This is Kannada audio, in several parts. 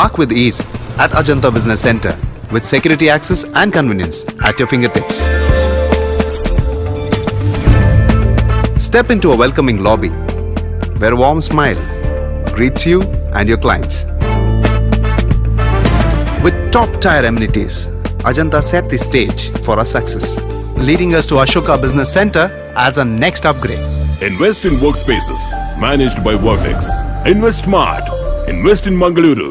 Embark with ease at Ajanta Business Center with security access and convenience at your fingertips. Step into a welcoming lobby where a warm smile greets you and your clients. With top-tier amenities, Ajanta set the stage for our success, leading us to Ashoka Business Center as a next upgrade. Invest in workspaces managed by Vertex. Invest Smart. Invest in Mangaluru.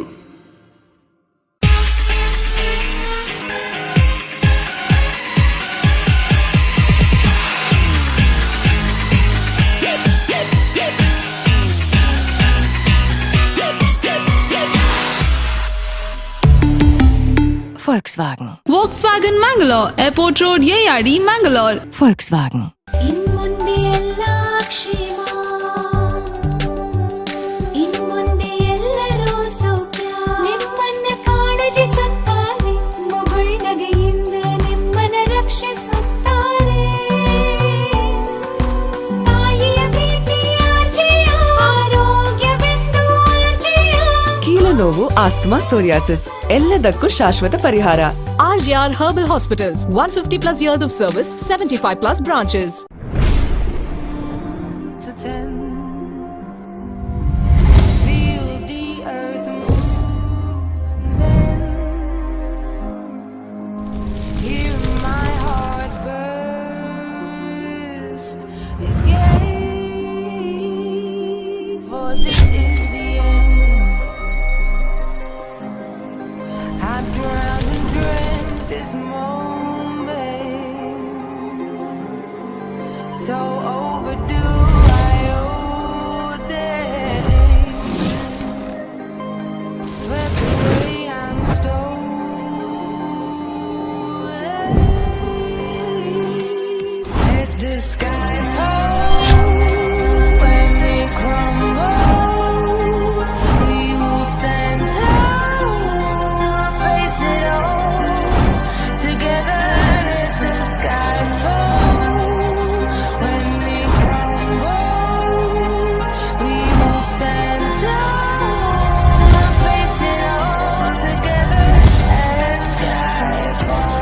Volkswagen Mangalore, Airport Road, Yeyadi, Mangalore. Volkswagen. ನೋವು ಆಸ್ತಮಾ ಸೋರಿಯಾಸಿಸ್ ಎಲ್ಲದಕ್ಕೂ ಶಾಶ್ವತ ಪರಿಹಾರ. RJR Herbal Hospitals, 150 plus years of service, 75 plus branches. This moment, so overdue. I owe them. Swept away, I'm stolen. Let the sky fall when it crumbles. We will stand tall, face it all. Together, let the sky fall. When it crumbles, we will stand tall, face it all. Together, let sky fall.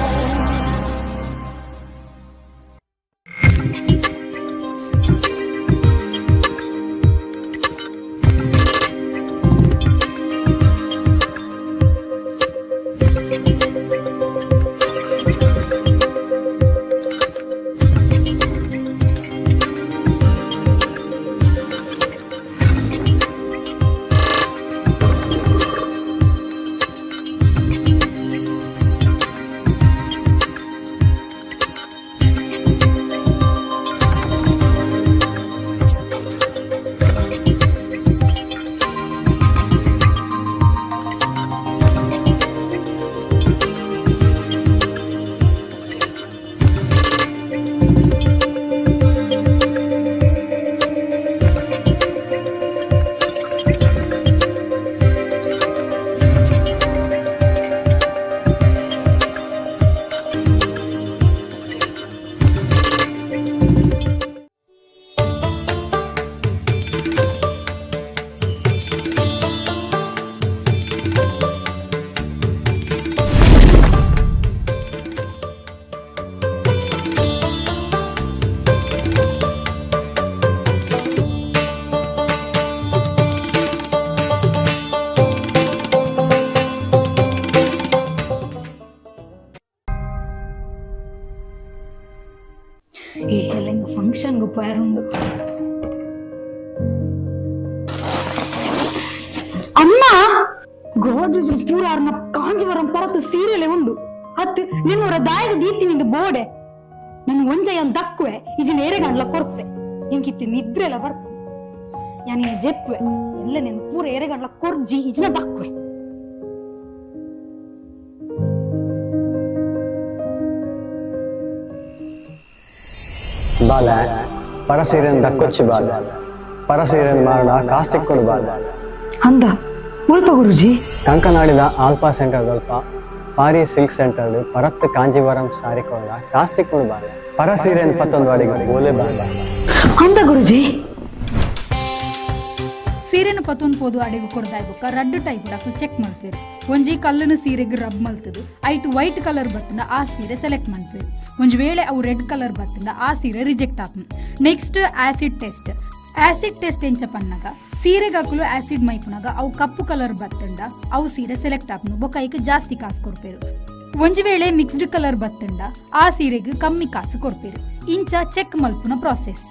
ఈ హెల్లింగ్ ఫంక్షన్ కు పోయారుండు. ಅಮ್ಮ ಗೋರ್ಜಸ್ ಪೂರಾರ್ನ ಕಾಂಜೀವರಂ ಪರತ್ತು ಸೀರಿಯಲ್ ಉಂಡು ಅತ್ ನಿನ್ನೋರ ದಾಯಗ ದೀತಿನಿಂದ ಬೋಡೆ ನನ್ ಒಂಜಯನ್ ದಕ್ಕುವೆ ಇಜಿನ ಏರೆಗಂಡ್ಲ ಕೊರ್ಪೆ ಎಂಕಿತ್ತಿ ನಿದ್ರೆಲ್ಲ ಬರ್ತು ಯಾನಿ ಜೆಪ್ಪೆ ಎಲ್ಲ ನೆನ್ ಪೂರ ಏರೆಗಂಡ್ಲ ಕೊರ್ಜಿ ಇಜಿನ ದಕ್ಕುವೆ ಬಾಲ ಪರಸೀರೆನ್ ದಕ್ಕೊಚ್ಚಿ ಬಾಲ ಪರಸೀರೆನ್ ಮಾರಣ ಕಾಸ್ತಿಕ್ಕೊಂಡು ಬಾಲ ಅಂದ ಮುಲ್ಪ ಗುರುಜಿ ಕಂಕನಾಡಿದ ಆಲ್ಫಾ ಸೆಂಟರ್ ದಲ್ಪ ಪಾರಿ ಸಿಲ್ಕ್ ಸೆಂಟರ್ ಪರತ್ ಕಾಂಜೀವರಂ ಸಾರಿಕೊಂಡ ಕಾಸ್ತಿಕ್ಕೊಂಡು ಬಾಲ ಪರಸೀರೆನ್ ಪತ್ತೊಂದು ಅಡಿಗೆ ಗೋಲೆ ಬಾಲ ಅಂದ ಗುರುಜಿ ಸೀರೆನ ಪತ್ತೊಂದು ಪೋದು ಅಡೆಗೆ ಕೊಡ್ದಾಯ್ಬುಕ್ಕ ರಡ್ಡು ಟೈಪ್ ಡಾಕ್ಲು ಚೆಕ್ ಮಾಡ್ಪೇರು. ಒಂಜಿ ಕಲ್ಲನ ಸೀರೆಗೆ ರಬ್ ಮಲ್ತದು ಐಟ್ ವೈಟ್ ಕಲರ್ ಬತ್ತಂಡ ಆ ಸೀರೆ ಸೆಲೆಕ್ಟ್ ಮಾಡ್ಪೇರು. ಒಂಜಿ ವೇಳೆ ಅವು ರೆಡ್ ಕಲರ್ ಬತ್ತಂಡ ಆ ಸೀರೆ ರಿಜೆಕ್ಟ್ ಆಪುಂಡು. Next acid test. Acid test ಎಂಚ ಪನ್ನಗ ಸೀರೆಗಾಕುಲು ಆಸಿಡ್ ಮೈಪುನಗ ಅವು ಕಪ್ಪು ಕಲರ್ ಬತ್ತಂಡ ಅವು ಸೀರೆ ಸೆಲೆಕ್ಟ್ ಆಪುಂಡು ಬೊಕ್ಕ ಐಕ್ ಜಾಸ್ತಿ ಕಾಸು ಕೊಡ್ಪೇರು. ಒಂಜಿ ವೇಳೆ ಮಿಕ್ಸ್ಡ್ ಕಲರ್ ಬತ್ತಂಡ ಆ ಸೀರೆಗೆ ಕಮ್ಮಿ ಕಾಸು ಕೊಡ್ಪೇರು. ಇಂಚ ಚೆಕ್ ಮಲ್ಪುನ ಪ್ರಾಸೆಸ್.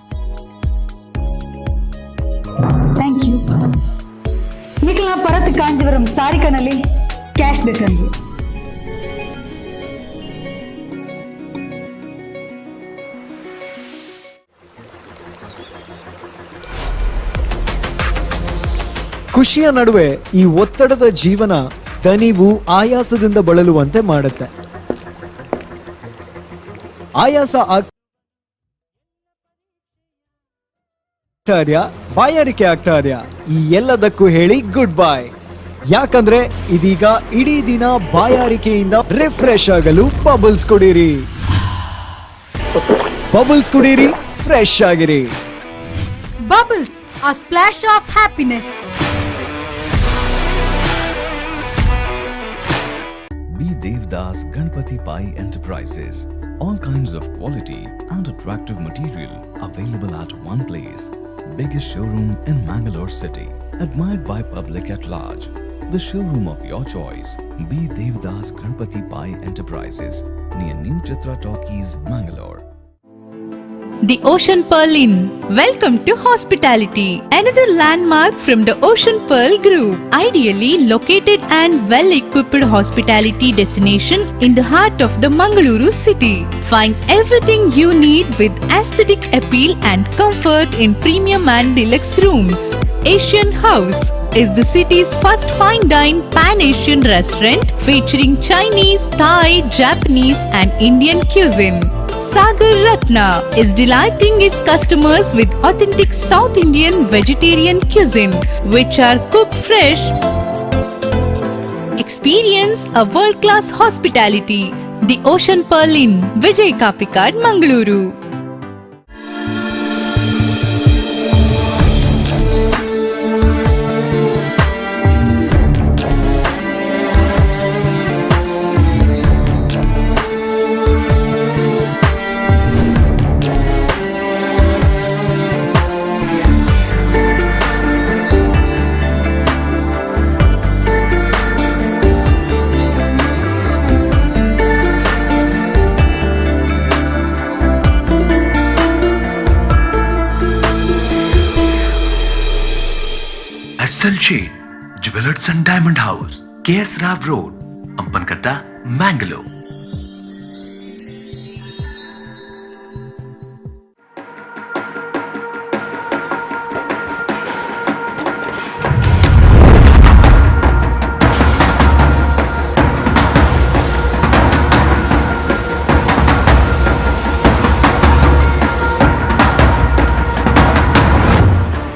Thank you. ನಿಖಿಲ ಪರತ್ ಕಾಂಜೀವರಂ ಸಾರಿಕನಲ್ಲಿ ಕ್ಯಾಶ್ ಬೇಕಂದ್ರೆ ಖುಷಿಯ ನಡುವೆ ಈ ಒತ್ತಡದ ಜೀವನ ದಣಿವು ಆಯಾಸದಿಂದ ಬಳಲುವಂತೆ ಮಾಡುತ್ತೆ. ಆಯಾಸ ಬಾಯಾರಿಕೆ ಆಗ್ತಾ ಇದೆಯಾ? ಈ ಎಲ್ಲದಕ್ಕೂ ಹೇಳಿ ಗುಡ್ ಬೈ. ಯಾಕಂದ್ರೆ ಇದೀಗ ಇಡೀ ದಿನ ಬಾಯಾರಿಕೆಯಿಂದ ರಿಫ್ರೆಶ್ ಆಗಲು ಬಬಲ್ಸ್ ಕುಡೀರಿ. ಬಬಲ್ಸ್ ಕುಡೀರಿ, ಫ್ರೆಶ್ ಆಗಿರಿ. Bubbles, a splash of happiness. Be Devdas Ganpati Pai Enterprises. All kinds of quality and attractive material available at one place. Biggest showroom in Mangalore city. Admired by public at large. The showroom of your choice. Be Devdas Ganpati Pai Enterprises. Near New Chitra Talkies, Mangalore. The Ocean Pearl Inn. Welcome to hospitality. Another landmark from the Ocean Pearl Group. Ideally located and well-equipped hospitality destination in the heart of the Mangaluru city. Find everything you need with aesthetic appeal and comfort in premium and deluxe rooms. Asian House is the city's first fine dine pan-Asian restaurant featuring Chinese, Thai, Japanese and Indian cuisine. Sagar Ratna is delighting its customers with authentic South Indian vegetarian cuisine, which are cooked fresh. Experience a world-class hospitality. The Ocean Pearl Inn, Vijay Kapikad, Mangaluru. SL Chain, Jewelers and Diamond House, KS Rao Road, Ampankatta, Mangalore.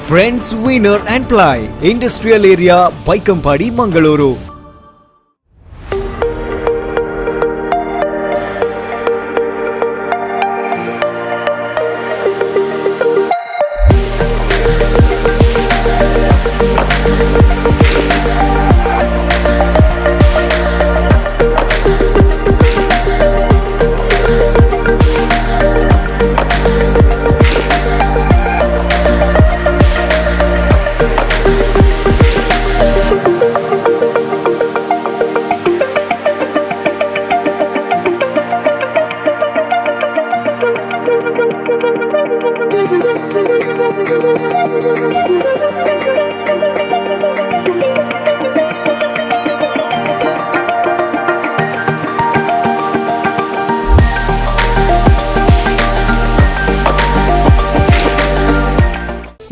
Friends Winner and Ply, Industrial Area, Baikampadi, Mangaluru.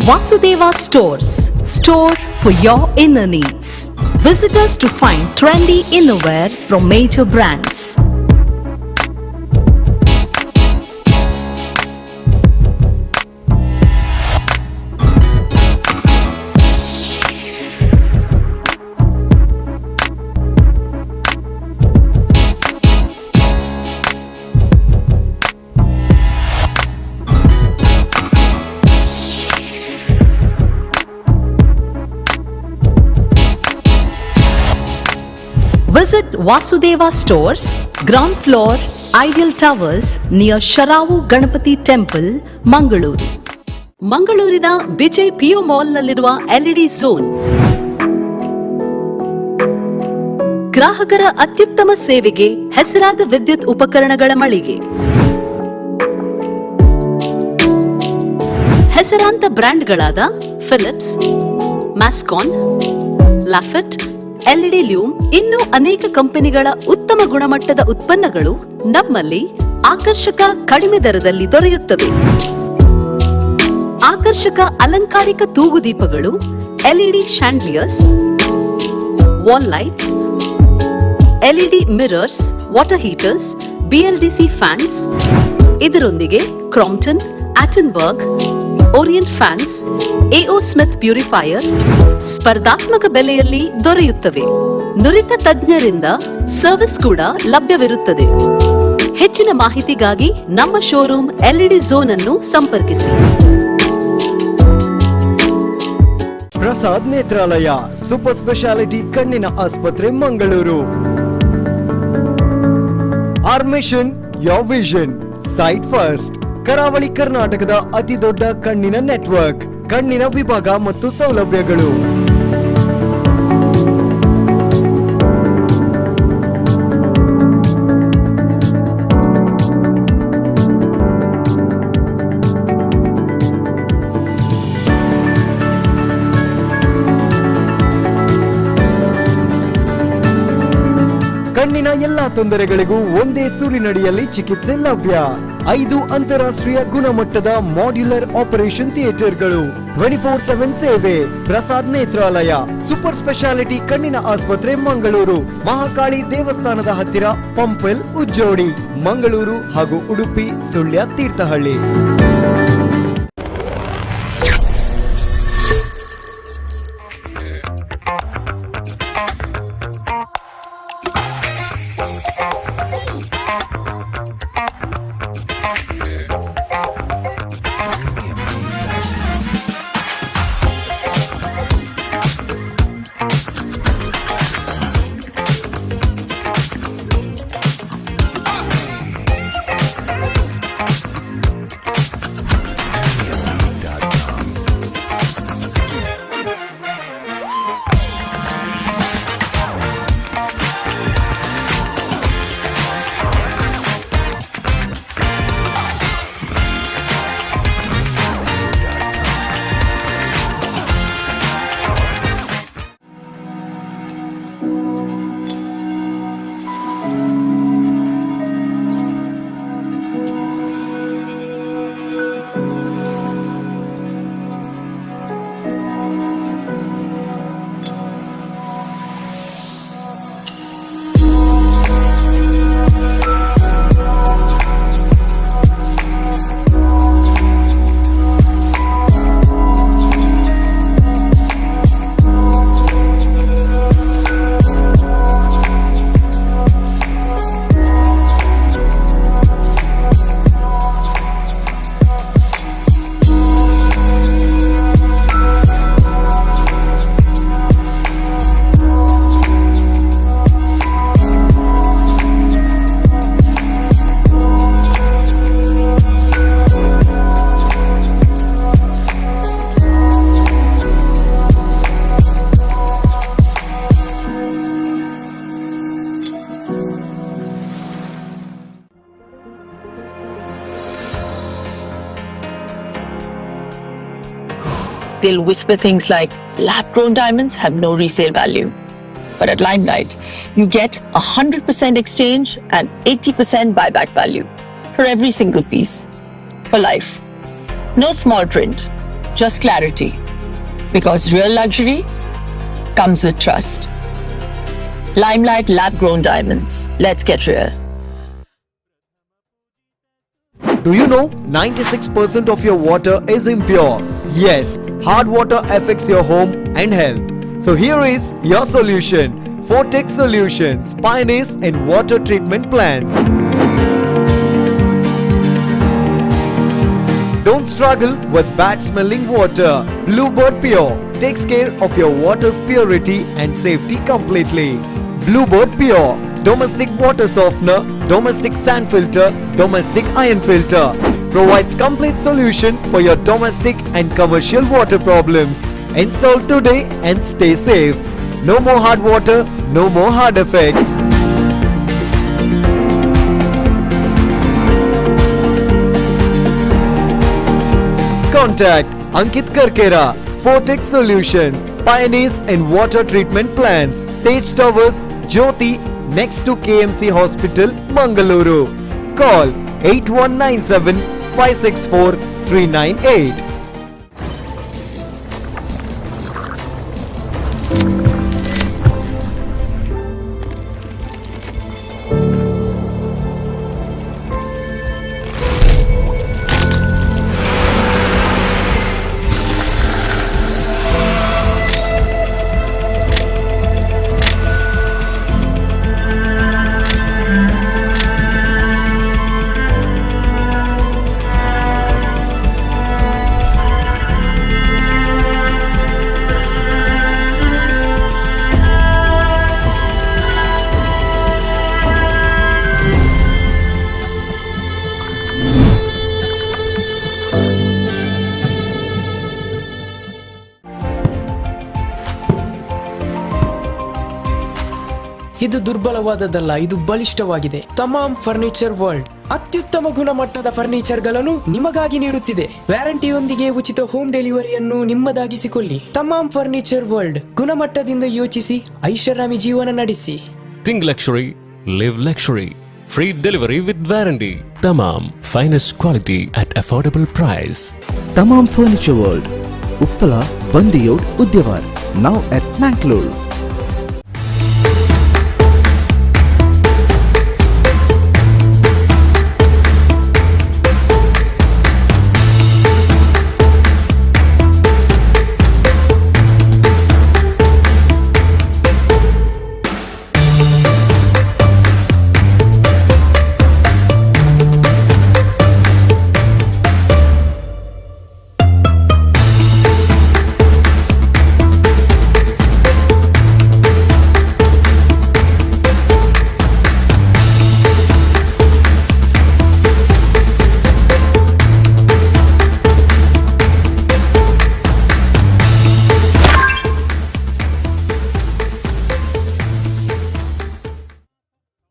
Vasudeva Stores, store for your inner needs. Visit us to find trendy innerwear from major brands. Visit Vasudeva Stores, ground floor, Ideal Towers near Sharavu Ganapati Temple, Mangaluru. ಮಂಗಳೂರಿನ ವಿಜಯ್ ಪಿಯು ಮಾಲ್ನಲ್ಲಿರುವ LED ಝೋನ್ ಗ್ರಾಹಕರ ಅತ್ಯುತ್ತಮ ಸೇವೆಗೆ ಹೆಸರಾದ ವಿದ್ಯುತ್ ಉಪಕರಣಗಳ ಮಳಿಗೆ. ಹೆಸರಾಂತ ಬ್ರ್ಯಾಂಡ್ಗಳಾದ ಫಿಲಿಪ್ಸ್, ಮ್ಯಾಸ್ಕಾನ್, ಲಾಫೆಟ್, LED ಲ್ಯೂಮ್ ಇನ್ನೂ ಅನೇಕ ಕಂಪನಿಗಳ ಉತ್ತಮ ಗುಣಮಟ್ಟದ ಉತ್ಪನ್ನಗಳು ನಮ್ಮಲ್ಲಿ ಆಕರ್ಷಕ ಕಡಿಮೆ ದರದಲ್ಲಿ ದೊರೆಯುತ್ತವೆ. ಆಕರ್ಷಕ ಅಲಂಕಾರಿಕ ತೂಗುದೀಪಗಳು, LED chandeliers, wall lights, LED mirrors, water heaters, BLDC fans, ಇದರೊಂದಿಗೆ Crompton, Atomberg, Orient fans, AO Smith purifier ಸ್ಪರ್ಧಾತ್ಮಕ ಬೆಲೆಯಲ್ಲಿ ದೊರೆಯುತ್ತವೆ. ನುರಿತ ತಜ್ಞರಿಂದ ಸರ್ವಿಸ್ ಕೂಡ ಲಭ್ಯವಿರುತ್ತದೆ. ಹೆಚ್ಚಿನ ಮಾಹಿತಿಗಾಗಿ ನಮ್ಮ ಶೋರೂಮ್ LED ಝೋನ್ ಅನ್ನು ಸಂಪರ್ಕಿಸಿ. ಪ್ರಸಾದ್ ನೇತ್ರಾಲಯ ಸೂಪರ್ ಸ್ಪೆಷಾಲಿಟಿ ಕಣ್ಣಿನ ಆಸ್ಪತ್ರೆ, Mangaluru. Our mission your vision, sight first. ಕರಾವಳಿ ಕರ್ನಾಟಕದ ಅತಿ ದೊಡ್ಡ ಕಣ್ಣಿನ ನೆಟ್ವರ್ಕ್, ಕಣ್ಣಿನ ವಿಭಾಗ ಮತ್ತು ಸೌಲಭ್ಯಗಳು. ಕಣ್ಣಿನ ಎಲ್ಲಾ ತೊಂದರೆಗಳಿಗೂ ಒಂದೇ ಸೂರಿನಡಿಯಲ್ಲಿ ಚಿಕಿತ್ಸೆ ಲಭ್ಯ. 5 ಅಂತಾರಾಷ್ಟ್ರೀಯ ಗುಣಮಟ್ಟದ ಮಾಡ್ಯುಲರ್ ಆಪರೇಷನ್ ಥಿಯೇಟರ್ಗಳು, 24/7 ಸೇವೆ. ಪ್ರಸಾದ್ ನೇತ್ರಾಲಯ ಸೂಪರ್ ಸ್ಪೆಷಾಲಿಟಿ ಕಣ್ಣಿನ ಆಸ್ಪತ್ರೆ, ಮಂಗಳೂರು. ಮಹಾಕಾಳಿ ದೇವಸ್ಥಾನದ ಹತ್ತಿರ, ಪಂಪಲ್, ಉಜ್ಜೋಡಿ, ಮಂಗಳೂರು ಹಾಗೂ Udupi, Sullia, Thirthahalli. They'll whisper things like, lab-grown diamonds have no resale value. But at Limelight, you get 100% exchange and 80% buyback value for every single piece. For life. No small print, just clarity. Because real luxury comes with trust. Limelight lab-grown diamonds. Let's get real. Do you know 96% of your water is impure? Yes, hard water affects your home and health. So here is your solution. Fortex Solutions, pioneers in water treatment plants. Don't struggle with bad smelling water. Bluebird Pure takes care of your water's purity and safety completely. Blueboard Pure, domestic water softener, domestic sand filter, domestic iron filter. Provides complete solution for your domestic and commercial water problems. Install today and stay safe. No more hard water, no more hard effects. Contact Ankit Karkera, Fortex Solution, pioneers in water treatment plants. Tej Towers, Jyoti, next to KMC Hospital, Mangaluru. Call 8197 564 398. ಇದು ದುರ್ಬಲವಾದದ್ದಲ್ಲ, ಇದು ಬಲಿಷ್ಠವಾಗಿದೆ. ತಮಾಮ್ ಫರ್ನಿಚರ್ ವರ್ಲ್ಡ್ ಅತ್ಯುತ್ತಮ ಗುಣಮಟ್ಟದ ಫರ್ನಿಚರ್ ಗಳನ್ನು ನಿಮಗಾಗಿ ನೀಡುತ್ತಿದೆ. ವ್ಯಾರಂಟಿಯೊಂದಿಗೆ ಉಚಿತ ಹೋಮ್ ಡೆಲಿವರಿಯನ್ನು ನಿಮ್ಮದಾಗಿಸಿಕೊಳ್ಳಿ. ತಮಾಮ್ ಫರ್ನಿಚರ್ ವರ್ಲ್ಡ್, ಗುಣಮಟ್ಟದಿಂದ ಯೋಚಿಸಿ, ಐಷಾರಾಮಿ ಜೀವನ ನಡೆಸಿ. Think luxury, live luxury. Free delivery with warranty. Tamam, finest quality at affordable price. Tamam Furniture World, Uppala, Bandiyod, Udyavar. Now at Mangalore.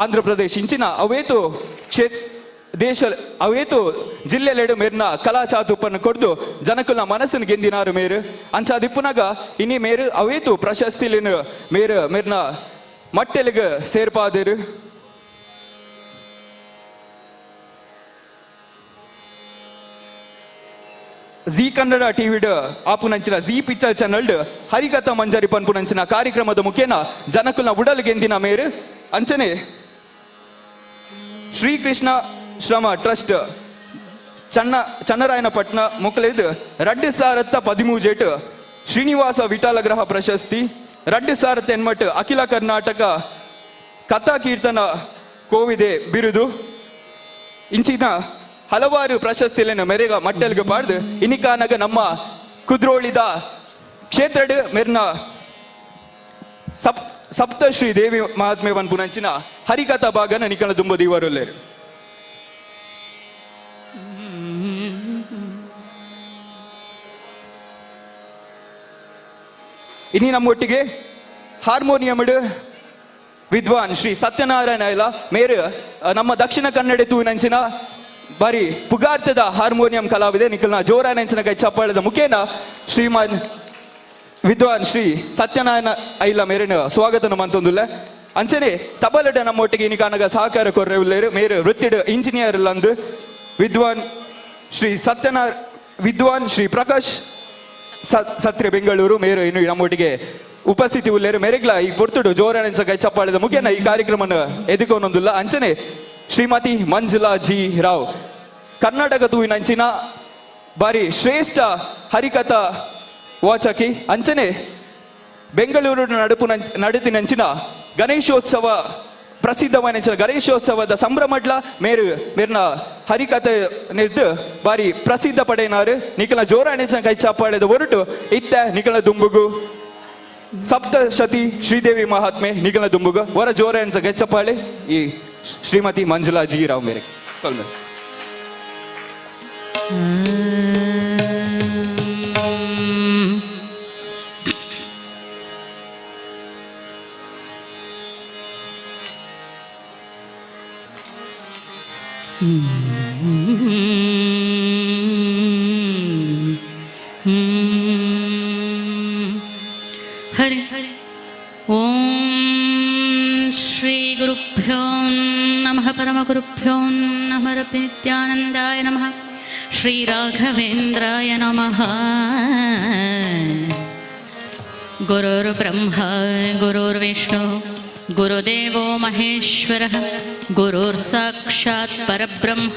Andhra Pradesh ಇಂಚಿನ ಅವೇತು ದೇಶ ಅವೇತು ಜಿಲ್ಲೆಲೆಡು ಮೇರ್ನ ಕಲಾ ಚಾತುಪ್ಪನ್ನು ಕೊಡ್ದು ಜನಕುಲ್ನ ಮನಸ್ಸನ್ನು ಗೆಂದಿನಾರು ಮೇರು ಅಂಚಾದಿಪ್ಪುನಾಗ ಇನ್ನಿ ಮೇರು ಅವೇತು ಪ್ರಶಸ್ತಿಲಿನ ಮೇರು ಮೇರ್ನ ಮಟ್ಟೆಲಿಗೆ ಸೇರ್ಪಾದಿರು. ಜಿ ಕನ್ನಡ ಟಿವಿಡ್ ಆಪುನಂಚಿನ ಜಿ ಪಿಕ್ಚರ್ ಚಾನಲ್ ಹರಿಕಥಾ ಮಂಜರಿ ಪನ್ಪುನಂಚಿನ ಕಾರ್ಯಕ್ರಮದ ಮುಖೇನ ಜನಕುಲ್ನ ಉಡಲ್ ಗೆಂದಿನ ಮೇರು ಅಂಚನೆ ಶ್ರೀಕೃಷ್ಣ ಶ್ರಮ ಟ್ರಸ್ಟ್ ಚನ್ನರಾಯನಪಟ್ಟಣ ಮುಕ್ಲೇದ್ 2013 ಶ್ರೀನಿವಾಸ ವಿಠಲಗ್ರಹ ಪ್ರಶಸ್ತಿ 2008 ಅಖಿಲ ಕರ್ನಾಟಕ ಕಥಾ ಕೀರ್ತನ ಕೋವಿದೆ ಬಿರುದು ಇಂಚಿನ ಹಲವಾರು ಪ್ರಶಸ್ತಿಗಳನ್ನು ಮೆರೆಗ ಮಟ್ಟಲ್ಗೆ ಪಾಡ್ದು ಇನಿಕಾನಾಗ ನಮ್ಮ ಕುದ್ರೋಳಿದ ಕ್ಷೇತ್ರಡ್ ಮೆರ್ನ ಸಪ್ತಶ್ರೀ ದೇವಿ ಮಹಾತ್ಮೆ ಪನ್ಪುನಂಚಿನ ಹರಿಕಥಾ ಭಾಗನ ನಿಕಲ ದುಂಬ ದಿವರುಲ್ಲೇರು. ಇನಿ ನಮ್ಮೊಟ್ಟಿಗೆ ಹಾರ್ಮೋನಿಯಂ ವಿದ್ವಾನ್ ಶ್ರೀ ಸತ್ಯನಾರಾಯಣ ಇಲ್ಲ ಮೇರು ನಮ್ಮ ದಕ್ಷಿಣ ಕನ್ನಡ ತೂವಿನಂಚಿನ ಬಾರಿ ಪುಗಾರ್ಥದ ಹಾರ್ಮೋನಿಯಂ ಕಲಾವಿದೆ ನಿಖಲ್ನ ಜೋರಾನಂಚಿನ ಕೈ ಚಪ್ಪಾಳದ ಮುಖೇನ ಶ್ರೀಮಾನ್ ವಿದ್ವಾನ್ ಶ್ರೀ ಸತ್ಯನಾರಾಯಣ ಐಲ ಮೇರಿನ ಸ್ವಾಗತನ ಮಂತೊಂದುಲ್ಲ ಅಂಚನೆ ತಬಲಡ ನಮ್ಮೊಟ್ಟಿಗೆ ಇನಿಕಾನಗ ಸಹಕಾರ ಕೊರ್ರೆ ಉಲ್ಲೇರು ಮೇರು ವೃತ್ತಿಡ್ ಇಂಜಿನಿಯರ್ ಇಲ್ಲಂದು ವಿದ್ವಾನ್ ಶ್ರೀ ಪ್ರಕಾಶ್ ಸತ್ರೆ ಬೆಂಗಳೂರು ಮೇರು ಇನ್ನು ನಮ್ಮೊಟ್ಟಿಗೆ ಉಪಸ್ಥಿತಿ ಉಲ್ಲೇರು ಮೇರೆಗ್ಲ ಈ ಪೊರ್ತುಡು ಜೋರಾನಂಚ ಕೈ ಚಪ್ಪಾಳದ ಮುಖೇನ ಈ ಕಾರ್ಯಕ್ರಮನ ಎದುಕೊಂದೊಂದುಲ್ಲ ಅಂಚನೆ ಶ್ರೀಮತಿ ಮಂಜುಳಾ ಜಿ ರಾವ್ ಕರ್ನಾಟಕ ತೂವಿನಂಚಿನ ಬಾರಿ ಶ್ರೇಷ್ಠ ಹರಿಕಥಾ ವಾಚಕಿ ಅಂಚನೆ ಬೆಂಗಳೂರು ನಡುತಿನಂಚಿನ ಗಣೇಶೋತ್ಸವ ಪ್ರಸಿದ್ಧವಾದ ಗಣೇಶೋತ್ಸವದ ಸಂಭ್ರಮಡ್ಲ ಮೇರ್ನ ಹರಿಕಥೆ ನಿರ್ದು ಬಾರಿ ಪ್ರಸಿದ್ಧ ಪಡೆನಾರು ನಿಖಲ ಜೋರಾಣೆಚ ಕೈ ಚಾಪಾಳೆದ ಹೊರಟು ಇತ್ತ ನಿಖಲ ದುಂಬುಗು ಸಪ್ತಶತಿ ಶ್ರೀದೇವಿ ಮಹಾತ್ಮೆ ನಿಗಲ ದುಂಬುಗ ವರ ಜೋರ ಎನ್ಸ ಗೆಚ್ಚಪಾಳೆ ಈ ಶ್ರೀಮತಿ ಮಂಜುಳಾ ಜಿ ರಾವ್ ಮೇರೆ ಸ್ವಲ್ಪ हरि ओम श्री गुरुभ्यो नमः परमगुरुभ्यो नमः नित्यानंदाय नमः श्री राघवेंद्राय नमः गुरुर्ब्रह्मा गुरुर्विष्णु गुरुदेवो महेश्वरः गुरुर्साक्षात् परब्रह्म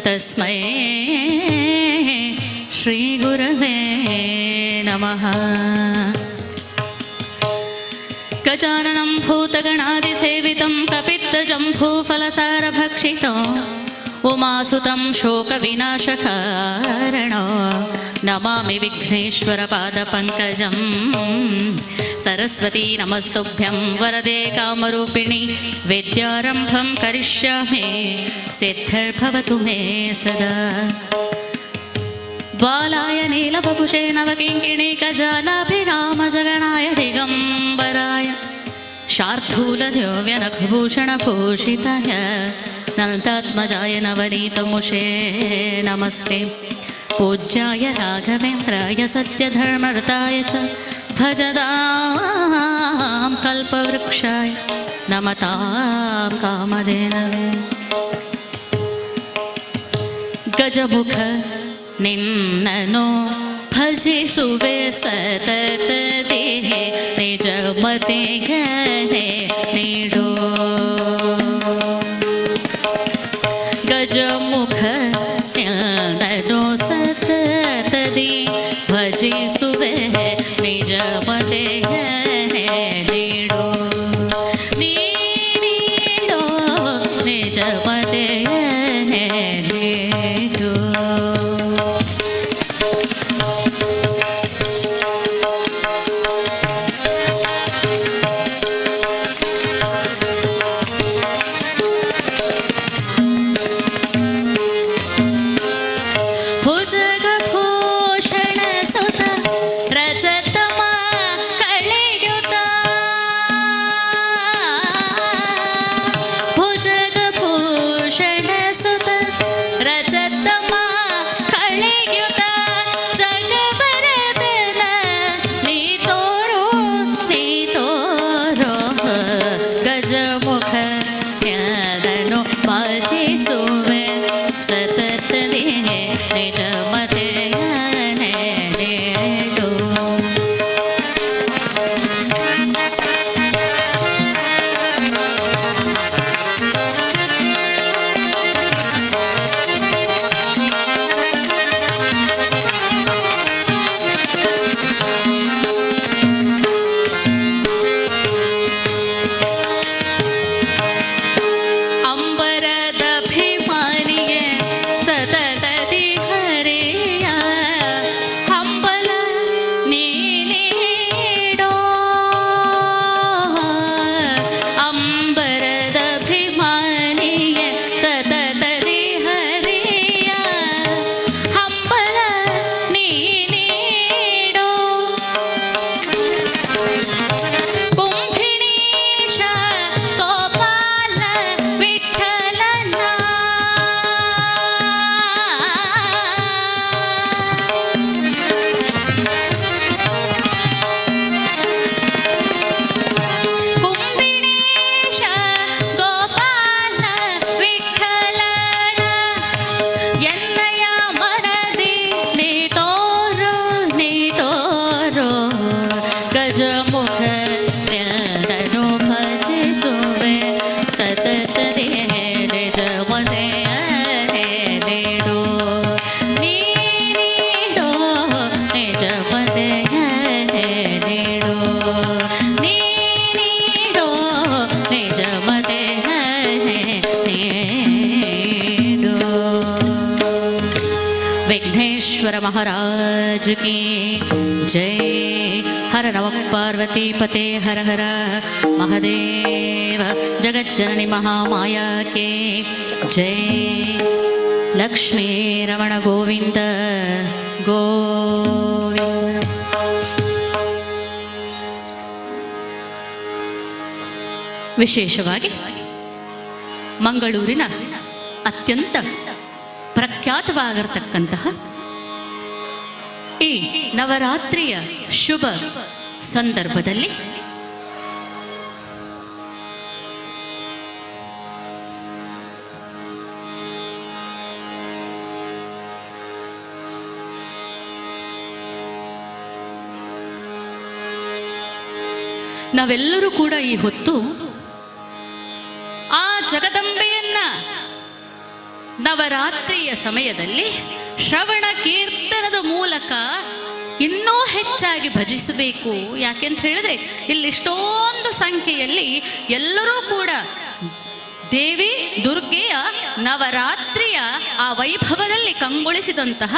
तस्मै श्री गुरवे नमः गजाननं भूतगणादिसेवितं कपित्तजम्बूफलसारभक्षितं उमासुतं शोकविनाशकारणो नमामि विघ्नेश्वरपादपङ्कजं सरस्वती नमस्तुभ्यं वरदे कामरूपिणि विद्यारम्भं करिष्यामि सिद्धिर्भवतु मे सदा बालाय नीलबभुषे नवकिङ्किणीकजालाभिरामजगणाय दिगम्बराय शार्दूलद्योव्यनखभूषणभूषिताय नन्दात्मजाय नवनीतमुषे नमस्ते पूज्याय राघवेन्द्राय सत्यधर्मरताय च भजतां कल्पवृक्षाय नमतां कामधेनवे गजमुख ನಿನ್ನನು ಭಜಿಸುವೆ ಸತತದೆ ನಿಜ ಮತಿಗೆ ನೀಡು ಗಜಮುಖ ನಿನ್ನನು ಸತತದೆ ಭಜಿಸುವೆ ನಿಜ ಮತಿಗೆ ನೀಡು ನೀಡು ನಿಜ ಮತಿಗೆ ನೀಡು विघ्नेश्वर महाराज की जय। ಹರ ನಮಃ ಪಾರ್ವತೀಪತೆ ಹರ ಹರ ಮಹದೇವ ಜಗಜ್ಜನನಿ ಮಹಾಮಾಯಾ ಕೆ ಜೈ. ಲಕ್ಷ್ಮೀ ರಮಣ ಗೋವಿಂದ ಗೋವಿಂದ. ವಿಶೇಷವಾಗಿ ಮಂಗಳೂರಿನ ಅತ್ಯಂತ ಪ್ರಖ್ಯಾತವಾಗಿರತಕ್ಕಂತಹ ಈ ನವರಾತ್ರಿಯ ಶುಭ ಸಂದರ್ಭದಲ್ಲಿ ನಾವೆಲ್ಲರೂ ಕೂಡ ಈ ಹೊತ್ತು ಆ ಜಗದಂಬೆಯನ್ನ ನವರಾತ್ರಿಯ ಸಮಯದಲ್ಲಿ ಶ್ರವಣ ಕೀರ್ತನದ ಮೂಲಕ ಇನ್ನೂ ಹೆಚ್ಚಾಗಿ ಭಜಿಸಬೇಕು. ಯಾಕೆಂತ ಹೇಳಿದ್ರೆ ಇಲ್ಲಿ ಇಷ್ಟೊಂದು ಸಂಖ್ಯೆಯಲ್ಲಿ ಎಲ್ಲರೂ ಕೂಡ ದೇವಿ ದುರ್ಗೆಯ ನವರಾತ್ರಿಯ ಆ ವೈಭವದಲ್ಲಿ ಕಂಗೊಳಿಸಿದಂತಹ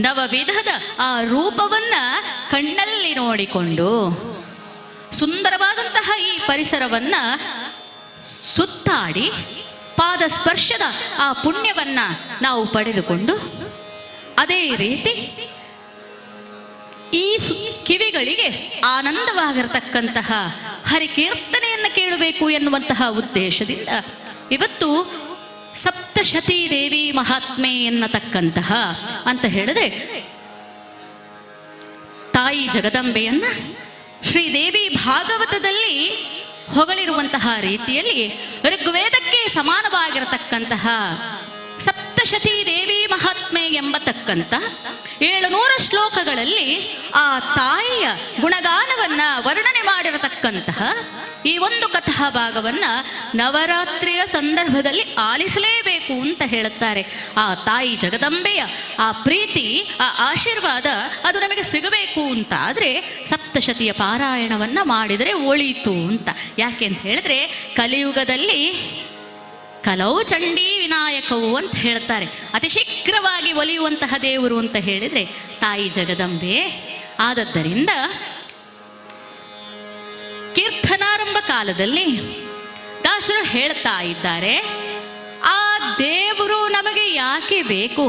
ನವವಿಧದ ಆ ರೂಪವನ್ನ ಕಣ್ಣಲ್ಲಿ ನೋಡಿಕೊಂಡು ಸುಂದರವಾದಂತಹ ಈ ಪರಿಸರವನ್ನ ಸುತ್ತಾಡಿ ಪಾದ ಸ್ಪರ್ಶದ ಆ ಪುಣ್ಯವನ್ನ ನಾವು ಪಡೆದುಕೊಂಡು ಅದೇ ರೀತಿ ಈ ಕಿವಿಗಳಿಗೆ ಆನಂದವಾಗಿರತಕ್ಕಂತಹ ಹರಿಕೀರ್ತನೆಯನ್ನು ಕೇಳಬೇಕು ಎನ್ನುವಂತಹ ಉದ್ದೇಶದಿಂದ ಇವತ್ತು ಸಪ್ತಶತೀ ದೇವಿ ಮಹಾತ್ಮೆ ಎನ್ನತಕ್ಕಂತಹ ಅಂತ ಹೇಳಿದ್ರೆ ತಾಯಿ ಜಗದಂಬೆಯನ್ನ ಶ್ರೀದೇವಿ ಭಾಗವತದಲ್ಲಿ ಹೊಗಳಿರುವಂತಹ ರೀತಿಯಲ್ಲಿ ಋಗ್ವೇದಕ್ಕೆ ಸಮಾನವಾಗಿರತಕ್ಕಂತಹ ಸಪ್ತಶತೀ ದೇವಿ ಮಹಾತ್ಮೆ ಎಂಬತಕ್ಕಂಥ 700 ಶ್ಲೋಕಗಳಲ್ಲಿ ಆ ತಾಯಿಯ ಗುಣಗಾನವನ್ನ ವರ್ಣನೆ ಮಾಡಿರತಕ್ಕಂತಹ ಈ ಒಂದು ಕಥಾ ಭಾಗವನ್ನ ನವರಾತ್ರಿಯ ಸಂದರ್ಭದಲ್ಲಿ ಆಲಿಸಲೇಬೇಕು ಅಂತ ಹೇಳುತ್ತಾರೆ. ಆ ತಾಯಿ ಜಗದಂಬೆಯ ಆ ಪ್ರೀತಿ, ಆ ಆಶೀರ್ವಾದ ಅದು ನಮಗೆ ಸಿಗಬೇಕು ಅಂತ ಆದ್ರೆ ಸಪ್ತಶತಿಯ ಪಾರಾಯಣವನ್ನ ಮಾಡಿದರೆ ಒಳಿತು ಅಂತ. ಯಾಕೆ ಅಂತ ಹೇಳಿದ್ರೆ ಕಲಿಯುಗದಲ್ಲಿ ಕಲವು ಚಂಡೀ ವಿನಾಯಕವು ಅಂತ ಹೇಳ್ತಾರೆ. ಅತಿ ಶೀಘ್ರವಾಗಿ ಒಲಿಯುವಂತಹ ದೇವರು ಅಂತ ಹೇಳಿದ್ರೆ ತಾಯಿ ಜಗದಂಬೆ. ಆದದ್ದರಿಂದ ಕೀರ್ತನಾರಂಭ ಕಾಲದಲ್ಲಿ ದಾಸರು ಹೇಳ್ತಾ ಇದ್ದಾರೆ, ಆ ದೇವರು ನಮಗೆ ಯಾಕೆ ಬೇಕು?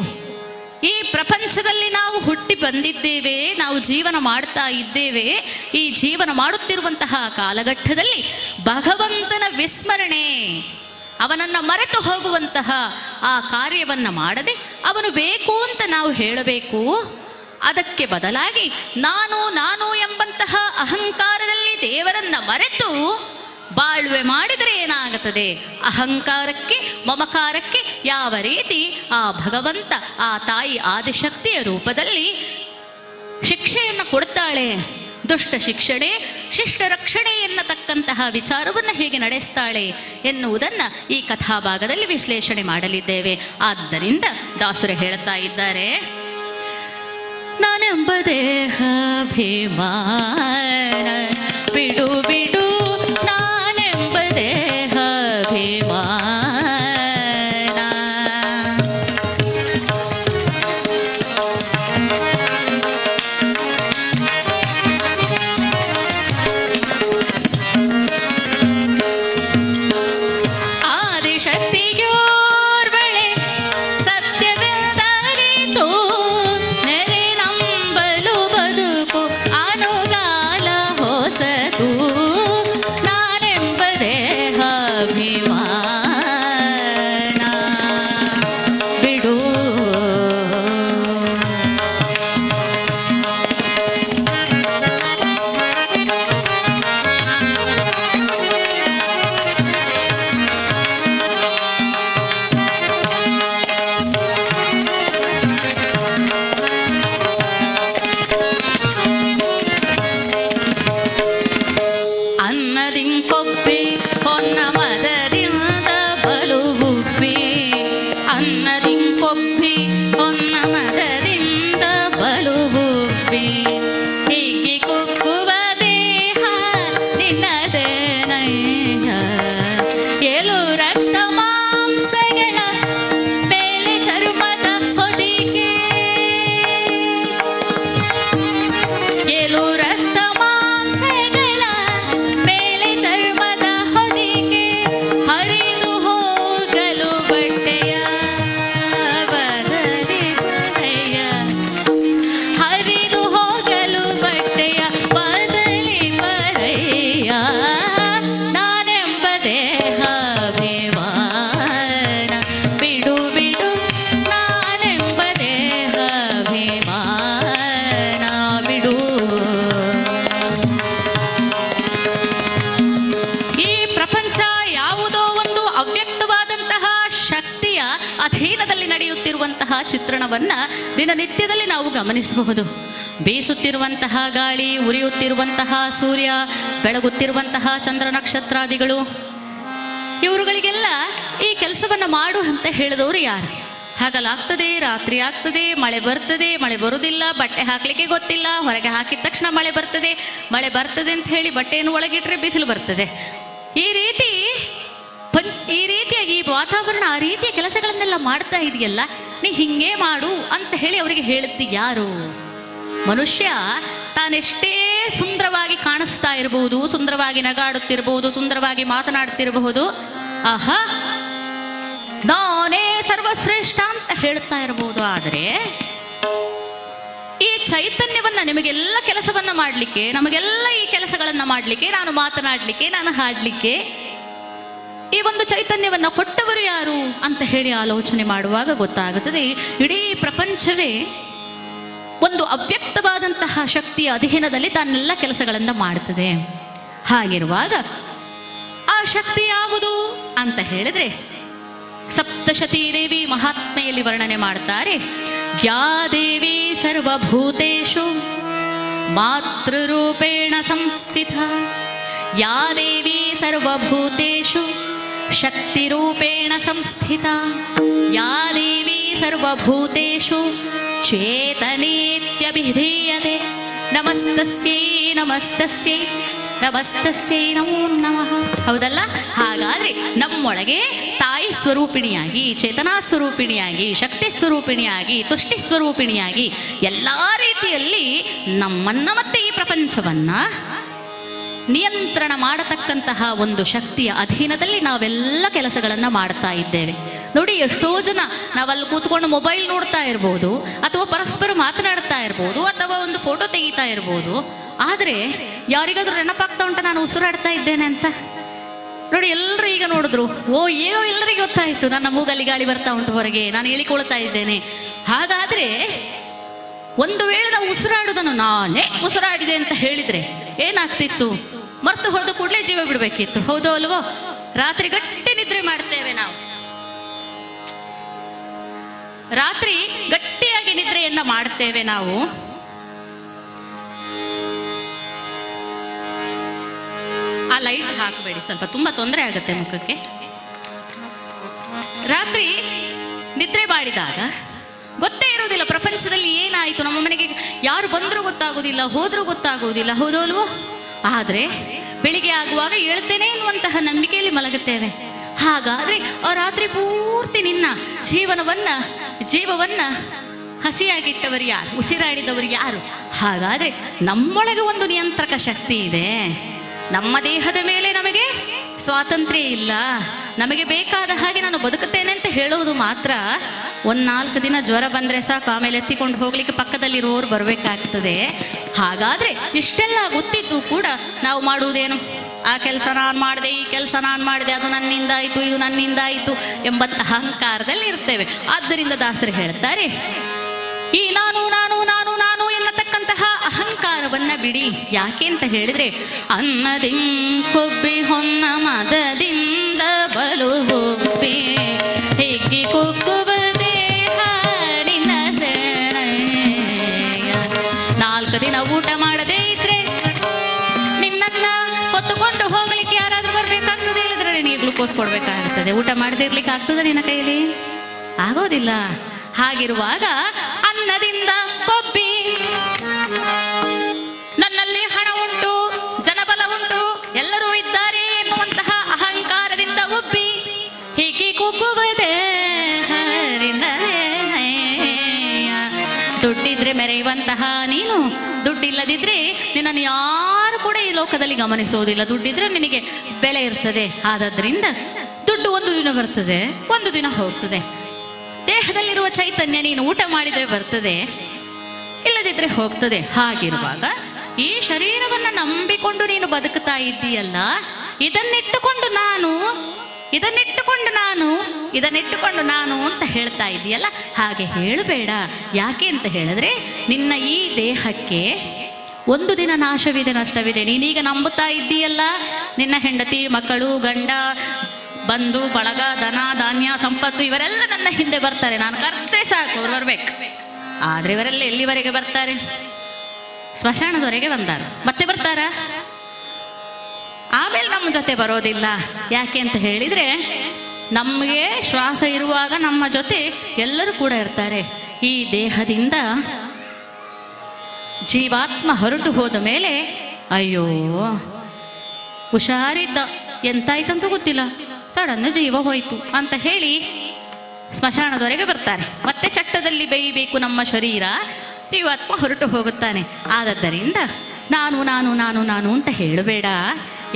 ಈ ಪ್ರಪಂಚದಲ್ಲಿ ನಾವು ಹುಟ್ಟಿ ಬಂದಿದ್ದೇವೆ, ನಾವು ಜೀವನ ಮಾಡ್ತಾ ಇದ್ದೇವೆ. ಈ ಜೀವನ ಮಾಡುತ್ತಿರುವಂತಹ ಕಾಲಘಟ್ಟದಲ್ಲಿ ಭಗವಂತನ ವಿಸ್ಮರಣೆ, ಅವನನ್ನು ಮರೆತು ಹೋಗುವಂತಹ ಆ ಕಾರ್ಯವನ್ನ ಮಾಡದೆ ಅವನು ಬೇಕು ಅಂತ ನಾವು ಹೇಳಬೇಕು. ಅದಕ್ಕೆ ಬದಲಾಗಿ ನಾನು ನಾನು ಎಂಬಂತಹ ಅಹಂಕಾರದಲ್ಲಿ ದೇವರನ್ನ ಮರೆತು ಬಾಳ್ವೆ ಮಾಡಿದರೆ ಏನಾಗುತ್ತದೆ? ಅಹಂಕಾರಕ್ಕೆ, ಮಮಕಾರಕ್ಕೆ ಯಾವ ರೀತಿ ಆ ಭಗವಂತ, ಆ ತಾಯಿ ಆದಿಶಕ್ತಿಯ ರೂಪದಲ್ಲಿ ಶಿಕ್ಷೆಯನ್ನು ಕೊಡ್ತಾಳೆ, ದುಷ್ಟ ಶಿಕ್ಷಣೆ ಶಿಷ್ಟ ರಕ್ಷಣೆ ಎನ್ನತಕ್ಕಂತಹ ವಿಚಾರವನ್ನು ಹೇಗೆ ನಡೆಸ್ತಾಳೆ ಎನ್ನುವುದನ್ನು ಈ ಕಥಾಭಾಗದಲ್ಲಿ ವಿಶ್ಲೇಷಣೆ ಮಾಡಲಿದ್ದೇವೆ. ಆದ್ದರಿಂದ ದಾಸರು ಹೇಳ್ತಾ ಇದ್ದಾರೆ, ನಾನೆಂಬ ದೇಹ ಭೀಮಾನ ಬಿಡು ಬಿಡು, ನಾನೆಂಬ ದೇಹ ಭೀಮಾನ. ಆದಿಶಕ್ತಿಯೋರ್ವಳೆ ಸತ್ಯವೆಂದರಿತು, ನೆರೆ ನಂಬಲು ಬದುಕು ಅನುಗಾಲ ಹೊಸತು, ನಾನೆಂಬ ದೇಹ ಅಭಿಮಾನ ಬಿಡು. ಅನ್ನದಿಂಕೊಪ್ಪಿ ಹೊನ್ನ ಮದದಿಂದ ಬಲು ಉಪ್ಪಿ, ಅನ್ನದಿಂಕೊಪ್ಪಿ ಹೊನ್ನ ಮದದಿಂದ ಬಲು ಉಪ್ಪಿ, ಹೀಗೆ ಕುಕ್ಕುವ ದೇಹ ನಿನ್ನದೇನಯ್ಯ, ಎಲು ರಕ್ತ ಮಾಂಸಗಳ ಮೇಲೆ ಚರ್ಮದ ಹೊದಿಕೆ, ಎಲು ರಕ್ತ ಮಾಂಸಗಳ ಇರುವಂತಹ ಚಿತ್ರಣವನ್ನ ದಿನನಿತ್ಯದಲ್ಲಿ ನಾವು ಗಮನಿಸಬಹುದು. ಬೀಸುತ್ತಿರುವಂತಹ ಗಾಳಿ, ಉರಿಯುತ್ತಿರುವಂತಹ ಸೂರ್ಯ, ಬೆಳಗುತ್ತಿರುವಂತಹ ಚಂದ್ರ ನಕ್ಷತ್ರಾದಿಗಳು, ಇವರುಗಳಿಗೆಲ್ಲ ಈ ಕೆಲಸವನ್ನ ಮಾಡು ಅಂತ ಹೇಳಿದವರು ಯಾರು? ಹಗಲಾಗ್ತದೆ, ರಾತ್ರಿ ಆಗ್ತದೆ, ಮಳೆ ಬರ್ತದೆ, ಮಳೆ ಬರುವುದಿಲ್ಲ, ಬಟ್ಟೆ ಹಾಕ್ಲಿಕ್ಕೆ ಗೊತ್ತಿಲ್ಲ, ಹೊರಗೆ ಹಾಕಿದ ತಕ್ಷಣ ಮಳೆ ಬರ್ತದೆ, ಮಳೆ ಬರ್ತದೆ ಅಂತ ಹೇಳಿ ಬಟ್ಟೆಯನ್ನು ಒಳಗಿಟ್ರೆ ಬಿಸಿಲು ಬರ್ತದೆ. ಈ ರೀತಿಯಾಗಿ ವಾತಾವರಣ ಆ ರೀತಿಯ ಕೆಲಸಗಳನ್ನೆಲ್ಲ ಮಾಡ್ತಾ ಇದೆಯಲ್ಲ, ನೀ ಹಿಂಗೆ ಮಾಡು ಅಂತ ಹೇಳಿ ಅವರಿಗೆ ಹೇಳಿದ್ದು ಯಾರು? ಮನುಷ್ಯ ತಾನೆಷ್ಟೇ ಸುಂದರವಾಗಿ ಕಾಣಿಸ್ತಾ ಇರಬಹುದು, ಸುಂದರವಾಗಿ ನಗಾಡುತ್ತಿರಬಹುದು, ಸುಂದರವಾಗಿ ಮಾತನಾಡ್ತಿರಬಹುದು, ಆಹಾ ನಾನೇ ಸರ್ವಶ್ರೇಷ್ಠ ಅಂತ ಹೇಳ್ತಾ ಇರಬಹುದು. ಆದರೆ ಈ ಚೈತನ್ಯವನ್ನ, ನಿಮಗೆಲ್ಲ ಕೆಲಸವನ್ನ ಮಾಡಲಿಕ್ಕೆ, ನಮಗೆಲ್ಲ ಈ ಕೆಲಸಗಳನ್ನ ಮಾಡಲಿಕ್ಕೆ, ನಾನು ಮಾತನಾಡಲಿಕ್ಕೆ, ನಾನು ಹಾಡಲಿಕ್ಕೆ ಈ ಒಂದು ಚೈತನ್ಯವನ್ನ ಕೊಟ್ಟವರು ಯಾರು ಅಂತ ಹೇಳಿ ಆಲೋಚನೆ ಮಾಡುವಾಗ ಗೊತ್ತಾಗುತ್ತದೆ, ಇಡೀ ಪ್ರಪಂಚವೇ ಒಂದು ಅವ್ಯಕ್ತವಾದಂತಹ ಶಕ್ತಿಯ ಅಧೀನದಲ್ಲಿ ತನ್ನೆಲ್ಲ ಕೆಲಸಗಳನ್ನ ಮಾಡುತ್ತದೆ. ಹಾಗಿರುವಾಗ ಆ ಶಕ್ತಿ ಯಾವುದು ಅಂತ ಹೇಳಿದ್ರೆ, ಸಪ್ತಶತೀ ದೇವಿ ಮಹಾತ್ಮೆಯಲ್ಲಿ ವರ್ಣನೆ ಮಾಡ್ತಾರೆ. ಯಾ ದೇವಿ ಸರ್ವಭೂತೇಷು ಮಾತೃರೂಪೇಣ ಸಂಸ್ಥಿತ, ಯಾ ದೇವಿ ಸರ್ವಭೂತೇಷು ಶಕ್ತಿರೂಪೇಣ ಸಂಸ್ಥಿತ, ಯಾ ದೇವಿ ಸರ್ವಭೂತೇಷು ಚೇತನೇತ್ಯಭಿಧೀಯತೆ. ನಮಸ್ತಸ್ಯೈ ನಮಸ್ತಸ್ಯೈ ನಮಸ್ತಸ್ಯೈ ನಮೋ ನಮಃ. ಹೌದಲ್ಲ? ಹಾಗಾದ್ರೆ ನಮ್ಮೊಳಗೆ ತಾಯಿ ಸ್ವರೂಪಿಣಿಯಾಗಿ, ಚೇತನಾ ಸ್ವರೂಪಿಣಿಯಾಗಿ, ಶಕ್ತಿ ಸ್ವರೂಪಿಣಿಯಾಗಿ, ತುಷ್ಟಿ ಸ್ವರೂಪಿಣಿಯಾಗಿ ಎಲ್ಲ ರೀತಿಯಲ್ಲಿ ನಮ್ಮನ್ನ ಮತ್ತೆ ಈ ಪ್ರಪಂಚವನ್ನ ನಿಯಂತ್ರಣ ಮಾಡತಕ್ಕಂತಹ ಒಂದು ಶಕ್ತಿಯ ಅಧೀನದಲ್ಲಿ ನಾವೆಲ್ಲ ಕೆಲಸಗಳನ್ನು ಮಾಡ್ತಾ ಇದ್ದೇವೆ. ನೋಡಿ, ಎಷ್ಟೋ ಜನ ನಾವಲ್ಲಿ ಕೂತ್ಕೊಂಡು ಮೊಬೈಲ್ ನೋಡ್ತಾ ಇರ್ಬೋದು, ಅಥವಾ ಪರಸ್ಪರ ಮಾತನಾಡ್ತಾ ಇರ್ಬೋದು, ಅಥವಾ ಒಂದು ಫೋಟೋ ತೆಗಿತಾ ಇರ್ಬೋದು. ಆದರೆ ಯಾರಿಗಾದ್ರೂ ನೆನಪಾಗ್ತಾ ಉಂಟ ನಾನು ಉಸಿರಾಡ್ತಾ ಇದ್ದೇನೆ ಅಂತ? ನೋಡಿ, ಎಲ್ಲರೂ ಈಗ ನೋಡಿದ್ರು, ಓ ಏನೋ ಎಲ್ಲರಿಗೂ ಗೊತ್ತಾಯಿತು, ನನ್ನ ಮೂಗಲ್ಲಿ ಗಾಳಿ ಬರ್ತಾ ಉಂಟು ಹೊರಗೆ, ನಾನು ಹೇಳಿಕೊಳ್ತಾ ಇದ್ದೇನೆ. ಹಾಗಾದ್ರೆ ಒಂದು ವೇಳೆ ನಾವು ಉಸಿರಾಡುವುದನ್ನು ನಾನೇ ಉಸಿರಾಡಿದೆ ಅಂತ ಹೇಳಿದ್ರೆ ಏನಾಗ್ತಿತ್ತು? ಮರ್ತು ಹೊಡೆದ ಕೂಡಲೇ ಜೀವ ಬಿಡಬೇಕಿತ್ತು. ಹೌದೋ ಅಲ್ವೋ? ರಾತ್ರಿ ಗಟ್ಟಿ ನಿದ್ರೆ ಮಾಡ್ತೇವೆ ನಾವು, ರಾತ್ರಿ ಗಟ್ಟಿಯಾಗಿ ನಿದ್ರೆಯನ್ನ ಮಾಡ್ತೇವೆ ನಾವು. ಆ ಲೈಟ್ ಹಾಕಬೇಡಿ, ಸ್ವಲ್ಪ ತುಂಬಾ ತೊಂದರೆ ಆಗುತ್ತೆ ಮುಖಕ್ಕೆ. ರಾತ್ರಿ ನಿದ್ರೆ ಮಾಡಿದಾಗ ಗೊತ್ತೇ ಇರೋದಿಲ್ಲ ಪ್ರಪಂಚದಲ್ಲಿ ಏನಾಯಿತು, ನಮ್ಮ ಮನೆಗೆ ಯಾರು ಬಂದರೂ ಗೊತ್ತಾಗೋದಿಲ್ಲ, ಹೋದ್ರೂ ಗೊತ್ತಾಗೋದಿಲ್ಲ. ಹೌದೋ ಅಲ್ವೋ? ಆದರೆ ಬೆಳಿಗ್ಗೆ ಆಗುವಾಗ ಹೇಳ್ತೇನೆ ಎನ್ನುವಂತಹ ನಂಬಿಕೆಯಲ್ಲಿ ಮಲಗುತ್ತೇವೆ. ಹಾಗಾದ್ರೆ ಆ ರಾತ್ರಿ ಪೂರ್ತಿ ನಿನ್ನ ಜೀವವನ್ನ ಹಸಿಯಾಗಿಟ್ಟವರು ಯಾರು? ಉಸಿರಾಡಿದವರು ಯಾರು? ಹಾಗಾದ್ರೆ ನಮ್ಮೊಳಗೆ ಒಂದು ನಿಯಂತ್ರಕ ಶಕ್ತಿ ಇದೆ. ನಮ್ಮ ದೇಹದ ಮೇಲೆ ನಮಗೆ ಸ್ವಾತಂತ್ರ್ಯ ಇಲ್ಲ. ನಮಗೆ ಬೇಕಾದ ಹಾಗೆ ನಾನು ಬದುಕುತ್ತೇನೆ ಅಂತ ಹೇಳುವುದು ಮಾತ್ರ. 1-4 ದಿನ ಜ್ವರ ಬಂದರೆ ಸಾಕು, ಆಮೇಲೆ ಎತ್ತಿಕೊಂಡು ಹೋಗ್ಲಿಕ್ಕೆ ಪಕ್ಕದಲ್ಲಿರುವವರು ಬರಬೇಕಾಗ್ತದೆ. ಹಾಗಾದ್ರೆ ಇಷ್ಟೆಲ್ಲ ಗೊತ್ತಿದ್ದು ಕೂಡ ನಾವು ಮಾಡುವುದೇನು? ಆ ಕೆಲಸ ನಾನು ಮಾಡಿದೆ, ಈ ಕೆಲಸ ನಾನು ಮಾಡಿದೆ, ಅದು ನನ್ನಿಂದಾಯಿತು, ಇದು ನನ್ನಿಂದಾಯಿತು ಎಂಬಂತ ಅಹಂಕಾರದಲ್ಲಿ ಇರ್ತೇವೆ. ಆದ್ದರಿಂದ ದಾಸರು ಹೇಳ್ತಾರೆ, ಈ ನಾನು ನಾನು ನಾನು ನಾನು ಎನ್ನತಕ್ಕಂತಹ ಅಹಂಕಾರವನ್ನ ಬಿಡಿ. ಯಾಕೆ ಅಂತ ಹೇಳಿದ್ರೆ, ಅನ್ನದಿಂ ಕೊಬ್ಬಿ ಹೊನ್ನ ಮದದಿಂದ ಬಲು ಹೊಬ್ಬಿ ಹೇಗೆ ಕುಕ್ಕುವ ದೇಹ ನಿನ್ನದ. 4 ದಿನ ಊಟ ಮಾಡದೇ ಇದ್ರೆ ನಿನ್ನನ್ನ ಹೊತ್ತುಕೊಂಡು ಹೋಗ್ಲಿಕ್ಕೆ ಯಾರಾದ್ರೂ ಬರ್ಬೇಕಾಗ್ತದೆ, ಇಲ್ಲದ್ರೆ ನೀನು ಗ್ಲುಕೋಸ್ ಕೊಡ್ಬೇಕಾಗ್ತದೆ. ಊಟ ಮಾಡದೇ ಇರ್ಲಿಕ್ಕೆ ಆಗ್ತದೆ ನಿನ್ನ ಕೈಯಲ್ಲಿ? ಆಗೋದಿಲ್ಲ. ಹಾಗಿರುವಾಗ ಅನ್ನದಿಂದ ಕೊಬ್ಬಿ, ನನ್ನಲ್ಲಿ ಹಣ ಉಂಟು, ಜನಬಲ ಉಂಟು, ಎಲ್ಲರೂ ಇದ್ದಾರೆ ಎನ್ನುವಂತಹ ಅಹಂಕಾರದಿಂದ ಉಬ್ಬಿ ಹೀಗೆ ಕುಗ್ಗುವುದೇ. ದುಡ್ಡಿದ್ರೆ ಮೆರೆಯುವಂತಹ ನೀನು, ದುಡ್ಡಿಲ್ಲದಿದ್ರೆ ನಿನ್ನನ್ನು ಯಾರು ಕೂಡ ಈ ಲೋಕದಲ್ಲಿ ಗಮನಿಸುವುದಿಲ್ಲ. ದುಡ್ಡಿದ್ರೆ ನಿನಗೆ ಬೆಲೆ ಇರ್ತದೆ. ಆದದ್ರಿಂದ ದುಡ್ಡು ಒಂದು ದಿನ ಬರ್ತದೆ, ಒಂದು ದಿನ ಹೋಗ್ತದೆ. ದೇಹದಲ್ಲಿರುವ ಚೈತನ್ಯ ನೀನು ಊಟ ಮಾಡಿದ್ರೆ ಬರ್ತದೆ, ಇಲ್ಲದಿದ್ರೆ ಹೋಗ್ತದೆ. ಹಾಗಿರುವಾಗ ಈ ಶರೀರವನ್ನ ನಂಬಿಕೊಂಡು ನೀನು ಬದುಕುತ್ತಾ ಇದ್ದೀಯಲ್ಲ, ಇದನ್ನಿಟ್ಟುಕೊಂಡು ನಾನು ಅಂತ ಹೇಳ್ತಾ ಇದ್ದೀಯಲ್ಲ, ಹಾಗೆ ಹೇಳಬೇಡ. ಯಾಕೆ ಅಂತ ಹೇಳಿದ್ರೆ, ನಿನ್ನ ಈ ದೇಹಕ್ಕೆ ಒಂದು ದಿನ ನಾಶವಿದೆ, ನಷ್ಟವಿದೆ. ನೀನೀಗ ನಂಬುತ್ತಾ ಇದ್ದೀಯಲ್ಲ, ನಿನ್ನ ಹೆಂಡತಿ, ಮಕ್ಕಳು, ಗಂಡ, ಬಂಧು ಬಳಗ ಧನ ಧಾನ್ಯ ಸಂಪತ್ತು ಇವರೆಲ್ಲ ನನ್ನ ಹಿಂದೆ ಬರ್ತಾರೆ. ನಾನು ಕರ್ತೇ ಸಾಕು ಅವ್ರು ಬರ್ಬೇಕು. ಆದ್ರೆ ಇವರೆಲ್ಲ ಎಲ್ಲಿವರೆಗೆ ಬರ್ತಾರೆ? ಸ್ಮಶಾನದವರೆಗೆ ಬಂದಾರ, ಮತ್ತೆ ಬರ್ತಾರ? ಆಮೇಲೆ ನಮ್ಮ ಜೊತೆ ಬರೋದಿಲ್ಲ. ಯಾಕೆ ಅಂತ ಹೇಳಿದ್ರೆ ನಮಗೆ ಶ್ವಾಸ ಇರುವಾಗ ನಮ್ಮ ಜೊತೆ ಎಲ್ಲರೂ ಕೂಡ ಇರ್ತಾರೆ. ಈ ದೇಹದಿಂದ ಜೀವಾತ್ಮ ಹೊರಟು ಹೋದ ಮೇಲೆ ಅಯ್ಯೋ ಹುಷಾರಿದ್ದ, ಎಂತಾಯ್ತಂತ ಗೊತ್ತಿಲ್ಲ, ಸಡನ್ ಜೀವ ಹೋಯ್ತು ಅಂತ ಹೇಳಿ ಸ್ಮಶಾನದವರೆಗೆ ಬರ್ತಾರೆ. ಮತ್ತೆ ಚಟ್ಟದಲ್ಲಿ ಬೇಯಬೇಕು ನಮ್ಮ ಶರೀರ, ಜೀವಾತ್ಮ ಹೊರಟು ಹೋಗುತ್ತಾನೆ. ಆದದ್ದರಿಂದ ನಾನು ನಾನು ನಾನು ನಾನು ಅಂತ ಹೇಳಬೇಡ.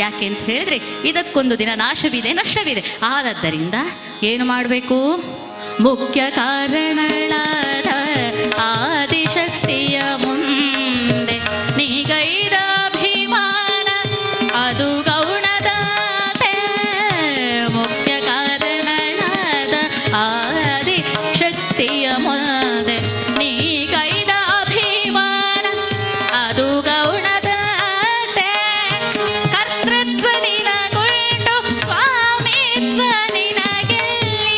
ಯಾಕೆ ಅಂತ ಹೇಳಿದ್ರೆ ಇದಕ್ಕೊಂದು ದಿನ ನಾಶವಿದೆ, ನಷ್ಟವಿದೆ. ಆದದ್ದರಿಂದ ಏನು ಮಾಡಬೇಕು? ಮುಖ್ಯ ಕಾರಣಗಳಾದ ಆದಿಶಕ್ತಿಯ ಮುಂದೆ ನೀಗೈದ ಅಭಿಮಾನ ಅದು ಗೌಣದಾತೆ. ಮುಖ್ಯ ಕಾರಣಗಳಾದ ಆದಿಶಕ್ತಿಯ ಮುಂದೆ ನೀಗೈದ ಅಭಿಮಾನ ಅದು ಗೌಣದಾತೆ. ಕರ್ತೃತ್ವ ನಿನಗುಂಟು ಸ್ವಾಮಿತ್ವ ನಿನಗೆಲ್ಲಿ.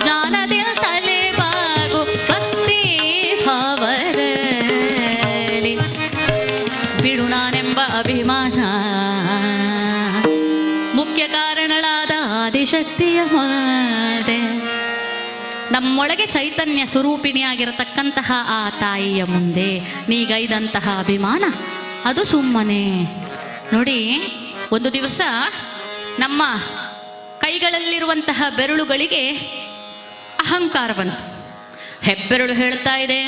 ಜ್ಞಾನದಿಲ್ ತಲೆ ಬಾಗು ಭಕ್ತಿ ಭಾವದಲ್ಲಿ ಬಿಡು ನಾನೆಂಬ ಅಭಿಮಾನ. ಮುಖ್ಯ ಕಾರಣಗಳಾದ ಆದಿಶಕ್ತಿಯ ಮಾತೆ, ನಮ್ಮೊಳಗೆ ಚೈತನ್ಯ ಸ್ವರೂಪಿಣಿಯಾಗಿರತಕ್ಕಂತಹ ಆ ತಾಯಿಯ ಮುಂದೆ ನೀಗೈದಂತಹ ಅಭಿಮಾನ ಅದು ಸುಮ್ಮನೆ. ನೋಡಿ, ಒಂದು ದಿವಸ ನಮ್ಮ ಕೈಗಳಲ್ಲಿರುವಂತಹ ಬೆರಳುಗಳಿಗೆ ಅಹಂಕಾರ ಬಂತು. ಹೆಬ್ಬೆರಳು ಹೇಳ್ತಾ ಇದೆ,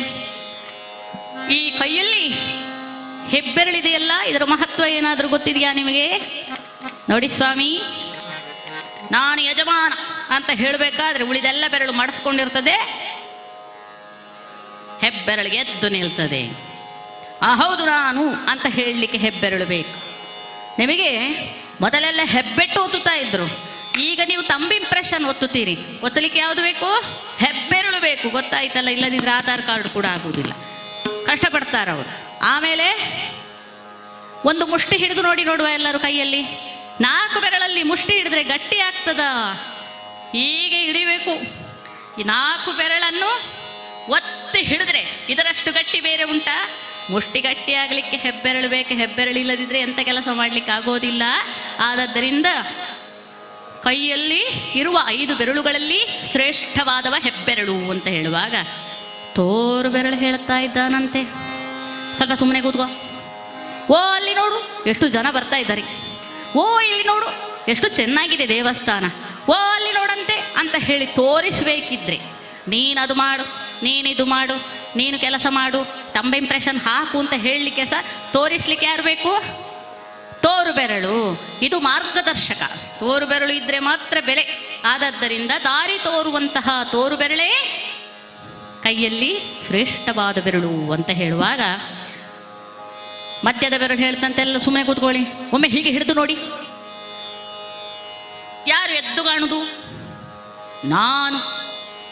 ಈ ಕೈಯಲ್ಲಿ ಹೆಬ್ಬೆರಳಿದೆಯಲ್ಲ, ಇದರ ಮಹತ್ವ ಏನಾದರೂ ಗೊತ್ತಿದೆಯಾ ನಿಮಗೆ? ನೋಡಿ ಸ್ವಾಮಿ, ನಾನು ಯಜಮಾನ ಅಂತ ಹೇಳಬೇಕಾದ್ರೆ ಉಳಿದೆಲ್ಲ ಬೆರಳು ಮಾಡಿಸ್ಕೊಂಡಿರ್ತದೆ, ಹೆಬ್ಬೆರಳಿಗೆ ಎದ್ದು ನಿಲ್ತದೆ. ಹೌದು ನಾನು ಅಂತ ಹೇಳಲಿಕ್ಕೆ ಹೆಬ್ಬೆರಳು ಬೇಕು. ನಿಮಗೆ ಮೊದಲೆಲ್ಲ ಹೆಬ್ಬೆಟ್ಟು ಒತ್ತುತ್ತಾ ಇದ್ರು, ಈಗ ನೀವು ತಂಬ್ ಇಂಪ್ರೆಷನ್ ಒತ್ತುತ್ತೀರಿ. ಒತ್ತಲಿಕ್ಕೆ ಯಾವುದು ಬೇಕು? ಹೆಬ್ಬೆರಳು ಬೇಕು. ಗೊತ್ತಾಯ್ತಲ್ಲ? ಇಲ್ಲದಿದ್ರೆ ಆಧಾರ್ ಕಾರ್ಡ್ ಕೂಡ ಆಗುವುದಿಲ್ಲ, ಕಷ್ಟಪಡ್ತಾರೆ ಅವರು. ಆಮೇಲೆ ಒಂದು ಮುಷ್ಟಿ ಹಿಡಿದು ನೋಡಿ ನೋಡುವ ಎಲ್ಲರೂ ಕೈಯಲ್ಲಿ. 4 ಬೆರಳಲ್ಲಿ ಮುಷ್ಟಿ ಹಿಡಿದ್ರೆ ಗಟ್ಟಿ ಆಗ್ತದ? ಹೀಗೆ ಹಿಡಿಬೇಕು. ಈ 4 ಬೆರಳನ್ನು ಒತ್ತಿ ಹಿಡಿದ್ರೆ ಇದರಷ್ಟು ಗಟ್ಟಿ ಬೇರೆ ಉಂಟಾ? ಮುಷ್ಟಿ ಗಟ್ಟಿ ಆಗಲಿಕ್ಕೆ ಹೆಬ್ಬೆರಳು ಬೇಕು. ಹೆಬ್ಬೆರಳು ಇಲ್ಲದಿದ್ರೆ ಎಂಥ ಕೆಲಸ ಮಾಡಲಿಕ್ಕೆ ಆಗೋದಿಲ್ಲ. ಆದದ್ದರಿಂದ ಕೈಯಲ್ಲಿ ಇರುವ 5 ಬೆರಳುಗಳಲ್ಲಿ ಶ್ರೇಷ್ಠವಾದವ ಹೆಬ್ಬೆರಳು ಅಂತ ಹೇಳುವಾಗ ತೋರು ಬೆರಳು ಹೇಳ್ತಾ ಇದ್ದಾನಂತೆ, ಸ್ವಲ್ಪ ಸುಮ್ಮನೆ ಕೂತ್ಕೋ. ಓ ಅಲ್ಲಿ ನೋಡು ಎಷ್ಟು ಜನ ಬರ್ತಾ ಇದ್ದಾರೆ, ಓ ಇಲ್ಲಿ ನೋಡು ಎಷ್ಟು ಚೆನ್ನಾಗಿದೆ ದೇವಸ್ಥಾನ, ಓ ಅಲ್ಲಿ ನೋಡಂತೆ ಅಂತ ಹೇಳಿ ತೋರಿಸ್ಬೇಕಿದ್ರೆ ನೀನದು ಮಾಡು, ನೀನಿದು ಮಾಡು, ನೀನು ಕೆಲಸ ಮಾಡು, ತಂಬ ಇಂಪ್ರೆಷನ್ ಹಾಕು ಅಂತ ಹೇಳಲಿಕ್ಕೆ ಸಹ ತೋರಿಸ್ಲಿಕ್ಕೆ ಯಾರು ಬೇಕು? ತೋರು ಬೆರಳು. ಇದು ಮಾರ್ಗದರ್ಶಕ. ತೋರು ಬೆರಳು ಇದ್ರೆ ಮಾತ್ರ ಬೆಲೆ. ಆದದ್ದರಿಂದ ದಾರಿ ತೋರುವಂತಹ ತೋರು ಬೆರಳೇ ಕೈಯಲ್ಲಿ ಶ್ರೇಷ್ಠವಾದ ಬೆರಳು ಅಂತ ಹೇಳುವಾಗ ಮಧ್ಯದ ಬೆರಳು ಹೇಳ್ತಂತೆಲ್ಲ ಸುಮ್ಮನೆ ಕೂತ್ಕೊಳ್ಳಿ, ಒಮ್ಮೆ ಹೀಗೆ ಹಿಡಿದು ನೋಡಿ. ಯಾರು ಎದ್ದು ಕಾಣುದು? ನಾನು.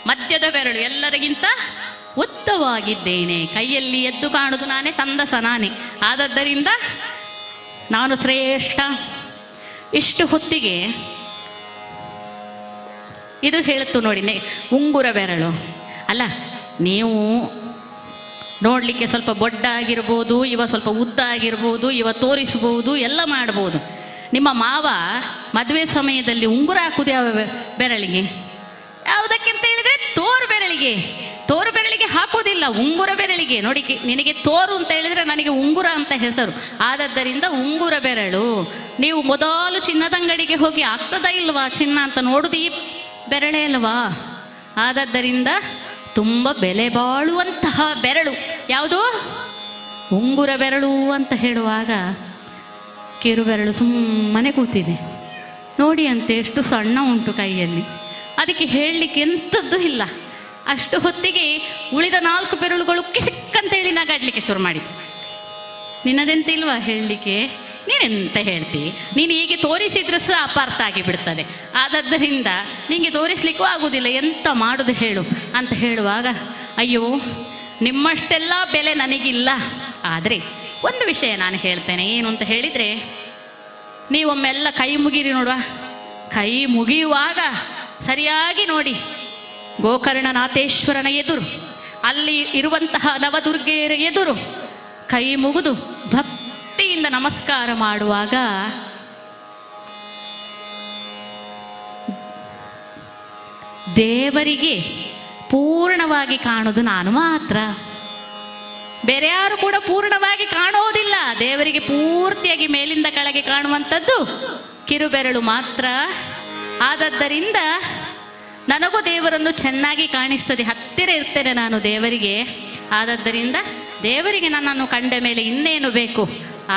ಮಧ್ಯದ ಬೆರಳು ಎಲ್ಲರಿಗಿಂತ ಉದ್ದವಾಗಿದ್ದೇನೆ, ಕೈಯಲ್ಲಿ ಎದ್ದು ಕಾಣುದು ನಾನೇ, ಸಂದಸ ನಾನೇ. ಆದದ್ದರಿಂದ ನಾನು ಶ್ರೇಷ್ಠ. ಇಷ್ಟು ಹೊತ್ತಿಗೆ ಇದು ಹೇಳುತ್ತು ನೋಡಿ, ಉಂಗುರ ಬೆರಳು ಅಲ್ಲ. ನೀವು ನೋಡಲಿಕ್ಕೆ ಸ್ವಲ್ಪ ಬೊಡ್ಡ ಆಗಿರ್ಬೋದು, ಇವ ಸ್ವಲ್ಪ ಉದ್ದ ಆಗಿರ್ಬೋದು, ಇವ ತೋರಿಸ್ಬೋದು, ಎಲ್ಲ ಮಾಡ್ಬೋದು. ನಿಮ್ಮ ಮಾವ ಮದುವೆ ಸಮಯದಲ್ಲಿ ಉಂಗುರ ಹಾಕುದು ಯಾವ ಬೆರಳಿಗೆ? ಯಾವುದಕ್ಕಿಂತ ಹೇಳಿದ್ರೆ ತೋರು ಬೆರಳಿಗೆ. ತೋರು ಬೆರಳಿಗೆ ಹಾಕೋದಿಲ್ಲ, ಉಂಗುರ ಬೆರಳಿಗೆ. ನೋಡಿ, ನಿನಗೆ ತೋರು ಅಂತ ಹೇಳಿದ್ರೆ ನನಗೆ ಉಂಗುರ ಅಂತ ಹೆಸರು. ಆದದ್ದರಿಂದ ಉಂಗುರ ಬೆರಳು. ನೀವು ಮೊದಲು ಚಿನ್ನದಂಗಡಿಗೆ ಹೋಗಿ ಆಗ್ತದ ಇಲ್ವಾ ಚಿನ್ನ ಅಂತ ನೋಡುದು ಈ ಬೆರಳೇ ಅಲ್ವಾ? ಆದದ್ದರಿಂದ ತುಂಬ ಬೆಲೆ ಬಾಳುವಂತಹ ಬೆರಳು ಯಾವುದು? ಉಂಗುರ ಬೆರಳು ಅಂತ ಹೇಳುವಾಗ ಕಿರು ಬೆರಳು ಸುಮ್ಮನೆ ಕೂತಿದೆ. ನೋಡಿ ಅಂತೆ ಎಷ್ಟು ಸಣ್ಣ ಉಂಟು ಕೈಯಲ್ಲಿ, ಅದಕ್ಕೆ ಹೇಳಲಿಕ್ಕೆ ಎಂಥದ್ದು ಇಲ್ಲ. ಅಷ್ಟು ಹೊತ್ತಿಗೆ ಉಳಿದ 4 ಬೆರಳುಗಳು ಕಿಸಿಕ್ಕಂತೇಳಿ ನಗಾಡ್ಲಿಕ್ಕೆ ಶುರು ಮಾಡಿತು. ನಿನ್ನದೆಂತ ಇಲ್ವಾ ಹೇಳಲಿಕ್ಕೆ? ನೀನೆಂತ ಹೇಳ್ತಿ? ನೀನು ಹೀಗೆ ತೋರಿಸಿದ್ರೂ ಸಹ ಅಪಾರ್ಥ ಆಗಿಬಿಡ್ತದೆ. ಆದದ್ದರಿಂದ ನಿನಗೆ ತೋರಿಸ್ಲಿಕ್ಕೂ ಆಗುವುದಿಲ್ಲ, ಎಂತ ಮಾಡೋದು ಹೇಳು ಅಂತ ಹೇಳುವಾಗ, ಅಯ್ಯೋ ನಿಮ್ಮಷ್ಟೆಲ್ಲ ಬೆಲೆ ನನಗಿಲ್ಲ, ಆದರೆ ಒಂದು ವಿಷಯ ನಾನು ಹೇಳ್ತೇನೆ. ಏನು ಅಂತ ಹೇಳಿದರೆ, ನೀವೊಮ್ಮೆಲ್ಲ ಕೈ ಮುಗಿರಿ ನೋಡುವ. ಕೈ ಮುಗಿಯುವಾಗ ಸರಿಯಾಗಿ ನೋಡಿ, ಗೋಕರ್ಣನಾಥೇಶ್ವರನ ಎದುರು, ಅಲ್ಲಿ ಇರುವಂತಹ ನವದುರ್ಗೆಯರ ಎದುರು ಕೈ ಮುಗಿದು ಭಕ್ತಿಯಿಂದ ನಮಸ್ಕಾರ ಮಾಡುವಾಗ ದೇವರಿಗೆ ಪೂರ್ಣವಾಗಿ ಕಾಣೋದು ನಾನು ಮಾತ್ರ. ಬೇರೆ ಯಾರು ಕೂಡ ಪೂರ್ಣವಾಗಿ ಕಾಣೋದಿಲ್ಲ. ದೇವರಿಗೆ ಪೂರ್ತಿಯಾಗಿ ಮೇಲಿಂದ ಕೆಳಗೆ ಕಾಣುವಂಥದ್ದು ಕಿರುಬೆರಳು ಮಾತ್ರ. ಆದದ್ದರಿಂದ ನನಗೂ ದೇವರನ್ನು ಚೆನ್ನಾಗಿ ಕಾಣಿಸ್ತದೆ, ಹತ್ತಿರ ಇರ್ತೇನೆ ನಾನು ದೇವರಿಗೆ. ಆದದ್ದರಿಂದ ದೇವರಿಗೆ ನನ್ನನ್ನು ಕಂಡ ಮೇಲೆ ಇನ್ನೇನು ಬೇಕು.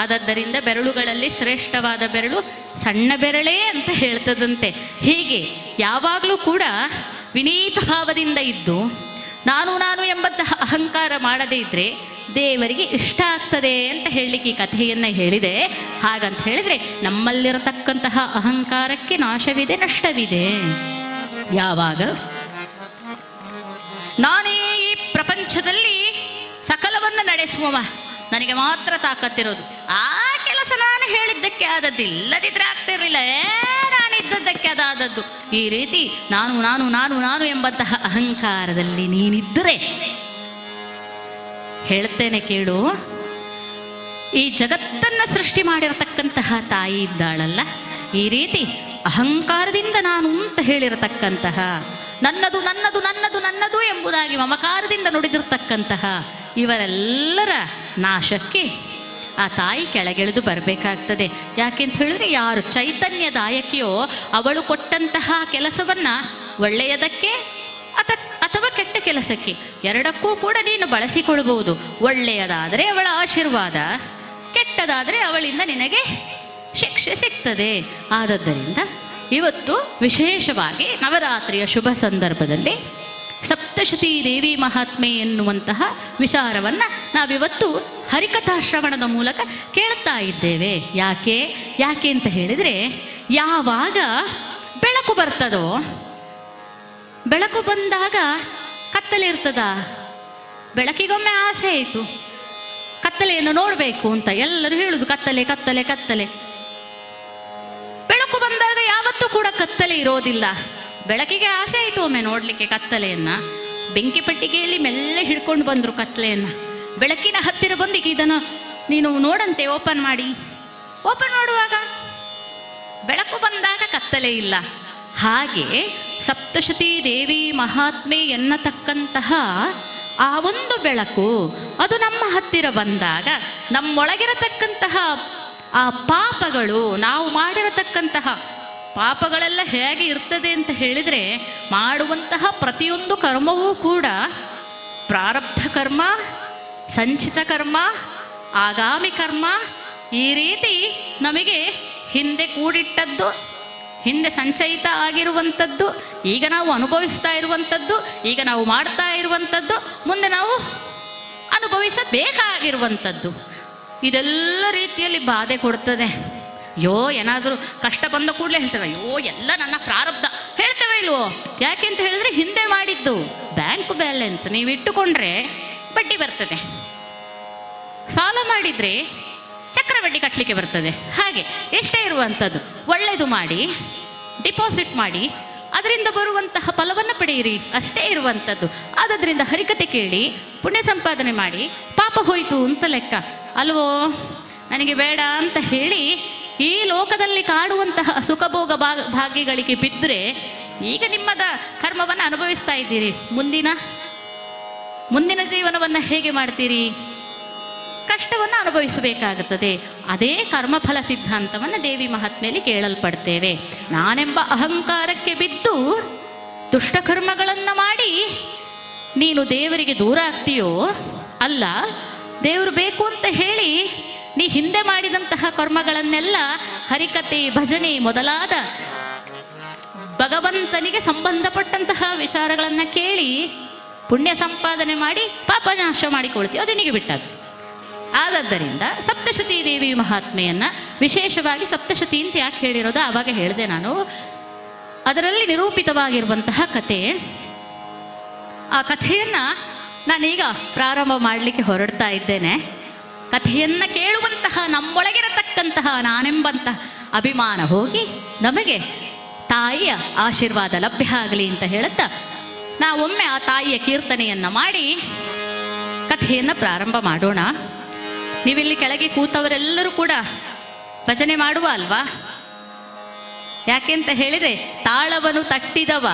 ಆದದ್ದರಿಂದ ಬೆರಳುಗಳಲ್ಲಿ ಶ್ರೇಷ್ಠವಾದ ಬೆರಳು ಸಣ್ಣ ಬೆರಳೇ ಅಂತ ಹೇಳ್ತದಂತೆ. ಹೀಗೆ ಯಾವಾಗಲೂ ಕೂಡ ವಿನೀತ ಭಾವದಿಂದ ಇದ್ದು ನಾನು ನಾನು ಎಂಬಂತಹ ಅಹಂಕಾರ ಮಾಡದೇ ಇದ್ದರೆ ದೇವರಿಗೆ ಇಷ್ಟ ಆಗ್ತದೆ ಅಂತ ಹೇಳಲಿಕ್ಕೆ ಈ ಕಥೆಯನ್ನು ಹೇಳಿದೆ. ಹಾಗಂತ ಹೇಳಿದರೆ ನಮ್ಮಲ್ಲಿರತಕ್ಕಂತಹ ಅಹಂಕಾರಕ್ಕೆ ನಾಶವಿದೆ, ನಷ್ಟವಿದೆ. ಯಾವಾಗ ನಾನೇ ಈ ಪ್ರಪಂಚದಲ್ಲಿ ಸಕಲವನ್ನು ನಡೆಸುವವ, ನನಗೆ ಮಾತ್ರ ತಾಕತ್ತಿರೋದು, ಆ ಕೆಲಸ ನಾನು ಹೇಳಿದ್ದಕ್ಕೆ ಆದದ್ದಿಲ್ಲದಿದ್ರೆ ಆಗ್ತಿರ್ಲಿಲ್ಲ, ನಾನಿದ್ದದ್ದಕ್ಕೆ ಅದಾದದ್ದು, ಈ ರೀತಿ ನಾನು ನಾನು ನಾನು ನಾನು ಎಂಬಂತಹ ಅಹಂಕಾರದಲ್ಲಿ ನೀನಿದ್ದರೆ, ಹೇಳ್ತೇನೆ ಕೇಳು, ಈ ಜಗತ್ತನ್ನು ಸೃಷ್ಟಿ ಮಾಡಿರತಕ್ಕಂತಹ ತಾಯಿ ಇದ್ದಾಳಲ್ಲ, ಈ ರೀತಿ ಅಹಂಕಾರದಿಂದ ನಾನು ಅಂತ ಹೇಳಿರತಕ್ಕಂತಹ, ನನ್ನದು ನನ್ನದು ನನ್ನದು ನನ್ನದು ಎಂಬುದಾಗಿ ಮಮಕಾರದಿಂದ ನುಡಿದಿರ್ತಕ್ಕಂತಹ ಇವರೆಲ್ಲರ ನಾಶಕ್ಕೆ ಆ ತಾಯಿ ಕೆಳಗಿಳಿದು ಬರಬೇಕಾಗ್ತದೆ. ಯಾಕೆಂತ ಹೇಳಿದ್ರೆ, ಯಾರು ಚೈತನ್ಯದಾಯಕಿಯೋ ಅವಳು ಕೊಟ್ಟಂತಹ ಕೆಲಸವನ್ನು ಒಳ್ಳೆಯದಕ್ಕೆ ಅಥವಾ ಕೆಟ್ಟ ಕೆಲಸಕ್ಕೆ ಎರಡಕ್ಕೂ ಕೂಡ ನೀನು ಬಳಸಿಕೊಳ್ಬಹುದು. ಒಳ್ಳೆಯದಾದರೆ ಅವಳ ಆಶೀರ್ವಾದ, ಕೆಟ್ಟದಾದರೆ ಅವಳಿಂದ ನಿನಗೆ ಶಿಕ್ಷೆ ಸಿಗ್ತದೆ. ಆದದ್ದರಿಂದ ಇವತ್ತು ವಿಶೇಷವಾಗಿ ನವರಾತ್ರಿಯ ಶುಭ ಸಂದರ್ಭದಲ್ಲಿ ಸಪ್ತಶತೀ ದೇವಿ ಮಹಾತ್ಮೆ ಎನ್ನುವಂತಹ ವಿಚಾರವನ್ನು ನಾವಿವತ್ತು ಹರಿಕಥಾಶ್ರವಣದ ಮೂಲಕ ಕೇಳ್ತಾ ಇದ್ದೇವೆ. ಯಾಕೆ ಅಂತ ಹೇಳಿದರೆ, ಯಾವಾಗ ಬೆಳಕು ಬರ್ತದೋ, ಬೆಳಕು ಬಂದಾಗ ಕತ್ತಲೆ ಇರ್ತದ. ಬೆಳಕಿಗೊಮ್ಮೆ ಆಸೆ ಆಯಿತು ಕತ್ತಲೆಯನ್ನು ನೋಡಬೇಕು ಅಂತ, ಎಲ್ಲರೂ ಹೇಳುದು ಕತ್ತಲೆ ಕತ್ತಲೆ ಕತ್ತಲೆ. ಬೆಳಕು ಬಂದಾಗ ಯಾವತ್ತೂ ಕೂಡ ಕತ್ತಲೆ ಇರೋದಿಲ್ಲ. ಬೆಳಕಿಗೆ ಆಸೆ ಆಯಿತು ಒಮ್ಮೆ ನೋಡಲಿಕ್ಕೆ ಕತ್ತಲೆಯನ್ನು. ಬೆಂಕಿ ಪೆಟ್ಟಿಗೆಯಲ್ಲಿ ಮೆಲ್ಲ ಹಿಡ್ಕೊಂಡು ಬಂದರು ಕತ್ತಲೆಯನ್ನು. ಬೆಳಕಿನ ಹತ್ತಿರ ಬಂದು ಇದನ್ನು ನೀನು ನೋಡಂತೆ, ಓಪನ್ ಮಾಡುವಾಗ ಬೆಳಕು ಬಂದಾಗ ಕತ್ತಲೆ ಇಲ್ಲ. ಹಾಗೆ ಸಪ್ತಶತೀ ದೇವಿ ಮಹಾತ್ಮೆ ಎನ್ನತಕ್ಕಂತಹ ಆ ಒಂದು ಬೆಳಕು ಅದು ನಮ್ಮ ಹತ್ತಿರ ಬಂದಾಗ ನಮ್ಮೊಳಗಿರತಕ್ಕಂತಹ ಆ ಪಾಪಗಳು, ನಾವು ಮಾಡಿರತಕ್ಕಂತಹ ಪಾಪಗಳೆಲ್ಲ ಹೇಗೆ ಇರ್ತದೆ ಅಂತ ಹೇಳಿದರೆ, ಮಾಡುವಂತಹ ಪ್ರತಿಯೊಂದು ಕರ್ಮವೂ ಕೂಡ ಪ್ರಾರಬ್ಧ ಕರ್ಮ, ಸಂಚಿತ ಕರ್ಮ, ಆಗಾಮಿ ಕರ್ಮ, ಈ ರೀತಿ ನಮಗೆ ಹಿಂದೆ ಕೂಡಿಟ್ಟದ್ದು, ಹಿಂದೆ ಸಂಚಯಿತ ಆಗಿರುವಂಥದ್ದು, ಈಗ ನಾವು ಅನುಭವಿಸ್ತಾ ಇರುವಂಥದ್ದು, ಈಗ ನಾವು ಮಾಡ್ತಾ ಇರುವಂಥದ್ದು, ಮುಂದೆ ನಾವು ಅನುಭವಿಸಬೇಕಾಗಿರುವಂಥದ್ದು, ಇದೆಲ್ಲ ರೀತಿಯಲ್ಲಿ ಬಾಧೆ ಕೊಡ್ತದೆ. ಅಯ್ಯೋ, ಏನಾದರೂ ಕಷ್ಟ ಬಂದ ಕೂಡಲೇ ಹೇಳ್ತೇವೆ, ಅಯ್ಯೋ ಎಲ್ಲ ನನ್ನ ಪ್ರಾರಬ್ಧ ಹೇಳ್ತೇವೆ ಇಲ್ವೋ? ಯಾಕೆ ಅಂತ ಹೇಳಿದ್ರೆ, ಹಿಂದೆ ಮಾಡಿದ್ದು ಬ್ಯಾಂಕ್ ಬ್ಯಾಲೆನ್ಸ್ ನೀವು ಇಟ್ಟುಕೊಂಡ್ರೆ ಬಡ್ಡಿ ಬರ್ತದೆ, ಸಾಲ ಮಾಡಿದರೆ ಚಕ್ರಬಡ್ಡಿ ಕಟ್ಟಲಿಕ್ಕೆ ಬರ್ತದೆ. ಹಾಗೆ ಎಷ್ಟೇ ಇರುವಂಥದ್ದು ಒಳ್ಳೆಯದು ಮಾಡಿ ಡಿಪಾಸಿಟ್ ಮಾಡಿ ಅದರಿಂದ ಬರುವಂತಹ ಫಲವನ್ನು ಪಡೆಯಿರಿ, ಅಷ್ಟೇ ಇರುವಂಥದ್ದು. ಆದದ್ರಿಂದ ಹರಿಕತೆ ಕೇಳಿ ಪುಣ್ಯ ಸಂಪಾದನೆ ಮಾಡಿ ಪಾಪ ಹೋಯಿತು ಅಂತ ಲೆಕ್ಕ ಅಲ್ವೋ? ನನಗೆ ಬೇಡ ಅಂತ ಹೇಳಿ ಈ ಲೋಕದಲ್ಲಿ ಕಾಡುವಂತಹ ಸುಖಭೋಗ ಭಾಗ್ಯಗಳಿಗೆ ಬಿದ್ದರೆ ಈಗ ನಿಮ್ಮದ ಕರ್ಮವನ್ನು ಅನುಭವಿಸ್ತಾ ಇದ್ದೀರಿ. ಮುಂದಿನ ಜೀವನವನ್ನು ಹೇಗೆ ಮಾಡ್ತೀರಿ? ಕಷ್ಟವನ್ನು ಅನುಭವಿಸಬೇಕಾಗುತ್ತದೆ. ಅದೇ ಕರ್ಮಫಲ ಸಿದ್ಧಾಂತವನ್ನು ದೇವಿ ಮಹಾತ್ಮೆಯಲ್ಲಿ ಕೇಳಲ್ಪಡ್ತೇವೆ. ನಾನೆಂಬ ಅಹಂಕಾರಕ್ಕೆ ಬಿದ್ದು ದುಷ್ಟಕರ್ಮಗಳನ್ನು ಮಾಡಿ ನೀನು ದೇವರಿಗೆ ದೂರ ಆಗ್ತೀಯೋ, ಅಲ್ಲ ದೇವರು ಬೇಕು ಅಂತ ಹೇಳಿ ನೀ ಹಿಂದೆ ಮಾಡಿದಂತಹ ಕರ್ಮಗಳನ್ನೆಲ್ಲ ಹರಿಕತೆ, ಭಜನೆ ಮೊದಲಾದ ಭಗವಂತನಿಗೆ ಸಂಬಂಧಪಟ್ಟಂತಹ ವಿಚಾರಗಳನ್ನು ಕೇಳಿ ಪುಣ್ಯ ಸಂಪಾದನೆ ಮಾಡಿ ಪಾಪ ನಾಶ ಮಾಡಿಕೊಳ್ತೀವಿ, ಅದು ನಿನಗೆ ಬಿಟ್ಟದ್ದು. ಆದದ್ದರಿಂದ ಸಪ್ತಶತೀ ದೇವಿ ಮಹಾತ್ಮೆಯನ್ನು ವಿಶೇಷವಾಗಿ ಸಪ್ತಶತಿ ಅಂತ ಯಾಕೆ ಹೇಳಿರೋದು ಆವಾಗ ಹೇಳಿದೆ ನಾನು. ಅದರಲ್ಲಿ ನಿರೂಪಿತವಾಗಿರುವಂತಹ ಕಥೆ, ಆ ಕಥೆಯನ್ನು ನಾನೀಗ ಪ್ರಾರಂಭ ಮಾಡಲಿಕ್ಕೆ ಹೊರಡ್ತಾ ಇದ್ದೇನೆ. ಕಥೆಯನ್ನು ಕೇಳುವಂತಹ ನಮ್ಮೊಳಗಿರತಕ್ಕಂತಹ ನಾನೆಂಬಂತಹ ಅಭಿಮಾನ ಹೋಗಿ ನಮಗೆ ತಾಯಿಯ ಆಶೀರ್ವಾದ ಲಭ್ಯ ಆಗಲಿ ಅಂತ ಹೇಳುತ್ತಾ ನಾವೊಮ್ಮೆ ಆ ತಾಯಿಯ ಕೀರ್ತನೆಯನ್ನು ಮಾಡಿ ಕಥೆಯನ್ನು ಪ್ರಾರಂಭ ಮಾಡೋಣ. ನೀವಿಲ್ಲಿ ಕೆಳಗೆ ಕೂತವರೆಲ್ಲರೂ ಕೂಡ ಭಜನೆ ಮಾಡುವ ಅಲ್ವಾ? ಯಾಕೆಂತ ಹೇಳಿದರೆ ತಾಳವನು ತಟ್ಟಿದವ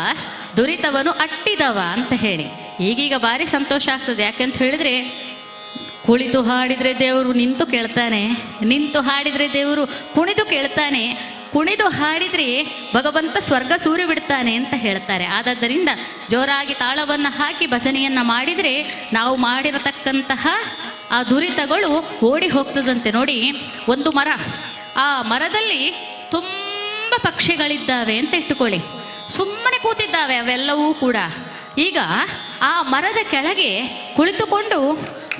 ದುರಿತವನು ಅಟ್ಟಿದವ ಅಂತ ಹೇಳಿ. ಈಗೀಗ ಭಾರಿ ಸಂತೋಷ ಆಗ್ತದೆ. ಯಾಕೆಂತ ಹೇಳಿದರೆ ಕುಳಿತು ಹಾಡಿದರೆ ದೇವರು ನಿಂತು ಕೇಳ್ತಾನೆ, ನಿಂತು ಹಾಡಿದರೆ ದೇವರು ಕುಣಿದು ಕೇಳ್ತಾನೆ, ಕುಣಿದು ಹಾಡಿದರೆ ಭಗವಂತ ಸ್ವರ್ಗ ಸೂರಿ ಬಿಡ್ತಾನೆ ಅಂತ ಹೇಳ್ತಾರೆ. ಆದ್ದರಿಂದ ಜೋರಾಗಿ ತಾಳವನ್ನು ಹಾಕಿ ಭಜನೆಯನ್ನು ಮಾಡಿದರೆ ನಾವು ಮಾಡಿರತಕ್ಕಂತಹ ಆ ದುರಿತಗಳು ಓಡಿ ಹೋಗ್ತದಂತೆ. ನೋಡಿ, ಒಂದು ಮರ, ಆ ಮರದಲ್ಲಿ ತುಂಬ ಪಕ್ಷಿಗಳಿದ್ದಾವೆ ಅಂತ ಇಟ್ಟುಕೊಳ್ಳಿ. ಸುಮ್ಮನೆ ಕೂತಿದ್ದಾವೆ ಅವೆಲ್ಲವೂ ಕೂಡ. ಈಗ ಆ ಮರದ ಕೆಳಗೆ ಕುಳಿತುಕೊಂಡು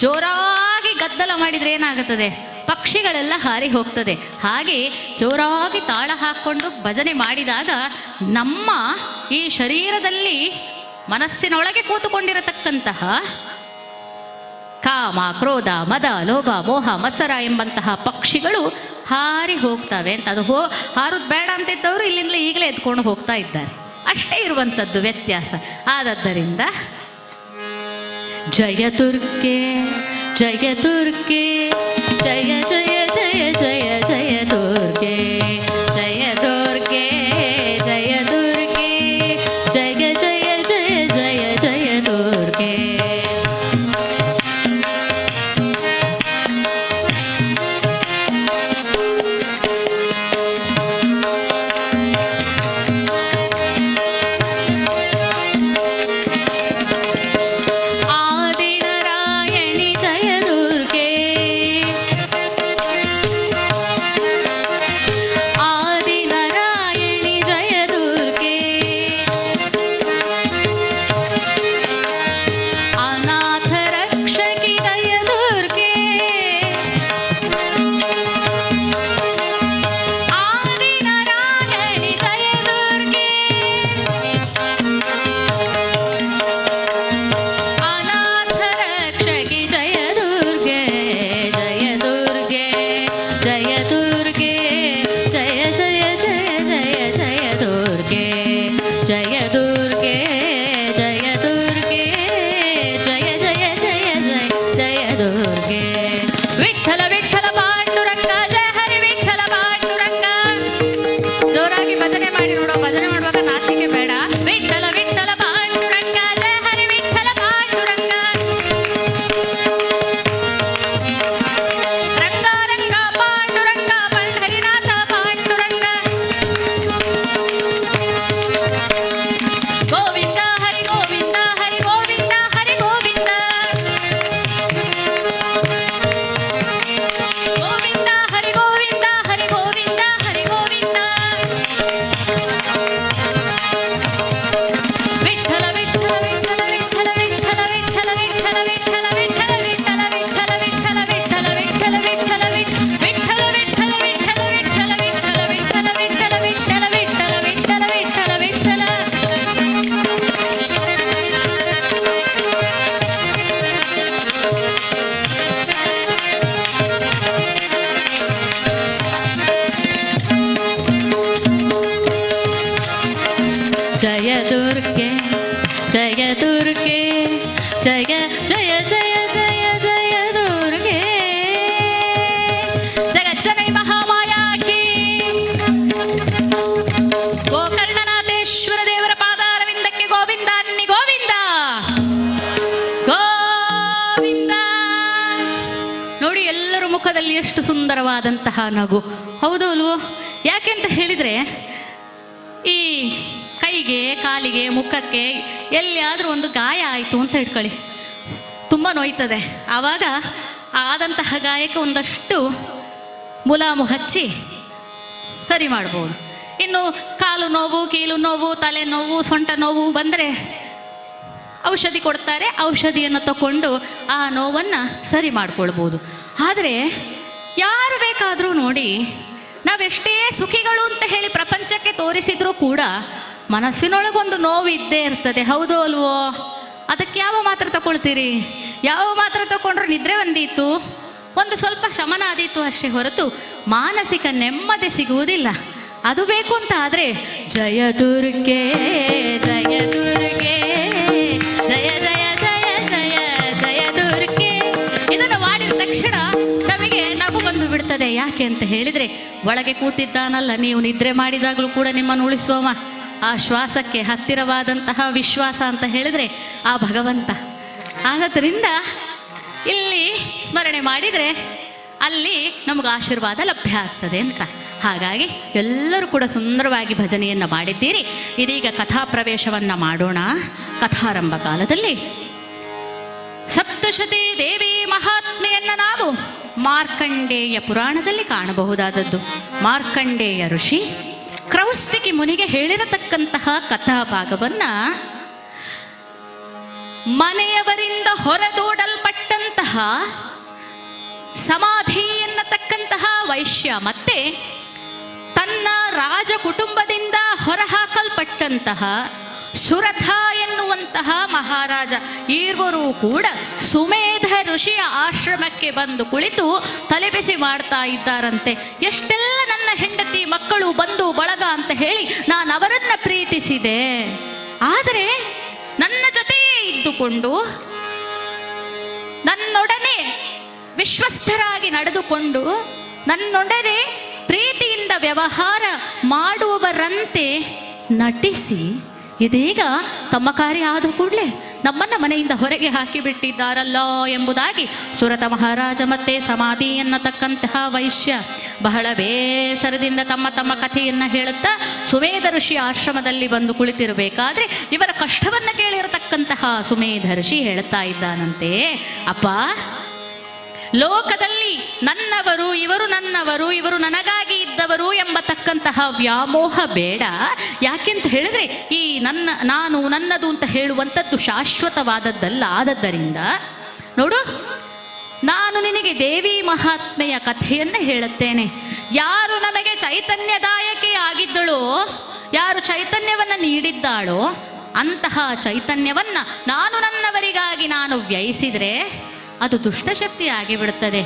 ಜೋರಾಗಿ ಗದ್ದಲ ಮಾಡಿದರೆ ಏನಾಗುತ್ತದೆ? ಪಕ್ಷಿಗಳೆಲ್ಲ ಹಾರಿ ಹೋಗ್ತದೆ. ಹಾಗೆ ಜೋರಾಗಿ ತಾಳ ಹಾಕ್ಕೊಂಡು ಭಜನೆ ಮಾಡಿದಾಗ ನಮ್ಮ ಈ ಶರೀರದಲ್ಲಿ ಮನಸ್ಸಿನೊಳಗೆ ಕೂತುಕೊಂಡಿರತಕ್ಕಂತಹ ಕಾಮ, ಕ್ರೋಧ, ಮದ, ಲೋಭ, ಮೋಹ, ಮತ್ಸರ ಎಂಬಂತಹ ಪಕ್ಷಿಗಳು ಹಾರಿ ಹೋಗ್ತವೆ ಅಂತ. ಅದು ಹಾರುದು ಬೇಡ ಅಂತಿದ್ದವರು ಇಲ್ಲಿಂದಲೇ ಈಗಲೇ ಎದ್ಕೊಂಡು ಹೋಗ್ತಾ ಇದ್ದಾರೆ. ಅಷ್ಟೇ ಇರುವಂಥದ್ದು ವ್ಯತ್ಯಾಸ. ಆದದ್ದರಿಂದ ಜಯ ದುರ್ಗೆ ಜಯ ದುರ್ಗೆ ಜಯ ಜಯ ಜಯ ಜಯ ಜಯ ದುರ್ಗೆ ಜಯ ದುರ್ಗೆ ಜಯ ದುರ್ಗೆ ಜಯ ಜಯ ಜಯ ಜಯ ಜಯ ದುರ್ಗೆ. ಜಯ ದುರ್ಗೆ ಜಯ ದುರ್ಗೆ ಜಯ ಜಯ ಜಯ ಜಯ ಜಯ ದುರ್ಗೆ ಜಗಜ್ಜನೈ ಮಹಾಮಾಯಾ ಕೀ. ಗೋಕರ್ಣನಾಥೇಶ್ವರ ದೇವರ ಪಾದಾರವಿಂದಕ್ಕೆ ಗೋವಿಂದ ಅನ್ನಿ ಗೋವಿಂದ ಗೋವಿಂದ. ನೋಡಿ, ಎಲ್ಲರ ಮುಖದಲ್ಲಿ ಎಷ್ಟು ಸುಂದರವಾದಂತಹ ನಗು, ಹೌದು ಅಲ್ವೋ? ಯಾಕೆಂತ ಹೇಳಿದರೆ ಈ ಕೈಗೆ, ಕಾಲಿಗೆ, ಮುಖಕ್ಕೆ ಎಲ್ಲಿಯಾದರೂ ಒಂದು ಗಾಯ ಆಯಿತು ಅಂತ ಇಟ್ಕೊಳ್ಳಿ, ತುಂಬ ನೋಯ್ತದೆ. ಆವಾಗ ಆದಂತಹ ಗಾಯಕ್ಕೆ ಒಂದಷ್ಟು ಮುಲಾಮು ಹಚ್ಚಿ ಸರಿ ಮಾಡ್ಬೋದು. ಇನ್ನು ಕಾಲು ನೋವು, ಕೀಲು ನೋವು, ತಲೆ ನೋವು, ಸೊಂಟ ನೋವು ಬಂದರೆ ಔಷಧಿ ಕೊಡ್ತಾರೆ. ಔಷಧಿಯನ್ನು ತಗೊಂಡು ಆ ನೋವನ್ನು ಸರಿ ಮಾಡ್ಕೊಳ್ಬೋದು. ಆದರೆ ಯಾರು ಬೇಕಾದರೂ ನೋಡಿ, ನಾವೆಷ್ಟೇ ಸುಖಿಗಳು ಅಂತ ಹೇಳಿ ಪ್ರಪಂಚಕ್ಕೆ ತೋರಿಸಿದ್ರೂ ಕೂಡ ಮನಸ್ಸಿನೊಳಗೊಂದು ನೋವು ಇದ್ದೇ ಇರ್ತದೆ, ಹೌದೋ ಅಲ್ವೋ? ಅದಕ್ಕೆ ಯಾವ ಮಾತ್ರೆ ತಗೊಳ್ತೀರಿ? ಯಾವ ಮಾತ್ರೆ ತಗೊಂಡ್ರೆ ನಿದ್ರೆ ಬಂದೀತು, ಒಂದು ಸ್ವಲ್ಪ ಶಮನ ಆದೀತು ಅಷ್ಟೇ ಹೊರತು ಮಾನಸಿಕ ನೆಮ್ಮದಿ ಸಿಗುವುದಿಲ್ಲ. ಅದು ಬೇಕು ಅಂತ ಆದರೆ ಜಯ ದುರ್ಗೆ ಜಯ ದುರ್ಗೆ ಜಯ ಜಯ ಜಯ ಜಯ ಜಯ ದುರ್ಗೆ ಇದನ್ನು ಮಾಡಿದ ತಕ್ಷಣ ನಮಗೆ ನಗು ಬಂದು ಬಿಡ್ತದೆ. ಯಾಕೆ ಅಂತ ಹೇಳಿದರೆ ಒಳಗೆ ಕೂತಿದ್ದಾನಲ್ಲ, ನೀವು ನಿದ್ರೆ ಮಾಡಿದಾಗಲೂ ಕೂಡ ನಿಮ್ಮನ್ನು ಉಳಿಸುವವ, ಆ ಶ್ವಾಸಕ್ಕೆ ಹತ್ತಿರವಾದಂತಹ ವಿಶ್ವಾಸ ಅಂತ ಹೇಳಿದರೆ ಆ ಭಗವಂತ. ಆದ್ದರಿಂದ ಇಲ್ಲಿ ಸ್ಮರಣೆ ಮಾಡಿದರೆ ಅಲ್ಲಿ ನಮಗೆ ಆಶೀರ್ವಾದ ಲಭ್ಯ ಆಗ್ತದೆ ಅಂತ. ಹಾಗಾಗಿ ಎಲ್ಲರೂ ಕೂಡ ಸುಂದರವಾಗಿ ಭಜನೆಯನ್ನು ಮಾಡಿದ್ದೀರಿ. ಇದೀಗ ಕಥಾ ಪ್ರವೇಶವನ್ನು ಮಾಡೋಣ. ಕಥಾರಂಭ ಕಾಲದಲ್ಲಿ ಸಪ್ತಶತಿ ದೇವಿ ಮಹಾತ್ಮೆಯನ್ನು ನಾವು ಮಾರ್ಕಂಡೇಯ ಪುರಾಣದಲ್ಲಿ ಕಾಣಬಹುದಾದದ್ದು. ಮಾರ್ಕಂಡೇಯ ಋಷಿ ಕ್ರೌಷ್ಟಿಕಿ ಮುನಿಗೆ ಹೇಳಿರತಕ್ಕಂತಹ ಕಥಾಭಾಗವನ್ನು ಮನೆಯವರಿಂದ ಹೊರದೂಡಲ್ಪಟ್ಟಂತಹ ಸಮಾಧಿ ಎನ್ನತಕ್ಕಂತಹ ವೈಶ್ಯ ಮತ್ತೆ ತನ್ನ ರಾಜ ಕುಟುಂಬದಿಂದ ಹೊರಹಾಕಲ್ಪಟ್ಟಂತಹ ಸುರಥ ಎನ್ನುವಂತಹ ಮಹಾರಾಜ ಇರುವರೂ ಕೂಡ ಸುಮೇಧ ಋಷಿಯ ಆಶ್ರಮಕ್ಕೆ ಬಂದು ಕುಳಿತು ತಲೆಬಿಸಿ ಮಾಡ್ತಾ ಇದ್ದಾರಂತೆ. ಎಷ್ಟೆಲ್ಲ ನನ್ನ ಹೆಂಡತಿ ಮಕ್ಕಳು ಬಂಧು ಬಳಗ ಅಂತ ಹೇಳಿ ನಾನು ಅವರನ್ನ ಪ್ರೀತಿಸಿದೆ, ಆದರೆ ನನ್ನ ಜೊತೆಯೇ ಇದ್ದುಕೊಂಡು ನನ್ನೊಡನೆ ವಿಶ್ವಸ್ಥರಾಗಿ ನಡೆದುಕೊಂಡು ನನ್ನೊಡನೆ ಪ್ರೀತಿಯಿಂದ ವ್ಯವಹಾರ ಮಾಡುವವರಂತೆ ನಟಿಸಿ ಇದೀಗ ತಮ್ಮ ಕಾರ್ಯ ಆದ ಕೂಡಲೇ ನಮ್ಮನ್ನು ಮನೆಯಿಂದ ಹೊರಗೆ ಹಾಕಿಬಿಟ್ಟಿದ್ದಾರಲ್ಲ ಎಂಬುದಾಗಿ ಸುರತ ಮಹಾರಾಜ ಮತ್ತೆ ಸಮಾಧಿ ಎನ್ನತಕ್ಕಂತಹ ವೈಶ್ಯ ಬಹಳ ಬೇಸರದಿಂದ ತಮ್ಮ ತಮ್ಮ ಕಥೆಯನ್ನು ಹೇಳುತ್ತಾ ಸುಮೇಧ ಋಷಿ ಆಶ್ರಮದಲ್ಲಿ ಬಂದು ಕುಳಿತಿರಬೇಕಾದ್ರೆ ಇವರ ಕಷ್ಟವನ್ನು ಕೇಳಿರತಕ್ಕಂತಹ ಸುಮೇಧ ಋಷಿ ಹೇಳುತ್ತಾ ಇದ್ದಾನಂತೆ, ಅಪ್ಪ, ಲೋಕದಲ್ಲಿ ನನ್ನವರು, ಇವರು ನನ್ನವರು, ಇವರು ನನಗಾಗಿ ಇದ್ದವರು ಎಂಬತಕ್ಕಂತಹ ವ್ಯಾಮೋಹ ಬೇಡ. ಯಾಕೆಂತ ಹೇಳಿದ್ರೆ ಈ ನಾನು ನನ್ನದು ಅಂತ ಹೇಳುವಂಥದ್ದು ಶಾಶ್ವತವಾದದ್ದಲ್ಲ. ಆದದ್ದರಿಂದ ನೋಡು, ನಾನು ನಿನಗೆ ದೇವಿ ಮಹಾತ್ಮೆಯ ಕಥೆಯನ್ನು ಹೇಳುತ್ತೇನೆ. ಯಾರು ನಮಗೆ ಚೈತನ್ಯದಾಯಕಿ ಆಗಿದ್ದಳೋ, ಯಾರು ಚೈತನ್ಯವನ್ನು ನೀಡಿದ್ದಾಳೋ ಅಂತಹ ಚೈತನ್ಯವನ್ನು ನಾನು ನನ್ನವರಿಗಾಗಿ ನಾನು ವ್ಯಯಿಸಿದರೆ ಅದು ದುಷ್ಟಶಕ್ತಿ ಆಗಿಬಿಡುತ್ತದೆ.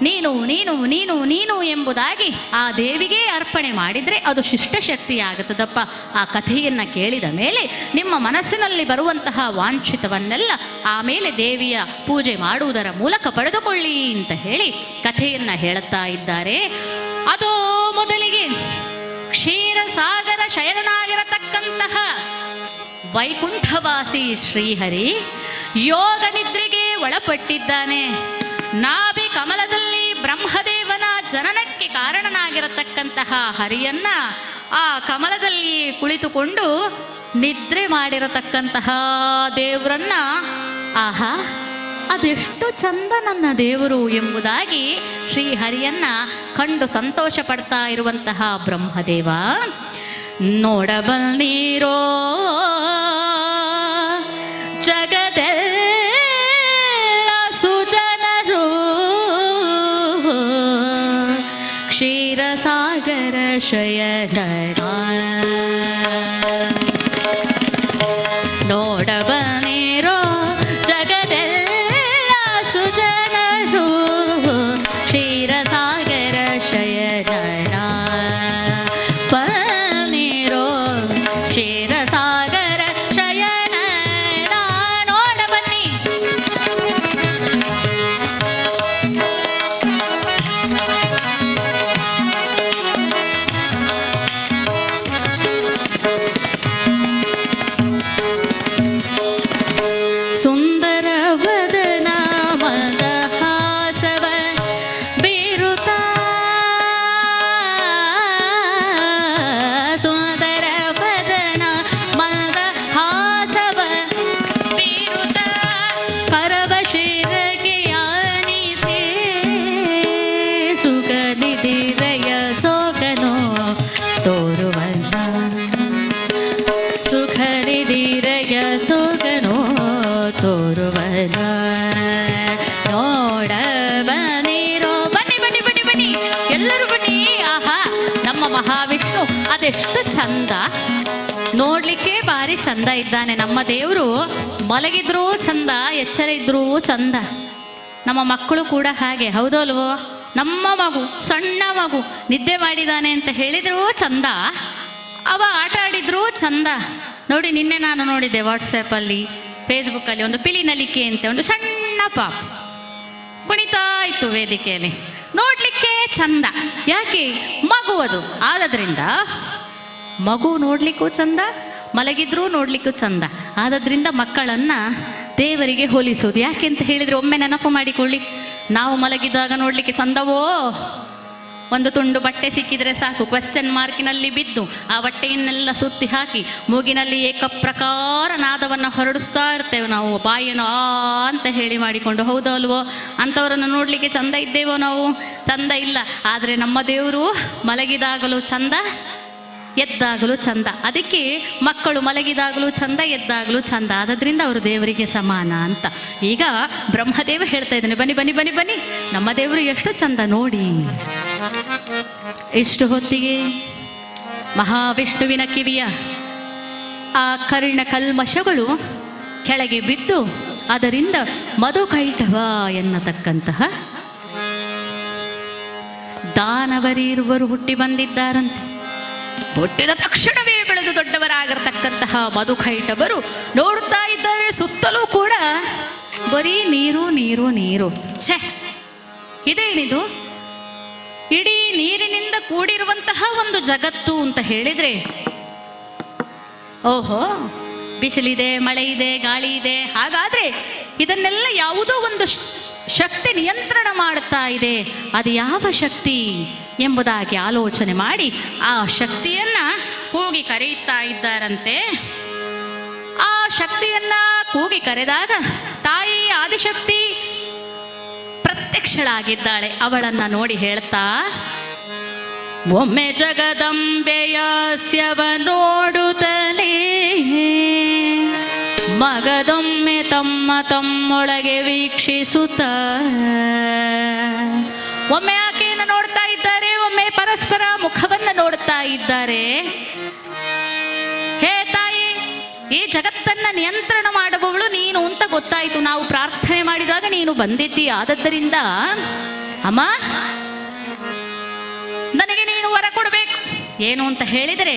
ನೀನು ನೀನು ನೀನು ನೀನು ಎಂಬುದಾಗಿ ಆ ದೇವಿಗೆ ಅರ್ಪಣೆ ಮಾಡಿದರೆ ಅದು ಶಿಷ್ಟಶಕ್ತಿ ಆಗುತ್ತದಪ್ಪ. ಆ ಕಥೆಯನ್ನು ಕೇಳಿದ ಮೇಲೆ ನಿಮ್ಮ ಮನಸ್ಸಿನಲ್ಲಿ ಬರುವಂತಹ ವಾಂಛಿತವನ್ನೆಲ್ಲ ಆಮೇಲೆ ದೇವಿಯ ಪೂಜೆ ಮಾಡುವುದರ ಮೂಲಕ ಪಡೆದುಕೊಳ್ಳಿ ಅಂತ ಹೇಳಿ ಕಥೆಯನ್ನು ಹೇಳುತ್ತಾ ಇದ್ದಾರೆ. ಅದೋ ಮೊದಲಿಗೆ ಕ್ಷೀರಸಾಗರ ಶಯನನಾಗಿರತಕ್ಕಂತಹ ವೈಕುಂಠವಾಸಿ ಶ್ರೀಹರಿ ಯೋಗ ನಿದ್ರೆಗೆ ಒಳಪಟ್ಟಿದ್ದಾನೆ. ನಾಭಿ ಕಮಲದಲ್ಲಿ ಬ್ರಹ್ಮದೇವನ ಜನನಕ್ಕೆ ಕಾರಣನಾಗಿರತಕ್ಕಂತಹ ಹರಿಯನ್ನ ಆ ಕಮಲದಲ್ಲಿ ಕುಳಿತುಕೊಂಡು ನಿದ್ರೆ ಮಾಡಿರತಕ್ಕಂತಹ ದೇವರನ್ನ, ಆಹಾ ಅದೆಷ್ಟು ಚಂದ ನನ್ನ ದೇವರು ಎಂಬುದಾಗಿ ಶ್ರೀಹರಿಯನ್ನ ಕಂಡು ಸಂತೋಷ ಪಡ್ತಾ ಇರುವಂತಹ ಬ್ರಹ್ಮದೇವ, ನೋಡಬಲ್ಲೀರೋ ಜಗದೆಲ್ಲ ಸುಜನರು ಕ್ಷೀರಸಾಗರ ಶಯನ, ನೋಡಬಲ್ಲೀರೋ ಜಗದೆಲ್ಲ ಸುಜನರು ಕ್ಷೀರಸಾಗರ ಶಯನ, ಬನ್ನೀರೋ ಕ್ಷೀರಸಾಗರ ಶಯನ, ನೋಡ ಬನ್ನಿ. ಸುಂದರ ವದನ ಮದಹಾಸವ ಬೀರುತ್ತಾ, ಸುಂದರ ವದನ ಮದಹಾಸವ ಬೀರುತ್ತಾ ಕರವ ಶಿರಗೆ ಆನಿಸೆ, ಸುಖ ನಿಧಿರಯ ಸೋಗನೋ ತೋರುವಲ್ಲ, ಸುಖ ನಿಧಿರಯ ಸೋಗನೋ ತೋರುವಲ್ಲ, ನೋಡ ಬನ್ನಿರೋ, ಬನ್ನಿ ಬನ್ನಿ ಬನ್ನಿ ಬನ್ನಿ ಎಲ್ಲರೂ ಬನ್ನಿ. ಆಹಾ, ನಮ್ಮ ಮಹಾವಿಷ್ಣು ಅದೆಷ್ಟು ಚಂದ, ನೋಡ್ಲಿಕ್ಕೆ ಭಾರಿ ಚಂದ ಇದ್ದಾನೆ ನಮ್ಮ ದೇವರು. ಮಲಗಿದ್ರೂ ಚಂದ, ಎಚ್ಚರ ಇದ್ರೂ ಚಂದ. ನಮ್ಮ ಮಕ್ಕಳು ಕೂಡ ಹಾಗೆ, ಹೌದಲ್ವೋ? ನಮ್ಮ ಮಗು, ಸಣ್ಣ ಮಗು ನಿದ್ದೆ ಮಾಡಿದ್ದಾನೆ ಅಂತ ಹೇಳಿದ್ರೂ ಚಂದ, ಅವ ಆಟ ಆಡಿದ್ರೂ ಚಂದ. ನೋಡಿ, ನಿನ್ನೆ ನಾನು ನೋಡಿದ್ದೆ ವಾಟ್ಸಪ್ಪಲ್ಲಿ, ಫೇಸ್ಬುಕ್ಕಲ್ಲಿ ಒಂದು ಪಿಲಿನಲಿಕೆ ಅಂತ ಒಂದು ಸಣ್ಣ ಪಾಪ ಕುಣಿತಾ ಇತ್ತು ವೇದಿಕೆಯಲ್ಲಿ, ನೋಡ್ಲಿಕ್ಕೆ ಚಂದ. ಯಾಕೆ? ಮಗು ಅದು. ಆದದ್ರಿಂದ ಮಗು ನೋಡ್ಲಿಕ್ಕೂ ಚಂದ, ಮಲಗಿದ್ರೂ ನೋಡ್ಲಿಕ್ಕೂ ಚಂದ. ಆದದ್ರಿಂದ ಮಕ್ಕಳನ್ನ ದೇವರಿಗೆ ಹೋಲಿಸೋದು. ಯಾಕೆ ಅಂತ ಹೇಳಿದ್ರೆ, ಒಮ್ಮೆ ನೆನಪು ಮಾಡಿಕೊಳ್ಳಿ, ನಾವು ಮಲಗಿದಾಗ ನೋಡ್ಲಿಕ್ಕೆ ಚಂದವೋ? ಒಂದು ತುಂಡು ಬಟ್ಟೆ ಸಿಕ್ಕಿದ್ರೆ ಸಾಕು, ಕ್ವೆಶ್ಚನ್ ಮಾರ್ಕಿನಲ್ಲಿ ಬಿದ್ದು ಆ ಬಟ್ಟೆಯನ್ನೆಲ್ಲ ಸುತ್ತಿ ಹಾಕಿ ಮೂಗಿನಲ್ಲಿ ಏಕಪ್ರಕಾರ ನಾದವನ್ನು ಹೊರಡಿಸ್ತಾ ಇರ್ತೇವೆ ನಾವು, ಬಾಯನ್ನು ಆ ಅಂತ ಹೇಳಿ ಮಾಡಿಕೊಂಡು, ಹೌದೋ ಅಲ್ವೋ? ಅಂಥವರನ್ನು ನೋಡಲಿಕ್ಕೆ ಚಂದ ಇದ್ದೇವೋ ನಾವು? ಚಂದ ಇಲ್ಲ. ಆದರೆ ನಮ್ಮ ದೇವರು ಮಲಗಿದಾಗಲೂ ಚಂದ, ಎದ್ದಾಗಲೂ ಚಂದ. ಅದಕ್ಕೆ ಮಕ್ಕಳು ಮಲಗಿದಾಗಲೂ ಚಂದ, ಎದ್ದಾಗಲೂ ಚಂದ. ಆದದ್ರಿಂದ ಅವರು ದೇವರಿಗೆ ಸಮಾನ ಅಂತ. ಈಗ ಬ್ರಹ್ಮದೇವ ಹೇಳ್ತಾ ಇದ್ದಾನೆ, ಬನ್ನಿ ಬನ್ನಿ ಬನ್ನಿ ಬನ್ನಿ, ನಮ್ಮ ದೇವರು ಎಷ್ಟು ಚಂದ ನೋಡಿ. ಇಷ್ಟು ಹೊತ್ತಿಗೆ ಮಹಾವಿಷ್ಣುವಿನ ಕಿವಿಯ ಆ ಕರ್ಣ ಕಲ್ಮಶಗಳು ಕೆಳಗೆ ಬಿದ್ದು ಅದರಿಂದ ಮಧುಕೈಟವ ಎನ್ನತಕ್ಕಂತಹ ದಾನವರೀರ್ವರು ಹುಟ್ಟಿ ಬಂದಿದ್ದಾರಂತೆ. ಹುಟ್ಟಿದ ತಕ್ಷಣವೇ ಬೆಳೆದು ದೊಡ್ಡವರಾಗಿರ್ತಕ್ಕಂತಹ ಮಧುಕೈಟವರು ನೋಡ್ತಾ ಇದ್ದಾರೆ, ಸುತ್ತಲೂ ಕೂಡ ಬರೀ ನೀರು ನೀರು ನೀರು. ಛೆ, ಇದೇನಿದು? ಇಡೀ ನೀರಿನಿಂದ ಕೂಡಿರುವಂತಹ ಒಂದು ಜಗತ್ತು ಅಂತ ಹೇಳಿದ್ರೆ, ಓಹೋ, ಬಿಸಿಲಿದೆ, ಮಳೆ ಇದೆ, ಗಾಳಿ ಇದೆ. ಹಾಗಾದ್ರೆ ಇದನ್ನೆಲ್ಲ ಯಾವುದೋ ಒಂದು ಶಕ್ತಿ ನಿಯಂತ್ರಣ ಮಾಡುತ್ತಾ ಇದೆ. ಅದು ಯಾವ ಶಕ್ತಿ ಎಂಬುದಾಗಿ ಆಲೋಚನೆ ಮಾಡಿ ಆ ಶಕ್ತಿಯನ್ನ ಕೂಗಿ ಕರೆಯುತ್ತಾ ಇದ್ದಾರಂತೆ. ಆ ಶಕ್ತಿಯನ್ನ ಕೂಗಿ ಕರೆದಾಗ ತಾಯಿ ಆದಿಶಕ್ತಿ ಪ್ರತ್ಯಕ್ಷಳಾಗಿದ್ದಾಳೆ. ಅವಳನ್ನ ನೋಡಿ ಹೇಳ್ತಾ, ಒಮ್ಮೆ ಜಗದಂಬೆಯ ಸ್ಯವ ನೋಡುತ್ತಲೇ ಮಗದೊಮ್ಮೆ ತಮ್ಮ ತಮ್ಮೊಳಗೆ ವೀಕ್ಷಿಸುತ್ತ. ಒಮ್ಮೆ ಆಕೆಯನ್ನು ನೋಡ್ತಾ ಇದ್ದಾರೆ, ಒಮ್ಮೆ ಪರಸ್ಪರ ಮುಖವನ್ನು ನೋಡ್ತಾ ಇದ್ದಾರೆ. ಹೇ ತಾಯಿ, ಈ ಜಗತ್ತನ್ನ ನಿಯಂತ್ರಣ ಮಾಡುವವಳು ನೀನು ಅಂತ ಗೊತ್ತಾಯಿತು. ನಾವು ಪ್ರಾರ್ಥನೆ ಮಾಡಿದಾಗ ನೀನು ಬಂದಿದ್ದಿ. ಆದದ್ದರಿಂದ ಅಮ್ಮ, ನನಗೆ ನೀನು ವರ ಕೊಡಬೇಕು. ಏನು ಅಂತ ಹೇಳಿದರೆ,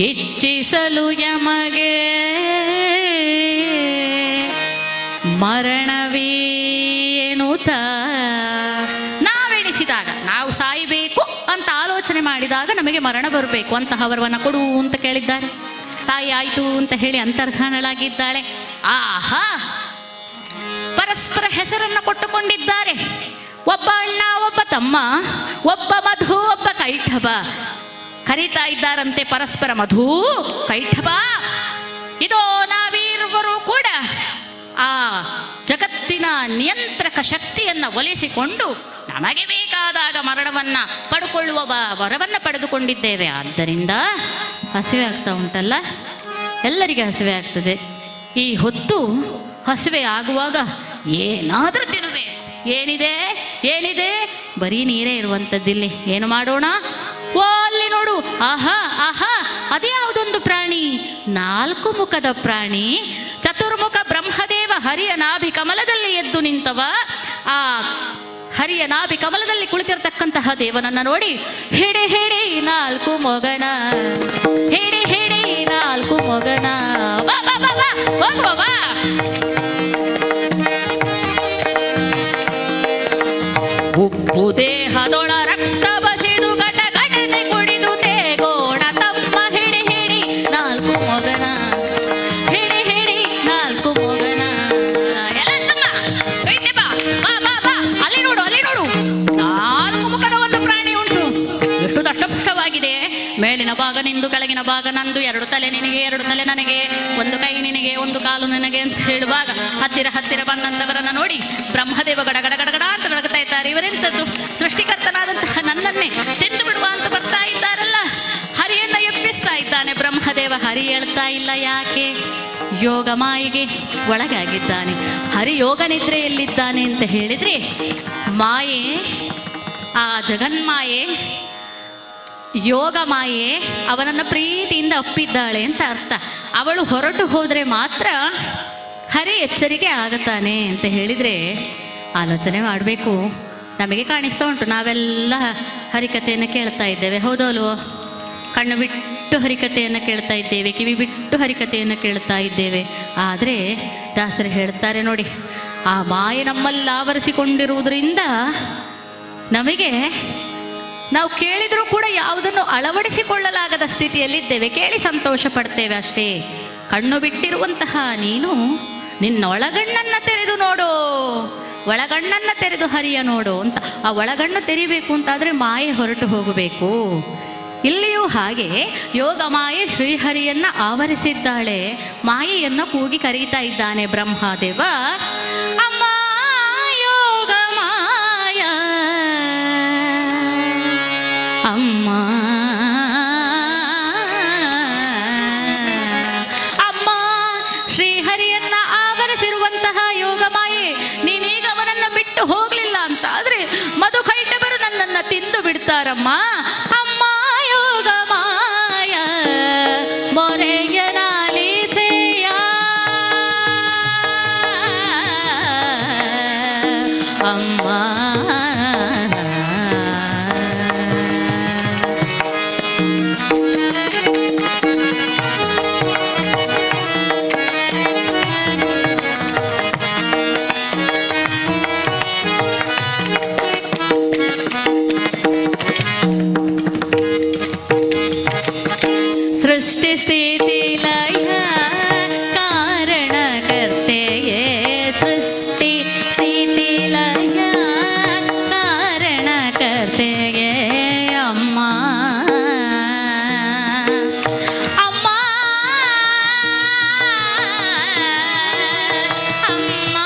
ಇಚ್ಛಿಸಲು ಯಮಗೆ ಮರಣವೇನುತ. ನಾವೆಣಿಸಿದಾಗ, ನಾವು ಸಾಯಬೇಕು ಅಂತ ಆಲೋಚನೆ ಮಾಡಿದಾಗ ನಮಗೆ ಮರಣ ಬರಬೇಕು, ಅಂತಹ ವರವನ್ನು ಕೊಡು ಅಂತ ಕೇಳಿದ್ದಾರೆ. ತಾಯಿ ಆಯಿತು ಅಂತ ಹೇಳಿ ಅಂತರ್ಧಾನಳಾಗಿದ್ದಾಳೆ. ಆಹಾ, ಪರಸ್ಪರ ಹೆಸರನ್ನು ಕೊಟ್ಟುಕೊಂಡಿದ್ದಾರೆ. ಒಬ್ಬ ಅಣ್ಣ, ಒಬ್ಬ ತಮ್ಮ, ಒಬ್ಬ ಮಧು, ಒಬ್ಬ ಕೈಠಬ. ಕರೀತಾ ಇದ್ದಾರಂತೆ ಪರಸ್ಪರ, ಮಧು, ಕೈಠಬ. ಇದೋ ನಾವೀರ್ವರು ಕೂಡ ಆ ಜಗತ್ತಿನ ನಿಯಂತ್ರಕ ಶಕ್ತಿಯನ್ನ ಒಲಿಸಿಕೊಂಡು ನಮಗೆ ಬೇಕಾದಾಗ ಮರಣವನ್ನ ಪಡ್ಕೊಳ್ಳುವ ವರವನ್ನು ಪಡೆದುಕೊಂಡಿದ್ದೇವೆ. ಆದ್ದರಿಂದ ಹಸಿವೆ ಆಗ್ತಾ ಉಂಟಲ್ಲ, ಎಲ್ಲರಿಗೆ ಹಸಿವೆ ಆಗ್ತದೆ. ಈ ಹೊತ್ತು ಹಸಿವೆ ಆಗುವಾಗ ಏನಾದರೂ ತಿನ್ನುವೆ. ಏನಿದೆ ಏನಿದೆ? ಬರೀ ನೀರೇ ಇರುವಂಥದ್ದಿಲ್ಲಿ. ಏನು ಮಾಡೋಣ? ಓ, ಅಲ್ಲಿ ನೋಡು, ಆಹಾ ಆಹಾ, ಅದೇ ಯಾವುದೊಂದು ಪ್ರಾಣಿ, 4 ಮುಖದ ಪ್ರಾಣಿ. ಚತುರ್ಮುಖ ಬ್ರಹ್ಮದೇವ ಹರಿಯ ನಾಭಿ ಕಮಲದಲ್ಲಿ ಎದ್ದು ನಿಂತವ. ಆ ಹರಿಯ ನಾಭಿ ಕಮಲದಲ್ಲಿ ಕುಳಿತಿರ್ತಕ್ಕಂತಹ ದೇವನನ್ನ ನೋಡಿ, ಹಿಡಿ ಹಿಡಿ 4 ಮೊಗನ, ಹಿಡಿ ಹಿಡಿ 4 ಮೊಗನ, ಬಾ ಬಾ ಬಾ ಬಾ, ಹೋಗುವ ಬಾ. ಉಪ್ಪು ದೇಹದೊಳ ರಕ್ತ ಬಸಿದು ಗಟ ಗಟನೆ ಕುಡಿದು ತೇಗೋಣ ತಮ್ಮ. ಹಿಡಿ ಹಿಡಿ 4 ಮೊಗನ, ಹಿಡಿ ಹಿಡಿ 4 ಮೊಗನ. ಎಲ್ಲ ತಮ್ಮ, ಬೈತೆ ಬಾ, ಬಾ ಬಾ ಬಾ. ಅಲ್ಲಿ ನೋಡು, ಅಲ್ಲಿ ನೋಡು, 4 ಮುಖದ ಒಂದು ಪ್ರಾಣಿ ಉಂಟು. ಎಷ್ಟು ದಷ್ಟಪುಷ್ಟವಾಗಿದೆ. ಮೇಲಿನ ಭಾಗ ನಿಂದು, ಕೆಳಗಿನ ಭಾಗ ನಂದು. 2 ತಲೆ ನಿನಗೆ, 2 ತಲೆ ನನಗೆ, 1 ಕೈ ನಿನಗೆ, 1 ಕಾಲು ನನಗೆ ಅಂತ ಹೇಳುವಾಗ ಹತ್ತಿರ ಹತ್ತಿರ ಬಂದಂತವರನ್ನ ನೋಡಿ ಬ್ರಹ್ಮದೇವ ಗಡಗಡ ಗಡಗಡ ಅಂತ ನಡಗ್ತಾ ಇದ್ದಾರೆ. ಇವರೆಂಥದ್ದು? ಸೃಷ್ಟಿಕರ್ತನಾದಂತಹ ನನ್ನನ್ನೇ ತಿಂದು ಬಿಡುವ ಅಂತ ಬರ್ತಾ ಇದ್ದಾರಲ್ಲ. ಹರಿಯನ್ನ ಎಬ್ಬಿಸ್ತಾ ಇದ್ದಾನೆ ಬ್ರಹ್ಮದೇವ. ಹರಿ ಹೇಳ್ತಾ ಇಲ್ಲ. ಯಾಕೆ? ಯೋಗ ಮಾಯೆಗೆ ಒಳಗಾಗಿದ್ದಾನೆ. ಹರಿ ಯೋಗ ನಿದ್ರೆಯಲ್ಲಿದ್ದಾನೆ ಅಂತ ಹೇಳಿದ್ರೆ, ಮಾಯೆ, ಆ ಜಗನ್ಮಾಯೆ, ಯೋಗ ಮಾಯೆ ಅವನನ್ನು ಪ್ರೀತಿಯಿಂದ ಅಪ್ಪಿದ್ದಾಳೆ ಅಂತ ಅರ್ಥ. ಅವಳು ಹೊರಟು ಹೋದರೆ ಮಾತ್ರ ಹರಿ ಎಚ್ಚರಿಕೆ ಆಗುತ್ತಾನೆ ಅಂತ ಹೇಳಿದರೆ, ಆಲೋಚನೆ ಮಾಡಬೇಕು. ನಮಗೆ ಕಾಣಿಸ್ತಾ ಉಂಟು ನಾವೆಲ್ಲ ಹರಿಕಥೆಯನ್ನು ಕೇಳ್ತಾ ಇದ್ದೇವೆ, ಹೌದಲ್ವೋ? ಕಣ್ಣು ಬಿಟ್ಟು ಹರಿಕಥೆಯನ್ನು ಕೇಳ್ತಾ ಇದ್ದೇವೆ, ಕಿವಿ ಬಿಟ್ಟು ಹರಿಕಥೆಯನ್ನು ಕೇಳ್ತಾ ಇದ್ದೇವೆ. ಆದರೆ ದಾಸರು ಹೇಳ್ತಾರೆ ನೋಡಿ, ಆ ಮಾಯೆ ನಮ್ಮಲ್ಲಿ ಆವರಿಸಿಕೊಂಡಿರುವುದರಿಂದ ನಮಗೆ ನಾವು ಕೇಳಿದರೂ ಕೂಡ ಯಾವುದನ್ನು ಅಳವಡಿಸಿಕೊಳ್ಳಲಾಗದ ಸ್ಥಿತಿಯಲ್ಲಿದ್ದೇವೆ. ಕೇಳಿ ಸಂತೋಷ ಪಡ್ತೇವೆ ಅಷ್ಟೇ. ಕಣ್ಣು ಬಿಟ್ಟಿರುವಂತಹ ನೀನು ನಿನ್ನ ಒಳಗಣ್ಣನ್ನು ತೆರೆದು ನೋಡು, ಒಳಗಣ್ಣನ್ನು ತೆರೆದು ಹರಿಯ ನೋಡು ಅಂತ. ಆ ಒಳಗಣ್ಣು ತೆರಿಬೇಕು ಅಂತಾದರೆ ಮಾಯೆ ಹೊರಟು ಹೋಗಬೇಕು. ಇಲ್ಲಿಯೂ ಹಾಗೆ ಯೋಗ ಮಾಯೆ ಶ್ರೀಹರಿಯನ್ನ ಆವರಿಸಿದ್ದಾಳೆ. ಮಾಯೆಯನ್ನು ಕೂಗಿ ಕರೀತಾ ಇದ್ದಾನೆ ಬ್ರಹ್ಮದೇವ, ಅಮ್ಮ ಯೋಗ ಮಾಯ, ಅಮ್ಮ ಅಮ್ಮ. ಶ್ರೀಹರಿಯನ್ನ ಆವರಿಸಿರುವಂತಹ ಯೋಗ ಮಾಯೆ, ನೀನೀಗ ಅವನನ್ನು ಬಿಟ್ಟು ಹೋಗ್ಲಿಲ್ಲ ಅಂತ ಆದ್ರೆ ಮಧುಕೈಟಭರು ನನ್ನನ್ನು ತಿಂದು ಬಿಡ್ತಾರಮ್ಮ. ಅಮ್ಮ ಯೋಗ ಮಾಯ ಮೊರೆಯ ನಾಲಿಸೆಯ, ಅಮ್ಮ ಸೃಷ್ಟಿ ಸ್ಥಿತಿ ಲಯ ಕಾರಣಕರ್ತೆಯೇ, ಸೃಷ್ಟಿ ಸ್ಥಿತಿ ಲಯ ಕಾರಣಕರ್ತೆಯೇ ಅಮ್ಮ. ಅಮ್ಮ ಅಮ್ಮ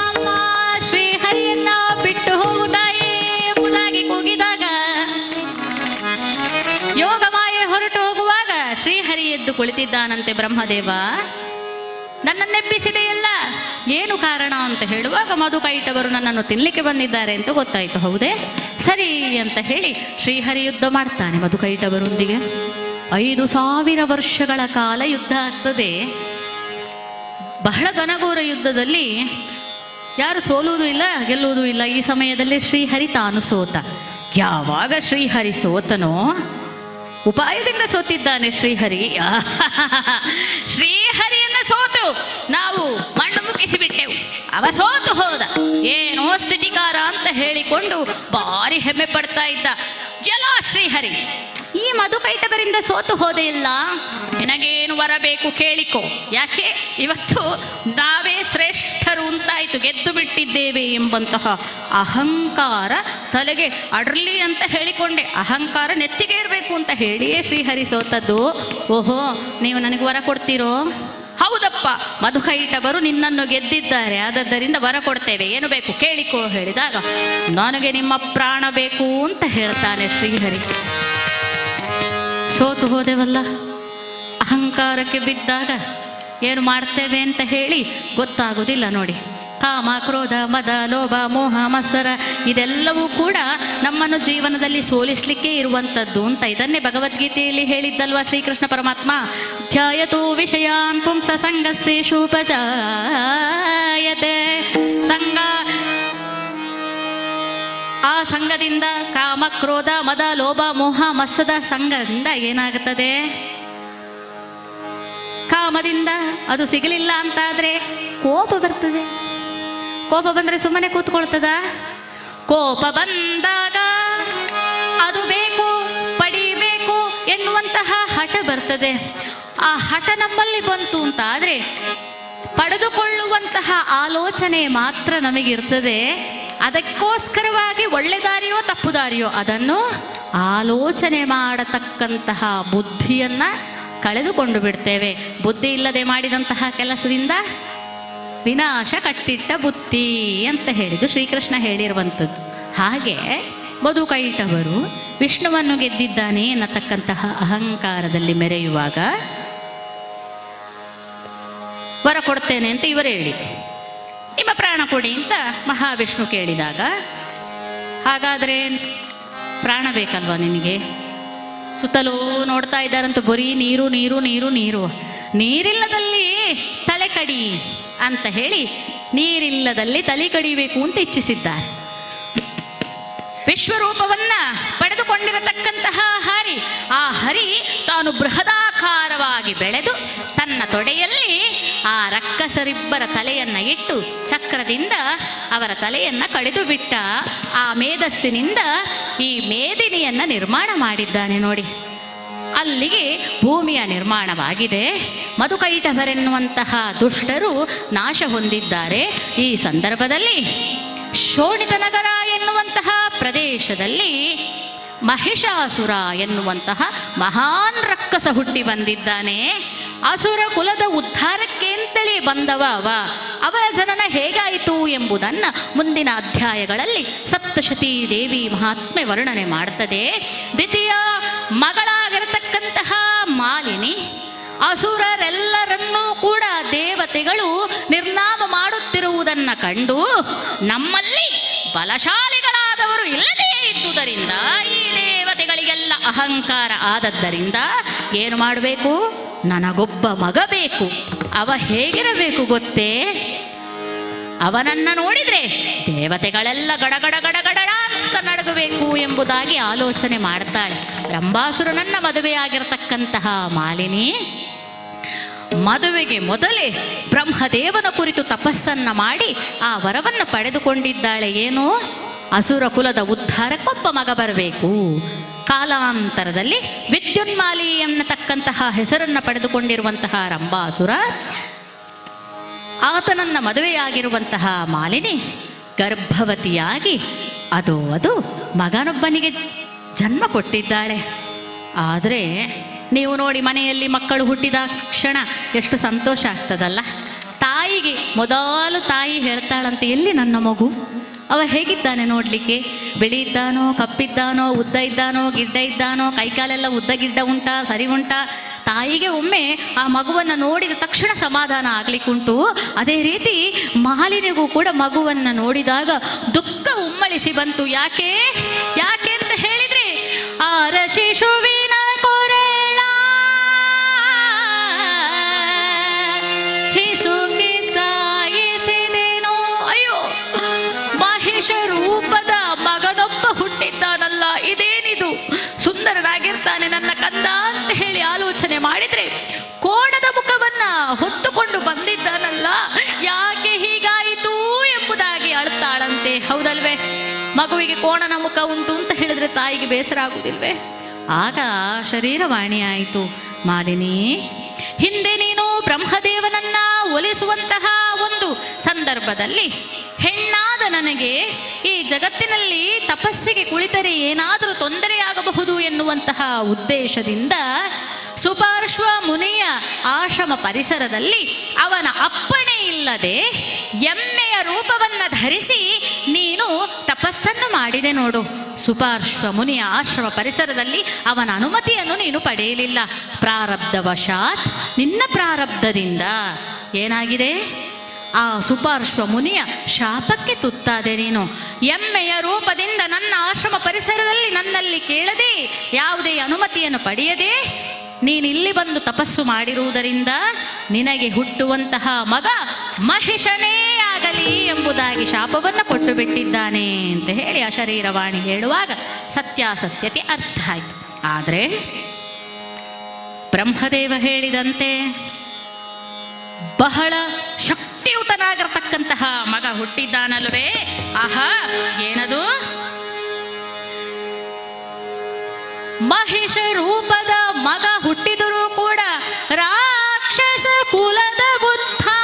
ಅಮ್ಮ. ಶ್ರೀಹರಿಯನ್ನ ಬಿಟ್ಟು ಹೋಗುತ್ತಾಯೇ ಎಂಬುದಾಗಿ ಕೂಗಿದಾಗ, ಯೋಗ ಮಾಯೆ ಹೊರಟು ಹೋಗುವಾಗ ಶ್ರೀಹರಿ ಎದ್ದು ಕುಳಿತಿದ್ದಾನಂತೆ. ಬ್ರಹ್ಮದೇವ ನನ್ನನ್ನೆಬ್ಬಿಸಿದೆಯಲ್ಲ, ಏನು ಕಾರಣ ಅಂತ ಹೇಳುವಾಗ ಮಧುಕೈಟಭರು ನನ್ನನ್ನು ತಿನ್ನಲಿಕ್ಕೆ ಬಂದಿದ್ದಾರೆ ಅಂತ ಗೊತ್ತಾಯಿತು. ಹೌದೇ, ಸರಿ ಅಂತ ಹೇಳಿ ಶ್ರೀಹರಿ ಯುದ್ಧ ಮಾಡ್ತಾನೆ ಮಧುಕೈಟಭರೊಂದಿಗೆ. 5,000 ವರ್ಷಗಳ ಕಾಲ ಯುದ್ಧ ಆಗ್ತದೆ. ಬಹಳ ಘನಘೋರ ಯುದ್ಧದಲ್ಲಿ ಯಾರು ಸೋಲುವುದೂ ಇಲ್ಲ, ಗೆಲ್ಲುವುದೂ ಇಲ್ಲ. ಈ ಸಮಯದಲ್ಲಿ ಶ್ರೀಹರಿ ತಾನು ಸೋತ. ಯಾವಾಗ ಶ್ರೀಹರಿ ಸೋತನೋ, ಉಪಾಯದಿಂದ ಸೋತಿದ್ದಾನೆ ಶ್ರೀಹರಿ. ಶ್ರೀಹರಿಯನ್ನ ಸೋತು ನಾವು ಮಣ್ಣು ಮುಗಿಸಿಬಿಟ್ಟೆವು, ಅವ ಸೋತು ಹೋದ, ಏನೋ ಸ್ಥಿತಿಕಾರ ಅಂತ ಹೇಳಿಕೊಂಡು ಭಾರಿ ಹೆಮ್ಮೆ ಪಡ್ತಾ ಇದ್ದ. ಎಲ್ಲ ಶ್ರೀಹರಿ, ಈ ಮಧುಕೈಟಭರಿಂದ ಸೋತು ಹೋದೆ ಇಲ್ಲ, ನಿನಗೇನು ಬರಬೇಕು ಕೇಳಿಕೋ. ಯಾಕೆ ಇವತ್ತು ನಾವೇ ಶ್ರೇಷ್ಠರು ಅಂತಾಯಿತು, ಗೆದ್ದು ಬಿಟ್ಟಿದ್ದೇವೆ ಎಂಬಂತಹ ಅಹಂಕಾರ ತಲೆಗೆ ಅಡ್ರಲಿ ಅಂತ ಹೇಳಿಕೊಂಡೆ. ಅಹಂಕಾರ ನೆತ್ತಿಗೆ ಇರಬೇಕು ಅಂತ ಹೇಳಿಯೇ ಶ್ರೀಹರಿ ಸೋತದ್ದು. ಓಹೋ, ನೀವು ನನಗೆ ವರ ಕೊಡ್ತೀರೋ? ಹೌದಪ್ಪ, ಮಧುಕೈಟಭರು ನಿನ್ನನ್ನು ಗೆದ್ದಿದ್ದಾರೆ, ಆದದ್ದರಿಂದ ವರ ಕೊಡ್ತೇವೆ, ಏನು ಬೇಕು ಕೇಳಿಕೋ ಹೇಳಿದಾಗ, ನನಗೆ ನಿಮ್ಮ ಪ್ರಾಣ ಬೇಕು ಅಂತ ಹೇಳ್ತಾನೆ ಶ್ರೀಹರಿ. ಸೋತು ಹೋದೆವಲ್ಲ, ಅಹಂಕಾರಕ್ಕೆ ಬಿದ್ದಾಗ ಏನು ಮಾಡ್ತೇವೆ ಅಂತ ಹೇಳಿ ಗೊತ್ತಾಗೋದಿಲ್ಲ ನೋಡಿ. ಕಾಮ, ಕ್ರೋಧ, ಮದ, ಲೋಭ, ಮೋಹ, ಮತ್ಸರ ಇದೆಲ್ಲವೂ ಕೂಡ ನಮ್ಮನ್ನು ಜೀವನದಲ್ಲಿ ಸೋಲಿಸಲಿಕ್ಕೆ ಇರುವಂಥದ್ದು ಅಂತ. ಇದನ್ನೇ ಭಗವದ್ಗೀತೆಯಲ್ಲಿ ಹೇಳಿದ್ದಲ್ವಾ ಶ್ರೀಕೃಷ್ಣ ಪರಮಾತ್ಮ, ಧ್ಯಾಯತೋ ವಿಷಯಾನ್ ಪುಂಸ ಸಂಗಸ್ತೇಷೂಪಜಾಯತೆ. ಸಂಘ, ಆ ಸಂಘದಿಂದ ಕಾಮ, ಕ್ರೋಧ, ಮದ, ಲೋಭ, ಮೋಹ, ಮತ್ಸದ ಸಂಘದಿಂದ ಏನಾಗುತ್ತದೆ? ಕಾಮದಿಂದ ಅದು ಸಿಗಲಿಲ್ಲ ಅಂತಾದರೆ ಕೋಪ ಬರ್ತದೆ. ಕೋಪ ಬಂದರೆ ಸುಮ್ಮನೆ ಕೂತ್ಕೊಳ್ತದ? ಕೋಪ ಬಂದಾಗ ಅದು ಬೇಕು, ಪಡಿಬೇಕು ಎನ್ನುವಂತಹ ಹಠ ಬರ್ತದೆ. ಆ ಹಠ ನಮ್ಮಲ್ಲಿ ಬಂತು ಅಂತ ಆದರೆ ಪಡೆದುಕೊಳ್ಳುವಂತಹ ಆಲೋಚನೆ ಮಾತ್ರ ನಮಗಿರ್ತದೆ. ಅದಕ್ಕೋಸ್ಕರವಾಗಿ ಒಳ್ಳೆ ದಾರಿಯೋ ತಪ್ಪು ದಾರಿಯೋ ಅದನ್ನು ಆಲೋಚನೆ ಮಾಡತಕ್ಕಂತಹ ಬುದ್ಧಿಯನ್ನು ಕಳೆದುಕೊಂಡು ಬಿಡ್ತೇವೆ. ಬುದ್ಧಿ ಇಲ್ಲದೆ ಮಾಡಿದಂತಹ ಕೆಲಸದಿಂದ ವಿನಾಶ ಕಟ್ಟಿಟ್ಟ ಬುದ್ಧಿ ಅಂತ ಹೇಳಿದ್ದು ಶ್ರೀಕೃಷ್ಣ ಹೇಳಿರುವಂಥದ್ದು. ಹಾಗೆ ಮಧುಕೈಟಭರು ವಿಷ್ಣುವನ್ನು ಗೆದ್ದಿದ್ದಾನೆ ಎನ್ನತಕ್ಕಂತಹ ಅಹಂಕಾರದಲ್ಲಿ ಮೆರೆಯುವಾಗ ವರ ಕೊಡ್ತೇನೆ ಅಂತ ಇವರು ಹೇಳಿದರು. ನಿಮ್ಮ ಪ್ರಾಣ ಕೊಡಿ ಅಂತ ಮಹಾವಿಷ್ಣು ಕೇಳಿದಾಗ, ಹಾಗಾದರೆ ಪ್ರಾಣ ಬೇಕಲ್ವಾ ನಿನಗೆ? ಸುತ್ತಲೂ ನೋಡ್ತಾ ಇದ್ದಾರಂತ ಬರೀ ನೀರು ನೀರು ನೀರು ನೀರು. ನೀರಿಲ್ಲದಲ್ಲಿ ತಲೆ ಕಡಿ, ಅಂತ ಹೇಳಿ ನೀರಿಲ್ಲದಲ್ಲಿ ತಲೆ ಕಡಿಬೇಕು ಅಂತ ಇಚ್ಛಿಸಿದ್ದಾರೆ. ವಿಶ್ವರೂಪವನ್ನ ಪಡೆದುಕೊಂಡಿರತಕ್ಕಂತಹ ಆ ಹರಿ ತಾನು ಬೃಹದಾಕಾರವಾಗಿ ಬೆಳೆದು ತನ್ನ ತೊಡೆಯಲ್ಲಿ ಆ ರಕ್ಕಸರಿಬ್ಬರ ತಲೆಯನ್ನ ಇಟ್ಟು ಚಕ್ರದಿಂದ ಅವರ ತಲೆಯನ್ನ ಕಡಿದು ಬಿಟ್ಟ. ಆ ಮೇಧಸ್ಸಿನಿಂದ ಈ ಮೇದಿನಿಯನ್ನ ನಿರ್ಮಾಣ ಮಾಡಿದ್ದಾನೆ ನೋಡಿ. ಅಲ್ಲಿಗೆ ಭೂಮಿಯ ನಿರ್ಮಾಣವಾಗಿದೆ. ಮಧುಕೈಟಭರೆನ್ನುವಂತಹ ದುಷ್ಟರು ನಾಶ ಹೊಂದಿದ್ದಾರೆ. ಈ ಸಂದರ್ಭದಲ್ಲಿ ಶೋಣಿತ ನಗರ ಎನ್ನುವಂತಹ ಪ್ರದೇಶದಲ್ಲಿ ಮಹಿಷಾಸುರ ಎನ್ನುವಂತಹ ಮಹಾನ್ ರಕ್ಕಸ ಹುಟ್ಟಿ ಬಂದಿದ್ದಾನೆ. ಅಸುರ ಕುಲದ ಉದ್ಧಾರಕ್ಕೆ ಅಂತೇಳಿ ಬಂದವ ಅವರ ಜನನ ಹೇಗಾಯಿತು ಎಂಬುದನ್ನು ಮುಂದಿನ ಅಧ್ಯಾಯಗಳಲ್ಲಿ ಸಪ್ತಶತೀ ದೇವಿ ಮಹಾತ್ಮೆ ವರ್ಣನೆ ಮಾಡ್ತದೆ. ದ್ವಿತೀಯ ಮಗಳಾಗಿರತಕ್ಕಂತಹ ಮಾಲಿನಿ ಅಸುರರೆಲ್ಲರನ್ನೂ ಕೂಡ ದೇವತೆಗಳು ನಿರ್ನಾಮ ಮಾಡುತ್ತಿರುವುದನ್ನು ಕಂಡು ನಮ್ಮಲ್ಲಿ ಬಲಶಾಲಿಗಳಾದವರು ಇಲ್ಲದೇ ಇದ್ದುದರಿಂದ ಈ ದೇವತೆಗಳಿಗೆಲ್ಲ ಅಹಂಕಾರ ಆದದ್ದರಿಂದ ಏನು ಮಾಡಬೇಕು? ನನಗೊಬ್ಬ ಮಗ ಬೇಕು. ಅವ ಹೇಗಿರಬೇಕು ಗೊತ್ತೇ? ಅವನನ್ನ ನೋಡಿದ್ರೆ ದೇವತೆಗಳೆಲ್ಲ ಗಡಗಡ ಗಡಗಡ ಅಂತ ನಡಗಬೇಕು ಎಂಬುದಾಗಿ ಆಲೋಚನೆ ಮಾಡ್ತಾಳೆ. ರಂಭಾಸುರನನ್ನ ಮದುವೆಯಾಗಿರತಕ್ಕಂತಹ ಮಾಲಿನಿ ಮದುವೆಗೆ ಮೊದಲೇ ಬ್ರಹ್ಮದೇವನ ಕುರಿತು ತಪಸ್ಸನ್ನ ಮಾಡಿ ಆ ವರವನ್ನು ಪಡೆದುಕೊಂಡಿದ್ದಾಳೆ. ಏನು? ಅಸುರ ಕುಲದ ಉದ್ಧಾರಕ್ಕೊಬ್ಬ ಮಗ ಬರಬೇಕು. ಕಾಲಾಂತರದಲ್ಲಿ ವಿದ್ಯುನ್ಮಾಲಿ ಎನ್ನತಕ್ಕಂತಹ ಹೆಸರನ್ನು ಪಡೆದುಕೊಂಡಿರುವಂತಹ ರಂಭಾಸುರ ಆತನನ್ನ ಮದುವೆಯಾಗಿರುವಂತಹ ಮಾಲಿನಿ ಗರ್ಭವತಿಯಾಗಿ ಅದು ಮಗನೊಬ್ಬನಿಗೆ ಜನ್ಮ ಕೊಟ್ಟಿದ್ದಾಳೆ. ಆದರೆ ನೀವು ನೋಡಿ, ಮನೆಯಲ್ಲಿ ಮಕ್ಕಳು ಹುಟ್ಟಿದ ಕ್ಷಣ ಎಷ್ಟು ಸಂತೋಷ ಆಗ್ತದಲ್ಲ. ತಾಯಿಗೆ ಮೊದಲು ತಾಯಿ ಹೇಳ್ತಾಳಂತೆ, ಎಲ್ಲಿ ನನ್ನ ಮಗು? ಅವ ಹೇಗಿದ್ದಾನೆ ನೋಡಲಿಕ್ಕೆ? ಬಿಳಿ ಇದ್ದಾನೋ, ಕಪ್ಪಿದ್ದಾನೋ, ಉದ್ದ ಇದ್ದಾನೋ, ಗಿಡ್ಡ ಇದ್ದಾನೋ, ಕೈಕಾಲೆಲ್ಲ ಉದ್ದ ಗಿಡ್ಡ ಉಂಟಾ, ಸರಿ ಉಂಟಾ? ತಾಯಿಗೆ ಒಮ್ಮೆ ಆ ಮಗುವನ್ನು ನೋಡಿದ ತಕ್ಷಣ ಸಮಾಧಾನ ಆಗ್ಲಿಕ್ಕುಂಟು. ಅದೇ ರೀತಿ ಮಾಲಿನಿಗೂ ಕೂಡ ಮಗುವನ್ನು ನೋಡಿದಾಗ ದುಃಖ ಉಮ್ಮಳಿಸಿ ಬಂತು. ಯಾಕೆ ಅಂತ ಹೇಳಿದ್ರೆ, ಆರ ಶಿಶುವಿನ ಕೊರಳ ಹಿಸುಕಿ ಸಾಯಿಸಿದೆನೋ. ಅಯ್ಯೋ, ಮಹಿಷ ರೂಪದ ಮಗನೊಬ್ಬ ಹುಟ್ಟಿದ್ದಾನಲ್ಲ, ಇದೇನಿದು? ಸುಂದರನಾಗಿರ್ತಾನೆ ನನ್ನ ಕಂದ ಅಂತ ಹೇಳಿ ಆಲೋಚನೆ ಮಾಡಿದ್ರೆ, ಕೋಣದ ಮುಖವನ್ನ ಹೊತ್ತುಕೊಂಡು ಬಂದಿದ್ದಾನಲ್ಲ, ಯಾಕೆ ಹೀಗಾಯಿತು ಎಂಬುದಾಗಿ ಅಳ್ತಾಳಂತೆ. ಹೌದಲ್ವೇ? ಮಗುವಿಗೆ ಕೋಣನ ಮುಖ ಉಂಟು ಅಂತ ಹೇಳಿದ್ರೆ ತಾಯಿಗೆ ಬೇಸರ ಆಗುವುದಿಲ್ವೇ? ಆಗ ಶರೀರವಾಣಿ ಆಯಿತು, ಮಾಲಿನಿ, ಹಿಂದೆ ನೀನು ಬ್ರಹ್ಮದೇವನನ್ನ ಒಲಿಸುವಂತಹ ಒಂದು ಸಂದರ್ಭದಲ್ಲಿ ಹೆಣ್ಣಾದ ನನಗೆ ಈ ಜಗತ್ತಿನಲ್ಲಿ ತಪಸ್ಸಿಗೆ ಕುಳಿತರೆ ಏನಾದರೂ ತೊಂದರೆಯಾಗಬಹುದು ಎನ್ನುವಂತಹ ಉದ್ದೇಶದಿಂದ ಸುಪಾರ್ಶ್ವ ಮುನಿಯ ಆಶ್ರಮ ಪರಿಸರದಲ್ಲಿ ಅವನ ಅಪ್ಪಣೆ ಇಲ್ಲದೆ ಎಮ್ಮೆಯ ರೂಪವನ್ನು ಧರಿಸಿ ನೀನು ತಪಸ್ಸನ್ನು ಮಾಡಿದೆ ನೋಡು. ಸುಪಾರ್ಶ್ವ ಮುನಿಯ ಆಶ್ರಮ ಪರಿಸರದಲ್ಲಿ ಅವನ ಅನುಮತಿಯನ್ನು ನೀನು ಪಡೆಯಲಿಲ್ಲ. ಪ್ರಾರಬ್ಧವಶಾತ್ ನಿನ್ನ ಪ್ರಾರಬ್ಧದಿಂದ ಏನಾಗಿದೆ? ಆ ಸುಪಾರ್ಶ್ವ ಮುನಿಯ ಶಾಪಕ್ಕೆ ತುತ್ತಾದೆ ನೀನು. ಎಮ್ಮೆಯ ರೂಪದಿಂದ ನನ್ನ ಆಶ್ರಮ ಪರಿಸರದಲ್ಲಿ ನನ್ನಲ್ಲಿ ಕೇಳದೆ, ಯಾವುದೇ ಅನುಮತಿಯನ್ನು ಪಡೆಯದೆ ನೀನಿಲ್ಲಿ ಬಂದು ತಪಸ್ಸು ಮಾಡಿರುವುದರಿಂದ ನಿನಗೆ ಹುಟ್ಟುವಂತಹ ಮಗ ಮಹಿಷನೇ ಆಗಲಿ ಎಂಬುದಾಗಿ ಶಾಪವನ್ನು ಕೊಟ್ಟು ಬಿಟ್ಟಿದ್ದಾನೆ ಅಂತ ಹೇಳಿ ಆ ಶರೀರವಾಣಿ ಹೇಳುವಾಗ ಸತ್ಯಾಸತ್ಯತೆ ಅರ್ಥ ಆಯಿತು. ಆದರೆ ಬ್ರಹ್ಮದೇವ ಹೇಳಿದಂತೆ ಬಹಳ ಶಕ್ತಿಯುತನಾಗಿರತಕ್ಕಂತಹ ಮಗ ಹುಟ್ಟಿದ್ದಾನಲ್ವೇ? ಆಹಾ, ಏನದು? ಮಹಿಷ ರೂಪದ ಮಗ ಹುಟ್ಟಿದರೂ ಕೂಡ ರಾಕ್ಷಸ ಕುಲದ ಉದ್ಧಾರ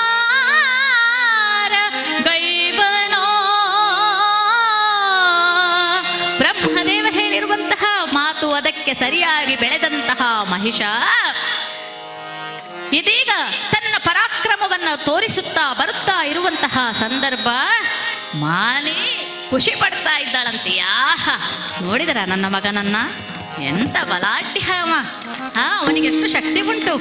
ಗೈವನೋ. ಬ್ರಹ್ಮದೇವ ಹೇಳಿರುವಂತಹ ಮಾತು ಅದಕ್ಕೆ ಸರಿಯಾಗಿ ಬೆಳೆದಂತಹ ಮಹಿಷ ಇದೀಗ ತನ್ನ ಪರಾಕ್ರಮವನ್ನು ತೋರಿಸುತ್ತಾ ಬರುತ್ತಾ ಇರುವಂತಹ ಸಂದರ್ಭ ಮಾಲಿ ಖುಷಿ ಪಡ್ತಾ ಇದ್ದಾಳಂತೆಯಾ. ನೋಡಿದರ ನನ್ನ ಮಗನನ್ನ, ಎಂತ ಬಲಾಢ್ಯ ಅವ, ಅವನಿಗೆ ಎಷ್ಟು ಶಕ್ತಿ ಉಂಟು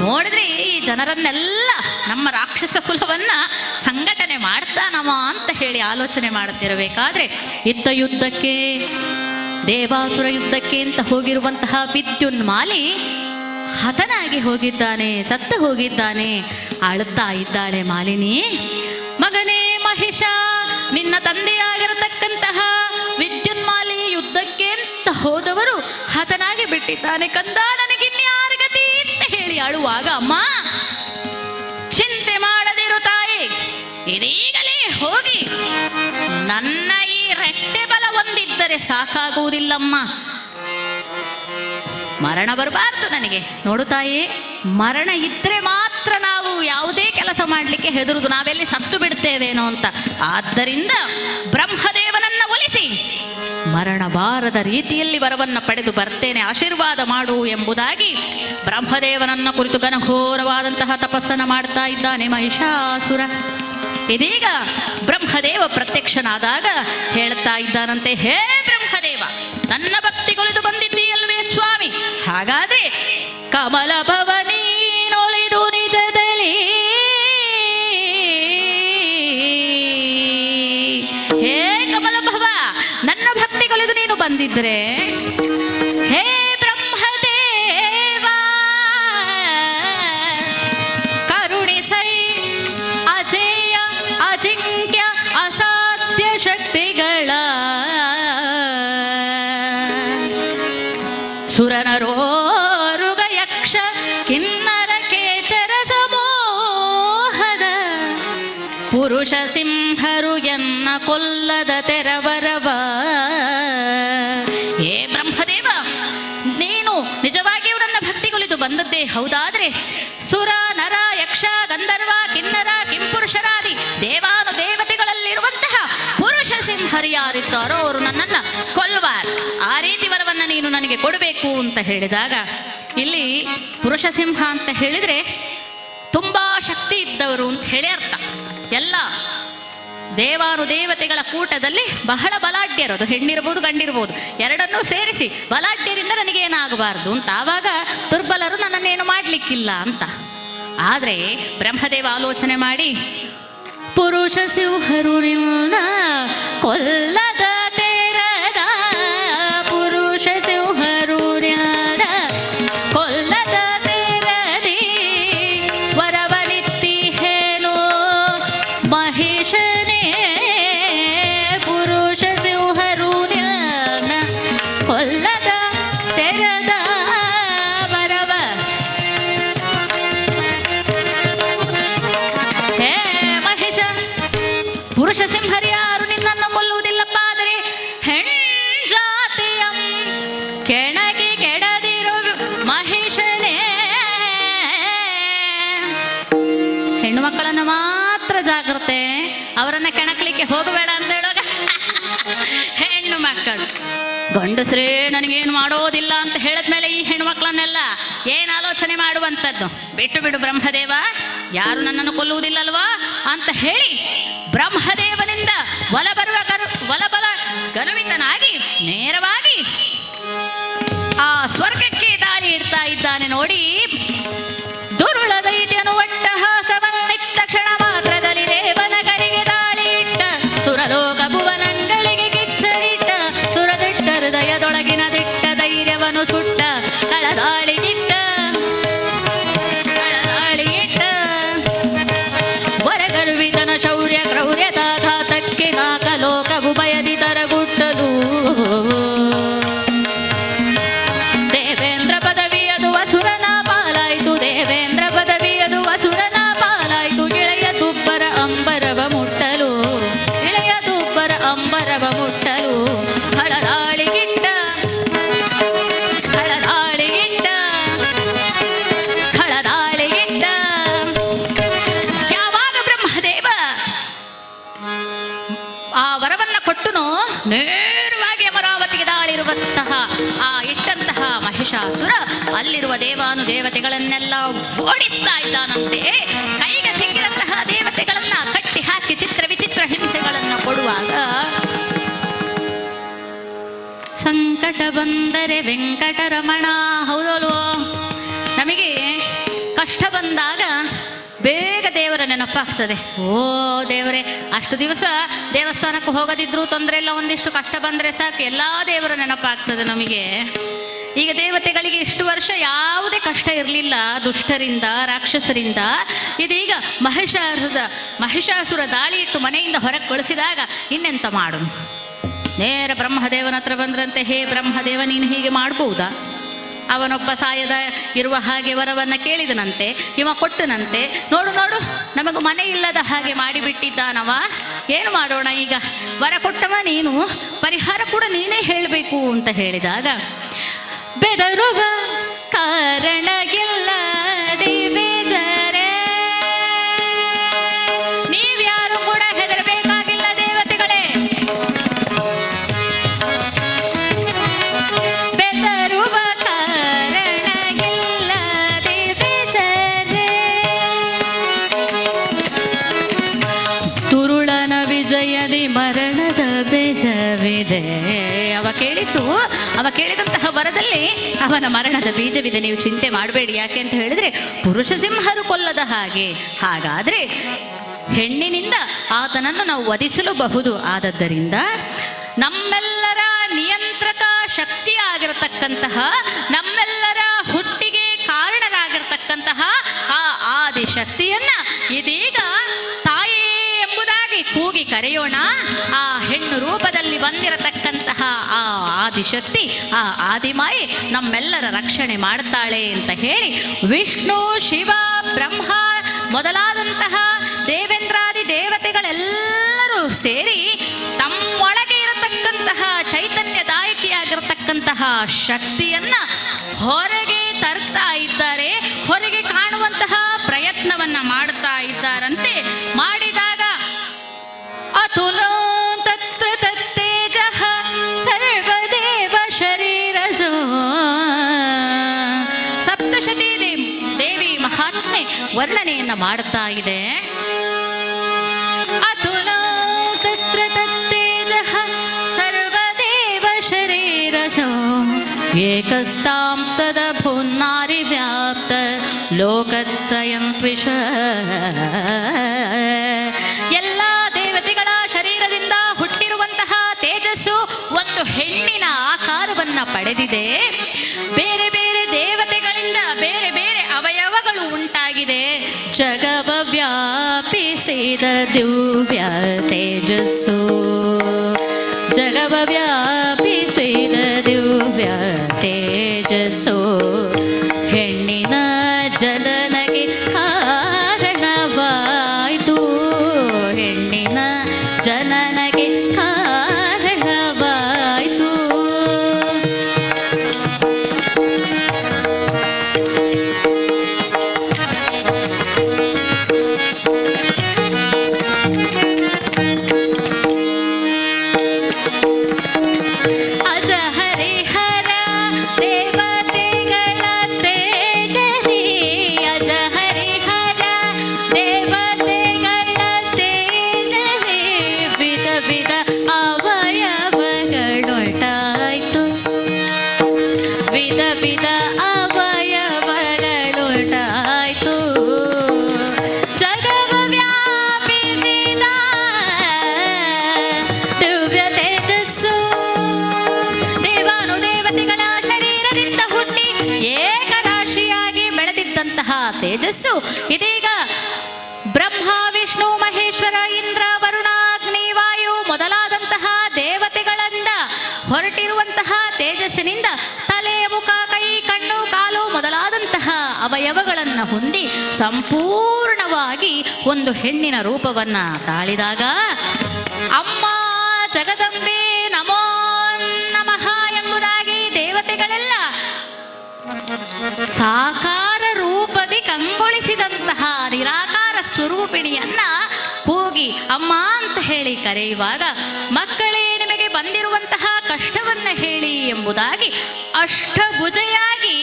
ನೋಡಿದ್ರೆ ಈ ಜನರನ್ನೆಲ್ಲ ನಮ್ಮ ರಾಕ್ಷಸ ಕುಲವನ್ನ ಸಂಘಟನೆ ಮಾಡ್ತಾನವ ಅಂತ ಹೇಳಿ ಆಲೋಚನೆ ಮಾಡುತ್ತಿರಬೇಕಾದ್ರೆ ಇದ್ದ ಯುದ್ಧಕ್ಕೆ, ದೇವಾಸುರ ಯುದ್ಧಕ್ಕೆ ಅಂತ ಹೋಗಿರುವಂತಹ ವಿದ್ಯುನ್ಮಾಲಿ ಹತನಾಗಿ ಹೋಗಿದ್ದಾನೆ, ಸತ್ತು ಹೋಗಿದ್ದಾನೆ. ಅಳುತ್ತಾ ಇದ್ದಾಳೆ ಮಾಲಿನಿ. ಮಗನೇ ಮಹಿಷ, ನಿನ್ನ ತಂದೆಯಾಗಿರತಕ್ಕಂತಹ ವಿದ್ಯುನ್ಮಾಲಿ ಯುದ್ಧಕ್ಕೆ ಅಂತ ಹೋದವರು ಹತನಾಗಿ ಬಿಟ್ಟಿದ್ದಾನೆ ಕಂದ, ನನಗಿನ್ಯಾರ ಗತಿ ಅಂತ ಹೇಳಿ ಅಳುವಾಗ, ಅಮ್ಮ ಚಿಂತೆ ಮಾಡದಿರು ತಾಯಿ, ಇದೀಗಲೇ ಹೋಗಿ ನನ್ನ ಈ ರೆಟ್ಟೆ ಬಲ ಒಂದಿದ್ದರೆ ಸಾಕಾಗುವುದಿಲ್ಲಮ್ಮ, ಮರಣ ಬರಬಾರ್ದು ನನಗೆ. ನೋಡು ತಾಯಿ, ಮರಣ ಇದ್ರೆ ಮಾತ್ರ ನಾವು ಯಾವುದೇ ಕೆಲಸ ಮಾಡಲಿಕ್ಕೆ ಹೆದರುದು, ನಾವೆಲ್ಲಿ ಸತ್ತು ಬಿಡ್ತೇವೇನೋ ಅಂತ. ಆದ್ದರಿಂದ ಬ್ರಹ್ಮದೇವನನ್ನ ಒಲಿಸಿ ಮರಣ ಬಾರದ ರೀತಿಯಲ್ಲಿ ವರವನ್ನ ಪಡೆದು ಬರ್ತೇನೆ, ಆಶೀರ್ವಾದ ಮಾಡು ಎಂಬುದಾಗಿ ಬ್ರಹ್ಮದೇವನನ್ನ ಕುರಿತು ಘನಘೋರವಾದಂತಹ ತಪಸ್ಸನ್ನು ಮಾಡ್ತಾ ಇದ್ದಾನೆ ಮಹಿಷಾಸುರ. ಇದೀಗ ಬ್ರಹ್ಮದೇವ ಪ್ರತ್ಯಕ್ಷನಾದಾಗ ಹೇಳ್ತಾ ಇದ್ದಾನಂತೆ, ಹೇ ಬ್ರಹ್ಮದೇವ, ನನ್ನ ಭಕ್ತಿಗೊಲಿದು ಬಂದಿದ್ದೀಯಲ್ವೇ ಸ್ವಾಮಿ, ಹಾಗಾದ್ರೆ ಕಮಲ ಭವನೀನೊಲಿದು ನಿಜದಲ್ಲಿ ಹೇ ಕಮಲ ಭವ, ನನ್ನ ಭಕ್ತಿಗೊಲಿದು ನೀನು ಬಂದಿದ್ರೆ, ಹೇ ಬ್ರಹ್ಮದೇವ ಕರುಣಿಸೈ ಅಜೇಯ ಅಜಿಂಕ್ಯ ಅಸಾಧ್ಯ ಶಕ್ತಿಗಳ ಸುರನರೋರುಗ ಯಕ್ಷ ಕಿನ್ನರ ಕೇಚರ ಸಮೋಹದ ಪುರುಷ ಸಿಂಹರು ಎನ್ನ ಕೊಲ್ಲದ ತೆರವರವ. ಏ ಬ್ರಹ್ಮದೇವ, ನೀನು ನಿಜವಾಗಿಯೂ ನನ್ನ ಭಕ್ತಿಗೊಲಿದು ಬಂದದ್ದೇ ಹೌದಾದ್ರೆ, ಸುರ ನರ ಯಕ್ಷ ಗಂಧರ್ವ ಕಿನ್ನರ ಕಿಂಪುರುಷರಾದಿ ದೇವಾನು ದೇವತೆಗಳಲ್ಲಿರುವಂತಹ ಪುರುಷ ಸಿಂಹರು ಯಾರಿದ್ದಾರೋ ಅವರು ನನ್ನನ್ನ ಕೊಲ್ವಾರ್, ಆ ರೀತಿ ವರವನ್ನ ನೀನು ನನಗೆ ಕೊಡಬೇಕು ಅಂತ ಹೇಳಿದಾಗ, ಇಲ್ಲಿ ಪುರುಷ ಸಿಂಹ ಅಂತ ಹೇಳಿದ್ರೆ ತುಂಬಾ ಶಕ್ತಿ ಇದ್ದವರು ಅಂತ ಹೇಳಿ ಅರ್ಥ. ಎಲ್ಲ ದೇವಾನು ದೇವತೆಗಳ ಕೂಟದಲ್ಲಿ ಬಹಳ ಬಲಾಢ್ಯರು, ಅದು ಹೆಣ್ಣಿರ್ಬೋದು ಗಂಡಿರ್ಬೋದು, ಎರಡನ್ನೂ ಸೇರಿಸಿ ಬಲಾಢ್ಯರಿಂದ ನನಗೇನಾಗಬಾರ್ದು ಅಂತ. ಆವಾಗ ದುರ್ಬಲರು ನನ್ನನ್ನೇನು ಮಾಡ್ಲಿಕ್ಕಿಲ್ಲ ಅಂತ. ಆದ್ರೆ ಬ್ರಹ್ಮದೇವ ಆಲೋಚನೆ ಮಾಡಿ, ಪುರುಷ ಸಿಂಹರು ನಿನ್ನ ಕೊಲ್ಲದ ತೆರದ, ಪುರುಷ ಸಿಂಹರು ನಿನ್ನ ಕೊಲ್ಲದ ತೆರದಿ ವರವನಿತ್ತಿ ಹೇನು ಮಹಿಷನೇ, ಪುರುಷ ಸಿಂಹರು ನಿನ್ನ ಕೊಲ್ಲದ ತೆರದ ವರವ. ಹೇ ಮಹಿಷ, ಪುರುಷ ಸಿಂಹರ್ಯಾರು ನಿನ್ನನ್ನು ಕೊಲ್ಲುವುದಿಲ್ಲಪ್ಪ, ಆದರೆ ಹೆಣ್ಜಾತಿಯಂ ಕೆಣಗಿ ಕೆಡದಿರು ಮಹಿಷನೇ, ಹೆಣ್ಣು ಮಕ್ಕಳನ್ನು ಮಾತ್ರ ಜಾಗ್ರತೆ, ಅವರನ್ನ ಕೆಣಕ್ಲಿಕ್ಕೆ ಹೋಗಬೇಡ ಅಂತ ಹೇಳುವಾಗ ಹೆಣ್ಣು ಮಕ್ಕಳು, ಗಂಡಸ್ರೇ ನನಗೇನು ಮಾಡೋದಿಲ್ಲ ಅಂತ ಹೇಳಿದ್ಮೇಲೆ ಈ ಹೆಣ್ಣು ಮಕ್ಕಳನ್ನೆಲ್ಲ ಏನು ಆಲೋಚನೆ ಮಾಡುವಂಥದ್ದು. ಬಿಟ್ಟು ಬಿಡು ಬ್ರಹ್ಮದೇವ, ಯಾರು ನನ್ನನ್ನು ಕೊಲ್ಲುವುದಿಲ್ಲಲ್ವಾ ಅಂತ ಹೇಳಿ ಬ್ರಹ್ಮದೇವನಿಂದ ಒಲಬಲ ಗರ್ವಿತನಾಗಿ ನೇರವಾಗಿ ಆ ಸ್ವರ್ಗಕ್ಕೆ ದಾಳಿ ಇಡ್ತಾ ಇದ್ದಾನೆ. ನೋಡಿ, ದುರುಳ ದೈತ್ಯನು ಒಟ್ಟಹಾಸವನ್ನಿತ್ತ ಕ್ಷಣ ಮಾತ್ರದಲ್ಲಿ ದೇವನಗರಿಗೆ ದಾಳಿ ಇಟ್ಟ, ಸುರಲೋಕ ಭುವನಗಳಿಗೆ ಕಿಚ್ಚರಿಟ್ಟ, ಸುರದಿಟ್ಟ ಹೃದಯದೊಳಗಿನ ದಿಟ್ಟ ಧೈರ್ಯವನ್ನು ಸುಟ್ಟ, ಕಳದಾಳಿಗಿಟ್ಟ ವರಗರ್ವಿತನ ಶೌರ್ಯ ಕ್ರೌರ್ಯದಾಘಾತಕ್ಕೆ ನಾಕಲೋಕವು ಬಯದಿ ತರಗುಟ್ಟಲು, ದೇವೇಂದ್ರ ಪದವಿಯದು ಅಸುರನ ಪಾಲಾಯಿತು, ದೇವೇಂದ್ರ ಪದವಿಯದು ಅಸುರನ ಪಾಲಾಯಿತು, ಇಳೆಯ ದುಬ್ಬರ ಅಂಬರವ ಮುಟ್ಟಲು, ಇಳೆಯ ದುಬ್ಬರ ಅಂಬರವ ಮುಟ್ಟಲು, ಹಳದಾಳಿಗಿಟ್ಟ ಹಳದಾಳಿಗಿಟ್ಟ ಹಳದಾಳಿಗಿಟ್ಟ. ಯಾವಾಗ ಬ್ರಹ್ಮದೇವ ಆ ವರವನ್ನ ಕೊಟ್ಟುನೋ, ನೇರವಾಗಿ ಅಮರಾವತಿಗೆ ದಾಳಿರುವಂತಹ ಆ ಇಟ್ಟಂತಹ ಮಹಿಷಾಸುರ ಅಲ್ಲಿರುವ ದೇವಾನು ದೇವತೆಗಳನ್ನೆಲ್ಲ ಓಡಿಸ್ತಾ ಇದ್ದಾನಂತೆ. ಕೈಗೆ ಸಿಕ್ಕಿದಂತಹ ದೇವತೆಗಳನ್ನ ಕಟ್ಟಿ ಹಾಕಿ ಚಿತ್ರ ವಿಚಿತ್ರ ಹಿಂಸೆಗಳನ್ನು ಕೊಡುವಾಗ, ಸಂಕಟ ಬಂದರೆ ವೆಂಕಟರಮಣ, ಹೌದಲ್ವೋ? ನಮಗೆ ಕಷ್ಟ ಬಂದಾಗ ಬೇಗ ದೇವರ ನೆನಪಾಗ್ತದೆ. ಓ ದೇವರೇ, ಅಷ್ಟು ದಿವಸ ದೇವಸ್ಥಾನಕ್ಕೆ ಹೋಗದಿದ್ರೂ ತೊಂದರೆ ಇಲ್ಲ, ಒಂದಿಷ್ಟು ಕಷ್ಟ ಬಂದರೆ ಸಾಕು ಎಲ್ಲ ದೇವರ ನೆನಪಾಗ್ತದೆ ನಮಗೆ. ಈಗ ದೇವತೆಗಳಿಗೆ ಇಷ್ಟು ವರ್ಷ ಯಾವುದೇ ಕಷ್ಟ ಇರಲಿಲ್ಲ ದುಷ್ಟರಿಂದ ರಾಕ್ಷಸರಿಂದ. ಇದೀಗ ಮಹಿಷಾಸುರ ದಾಳಿ ಇಟ್ಟು ಮನೆಯಿಂದ ಹೊರಗೆ ಕಳಿಸಿದಾಗ ಇನ್ನೆಂತ ಮಾಡು? ನೇರ ಬ್ರಹ್ಮದೇವನ ಹತ್ರ ಬಂದ್ರಂತೆ, ಹೇ ಬ್ರಹ್ಮದೇವ, ನೀನು ಹೀಗೆ ಮಾಡ್ಬೋದಾ? ಅವನೊಬ್ಬ ಸಾಯದ ಇರುವ ಹಾಗೆ ವರವನ್ನು ಕೇಳಿದನಂತೆ. ಇವ ಕೊಟ್ಟನಂತೆ. ನೋಡು ನೋಡು, ನಮಗೂ ಮನೆ ಇಲ್ಲದ ಹಾಗೆ ಮಾಡಿಬಿಟ್ಟಿದ್ದಾನವ. ಏನು ಮಾಡೋಣ ಈಗ? ವರ ಕೊಟ್ಟವ ನೀನು, ಪರಿಹಾರ ಕೂಡ ನೀನೇ ಹೇಳಬೇಕು ಅಂತ ಹೇಳಿದಾಗ, ಬೆದರುವ ಕಾರಣಗಿಲ್ಲ ದಿವಿಜರೇ, ನೀವ್ಯಾರು ಕೂಡ ಹೆದರಬೇಕಾಗಿಲ್ಲ ದೇವತೆಗಳೇ. ಬೆದರುವ ಕಾರಣಗಿಲ್ಲ ದಿವಿಜರೇ, ತುರುಳನ ವಿಜಯದಿ ಮರಣದ ಬೇಜವಿದೆ. ಅವ ಕೇಳಿದಂತಹ ವರದಲ್ಲಿ ಅವನ ಮರಣದ ಬೀಜವಿದೆ. ನೀವು ಚಿಂತೆ ಮಾಡಬೇಡಿ. ಯಾಕೆ ಅಂತ ಹೇಳಿದ್ರೆ ಪುರುಷ ಸಿಂಹರು ಕೊಲ್ಲದ ಹಾಗೆ. ಹಾಗಾದ್ರೆ ಹೆಣ್ಣಿನಿಂದ ಆತನನ್ನು ನಾವು ವಧಿಸಲೂಬಹುದು. ಆದದ್ದರಿಂದ ನಮ್ಮೆಲ್ಲರ ನಿಯಂತ್ರಕ ಶಕ್ತಿಯಾಗಿರತಕ್ಕಂತಹ, ನಮ್ಮೆಲ್ಲರ ಹುಟ್ಟಿಗೆ ಕಾರಣರಾಗಿರ್ತಕ್ಕಂತಹ ಆ ಆದಿಶಕ್ತಿಯನ್ನ ಇದೀಗ ತಾಯಿ ಎಂಬುದಾಗಿ ಕೂಗಿ ಕರೆಯೋಣ. ಆ ಹೆಣ್ಣು ರೂಪದಲ್ಲಿ ಬಂದಿರತಕ್ಕಂತಹ ಆ ಆದಿಶಕ್ತಿ, ಆ ಆದಿಮಾಯಿ ನಮ್ಮೆಲ್ಲರ ರಕ್ಷಣೆ ಮಾಡ್ತಾಳೆ ಅಂತ ಹೇಳಿ ವಿಷ್ಣು, ಶಿವ, ಬ್ರಹ್ಮ ಮೊದಲಾದಂತಹ ದೇವೇಂದ್ರಾದಿ ದೇವತೆಗಳೆಲ್ಲರೂ ಸೇರಿ ತಮ್ಮೊಳಗೆ ಇರತಕ್ಕಂತಹ ಚೈತನ್ಯದಾಯಕಿಯಾಗಿರತಕ್ಕಂತಹ ಶಕ್ತಿಯನ್ನ ಹೊರಗೆ ತರ್ತಾ ಇದ್ದಾರೆ. ಹೊರಗೆ ಕಾಣುವಂತಹ ಪ್ರಯತ್ನವನ್ನ ಮಾಡ್ತಾ ಇದ್ದಾರಂತೆ. ಮಾಡಿದಾಗ ಅತುಲೋ ತತ್ರ ತತ್ತೇಜಃ ಸರ್ವದೇವ ಶರೀರಜೋ, ಸಪ್ತಶತೀ ದೇವಿ ಮಹಾತ್ಮೆ ವರ್ಣನೆಯನ್ನ ಮಾಡ್ತಾ ಇದೆ. ಅತುಲೋ ತತ್ರ ತತ್ತೇಜಃ ಸರ್ವದೇವ ಶರೀರಜೋ, ಏಕಸ್ತಾಂ ತದ ಭುನ್ನಾರಿ ವ್ಯಾಪ್ತ ಲೋಕತ್ರಯಂ ತ್ವಿಷ. ಎಲ್ಲ ದೇವತೆಗಳ ಶರೀರದಿಂದ ಹುಟ್ಟಿರುವಂತಹ ತೇಜಸ್ಸು ಒಂದು ಹೆಣ್ಣಿನ ಆಕಾರವನ್ನ ಪಡೆದಿದೆ. ಬೇರೆ ಬೇರೆ ದೇವತೆಗಳಿಂದ ಬೇರೆ ಬೇರೆ ಅವಯವಗಳು ಉಂಟಾಗಿದೆ. ಜಗವ ವ್ಯಾಪಿಸಿದ ದಿವ್ಯ ತೇಜಸ್ಸು, ಜಗವ ವ್ಯಾಪಿಸಿದ ದಿವ್ಯ ತೇಜಸ್ಸು, ಹೆಣ್ಣಿನ ಜನನಗೆ ಕಾರಣವಾಯಿತು, ಹೆಣ್ಣಿನ ಜನನಗೆ ಕಾರಣವಾಯಿತು. ಅಜ ಹರಿಹರ ದೇವತೆಗಳ ತೇಜರಿ, ಅಜ ಹರಿಹರ ದೇವತೆಗಳ ತೇಜರಿ, ವಿಧ ವಿಧ ಅವಯವಗಳುಂಟಾಯ್ತು, ವಿಧ ವಿಧ ಅವಯವಗಳುಂಟಾಯ್ತು. ಜಗವ ವ್ಯಾಪಿಸಿದ ದಿವ್ಯ ತೇಜಸ್ಸು, ದೇವಾನು ದೇವತೆಗಳ ಶರೀರದಿಂದ ಹುಟ್ಟಿ ಏಕರಾಶಿಯಾಗಿ ಬೆಳೆದಿದ್ದಂತಹ ತೇಜಸ್ಸು ಇದೀಗ ಬ್ರಹ್ಮ, ವಿಷ್ಣು, ಮಹೇಶ್ವರ, ಇಂದ್ರ, ವರುಣ, ಅಗ್ನಿ, ವಾಯು ಮೊದಲಾದಂತಹ ದೇವತೆಗಳಿಂದ ಹೊರಟಿರುವಂತಹ ತೇಜಸ್ಸಿನಿಂದ ತಲೆ, ಮುಖ, ಕೈ, ಕಣ್ಣು, ಕಾಲು ಮೊದಲಾದಂತಹ ಅವಯವಗಳನ್ನು ಹೊಂದಿ ಸಂಪೂರ್ಣವಾಗಿ ಒಂದು ಹೆಣ್ಣಿನ ರೂಪವನ್ನ ತಾಳಿದಾಗ, ಅಮ್ಮ ಜಗದಂಬೆ ನಮೋ ನಮಃ ಎಂಬುದಾಗಿ ದೇವತೆಗಳೆಲ್ಲ ಸಾಕಾರ ರೂಪದಿ ಕಂಗೊಳಿಸಿದಂತಹ ನಿರಾಕಾರ ಸ್ವರೂಪಿಣಿಯನ್ನ ಕೂಗಿ ಅಮ್ಮ ಅಂತ ಹೇಳಿ ಕರೆಯುವಾಗ, ಮಕ್ಕಳೇ ನಿಮಗೆ ಬಂದಿರುವಂತಹ ಕಷ್ಟವನ್ನ ಹೇಳಿ ಎಂಬುದಾಗಿ ಅಷ್ಟಭುಜೆಯಾಗಿ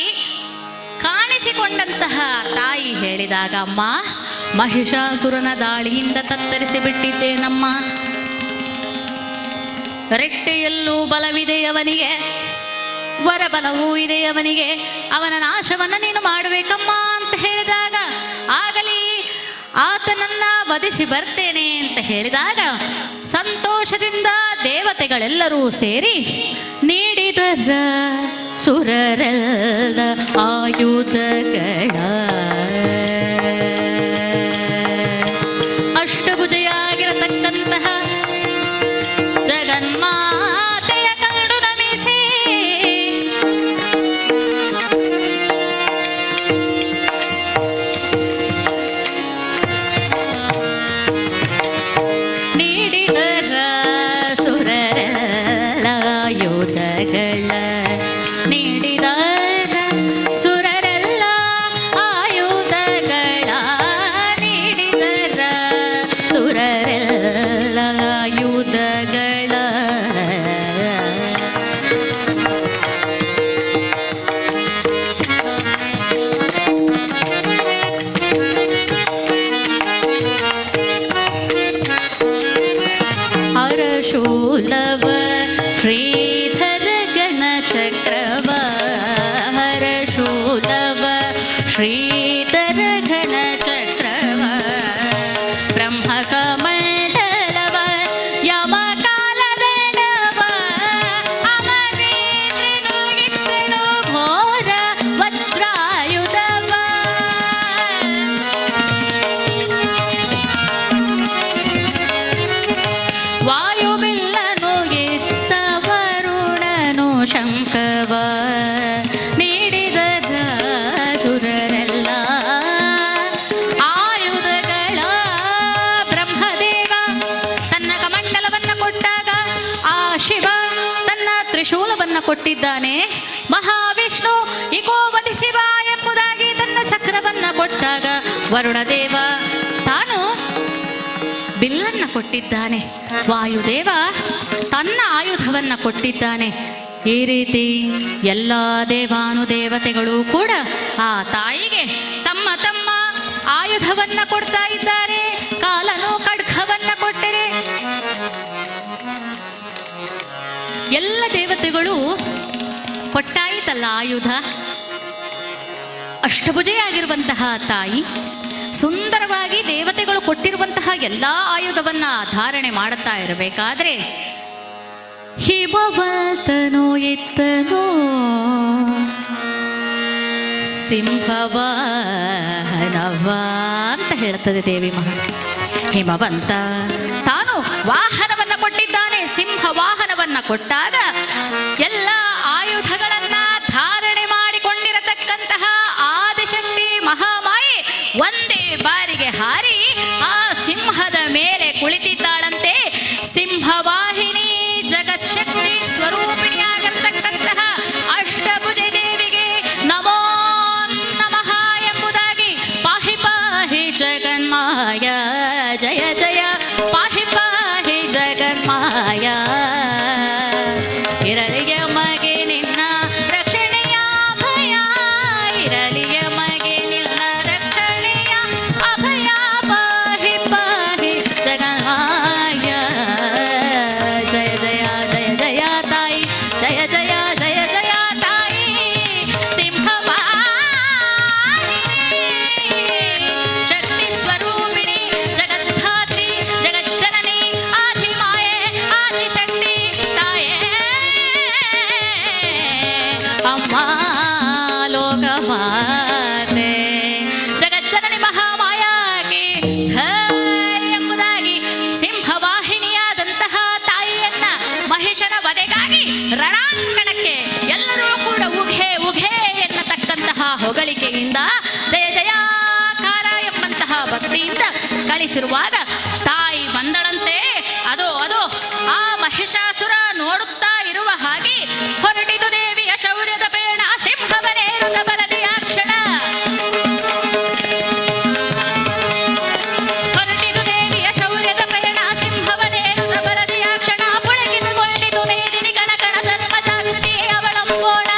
ಕಾಣಿಸಿಕೊಂಡಂತಹ ತಾಯಿ ಹೇಳಿದಾಗ, ಅಮ್ಮ ಮಹಿಷಾಸುರನ ದಾಳಿಯಿಂದ ತತ್ತರಿಸಿ ಬಿಟ್ಟಿದ್ದೇನಮ್ಮ, ರೆಟ್ಟೆಯಲ್ಲೂ ಬಲವಿದೆ ಅವನಿಗೆ, ವರಬಲವೂ ಇದೆ ಅವನಿಗೆ, ಅವನ ನಾಶವನ್ನು ನೀನು ಮಾಡಬೇಕಮ್ಮ ಅಂತ ಹೇಳಿದಾಗ, ಆಗಲಿ ಆತನನ್ನ ವಧಿಸಿ ಬರ್ತೇನೆ ಅಂತ ಹೇಳಿದಾಗ ಸಂತೋಷದಿಂದ ದೇವತೆಗಳೆಲ್ಲರೂ ಸೇರಿ ನೀಡಿದರ ಸುರರೆಲ್ಲ ಆಯುಧಗಳ ಅಷ್ಟಭುಜೆಯಾಗಿರತಕ್ಕಂತಹ ಜಗನ್ಮಾತೆಯ ಕಂಡು ನಮಿಸಿ ನೀಡಿದರ ಸುರರೆಲ್ಲ ಆಯುಧಗಳ ನೀಡಿದರ ಸುರರೆಲ್ಲ ಆಯುಧಗಳ ನೀಡಿದರ ಸುರರೆಲ್ಲ ಆಯುಧಗಳ ಹರಶೂಲವ ಶ್ರೀಧರ ಗಣಚಕ್ರವ ಹರಶೂಲವ ಶ್ರೀಧರ ಗಣಚಕ್ರವ ಬ್ರಹ್ಮಕಮಂಡಲವ ಯಮಕಾಲದಡವ ಅಮರೇಂದ್ರನು ಇತ್ತನು ಘೋರ ವಜ್ರಾಯುಧವ ವಾಯುವಿಲ್ಲನು ಎತ್ತ ವರುಣನು ಶಂಕವ ನೀಡಿದರ ಸುರರೆಲ್ಲ ಆಯುಧಗಳ ಬ್ರಹ್ಮದೇವ ತನ್ನ ಕಮಂಡಲವನ್ನ ಕೊಟ್ಟಾಗ ಆ ಶಿವ ತನ್ನ ತ್ರಿಶೂಲವನ್ನ ಕೊಟ್ಟಿದ್ದಾನೆ. ಮಹಾವಿಷ್ಣು ಇಗೋ ವಧಿಸಿವ ಎಂಬುದಾಗಿ ತನ್ನ ಚಕ್ರವನ್ನ ಕೊಟ್ಟಾಗ ವರುಣದೇವ ತಾನು ಬಿಲ್ಲನ್ನ ಕೊಟ್ಟಿದ್ದಾನೆ. ವಾಯುದೇವ ತನ್ನ ಆಯುಧವನ್ನ ಕೊಟ್ಟಿದ್ದಾನೆ. ಈ ರೀತಿ ಎಲ್ಲ ದೇವಾನುದೇವತೆಗಳು ಕೂಡ ಆ ತಾಯಿಗೆ ತಮ್ಮ ತಮ್ಮ ಆಯುಧವನ್ನ ಕೊಡ್ತಾ ಇದ್ದಾರೆ. ಕಾಲನು ಖಡ್ಗವನ್ನ ಕೊಟ್ಟರೆ ಎಲ್ಲ ದೇವತೆಗಳು ಕೊಟ್ಟಾಯಿತಲ್ಲ ಆಯುಧ. ಅಷ್ಟಭುಜೆಯಾಗಿರುವಂತಹ ತಾಯಿ ಸುಂದರವಾಗಿ ದೇವತೆಗಳು ಕೊಟ್ಟಿರುವಂತಹ ಎಲ್ಲ ಆಯುಧವನ್ನ ಧಾರಣೆ ಮಾಡುತ್ತಾ ಇರಬೇಕಾದ್ರೆ ಹಿಮವಂತನೋ ಎತ್ತನೋ ಸಿಂಹವಾಹನವ ಅಂತ ಹೇಳ್ತದೆ ದೇವಿ ಮಹಾ. ಹಿಮವಂತ ತಾನು ವಾಹನವನ್ನ ಕೊಟ್ಟಿದ್ದಾನೆ. ಸಿಂಹ ವಾಹನವನ್ನ ಕೊಟ್ಟಾಗ ಎಲ್ಲ ಆಯುಧಗಳನ್ನ ಧಾರಣೆ ಮಾಡಿಕೊಂಡಿರತಕ್ಕಂತಹ ಆದಿಶಕ್ತಿ ಮಹಾಮಾಯೆ ಒಂದೇ ಬಾರಿಗೆ ಹಾರಿ ಆ ಸಿಂಹದ ಮೇಲೆ ಕುಳಿತಿದ್ದಾಳಂತೆ. ಸಿಂಹವಾಹಿನಿ ಜಗತ್ಶಕ್ತಿ ಸ್ವರೂಪಿಣಿಯಾಗಿರ್ತಕ್ಕಂತಹ ಅಷ್ಟಭುಜ ದೇವಿಗೆ ನಮೋ ನಮಃ ಎಂಬುದಾಗಿ ಪಾಹಿ ಪಾಹಿ ಜಗನ್ಮಾಯ ಜಯ ಜಯ ಪಾಹಿ ಪಾಹಿ ಜಗನ್ಮಾಯ ಇರಲಿಗೆ ಮಗೆ ನಿನ್ನ ರಕ್ಷಣೆಯ ಭಯ ಇರಲಿಗೆ ಮಗೆ ನಿನ್ನ ರಕ್ಷಣೆಯ ಅಭಯ ಪಾಹಿ ಪಾಹಿ ಜಗನ್ಮಾಯ ಜಯ ಜಯ ಜಯ ಜಯ ತಾಯಿ ಜಯ ಜಯ ಜಯ ಜಯ ತಾಯಿ ಸಿಂಹವಾಹಿನಿ ಶಕ್ತಿ ಸ್ವರೂಪಿಣಿ ಜಗದ್ಧಾತ್ರಿ ಜಗಜ್ಜನನಿ ಆದಿಮಾಯೆ ಆದಿಶಕ್ತಿ ತಾಯೇ ಅಮ್ಮ ಲೋಕಮಾತೆ ಜಗಜ್ಜನನಿ ಮಹಾಮಾಯಾಗೆ ಜಯ ಎಂಬುದಾಗಿ ಸಿಂಹವಾಹಿನಿಯಾದಂತಹ ತಾಯಿಯನ್ನ ಮಹಿಷನ ವಧೆಗಾಗಿ ರಣಾಂಗಣಕ್ಕೆ ಎಲ್ಲರೂ ಕೂಡ ಉಘೆ ಉಘೆ ಎನ್ನತಕ್ಕಂತಹ ಹೊಗಳಿಕೆಯಿಂದ ಜಯ ಜಯಕಾರ ಎಂಬಂತಹ ಭಕ್ತಿಯಿಂದ ಕಳಿಸಿರುವಾಗ ತಾಯಿ ಬಂದಳಂತೆ. ಅದು ಅದು ಆ ಮಹಿಷಾಸುರ ನೋಡುತ್ತಾ ಇರುವ ಹಾಗೆ ಹೊರಟಿದು ದೇವಿಯ ಶೌರ್ಯದ ಪೇಣ ಸಿಂಹವನೇರುತ್ತ ಬರದೆಯ ಕ್ಷಣ ಹೊರಟಿದು ದೇವಿಯ ಶೌರ್ಯದ ಪಯಣ ಸಿಂಹವನೇರುತ್ತ ಬರದೆಯ ಕ್ಷಣ ಪುಳಗಿದುಕೊಂಡಿತು ಮೇದಿನಿ ಗಣಗಣ ಧರ್ಮ ಜಾಗೃತಿ ಅವಳಂಬೋಣ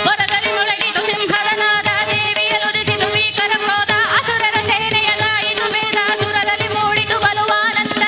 ಹೊರದಲ್ಲಿ ಮುಳಗಿತು ಸಿಂಹದ ನಾದ ದೇವಿಯಲು ದಿಸಿತು ಭೀಕರ ಕ್ರೋಧ ಅಸುರರ ಸೇನೆಯದಾಯಿತು ಭೇದ ಸುರದಲ್ಲಿ ಮೂಡಿತು ಬಲುವಾನಂದ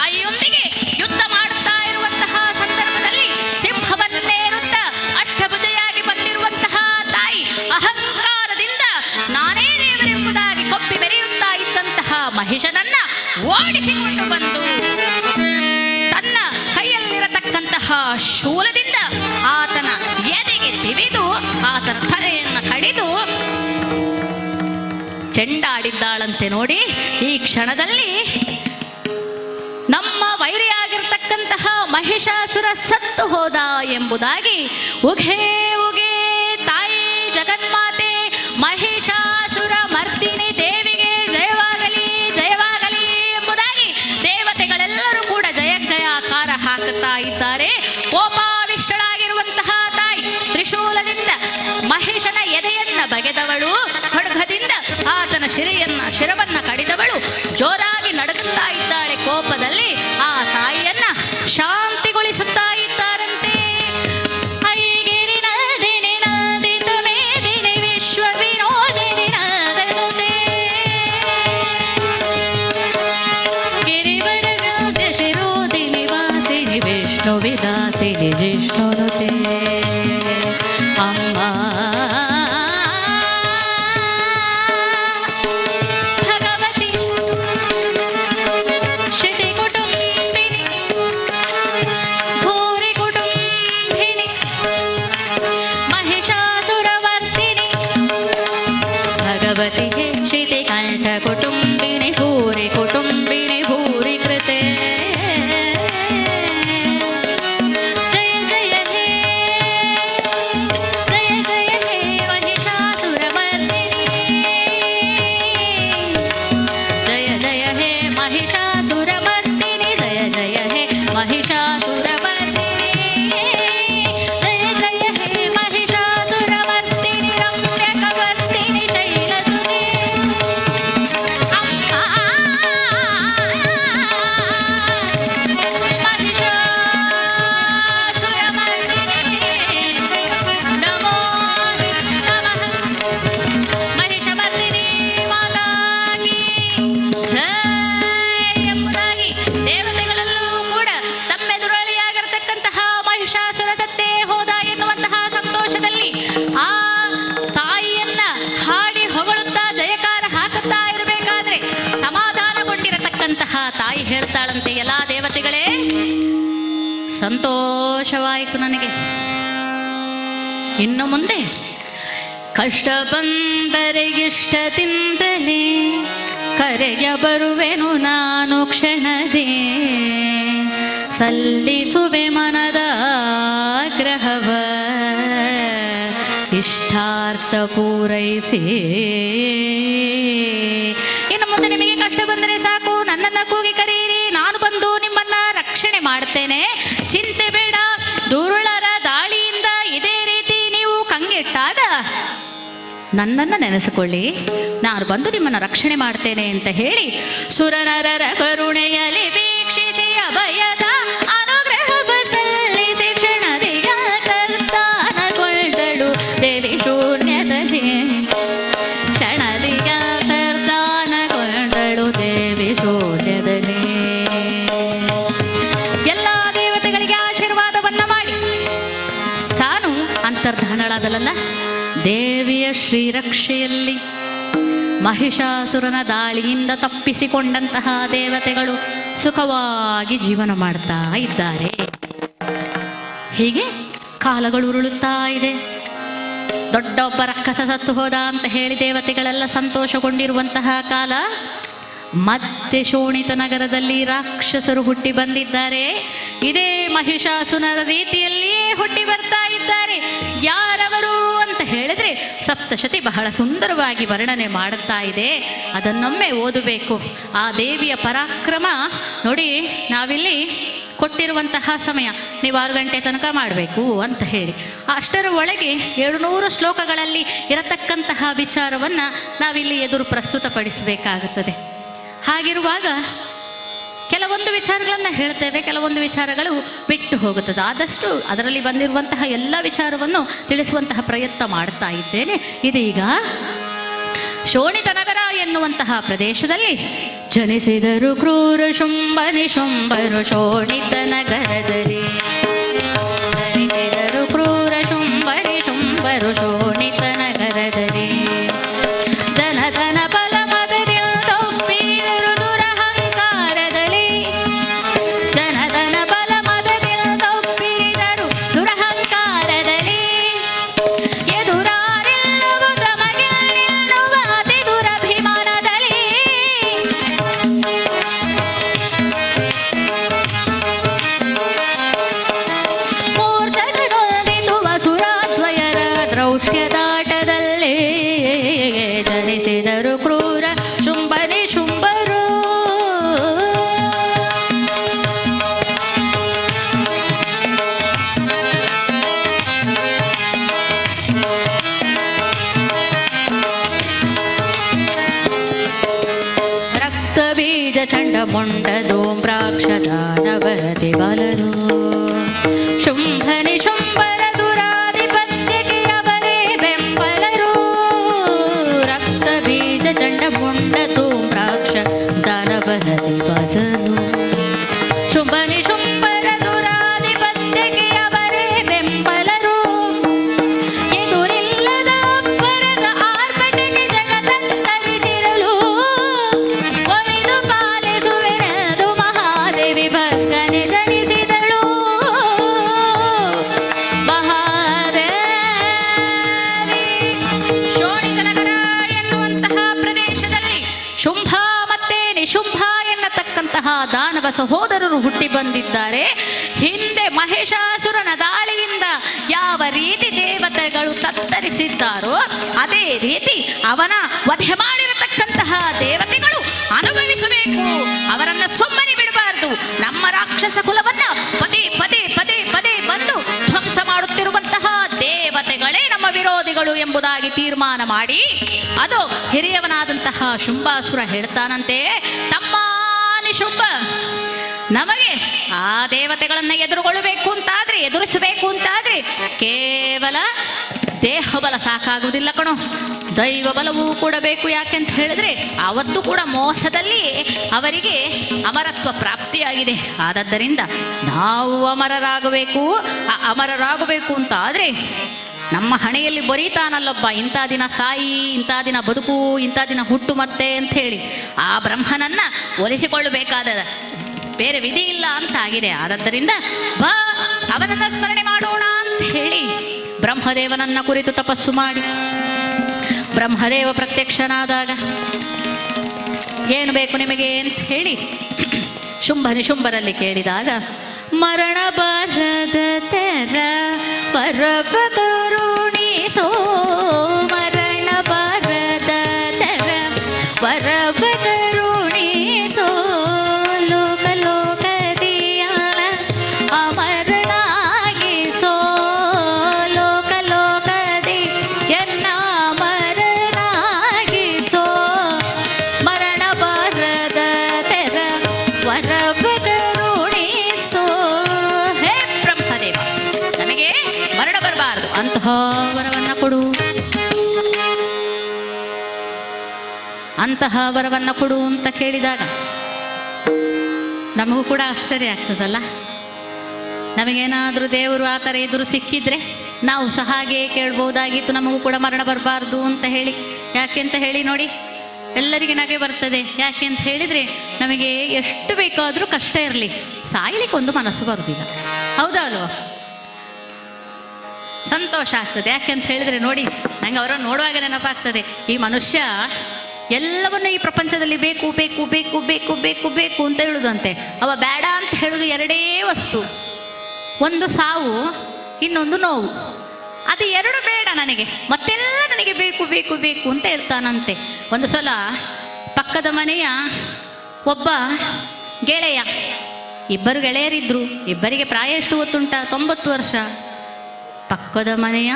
ತಾಯಿಯೊಂದಿಗೆ ಯುದ್ಧ ಮಾಡುತ್ತಾ ಇರುವಂತಹ ಸಂದರ್ಭದಲ್ಲಿ ಸಿಂಹವನ್ನೇರುತ್ತ ಅಷ್ಟಭುಜೆಯಾಗಿ ಬಂದಿರುವಂತಹ ತಾಯಿ ಅಹಂಕಾರದಿಂದ ನಾನೇ ದೇವರೆಂಬುದಾಗಿ ಕೊಪ್ಪಿ ಬೆರೆಯುತ್ತಾ ಇದ್ದಂತಹ ಮಹಿಷನನ್ನ ಓಡಿಸಿಕೊಂಡು ಬಂದು ತನ್ನ ಕೈಯಲ್ಲಿರತಕ್ಕಂತಹ ಶೂಲದಿಂದ ಆತನ ಎದೆಗೆ ತಿವಿದು ಆತನ ತಲೆಯನ್ನು ಕಡಿದು ಚೆಂಡಾಡಿದ್ದಾಳಂತೆ. ನೋಡಿ, ಈ ಕ್ಷಣದಲ್ಲಿ ನಮ್ಮ ವೈರಿಯಾಗಿರ್ತಕ್ಕಂತಹ ಮಹಿಷಾಸುರ ಸತ್ತು ಹೋದ ಎಂಬುದಾಗಿ ಉಘೇ ಉಘೇ ತಾಯಿ ಜಗನ್ಮಾತೆ ಮಹಿಷಾಸುರ ಮರ್ದಿನಿ ದೇವಿಗೆ ಜಯವಾಗಲಿ ಜಯವಾಗಲಿ ಎಂಬುದಾಗಿ ದೇವತೆಗಳೆಲ್ಲರೂ ಕೂಡ ಜಯ ಜಯಕಾರ ಹಾಕುತ್ತಾ ಇದ್ದಾರೆ. ಕೋಪಾವಿಷ್ಟಳಾಗಿರುವಂತಹ ತಾಯಿ ತ್ರಿಶೂಲದಿಂದ ಮಹಿಷನ ಎದೆಯನ್ನ ಬಗೆದವಳು, ಖಡ್ಗದಿಂದ ಆತನ ಶಿರವನ್ನ ಕಡಿದವಳು ಜೋರಾಗಿ ನಡುಗುತ್ತಾ ಇದ್ದಾಳೆ. ಕೋಪದಲ್ಲಿ ಆ ತಾಯಿಯನ್ನ ಶಾಂತಿಗೊಳಿಸುತ್ತಾ ಇದ್ದಾರಂತೆ. ಐಗಿರಿ ನದಿನಿ ನದಿತ ಮೇದಿನಿ ವಿಶ್ವ ವಿನೋದಿನಿ ನದನುತೆ ಗಿರಿವರ ಶಿರೋದಿನಿ ವಾಸಿನಿ ವಿಷ್ಣು ವಿದಾಸಿನಿ ಜಿಷ್ಣುನುತೆ ಅಮ್ಮ ಭಗವತಿ ಶ್ರುತಿ ಕುಟುಂಬಿನಿ ಭೂರಿ ಕುಟುಂಬಿನಿ ಮಹಿಷಾಸುರವರ್ಧಿನಿ ಭಗವತಿ ಶ್ರುತಿ ಕಂಠ ಕುಟುಂಬಿನಿ ಭೂರಿ ಕುಟುಂಬಿನಿ ಭೂರಿ ಕೃತೆ ತಾಯಿ ಹೇಳ್ತಾಳಂತೆ, ಎಲ್ಲಾ ದೇವತೆಗಳೇ ಸಂತೋಷವಾಯಿತು ನನಗೆ. ಇನ್ನು ಮುಂದೆ ಕಷ್ಟ ಬಂದರೆ ಇಷ್ಟದಿಂದಲೇ ಕರೆಯ ಬರುವೆನು ನಾನು ಕ್ಷಣದೇ ಸಲ್ಲಿಸುವೆ ಮನದ ಆಗ್ರಹವ ಇಷ್ಟಾರ್ಥ ಪೂರೈಸಿ. ಇನ್ನು ಮುಂದೆ ನಿಮಗೆ ಕಷ್ಟ ಬಂದರೆ ಸಾಕು, ನನ್ನನ್ನು ಕೂಗಿ ಕರೆಯಿರಿ, ನಾನು ಬಂದು ನಿಮ್ಮನ್ನ ರಕ್ಷಣೆ ಮಾಡ್ತೇನೆ. ಚಿಂತೆ ಬೇಡ. ದುರುಳರ ದಾಳಿಯಿಂದ ಇದೇ ರೀತಿ ನೀವು ಕಂಗೆಟ್ಟಾಗ ನನ್ನನ್ನು ನೆನೆಸಿಕೊಳ್ಳಿ, ನಾನು ಬಂದು ನಿಮ್ಮನ್ನು ರಕ್ಷಣೆ ಮಾಡ್ತೇನೆ ಅಂತ ಹೇಳಿ ಸುರನರರ ಕರುಣೆಯಲ್ಲಿ ವೀಕ್ಷಿಸಿ ಅಭಯದ ಅನುಗ್ರಹವ ಸಲ್ಲಿಸಿ ಕ್ಷಣದಿಯ ತರ್ತಾನಗೊಳ್ದಳು ದೇವಿ ಶೂನ್ಯದಲ್ಲಿ. ಕ್ಷಣದಿಯ ತರ್ತಾನಗೊಳ್ದಳು ದೇವಿ ಶೂನ್ಯದಲ್ಲಿ. ಎಲ್ಲ ದೇವತೆಗಳಿಗೆ ಆಶೀರ್ವಾದವನ್ನ ಮಾಡಿ ತಾನು ಅಂತರ್ಧಾನಳಾದಲಲ್ಲ. ದೇವಿಯ ಶ್ರೀರಕ್ಷೆಯಲ್ಲಿ ಮಹಿಷಾಸುರನ ದಾಳಿಯಿಂದ ತಪ್ಪಿಸಿಕೊಂಡಂತಹ ದೇವತೆಗಳು ಸುಖವಾಗಿ ಜೀವನ ಮಾಡ್ತಾ ಇದ್ದಾರೆ. ಹೀಗೆ ಕಾಲಗಳು ಉರುಳುತ್ತಾ ಇದೆ. ದೊಡ್ಡೊಬ್ಬ ರಾಕ್ಷಸ ಸತ್ತು ಹೋದ ಅಂತ ಹೇಳಿ ದೇವತೆಗಳೆಲ್ಲ ಸಂತೋಷಗೊಂಡಿರುವಂತಹ ಕಾಲ, ಮತ್ತೆ ಶೋಣಿತ ನಗರದಲ್ಲಿ ರಾಕ್ಷಸರು ಹುಟ್ಟಿ ಬಂದಿದ್ದಾರೆ. ಇದೇ ಮಹಿಷಾಸುರನ ರೀತಿಯಲ್ಲಿಯೇ ಹುಟ್ಟಿ ಬರ್ತಾ ಇದ್ದಾರೆ. ಯಾರವರು ಅಂತ ಹೇಳಿದ್ರೆ ಸಪ್ತಶತಿ ಬಹಳ ಸುಂದರವಾಗಿ ವರ್ಣನೆ ಮಾಡುತ್ತಾ ಇದೆ. ಅದನ್ನೊಮ್ಮೆ ಓದಬೇಕು. ಆ ದೇವಿಯ ಪರಾಕ್ರಮ ನೋಡಿ. ನಾವಿಲ್ಲಿ ಕೊಟ್ಟಿರುವಂತಹ ಸಮಯ ನೀವು 6 ಗಂಟೆ ತನಕ ಮಾಡಬೇಕು ಅಂತ ಹೇಳಿ, ಅಷ್ಟರ ಒಳಗೆ 700 ಶ್ಲೋಕಗಳಲ್ಲಿ ಇರತಕ್ಕಂತಹ ವಿಚಾರವನ್ನು ನಾವಿಲ್ಲಿ ಎದುರು ಪ್ರಸ್ತುತಪಡಿಸಬೇಕಾಗುತ್ತದೆ. ಹಾಗಿರುವಾಗ ಕೆಲವೊಂದು ವಿಚಾರಗಳನ್ನು ಹೇಳ್ತೇವೆ, ಕೆಲವೊಂದು ವಿಚಾರಗಳು ಬಿಟ್ಟು ಹೋಗುತ್ತದೆ. ಆದಷ್ಟು ಅದರಲ್ಲಿ ಬಂದಿರುವಂತಹ ಎಲ್ಲ ವಿಚಾರವನ್ನು ತಿಳಿಸುವಂತಹ ಪ್ರಯತ್ನ ಮಾಡ್ತಾ ಇದ್ದೇನೆ. ಇದೀಗ ಶೋಣಿತ ನಗರ ಎನ್ನುವಂತಹ ಪ್ರದೇಶದಲ್ಲಿ ಜನಿಸಿದರು ಕ್ರೂರ ಶುಂಭನಿ ಶುಂಭರು ಶೋಣಿತ ನಗರದಲ್ಲಿ. ಜನಿಸಿದರು ಕ್ರೂರ ಶುಂಭನಿ ಶುಂಭರು ಶೋಣಿತ ನಗರದಲ್ಲಿ. ಧನ ಧನ ಬಲ ಮದದಿಂದೊಪ್ಪಿದರು ದುರಹಂಕಾರದಲ್ಲಿ. ಧನ ಧನ ಬಲ ಮದದಿಂದೊಪ್ಪಿದರು ದುರಹಂಕಾರದಲ್ಲಿ. ಎದುರಾರಿಲ್ಲವ ತಮಗೆ ನಿಲ್ಲುವ ಅತಿ ದುರಭಿಮಾನದಲ್ಲಿ. ಮೂರ್ಛೆಗೊಂದಿರುವ ಸುರಾದ್ವಯರ ದ್ರೌಷ್ಯದಾಟದಲ್ಲಿ ಜನಿಸಿದರು ಕ್ರೂರ ಶುಂಭನಿ ಶುಂಭರು. ರಕ್ತ ಬೀಜ ಚಂಡ ಮೊಂಡ ಧೂಮ್ರಾಕ್ಷ ದಾನವರತಿ ಬಲರು. ಶುಂಭನಿ ಶುಂಭರ ದುರಾಧಿಪತ್ಯಕ್ಕೆ ಅವರೇ ಬೆಂಬಲರು. ರಕ್ತ ಬೀಜ ಚಂಡ ಮೊಂಡ ಧೂಮ್ರಾಕ್ಷ ದಾನವರತಿ ಬಲರು. ಶುಂಭನಿ ಶುಂಭರ ದುರಾಧಿಪತ್ಯಕ್ಕೆ ಅವರೇ ಬೆಂಬಲರು. ಎದುರಿಲ್ಲದ ಅಬ್ಬರದ ಆರ್ಭಟಕ್ಕೆ ಜಗತ್ತರಿಸಿರಲು ಒಲಿದು ಪಾಲಿಸುವೆನೆಂದು ಮಹಾದೇವಿ ಭಕ್ತನೆ ಜನಿಸಿದಳು. ಮಹಾದೇವಿ ಶೋಣಿತ ನಗರ ಎನ್ನುವಂತಹ ಪ್ರದೇಶದಲ್ಲಿ ಶುಂಭ ಮತ್ತೆ ನಿಶುಂಭ ಎನ್ನತಕ್ಕಂತಹ ದಾನವ ಸಹೋದರರು ಹುಟ್ಟಿ ಬಂದಿದ್ದಾರೆ. ಹಿಂದೆ ಮಹಿಷಾಸುರನ ದಾಳಿಯಿಂದ ಯಾವ ರೀತಿ ದೇವತೆಗಳು ತತ್ತರಿಸಿದ್ದಾರೋ ಅದೇ ರೀತಿ ಅವನ ವಧೆ ಮಾಡಿರತಕ್ಕಂತಹ ದೇವತೆಗಳು ಅನುಭವಿಸಬೇಕು. ಅವರನ್ನ ಸುಮ್ಮನೆ ಬಿಡಬಾರದು. ನಮ್ಮ ರಾಕ್ಷಸ ಕುಲವನ್ನ ಪದೇ ಪದೇ ಪದೇ ಪದೇ ಬಂದು ಧ್ವಂಸ ಮಾಡುತ್ತಿರುವಂತಹ ದೇವತೆಗಳೇ ನಮ್ಮ ವಿರೋಧಿಗಳು ಎಂಬುದಾಗಿ ತೀರ್ಮಾನ ಮಾಡಿ ಅದು ಹಿರಿಯವನಾದಂತಹ ಶುಂಭಾಸುರ ಹೇಳ್ತಾನಂತೆ, ತಮ್ಮ ನಿಶುಂಭ, ನಮಗೆ ಆ ದೇವತೆಗಳನ್ನ ಎದುರುಗೊಳ್ಳಬೇಕು ಅಂತಾದ್ರೆ, ಎದುರಿಸಬೇಕು ಅಂತಾದ್ರೆ ಕೇವಲ ದೇಹ ಬಲ ಸಾಕಾಗುವುದಿಲ್ಲ ಕಣೋ, ದೈವ ಬಲವೂ ಕೂಡ ಬೇಕು. ಯಾಕೆಂತ ಹೇಳಿದ್ರೆ ಅವತ್ತು ಕೂಡ ಮೋಸದಲ್ಲಿ ಅವರಿಗೆ ಅಮರತ್ವ ಪ್ರಾಪ್ತಿಯಾಗಿದೆ. ಆದದ್ದರಿಂದ ನಾವು ಅಮರರಾಗಬೇಕು ಅಂತ ಆದ್ರೆ ನಮ್ಮ ಹಣೆಯಲ್ಲಿ ಬರೀತಾನಲ್ಲೊಬ್ಬ, ಇಂಥ ದಿನ ಸಾಯಿ, ಇಂಥ ದಿನ ಬದುಕು, ಇಂಥ ದಿನ ಹುಟ್ಟು ಮತ್ತೆ ಅಂತ ಹೇಳಿ ಆ ಬ್ರಹ್ಮನನ್ನ ಒಲಿಸಿಕೊಳ್ಳಬೇಕಾದ ಬೇರೆ ವಿಧಿ ಇಲ್ಲ ಅಂತ ಆಗಿದೆ. ಆದದ್ದರಿಂದ ಬಾ ಅವನನ್ನ ಸ್ಮರಣೆ ಮಾಡೋಣ ಅಂತ ಹೇಳಿ ಬ್ರಹ್ಮದೇವನನ್ನ ಕುರಿತು ತಪಸ್ಸು ಮಾಡಿ ಬ್ರಹ್ಮದೇವ ಪ್ರತ್ಯಕ್ಷನಾದಾಗ ಏನು ಬೇಕು ನಿಮಗೆ ಅಂತ ಹೇಳಿ ಶುಂಭನಿಶುಂಭರಲ್ಲಿ ಕೇಳಿದಾಗ, ಮರಣ ಬರದ ತೆರ ಪರವ ಕರುಣಿಸೋ, ಮರಣ ಬರದ ತೆರ ಪರವ ಕರುಣಿಸೋ, ಲೋಕ ಲೋಕದಿಯ ಅಮರನಾಗಿಸೋ, ಲೋಕ ಲೋಕದಿ ಎನ್ನ ಅಮರನಾಗಿಸೋ, ಮರಣ ಬರದ ತೆರ ವರವ ಕರುಣಿಸೋ. ಹೇ ಬ್ರಹ್ಮದೇವ, ನಮಗೆ ಮರಣ ಬರಬಾರದು, ಅಂತಹ ವರವನ್ನ ಕೊಡು, ಅಂತಹ ವರವನ್ನ ಕೊಡು ಅಂತ ಕೇಳಿದಾಗ ನಮಗೂ ಕೂಡ ಆಶ್ಚರ್ಯ ಆಗ್ತದಲ್ಲ. ನಮಗೇನಾದರೂ ದೇವರು ಆ ಥರ ಎದುರು ಸಿಕ್ಕಿದ್ರೆ ನಾವು ಸಹ ಹಾಗೆ ಕೇಳ್ಬೋದಾಗಿತ್ತು, ನಮಗೂ ಕೂಡ ಮರಣ ಬರಬಾರ್ದು ಅಂತ ಹೇಳಿ. ಯಾಕೆ ಅಂತ ಹೇಳಿ ನೋಡಿ, ಎಲ್ಲರಿಗೆ ನಗೆ ಬರ್ತದೆ. ಯಾಕೆ ಅಂತ ಹೇಳಿದರೆ ನಮಗೆ ಎಷ್ಟು ಬೇಕಾದರೂ ಕಷ್ಟ ಇರಲಿ, ಸಾಯ್ಲಿಕ್ಕೆ ಒಂದು ಮನಸ್ಸು ಬರುವುದಿಲ್ಲ. ಹೌದಾ ಅಲ್ವಾ? ಸಂತೋಷ ಆಗ್ತದೆ. ಯಾಕೆ ಅಂತ ಹೇಳಿದರೆ ನೋಡಿ, ನಂಗೆ ಅವರನ್ನು ನೋಡುವಾಗ ನೆನಪಾಗ್ತದೆ, ಈ ಮನುಷ್ಯ ಎಲ್ಲವನ್ನೂ ಈ ಪ್ರಪಂಚದಲ್ಲಿ ಬೇಕು ಬೇಕು ಬೇಕು ಬೇಕು ಬೇಕು ಬೇಕು ಅಂತ ಹೇಳುದಂತೆ. ಅವ ಬೇಡ ಅಂತ ಹೇಳುದು ಎರಡೇ ವಸ್ತು, ಒಂದು ಸಾವು, ಇನ್ನೊಂದು ನೋವು. ಅದು ಎರಡು ಬೇಡ ನನಗೆ, ಮತ್ತೆಲ್ಲ ನನಗೆ ಬೇಕು ಬೇಕು ಬೇಕು ಅಂತ ಹೇಳ್ತಾನಂತೆ. ಒಂದು ಸಲ ಪಕ್ಕದ ಮನೆಯ ಒಬ್ಬ ಗೆಳೆಯ, ಇಬ್ಬರು ಗೆಳೆಯರಿದ್ರು, ಇಬ್ಬರಿಗೆ ಪ್ರಾಯ ಎಷ್ಟು ಗೊತ್ತುಂಟ? 90 ವರ್ಷ. ಪಕ್ಕದ ಮನೆಯ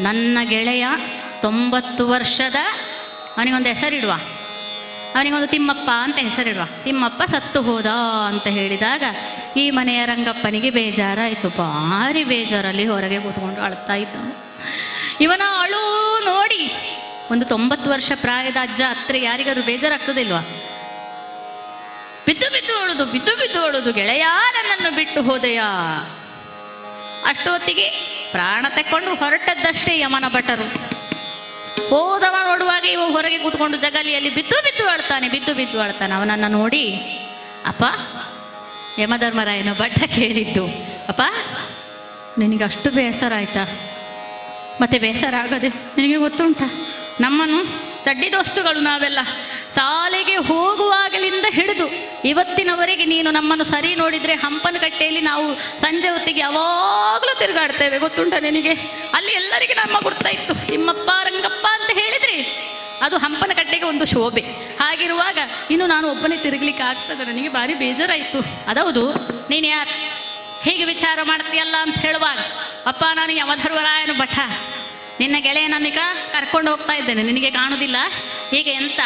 ನನ್ನ ಗೆಳೆಯ 90 ವರ್ಷದ, ಅವನಿಗೊಂದು ಹೆಸರಿಡುವ, ಅವನಿಗೊಂದು ತಿಮ್ಮಪ್ಪ ಅಂತ ಹೆಸರಿಡುವ. ತಿಮ್ಮಪ್ಪ ಸತ್ತು ಹೋದ ಅಂತ ಹೇಳಿದಾಗ ಈ ಮನೆಯ ರಂಗಪ್ಪನಿಗೆ ಬೇಜಾರಾಯಿತು, ಭಾರಿ ಬೇಜಾರಲ್ಲಿ ಹೊರಗೆ ಕೂತ್ಕೊಂಡು ಅಳ್ತಾ ಇದ್ದನು. ಇವನ ಅಳು ನೋಡಿ ಒಂದು 90 ವರ್ಷ ಪ್ರಾಯದ ಅಜ್ಜ ಹತ್ರ ಯಾರಿಗಾದ್ರು ಬೇಜಾರಾಗ್ತದೆ ಇಲ್ವಾ? ಬಿದ್ದು ಬಿದ್ದು ಅಳುದು ಗೆಳೆಯ ನನ್ನನ್ನು ಬಿಟ್ಟು ಹೋದೆಯ. ಅಷ್ಟೊತ್ತಿಗೆ ಪ್ರಾಣ ತೆಕ್ಕೊಂಡು ಹೊರಟದ್ದಷ್ಟೇ ಯಮನ ಭಟರು. ಹೋದವ ನೋಡುವಾಗ ಇವ ಹೊರಗೆ ಕೂತ್ಕೊಂಡು ಜಗಲಿಯಲ್ಲಿ ಬಿದ್ದು ಅಳ್ತಾನೆ. ಅವನನ್ನು ನೋಡಿ ಅಪ್ಪ ಯಮಧರ್ಮರಾಯನ ಭಟ್ಟ ಕೇಳಿದ್ದು, ಅಪ್ಪ ನಿನಗೆ ಅಷ್ಟು ಬೇಸರ ಆಯ್ತಾ? ಮತ್ತೆ ಬೇಸರ ಆಗದೆ ನಿನಗೆ ಗೊತ್ತುಂಟ, ನಮ್ಮನ್ನು ತಡ್ಡಿದವಸ್ತುಗಳು ನಾವೆಲ್ಲ ಶಾಲೆಗೆ ಹೋಗುವಾಗಲಿಂದ ಹಿಡಿದು ಇವತ್ತಿನವರೆಗೆ ನೀನು ನಮ್ಮನ್ನು ಸರಿ ನೋಡಿದರೆ ಹಂಪನಕಟ್ಟೆಯಲ್ಲಿ ನಾವು ಸಂಜೆ ಹೊತ್ತಿಗೆ ಯಾವಾಗಲೂ ತಿರುಗಾಡ್ತೇವೆ, ಗೊತ್ತುಂಟ ನಿನಗೆ? ಅಲ್ಲಿ ಎಲ್ಲರಿಗೆ ನಮ್ಮ ಗುರ್ತಾ ಇತ್ತು, ನಿಮ್ಮಪ್ಪ ರಂಗಪ್ಪ ಅಂತ ಹೇಳಿದರೆ ಅದು ಹಂಪನಕಟ್ಟೆಗೆ ಒಂದು ಶೋಭೆ. ಹಾಗಿರುವಾಗ ಇನ್ನು ನಾನು ಒಬ್ಬನೇ ತಿರುಗಲಿಕ್ಕೆ ಆಗ್ತದೆ, ನನಗೆ ಭಾರಿ ಬೇಜಾರಾಯಿತು. ಅದೌದು, ನೀನು ಯಾರು ಹೀಗೆ ವಿಚಾರ ಮಾಡ್ತೀಯಲ್ಲ ಅಂತ ಹೇಳುವಾಗ, ಅಪ್ಪ ನಾನು ಯಮಧರ್ಮರಾಯನ ಭಟ, ನಿನ್ನ ಗೆಳೆಯನನ್ನೀಗ ಕರ್ಕೊಂಡು ಹೋಗ್ತಾ ಇದ್ದೇನೆ, ನಿನಗೆ ಕಾಣುವುದಿಲ್ಲ. ಹೀಗೆ ಎಂತ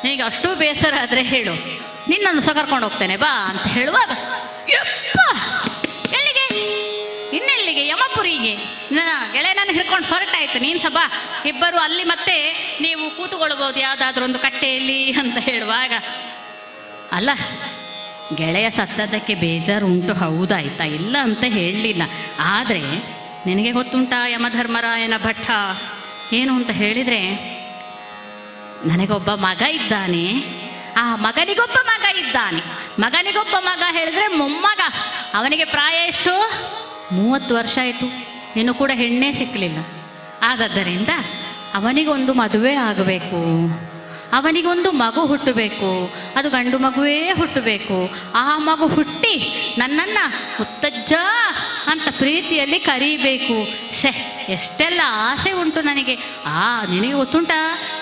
ನಿನಗೆ ಅಷ್ಟು ಬೇಸರ ಆದರೆ ಹೇಳು, ನಿನ್ನನ್ನು ಸಹ ಕರ್ಕೊಂಡು ಹೋಗ್ತೇನೆ ಬಾ ಅಂತ ಹೇಳುವಾಗ, ಯಪ್ಪ ಎಲ್ಲಿಗೆ? ಇನ್ನೆಲ್ಲಿಗೆ? ಯಮಪುರಿಗೆ. ನನ್ನ ಗೆಳೆಯನನ್ನು ಹಿಡ್ಕೊಂಡು ಹೊರಟಾಯ್ತು, ನೀನು ಸಹ ಬಾ, ಇಬ್ಬರು ಅಲ್ಲಿ ಮತ್ತೆ ನೀವು ಕೂತುಕೊಳ್ಬೋದು ಯಾವುದಾದ್ರೂ ಒಂದು ಕಟ್ಟೆಯಲ್ಲಿ ಅಂತ ಹೇಳುವಾಗ, ಅಲ್ಲ ಗೆಳೆಯ ಸತ್ತದ್ದಕ್ಕೆ ಬೇಜಾರು ಉಂಟು, ಹೌದಾಯ್ತಾ, ಇಲ್ಲ ಅಂತ ಹೇಳಲಿಲ್ಲ. ಆದರೆ ನಿನಗೆ ಗೊತ್ತುಂಟಾ ಯಮಧರ್ಮರಾಯನ ಭಟ್ಟ ಏನು ಅಂತ ಹೇಳಿದರೆ, ನನಗೊಬ್ಬ ಮಗ ಇದ್ದಾನೆ, ಆ ಮಗನಿಗೊಬ್ಬ ಮಗ ಹೇಳಿದರೆ ಮೊಮ್ಮಗ. ಅವನಿಗೆ ಪ್ರಾಯ ಎಷ್ಟು? 30 ವರ್ಷ ಆಯಿತು, ಇನ್ನು ಕೂಡ ಹೆಣ್ಣೇ ಸಿಕ್ಕಲಿಲ್ಲ. ಆದ್ದರಿಂದ ಅವನಿಗೊಂದು ಮದುವೆ ಆಗಬೇಕು, ಅವನಿಗೊಂದು ಮಗು ಹುಟ್ಟಬೇಕು, ಅದು ಗಂಡು ಮಗುವೇ ಹುಟ್ಟಬೇಕು. ಆ ಮಗು ಹುಟ್ಟಿ ನನ್ನನ್ನು ಮುತ್ತಜ್ಜ ಅಂತ ಪ್ರೀತಿಯಲ್ಲಿ ಕರೀಬೇಕು. ಎಷ್ಟೆಲ್ಲ ಆಸೆ ಉಂಟು ನನಗೆ. ನಿನಗೆ ಗೊತ್ತುಂಟಾ,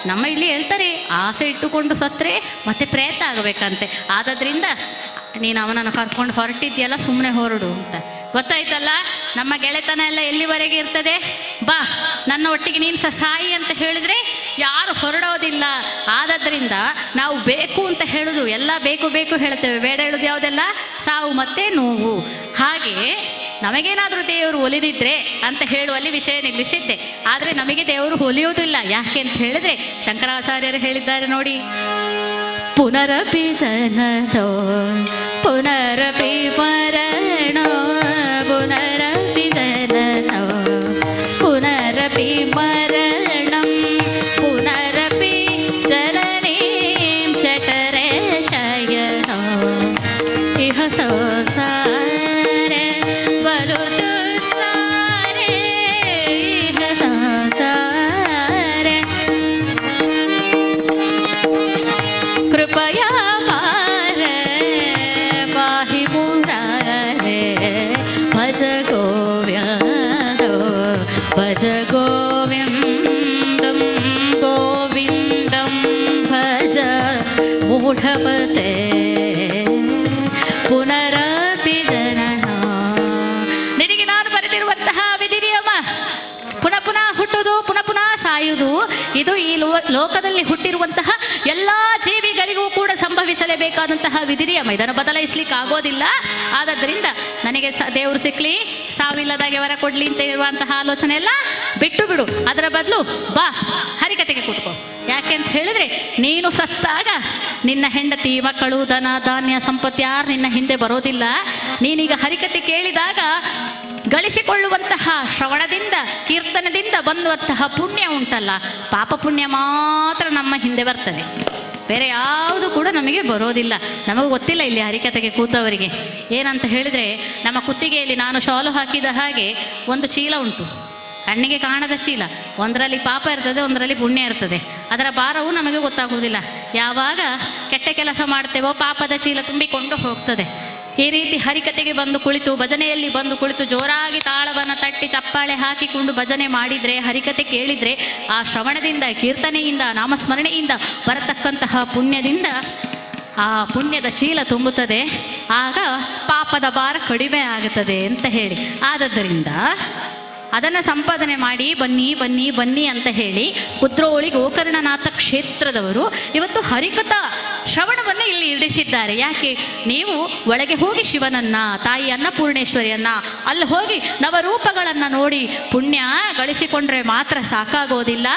ನಮ್ಮ ಇಲ್ಲಿ ಹೇಳ್ತಾರೆ ಆಸೆ ಇಟ್ಟುಕೊಂಡು ಸತ್ತರೆ ಮತ್ತೆ ಪ್ರೇತ ಆಗಬೇಕಂತೆ. ಆದ್ದರಿಂದ ನೀನು ಅವನನ್ನು ಕರ್ಕೊಂಡು ಹೊರಟಿದ್ಯಲ್ಲ, ಸುಮ್ಮನೆ ಹೊರಡು ಅಂತ. ಗೊತ್ತಾಯ್ತಲ್ಲ, ನಮ್ಮ ಗೆಳೆತನ ಎಲ್ಲ ಎಲ್ಲಿವರೆಗೆ ಇರ್ತದೆ? ಬಾ ನನ್ನ ಒಟ್ಟಿಗೆ ನೀನು ಸಹ ಸಾಯಿ ಅಂತ ಹೇಳಿದರೆ ಯಾರು ಹೊರಡೋದಿಲ್ಲ. ಆದ್ದರಿಂದ ನಾವು ಬೇಕು ಅಂತ ಹೇಳೋದು ಎಲ್ಲ ಬೇಕು ಹೇಳ್ತೇವೆ, ಬೇಡ ಹೇಳೋದು ಯಾವುದೆಲ್ಲ ಸಾವು ಮತ್ತು ನೋವು. ಹಾಗೆ ನಮಗೇನಾದರೂ ದೇವರು ಒಲಿದಿದ್ರೆ ಅಂತ ಹೇಳುವಲ್ಲಿ ವಿಷಯ ನಿಲ್ಲಿಸಿದ್ದೆ. ಆದರೆ ನಮಗೆ ದೇವರು ಒಲಿಯೋದಿಲ್ಲ. ಯಾಕೆ ಅಂತ ಹೇಳಿದರೆ ಶಂಕರಾಚಾರ್ಯರು ಹೇಳಿದ್ದಾರೆ ನೋಡಿ, ಪುನರಪಿ ಜನನೋ ಪುನರಪಿ ಮರಣೋ ಪುನರಪಿ ಜನನೋ ಪುನರಪಿ ಮರಣಂ ಪುನರಪಿ ಜನನೀಂ ಚಟರೆ ಶಯನೋ ಇಹ ಸಂಸಾರೆ ಬಲು ದುಸ್ಸಾರೆ ಇಹ ಸಂಸಾರೆ ಕೃಪಯಾ ಮಾರೆ ಪಾಹಿ ಮುರಾರೆ ಭಜ ಗೋವ್ಯಂದೋ ಭಜ ಗೋವಿಂದಂ ಗೋವಿಂದಂ ಭಜ ಮೂಢಮತೆ ಪುನರಪಿ ಜನನ. ನಿನಗೆ ನಾನು ಬರೆದಿರುವಂತಹ ವಿಧಿನಿಯಮ, ಪುನಃ ಪುನಃ ಹುಟ್ಟುವುದು, ಪುನಃ ಪುನಃ ಸಾಯುವುದು, ಇದು ಈ ಲೋಕದಲ್ಲಿ ಹುಟ್ಟಿರುವಂತಹ ಎಲ್ಲ ಜೀವಿಗಳಿಗೂ ಕೂಡ ಸಂಭವಿಸಲೇಬೇಕಾದಂತಹ ವಿಧಿನಿಯಮ. ಇದನ್ನು ಬದಲಾಯಿಸ್ಲಿಕ್ಕೆ ಆಗೋದಿಲ್ಲ. ಆದ್ದರಿಂದ ನನಗೆ ದೇವರು ಸಿಕ್ಕಲಿ, ಸಾವಿಲ್ಲದಾಗೆ ವರ ಕೊಡ್ಲಿ ಅಂತ ಇರುವಂತಹ ಆಲೋಚನೆ ಎಲ್ಲ ಬಿಟ್ಟು ಬಿಡು. ಅದರ ಬದಲು ಬಾ ಹರಿಕತೆಗೆ ಕೂತ್ಕೋ. ಯಾಕೆ ಅಂತ ಹೇಳಿದ್ರೆ, ನೀನು ಸತ್ತಾಗ ನಿನ್ನ ಹೆಂಡತಿ ಮಕ್ಕಳು ಧನ ಧಾನ್ಯ ಸಂಪತ್ತು ಯಾರು ನಿನ್ನ ಹಿಂದೆ ಬರೋದಿಲ್ಲ. ನೀನೀಗ ಹರಿಕತೆ ಕೇಳಿದಾಗ ಗಳಿಸಿಕೊಳ್ಳುವಂತಹ ಶ್ರವಣದಿಂದ ಕೀರ್ತನದಿಂದ ಬಂದುವಂತಹ ಪುಣ್ಯ ಉಂಟಲ್ಲ, ಪಾಪ ಪುಣ್ಯ ಮಾತ್ರ ನಮ್ಮ ಹಿಂದೆ ಬರ್ತದೆ, ಬೇರೆ ಯಾವುದು ಕೂಡ ನಮಗೆ ಬರೋದಿಲ್ಲ. ನಮಗೆ ಗೊತ್ತಿಲ್ಲ ಇಲ್ಲಿ ಹರಿಕತೆಗೆ ಕೂತವರಿಗೆ ಏನಂತ ಹೇಳಿದರೆ, ನಮ್ಮ ಕುತ್ತಿಗೆಯಲ್ಲಿ ನಾನು ಶಾಲು ಹಾಕಿದ ಹಾಗೆ ಒಂದು ಚೀಲ ಉಂಟು, ಕಣ್ಣಿಗೆ ಕಾಣದ ಚೀಲ. ಒಂದರಲ್ಲಿ ಪಾಪ ಇರ್ತದೆ, ಒಂದರಲ್ಲಿ ಪುಣ್ಯ ಇರ್ತದೆ. ಅದರ ಭಾರವು ನಮಗೆ ಗೊತ್ತಾಗುವುದಿಲ್ಲ. ಯಾವಾಗ ಕೆಟ್ಟ ಕೆಲಸ ಮಾಡ್ತೇವೋ ಪಾಪದ ಚೀಲ ತುಂಬಿಕೊಂಡು ಹೋಗ್ತದೆ. ಈ ರೀತಿ ಹರಿಕತೆಗೆ ಬಂದು ಕುಳಿತು, ಭಜನೆಯಲ್ಲಿ ಬಂದು ಕುಳಿತು ಜೋರಾಗಿ ತಾಳವನ್ನು ತಟ್ಟಿ ಚಪ್ಪಾಳೆ ಹಾಕಿಕೊಂಡು ಭಜನೆ ಮಾಡಿದರೆ, ಹರಿಕತೆ ಕೇಳಿದರೆ, ಆ ಶ್ರವಣದಿಂದ ಕೀರ್ತನೆಯಿಂದ ನಾಮಸ್ಮರಣೆಯಿಂದ ಬರತಕ್ಕಂತಹ ಪುಣ್ಯದಿಂದ ಆ ಪುಣ್ಯದ ಚೀಲ ತುಂಬುತ್ತದೆ. ಆಗ ಪಾಪದ ಭಾರ ಕಡಿಮೆ ಆಗುತ್ತದೆ ಅಂತ ಹೇಳಿ, ಆದ್ದರಿಂದ ಅದನ್ನು ಸಂಪಾದನೆ ಮಾಡಿ ಬನ್ನಿ ಬನ್ನಿ ಬನ್ನಿ ಅಂತ ಹೇಳಿ ಕುದ್ರೋಳಿ ಗೋಕರ್ಣನಾಥ ಕ್ಷೇತ್ರದವರು ಇವತ್ತು ಹರಿಕಥಾ ಶ್ರವಣವನ್ನು ಇಲ್ಲಿ ಇರಿಸಿದ್ದಾರೆ. ಯಾಕೆ? ನೀವು ಒಳಗೆ ಹೋಗಿ ಶಿವನನ್ನ, ತಾಯಿ ಅನ್ನಪೂರ್ಣೇಶ್ವರಿಯನ್ನ ಅಲ್ಲಿ ಹೋಗಿ ನವರೂಪಗಳನ್ನು ನೋಡಿ ಪುಣ್ಯ ಗಳಿಸಿಕೊಂಡ್ರೆ ಮಾತ್ರ ಸಾಕಾಗೋದಿಲ್ಲ.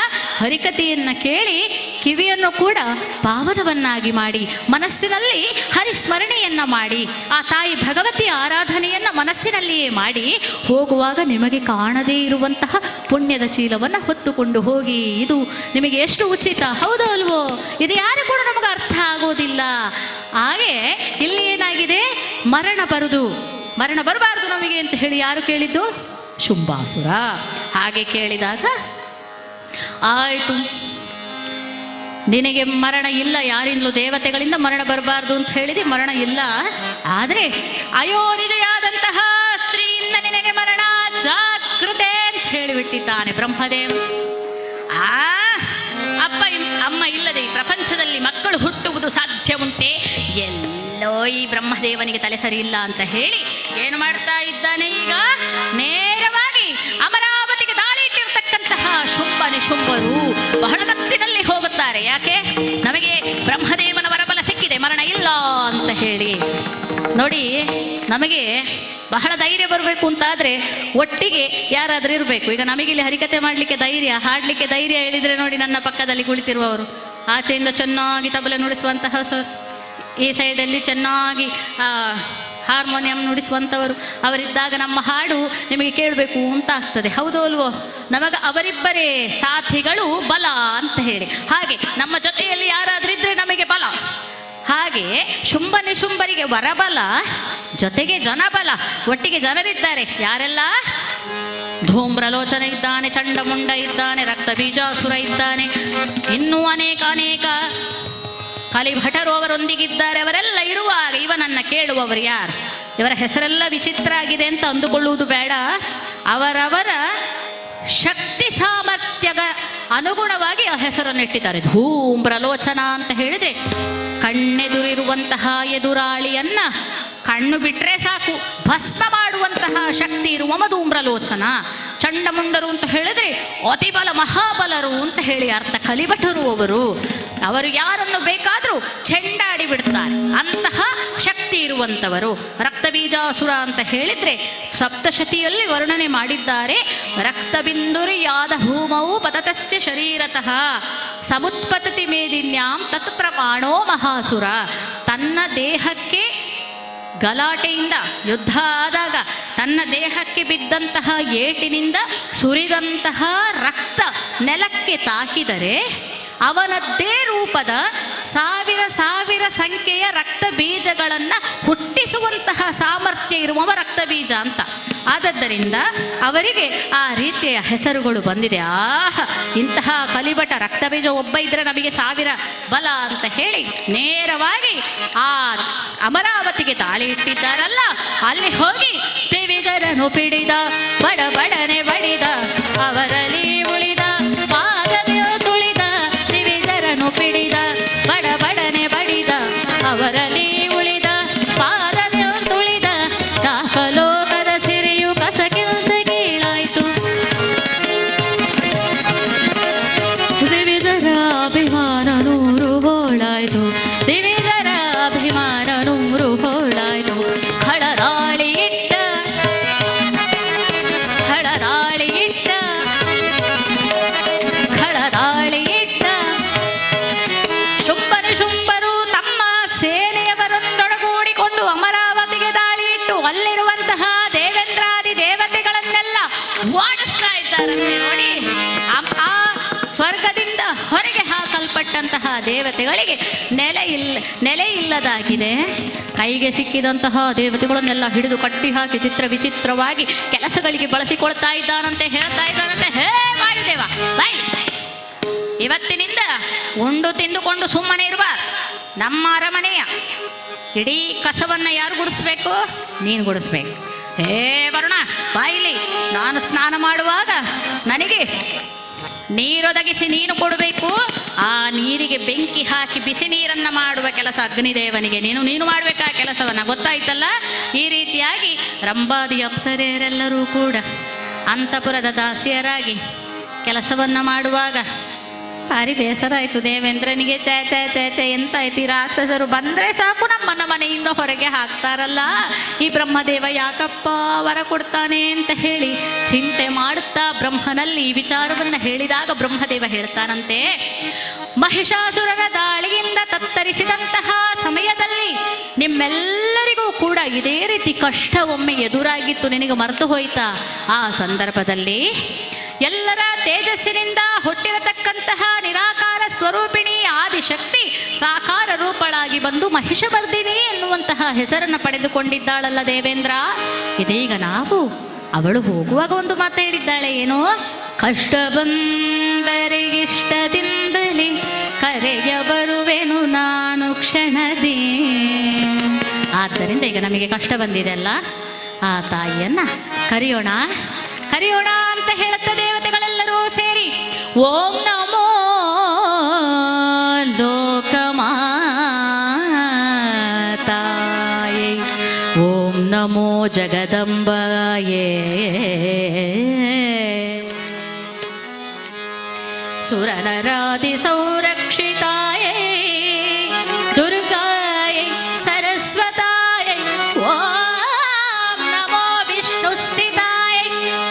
ಹರಿಕಥೆಯನ್ನು ಕೇಳಿ ಕಿವಿಯನ್ನು ಕೂಡ ಪಾವನವನ್ನಾಗಿ ಮಾಡಿ, ಮನಸ್ಸಿನಲ್ಲಿ ಹರಿಸ್ಮರಣೆಯನ್ನ ಮಾಡಿ, ಆ ತಾಯಿ ಭಗವತಿಯ ಆರಾಧನೆಯನ್ನ ಮನಸ್ಸಿನಲ್ಲಿಯೇ ಮಾಡಿ ಹೋಗುವಾಗ ನಿಮಗೆ ಕಾಣದೇ ಇರುವಂತಹ ಪುಣ್ಯದ ಚೀಲವನ್ನು ಹೊತ್ತುಕೊಂಡು ಹೋಗಿ. ಇದು ನಿಮಗೆ ಎಷ್ಟು ಉಚಿತ, ಹೌದೋ ಅಲ್ವೋ? ಇದು ಯಾರು ಕೂಡ ನಮಗೆ ಅರ್ಥ ಆಗೋದಿಲ್ಲ. ಹಾಗೆ ಇಲ್ಲಿ ಏನಾಗಿದೆ, ಮರಣ ಬರಬಾರದು ನಮಗೆ ಅಂತ ಹೇಳಿ ಯಾರು ಕೇಳಿದ್ದು? ಶುಂಭಾಸುರ. ಹಾಗೆ ಕೇಳಿದಾಗ ಆಯಿತು, ನಿನಗೆ ಮರಣ ಇಲ್ಲ, ಯಾರಿಂದಲೂ ದೇವತೆಗಳಿಂದ ಮರಣ ಬರಬಾರ್ದು ಅಂತ ಹೇಳಿದೆ, ಮರಣ ಇಲ್ಲ. ಆದರೆ ಅಯೋನಿಜೆಯಾದಂತಹ ಸ್ತ್ರೀಯಿಂದ ನಿನಗೆ ಮರಣ ಜಾಗೃತೆ ಅಂತ ಹೇಳಿಬಿಟ್ಟಿದ್ದಾನೆ ಬ್ರಹ್ಮದೇವ. ಅಮ್ಮ ಇಲ್ಲದೆ ಈ ಪ್ರಪಂಚದಲ್ಲಿ ಮಕ್ಕಳು ಹುಟ್ಟುವುದು ಸಾಧ್ಯ ಉಂಟೆ? ಎಲ್ಲೋ ಈ ಬ್ರಹ್ಮದೇವನಿಗೆ ತಲೆ ಸರಿ ಇಲ್ಲ ಅಂತ ಹೇಳಿ ಏನು ಮಾಡ್ತಾ ಇದ್ದಾನೆ ಈಗ? ನೇರವಾಗಿ ಅಮರಾವತಿಗೆ ದಾಳಿ ಇಟ್ಟಿರ್ತಕ್ಕಂತಹ ಶುಂಭ ನಿಶುಂಭರು ಬಹಳ ಗತ್ತಿನಲ್ಲಿ ಹೋಗುತ್ತಾರೆ. ಯಾಕೆ? ನಮಗೆ ಬ್ರಹ್ಮದೇವನ ವರಬಲ ಸಿಕ್ಕಿದೆ, ಮರಣ ಇಲ್ಲ ಅಂತ ಹೇಳಿ. ನೋಡಿ, ನಮಗೆ ಬಹಳ ಧೈರ್ಯ ಬರಬೇಕು ಅಂತಾದರೆ ಒಟ್ಟಿಗೆ ಯಾರಾದರೂ ಇರಬೇಕು. ಈಗ ನಮಗಿಲ್ಲಿ ಹರಿಕತೆ ಮಾಡಲಿಕ್ಕೆ ಧೈರ್ಯ, ಹಾಡಲಿಕ್ಕೆ ಧೈರ್ಯ ಹೇಳಿದರೆ ನೋಡಿ, ನನ್ನ ಪಕ್ಕದಲ್ಲಿ ಕುಳಿತಿರುವವರು, ಆಚೆಯಿಂದ ಚೆನ್ನಾಗಿ ತಬಲೆ ನುಡಿಸುವಂತಹ ಸರ್, ಈ ಸೈಡಲ್ಲಿ ಚೆನ್ನಾಗಿ ಹಾರ್ಮೋನಿಯಂ ನುಡಿಸುವಂಥವರು ಅವರಿದ್ದಾಗ ನಮ್ಮ ಹಾಡು ನಿಮಗೆ ಕೇಳಬೇಕು ಅಂತ ಆಗ್ತದೆ, ಹೌದೋ ಅಲ್ವೋ? ನಮಗೆ ಅವರಿಬ್ಬರೇ ಸಾಥಿಗಳು ಬಲ ಅಂತ ಹೇಳಿ. ಹಾಗೆ ನಮ್ಮ ಜೊತೆಯಲ್ಲಿ ಯಾರಾದರೂ ಇದ್ದರೆ ನಮಗೆ ಬಲ. ಹಾಗೆ ಶುಂಭ ನಿಶುಂಭರಿಗೆ ವರಬಲ ಜೊತೆಗೆ ಜನಬಲ, ಒಟ್ಟಿಗೆ ಜನರಿದ್ದಾರೆ. ಯಾರೆಲ್ಲ? ಧೂಮ್ರಲೋಚನ ಇದ್ದಾನೆ, ಚಂಡಮುಂಡ ಇದ್ದಾನೆ, ರಕ್ತ ಬೀಜಾಸುರ ಇದ್ದಾನೆ, ಇನ್ನೂ ಅನೇಕ ಕಲಿಭಟರು ಅವರೊಂದಿಗಿದ್ದಾರೆ. ಅವರೆಲ್ಲ ಇರುವಾಗ ಇವನನ್ನು ಕೇಳುವವರು ಯಾರು? ಇವರ ಹೆಸರೆಲ್ಲ ವಿಚಿತ್ರ ಆಗಿದೆ ಅಂತ ಅಂದುಕೊಳ್ಳುವುದು ಬೇಡ. ಅವರವರ ಶಕ್ತಿ ಸಾಮರ್ಥ್ಯಗ ಅನುಗುಣವಾಗಿ ಆ ಹೆಸರನ್ನು ಇಟ್ಟಿದ್ದಾರೆ. ಧೂಮ್ರಲೋಚನ ಅಂತ ಹೇಳಿದರೆ ಕಣ್ಣೆದುರಿರುವಂತಹ ಎದುರಾಳಿಯನ್ನ ಕಣ್ಣು ಬಿಟ್ಟರೆ ಸಾಕು ಭಸ್ಮ ಮಾಡುವಂತಹ ಶಕ್ತಿ ಇರುವ ಧೂಮ್ರಲೋಚನ. ಚಂಡಮುಂಡರು ಅಂತ ಹೇಳಿದ್ರೆ ಅತಿಬಲ ಮಹಾಬಲರು ಅಂತ ಹೇಳಿ ಅರ್ಥ. ಕಲಿಭಟರು ಅವರು ಯಾರನ್ನು ಬೇಕಾದರೂ ಚೆಂಡಾಡಿ ಬಿಡ್ತಾರೆ, ಅಂತಹ ಶಕ್ತಿ ಇರುವಂಥವರು. ರಕ್ತಬೀಜಾಸುರ ಅಂತ ಹೇಳಿದ್ರೆ ಸಪ್ತಶತಿಯಲ್ಲಿ ವರ್ಣನೆ ಮಾಡಿದ್ದಾರೆ. ರಕ್ತಬಿಂದುರಿಯಾದ ಭೂಮವು ಪತತಸ್ಯ ಶರೀರತಃ ಸಮುತ್ಪತತಿ ಮೇದಿನ್ಯಾಂ ತತ್ ಪ್ರಮಾಣೋ ಮಹಾಸುರ. ತನ್ನ ದೇಹಕ್ಕೆ ಗಲಾಟೆಯಿಂದ ಯುದ್ಧ ಆದಾಗ ತನ್ನ ದೇಹಕ್ಕೆ ಬಿದ್ದಂತಹ ಏಟಿನಿಂದ ಸುರಿದಂತಹ ರಕ್ತ ನೆಲಕ್ಕೆ ತಾಕಿದರೆ ಅವನದ್ದೇ ರೂಪದ ಸಾವಿರ ಸಂಖ್ಯೆಯ ರಕ್ತ ಬೀಜಗಳನ್ನು ಹುಟ್ಟಿಸುವಂತಹ ಸಾಮರ್ಥ್ಯ ಇರುವವ ರಕ್ತ ಬೀಜ ಅಂತ. ಆದದ್ದರಿಂದ ಅವರಿಗೆ ಆ ರೀತಿಯ ಹೆಸರುಗಳು ಬಂದಿದೆ. ಇಂತಹ ಕಲಿಭಟ ರಕ್ತ ಬೀಜ ಒಬ್ಬ ಇದ್ರೆ ನಮಗೆ 1000 ಬಲ ಅಂತ ಹೇಳಿ ನೇರವಾಗಿ ಆ ಅಮರಾವತಿಗೆ ದಾಳಿ ಇಟ್ಟಿದ್ದಾರಲ್ಲ, ಅಲ್ಲಿ ಹೋಗಿ ತ್ರಿವಿಜರನು ಪಿಡಿದ, ಬಡನೆ ಬಡಿದ, ಅವರಲ್ಲಿ ಉಳಿದ ಪಾದದ ತುಳಿದ. ತ್ರಿವಿಜರನು ಪಿಡಿದ, ಬಡನೆ ಬಡಿದ, ಅವರಲ್ಲಿ ಉಳಿದ ಪಾದದ ತುಳಿದ. ದಾಖಲೋಕದ ಸಿರಿಯು ಕಸಕ್ಕಿಂತ ಕೀಳಾಯಿತು. ತ್ರಿವಿಜರ ಅಭಿಮಾನ 100 ಹೋಳಾಯಿತು. ತ್ರಿವಿಜರ ಅಭಿಮಾನ 100 ಹೋಳಾಯಿತು. ಖಳದಾಳಿ ಇಟ್ಟ ಶುಂಭರು ತಮ್ಮ ಸೇನೆಯವರನ್ನೊಳಗೂಡಿಕೊಂಡು ಅಮರಾವತಿಗೆ ದಾಳಿ ಇಟ್ಟು ಅಲ್ಲಿರುವಂತಹ ದೇವೇಂದ್ರಾದಿ ದೇವತೆಗಳನ್ನೆಲ್ಲ ಓಡಿಸ್ತಾ ಇದ್ದಾರಂತೆ. ನೋಡಿ, ಆ ಸ್ವರ್ಗದಿಂದ ಹೊರಗೆ ಹಾಕಲ್ಪಟ್ಟಂತಹ ದೇವತೆಗಳಿಗೆ ನೆಲೆ ಇಲ್ಲದಾಗಿದೆ. ಕೈಗೆ ಸಿಕ್ಕಿದಂತಹ ದೇವತೆಗಳನ್ನೆಲ್ಲ ಹಿಡಿದು ಕಟ್ಟಿ ಹಾಕಿ ವಿಚಿತ್ರವಾಗಿ ಕೆಲಸಗಳಿಗೆ ಬಳಸಿಕೊಳ್ತಾ ಇದ್ದಾನಂತೆ. ಹೇಳ್ತಾ ಇದ್ದಾನಂತೆ, ಹೇ ವಾಯುದೇವ ಬಾಯ್, ಇವತ್ತಿನಿಂದ ಉಂಡು ತಿಂದುಕೊಂಡು ಸುಮ್ಮನೆ ಇರಬಾರ್ದು. ನಮ್ಮ ಅರಮನೆಯ ಇಡೀ ಕಸವನ್ನು ಯಾರು ಗುಡಿಸ್ಬೇಕು? ನೀನು ಗುಡಿಸ್ಬೇಕು. ಹೇ ವರುಣ ಬಾಯಿಲಿ, ನಾನು ಸ್ನಾನ ಮಾಡುವಾಗ ನನಗೆ ನೀರೊದಗಿಸಿ ನೀನು ಕೊಡಬೇಕು. ಆ ನೀರಿಗೆ ಬೆಂಕಿ ಹಾಕಿ ಬಿಸಿ ನೀರನ್ನು ಮಾಡುವ ಕೆಲಸ ಅಗ್ನಿದೇವನಿಗೆ ನೀನು ಮಾಡಬೇಕು ಆ ಕೆಲಸವನ್ನು. ಗೊತ್ತಾಯ್ತಲ್ಲ? ಈ ರೀತಿಯಾಗಿ ರಂಭಾದಿ ಅಪ್ಸರೆಯರೆಲ್ಲರೂ ಕೂಡ ಅಂತಃಪುರದ ದಾಸಿಯರಾಗಿ ಕೆಲಸವನ್ನು ಮಾಡುವಾಗ ಭಾರಿ ಬೇಸರ ಆಯ್ತು ದೇವೇಂದ್ರನಿಗೆ. ಚೇ ಚೇ ಚೇ ಚೇ ಎಂತ ಆಯ್ತು, ಈ ರಾಕ್ಷಸರು ಬಂದ್ರೆ ಸಾಕು ನಮ್ಮನ್ನ ಮನೆಯಿಂದ ಹೊರಗೆ ಹಾಕ್ತಾರಲ್ಲ, ಈ ಬ್ರಹ್ಮದೇವ ಯಾಕಪ್ಪ ವರ ಕೊಡ್ತಾನೆ ಅಂತ ಹೇಳಿ ಚಿಂತೆ ಮಾಡುತ್ತಾ ಬ್ರಹ್ಮನಲ್ಲಿ ಈ ವಿಚಾರವನ್ನ ಹೇಳಿದಾಗ ಬ್ರಹ್ಮದೇವ ಹೇಳ್ತಾನಂತೆ, ಮಹಿಷಾಸುರನ ದಾಳಿಯಿಂದ ತತ್ತರಿಸಿದಂತಹ ಸಮಯದಲ್ಲಿ ನಿಮ್ಮೆಲ್ಲರಿಗೂ ಕೂಡ ಇದೇ ರೀತಿ ಕಷ್ಟ ಒಮ್ಮೆ ಎದುರಾಗಿತ್ತು, ನಿನಗೆ ಮರೆತು ಹೋಯ್ತಾ? ಆ ಸಂದರ್ಭದಲ್ಲಿ ಎಲ್ಲರ ತೇಜಸ್ಸಿನಿಂದ ಹುಟ್ಟಿರತಕ್ಕಂತಹ ನಿರಾಕಾರ ಸ್ವರೂಪಿಣಿ ಆದಿಶಕ್ತಿ ಸಾಕಾರ ರೂಪಳಾಗಿ ಬಂದು ಮಹಿಷಮರ್ದಿನಿ ಎನ್ನುವಂತಹ ಹೆಸರನ್ನು ಪಡೆದುಕೊಂಡಿದ್ದಾಳಲ್ಲ ದೇವೇಂದ್ರ. ಇದೀಗ ನಾವು ಅವಳು ಹೋಗುವಾಗ ಒಂದು ಮಾತು ಹೇಳಿದ್ದಾಳೆ, ಏನೋ ಕಷ್ಟ ಬಂದರಿಗಿಷ್ಟದಿಂದಲೇ ಕರೆಯ ಬರುವೆನು ನಾನು ಕ್ಷಣದಿ. ಆದ್ದರಿಂದ ಈಗ ನಮಗೆ ಕಷ್ಟ ಬಂದಿದೆ ಅಲ್ಲ, ಆ ತಾಯಿಯನ್ನ ಕರೆಯೋಣ ಕರೆಯೋಣ ಅಂತ ಹೇಳುತ್ತ ದೇವತೆಗಳೆಲ್ಲರೂ ಸೇರಿ ಓಂ ನಮೋ ಲೋಕಮಾತಾಯೇ, ಓಂ ನಮೋ ಜಗದಂಬಾಯೇ, ಸುರನರಾದಿ ಸಂರಕ್ಷಿತಾಯೇ, ದುರ್ಗಾಯೇ ಸರಸ್ವತಾಯೇ, ಓಂ ನಮೋ ವಿಷ್ಣು ಸ್ಥಿತಾಯೇ,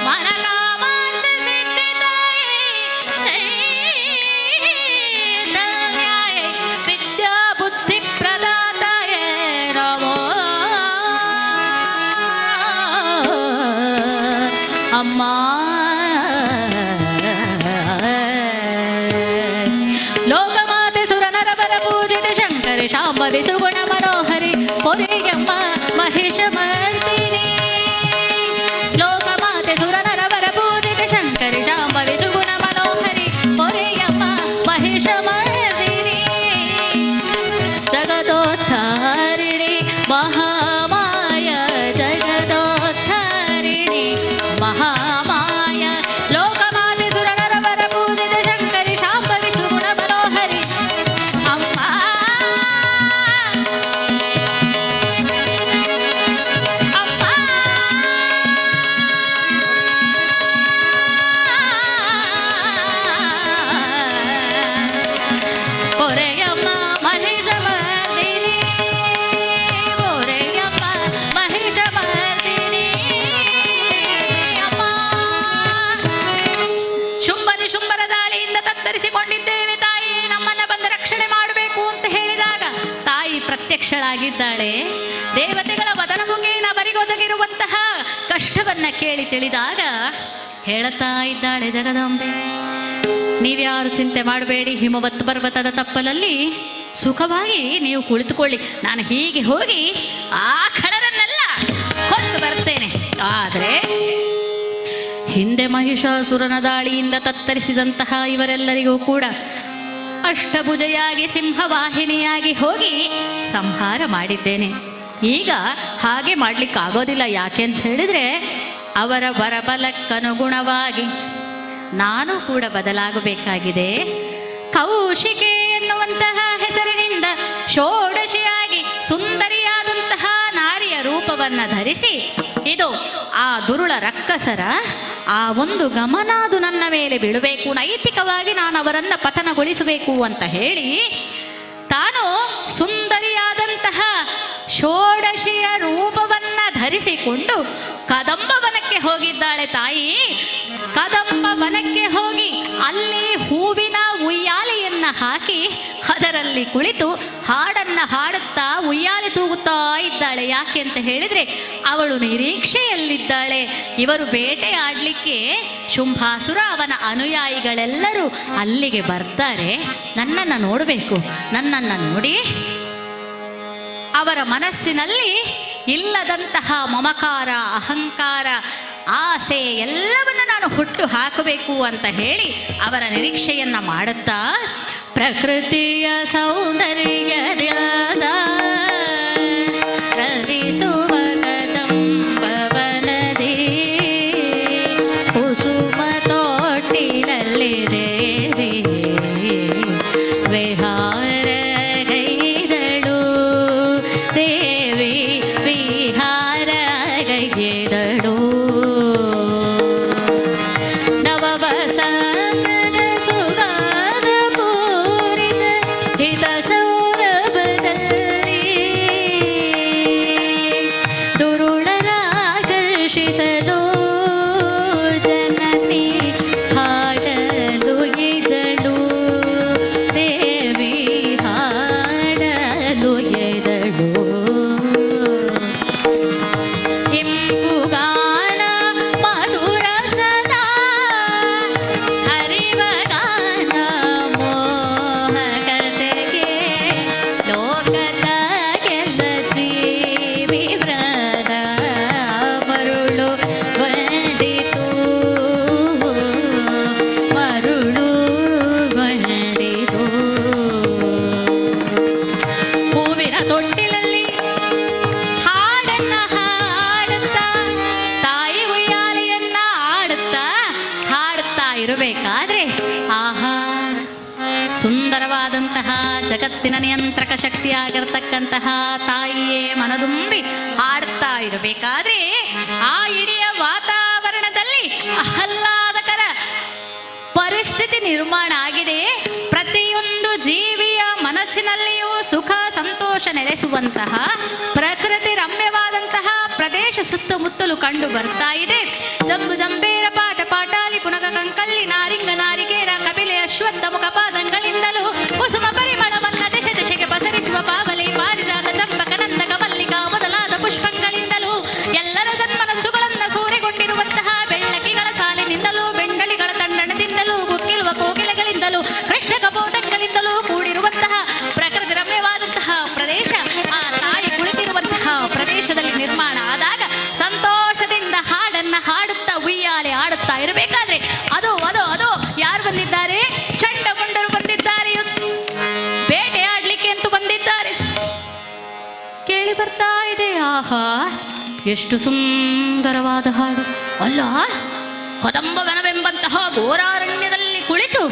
ಮನಕಾಮಾರ್ಥ ಸಿದ್ಧಿತಾಯೇ, ಚೈತನ್ಯಾಯೇ ವಿದ್ಯಾ ಬುದ್ಧಿ ಪ್ರದಾತಾಯೇ ನಮೋ. ಅಮ್ಮ ಲೋಕಮಾತೆ ಸುರನರವರ ಪೂಜಿತ ಶಂಕರಿ ಶಾಂಭವಿ ಸುಗುಣ ಮನೋಹರಿ ಹೊರೆಯಮ್ಮ ಮಹೇಶ ಮರ್ದಿನಿ. ಲೋಕಮಾತೆ ಸುರನರವರ ಪೂಜಿತ ಶಂಕರಿ ಶಾಂಭವಿ ಸುಗುಣ ಮನೋಹರಿ ಹೊರೆಯಮ್ಮ ಮಹೇಶ ಮರ್ದಿನಿ. ಜಗದೋದ್ಧಾರಿಣಿ ಮಹಾಮಾಯ, ಜಗದೋದ್ಧಾರಿಣಿ ಮಹಾಮಾಯ. ಲೋಕಮಾತೆ ಸುರನರವರ ಪೂಜಿತ ಶಂಕರಿ ಶಾಂಭವಿ ಸುಗುಣ ಮನೋಹರಿ ಅಮ್ಮ. ಅಮ್ಮ ಹೊರೆಯಮ್ಮ ಮಹೇಶ ಮರ್ದಿನಿ, ಹೊರೆಯಮ್ಮ ಮಹೇಶ ಮರ್ದಿನಿ ಅಮ್ಮ. ಶುಂಭರ ದಾಳಿಯಿಂದ ತತ್ತರಿಸಿಕೊಂಡಿದ್ದೇವೆ ತಾಯಿ, ನಮ್ಮನ್ನ ಬಂದು ರಕ್ಷಣೆ ಮಾಡಬೇಕು ಅಂತ ಹೇಳಿದಾಗ ತಾಯಿ ಪ್ರತ್ಯಕ್ಷಳಾಗಿದ್ದಾಳೆ. ದೇವತೆಗಳ ವದನ ಮುಖೇನ ಅವರಿಗೊದಗಿರುವಂತಹ ಕಷ್ಟವನ್ನ ಕೇಳಿ ತಿಳಿದಾಗ ಹೇಳುತ್ತಾ ಇದ್ದಾಳೆ ಜಗದಾಂಬೆ, ನೀವ್ಯಾರು ಚಿಂತೆ ಮಾಡಬೇಡಿ, ಹಿಮವತ್ ಪರ್ವತದ ತಪ್ಪಲಲ್ಲಿ ಸುಖವಾಗಿ ನೀವು ಕುಳಿತುಕೊಳ್ಳಿ, ನಾನು ಹೀಗೆ ಹೋಗಿ ಆ ಖಡರನ್ನೆಲ್ಲ ಕೊಂದು ಬರ್ತೇನೆ. ಆದರೆ ಹಿಂದೆ ಮಹಿಷಾಸುರನ ದಾಳಿಯಿಂದ ತತ್ತರಿಸಿದಂತಹ ಇವರೆಲ್ಲರಿಗೂ ಕೂಡ ಅಷ್ಟಭುಜೆಯಾಗಿ ಸಿಂಹವಾಹಿನಿಯಾಗಿ ಹೋಗಿ ಸಂಹಾರ ಮಾಡಿದ್ದೇನೆ. ಈಗ ಹಾಗೆ ಮಾಡಲಿಕ್ಕಾಗೋದಿಲ್ಲ. ಯಾಕೆ ಅಂತ ಹೇಳಿದರೆ ಅವರ ವರಬಲಕ್ಕನುಗುಣವಾಗಿ ನಾನು ಕೂಡ ಬದಲಾಗಬೇಕಾಗಿದೆ. ಕೌಶಿಕೆ ಎನ್ನುವಂತಹ ಹೆಸರಿನಿಂದ ಷೋಡಶಿಯಾಗಿ ಸುಂದರಿಯಾದಂತಹ ನಾರಿಯ ರೂಪವನ್ನು ಧರಿಸಿ ಇದು ಆ ದುರುಳ ರಕ್ಕಸರ ಆ ಒಂದು ಗಮನಾದು ನನ್ನ ಮೇಲೆ ಬೀಳಬೇಕು, ನೈತಿಕವಾಗಿ ನಾನು ಅವರನ್ನು ಪತನಗೊಳಿಸಬೇಕು ಅಂತ ಹೇಳಿ ತಾನು ಸುಂದರಿಯಾದಂತಹ ಷೋಡಶಿಯ ರೂಪವನ್ನ ಧರಿಸಿಕೊಂಡು ಕದಂಬ ವನಕ್ಕೆ ಹೋಗಿದ್ದಾಳೆ ತಾಯಿ. ಕದಂಬ ವನಕ್ಕೆ ಹೋಗಿ ಅಲ್ಲಿ ಹೂವಿನ ಉಯ್ಯಾಲೆಯನ್ನ ಹಾಕಿ ಅದರಲ್ಲಿ ಕುಳಿತು ಹಾಡನ್ನ ಹಾಡುತ್ತಾ ಉಯ್ಯಾಲೆ ತೂಗುತ್ತಾ ಇದ್ದಾಳೆ. ಯಾಕೆ ಅಂತ ಹೇಳಿದ್ರೆ ಅವಳು ನಿರೀಕ್ಷೆಯಲ್ಲಿದ್ದಾಳೆ. ಇವರು ಬೇಟೆ ಆಡಲಿಕ್ಕೆ ಶುಂಭಾಸುರ ಅವನ ಅನುಯಾಯಿಗಳೆಲ್ಲರೂ ಅಲ್ಲಿಗೆ ಬರ್ತಾರೆ, ನನ್ನನ್ನು ನೋಡಬೇಕು, ನನ್ನನ್ನು ನೋಡಿ ಅವರ ಮನಸ್ಸಿನಲ್ಲಿ ಇಲ್ಲದಂತಹ ಮಮಕಾರ, ಅಹಂಕಾರ, ಆಸೆ ಎಲ್ಲವನ್ನು ನಾನು ಹುಟ್ಟು ಹಾಕಬೇಕು ಅಂತ ಹೇಳಿ ಅವರ ನಿರೀಕ್ಷೆಯನ್ನ ಮಾಡುತ್ತಾ ಪ್ರಕೃತಿಯ ಸೌಂದರ್ಯದ ರಚಿಸುವ ಕದಂಬವನದಿ ಕುಸುಮ ತೋಟಿನಲ್ಲಿ ದೇವಿ ವಿಹಾರ ಗೈದಳು, ದೇವಿ ವಿಹಾರ ಗೈದಳು. ನವವಸಂತದ ಸುಗಂಧ ಪರೀಕ್ಷಿಸಲು ಜನನಿ ಹಾಡಲು ಎದಳು ದೇವಿ ಹಾಡಲು ಎದಳು ಇಂಪುಗಾನ ಮಧುರ ಸದಾ ಹರಿವಗಾನ ಮೋಹಕತೆಗೆ ಲೋಕದ ಗೆಲ್ಲ ಜೀವಿ ವ್ರದ ಮರುಳು ಗೊಂಡಿತು ಮರುಳು ಗೊಂಡಿತು ಹೂವಿನ ತೊಟ್ಟಿಲಲ್ಲಿ ಹಾಡನ್ನ ಹಾಡುತ್ತಾ ತಾಯಿ ಉಯ್ಯಾಲೆಯನ್ನ ಹಾಡುತ್ತಾ ಇರಬೇಕಾದ್ರೆ ಆಹಾ ಸುಂದರವಾದಂತಹ ಜಗತ್ತಿನ ನಿಯಂತ್ರಕ ಶಕ್ತಿಯಾಗಿರ್ತಕ್ಕಂತಹ ತಾಯಿಯೇ ಮನದುಂಬಿ ಹಾಡುತ್ತಾ ಇರಬೇಕಾದ್ರೆ ಆ ಇಡೀ ವಾತಾವರಣದಲ್ಲಿ ಆಹ್ಲಾದಕರ ಪರಿಸ್ಥಿತಿ ನಿರ್ಮಾಣ ಆಗಿದೆ. ಪ್ರತಿಯೊಂದು ಜೀವಿಯ ಮನಸ್ಸಿನಲ್ಲಿಯೂ ಸುಖ ಸಂತೋಷ ನೆಲೆಸುವಂತಹ ಪ್ರಕೃತಿ ರಮ್ಯವಾದಂತಹ ಪ್ರದೇಶ ಸುತ್ತಮುತ್ತಲು ಕಂಡು ಬರ್ತಾ ಇದೆ. ಜಂಬು ಜಂಬೇರ ಪಾಟ ಪಾಟಾಲಿ ಪುನಗ ಕಂಕಲ್ಲಿ ನಾರಿಂಗ ನಾರಿಕೇರ ಕಪಿಲೆ ಅಶ್ವತ್ಥ ಮುಖ ಪಾದಂಗಳಿಂದಲೂ ಕುಸುಮ ಪರಿಮಳವನ್ನ ದಶೆ ದಶೆಗೆ ಪಸರಿಸುವ ಪಾವಲಿ ಪಾರಿಜಾತ ಚಂಪಕ ನಂದಕ ಮಲ್ಲಿಕಾ ಮೊದಲಾದ ಪುಷ್ಪಗಳಿಂದಲೂ ಎಲ್ಲರ ಸನ್ಮನಸ್ಸುಗಳನ್ನ ಸೂರೆಗೊಂಡಿರುವಂತಹ ಬೆಳ್ಳಕ್ಕಿಗಳ ಸಾಲಿನಿಂದಲೂ ಬೆಂಡಲಿಗಳ ತಂಡಣದಿಂದಲೂ ಗುಕ್ಕಿಲ್ವ ಕೋಗಿಲೆಗಳಿಂದಲೂ ಕೃಷ್ಣ ಕಪೋಟಗಳಿಂದಲೂ ಕೂಡಿರುವಂತಹ ಪ್ರಕೃತಿ ರಮ್ಯವಾದಂತಹ ಪ್ರದೇಶ ಆ ತಾಯಿ ಕುಳಿತಿರುವಂತಹ ಪ್ರದೇಶದಲ್ಲಿ ನಿರ್ಮಾಣ ಆದಾಗ ಸಂತೋಷದಿಂದ ಹಾಡನ್ನ ಹಾಡುತ್ತಾ ಉಯ್ಯಾಲೆ ಆಡುತ್ತಾ ಇರಬೇಕಾದ್ರೆ ಅದು ಅದು ಅದು ಯಾರು ಬಂದಿದ್ದಾರೆ? ಚಂಡಮುಂಡರು ಬಂದಿದ್ದಾರೆ, ಬೇಟೆಯಾಡ್ಲಿಕ್ಕೆ ಅಂತೂ ಬಂದಿದ್ದಾರೆ. ಕೇಳಿ ಬರ್ತಾ ಇದೆ, ಆಹಾ ಎಷ್ಟು ಸುಂದರವಾದ ಹಾಡು ಅಲ್ಲ. ಕದಂಬವನವೆಂಬಂತಹ ಘೋರಾರಣ್ಯದಲ್ಲಿ ಕುಳಿತು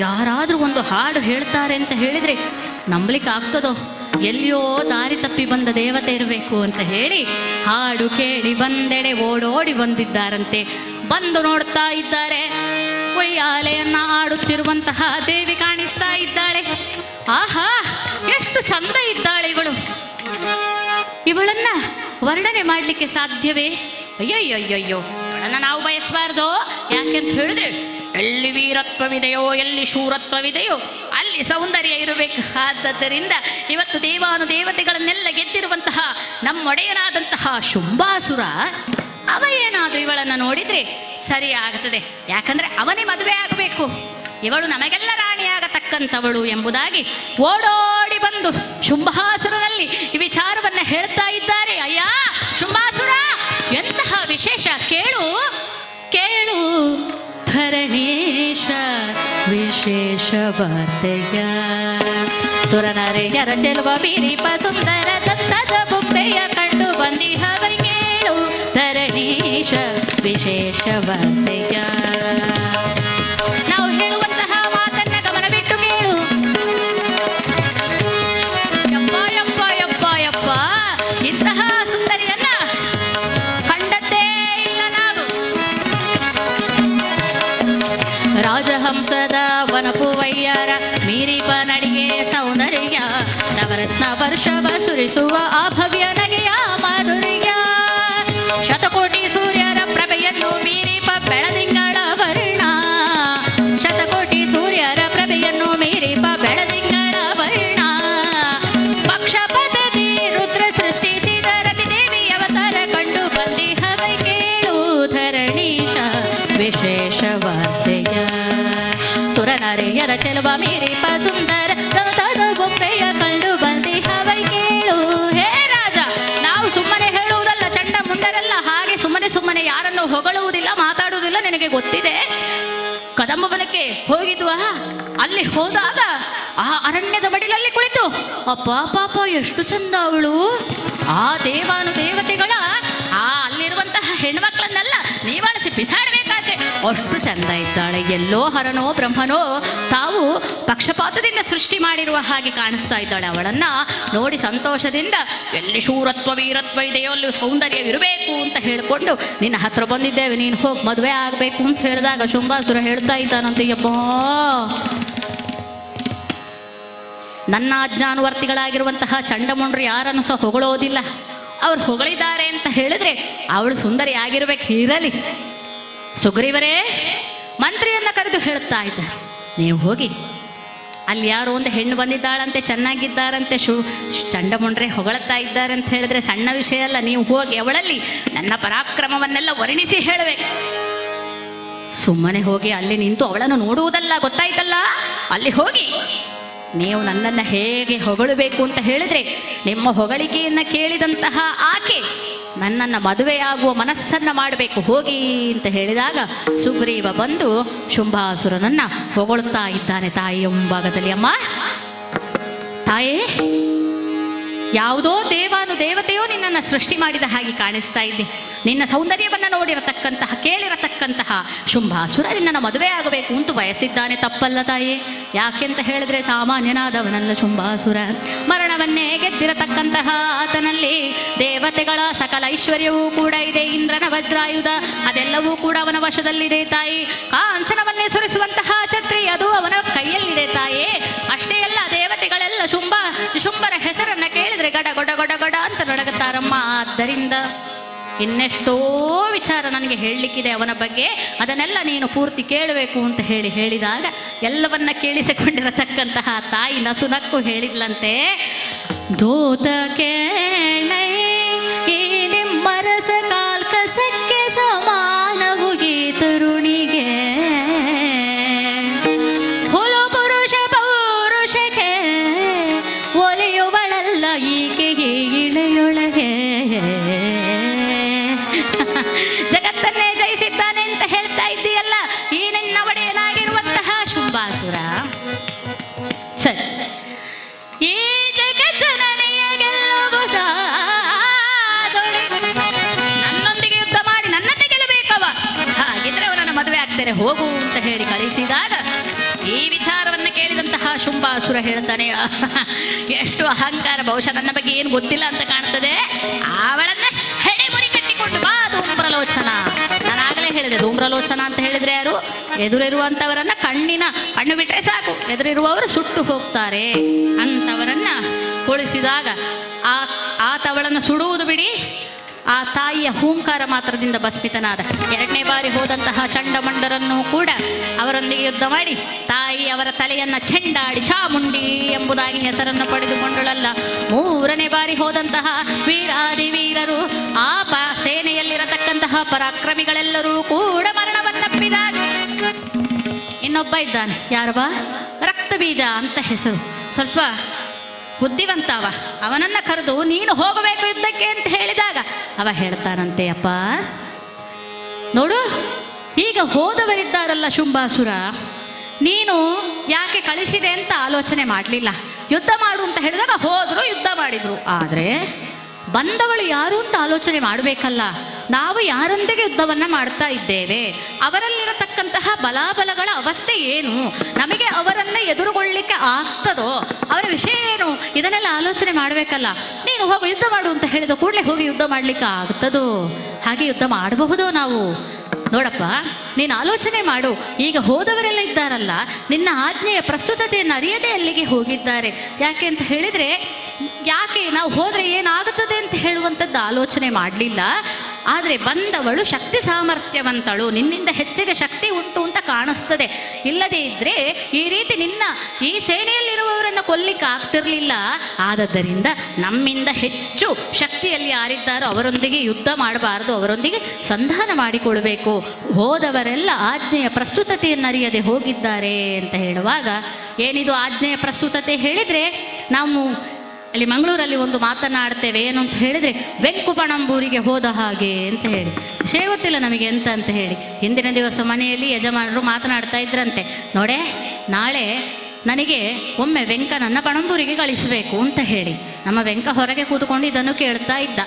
ಯಾರಾದ್ರೂ ಒಂದು ಹಾಡು ಹೇಳ್ತಾರೆ ಅಂತ ಹೇಳಿದ್ರೆ ನಂಬಲಿಕ್ಕೆ ಆಗ್ತದೋ? ಎಲ್ಲಿಯೋ ದಾರಿ ತಪ್ಪಿ ಬಂದ ದೇವತೆ ಇರಬೇಕು ಅಂತ ಹೇಳಿ ಹಾಡು ಕೇಳಿ ಬಂದೆಡೆ ಓಡೋಡಿ ಬಂದಿದ್ದಾರಂತೆ. ಬಂದು ನೋಡ್ತಾ ಇದ್ದಾರೆ, ಉಯ್ಯಾಲೆಯನ್ನ ಆಡುತ್ತಿರುವಂತಹ ದೇವಿ ಕಾಣಿಸ್ತಾ ಇದ್ದಾಳೆ. ಆಹಾ ಎಷ್ಟು ಚಂದ ಇದ್ದಾಳೆ ಇವಳು. ಇವಳನ್ನ ವರ್ಣನೆ ಮಾಡಲಿಕ್ಕೆ ಸಾಧ್ಯವೇ? ಅಯ್ಯಯ್ಯಯ್ಯಯ್ಯೋ, ಇವಳನ್ನ ನಾವು ಬಯಸಬಾರ್ದು. ಯಾಕೆಂತ ಹೇಳಿದ್ರೆ ಎಲ್ಲಿ ವೀರತ್ವವಿದೆಯೋ ಎಲ್ಲಿ ಶೂರತ್ವವಿದೆಯೋ ಅಲ್ಲಿ ಸೌಂದರ್ಯ ಇರಬೇಕು. ಆದ್ದರಿಂದ ಇವತ್ತು ದೇವಾನುದೇವತೆಗಳನ್ನೆಲ್ಲ ಗೆದ್ದಿರುವಂತಹ ನಮ್ಮೊಡೆಯನಾದಂತಹ ಶುಂಭಾಸುರ ಅವ ಏನಾದರೂ ಇವಳನ್ನು ನೋಡಿದ್ರೆ ಸರಿ ಆಗ್ತದೆ. ಯಾಕಂದ್ರೆ ಅವನೇ ಮದುವೆ ಆಗಬೇಕು, ಇವಳು ನಮಗೆಲ್ಲ ರಾಣಿಯಾಗತಕ್ಕಂಥವಳು ಎಂಬುದಾಗಿ ಓಡೋಡಿ ಬಂದು ಶುಂಭಾಸುರನಲ್ಲಿ ಈ ವಿಚಾರವನ್ನ ಹೇಳ್ತಾ ಇದ್ದಾರೆ. ಅಯ್ಯ ಶುಂಭಾಸುರ, ಎಂತಹ ವಿಶೇಷ ಕೇಳು ಕೇಳು ಧರಣೀಶ ವಿಶೇಷ ವಾರ್ತೆಯ ಸುರನರೆಯರ ಚೆಲುವ ಬೀರಿಪ ಸುಂದರ ದತ್ತದ ಬೊಂಬೆಯ ಕಂಡು ಬಂದಿಹವೈ ಕೇಳು ಧರಣೀಶ ವಿಶೇಷ ವಾರ್ತೆಯ. ನಾವು ಹೇಳುವಂತಹ ಮಾತನ್ನ ಗಮನವಿಟ್ಟು ಕೇಳು. ಯಪ್ಪ ಯಪ್ಪ ಯಪ್ಪ ಯಪ್ಪ, ಇಂತಹ ಸುಂದರಿಯನ್ನ ಕಂಡದ್ದೇ ಇಲ್ಲ ನಾವು. ರಾಜಹಂಸದ ವನಪುವಯ್ಯರ ಮೀರಿಪ ನಡಿಗೆ ಸೌಂದರ್ಯ ನವರತ್ನ ವರ್ಷವ ಸುರಿಸುವ ಆ ಭವ್ಯ ನಗೆಯ ಮಾಧುರ್ಯ. ಶತಕೋಟಿ ಸೂರ್ಯರ ಪ್ರಭೆಯನ್ನು ಮೀರಿಪ ಬೆಳದಿಂಗಳ ವರ್ಣ, ಶತಕೋಟಿ ಸೂರ್ಯರ ಪ್ರಭೆಯನ್ನು ಮೀರಿಪ ಬೆಳದಿಂಗಳ ವರ್ಣ. ಪಕ್ಷಪತದಿ ರುದ್ರ ಸೃಷ್ಟಿಸಿದ ರತಿದೇವಿ ಅವತಾರ ಕಂಡು ಬಂದಿಹವೈ ಕೇಳು ಧರಣೀಶ ವಿಶೇಷ ವಾರ್ತೆಯ. ಸುರನರೆಯರ ಚೆಲುವ ಮೀರಿಪ ಸುಂದರ ದತ್ತದ ಬೊಂಬೆಯ ಕಂಡು ಬಂದಿಹವೈ ಕೇಳು. ಹೇ ರಾಜ, ನಾವು ಸುಮ್ಮನೆ ಹೇಳುವುದಲ್ಲ, ಚಂಡ ಮುಂದರೆಲ್ಲ ಹಾಗೆ ಸುಮ್ಮನೆ ಸುಮ್ಮನೆ ಯಾರನ್ನು ಹೊಗಳುವುದಿಲ್ಲ, ಮಾತಾಡುವುದಿಲ್ಲ, ನಿನಗೆ ಗೊತ್ತಿದೆ. ಕದಂಬವನಕ್ಕೆ ಹೋಗಿದ್ವಾ, ಅಲ್ಲಿ ಹೋದಾಗ ಆ ಅರಣ್ಯದ ಮಡಿಲಲ್ಲಿ ಕುಳಿತು ಅಪ್ಪ ಪಾಪ ಎಷ್ಟು ಚಂದ ಅವಳು. ಆ ದೇವಾನುದೇವತೆಗಳ ಆ ಅಲ್ಲಿರುವಂತಹ ಹೆಣ್ಮಕ್ಳನ್ನೆಲ್ಲ ನೀವಾಳಿಸಿ ಬಿಸಾಡಬೇಕಾಚೆ, ಅಷ್ಟು ಚಂದ ಇದ್ದಾಳೆ. ಎಲ್ಲೋ ಹರನೋ ಬ್ರಹ್ಮನೋ ತಾವು ಪಕ್ಷಪಾತದಿಂದ ಸೃಷ್ಟಿ ಮಾಡಿರುವ ಹಾಗೆ ಕಾಣಿಸ್ತಾ ಇದ್ದಾಳೆ. ಅವಳನ್ನ ನೋಡಿ ಸಂತೋಷದಿಂದ ಎಲ್ಲಿ ಶೂರತ್ವ ವೀರತ್ವ ಇದೆಯೋ ಅಲ್ಲಿ ಸೌಂದರ್ಯ ಇರಬೇಕು ಅಂತ ಹೇಳಿಕೊಂಡು ನಿನ್ನ ಹತ್ರ ಬಂದಿದ್ದೇವೆ, ನೀನು ಹೋಗಿ ಮದುವೆ ಆಗಬೇಕು ಅಂತ ಹೇಳಿದಾಗ ಶುಂಭಾಸುರ ಹೇಳ್ತಾ ಇದ್ದಾನಂತೆಯಪ್ಪ, ನನ್ನ ಅಜ್ಞಾನುವರ್ತಿಗಳಾಗಿರುವಂತಹ ಚಂಡಮುಂಡ್ರು ಯಾರನ್ನು ಸಹ ಹೊಗಳೋದಿಲ್ಲ. ಅವ್ರು ಹೊಗಳಿದ್ದಾರೆ ಅಂತ ಹೇಳಿದ್ರೆ ಅವಳು ಸುಂದರಿ ಆಗಿರ್ಬೇಕು. ಇರಲಿ, ಸುಗ್ರೀವರೇ ಮಂತ್ರಿಯನ್ನ ಕರೆದು ಹೇಳುತ್ತಾ ಇದ್ದಾರೆ, ನೀವು ಹೋಗಿ ಅಲ್ಲಿ ಯಾರೋ ಒಂದು ಹೆಣ್ಣು ಬಂದಿದ್ದಾಳಂತೆ, ಚೆನ್ನಾಗಿದ್ದಾರಂತೆ, ಚಂಡಮುಂಡ್ರೆ ಹೊಗಳ್ತಾ ಇದ್ದಾರೆ ಅಂತ ಹೇಳಿದ್ರೆ ಸಣ್ಣ ವಿಷಯ ಅಲ್ಲ. ನೀವು ಹೋಗಿ ಅವಳಲ್ಲಿ ನನ್ನ ಪರಾಕ್ರಮವನ್ನೆಲ್ಲ ವರ್ಣಿಸಿ ಹೇಳಬೇಕು. ಸುಮ್ಮನೆ ಹೋಗಿ ಅಲ್ಲಿ ನಿಂತು ಅವಳನ್ನು ನೋಡುವುದಲ್ಲ, ಗೊತ್ತಾಯ್ತಲ್ಲ? ಅಲ್ಲಿ ಹೋಗಿ ನೀವು ನನ್ನನ್ನು ಹೇಗೆ ಹೊಗಳಬೇಕು ಅಂತ ಹೇಳಿದ್ರೆ ನಿಮ್ಮ ಹೊಗಳಿಕೆಯನ್ನು ಕೇಳಿದಂತಹ ಆಕೆ ನನ್ನನ್ನು ಮದುವೆಯಾಗುವ ಮನಸ್ಸನ್ನು ಮಾಡಬೇಕು, ಹೋಗಿ ಅಂತ ಹೇಳಿದಾಗ ಸುಗ್ರೀವ ಬಂದು ಶುಂಭಾಸುರನನ್ನು ಹೊಗಳುತ್ತಾ ಇದ್ದಾನೆ ತಾಯಿ ಮುಂಭಾಗದಲ್ಲಿ. ಅಮ್ಮ ತಾಯೇ, ಯಾವುದೋ ದೇವತೆಯೋ ನಿನ್ನನ್ನು ಸೃಷ್ಟಿ ಮಾಡಿದ ಹಾಗೆ ಕಾಣಿಸ್ತಾ ಇದ್ದೆ. ನಿನ್ನ ಸೌಂದರ್ಯವನ್ನು ನೋಡಿರತಕ್ಕಂತಹ ಕೇಳಿರತಕ್ಕಂತಹ ಶುಂಭಾಸುರ ನಿನ್ನನ್ನು ಮದುವೆ ಆಗಬೇಕು ಅಂತ ಬಯಸಿದ್ದಾನೆ, ತಪ್ಪಲ್ಲ ತಾಯೇ. ಯಾಕೆಂತ ಹೇಳಿದ್ರೆ ಸಾಮಾನ್ಯನಾದವನಲ್ಲ ಶುಂಭಾಸುರ. ಮರಣವನ್ನೇ ಗೆದ್ದಿರತಕ್ಕಂತಹ ಆತನಲ್ಲಿ ದೇವತೆಗಳ ಸಕಲ ಐಶ್ವರ್ಯವೂ ಕೂಡ ಇದೆ. ಇಂದ್ರನ ವಜ್ರಾಯುಧ ಅದೆಲ್ಲವೂ ಕೂಡ ಅವನ ವಶದಲ್ಲಿದೆ ತಾಯಿ. ಕಾಂಚನವನ್ನೇ ಸುರಿಸುವಂತಹ ಛತ್ರಿ ಅದು ಅವನ ಕೈಯಲ್ಲಿದೆ ತಾಯೇ. ಅಷ್ಟೇ ಅಲ್ಲ, ದೇವತೆಗಳೆಲ್ಲ ಶುಂಭರ ಹೆಸರನ್ನ ಕೇಳಿದ್ರೆ ಗಡ ಗೊಡ ಗೊಡ ಗೊಡ ಅಂತ ನಡಗುತ್ತಾರಮ್ಮ. ಆದ್ದರಿಂದ ಇನ್ನೆಷ್ಟೋ ವಿಚಾರ ನನಗೆ ಹೇಳಲಿಕ್ಕಿದೆ ಅವನ ಬಗ್ಗೆ, ಅದನ್ನೆಲ್ಲ ನೀನು ಪೂರ್ತಿ ಕೇಳಬೇಕು ಅಂತ ಹೇಳಿದಾಗ ಎಲ್ಲವನ್ನ ಕೇಳಿಸಿಕೊಂಡಿರತಕ್ಕಂತಹ ತಾಯಿ ನಸುನಕ್ಕು ಹೇಳಿದ್ಲಂತೆ, ದೂತ ಕೇಳೈ ಈ ನಿಮ್ಮರಸ ಕಾಲ್ಕಸಕ್ಕೆ ಸಮಾನವು ಈ ತರುಣಿಗೆ, ಹುಲು ಪುರುಷ ಪೌರುಷಕ್ಕೆ ಒಲಿಯುವಳಲ್ಲ ಈಕೆಗೆ ಇಳೆಯೊಳಗೆ. ಜಗತ್ತನ್ನೇ ಜಯಿಸಿದ್ದಾನೆ ಅಂತ ಹೇಳ್ತಾ ಇದ್ದೀಯಲ್ಲ, ಈ ನಿನ್ನ ಒಡೆಯನಾಗಿರುವಂತಹ ಶುಂಭಾಸುರ. ಸರಿ, ಈ ಜಗಜ್ಜನನೆಯ ಗೆಲ್ಲುವುದಾದೊಡೆ ನನ್ನೊಂದಿಗೆ ಯುದ್ಧ ಮಾಡಿ ನನ್ನನ್ನೇ ಗೆಲ್ಲಬೇಕವ, ಹಾಗಿದ್ರೆ ಅವನನ್ನು ಮದುವೆ ಆಗ್ತಾರೆ, ಹೋಗು ಅಂತ ಹೇಳಿ ಕಳಿಸಿದಾಗ ಈ ವಿಚಾರವನ್ನು ಕೇಳಿದಂತಹ ಶುಂಭಾಸುರ ಹೇಳ್ತಾನೆ, ಎಷ್ಟು ಅಹಂಕಾರ, ಬಹುಶಃ ನನ್ನ ಬಗ್ಗೆ ಏನು ಗೊತ್ತಿಲ್ಲ ಅಂತ ಕಾಣ್ತದೆ. ಅವಳನ್ನ ಹೆಡೆಮುರಿ ಕಟ್ಟಿಕೊಂಡು ಬಾ ಧೂಮ್ರಲೋಚನ. ನಾನಾಗಲೇ ಹೇಳಿದೆ, ಧೂಮ್ರಲೋಚನ ಅಂತ ಹೇಳಿದ್ರೆ ಯಾರು? ಎದುರಿರುವಂಥವರನ್ನ ಕಣ್ಣು ಬಿಟ್ಟರೆ ಸಾಕು, ಎದುರಿರುವವರು ಸುಟ್ಟು ಹೋಗ್ತಾರೆ ಅಂಥವರನ್ನ ಕೊಳಿಸಿದಾಗ ಆತವಳನ್ನು ಸುಡುವುದು ಬಿಡಿ, ಆ ತಾಯಿಯ ಹೂಂಕಾರ ಮಾತ್ರದಿಂದ ಭಸ್ಮಿತನಾದ. ಎರಡನೇ ಬಾರಿ ಹೋದಂತಹ ಚಂಡಮಂಡರನ್ನು ಕೂಡ ಅವರೊಂದಿಗೆ ಯುದ್ಧ ಮಾಡಿ ತಾಯಿ ಅವರ ತಲೆಯನ್ನು ಚೆಂಡಾಡಿ ಚಾಮುಂಡಿ ಎಂಬುದಾಗಿ ಹೆಸರನ್ನು ಪಡೆದುಕೊಂಡಳಲ್ಲ. ಮೂರನೇ ಬಾರಿ ಹೋದಂತಹ ವೀರಾದಿ ವೀರರು, ಆ ಸೇನೆಯಲ್ಲಿರತಕ್ಕಂತಹ ಪರಾಕ್ರಮಿಗಳೆಲ್ಲರೂ ಕೂಡ ಮರಣವನ್ನಪ್ಪಿದಾಗ ಇನ್ನೊಬ್ಬ ಇದ್ದಾನೆ, ಯಾರಬ್ಬ? ರಕ್ತಬೀಜ ಅಂತ ಹೆಸರು, ಸ್ವಲ್ಪ ಬುದ್ಧಿವಂತ ಅವ. ಅವನನ್ನು ಕರೆದು ನೀನು ಹೋಗಬೇಕು ಯುದ್ಧಕ್ಕೆ ಅಂತ ಹೇಳಿದಾಗ ಅವ ಹೇಳ್ತಾನಂತೆ, ಅಪ್ಪ ನೋಡು, ಈಗ ಹೋದವರಿದ್ದಾರಲ್ಲ ಶುಂಭಾಸುರ, ನೀನು ಯಾಕೆ ಕಳಿಸಿದೆ ಅಂತ ಆಲೋಚನೆ ಮಾಡಲಿಲ್ಲ. ಯುದ್ಧ ಮಾಡು ಅಂತ ಹೇಳಿದಾಗ ಹೋದರು, ಯುದ್ಧ ಮಾಡಿದರು. ಆದರೆ ಬಂದವಳು ಯಾರು ಅಂತ ಆಲೋಚನೆ ಮಾಡಬೇಕಲ್ಲ. ನಾವು ಯಾರೊಂದಿಗೆ ಯುದ್ಧವನ್ನು ಮಾಡ್ತಾ ಇದ್ದೇವೆ, ಅವರಲ್ಲಿರತಕ್ಕಂತಹ ಬಲಾಬಲಗಳ ಅವಸ್ಥೆ ಏನು, ನಮಗೆ ಅವರನ್ನು ಎದುರುಗೊಳ್ಳಲಿಕ್ಕೆ ಆಗ್ತದೋ, ಅವರ ವಿಷಯ ಏನು, ಇದನ್ನೆಲ್ಲ ಆಲೋಚನೆ ಮಾಡಬೇಕಲ್ಲ. ನೀನು ಹೋಗಿ ಯುದ್ಧ ಮಾಡು ಅಂತ ಹೇಳಿದ ಕೂಡಲೇ ಹೋಗಿ ಯುದ್ಧ ಮಾಡಲಿಕ್ಕೆ ಆಗ್ತದೋ? ಹಾಗೆ ಯುದ್ಧ ಮಾಡಬಹುದೋ ನಾವು? ನೋಡಪ್ಪ, ನೀನು ಆಲೋಚನೆ ಮಾಡು. ಈಗ ಹೋದವರೆಲ್ಲ ಇದ್ದಾರಲ್ಲ, ನಿನ್ನ ಆಜ್ಞೆಯ ಪ್ರಸ್ತುತತೆಯನ್ನು ಅರಿಯದೇ ಅಲ್ಲಿಗೆ ಹೋಗಿದ್ದಾರೆ. ಯಾಕೆ ಅಂತ ಹೇಳಿದರೆ, ಯಾಕೆ ನಾವು ಹೋದರೆ ಏನಾಗುತ್ತದೆ ಅಂತ ಹೇಳುವಂಥದ್ದು ಆಲೋಚನೆ ಮಾಡಲಿಲ್ಲ. ಆದರೆ ಬಂದವಳು ಶಕ್ತಿ ಸಾಮರ್ಥ್ಯವಂತಳು, ನಿನ್ನಿಂದ ಹೆಚ್ಚಿನ ಶಕ್ತಿ ಉಂಟು ಅಂತ ಕಾಣಿಸ್ತದೆ. ಇಲ್ಲದೇ ಇದ್ದರೆ ಈ ರೀತಿ ಈ ಸೇನೆಯಲ್ಲಿರುವವರನ್ನು ಕೊಲ್ಲಿಕ್ಕೆ ಆಗ್ತಿರಲಿಲ್ಲ. ಆದದ್ದರಿಂದ ನಮ್ಮಿಂದ ಹೆಚ್ಚು ಶಕ್ತಿಯಲ್ಲಿ ಯಾರಿದ್ದಾರೋ ಅವರೊಂದಿಗೆ ಯುದ್ಧ ಮಾಡಬಾರದು, ಅವರೊಂದಿಗೆ ಸಂಧಾನ ಮಾಡಿಕೊಳ್ಬೇಕು. ಹೋದವರೆಲ್ಲ ಆಜ್ಞೆಯ ಪ್ರಸ್ತುತತೆಯನ್ನು ಅರಿಯದೆ ಹೋಗಿದ್ದಾರೆ ಅಂತ ಹೇಳುವಾಗ, ಏನಿದು ಆಜ್ಞೆಯ ಪ್ರಸ್ತುತತೆ ಹೇಳಿದರೆ, ನಾವು ಅಲ್ಲಿ ಮಂಗಳೂರಲ್ಲಿ ಒಂದು ಮಾತನಾಡ್ತೇವೆ, ಏನು ಅಂತ ಹೇಳಿದರೆ ವೆಂಕುಪಣಂಬೂರಿಗೆ ಹೋದ ಹಾಗೆ ಅಂತ ಹೇಳಿ. ವಿಷಯ ಗೊತ್ತಿಲ್ಲ ನಮಗೆ ಎಂತ ಅಂತ ಹೇಳಿ. ಹಿಂದಿನ ದಿವಸ ಮನೆಯಲ್ಲಿ ಯಜಮಾನರು ಮಾತನಾಡ್ತಾ ಇದ್ರಂತೆ, ನೋಡೇ ನಾಳೆ ನನಗೆ ಒಮ್ಮೆ ವೆಂಕನನ್ನು ಪಣಂಬೂರಿಗೆ ಕಳಿಸಬೇಕು ಅಂತ ಹೇಳಿ. ನಮ್ಮ ವೆಂಕ ಹೊರಗೆ ಕೂತ್ಕೊಂಡು ಇದನ್ನು ಕೇಳ್ತಾ ಇದ್ದ.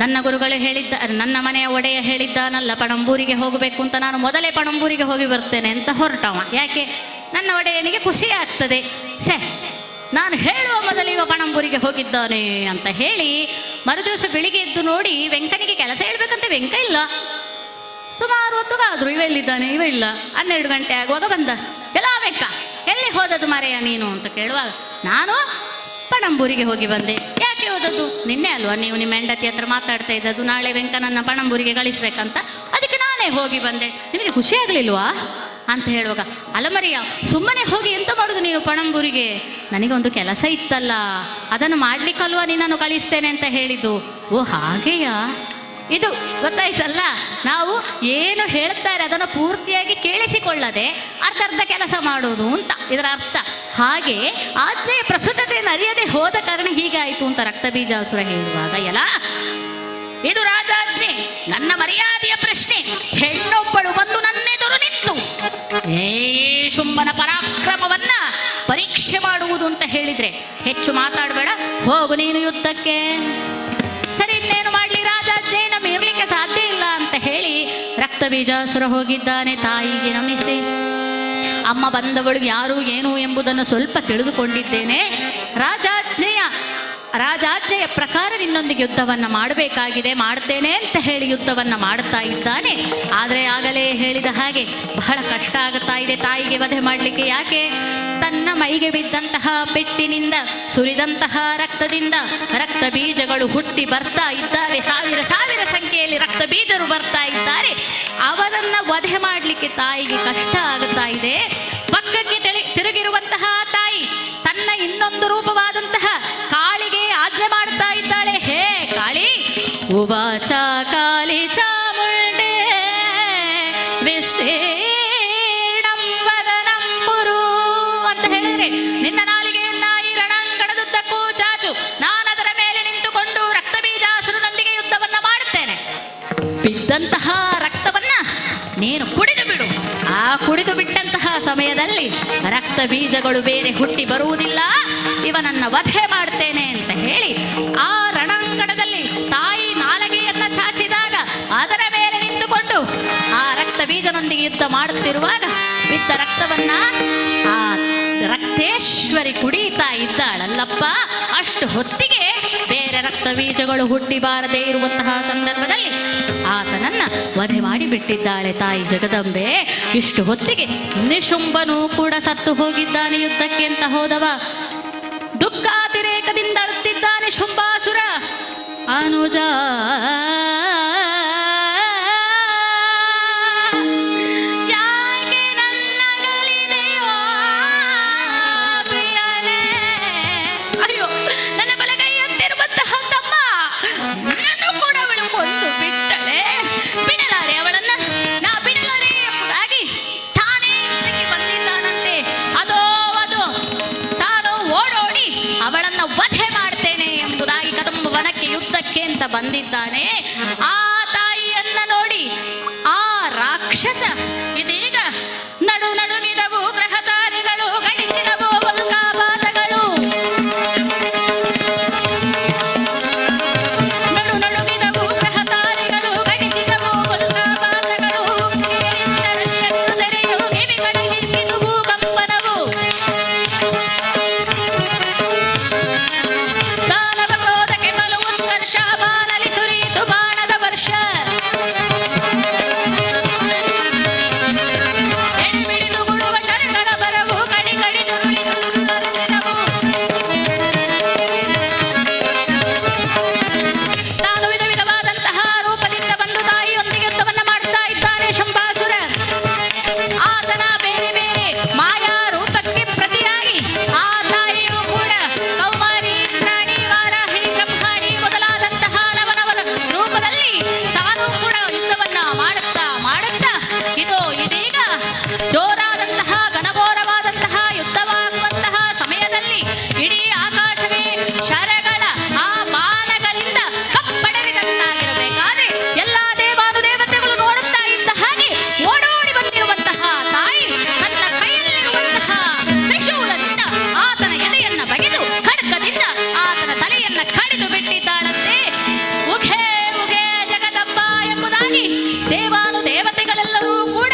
ನನ್ನ ಗುರುಗಳು ಹೇಳಿದ್ದ, ನನ್ನ ಮನೆಯ ಒಡೆಯ ಹೇಳಿದ್ದಾನಲ್ಲ ಪಣಂಬೂರಿಗೆ ಹೋಗಬೇಕು ಅಂತ, ನಾನು ಮೊದಲೇ ಪಣಂಬೂರಿಗೆ ಹೋಗಿ ಬರ್ತೇನೆ ಅಂತ ಹೊರಟವ. ಯಾಕೆ? ನನ್ನ ಒಡೆಯನಿಗೆ ಖುಷಿ ಆಗ್ತದೆ. ನಾನು ಹೇಳುವ ಮೊದಲಿವ ಪಣಂಬೂರಿಗೆ ಹೋಗಿದ್ದಾನೆ ಅಂತ ಹೇಳಿ ಮರುದಿವಸ ಬೆಳಿಗ್ಗೆ ಎದ್ದು ನೋಡಿ ವೆಂಕನಿಗೆ ಕೆಲಸ ಹೇಳ್ಬೇಕಂತ ವೆಂಕ ಇಲ್ಲ. ಸುಮಾರು ಹೊತ್ತುಗಾದ್ರು ಇವ ಎಲ್ಲಿದ್ದಾನೆ, ಇವ ಇಲ್ಲ. 12 ಗಂಟೆ ಆಗುವಾಗ ಬಂದ. ಎಲ್ಲ ವೆಂಕ ಎಲ್ಲಿ ಹೋದದು ಮರೆಯ ನೀನು ಅಂತ ಕೇಳುವಾಗ, ನಾನು ಪಣಂಬೂರಿಗೆ ಹೋಗಿ ಬಂದೆ. ಯಾಕೆ ಹೇಳೋದದು? ನಿನ್ನೆ ಅಲ್ವಾ ನೀವು ನಿಮ್ಮ ಹೆಂಡತಿ ಹತ್ರ ಮಾತಾಡ್ತಾ ಇದ್ದದ್ದು, ನಾಳೆ ವೆಂಕನನ್ನ ಪಣಂಬೂರಿಗೆ ಕಳಿಸ್ಬೇಕಂತ. ಅದಕ್ಕೆ ನಾನೇ ಹೋಗಿ ಬಂದೆ. ನಿಮಗೆ ಖುಷಿ ಆಗ್ಲಿಲ್ವಾ ಅಂತ ಹೇಳುವಾಗ, ಅಲ್ಲ ಮರಿಯ, ಸುಮ್ಮನೆ ಹೋಗಿ ಎಂತ ಮಾಡೋದು ನೀನು ಪಣಂಬೂರಿಗೆ? ನನಗೊಂದು ಕೆಲಸ ಇತ್ತಲ್ಲ, ಅದನ್ನು ಮಾಡ್ಲಿಕ್ಕಲ್ವಾ ನಿನ್ನನ್ನು ಕಳಿಸ್ತೇನೆ ಅಂತ ಹೇಳಿದ್ದು. ಓ ಹಾಗೆಯಾ? ಇದು ಗೊತ್ತಾಯ್ತಲ್ಲ, ನಾವು ಏನು ಹೇಳ್ತಾರೆ ಅದನ್ನು ಪೂರ್ತಿಯಾಗಿ ಕೇಳಿಸಿಕೊಳ್ಳದೆ ಅರ್ಧ ಕೆಲಸ ಮಾಡೋದು ಅಂತ ಇದರ ಅರ್ಥ. ಹಾಗೆ ಆಜ್ಞೆಯ ಪ್ರಸ್ತುತತೆಯನ್ನು ಅರಿಯದೆ ಹೋದ ಕಾರಣ ಹೀಗಾಯಿತು ಅಂತ ರಕ್ತಬೀಜಾಸುರ ಹೇಳುವಾಗ, ಎಲ್ಲ ಇದು ರಾಜಾಜ್ಞೆ, ನನ್ನ ಮರ್ಯಾದೆಯ ಪ್ರಶ್ನೆ. ಹೆಣ್ಣೊಬ್ಬಳು ಬಂದು ನನ್ನೆದುರು ನಿಂತು ಶುಂಭನ ಪರಾಕ್ರಮವನ್ನ ಪರೀಕ್ಷೆ ಮಾಡುವುದು ಅಂತ ಹೇಳಿದ್ರೆ ಹೆಚ್ಚು ಮಾತಾಡಬೇಡ, ಹೋಗು ನೀನು ಯುದ್ಧಕ್ಕೆ. ಸರಿ, ಇನ್ನೇನು ಮಾಡಲಿ, ರಾಜಾಜ್ಞೆಯನ್ನು ಮೀರ್ಲಿಕ್ಕೆ ಸಾಧ್ಯ ಇಲ್ಲ ಅಂತ ಹೇಳಿ ರಕ್ತಬೀಜಾಸುರ ಹೋಗಿದ್ದಾನೆ. ತಾಯಿಗೆ ನಮಿಸಿ, ಅಮ್ಮ ಬಂದವಳು ಯಾರು ಏನು ಎಂಬುದನ್ನು ಸ್ವಲ್ಪ ತಿಳಿದುಕೊಂಡಿದ್ದೇನೆ. ರಾಜಾಜ್ಞೆಯ ಪ್ರಕಾರ ನಿನ್ನೊಂದಿಗೆ ಯುದ್ಧವನ್ನು ಮಾಡಬೇಕಾಗಿದೆ, ಮಾಡ್ತೇನೆ ಅಂತ ಹೇಳಿ ಯುದ್ಧವನ್ನು ಮಾಡುತ್ತಾ ಇದ್ದಾನೆ. ಆದರೆ ಆಗಲೇ ಹೇಳಿದ ಹಾಗೆ ಬಹಳ ಕಷ್ಟ ಆಗುತ್ತಾ ಇದೆ ತಾಯಿಗೆ ವಧೆ ಮಾಡಲಿಕ್ಕೆ. ಯಾಕೆ? ತನ್ನ ಮೈಗೆ ಬಿದ್ದಂತಹ ಪೆಟ್ಟಿನಿಂದ ಸುರಿದಂತಹ ರಕ್ತದಿಂದ ರಕ್ತ ಬೀಜಗಳು ಹುಟ್ಟಿ ಬರ್ತಾ ಇದ್ದಾವೆ. ಸಾವಿರ ಸಾವಿರ ಸಂಖ್ಯೆಯಲ್ಲಿ ರಕ್ತ ಬೀಜರು ಬರ್ತಾ ಇದ್ದಾರೆ. ಅವರನ್ನು ವಧೆ ಮಾಡಲಿಕ್ಕೆ ತಾಯಿಗೆ ಕಷ್ಟ ಆಗುತ್ತಾ ಇದೆ. ಪಕ್ಕಕ್ಕೆ ತಿರುಗಿರುವಂತಹ ತಾಯಿ ತನ್ನ ಇನ್ನೊಂದು ರೂಪವಾದಂತಹ ಕಾಳಿಗೆ ಆಜ್ಞೆ ಮಾಡ್ತಾ ಇದ್ದಾಳೆ. ಹೇ ಕಾಳಿ, ಉವಾಚ ಕಾಳಿ ಚಾಮುಂಡೇ ವಿಸ್ತೀರ್ಣಂ ವದನಂ ಕುರು ಅಂತ ಹೇಳಿದ್ರೆ, ನಿನ್ನ ನಾಲಿಗೆಯನ್ನ ಈ ರಣಾಂಗಣದುದ್ದಕ್ಕೂ ಚಾಚು, ನಾನದರ ಮೇಲೆ ನಿಂತುಕೊಂಡು ರಕ್ತಬೀಜಾಸುರನೊಂದಿಗೆ ಯುದ್ಧವನ್ನ ಮಾಡುತ್ತೇನೆ. ಬಿದ್ದಂತಹ ರಕ್ತವನ್ನ ನೀನು ಕುಡಿದು ಬಿಡು. ಆ ಕುಡಿದು ಬಿಟ್ಟಂತಹ ಸಮಯದಲ್ಲಿ ರಕ್ತ ಬೀಜಗಳು ಬೇರೆ ಹುಟ್ಟಿ ಬರುವುದಿಲ್ಲ, ಇವನನ್ನ ವಧೆ ಮಾಡ್ತೇನೆ ಅಂತ ಹೇಳಿ ಆ ರಣಾಂಗಣದಲ್ಲಿ ತಾಯಿ ನಾಲಗೆಯನ್ನ ಚಾಚಿದಾಗ ಅದರ ಮೇಲೆ ನಿಂತುಕೊಂಡು ಆ ರಕ್ತ ಬೀಜನೊಂದಿಗೆ ಯುದ್ಧ ಮಾಡುತ್ತಿರುವಾಗ ಬಿದ್ದ ರಕ್ತವನ್ನ ಆ ರಕ್ತೇಶ್ವರಿ ಕುಡಿತಾ ಇದ್ದಾಳಲ್ಲಪ್ಪ. ಅಷ್ಟು ಹೊತ್ತಿಗೆ ಬೇರೆ ರಕ್ತ ಬೀಜಗಳು ಹುಟ್ಟಿ ಬಾರದೇ ಇರುವಂತಹ ಸಂದರ್ಭದಲ್ಲಿ ಆತನನ್ನ ವಧೆ ಮಾಡಿ ಬಿಟ್ಟಿದ್ದಾಳೆ ತಾಯಿ ಜಗದಂಬೆ. ಇಷ್ಟು ಹೊತ್ತಿಗೆ ನಿಶುಂಭನೂ ಕೂಡ ಸತ್ತು ಹೋಗಿದ್ದಾನೆ. ಯುದ್ಧಕ್ಕೆ ಅಂತ ಹೋದವ ದುಃಖಾತಿರೇಕದಿಂದ ಅಳುತ್ತಿದ್ದಾನೆ ಶುಂಭಾಸುರ. ಅನುಜ ಯುದ್ಧಕ್ಕೆ ಅಂತ ಬಂದಿದ್ದಾನೆ. ಆ ತಾಯಿಯನ್ನ ನೋಡಿ ಆ ರಾಕ್ಷಸ ಇದೀಗ ನಡು ನಡುಗಿದವು ಗ್ರಹತಾರಿಗಳು, ಗಣಿಸಿದವು ಉಲ್ಕಾಪಾತಗಳು. ನಡು ನಡುಗಿದವು ಗ್ರಹತಾರಿಗಳು, ಗಣಿಸಿದವು ಉಲ್ಕಾಪಾತಗಳು. ತೆರೆಯವು ಕಿವಿಗಳ ಹಿಗ್ಗಿದುವು ಕಂಪನವು. ಬಾಣಲಿ ಸುರಿಯಿತು ಬಾಣದ ವರ್ಷ. ಎಣ್ಬಿಡಿದು ಗುಳುವ ಶರಗಳ ಬರವು, ಕಡಿ ಕಡಿ ನುರುಳಿದವು. ತಾನು ವಿಧ ವಿಧವಾದಂತಹ ರೂಪದಿಂದ ಬಂದು ತಾಯಿಯೊಂದಿಗೆ ಯುದ್ಧವನ್ನ ಮಾಡ್ತಾ ಇದ್ದಾನೆ ಶಂಭಾಸುರ. ಆತನ ಬೇರೆ ಬೇರೆ ಮಾಯಾ ರೂಪಕ್ಕೆ ಪ್ರತಿಯಾಗಿ ಆ ತಾಯಿಯೂ ಕೂಡ ಕೌಮಾರಿ, ಇಂದ್ರಾಣಿ, ವಾರಾಹಿ, ಬ್ರಹ್ಮಾಣಿ ಮೊದಲಾದಂತಹ ನವನವನ ರೂಪದಲ್ಲಿ ತಾನು ಕೂಡ ಯುದ್ಧವನ್ನ ಮಾಡುತ್ತಾ ಮಾಡುತ್ತಾ ಇದು ಇದೀಗ ಜೋರಾದಂತಹ ಘನಘೋರವಾದಂತಹ ಯುದ್ಧವಾಗುವಂತಹ ಸಮಯದಲ್ಲಿ ಇಡೀ ಆಕಾಶವೇ ಶರಗಳ ಆ ಬಾಣಗಳಿಂದ ಕಪ್ಪಡರಿದಂತಾಗಿರಬೇಕಾದ್ರೆ ಎಲ್ಲಾ ದೇವಾನುದೇವತೆಗಳು ನೋಡುತ್ತಾ ಇದ್ದ ಹಾಗೆ ಓಡೋಡಿ ಬಂದಿರುವಂತಹ ತಾಯಿ ತನ್ನ ಕೈಯಲ್ಲಿರುವಂತಹ ತ್ರಿಶೂಲದಿಂದ ಆತನ ಎದೆಯನ್ನ ಬಗೆದು ಖಡ್ಗದಿಂದ ಆತನ ತಲೆಯನ್ನ ಕಡಿದು ಬಿಟ್ಟಿದ್ದಾಳಂತೆ. ಉಘೆ ಉಘೆ ಜಗದಂಬ ಎಂಬುದಾಗಿ ದೇವಾನುದೇವತೆಗಳೆಲ್ಲರೂ ಕೂಡ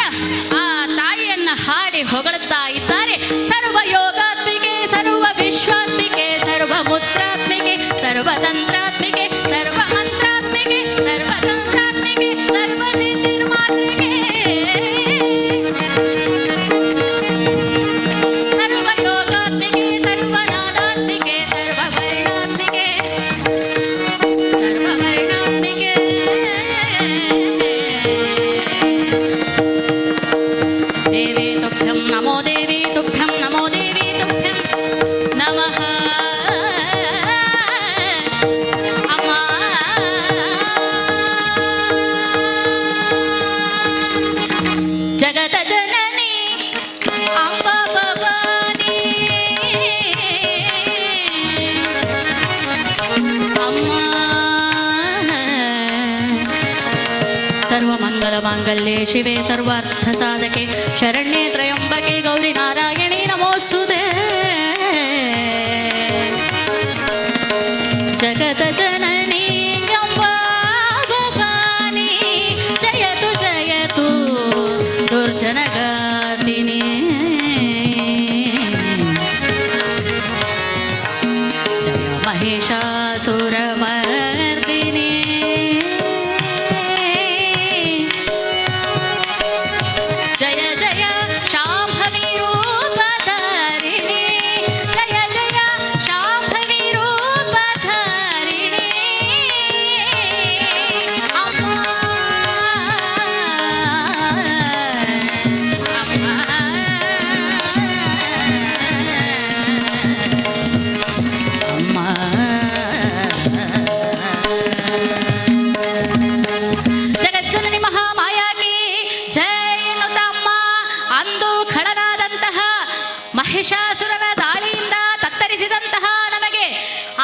ಆ ತಾಯಿಯನ್ನ ಹಾಡಿ ಹೊಗಳುತ್ತಾ ಇದ್ದಾರೆ. ಸರ್ವ ಯೋಗಾತ್ಮಿಕೆ, ಸರ್ವ ವಿಶ್ವಾತ್ಮಿಕೆ, ಸರ್ವ ಮುದ್ರಾತ್ಮಿಕೆ, ಸರ್ವ ತಂತ್ರಾತ್ಮಿಕೆ, ಸರ್ವ ಮಂತ್ರಾತ್ಮಿಕೆ, ಸರ್ವ ತಂತ್ರಾತ್ಮಿಕೆ, ಸರ್ವ ಸಿದ್ಧಿರ್ಮಾತ್ಮಿಕೆ, ಸರ್ವ ಯೋಗಾತ್ಮಿಕೆ, ಸರ್ವ ನಾದಾತ್ಮಿಕೆ, ಸರ್ವ ವರ್ಣಾತ್ಮಿಕೆ, ಸರ್ವಮಂಗಲಮಾಂಗಲ್ಯೆ ಶಿವೆ ಸರ್ವಾರ್ಥಸಾಧಕೆ ಶರಣ್ಯೆ ತ್ರಯಂಬಕೆ ಗೌರಿ ನಾರಾಯಣಿ ನಮೋಸ್ತುತೆ ಜಗತ ಜನನಿ ಅಂಬಾ ಭವಾನಿ ಜಯತು ಜಯತು ದುರ್ಜನಗಾತಿನಿ ಜಯ ಮಹಿಷಾಸುರಮರ್ದಿನಿ ಜಯ ಜಯ ಶಾಂಭವಿ ರೂಪಧಾರಿಣಿ ಜಯ ಜಯ ಶಾಂಭವಿ ರೂಪಧಾರಿಣಿ ಅಮ್ಮ ಅಮ್ಮ ಜಗಜ್ಜನನಿ ಮಹಾಮಾಯಾಗಿ ಜಯ ಎನ್ನುತ್ತಮ್ಮ ಅಂದು ಖಳನಾದಂತಹ ಮಹಿಷಾಸುರನ ದಾಳಿಯಿಂದ ತತ್ತರಿಸಿದಂತಹ ನಮಗೆ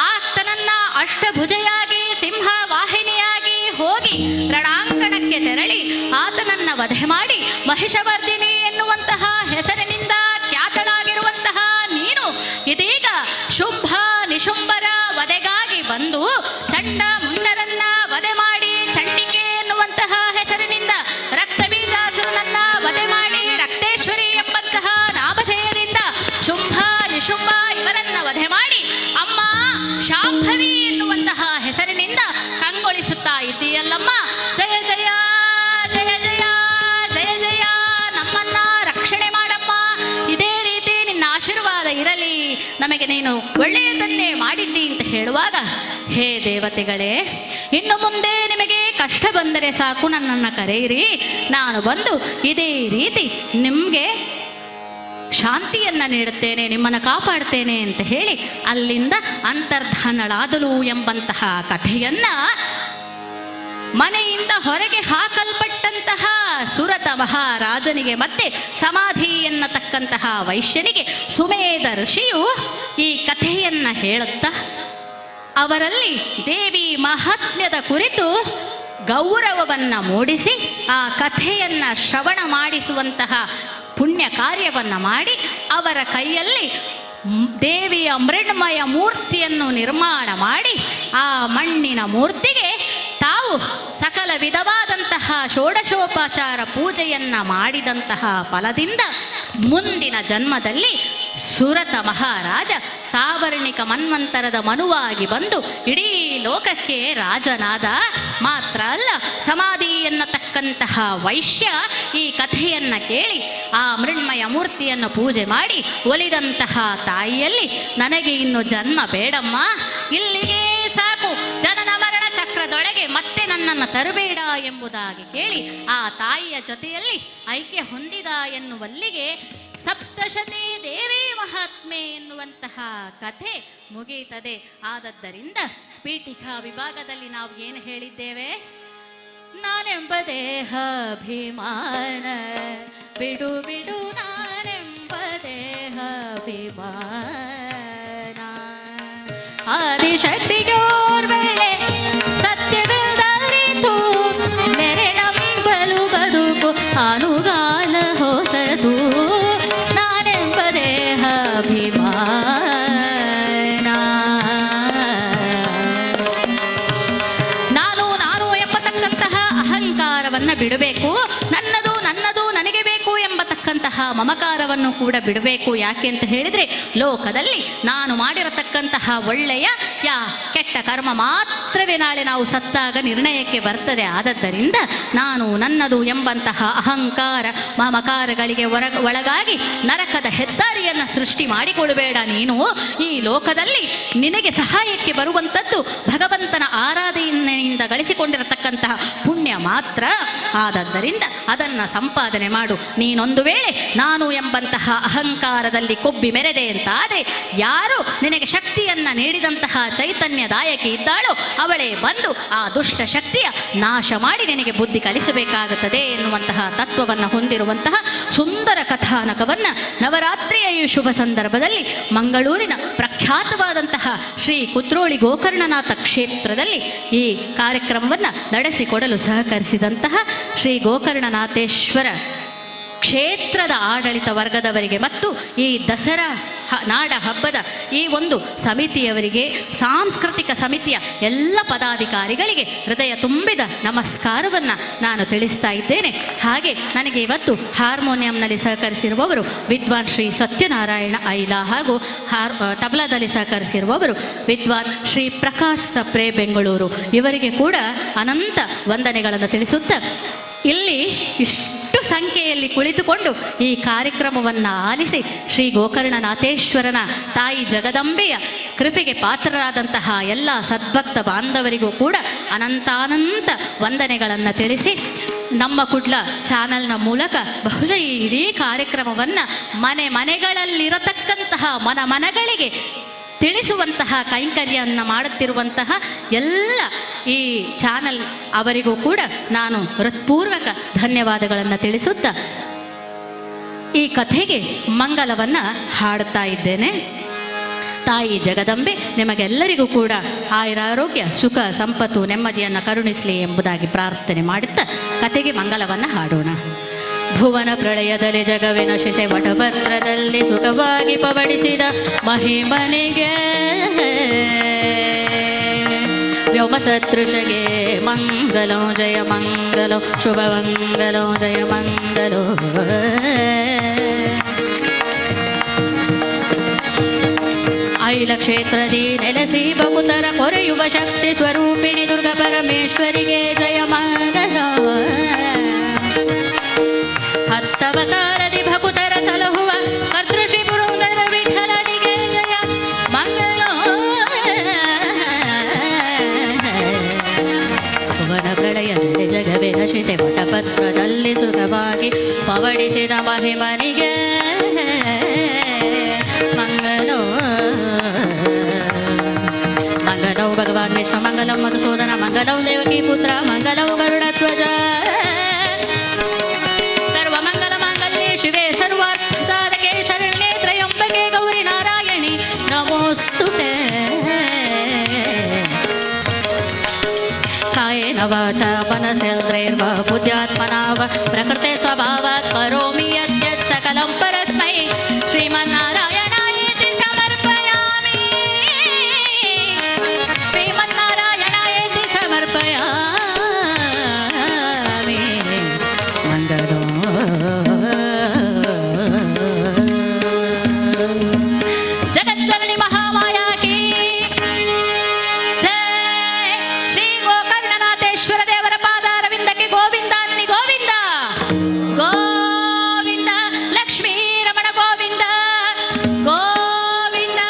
ಆತನನ್ನ ಅಷ್ಟಭುಜೆಯಾಗಿ ಸಿಂಹ ವಾಹಿನಿಯಾಗಿ ಹೋಗಿ ರಣಾಂಗಣಕ್ಕೆ ತೆರಳಿ ಆತನನ್ನ ವಧೆ ಮಾಡಿ ಮಹಿಷಮರ್ದಿನಿ ಎನ್ನುವಂತಹ ಹೆಸರಿನಿಂದ ಖ್ಯಾತಳಾಗಿರುವಂತಹ ನೀನು ಇದೀಗ ಶುಂಭ ನಿಶುಂಭರ ವಧೆಗಾಗಿ ಬಂದು ಚಂಡ ಮುನ್ನರನ್ನ ವಧೆ ಮಾಡಿ ಚಂಡಿಕೆ ಎನ್ನುವಂತಹ ಹೆಸರಿನಿಂದ ರಕ್ತ ಬೀಜಾಸುರನನ್ನ ವಧೆ ಮಾಡಿ ರಕ್ತೇಶ್ವರಿ ಎಂಬಂತಹ ನಾಮಧೇಯದಿಂದ ಶುಂಭ ನಿಶುಂಭ ಇವರನ್ನ ವಧೆ ಮಾಡಿ ಅಮ್ಮ ಶಾಂಭವಿ ಎನ್ನುವಂತಹ ಹೆಸರಿನಿಂದ ಕಂಗೊಳಿಸುತ್ತಾ ಇದ್ದೀಯಲ್ಲಮ್ಮ. ಜಯ ಜಯ ಜಯ ಜಯ ಜಯ ಜಯ ನಮ್ಮನ್ನ ರಕ್ಷಣೆ ಮಾಡಮ್ಮ. ಇದೇ ರೀತಿ ನಿನ್ನ ಆಶೀರ್ವಾದ ಇರಲಿ, ನಮಗೆ ನೀನು ಒಳ್ಳೆಯದನ್ನೇ ಮಾಡಿದ್ದಿ ಅಂತ ಹೇಳುವಾಗ, ಹೇ ದೇವತೆಗಳೇ, ಇನ್ನು ಮುಂದೆ ನಿಮಗೆ ಕಷ್ಟ ಬಂದರೆ ಸಾಕು ನನ್ನನ್ನು ಕರೆಯಿರಿ, ನಾನು ಬಂದು ಇದೇ ರೀತಿ ನಿಮಗೆ ಶಾಂತಿಯನ್ನು ನೀಡುತ್ತೇನೆ, ನಿಮ್ಮನ್ನು ಕಾಪಾಡ್ತೇನೆ ಅಂತ ಹೇಳಿ ಅಲ್ಲಿಂದ ಅಂತರ್ಧಾನಳಾದಳು ಎಂಬಂತಹ ಕಥೆಯನ್ನ ಮನೆಯಿಂದ ಹೊರಗೆ ಹಾಕಲ್ಪಟ್ಟಂತಹ ಸುರತ ಮಹಾರಾಜನಿಗೆ ಮತ್ತೆ ಸಮಾಧಿ ಎನ್ನತಕ್ಕಂತಹ ವೈಶ್ಯನಿಗೆ ಸುಮೇಧ ಋಷಿಯು ಈ ಕಥೆಯನ್ನ ಹೇಳುತ್ತಾ ಅವರಲ್ಲಿ ದೇವಿ ಮಹಾತ್ಮ್ಯದ ಕುರಿತು ಗೌರವವನ್ನ ಮೂಡಿಸಿ ಆ ಕಥೆಯನ್ನ ಶ್ರವಣ ಮಾಡಿಸುವಂತಹ ಪುಣ್ಯ ಕಾರ್ಯವನ್ನ ಮಾಡಿ ಅವರ ಕೈಯಲ್ಲಿ ದೇವಿಯ ಮೃಣ್ಮಯ ಮೂರ್ತಿಯನ್ನು ನಿರ್ಮಾಣ ಮಾಡಿ ಆ ಮಣ್ಣಿನ ಮೂರ್ತಿಗೆ ತಾವು ಸಕಲ ವಿಧವಾದಂತಹ ಷೋಡಶೋಪಚಾರ ಪೂಜೆಯನ್ನ ಮಾಡಿದಂತಹ ಫಲದಿಂದ ಮುಂದಿನ ಜನ್ಮದಲ್ಲಿ ಸುರತ ಮಹಾರಾಜ ಸಾವರ್ಣಿಕ ಮನ್ವಂತರದ ಮನುವಾಗಿ ಬಂದು ಇಡೀ ಲೋಕಕ್ಕೆ ರಾಜನಾದ. ಮಾತ್ರ ಅಲ್ಲ, ಸಮಾಧಿ ಎನ್ನತಕ್ಕಂತಹ ವೈಶ್ಯ ಈ ಕಥೆಯನ್ನ ಕೇಳಿ ಆ ಮೃಣ್ಮಯ ಮೂರ್ತಿಯನ್ನು ಪೂಜೆ ಮಾಡಿ ಒಲಿದಂತಹ ತಾಯಿಯಲ್ಲಿ ನನಗೆ ಇನ್ನು ಜನ್ಮ ಬೇಡಮ್ಮ, ಇಲ್ಲಿಗೆ ಸಾಕು, ಜನನ ಮರಣ ಚಕ್ರದೊಳಗೆ ಮತ್ತೆ ನನ್ನನ್ನು ತರಬೇಡ ಎಂಬುದಾಗಿ ಕೇಳಿ ಆ ತಾಯಿಯ ಜೊತೆಯಲ್ಲಿ ಐಕ್ಯ ಹೊಂದಿದ ಎನ್ನುವಲ್ಲಿಗೆ ಸಪ್ತಶತಿ ದೇವಿ ಮಹಾತ್ಮೆ ಎನ್ನುವಂತಹ ಕಥೆ ಮುಗಿಯುತ್ತದೆ. ಆದದ್ದರಿಂದ ಪೀಠಿಕಾ ವಿಭಾಗದಲ್ಲಿ ನಾವು ಏನು ಹೇಳಿದ್ದೇವೆ? ನಾನೆಂಬ ದೇಹಾಭಿಮಾನ ಬಿಡು ಬಿಡು, ನಾನೆಂಬ ದೇಹಾಭಿಮಾನ ಆದಿಶಕ್ತಿಗೋರ್ವೇಳೆ ಸತ್ಯವಿಲ್ಲದರಿತು ನೆರೆ ನಂಬಲು ಬದುಕು ಅನುಗಾಲ ಹೊಸದು. ನಾನೆಂಬ ದೇಹಾಭಿಮಾನ ನಾನು ಎಂಬತಕ್ಕಂತಹ ಅಹಂಕಾರವನ್ನ ಬಿಡಬೇಕು, ನನ್ನದು ನನ್ನದು ನನಗೆ ಬೇಕು ಎಂಬತಕ್ಕಂತಹ ಮಮಕಾರವನ್ನು ಕೂಡ ಬಿಡಬೇಕು. ಯಾಕೆ ಅಂತ ಹೇಳಿದ್ರೆ ಲೋಕದಲ್ಲಿ ನಾನು ಮಾಡಿರತಕ್ಕಂತಹ ಒಳ್ಳೆಯ ಕೆಟ್ಟ ಕರ್ಮ ಮಾತ್ರವೇ ನಾಳೆ ನಾವು ಸತ್ತಾಗ ನಿರ್ಣಯಕ್ಕೆ ಬರ್ತದೆ. ಆದದ್ದರಿಂದ ನಾನು ನನ್ನದು ಎಂಬಂತಹ ಅಹಂಕಾರ ಮಮಕಾರಗಳಿಗೆ ಒಳಗಾಗಿ ನರಕದ ಹೆದ್ದಾರಿಯನ್ನು ಸೃಷ್ಟಿ ಮಾಡಿಕೊಳ್ಳಬೇಡ. ನೀನು ಈ ಲೋಕದಲ್ಲಿ ನಿನಗೆ ಸಹಾಯಕ್ಕೆ ಬರುವಂಥದ್ದು ಭಗವಂತನ ಆರಾಧನೆಯಿಂದ ಗಳಿಸಿಕೊಂಡಿರತಕ್ಕಂತಹ ಪುಣ್ಯ ಮಾತ್ರ. ಆದದ್ದರಿಂದ ಅದನ್ನು ಸಂಪಾದನೆ ಮಾಡು. ನೀನೊಂದು ವೇಳೆ ನಾನು ಎಂಬಂತಹ ಅಹಂಕಾರದಲ್ಲಿ ಕೊಬ್ಬಿ ಮೆರೆದೆ ಅಂತ ಆದರೆ ಯಾರು ನಿನಗೆ ಶಕ್ತಿಯನ್ನು ನೀಡಿದಂತಹ ಚೈತನ್ಯದಾಯಕಿ ಇದ್ದಾಳೋ ಅವಳೇ ಬಂದು ಆ ದುಷ್ಟ ಶಕ್ತಿಯ ನಾಶ ಮಾಡಿ ನಿನಗೆ ಬುದ್ಧಿ ಕಲಿಸಬೇಕಾಗುತ್ತದೆ ಎನ್ನುವಂತಹ ತತ್ವವನ್ನು ಹೊಂದಿರುವಂತಹ ಸುಂದರ ಕಥಾನಕವನ್ನು ನವರಾತ್ರಿಯ ಈ ಶುಭ ಸಂದರ್ಭದಲ್ಲಿ ಮಂಗಳೂರಿನ ಪ್ರಖ್ಯಾತವಾದಂತಹ ಶ್ರೀ ಕುದ್ರೋಳಿ ಗೋಕರ್ಣನಾಥ ಕ್ಷೇತ್ರದಲ್ಲಿ ಈ ಕಾರ್ಯಕ್ರಮವನ್ನು ನಡೆಸಿಕೊಡಲು ಸಹಕರಿಸಿದಂತಹ ಶ್ರೀ ಗೋಕರ್ಣನಾಥೇಶ್ವರ ಕ್ಷೇತ್ರದ ಆಡಳಿತ ವರ್ಗದವರಿಗೆ ಮತ್ತು ಈ ದಸರಾ ನಾಡ ಹಬ್ಬದ ಈ ಒಂದು ಸಮಿತಿಯವರಿಗೆ, ಸಾಂಸ್ಕೃತಿಕ ಸಮಿತಿಯ ಎಲ್ಲ ಪದಾಧಿಕಾರಿಗಳಿಗೆ ಹೃದಯ ತುಂಬಿದ ನಮಸ್ಕಾರವನ್ನು ನಾನು ತಿಳಿಸ್ತಾ ಇದ್ದೇನೆ. ಹಾಗೆ ನನಗೆ ಇವತ್ತು ಹಾರ್ಮೋನಿಯಂನಲ್ಲಿ ಸಹಕರಿಸಿರುವವರು ವಿದ್ವಾನ್ ಶ್ರೀ ಸತ್ಯನಾರಾಯಣ ಐಲಾ ಹಾಗೂ ತಬಲಾದಲ್ಲಿ ಸಹಕರಿಸಿರುವವರು ವಿದ್ವಾನ್ ಶ್ರೀ ಪ್ರಕಾಶ್ ಸಪ್ರೆ ಬೆಂಗಳೂರು. ಇವರಿಗೆ ಕೂಡ ಅನಂತ ವಂದನೆಗಳನ್ನು ತಿಳಿಸುತ್ತಾ ಇಲ್ಲಿ ಇಷ್ಟು ಸಂಖ್ಯೆಯಲ್ಲಿ ಕುಳಿತುಕೊಂಡು ಈ ಕಾರ್ಯಕ್ರಮವನ್ನು ಆಲಿಸಿ ಶ್ರೀ ಗೋಕರ್ಣನಾಥೇಶ್ವರನ ತಾಯಿ ಜಗದಂಬೆಯ ಕೃಪೆಗೆ ಪಾತ್ರರಾದಂತಹ ಎಲ್ಲ ಸದ್ಭಕ್ತ ಬಾಂಧವರಿಗೂ ಕೂಡ ಅನಂತಾನಂತ ವಂದನೆಗಳನ್ನು ತಿಳಿಸಿ ನಮ್ಮ ಕುಡ್ಲ ಚಾನಲ್ನ ಮೂಲಕ ಬಹುಶಃ ಈ ಇಡೀ ಕಾರ್ಯಕ್ರಮವನ್ನು ಮನೆಗಳಲ್ಲಿರತಕ್ಕಂತಹ ಮನಗಳಿಗೆ ತಿಳಿಸುವಂತಹ ಕೈಂಕರ್ಯವನ್ನು ಮಾಡುತ್ತಿರುವಂತಹ ಎಲ್ಲ ಈ ಚಾನಲ್ ಅವರಿಗೂ ಕೂಡ ನಾನು ಹೃತ್ಪೂರ್ವಕ ಧನ್ಯವಾದಗಳನ್ನು ತಿಳಿಸುತ್ತಾ ಈ ಕಥೆಗೆ ಮಂಗಲವನ್ನು ಹಾಡುತ್ತಾ ಇದ್ದೇನೆ. ತಾಯಿ ಜಗದಂಬೆ ನಿಮಗೆಲ್ಲರಿಗೂ ಕೂಡ ಆಯುರಾರೋಗ್ಯ ಸುಖ ಸಂಪತ್ತು ನೆಮ್ಮದಿಯನ್ನು ಕರುಣಿಸಲಿ ಎಂಬುದಾಗಿ ಪ್ರಾರ್ಥನೆ ಮಾಡುತ್ತಾ ಕಥೆಗೆ ಮಂಗಲವನ್ನು ಹಾಡೋಣ. ಭುವನ ಪ್ರಳಯದಲ್ಲಿ ಜಗವಿನ ಶಿಸೆ ವಟಭದ್ರದಲ್ಲಿ ಸುಖವಾಗಿ ಪವಡಿಸಿದ ಮಹಿಮನಿಗೆ ವ್ಯೋಮಸದೃಶಗೆ ಮಂಗಲೋ ಜಯ ಮಂಗಲೋ ಶುಭ ಮಂಗಲೋ ಜಯ ಮಂಗಲೋ. ಐಲ ಕ್ಷೇತ್ರದಿ ನೆಲೆಸಿ ಬಹುತರ ಕೊರೆಯುವ ಶಕ್ತಿ ಸ್ವರೂಪಿಣಿ ದುರ್ಗಾ ಪರಮೇಶ್ವರಿಗೆ ಜಯ ಮಂಗಲೋ. ಹತ್ತವತಾರದಿ ಭಕುತರ ಸಲಹುವ ಕರ್ತೃಶ್ರೀ ಪುರಂದರ ವಿಠಲನಿಗೆ ಜಯ ಮಂಗಲೋ. ಭುವನ ಪ್ರಳಯದಲ್ಲಿ ಜಗವೇ ನಶಿಸಿ ವಟಪತ್ರದಲ್ಲಿ ಸುಖವಾಗಿ ಪವಡಿಸಿದ ಮಹಿಮನಿಗೆ ಮಂಗಲೋ. ಮಂಗಲೋ ಭಗವಾನ್ ವಿಷ್ಣು ಮಂಗಲಂ ಮಧುಸೂದನ ಮಂಗಲಂ ದೇವಕಿ ಪುತ್ರ ಮಂಗಲಂ ಗರುಡಧ್ವಜ. ಶಿವೆ ಸರ್ವಾರ್ಥ ಸಾಧಕೆ ಶರಣ್ಯೆ ತ್ರಯಂಬಕೆ ಗೌರಿ ನಾರಾಯಣಿ ನಮೋಸ್ತುತೆ. ಕಾಯೇನ ವಾಚ ಮನಸೇಂದ್ರಿರ್ವಾ ಬುದ್ಧ್ಯಾತ್ಮನಾ ವಾ ಪ್ರಕೃತೆ ಸ್ವಭಾವಾತ್ ಕರೋಮಿ ಯದ್ಯತ್ ಸಕಲಂ ಪರಸ್ಮೈ ಶ್ರೀಮನ್ನಾರಾಯಣಾಯೇತಿ ಸಮರ್ಪಯಾಮಿ. ಶ್ರೀಮನ್ನಾರಾಯಣಾಯೇತಿ ಸಮರ್ಪಯಾಮಿ. ಮಂಗಲೋ ಜಗಜ್ಜನನಿ ಮಹಾಮಾಯಾ ಕೀ ಜೈ. ಶ್ರೀ ಗೋಕರ್ಣನಾಥೇಶ್ವರ ದೇವರ ಪಾದಾರವಿಂದಕ್ಕೆ ಗೋವಿಂದ ಅನ್ನಿ ಗೋವಿಂದ ಗೋವಿಂದ. ಲಕ್ಷ್ಮೀ ರಮಣ ಗೋವಿಂದ ಗೋವಿಂದ.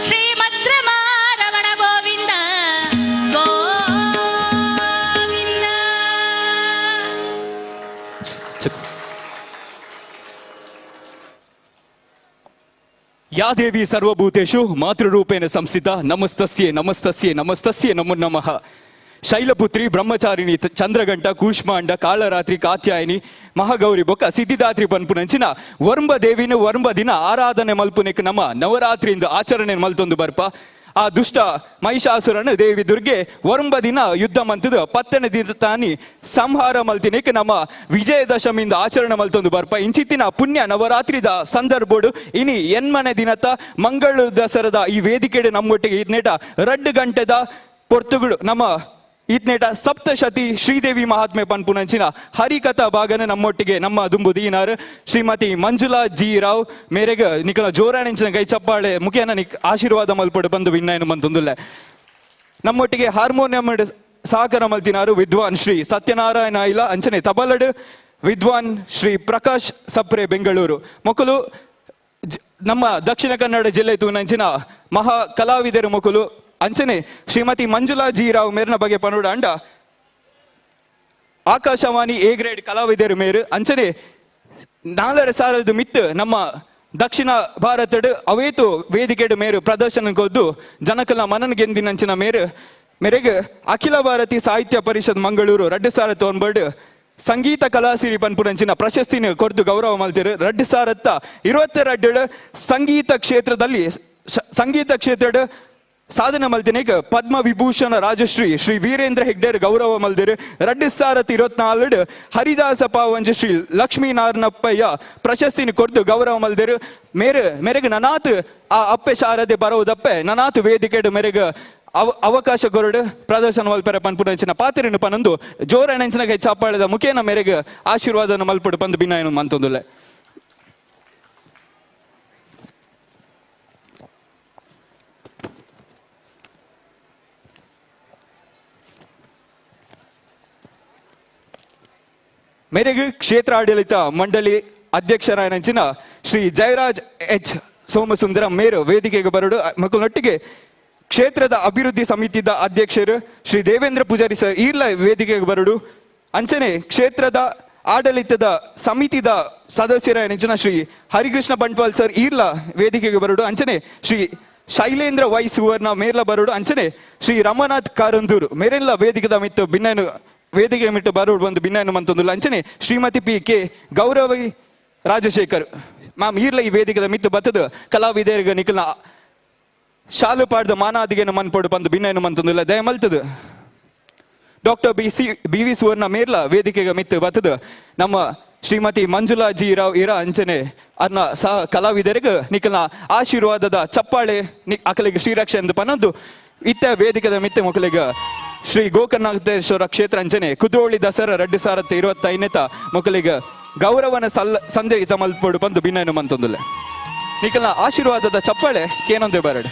ಶ್ರೀಮದ್ರಮಾ ರಮಣ ಗೋವಿಂದ ಗೋವಿಂದ. ಯಾ ದೇವಿ ಸರ್ವಭೂತೇಷು ಮಾತೃರೂಪೇಣ ಸಂಸ್ಥಿತ ನಮಸ್ತಸ್ಯೆ ನಮಸ್ತಸ್ಯೆ ನಮಸ್ತಸ್ಯೆ ನಮೋ ನಮಃ. ಶೈಲಪುತ್ರಿ ಬ್ರಹ್ಮಚಾರಿಣಿ ಚಂದ್ರಗಂಟ ಕೂಷ್ಮಾಂಡ ಕಾಳರಾತ್ರಿ ಕಾತ್ಯಾಯಿನಿ ಮಹಾಗೌರಿ ಬೊಕ್ಕ ಸಿದ್ಧಿದಾತ್ರಿ ಪನ್ಪುನಂಚಿನ ವರ್ಂಬ ದೇವಿನ ವರ್ಂಬ ದಿನ ಆರಾಧನೆ ಮಲ್ಪುನೆಕ್ ನಮ್ಮ ನವರಾತ್ರಿಯಿಂದ ಆಚರಣೆ ಮಲ್ತೊಂದು ಬರ್ಪ. ಆ ದುಷ್ಟ ಮಹಿಷಾಸುರನ ದೇವಿ ದುರ್ಗೆ ವರ್ಂಬ ದಿನ ಯುದ್ಧ ಮಂತದ 10ನೇ ದಿನ ತಾನಿ ಸಂಹಾರ ಮಲ್ತಿನೇಕ ನಮ್ಮ ವಿಜಯದಶಮಿಯಿಂದ ಆಚರಣೆ ಮಲ್ತೊಂದು ಬರ್ಪ. ಇಂಚಿತ್ತಿನ ಪುಣ್ಯ ನವರಾತ್ರಿದ ಸಂದರ್ಭಡು ಇನಿ ಎನ್ಮನೆ ದಿನತ ಮಂಗಳೂರು ದಸರದ ಈ ವೇದಿಕೆಡೆ ನಮ್ಮೊಟ್ಟಿಗೆ ಇದ್ನೇಟ 2 ಗಂಟೆದ ಪೊರ್ತುಗಳು ನಮ್ಮ ಇತ್ನೇಟ ಸಪ್ತಶತಿ ಶ್ರೀದೇವಿ ಮಹಾತ್ಮೆ ಪನ್ಪುನಂಚಿನ ಹರಿಕಥಾ ಭಾಗನ ನಮ್ಮೊಟ್ಟಿಗೆ ನಮ್ಮ ದುಂಬು ದೀನಾರ್ ಶ್ರೀಮತಿ ಮಂಜುಳಾ ಜಿ ರಾವ್ ಮೇರೆಗೆ ನಿಕಲ ಜೋರಾಣಿಂಚಿನ ಗೈ ಚಪ್ಪಾಳೆ ಮುಖೇನ ನಿಕ್ ಆಶೀರ್ವಾದ ಮಲ್ಪಡು ಬಂದು ವಿನ್ನಯನು ಬಂತೊಂದುಲ್ಲ. ನಮ್ಮೊಟ್ಟಿಗೆ ಹಾರ್ಮೋನಿಯಂ ಸಹಕಾರ ಮಲ್ತಿನಾರು ವಿದ್ವಾನ್ ಶ್ರೀ ಸತ್ಯನಾರಾಯಣ ಐಲಾ ಅಂಚನೆ ತಬಲಡ್ ವಿದ್ವಾನ್ ಶ್ರೀ ಪ್ರಕಾಶ್ ಸಪ್ರೆ ಬೆಂಗಳೂರು ಮೊಕಲು ನಮ್ಮ ದಕ್ಷಿಣ ಕನ್ನಡ ಜಿಲ್ಲೆ ತೂನಂಚಿನ ಮಹಾ ಕಲಾವಿದರು ಮೊಕಲು ಅಂಚನೆ ಶ್ರೀಮತಿ ಮಂಜುಳಾ ಜಿ ರಾವ್ ಮೇರ್ನ ಬಗ್ಗೆ ಪನೋಡ ಅಂಡ ಆಕಾಶವಾಣಿ ಎ ಗ್ರೇಡ್ ಕಲಾವಿದರು ಮೇರು ಅಂಚನೆ ನಾಲ್ಕರ ಸಾಲದ ಮಿತ್ತು ನಮ್ಮ ದಕ್ಷಿಣ ಭಾರತಡ್ ಅವೇತು ವೇದಿಕೆಡು ಮೇರು ಪ್ರದರ್ಶನ ಕೊದ್ದು ಜನಕಲ ಮನನ್ ಗೆಂದಿನಂಚಿನ ಮೇರೆಗೆ ಅಖಿಲ ಭಾರತೀಯ ಸಾಹಿತ್ಯ ಪರಿಷತ್ ಮಂಗಳೂರು 2019 ಸಂಗೀತ ಕಲಾಸಿರಿ ಪನ್ಪುರಂಚಿನ ಪ್ರಶಸ್ತಿನ ಕೊರ್ದು ಗೌರವ ಮಲ್ತಿರು 2022 ಸಂಗೀತ ಕ್ಷೇತ್ರದ ಸಾಧನೆ ಮಲ್ತಿನಿಗೆ ಪದ್ಮ ವಿಭೂಷಣ ರಾಜಶ್ರೀ ಶ್ರೀ ವೀರೇಂದ್ರ ಹೆಗ್ಡೇರ್ ಗೌರವ ಮಲ್ದಿರು 2024 ಹರಿದಾಸ ಪಾವಂಜ ಶ್ರೀ ಲಕ್ಷ್ಮೀ ನಾರಾಯಣಪ್ಪಯ್ಯ ಪ್ರಶಸ್ತಿನ ಕೊರ್ದು ಗೌರವ ಮಲ್ದಿರು ಮೇರೆಗೆ ನನಾತ್ ಆ ಅಪ್ಪೆ ಶಾರದೆ ಬರೋದಪ್ಪೆ ನನಾತ್ ವೇದಿಕೆಡು ಮೇರೆಗೆ ಅವಕಾಶ ಕೊರಡು ಪ್ರದರ್ಶನ ಮಲ್ಪರ ಪನ್ಪುನಂಚಿನ ಪಾತ್ರೆಯನ್ನು ಪನಂದು ಜೋರ ನೆಂಚಿನ ಕೈ ಚಾಪಾಳದ ಮುಖೇನ ಮೇರೆಗೆ ಆಶೀರ್ವಾದನ ಮಲ್ಪಡು ಪಂದು ಬಿನ್ನಾಯನು ಮಂತೊಂದುಲ್ಲೆ ಮೇರೆಗೆ ಕ್ಷೇತ್ರ ಆಡಳಿತ ಮಂಡಳಿ ಅಧ್ಯಕ್ಷರಾಯನಂಚಿನ ಶ್ರೀ ಜಯರಾಜ್ ಎಚ್ ಸೋಮಸುಂದರಂ ಮೇರು ವೇದಿಕೆಗೆ ಬರಡು ಮಕ್ಕಳೊಟ್ಟಿಗೆ ಕ್ಷೇತ್ರದ ಅಭಿವೃದ್ಧಿ ಸಮಿತಿದ ಅಧ್ಯಕ್ಷರು ಶ್ರೀ ದೇವೇಂದ್ರ ಪೂಜಾರಿ ಸರ್ ಈರ್ಲ ವೇದಿಕೆಗೆ ಬರಡು ಅಂಚನೆ ಕ್ಷೇತ್ರದ ಆಡಳಿತದ ಸಮಿತಿದ ಸದಸ್ಯರ ನೆಂಚಿನ ಶ್ರೀ ಹರಿಕೃಷ್ಣ ಬಂಟ್ವಾಲ್ ಸರ್ ಈರ್ಲ ವೇದಿಕೆಗೆ ಬರಡು ಅಂಚನೆ ಶ್ರೀ ಶೈಲೇಂದ್ರ ವೈ ಸುವರ್ಣ ಮೇರ್ಲ ಬರಡು ಅಂಚನೆ ಶ್ರೀ ರಮನಾಥ್ ಕಾರಂದೂರು ಮೇರೆಲ್ಲ ವೇದಿಕೆದ ಮಿತ್ತು ಭಿನ್ನನು ವೇದಿಕೆ ಮಿಟ್ಟು ಬರೋಡು ಬಂದು ಭಿನ್ನನು ಮಂತೊಂದು ಅಂಚನೆ Shrimati P K Gowravi Rajashekhar ma'am ಈರ್ಲ ಈ ವೇದಿಕೆದ ಮಿತ್ತು ಬತ್ತದ ಕಲಾವಿದರಿಗೆ ನಿಖಲ್ನ ಶಾಲು ಪಾಡ್ದ ಮಾನಾದಿಗೆನ ಮನ್ಪೊಡು ಬಂದು ಭಿನ್ನನು ಮಂತೊಂದಿಲ್ಲ ದಯಮಲ್ತದ ಡಾಕ್ಟರ್ ಬಿ ವಿ ಸುವರ್ಣ ಮೇರ್ಲ ವೇದಿಕೆಗೆ ಮಿತ್ತು ಬತ್ತದ ನಮ್ಮ ಶ್ರೀಮತಿ ಮಂಜುಳಾ ಜಿ ರಾವ್ ಇರ ಅಂಚನೆ ಅನ್ನ ಸಹ ಕಲಾವಿದರಿಗೆ ನಿಖಲ್ನ ಆಶೀರ್ವಾದದ ಚಪ್ಪಾಳೆ ಅಕಲಿಗೆ ಶ್ರೀರಕ್ಷೆ ಎಂದು ಪನ್ನೊಂದು ಇತ್ತ ವೇದಿಕೆದ ಮಿತ್ತೆ ಮಕ್ಕಳಿಗೆ ಶ್ರೀ ಗೋಕರ್ಣೇಶ್ವರ ಕ್ಷೇತ್ರ ಅಂಚನೆ ಕುದ್ರೋಳಿ ದಸರಾ 2025 ಮಕ್ಕಳಿಗೆ ಗೌರವನ ಸಂದೇಹಿತ ಮಲ್ಪೊಡು ಬಂದು ಭಿನ್ನನು ಮಂತೊಂದಿಲ್ಲ ನಿಖಲ್ನ ಆಶೀರ್ವಾದದ ಚಪ್ಪಾಳೆ ಕೇನೊಂದೇ ಬರಡು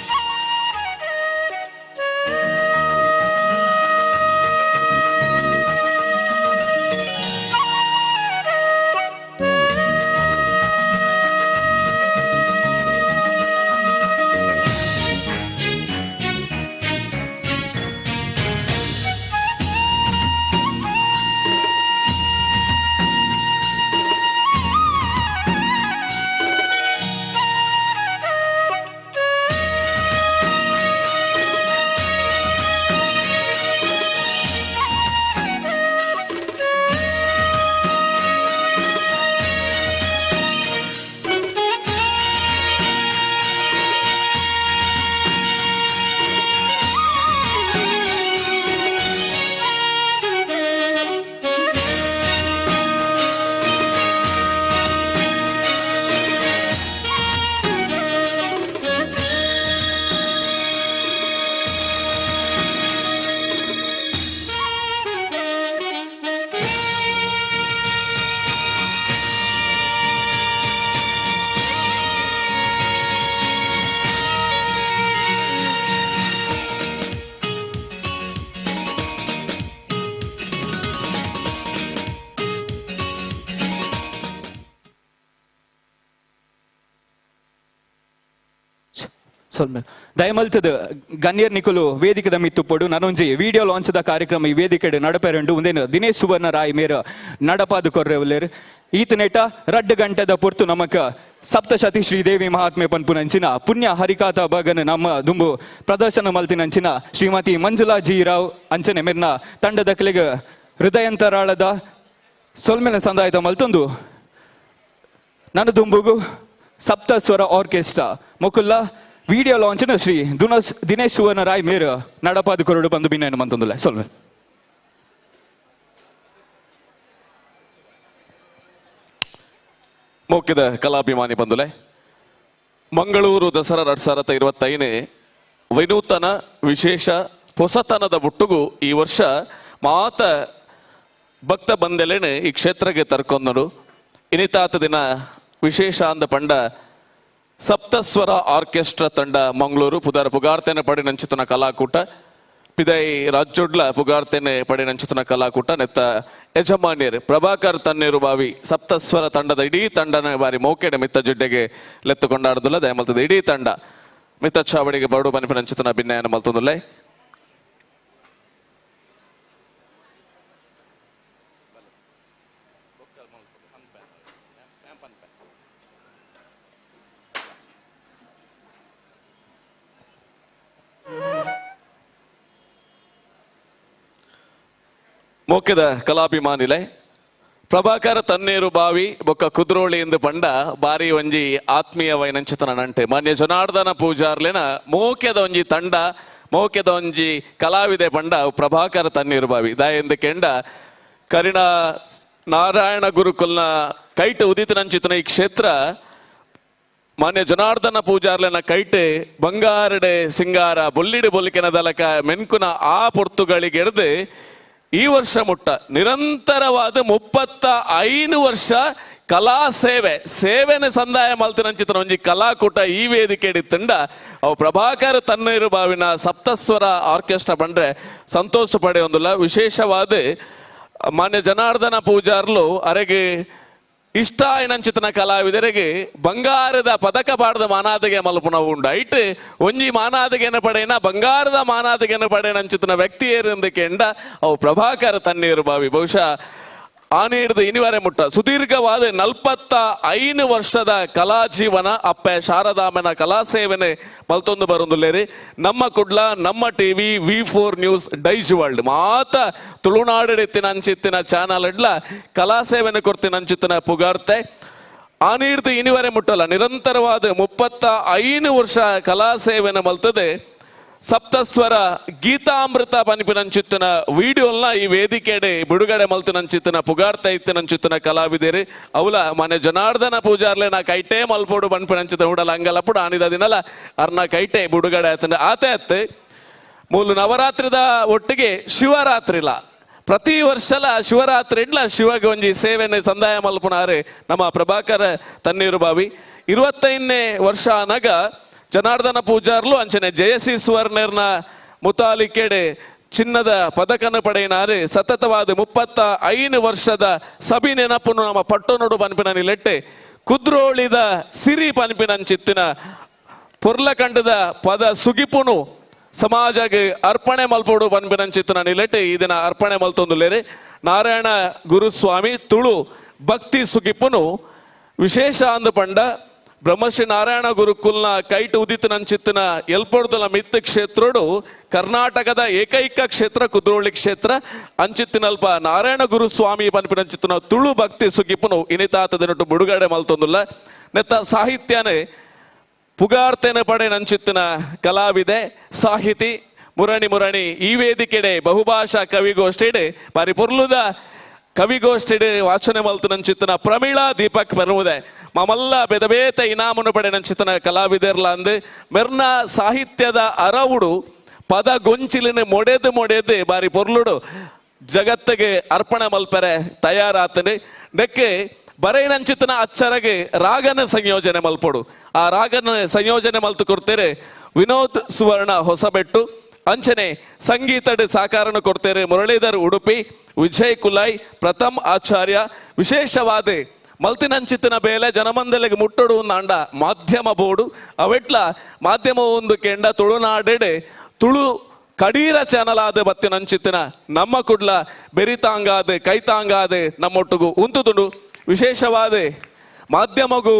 ದಯಮಲ್ತದ ಗಣ್ಯರ್ ನಿಕುಲು ವೇದಿಕೆದ ಮಿತ್ತು ಪೊಡು ನನೊಂಜಿ ವಿಡಿಯೋ ಲಾಂಚ್ದ ಕಾರ್ಯಕ್ರಮ ಈ ವೇದಿಕೆಡ್ ನಡಪೆರಂಡು ಒಂದೇನು ದಿನೇಶ್ ಸುವರ್ಣ ರಾಯ್ ಮೇರ ನಡಪಾದು ಕೊರ್ರೆವುಲೇರು ಈತ ನೆಟ 2 ಗಂಟೆದ ಪೊರ್ತು ನಮಕ ಸಪ್ತಶತಿ ಶ್ರೀದೇವಿ ಮಹಾತ್ಮೆ ಪನ್ಪುನಂಚಿನ ಪುಣ್ಯ ಹರಿಕಾತ ಬಗನ್ ನಮ್ಮ ದುಂಬು ಪ್ರದರ್ಶನ ಮಲ್ತಿನಂಚಿನ ಶ್ರೀಮತಿ ಮಂಜುಳಾ ಜಿ ರಾವ್ ಅಂಚನೆ ಮೆರ್ನ ತಂಡದ ಕಲೆಗೆ ಹೃದಯಂತರಾಳದ ಸೊಲ್ಮೆನ ಸಂದಾಯದ ಮಲ್ತೊಂದು ನನ್ನ ದುಂಬುಗು ಸಪ್ತ ಸ್ವರ ಆರ್ಕೆಸ್ಟ್ರಾ ಮೊಕುಲ್ಲ ವಿಡಿಯೋ ಲಾಂಚ್ನ ಶ್ರೀ ದಿನೇಶ್ ಸುವರ್ಣ ರಾಯ್ ಮೇರು ನಡಪಾದು ಕೊರಡು ಬಂದು ಭಿನ್ನನು ಮಂತೊಂದುಲ್ಲ ಸೊಲ್ಮೆ ಮುಖ್ಯದ ಕಲಾಭಿಮಾನಿ ಬಂಧುಲೆ ಮಂಗಳೂರು ದಸರಾ 2025 ವಿನೂತನ ವಿಶೇಷ ಹೊಸತನದ ಬುಟ್ಟುಗು ಈ ವರ್ಷ ಮಾತ ಭಕ್ತ ಬಂದೆಲೆನೆ ಈ ಕ್ಷೇತ್ರಕ್ಕೆ ತರ್ಕೊಂಡರು ಇನಿತಾತ ದಿನ ವಿಶೇಷ ಅಂದ ಪಂಡ ಸಪ್ತಸ್ವರ ಆರ್ಕೆಸ್ಟ್ರಾ ತಂಡ ಮಂಗಳೂರು ಪುಗಾರ್ತೇನೆ ಪಡಿ ನಂಚುತನ ಕಲಾಕೂಟ ಪಿದೈ ರಾಜ್ಯೋಡ್ಲ ಪುಗಾರ್ತೇನೆ ಪಡಿ ನಂಚುತನ ಕಲಾಕೂಟ ನೆತ್ತ ಯಜಮಾನ್ಯರು ಪ್ರಭಾಕರ್ ತನ್ನೇರು ಬಾವಿ ಸಪ್ತಸ್ವರ ತಂಡದ ಇಡೀ ತಂಡನ ಬಾರಿ ಮೌಕೆಡೆ ಮಿತ್ತ ಜಿಡ್ಡೆಗೆ ಲೆತ್ತು ಕೊಂಡಾಡುದಿಲ್ಲ ದಯಮಲ್ತದ ಇಡೀ ತಂಡ ಮಿತ್ತ ಚಾವಡಿಗೆ ಬರಡು ಪನಿಪ ನಂಚುತನ ಭಿನ್ನಯನ ಮಲ್ತೊಂದುಲ್ಲೆ ಮುಖ್ಯದ ಕಲಾಭಿಮಾನಿಲೆ ಪ್ರಭಾಕರ ತಣ್ಣೀರು ಬಾವಿ ಬೊಕ್ಕ ಕುದ್ರೋಳಿ ಎಂದು ಪಂಡ ಬಾರಿ ಒಂಜಿ ಆತ್ಮೀಯವೈನಂಚಿತನ ನಂಟೆ ಮಾನ್ಯ ಜನಾರ್ದನ ಪೂಜಾರ್ಲೆನ ಮೋಕ್ಯದ ಒಂಜಿ ತಂಡ ಮೋಕ್ಯದ ಒಂಜಿ ಕಲಾವಿದೆ ಪಂಡ ಪ್ರಭಾಕರ ತಣ್ಣೀರು ಬಾವಿ ದಾಯೆಂದು ಕೆಂಡ ಕರಿಣ ನಾರಾಯಣ ಗುರುಕುಲ್ನ ಕೈಟ್ ಉದಿತನಂಚಿತನ ಈ ಕ್ಷೇತ್ರ ಮಾನ್ಯ ಜನಾರ್ದನ ಪೂಜಾರ್ಲೆನ ಕೈಟೆ ಬಂಗಾರಡೆ ಸಿಂಗಾರ ಬೊಲ್ಲಿಡು ಬೊಲಿಕೆನ ದಲಕ ಮೆನ್ಕುನ ಆ ಪೊರ್ತುಗಳಿಗೆಡ್ದು ಈ ವರ್ಷ ಮುಟ್ಟ ನಿರಂತರವಾದ 35 ವರ್ಷ ಕಲಾ ಸೇವೆನೆ ಸಂದಾಯ ಮಲ್ತಿನಂಚಿತನ ಒಂಜಿ ಕಲಾಕೂಟ ಈ ವೇದಿಕೆ ಇಡಿತ್ತಂಡ ಅವು ಪ್ರಭಾಕರ ತಣ್ಣೀರು ಬಾವಿನ ಸಪ್ತಸ್ವರ ಆರ್ಕೆಸ್ಟ್ರಾ ಬಂದ್ರೆ ಸಂತೋಷ ಪಡೆಯೊಂದಿಲ್ಲ. ವಿಶೇಷವಾದ ಮಾನ್ಯ ಜನಾರ್ದನ ಪೂಜಾರ್ಲು ಅರೆಗೆ ಇಷ್ಟ ಆಯ್ನಂಚಿತನ ಕಲಾವಿದರಿಗೆ ಬಂಗಾರದ ಪದಕ ಪಾಡ್ದ ಮಾನಾದಿಗೆ ಮಲ್ಪುನ ಉಂಡು ಐಟ್ ಒಂಜಿ ಮಾನಾದಿಗೆನ ಪಡೆಯನ ಬಂಗಾರದ ಮಾನಾದಿಗೆನ ಪಡೆಯನಂಚಿತನ ವ್ಯಕ್ತಿ ಏರಿಂದಕೆಂಡ ಅವು ಪ್ರಭಾಕರ ತಣ್ಣೀರು ಬಾವಿ ಬಹುಶಃ ಆನೇಡ್ದು ಇನಿವರೆ ಮುಟ್ಟ ಸುದೀರ್ಘವಾದ 45 ವರ್ಷದ ಕಲಾ ಜೀವನ ಅಪ್ಪೆ ಶಾರದಾಮನ ಕಲಾ ಸೇವೆನೆ ಮಲ್ತೊಂದು ಬರೊಂದುಲ್ಲೇರಿ ನಮ್ಮ ಕುಡ್ಲ ನಮ್ಮ TV V4 news Daiji world ಮಾತ ತುಳುನಾಡಿನ ಅಂಚಿತ್ತಿನ ಚಾನಲ್ ಇಡ್ಲ ಕಲಾ ಸೇವೆನೆ ಕೊಡ್ತೀನಿ ಅಂಚಿತ್ತಿನ ಪುಗಾರ್ತೆ ಆನೇಡ್ದು ಇನಿವರೆ ಮುಟ್ಟಲ್ಲ ನಿರಂತರವಾದ 35 ವರ್ಷ ಕಲಾ ಸೇವೆನೆ ಮಲ್ತದೆ. ಸಪ್ತಸ್ವರ ಗೀತಾಮೃತ ಪನಿಪಿನಂಚಿತ್ತಿನ ವಿಡಿಯೋಲ್ನ ಈ ವೇದಿಕೆಡೆ ಬಿಡುಗಡೆ ಮಲ್ತಿನಂಚಿತ್ತಿನ ಪುಗಾರ್ತ ಇತ್ತಿನಂಚಿತ್ತಿನ ಕಲಾವಿದೇರಿ ಅವಲ ಮನೆ ಜನಾರ್ದನ ಪೂಜಾರ್ಲೆ ನಾ ಕೈಟೇ ಮಲ್ಪೋಡು ಪನ್ಪಿನಂಚಿತ ಉಡಲ ಹಂಗಲ್ಲಪುಡು ಆನಿದ ದಿನಲ್ಲ ಅರ್ನ ಕೈಟೆ ಬಿಡುಗಡೆ ಆಯ್ತಂದ್ರೆ ಆತೆ ಮೂಲು ನವರಾತ್ರಿದ ಒಟ್ಟಿಗೆ ಶಿವರಾತ್ರಿಲ ಪ್ರತಿ ವರ್ಷಲ ಶಿವರಾತ್ರಿ ಇಡ್ಲ ಶಿವಗೆ ಒಂಜಿ ಸೇವೆನೆ ಸಂದಾಯ ಮಲ್ಪುನಾರೆ ನಮ್ಮ ಪ್ರಭಾಕರ ತಣ್ಣೀರು ಬಾವಿ 25ನೇ ವರ್ಷ ಅನಗ ಜನಾರ್ದನ ಪೂಜಾರ್ಲು ಅಂಚನೆ ಜಯಸಿ ಸ್ವರ್ಣರ್ನ ಮುತಾಲಿಕೆಡೆ ಚಿನ್ನದ ಪದಕನ ಪಡೆಯಿನಾರೆ ಸತತವಾದ 35 ವರ್ಷದ ಸಬಿ ನೆನಪುನು ನಮ್ಮ ಪಟ್ಟನೋಡು ಪನ್ಪಿನ ನಿಲೆಟ್ಟೆ ಕುದ್ರೋಳಿದ ಸಿರಿ ಪನ್ಪಿನಂಚಿತ್ತಿನ ಪೊರ್ಲಕಂಡದ ಪದ ಸುಗಿಪುನು ಸಮಾಜಗೆ ಅರ್ಪಣೆ ಮಲ್ಪೋಡು ಪನ್ಪಿನಂಚಿತ್ತಿನ ನಿಲೆಟ್ಟೆ ಈ ದಿನ ಅರ್ಪಣೆ ಮಲ್ತೊಂದುಲೇರೆ ನಾರಾಯಣ ಗುರುಸ್ವಾಮಿ ತುಳು ಭಕ್ತಿ ಸುಗಿಪುನು ವಿಶೇಷ ಅಂದು ಪಂಡ ಬ್ರಹ್ಮಶ್ರೀ ನಾರಾಯಣ ಗುರುಕುಲ್ನ ಕೈಟ್ ಉದಿತನಂಚಿತ್ತಿನ ಎಲ್ಪೊಡ್ದಲ ಮಿತ್ತ ಕ್ಷೇತ್ರೋಡು ಕರ್ನಾಟಕದ ಏಕೈಕ ಕ್ಷೇತ್ರ ಕುದ್ರೋಳಿ ಕ್ಷೇತ್ರ ಅಂಚಿತ್ತಿನಲ್ಪ ನಾರಾಯಣ ಗುರುಸ್ವಾಮಿ ಪನ್ಪಿನಂಚಿತ್ತಿನ ತುಳು ಭಕ್ತಿ ಸುಗಿಪುನು ಇನಿತಾತದಿನಟ್ಟು ಬಿಡುಗಡೆ ಮಲ್ತೊಂದುಲ್ಲ ನೆತ್ತ ಸಾಹಿತ್ಯನೇ ಪುಗಾರ್ತೆನ ಪಡೆ ನಂಚಿತ್ತಿನ ಕಲಾವಿದೆ ಸಾಹಿತಿ ಮುರಣಿ ಈ ವೇದಿಕೆಡೆ ಬಹುಭಾಷಾ ಕವಿಗೋಷ್ಠಿಡೆ ಬಾರಿ ಪೊರ್ಲುದ ಕವಿಗೋಷ್ಠಿಡೆ ವಾಚನೆ ಮಲ್ತನಂಚಿತ್ತಿನ ಪ್ರಮೀಳಾ ದೀಪಕ್ ಬರುವುದೇ ಮಮಲ್ಲ ಬೆದಬೇತ ಇನಾಮನು ಪಡೆನಂಚಿತನ ಕಲಾವಿದರ್ಲ ಅಂದು ಮೆರ್ನ ಸಾಹಿತ್ಯದ ಅರವುಡು ಪದ ಗೊಂಚಿಲಿನ ಮೊಡೆದು ಬಾರಿ ಪೊರ್ಲುಡು ಜಗತ್ತಿಗೆ ಅರ್ಪಣೆ ಮಲ್ಪರೆ ತಯಾರಾತನೆ ನೆಕ್ಕೆ ಬರೈನಂಚಿತನ ಅಚ್ಚರಗೆ ರಾಗನ ಸಂಯೋಜನೆ ಮಲ್ಪೊಡು ಆ ರಾಗನ ಸಂಯೋಜನೆ ಮಲ್ತು ಕೊಡ್ತೇರೆ ವಿನೋದ್ ಸುವರ್ಣ ಹೊಸಬೆಟ್ಟು ಅಂಚನೆ ಸಂಗೀತದ ಸಾಕಾರನು ಕೊಡ್ತೇರೆ ಮುರಳೀಧರ್ ಉಡುಪಿ ವಿಜಯ್ ಕುಲಾಯ್ ಪ್ರಥಮ್ ಆಚಾರ್ಯ ವಿಶೇಷವಾದ ಮಲ್ತಿನಂಚಿತ್ತಿನ ಬೇಲೆ ಜನಮಂದಲೆಗೆ ಮುಟ್ಟಡು ಅಂಡ ಮಾಧ್ಯಮ ಬೋರ್ಡು ಅವೆಟ್ಲ ಮಾಧ್ಯಮ ಒಂದು ಕೆಂಡ ತುಳುನಾಡೆಡೆ ತುಳು ಕಡೀರ ಚಾನಲ್ ಆದ ಬತ್ತಿನಂಚಿತ್ತಿನ ನಮ್ಮ ಕುಡ್ಲ ಬೆರಿತಾಂಗಾದೆ ಕೈತಾಂಗಾದೆ ನಮ್ಮೊಟ್ಟಿಗೂ ಉಂತುದುಂಡು ವಿಶೇಷವಾದ ಮಾಧ್ಯಮಗೂ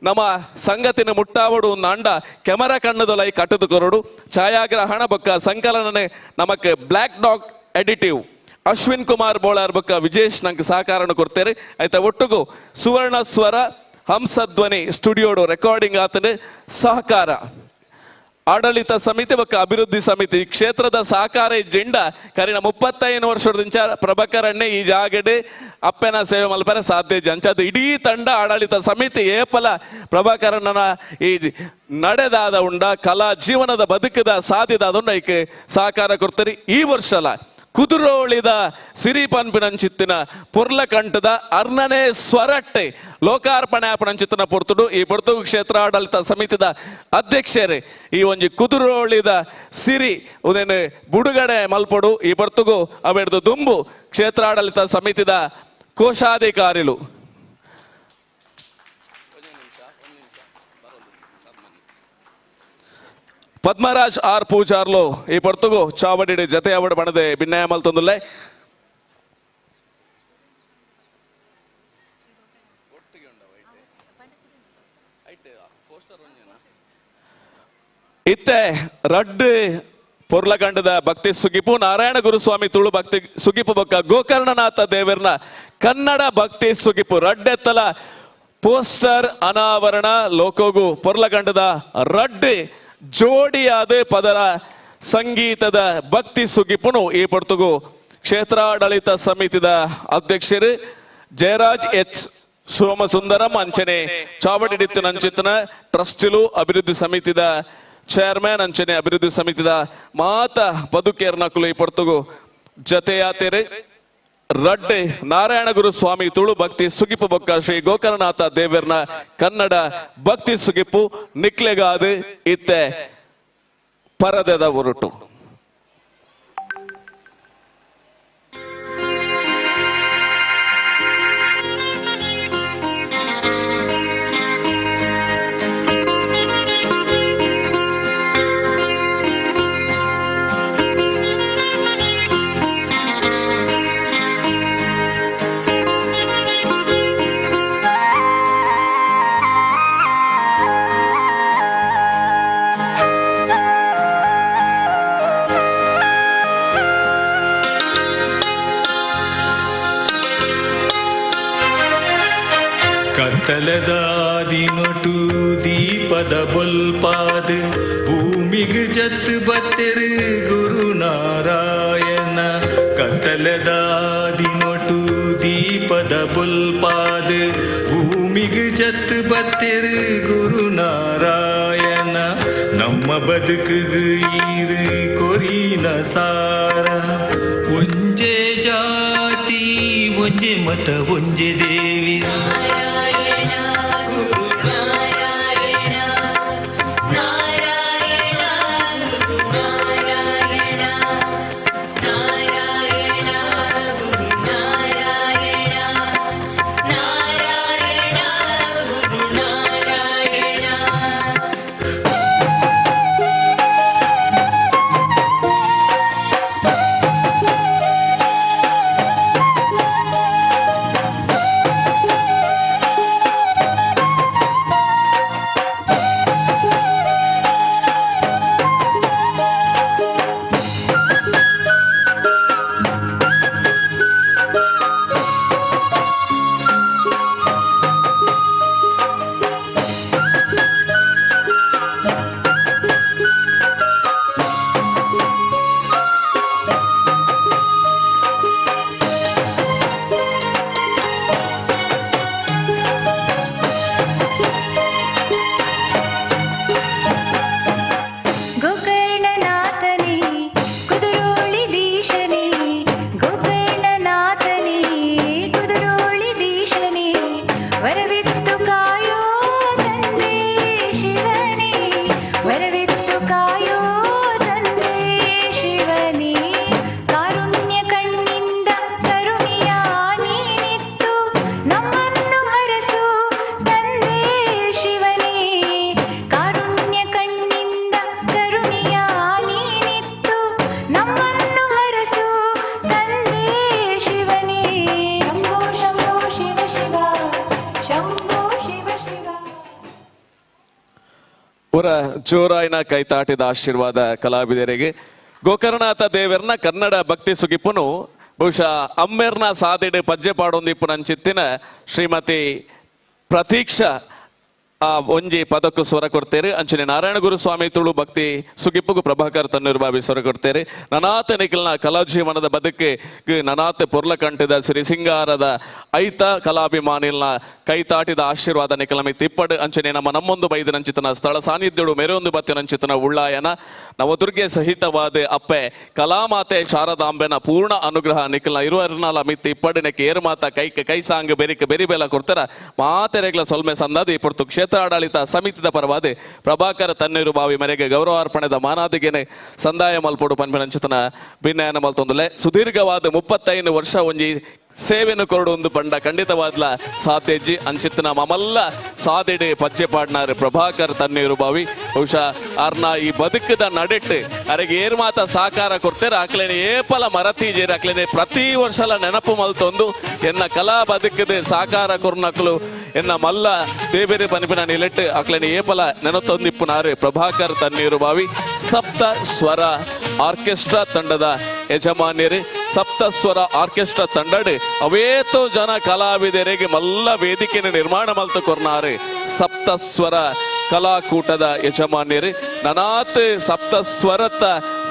ನಮ್ಮ ಸಂಗತಿನ ಮುಟ್ಟಾವಡು ಅಂಡ ಕೆಮರಾ ಕಣ್ಣದೊಲೈ ಕಟ್ಟದು ಕೊರಡು ಛಾಯಾಗ್ರಹಣ ಬೊಕ್ಕ ಸಂಕಲನನೆ ನಮಕ್ black dog additive Ashwin Kumar Bolar ಬೊಕ್ಕ ವಿಜೇಶ್ ನಂಗೆ ಸಹಕಾರನ ಕೊಡ್ತೇನೆ ಆಯ್ತಾ ಒಟ್ಟಿಗೂ ಸುವರ್ಣ ಸ್ವರ ಹಂಸಧ್ವನಿ ಸ್ಟುಡಿಯೋಡು ರೆಕಾರ್ಡಿಂಗ್ ಆತನೆ ಸಹಕಾರ ಆಡಳಿತ ಸಮಿತಿ ಬೊಕ್ಕ ಅಭಿವೃದ್ಧಿ ಸಮಿತಿ ಈ ಕ್ಷೇತ್ರದ ಸಹಕಾರ ಜೆಂಡ ಕರಿನ 35 ವರ್ಷದಿಂದ ಪ್ರಭಾಕರಣ್ಣೆ ಈ ಜಾಗಡೆ ಅಪ್ಪನ ಸೇವೆ ಮಲ್ಪರೆ ಸಾಧ್ಯ ಜಂಚದ ಇಡೀ ತಂಡ ಆಡಳಿತ ಸಮಿತಿ ಏಪಲ ಪ್ರಭಾಕರಣ್ಣನ ಈ ನಡೆದಾದ ಉಂಡ ಕಲಾ ಜೀವನದ ಬದುಕದ ಸಾಧ್ಯದಾದ ಉಂಡ ಈಕೆ ಸಹಕಾರ ಕೊಡ್ತಾರೆ. ಈ ವರ್ಷಲ ಕುದುರೋಳಿದ ಸಿರಿ ಪನ್ಪಿನಂಚಿತ್ತಿನ ಪೊರ್ಲಕಂಠದ ಅರ್ನನೇ ಸ್ವರಟ್ಟೆ ಲೋಕಾರ್ಪಣೆ ಆಪಣಂಚಿತ್ತಿನ ಪೊರ್ತುಡು ಈ ಪೊರ್ತುಗು ಕ್ಷೇತ್ರ ಆಡಳಿತ ಸಮಿತಿದ ಅಧ್ಯಕ್ಷರೇ ಈ ಒಂಜಿ ಕುದುರೋಳಿದ ಸಿರಿ ಉದೇನು ಬುಡುಗಡೆ ಮಲ್ಪೊಡು ಈ ಪೊರ್ತುಗು ಅವೆಡ್ದು ದುಂಬು ಕ್ಷೇತ್ರ ಆಡಳಿತ ಸಮಿತಿದ ಕೋಶಾಧಿಕಾರಿಲು ಪದ್ಮರಾಜ್ ಆರ್ ಪೂಜಾರ್ಲು ಈ ಪೊರ್ತುಗು ಚಾವಡಿ ಜತೆ ಅವಡು ಬಣದೆ ಭಿನ್ನಯ ಮಲ್ತೊಂದುಲ್ಲೆ ಇತ್ತೆ ರಡ್ಡು ಪೊರ್ಲಗಂಡದ ಭಕ್ತಿ ಸುಗಿಪು ನಾರಾಯಣ ಗುರುಸ್ವಾಮಿ ತುಳು ಭಕ್ತಿ ಸುಗಿಪು ಬೊಕ್ಕ ಗೋಕರ್ಣನಾಥ ದೇವರ್ನ ಕನ್ನಡ ಭಕ್ತಿ ಸುಗಿಪು ರಡ್ಡೆತ್ತಲ ಪೋಸ್ಟರ್ ಅನಾವರಣ ಲೋಕೋಗು ಪೊರ್ಲಗಂಡದ ರಡ್ಡು ಜೋಡಿಯಾದ ಪದರ ಸಂಗೀತದ ಭಕ್ತಿ ಸುಗಿಪುನು ಈ ಪೊರ್ತುಗು ಕ್ಷೇತ್ರಾಡಳಿತ ಸಮಿತಿದ ಅಧ್ಯಕ್ಷರು ಜಯರಾಜ್ ಎಚ್ ಸೋಮಸುಂದರಂ ಅಂಚನೆ ಚಾವಡಿಡಿತ್ತು ನಂಚಿತನ ಟ್ರಸ್ಟಿಲು ಅಭಿವೃದ್ಧಿ ಸಮಿತಿದ ಚೇರ್ಮನ್ ಅಂಚನೆ ಅಭಿವೃದ್ಧಿ ಸಮಿತಿದ ಮಾತ ಬದುಕೇರ್ನಕುಲು ಈ ಪೊರ್ತುಗು ಜತೆಯಾತೆರೆ ರಡ್ಡೆ ನಾರಾಯಣ ಗುರು ಸ್ವಾಮಿ ತುಳು ಭಕ್ತಿ ಸುಗಿಪು ಬೊಕ್ಕ ಶ್ರೀ ಗೋಕರ್ಣನಾಥ ದೇವರ್ನ ಕನ್ನಡ ಭಕ್ತಿ ಸುಗಿಪು ನಿಕ್ಲೆಗಾದು ಇತ್ತೆ ಪರದೆದ ಹೊರಟು ಕತ್ತಲದಾದಿನೊಟು ದೀಪದ ಬೊಲ್ಪಾದ ಭೂಮಿಗ್ ಜತ್ ಬತ್ತೆರು ಗುರುನಾರಾಯಣ ಕತ್ತಲದಾದಿನೊಟು ದೀಪದ ಬೊಲ್ಪಾದ ಭೂಮಿಗ್ ಜತ್ ಬತ್ತೆರು ಗುರುನಾರಾಯಣ ನಮ್ಮ ಬದುಕುಗ್ ಈರು ಕೊರಿನ ಸಾರ ಒಂಜೆ ಜಾತಿ ಒಂಜೆ ಮತ ಒಂಜೆ ದೇವಿ ಪುರ ಜೋರಾಯಿನ ಕೈತಾಟಿದ ಆಶೀರ್ವಾದ ಕಲಾವಿದರಿಗೆ ಗೋಕರ್ಣನಾಥ ದೇವರ್ನ ಕನ್ನಡ ಭಕ್ತಿ ಸುಗಿಪ್ಪುನು ಬಹುಶಃ ಅಮ್ಮೆರ್ನ ಸಾದಿಡೆ ಪಜ್ಜೆ ಪಾಡೊಂದಿಪ್ಪು ನಂಚಿತ್ತಿನ ಶ್ರೀಮತಿ ಪ್ರತೀಕ್ಷಾ ಆ ಒಂಜಿ ಪದಕ್ಕೂ ಸ್ವರ ಕೊಡ್ತೇರೆ ಅಂಚನೆ ನಾರಾಯಣ ಗುರುಸ್ವಾಮಿ ತುಳು ಭಕ್ತಿ ಸುಗಿಪ್ಪುಗು ಪ್ರಭಾಕರ್ ತನ್ನೂರ್ಬಾವಿ ಸ್ವರ ಕೊಡ್ತೇರೆ ನನಾತ ನಿಖಿಲ್ನ ಕಲಾಜೀವನದ ಬದುಕೆ ನನಾತ ಪೊರ್ಲ ಕಂಠದ ಶ್ರೀ ಸಿಂಗಾರದ ಐತ ಕಲಾಭಿಮಾನಿಲ್ನ ಕೈತಾಟಿದ ಆಶೀರ್ವಾದ ನಿಖಿಲ ಮಿತ್ ಇಪ್ಪಡು ಅಂಚನೆ ನಮ್ಮೊಂದು ಬೈದ ನಂಚಿತನ ಸ್ಥಳ ಸಾನ್ನಿಧ್ಯಡು ಮೆರೊಂದು ಬತ್ತಿ ನಂಚಿತನ ಉಳ್ಳಾಯನ ನವದುರ್ಗೆ ಸಹಿತವಾದ ಅಪ್ಪೆ ಕಲಾಮಾತೆ ಶಾರದಾಂಬೆನ ಪೂರ್ಣ ಅನುಗ್ರಹ ನಿಖಿಲ್ನ ಇರುವರ್ನಾಲ ಮಿತ್ ಇಪ್ಪಡಿನಕ್ಕೆ ಏರು ಮಾತ ಕೈ ಸಾಂಗ್ ಬೆರಿಕೆ ಬೆರಿಬೆಲ ಕೊಡ್ತಾರ ಮಾತೆರೆಗ್ಲ ಸೊಲ್ಮೆ ಸಂದಾದಿ ಪೊರ್ತು ಕ್ಷೇತ್ರಾಡಳಿತ ಸಮಿತಿದ ಪರವಾದ ಪ್ರಭಾಕರ ತನ್ನೀರು ಬಾವಿ ಮೇರೆಗೆ ಗೌರವಾರ್ಪಣೆದ ಮಾನಾದಿಗೆನೆ ಸಂದಾಯ ಮಲ್ಪೋಡು ಪನ್ಪಿನಂಚಿತನ ಭಿನ್ನಯನ ಮಲ್ತೊಂದುಲೆ ಸುದೀರ್ಘವಾದ 35 ವರ್ಷ ಒಂಜಿ ಸೇವೆನು ಕೊರಡು ಒಂದು ಪಂಡ ಖಂಡಿತವಾದ್ಲ ಸಾತೆಜ್ಜಿ ಅಂಚಿತ್ತಿನ ಮಮಲ್ಲ ಸಾದೆಡೆ ಪಚ್ಚೆ ಪಾಡ್ನಾರು ಪ್ರಭಾಕರ್ ತಣ್ಣೀರು ಬಾವಿ ಬಹುಶಃ ಅರ್ನ ಈ ಬದುಕದ ನಡೆಟ್ಟು ಅರೆಗೆ ಏರ್ ಮಾತ ಸಾಕಾರ ಕೊಡ್ತೇರೆ ಆಕ್ಲೇನೆ ಏಪಲ ಮರತೀಜೇರಿ ಆಕ್ಲೇನೆ ಪ್ರತಿ ವರ್ಷಲ ನೆನಪು ಮಲ್ತೊಂದು ಎನ್ನ ಕಲಾ ಬದುಕದ ಸಾಕಾರ ಕೊರ್ನಕ್ಲು ಎನ್ನ ಮಲ್ಲ ಬೇಬೇರೆ ಪನಿಪಿನ ನಿಲೆಟ್ಟು ಆಕ್ಲೇನೆ ಏಪಲ ನೆನತೊಂದಿಪ್ಪುನಾರು ಪ್ರಭಾಕರ್ ತಣ್ಣೀರು ಬಾವಿ ಸಪ್ತ ಸ್ವರ ಆರ್ಕೆಸ್ಟ್ರಾ ತಂಡದ ಯಜಮಾನ್ಯರು ಸಪ್ತ ಸ್ವರ ಆರ್ಕೆಸ್ಟ್ರಾ ತಂಡಡ್ ಅವೇತೋ ಜನ ಕಲಾವಿದರಿಗೆ ಮಲ್ಲ ವೇದಿಕೆಯನ್ನು ನಿರ್ಮಾಣ ಮಲ್ತು ಕೊರ್ನಾರು ಸಪ್ತ ಸ್ವರ ಕಲಾಕೂಟದ ಯಜಮಾನ್ಯರು ನನಾತ್ ಸಪ್ತ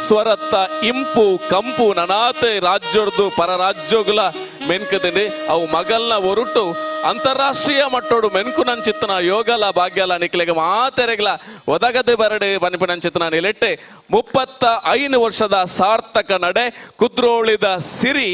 ಸ್ವರತ್ತ ಇಂಪು ಕಂಪು ನನಾತ್ ರಾಜ್ಯರ್ದು ಪರ ರಾಜ್ಯೋಗುಲ ಮೆನ್ಕದಿಂಡಿ ಅವು ಮಗಲ್ನ ಹೊರಟು ಅಂತಾರಾಷ್ಟ್ರೀಯ ಮಟ್ಟೋಡು ಮೆನ್ಕು ನಂಚಿತ್ತನ ಯೋಗಲ ಭಾಗ್ಯಲ ನಿಕ್ಲೆಗೆ ಮಾತೆರೆಗ್ಲ ಒದಗದೆ ಬರಡೆ ಪನಿಪಿನಂಚಿತ್ತನ ನಿಲೆಟ್ಟೆ 35 ವರ್ಷದ ಸಾರ್ಥಕ ನಡೆ ಕುದ್ರೋಳಿದ ಸಿರಿ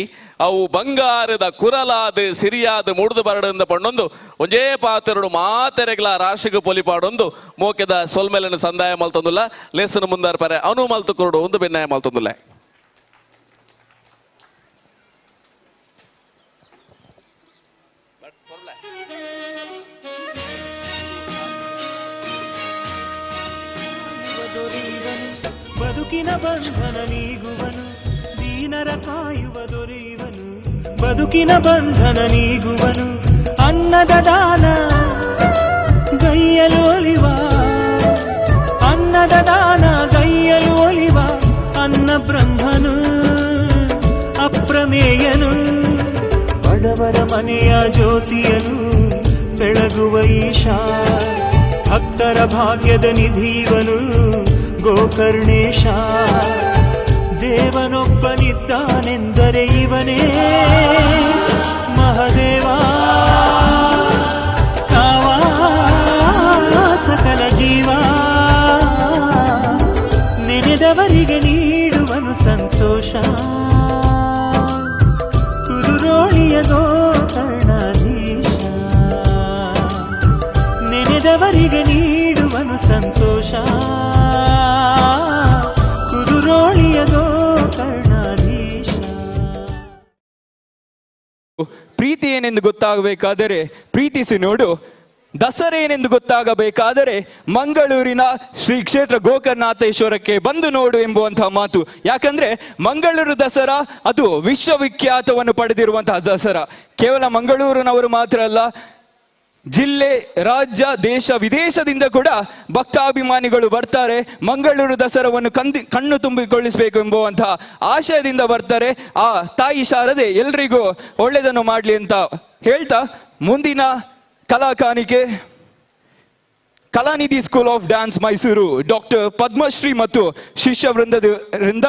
ಅವು ಬಂಗಾರದ ಕುರಲಾದ ಸಿರಿಯಾದ ಮುಡ್ದು ಬರಡಿಂದ ಪಣ್ಣೊಂದು ಒಂಜೇ ಪಾತೆರಡು ಮಾತೆರೆಗ್ಲ ರಾಶಿಗೆ ಪೊಲಿಪಾಡೊಂದು ಮೋಕೆದ ಸೊಲ್ಮೆಲನ ಸಂದಾಯ ಮಲ್ತೊಂದುಲ್ಲ ಲೇಸನ ಮುಂದಾರ ಪರೆ ಅನು ಮಲ್ತು ಕೊರಡು ಒಂದು ಬೆನ್ನಾಯ ಮಲ್ತೊಂದುಲ್ಲ ಬದುಕಿನ ಬಂಧನ ನೀಗುವನು ದೀನರ ಕಾಯುವ ದೊರೆಯುವನು ಬದುಕಿನ ಬಂಧನ ನೀಗುವನು ಅನ್ನದ ದಾನ ಗೈಯಲು ಒಲಿವ ಅನ್ನದ ದಾನ ಗೈಯಲು ಒಲಿವ ಅನ್ನ ಬ್ರಹ್ಮನು ಅಪ್ರಮೇಯನು ಬಡವರ ಮನೆಯ ಜ್ಯೋತಿಯನು ಬೆಳಗುವ ಈಶಾ ಭಕ್ತರ ಭಾಗ್ಯದ ನಿಧಿವನು ಗೋಕರ್ಣೇಶ ದೇವನೊಬ್ಬನಿದ್ದಾನೆಂದರೆ ಇವನೇ ಮಹದೇವ ಕಾವಾ ಸಕಲ ಜೀವ ನೆನೆದವರಿಗೆ ನೀಡುವನು ಸಂತೋಷ ಕುದುರೋಳಿಯ ಗೋಕರ್ಣಾಧೀಶ ನೆನೆದವರಿಗೆ ನೀಡುವನು ಸಂತೋಷ ಕುದುರೋಳಿಯ ಗೋಕರ್ಣಾಧೀಶ. ಪ್ರೀತಿ ಏನೆಂದು ಗೊತ್ತಾಗಬೇಕಾದರೆ ಪ್ರೀತಿಸಿ ನೋಡು, ದಸರೆ ಏನೆಂದು ಗೊತ್ತಾಗಬೇಕಾದರೆ ಮಂಗಳೂರಿನ ಶ್ರೀ ಕ್ಷೇತ್ರ ಗೋಕರ್ಣನಾಥೇಶ್ವರಕ್ಕೆ ಬಂದು ನೋಡು ಎಂಬುವಂತಹ ಮಾತು. ಯಾಕಂದ್ರೆ ಮಂಗಳೂರು ದಸರಾ ಅದು ವಿಶ್ವವಿಖ್ಯಾತವನ್ನು ಪಡೆದಿರುವಂತಹ ದಸರಾ. ಕೇವಲ ಮಂಗಳೂರಿನವರು ಮಾತ್ರ ಅಲ್ಲ, ಜಿಲ್ಲೆ, ರಾಜ್ಯ, ದೇಶ, ವಿದೇಶದಿಂದ ಕೂಡ ಭಕ್ತಾಭಿಮಾನಿಗಳು ಬರ್ತಾರೆ. ಮಂಗಳೂರು ದಸರಾವನ್ನು ಕಣ್ಣು ತುಂಬಿಕೊಳ್ಳಿಸಬೇಕು ಎಂಬುವಂತಹ ಆಶಯದಿಂದ ಬರ್ತಾರೆ. ಆ ತಾಯಿ ಶಾರದೆ ಎಲ್ರಿಗೂ ಒಳ್ಳೆಯದನ್ನು ಮಾಡಲಿ ಅಂತ ಹೇಳ್ತಾ ಮುಂದಿನ ಕಲಾಕಾನಿಕೆ Kalanidhi school of dance Mysuru doctor Padmashri ಮತ್ತು ಶಿಷ್ಯ ವೃಂದದಿಂದ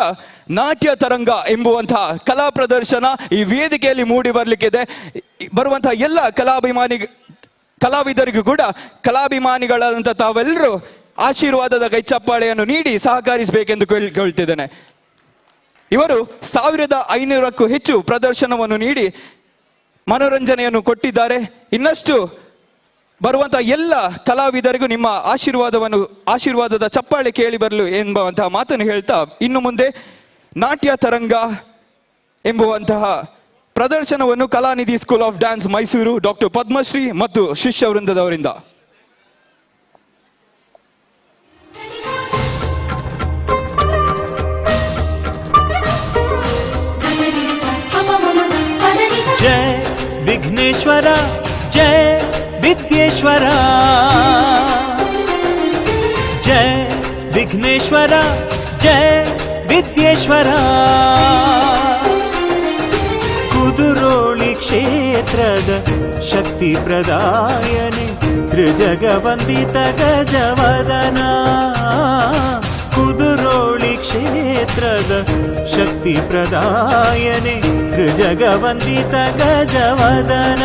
ನಾಟ್ಯ ತರಂಗ ಎಂಬುವಂತಹ ಕಲಾ ಪ್ರದರ್ಶನ ಈ ವೇದಿಕೆಯಲ್ಲಿ ಮೂಡಿ ಬರಲಿಕ್ಕಿದೆ. ಬರುವಂತಹ ಎಲ್ಲ ಕಲಾವಿದರಿಗೂ ಕೂಡ ಕಲಾಭಿಮಾನಿಗಳಾದಂಥ ತಾವೆಲ್ಲರೂ ಆಶೀರ್ವಾದದ ಕೈಚಪ್ಪಾಳೆಯನ್ನು ನೀಡಿ ಸಹಕರಿಸಬೇಕೆಂದು ಕೇಳ್ತಿದ್ದೇನೆ. ಇವರು 1500ಕ್ಕೂ ಹೆಚ್ಚು ಪ್ರದರ್ಶನವನ್ನು ನೀಡಿ ಮನೋರಂಜನೆಯನ್ನು ಕೊಟ್ಟಿದ್ದಾರೆ. ಇನ್ನಷ್ಟು ಬರುವಂತಹ ಎಲ್ಲ ಕಲಾವಿದರಿಗೂ ನಿಮ್ಮ ಆಶೀರ್ವಾದದ ಚಪ್ಪಾಳೆ ಕೇಳಿ ಬರಲು ಎಂಬುವಂತಹ ಮಾತನ್ನು ಹೇಳ್ತಾ ಇನ್ನು ಮುಂದೆ ನಾಟ್ಯ ತರಂಗ ಎಂಬುವಂತಹ ಪ್ರದರ್ಶನವನ್ನು Kalanidhi school of dance Mysuru doctor Padmashri ಮತ್ತು ಶಿಷ್ಯ ವೃಂದದವರಿಂದ. ಜಯ ವಿಘ್ನೇಶ್ವರ, ಜಯ ವಿದ್ಯೇಶ್ವರ, ಜಯ ವಿಘ್ನೇಶ್ವರ, ಜಯ ವಿದ್ಯೇಶ್ವರ. ಕುದುರೋಳಿ ಕ್ಷೇತ್ರದ ಶಕ್ತಿ ಪ್ರದಾಯನೆ ತ್ರಿಜಗ ವಂದಿತ ಗಜವದನ. ಕುದುರೋಳಿ ಕ್ಷೇತ್ರದ ಶಕ್ತಿ ಪ್ರದಾಯನೆ ತ್ರಿಜಗ ವಂದಿತ ಗಜವದನ.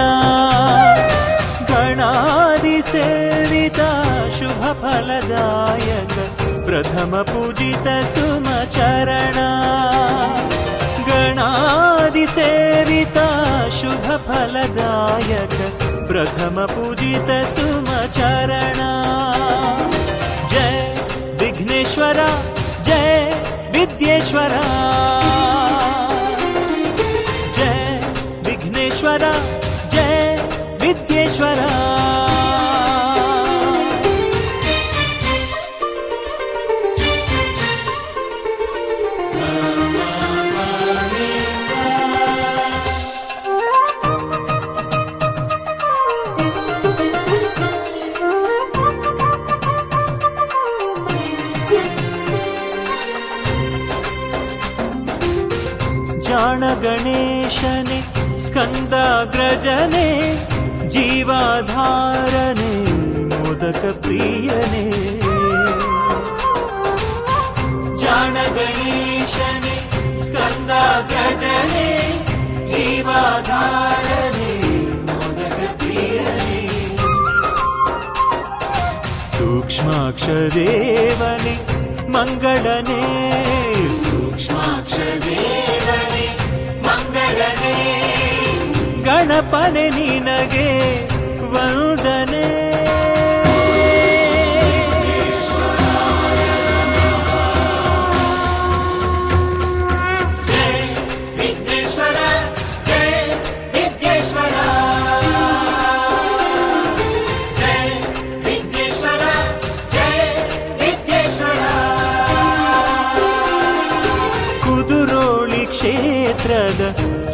ಗಣಾದಿ ಸೇವಿತ ಶುಭ ಫಲದಾಯಕ ಪ್ರಥಮ ಪೂಜಿತ ಸುಮಚರಣ. ಗಣಾದಿ ಸೇವಿತ ಶುಭ ಫಲದಾಯಕ ಪ್ರಥಮ ಪೂಜಿತ ಸುಮಚರಣ. ಜಯ ವಿಘ್ನೇಶ್ವರ, ಜಯ ವಿದ್ಯೇಶ್ವರ, ಜಯ ವಿಘ್ನೇಶ್ವರ. ಗಣೇಶನೆ ಸ್ಕಂದಾಗ್ರಜನೆ ಜೀವಾಧಾರನೆ ಮೋದಕ ಪ್ರಿಯನೆ ಜಾಣ ಗಣೇಶನೆ ಸ್ಕಂದಾಗ್ರಜನೆ ಜೀವಾಧಾರನೆ ಮೋದಕ ಪ್ರಿಯನೆ ಸೂಕ್ಷ್ಮಾಕ್ಷದೇವನೆ ಮಂಗಳನೆ ಸೂಕ್ಷ್ಮಾಕ್ಷದೇವನೆ ಮಂಗಳನೆ ಗಣಪನೆ ನಿನಗೆ ವಂದನೆ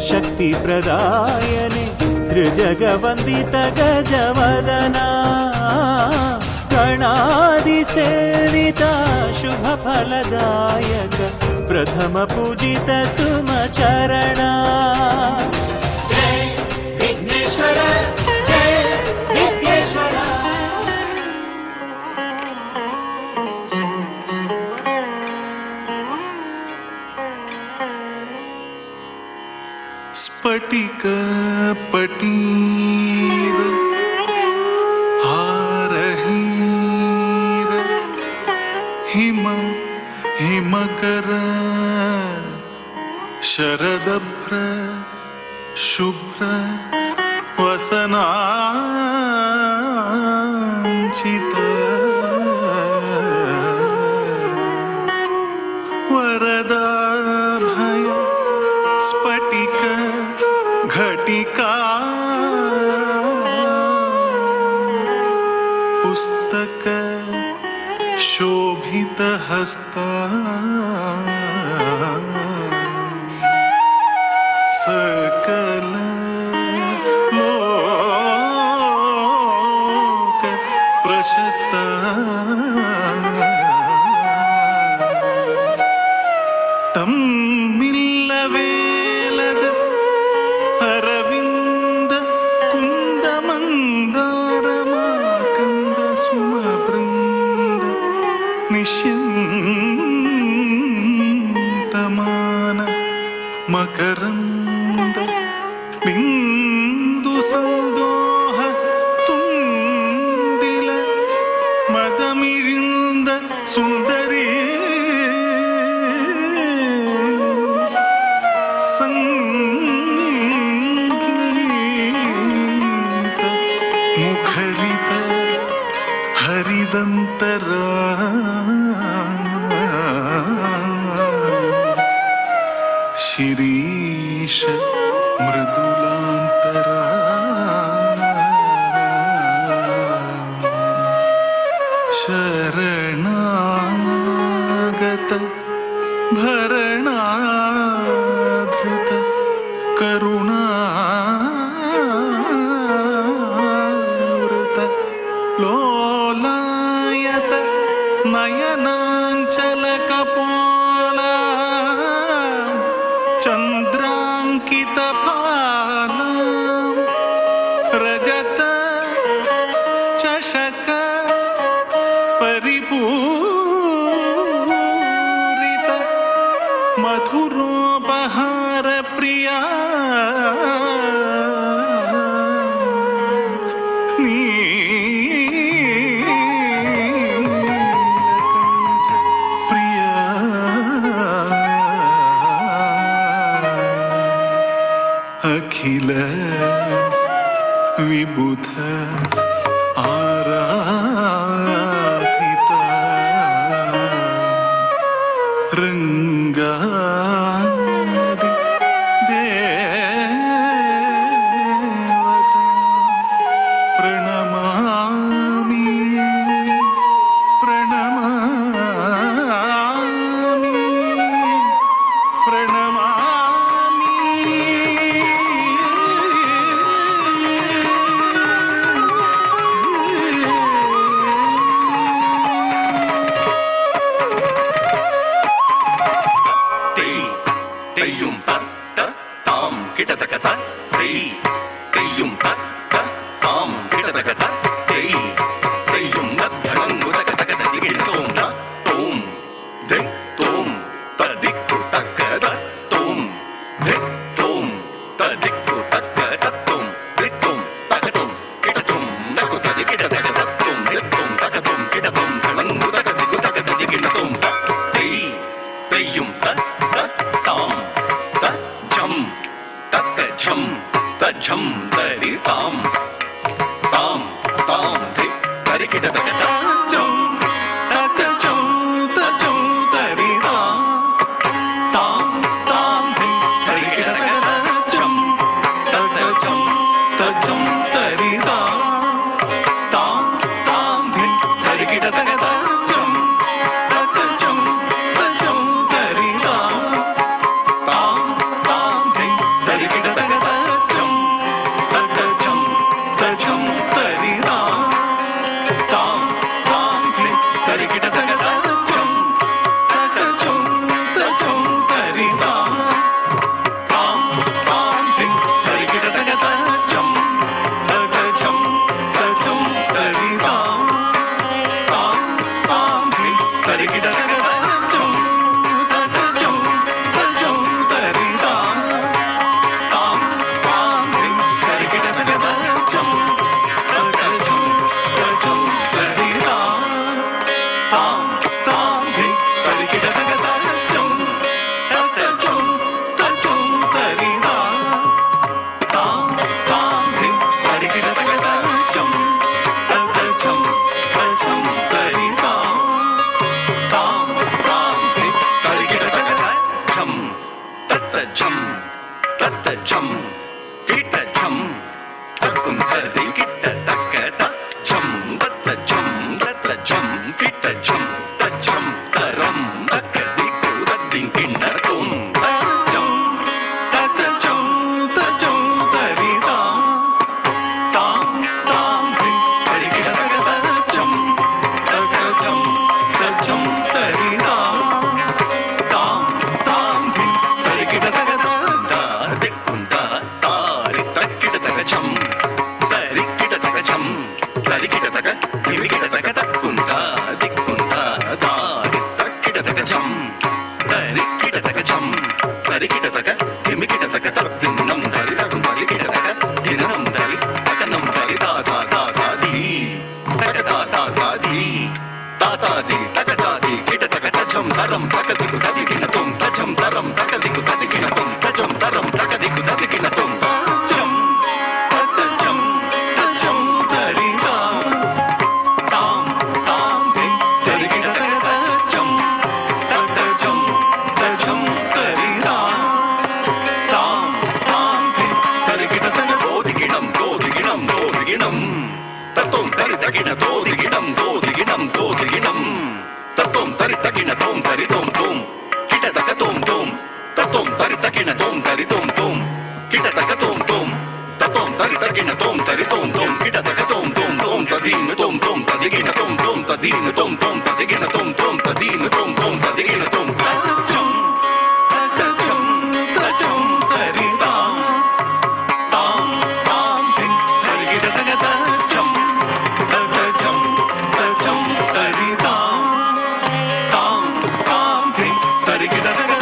ಶಕ್ತಿ ಪ್ರದಾಯನೆ ತ್ರಿಜಗವಂದಿತ ಗಜವದನ ಗಣಾದಿ ಸೇವಿತ ಶುಭ ಫಲದಾಯಕ ಪ್ರಥಮ ಪೂಜಿತ ಸುಮಚರಣ ಜಯ ವಿಘ್ನೇಶ್ವರ ಜಯ ವಿಘ್ನೇಶ್ವರ स्फटिक पटीर हारहीर हिम हिमकर शरदभ्र शुभ्र वसनांचित वरदाभय स्फटिक घटिका पुस्तक शोभित हस्ता सकल लोक प्रशस्ता तम्मिल्लवेलद अरविंद कुंद मंदार माकंद सुमबृंद निश्चिन्तमान मकरंद बिंदु संदोह तुंडिल मदमिरिंद सुंदरी मुखरित हरिदंतरा शिरीष मृदुलांतरा शरणागत भरणाधृत करुणा लोलायत नयनांचल कपोला चंद्रांकित फाला रजत चषक परिपूरित मधुरोपहार प्रिया अखिल विबुध आराधिता रंगादि देवता प्रणमामि प्रणमामि प्रणमामि ತರಿ ಕಿಟ್ಟ ತಕ್ಕ ತ ಝಂ ದತ್ತ ಝಂ ದತ್ತ ಝಂ ಕಿಟ್ಟ ಝಂ ತ ಝಂ ತರಂ ತಕ್ಕ ದಿಕ್ಕು ದದ್ದಿಂ ಕಿಣ್ಣ ತುಂ ತ ಝಂ ತಕ್ಕ ಝಂ ತ ಝಂ ತರಿ ತಾಂ ತಾಂ ತಾಂ ಧಿಂ ತರಿ ಕಿಟ ತಕ ತ ಝಂ ತಕ ಝಂ ತ ಝಂ ತರಿ ತಾಂ ತಾಂ ತಾಂ ಧಿಂ ತರಿ ಕಿಟ ತಕ ತ ದ ದಿಕ್ಕುಂತ ತಾರಿ ತಕ್ಕಿಟ ತಕ ಝಂ ತರಿ ಕಿಟ ತಕ ಝಂ ತರಿ ಕಿಟ ತಕ ದಿವಿ ಕಿಟ ತಕ ತಕ್ಕುಂತ ದಿಕ್ಕುಂತ ತಾರಿ ತಕ್ಕಿಟ ತಕ ಝಂ ತರಿ ಕಿಟ ತಕ ಝಂ ತರಿ ಕಿಟ ತಕ ದಿವಿ ಕಿಟ ತಕ ತಕ್ಕಿನ್ನಂ ತರಿ ತಕುಂ ತರಿ ಕಿಟ ತಕ ದಿನನಂ ತರಿ ತಕನಂ ತರಿ ತಾ ತಾ ತಾ ತಾ ದಿ ತಕ ತಾ ತಾ ತಾ ದಿ ತಾ ತಾ ದಿ ತಕ ತಾ ದಿ ಕಿಟ ತಕ ತ ಝಂ ತರಂ ತಕ ದಿಕ್ಕು ತದಿ ಕಿಣ ತುಂ ತ ಝಂ ತರಂ ತಕ ದಿಕ್ಕು ತದಿ ಕಿಣ ತುಂ ತ ಝಂ ತರಂ ತಕ ದಿಕ್ಕು ತದಿ ಕಿಣ ತುಂ ತ ಝಂ ತಕ ಝಂ ತ ಝಂ ತರಿ ತಾಂ ತಾಂ ತಾಂ ದಿ ತರಿ ಕಿಣ ತಕ ತ ಝಂ ತಕ ಝಂ ತ ಝಂ ತರಿ ತಾಂ ತಾಂ ತಾಂ ದಿ ತರಿ ಕಿಣ ತಕ ದೋದಿ ಗಿಣಂ ದೋದಿ ಗಿಣಂ ದೋದಿ ಗಿಣಂ ತತ್ತೋಂ ತರಿ ತಗಿಣ ದೋದಿ ಗಿಣಂ ದೋದಿ ಗಿಣಂ ದೋದಿ ಗಿಣಂ ತತ್ತೋಂ ತರಿ ತಗಿಣ ತೋಂ ತರಿ ತೋಂ ತೋಂ ಕಿಟ ತಕ ತೋಂ ತೋಂ ತತ್ತೋಂ ತರಿ ತಗಿಣ ತೋಂ ತರಿ ತೋಂ ತೋಂ ಕಿಟ ತಕ ತೋಂ ತೋಂ ತತ್ತೋಂ ತರಿ ತಗಿಣ ತೋಂ ತರಿ ತೋಂ ತೋಂ ಕಿಟ ತಕ ತೋಂ ತೋಂ ತೋಂ ತದೀನು ತೋಂ ತೋಂ ತದಿಗಿಣ ತೋಂ ತೋಂ ತದೀನು ತೋಂ ತೋಂ ತದಿಗಿಣ ತೋಂ ತೋಂ ತದೀನು ತೋಂ ತೋಂ ತದಿಗಿಣ ತೋಂ ಝಂ ತಕ ಝಂ ತ ಝಂ ತರಿ ತಾಂ ತಾಂ ತಾಂ ಧಿಂ ತರಿ ಕಿಟ ತಕ ತ ಝಂ ತಕ ಝಂ ತ ಝಂ ತರಿ ತಾಂ ತಾಂ ತಾಂ ಧಿಂ ತರಿ ಕಿಟ ತಕ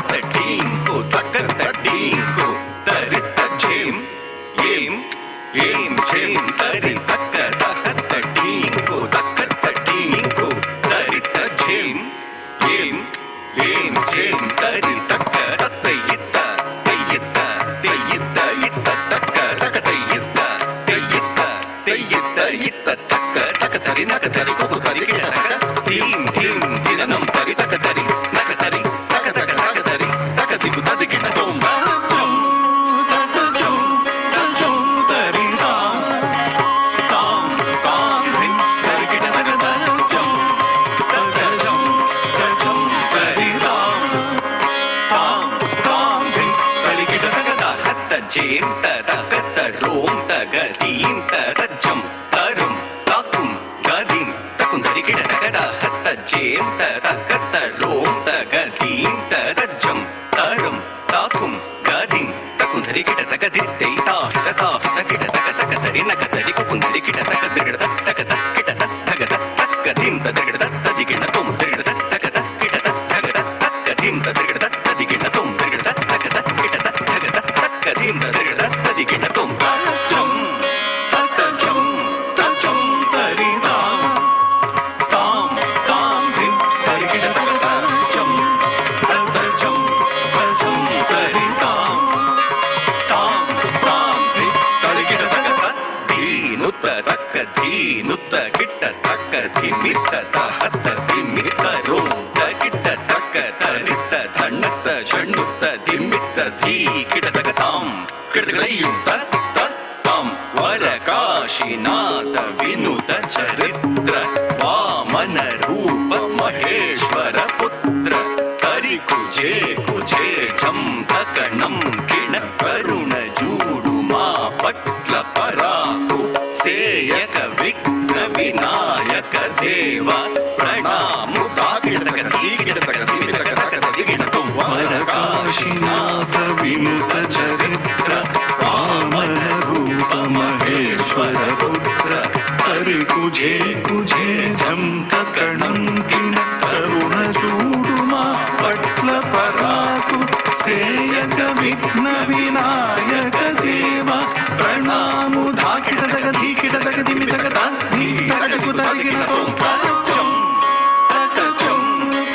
ತ ಟೀಂಕು ತಕ ತ ಟೀಂಕು ತರಿ ತ ಝೇಂ ಏಂ ಏಂ ಝೇಂ ತರಿ ತಕ ತ ಟೀಂಕು ತಕ ತ ಟೀಂಕು ತರಿ ತ ಝೇಂ ಏಂ ಏಂ ಝೇಂ ತರಿ ತಕ ತಯ್ಯಿತ್ತ ತಯ್ಯಿತ್ತ ತಯ್ಯಿತ್ತ ಇತ್ತ ತಕ ತಕ ತಯ್ಯಿತ್ತ ತಯ್ಯಿತ್ತ ತಯ್ಯಿತ್ತ ಇತ್ತ ತಕ ತಕ ತರಿ ನಕ ತರಿ ಕೊಕು ತರಿ ಕಿಟ ತಕ ಧೀಂ ಧೀಂ ದಿನನಂ ತರಿ ತಕ ತರಿ ನಕ ತರಿ ತಕ ತಕ ತಕ ತರಿ ತಕ ದಿಕ್ಕು ತದಿ ಕಿಟ ತೋಂ ಝಂ ತಕ ಝಂ ತ ಝಂ ತರಿ ತಾಂ ತಾಂ ತಾಂ ಧಿಂ ತರಿ ಕಿಟ ತಕ ತ ಝಂ ತಕ ಝಂ ತ ಝಂ ತರಿ ತಾಂ ತಾಂ ತಾಂ ಧಿಂ ತರಿ ಕಿಟ ತಕ ತ ಹತ್ತ ಝೇಂ ತ ತಕ ತ ರೋಂ ತಗ ದೀಂ ತ ತ ಝಂ ತರುಂ ತಾಕುಂ ಗದೀಂ ತಕುಂ ತರಿ ಕಿಟ ತಕ ತ ಹತ್ತ ಝೇಂ ತ ತಕ ತ ರೋಂ ತಗ ದೀಂ ತ ತ ಝಂ ತರುಂ ತಾಕುಂ ಗದೀಂ ತಕುಂ ತರಿ ಕಿಟ ತಕ ದಿತ್ತೈ ತಾ ಹಿತ ತಾ ಹಿತ ಕಿಟ ತಕ ತಕ ತರಿ ನಕ ತರಿ ಕುಕುಂ ತರಿ ಕಿಟ ತಕ ದಿಗಡ ತಕ ತ ಕಿಟ ತಕ ತ ತಕ ದೀಂ ತ ದಿಗಡ ತದಿ ಕಿಣ ತುಂ ದಿಗಡ ತಕ ತ ಕಿಟ ತಕ ತ ತಕ ದೀಂ ತ ದಿಗಡ ತದಿ ಕಿಣ ತುಂ ದಿಗಡ ತಕ ತ ಕಿಟ ತಕ ತ ತಕ ದೀಂ ತ ದಿಗಡ ತದಿ ಕಿಣ ತುಂ ಝಂ ತಕ ಝಂ ತ ಝಂ ತರಿ ತಾಂ ತಾಂ ತಾಂ ಧಿಂ ತರಿ ಕಿಟ ತಕ ತ ಝಂ ತಕ ಝಂ ತ ಝಂ ತರಿ ತಾಂ ತಾಂ ತಾಂ ಧಿಂ ತರಿ ಕಿಟ ತಕ ತ ಧೀನುತ್ತ ತಕ ಧೀನುತ್ತ ಕಿಟ್ಟ ತಕ ಧಿಮಿತ್ತ ತ ಹತ್ತ ಧಿಮಿತ್ತ ರೋಂ ತ ಕಿಟ್ಟ ತಕ ತರಿತ್ತ ಧಣ್ಣತ್ತ ಷಣ್ಣುತ್ತ ಧಿಮಿತ್ತ ಧೀ ಕಿಟ ತಕ ತಾಂ ಕಿಟ ತಕ ಲೈಯುಂತ ತ ತಾಂ ವರ ಕಾಶಿನಾಥ ವಿನುತ ಚರಿತ್ರ ವಾಮನ ರೂಪ ಮಹೇಶ್ವರ ಪುತ್ರ ತರಿ ಕುಜೆ ಕುಜೆ ಝಂ ತಕಣಂ ಕಿಣ ಕರುಣ ಜೂಡು ಮಾ ಪಟ್ಲ ಪರಾಕು ಸೇಯಕ ವಿಘ್ನ ವಿನಾಯಕ ದೇವ ಪ್ರಣಾಮು ತಾಕಿಡತಕ ತೀಗಿಡತಕ ದಿವಿತಕ ತಕ ದಿಗಿಡ ತುಂ ವರ ಕಾಶಿನಾಥ ವಿನುತ ಚರಿತ್ರ ವಾಮನ ರೂಪ ಮಹೇಶ್ವರ ಪುತ್ರ ಹರಿ ಕುಜೆ ಕುಜೆ ಝಂ ತಕಣಂ ಕಿಣ ಕರುಣ ಚೂಡು ಮಾ ಪಟ್ಲ ಪರಾಕು ಸೇಯಕ ವಿಘ್ನ ವಿನಾಯಕ ದೇವ ಪ್ರಣಾಮು ಧಾಕಿಡತಕ ಧೀಕಿಡತಕ ದಿಮಿತಕ ಧೀ ತಕಟಕು ತರಿಗಿಣ ತೋಂ ಝಂ ತಕ ಝಂ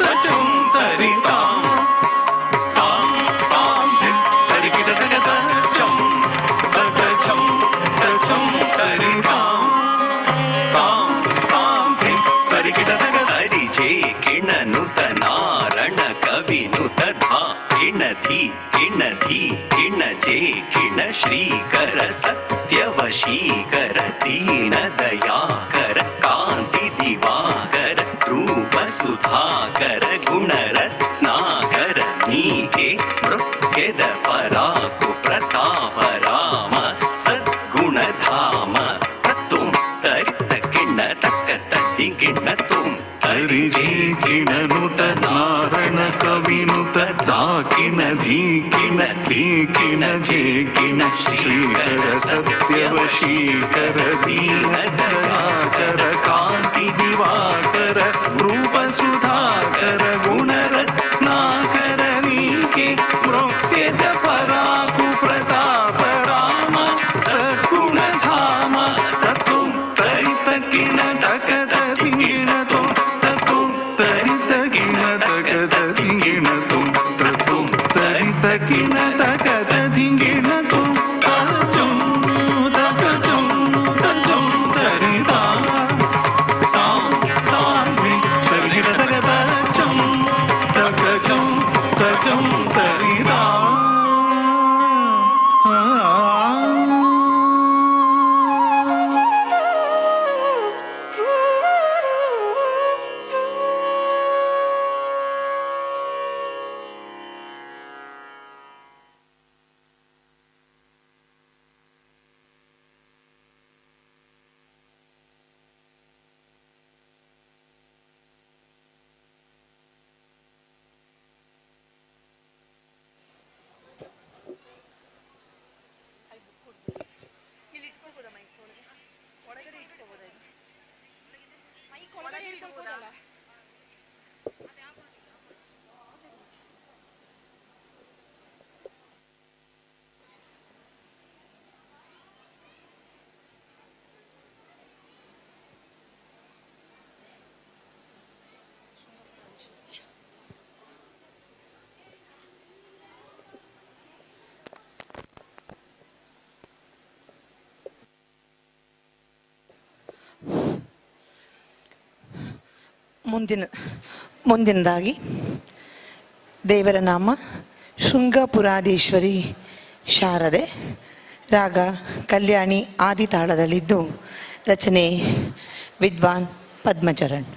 ತ ಝಂ ತರಿ ತಾಂ ತಾಂ ತಾಂ ಧಿಂ ತರಿ ಕಿಡತಕ ತ ಝಂ ತಕ ಝಂ ತ ಝಂ ತರಿ ತಾಂ ತಾಂ ತಾಂ ಧಿಂ ತರಿ ಕಿಡತಕ ತರಿ ಝೇ ಕಿಣನುತ ನಾರಣ ಕವಿನುತ ಧಾ ಕಿಣ ಧೀ ಕಿಣ ಧೀ ಕಿಣ ಜೇ ಕಿಣ ಶ್ರೀಕರ ಸತ್ಯವಶೀಕರ ದೀನ ದಯಾಕರ ಕಾಂತಿ ದಿವಾಕರ ರೂಪ ಸುಧಾಕರ ಗುಣರತ್ನಾಕರ ನೀಕೆ ಮೃತ್ಯದ ಪರಾಕು ಪ್ರತಾಪ ರಾಮ ಸದ್ಗುಣಧಾಮ ತತ್ತುಂ ತರಿತ ಕಿಣ್ಣ ತಕ್ಕ ತತ್ತಿ ಕಿಣ್ಣ ತುಂ ತರಿಜೇ ಕಿಣನುತ ನಾರಣ ಕವಿನುತ ದಾಕಿಣ ಧೀಕಿಣ ಧೀಕಿಣ ಜೇ ಕಿಣ ಶ್ರೀಕರ ಸತ್ಯವಶೀಕರ ದೀನ ದಯಾಕರ ಕಾಂತಿ ದಿವಾಕರ ರೂಪ ಸುಧಾಕರ ಗುಣರತ್ನಾಕರ ನೀಕೆ ಮೃತ್ಯದ ಪರಾಕು ಪ್ರತಾಪ ರಾಮ ಸದ್ಗುಣಧಾಮ ತತ್ತುಂ ತರಿತ ಕಿಣ ತಕದ ತಿಂಗಿಣ ತುಂ ತತ್ತುಂ ತರಿತ ಕಿಣ ತಕದ ತಿಂಗಿಣ ತುಂ ತತ್ತುಂ ತರಿತ ಕಿಣ ತಕದ ತಿಂಗಿಣ ತುಂ ತಚ್ಚುಂ ತಕಚುಂ ತಚ್ಚುಂ ತರಿತ ತಾಂ ತಾಂಗ್ರಿ ತರಿಗಿಡ ತಗದ ಚುಂ ತಕಚುಂ ತಚ್ಚುಂ ತರಿತ ಮುಂದಿನದಾಗಿ ದೇವರ ನಾಮ ಶೃಂಗಪುರಾಧೀಶ್ವರಿ ಶಾರದೆ, ರಾಗ ಕಲ್ಯಾಣಿ ಆದಿತಾಳದಲ್ಲಿದ್ದು, ರಚನೆ ವಿದ್ವಾನ್ ಪದ್ಮಚರಣ್.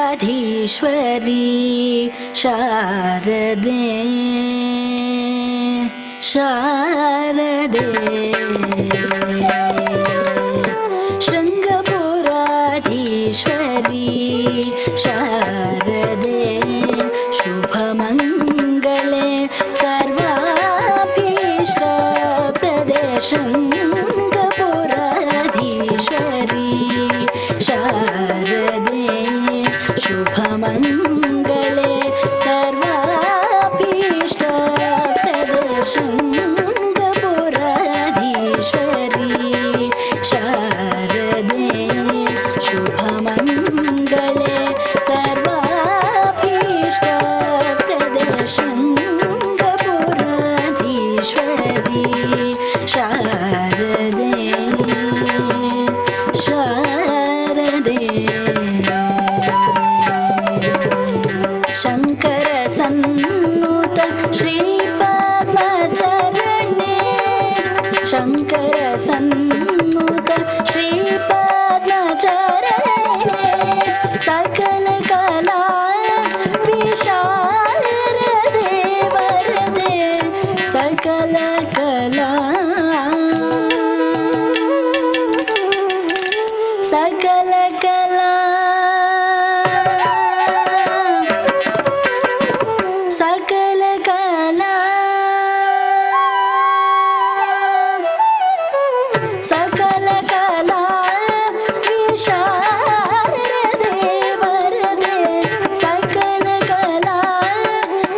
ಶೃಂಗಪುರಾಧೀಶ್ವರಿ ಶಾರದೆ ಶಾರದೆ ಶೃಂಗಪುರಾಧೀಶ್ವರಿ ಶಾರದೆ ಶುಭಮಂಗಳೆ ಸರ್ವಾಭೀಷ್ಟ ಪ್ರದೇ ಶೃಂಗಪುರಾಧೀಶ್ವರಿ ಶಾರದೆ ಶುಭಮಂಗಳೆ ಸರ್ವಾಭೀಷ್ಟ ಪ್ರದೇ ಶೃಂಗಪುರಾಧೀಶ್ವರಿ ಶಾರದೆ ಶುಭಮಂಗಳೆ ಸರ್ವಾಭೀಷ್ಟ ಪ್ರದೇ ಶೃಂಗಪುರಾಧೀಶ್ವರಿ ಶಾರದೆ ಶಂಕರ ಸನ್ನುತ ಶ್ರೀಪದ್ಮಚರಣೆ ಸಕಲ ಕಲಾ ವಿಶಾಲ ದೇವರದೆ ಸಕಲ ಕಲಾ ಸಕಲ ಕಲಾ ಸಕಲ ಕಲಾ ಸಕಲ ಕಲಾ ವಿಶಾಲ ದೇವರದೆ ಸಕಲ ಕಲಾ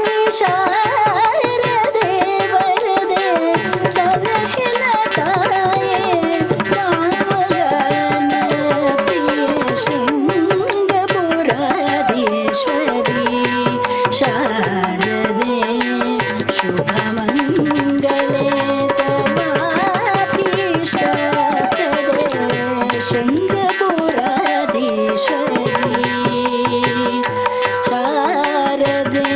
ವಿಶಾಲ ದೇವರದೆ ಸಲಹಿನ ತಾಯೇ ಸಾಮಗಾನ ಪ್ರಿಯ ಶೃಂಗಪುರಾಧೀಶ್ವರಿ ಶಾರದೆ ಶುಭಮಂಗಲೆ ಸರ್ವಾಭೀಷ್ಟಪ್ರದೆ ಶೃಂಗಪುರಾಧೀಶ್ವರಿ ಶಾರದೆ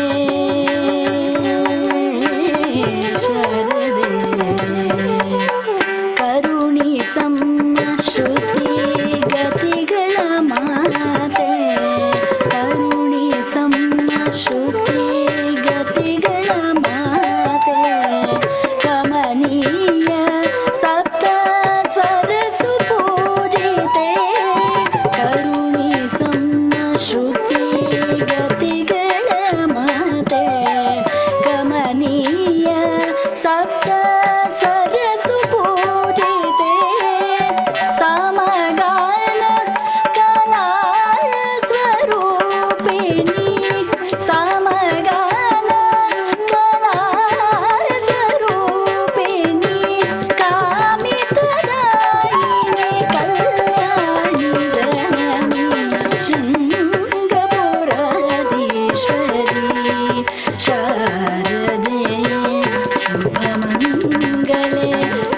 ಶಾರದೆ ಕರುಣಿ ಶ್ರುತಿ ಗತಿಗಳ ಮಾತೆ ಕರುಣಿ ಶ್ರುತಿ ಗತಿಗಳ ಮಾತೆ ಕಮನೀಯ ಸಪ್ತ ಸ್ವರ ಸುಪೂಜಿತೆ ಕರುಣಿ ಶ್ರುತಿ ಗತಿಗಳ ಮಾತೆ ಕಮನೀಯ ಸಪ್ತ ಸ್ವರ ಸುಪೂಜಿತೆ ಸಮಗಾನ ಕಲಾ ಸ್ವರೂಪಿಣಿ ಸಮಗಾನ ಕಲಾ ಸ್ವರೂಪಿಣಿ ಕಾಮಿತದಾಯಿನಿ ಕಲ್ಯಾಣಿ ಜನನಿ ಶೃಂಗಪುರಾಧೀಶ್ವರಿ ಶಾರದೆ ಶುಭಮಂಗಲೆ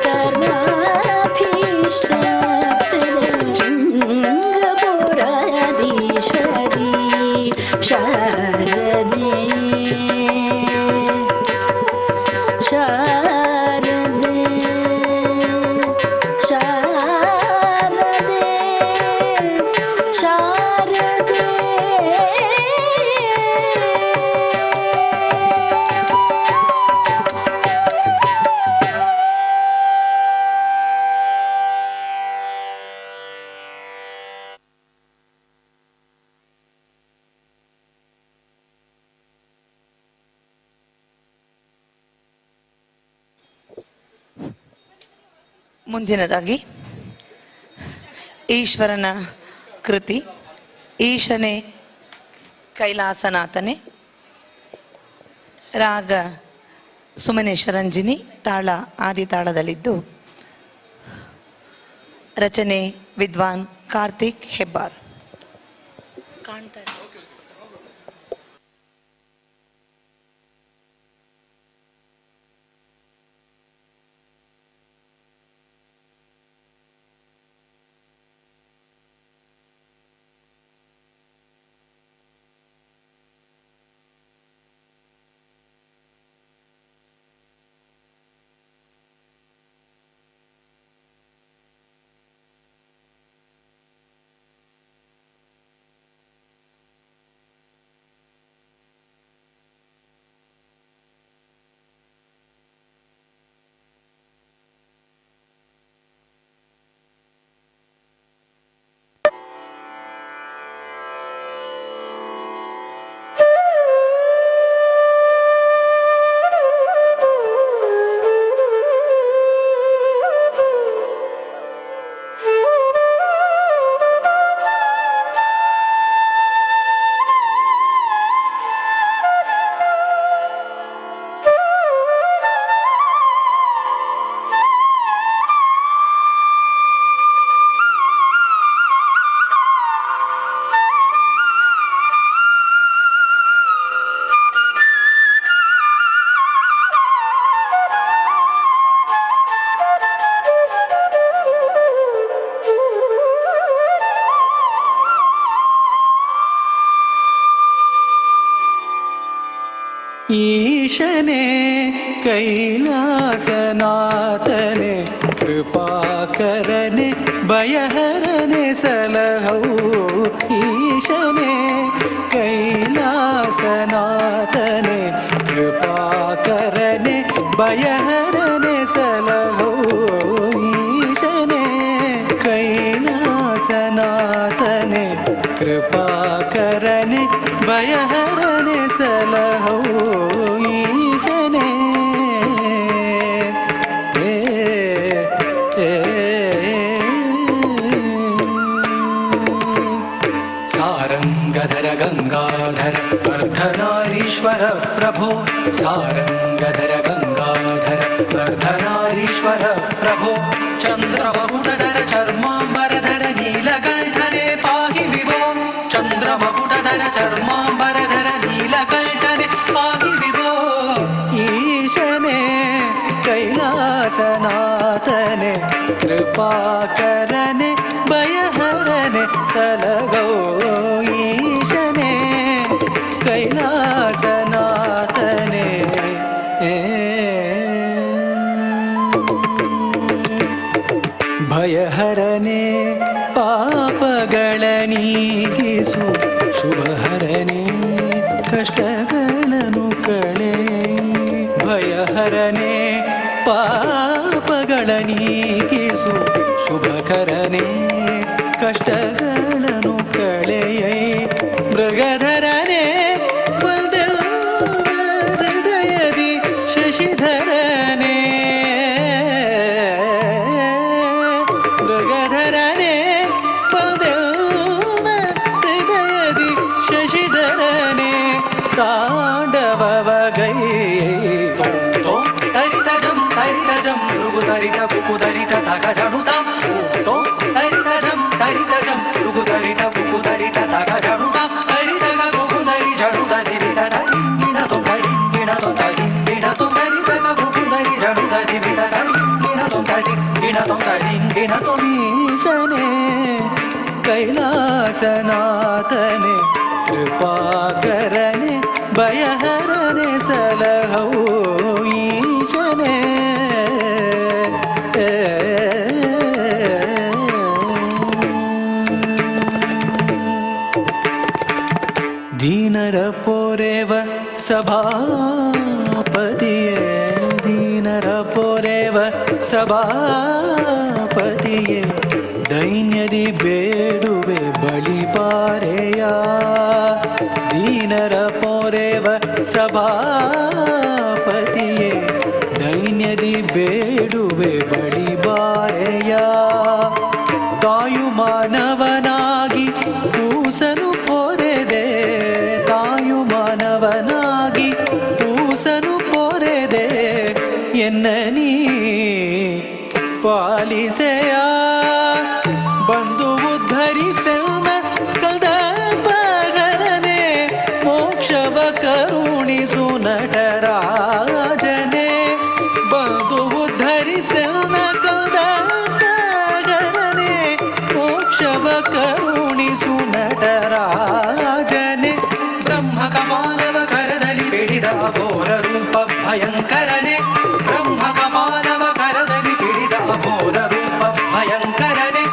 ಸರ್ವಾಭೀಷ್ಟಪ್ರದೆ ಶೃಂಗಪುರಾಧೀಶ್ವರಿ ಶಾರದೆ ಶಾರದೆ ಶಾರದೆ ಶಾರದೆ ಮುಂದಿನದಾಗಿ ಈಶ್ವರನ ಕೃತಿ ಈಶನೇ ಕೈಲಾಸನಾಥನೇ, ರಾಗ ಸುಮನೇಶ್ವರಂಜಿನಿ, ತಾಳ ಆದಿತಾಳದಲ್ಲಿದ್ದು, ರಚನೆ ವಿದ್ವಾನ್ ಕಾರ್ತಿಕ್ ಹೆಬ್ಬಾರ್. ಈಶನೇ ಕೈಲಾಸನಾಥನೇ ಕೃಪಾಕರನೆ ಭಯಹರನೆ ಸಲಹೌ ಈಶನೇ ಕೈಲಾಸನಾಥನೆ ಕೃಪಾಕರನೆ ಭಯಹರನೆ ಸಲಹೌ ಈಶನೇ ಕೈಲಾಸನಾಥನೆ ಕೃಪಾಕರನೆ ಭಯಹರನೆ ಸಲಹೌ ಈಶನೇ ಸಾರಂಗಧರ ಗಂಗಾಧರ ಅರ್ಧನಾರೀಶ್ವರ ಪ್ರಭೋ ಸಾರಂಗಧರ ಗಂಗಾಧರ ಅರ್ಧನಾರೀಶ್ವರ ಪ್ರಭೋ ಚಂದ್ರಮಕುಟಧರ ಚರ್ಮಾಂಬರಧರ ನೀಲಕಂಠನೆ ಪಾಹಿ ವಿಭೋ ಚಂದ್ರಮಕುಟಧರ ಚರ್ಮಾಂಬರಧರ ನೀಲಕಂಠನೆ ಪಾಹಿ ವಿಭೋ ಈಶನೇ ಕೈಲಾಸನಾಥನೆ ಕೃಪಾಕರನೆ ಭಯಹರನೆ ಸಲಗೋ ಈಶನೇ ಕೈಲಾಸನಾಥನೆ ಭಯಹರನೆ ಪಾಪಗಳ ನೀಗಿಸು ಶುಭಹರನೆ ಕಷ್ಟಗಳನ್ನು ಕಳೆ ಭಯಹರನೆ ಪಾಪಗಳ ನೀಗಿಸು ಶುಭಕರನೆ ಕಷ್ಟಗಳನ್ನು ಕಳೆಯೈ ಮೃಗಧರನೆ ಹೃದಯದಿ ಶಶಿಧರನೆ ಮೃಗಧರನೆ ಹೃದಯದಿ ಶಶಿಧರನೆ ತಾಂಡವಗೈ ಹರಿತಜಂ ಹರಿತಜಂ ಮೃಗುಧರಿತ ಕುಕುಧರಿತ ತಗ ಜಣುತಂ ಹರಿತಜಂ ಹರಿತಜಂ ಮೃಗುಧರಿತ ಕುಕುಧರಿತ ತಗ ಜಣುತಂ ಹರಿತಗ ಕುಕುಧರಿ ಜಣುಧರಿ ಬಿಡಧರಿ ಗಿಣತು ಹರಿ ಗಿಣತು ಹರಿ ಗಿಣತು ಹರಿತಗ ಕುಕುಧರಿ ಜಣುಧರಿ ಬಿಡಧರಿ ಗಿಣತು ಹರಿ ಗಿಣತು ಹರಿ ಗಿಣತು ಈಶನೇ ಕೈಲಾಸನಾಥನೆ ಕೃಪಾಕರನೆ ಭಯಹರನೆ ಸಲಹೌ ಈಶನೇ ದೀನರ ಪೊರೆವ ಸಭಾಪತಿಯೇ ದೀನರ ಪೊರೆವ ಸಭಾಪತಿಯೇ ದೈನ್ಯದಿ ಬೇಡುವೆ ಬಳಿಪಾರೆಯ ದೀನರ ಪೊರೆವ ಸಭಾಪತಿಯೇ ದೈನ್ಯದಿ ಬೇಡುವೆ ಬಳಿಬಾರೆಯ ತಾಯು ಮಾನವನಾಗಿ ಕೂಸನು ಪೊರೆದೆ ತಾಯು ಮಾನವನಾಗಿ ಕೂಸನು ಪೊರೆದೆ ಎನ್ನ ನೀ ಪಾಲಿಸೆಯ ಬಂದು ಉದ್ಧರಿಸೆನ್ನ ಕದಪಗರನೆ ಮೋಕ್ಷವ ಕರುಣಿಸು ನಟರಾಜನೆ ಬಂದು ಉದ್ಧರಿಸೆನ್ನ ಕದಪಗರನೆ ಮೋಕ್ಷವ ಕರುಣಿಸು ನಟರಾಜನೆ ಬ್ರಹ್ಮ ಕಮಾಲವ ಕರದಲ್ಲಿ ಬಿಡಿದ ಘೋರ ರೂಪ ಭಯಂಕರನೆ ಬ್ರಹ್ಮ ಕಮಾಲವ ಕರದಲ್ಲಿ ಬಿಡಿದ ಘೋರ ರೂಪ ಭಯಂಕರನೆ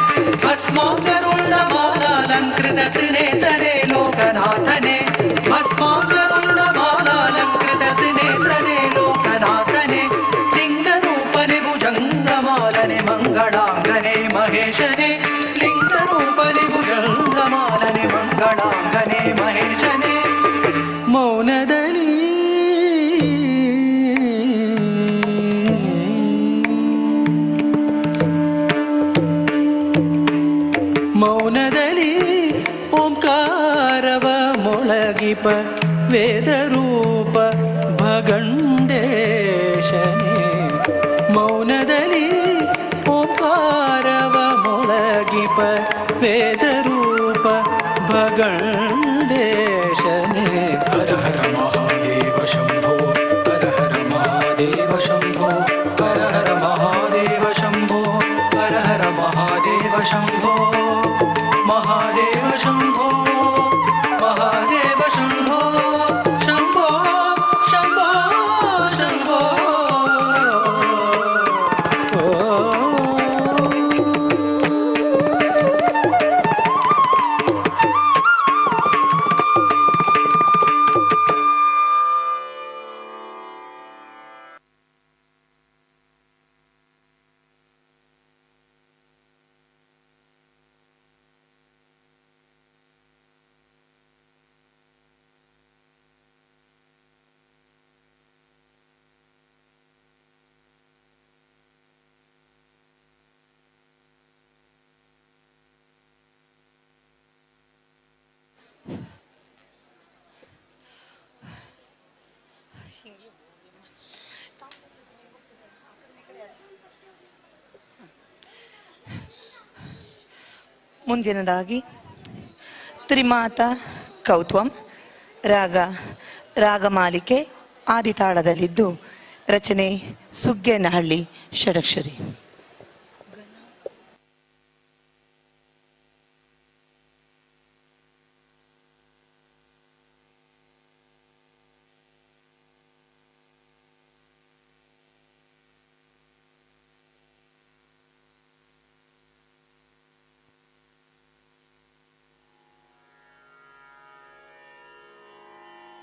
ಭಸ್ಮಾಂಗರುಳ್ಳ ಮಾಲಾಲಂಕೃತ ತ್ರಿನೇತ್ರನೆ ಲೋಕನಾಥನೆ ಭಸ್ಮಾಂಗರುಳ್ಳ ಮಾಲಾಲಂಕೃತ ತ್ರಿನೇತ್ರನೆ ಲೋಕನಾಥನೆ ಲಿಂಗರೂಪನೆ ಭುಜಂಗಮಾಲನೆ ಮಂಗಳಾಂಗನೆ ಮಹೇಶನೆ ಲಿಂಗರೂಪನೆ ಭುಜಂಗಮಾಲನೆ ಮಂಗಳಾಂಗನೆ ಮಹೇಶನೆ ಮೌನದಲ್ಲಿ ಮೌನದಲ್ಲಿ ಓಂಕಾರವ ಮೊಳಗಿಪ ವೇದರೂಪ ಭಗಂಡೇಶನೆ ಮೌನದಲ್ಲಿ ಓಂಕಾರವ ಮೊಳಗಿಪ ವೇದರೂಪ ಭಗಂಡೇಶನೆ ಹರ ಹರ ಮಹಾದೇವ ಶಂಭೋ ಹರ ಹರ ಮಹಾದೇವ ಶಂಭೋ ಹರ ಹರ ಮಹಾದೇವ ಶಂಭೋ ಹರ ಹರ ಮಹಾದೇವ ಶಂಭೋ ಮಹಾದೇವ ಶಂಭೋ ಮಹಾದೇವ ಶಂಭೋ ಶಂಭೋ ಶಂಭೋ ಶಂಭೋ ಮುಂದಿನದಾಗಿ ತ್ರಿಮಾತ ಕೌತ್ವಂ ರಾಗಮಾಲಿಕೆ ಆದಿತಾಳದಲ್ಲಿದ್ದು ರಚನೆ ಸುಗ್ಗೇನಹಳ್ಳಿ ಷಡಕ್ಷರಿ.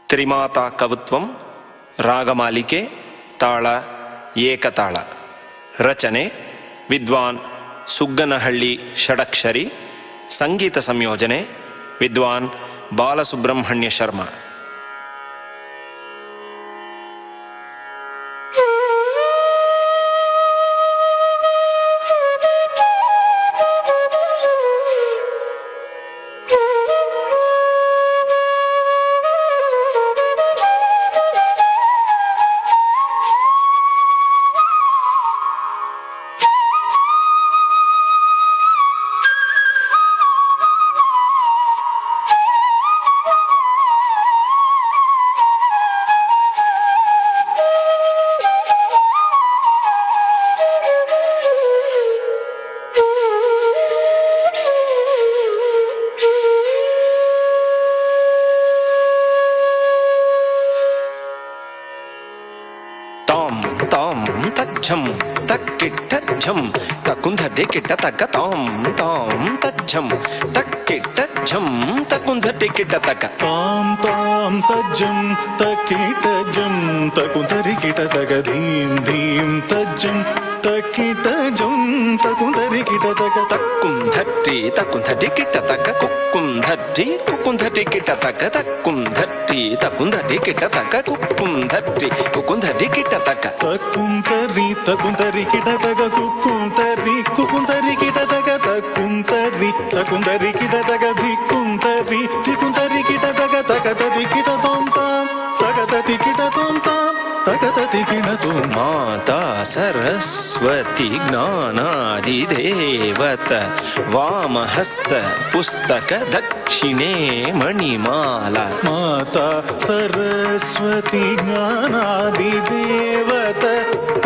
ತ್ರಿಮಾತಾ ಕವತ್ವಂ ರಾಗಮಾಲಿಕೆ ತಾಳ ಏಕತಾಳ. ರಚನೆ ವಿದ್ವಾನ್ ಸುಗ್ಗನಹಳ್ಳಿ ಷಡಕ್ಷರಿ. ಸಂಗೀತ ಸಂಯೋಜನೆ ವಿದ್ವಾನ್ ಬಾಲಸುಬ್ರಹ್ಮಣ್ಯ ಶರ್ಮಾ. ತಜ್ಜಂ ತಕ್ಕಿಟ್ಟ ಝಂ ತಕುಂಧಡ್ಡೆ ಕಿಟ್ಟ ತಕ್ಕ ತಾಂ ತಾಂ ತಜ್ಜಂ ತಕ್ಕಿಟ್ಟ ಝಂ ತಕುಂಧಡ್ಡೆ ಕಿಟ್ಟ ತಕ್ಕ ತಾಂ ತಾಂ ತಜ್ಜಂ ತಕ್ಕಿಟ್ಟ ಜಂ ತಕುಂಧರಿ ಕಿಟ ತಕ ಧೀಂ ಧೀಂ ತಜ್ಜಂ ತಕ್ಕಿಟ್ಟ ಜಂ ತಕುಂಧರಿ ಕಿಟ ತಕ ತಕ್ಕುಂಧಟ್ಟಿ ತಕುಂಧಡ್ಡೆ ಕಿಟ್ಟ ತಕ್ಕ ಕುಕ್ಕುಂಧಟ್ಟಿ ಕುಕ್ಕುಂಧಡ್ಡೆ ಕಿಟ್ಟ ತಕ್ಕ ತಕ್ಕುಂಧಟ್ಟಿ ತಕುಂಧಡ್ಡೆ ಕಿಟ್ಟ ತಕ್ಕ ಕುಕ್ಕುಂಧಟ್ಟಿ ಕುಕ್ಕುಂಧಡ್ಡೆ ಕಿಟ್ಟ ತಕ್ಕ ತಕ್ಕುಂತರಿ ತಕುಂತರಿ ಕಿಟ ತಕ ಕುಕ್ಕುಂತರಿ ಕುಕ್ಕುಂತರಿ ಕಿಟ ತಕ ತಕ್ಕುಂತರಿ ತಕುಂತರಿ ಕಿಟ ತಕ ಧಿಕ್ಕುಂತರಿ ಧಿಕ್ಕುಂತರಿ ಕಿಟ ತಕ ತಕತರಿ ಕಿಟ ತೋಂ ತಾಂ ತಕತತಿ ಕಿಟ ತೋಂ ತಾಂ ತಕತತಿ ಕಿಟ ತೋಂ. ಮಾತಾ ಸರಸ್ವತಿ ಜ್ಞಾನಾದಿ ದೇವತ ವಾಮಹಸ್ತ ಪುಸ್ತಕ ದಕ್ಷಿಣೆ ಮಣಿಮಾಲ. ಮಾತಾ ಸರಸ್ವತಿ ಜ್ಞಾನಾದಿ ದೇವತ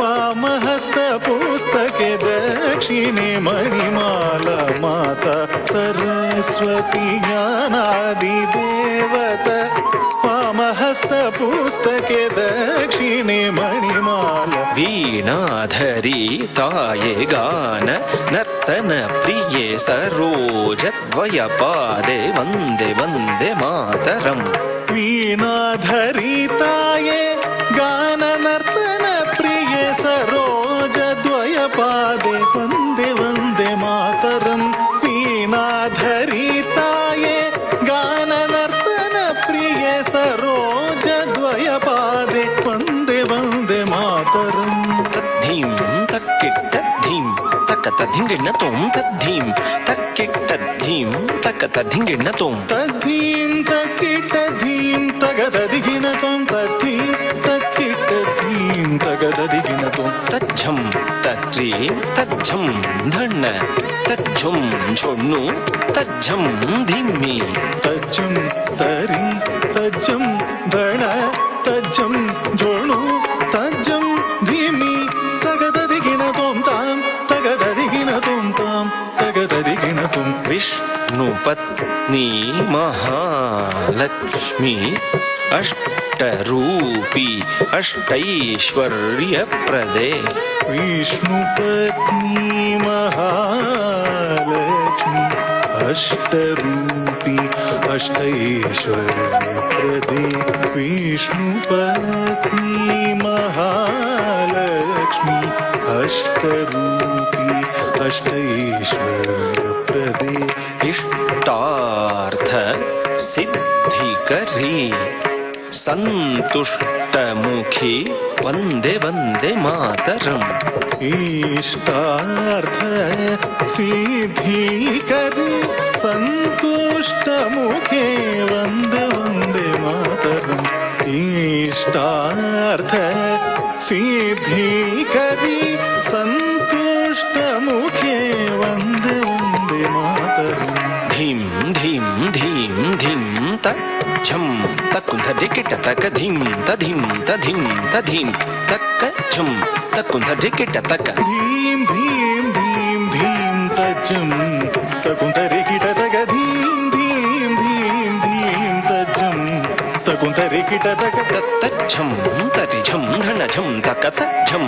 ವಾಮಹಸ್ತ ಪುಸ್ತಕೆ ದಕ್ಷಿಣೆ ಮಣಿಮಾಲ. ಮಾತಾ ಸರಸ್ವತಿ ಜ್ಞಾನಾದಿ ದೇವತ ವಾಮಹಸ್ತ ಪುಸ್ತಕೆ ದಕ್ಷಿಣೆ ಮಣಿಮಾಲ. ವೀಣಾಧರಿ ತಾಯೆ ಗಾನ ನರ್ತನ ಪ್ರಿಯೆ ಸರೋಜ ದ್ವಯ ಪಾದೆ ವಂದೇ ವಂದೇ ಮಾತರಂ. ವೀಣಾಧರಿ ತಾಯೆ ಗಾನ ನರ್ತನ ಪ್ರಿಯೆ ಸರೋಜ ದ್ವಯ ಪಾದೆ ವಂದೇ ವಂದೇ ಮಾತರಂ. ವೀಣಾಧರಿ ತಾಯೆ ಗಾನ ನರ್ತನ ಪ್ರಿಯೆ ಸರೋಜ ದ್ವಯ ಪಾದೆ ವಂದೇ ವಂದೇ ಮಾತರಂ. ತದ್ಧೀಂ ತಕ್ಕಿಟ್ಟ ಧೀಂ ತಕ್ಕ ತದ್ಧಿಂಗಿಣ್ಣ ತೋಂ ತದ್ಧೀಂ ತಕ್ಕಿಟ್ಟ ಧೀಂ ತಕ್ಕ ತದ್ಧಿಂಗಿಣ್ಣ ತೋಂ ತದ್ಧೀಂ ತಕ್ಕಿಟ್ಟ ಧೀಂ ತಗದದಿಗಿಣ ತೋಂ ತದ್ಧೀಂ ತಕ್ಕಿಟ್ಟ ಧೀಂ ತಗದದಿಗಿಣ ತೋಂ. ತಜ್ಜಂ ತಜ್ಜಿ ತಜ್ಜಂ ಧಣ್ಣ ತಜ್ಜುಂ ಝೊಣ್ಣು ತಜ್ಜಂ ಧಿಮ್ಮಿ ತಜ್ಜಂ ತರಿ ತಜ್ಜಂ ಧಣ ತಜ್ಜಂ ಝೊಣ್ಣು ತಜ್ಜಂ ಧಿಮ್ಮಿ ತಗದದಿಗಿಣ ತೋಂ ತಾಂ ತಗದದಿಗಿಣ ತೋಂ ತಾಂ ತಗದದಿಗಿಣ ತೋಂ. ವಿಷ್ಣು ಪತ್ನಿ ಮಹಾಲಕ್ಷ್ಮಿ ಅಷ್ಟರೂಪಿ ಅಷ್ಟೈಶ್ವರ್ಯ ಪ್ರದೆ. ವಿಷ್ಣು ಪತ್ನಿ ಮಹಾಲಕ್ಷ್ಮಿ ಅಷ್ಟರೂಪಿ ಅಷ್ಟೈಶ್ವರ್ಯ ಪ್ರದೆ. ವಿಷ್ಣು ಪತ್ನಿ ಮಹಾಲಕ್ಷ್ಮಿ ಅಷ್ಟರೂಪಿ ಅಷ್ಟೈಶ್ವರ್ಯ ಪ್ರದೆ. ಇಷ್ಟಾರ್ಥ ಸಿದ್ಧಿಕರಿ ಸಂತುಷ್ಟಮುಖಿ ವಂದೇ ವಂದೇ ಮಾತರಂ. ಇಷ್ಟಾರ್ಥ ಸಿದ್ಧಿಕರಿ ಸಂತುಷ್ಟಮುಖೇ ವಂದೇ ವಂದೇ ಮಾತರಂ. ಇಷ್ಟಾರ್ಥ ಸಿದ್ಧಿಕರಿ ಸಂತುಷ್ಟಮುಖೇ ವಂದೇ ವಂದೇ ಮಾತರಂ. ಝಂ ತಕ್ಕುಂಧರಿ ಕಿಟ ತಕ ಧಿಂ ತಧಿಂ ತಧಿಂ ತಧಿಂ ತಕ್ಕ ಝಂ ತಕ್ಕುಂಧರಿ ಕಿಟ ತಕ ಧೀಂ ಧೀಂ ಧೀಂ ಧೀಂ ತಜ್ಜಂ ತಕುಂತರಿ ಕಿಟ ತಕ ಧೀಂ ಧೀಂ ಧೀಂ ಧೀಂ ತಜ್ಜಂ ತಕುಂತರಿ ಕಿಟ ತಕ ತತ್ತ ಝಂ ತರಿ ಝಂ ಧಣ ಝಂ ತಕತ ಝಂ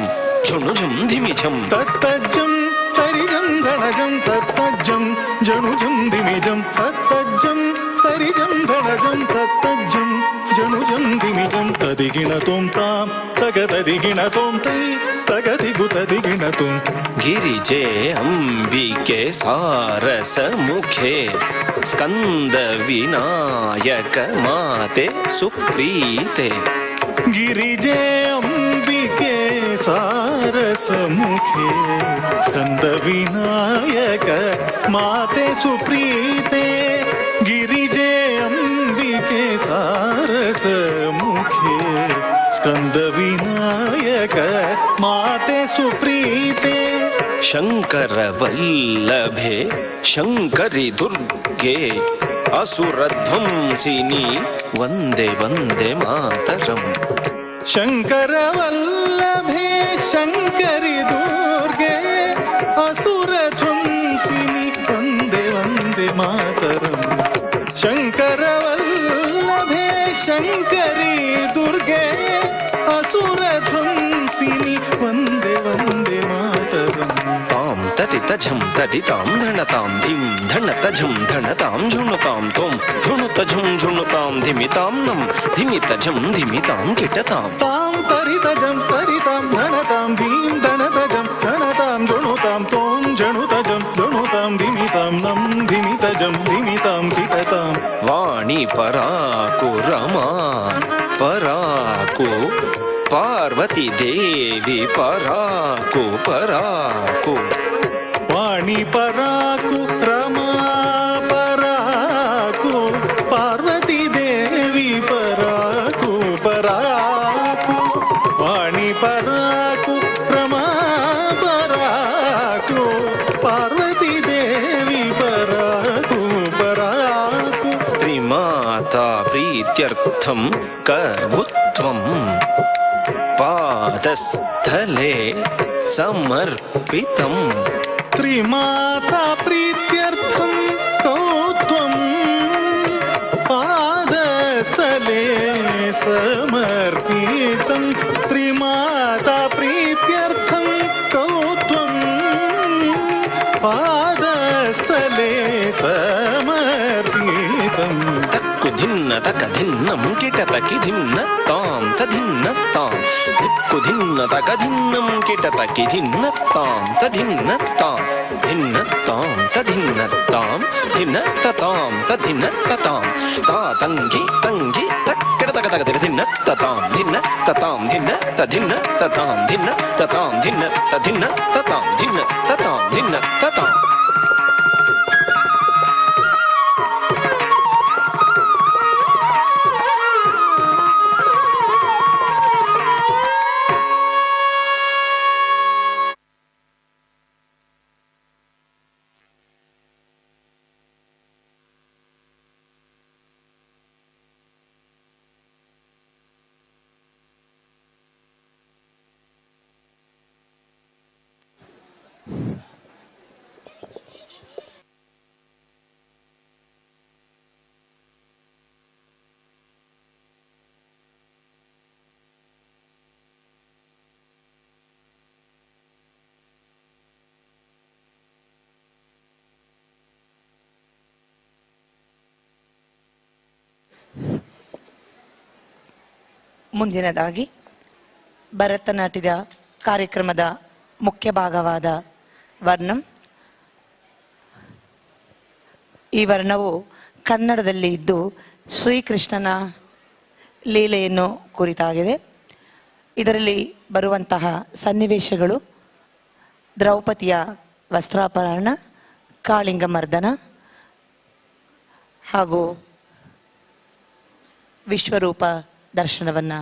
ಝುಣು ಝಂ ಧಿಮಿ ಝಂ ತತ್ತಜ್ಜಂ ತರಿಜಂ ಧಣಜಂ ತತ್ತಜ್ಜಂ ಜನುಜಂ ಧಿಮಿಜಂ ತತ್ತಜ್ಜಂ ತರಿಜಂ ಧಣಜಂ ತತ್ತಜ್ಜಂ ಜನುಜಂ ಧಿಮಿಜಂ ತದಿಗಿಣ ತೋಂ ತಾಂ ತಗತದಿಗಿಣ ತೋಂ ತೈ ತಗದಿಗು ತದಿಗಿಣ ತೋಂ ಗಿರಿಜೆ ಅಂಬಿಕೆ ಸಾರಸ ಮುಖೆ ಸ್ಕಂದ ವಿನಾಯಕ ಮಾತೆ ಸುಪ್ರೀತೆ ಗಿರಿಜೆ ಅಂಬಿಕೆ ಸಾರಸ ಮುಖೆ ಸ್ಕಂದ ವಿನಾಯಕ ಮಾತೆ ಸುಪ್ರೀತೆ ಗಿರಿಜೆ ಅಂಬಿಕೆ ಸಾರಸ ಮುಖೆ ಸ್ಕಂದ ವಿನಾಯಕ ಮಾತೆ ಸುಪ್ರೀತೆ ಶಂಕರ ವಲ್ಲಭೆ ಶಂಕರಿ ದುರ್ಗೆ ಅಸುರಧ್ವಂಸಿನಿ ವಂದೇ ವಂದೇ ಮಾತರಂ ಶಂಕರ ವಲ್ಲಭೆ ಶಂಕರಿ ದುರ್ಗೆ ಅಸುರ ಧ್ವಂಸಿನಿ ವಂದೇ ವಂದೇ ಮಾತರಂ ಶಂಕರ ವಲ್ಲಭೆ ಶಂಕರಿ ದುರ್ಗೆ ಅಸುರ ಧ್ವಂಸಿನಿ ವಂದೇ ವಂದೇ ಮಾತರಂ ತಾಂ ತರಿತ ಝಂ ತರಿತಾಂ ಧಣತಾಂ ಧಿಂ ಧಣತ ಝಂ ಧಣತಾಂ ಝುಣುತಾಂ ತೋಂ ಝುಣುತ ಝಂ ಝುಣುತಾಂ ಧಿಮಿತಾಂ ನಂ ಧಿಮಿತ ಝಂ ಧಿಮಿತಾಂ ಕಿಟತಾಂ ತಾಂ ತರಿತ ಜಂ ತರಿತಾಂ ಧಣತಾಂ ಧೀಂ ಧಣತ ಜಂ ಧಣತಾಂ ಝುಣುತಾಂ ತೋಂ ಝಣುತ ಜಂ ಝುಣುತಾಂ ಧಿಮಿತಾಂ ನಂ ಧಿಮಿತ ಜಂ ಧಿಮಿತಾಂ ಕಿಟತಾಂ ವಾಣಿ ಪರಾಕು ರಮಾ ಪರಾಕು ಪಾರ್ವತಿ ದೇವಿ ಪರಾಕು ಪರಾಕು ವಾಣಿ ಪರಾಕು ರಮಾ ಪರಾಕು ಪಾರ್ವತಿ ದೇವಿ ಪರಾಕು ಪರಾಕು ವಾಣಿ ಪರಾಕು ರಮಾ ಪರಾಕು ಪಾರ್ವತಿ ದೇವಿ ಪರಾಕು ಪರಾಕು ತ್ರಿಮಾತಾ ಪ್ರೀತ್ಯರ್ಥಂ ಕರ್ವುತ್ವಂ ಪಾದಸ್ಥಲೆ ಸಮರ್ಪಿತಂ ತ್ರಿಮಾತಾ ಪ್ರೀತ್ಯರ್ಥಂ ಕೌತ್ವಂ ಪಾದಸ್ಥಲೆ ಸಮರ್ಪಿತಂ ತ್ರಿಮಾತಾ ಪ್ರೀತ್ಯರ್ಥಂ ಕೌತ್ವಂ ಪಾದಸ್ಥಲೆ ಸಮರ್ಪಿತಂ ತಕ್ಕು ಧಿನ್ನ ತಕ ಧಿನ್ನಂ ಕಿಟ ತಕಿ ಧಿನ್ನ ತಾಂ ತಧಿನ್ನ ತಾಂ ದಿಕ್ಕು ಧಿನ್ನ ತಕ ಧಿನ್ನಂ ಕಿಟ ತಕಿ ಧಿನ್ನ ತಾಂ ತಧಿನ್ನ ತಾಂ ಧಿನ್ನ ತಾಂ ತಧಿನ್ನ ತಾಂ ಧಿನ್ನ ತತಾಂ ತಧಿನ್ನ ತತಾಂ ತಾ ತಂಗಿ ತಂಗಿ ತಕ್ಕಿಡ ತಕ ತಕ ಧಿನ್ನ ತತಾಂ ಧಿನ್ನ ತತಾಂ ಧಿನ್ನ ತಧಿನ್ನ ತತಾಂ ಧಿನ್ನ ತತಾಂ ಧಿನ್ನ ತಧಿನ್ನ ತತಾಂ ಧಿನ್ನ ತತಾಂ ಧಿನ್ನ ತತಾಂ ಮುಂದಿನದಾಗಿ ಭರತನಾಟ್ಯದ ಕಾರ್ಯಕ್ರಮದ ಮುಖ್ಯ ಭಾಗವಾದ ವರ್ಣಂ. ಈ ವರ್ಣವು ಕನ್ನಡದಲ್ಲಿ ಇದ್ದು ಶ್ರೀಕೃಷ್ಣನ ಲೀಲೆಯನ್ನು ಕುರಿತಾಗಿದೆ. ಇದರಲ್ಲಿ ಬರುವಂತಹ ಸನ್ನಿವೇಶಗಳು ದ್ರೌಪದಿಯ ವಸ್ತ್ರಾಪಹರಣ, ಕಾಳಿಂಗ ಮರ್ದನ ಹಾಗೂ ವಿಶ್ವರೂಪ ದರ್ಶನವನ್ನು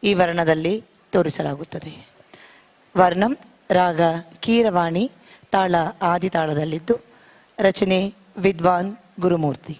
ಈ ವರ್ಣದಲ್ಲಿ ತೋರಿಸಲಾಗುತ್ತದೆ. ವರ್ಣಂ ರಾಗ ಕೀರವಾಣಿ, ತಾಳ ಆದಿತಾಳದಲ್ಲಿದ್ದು, ರಚನೆ ವಿದ್ವಾನ್ ಗುರುಮೂರ್ತಿ.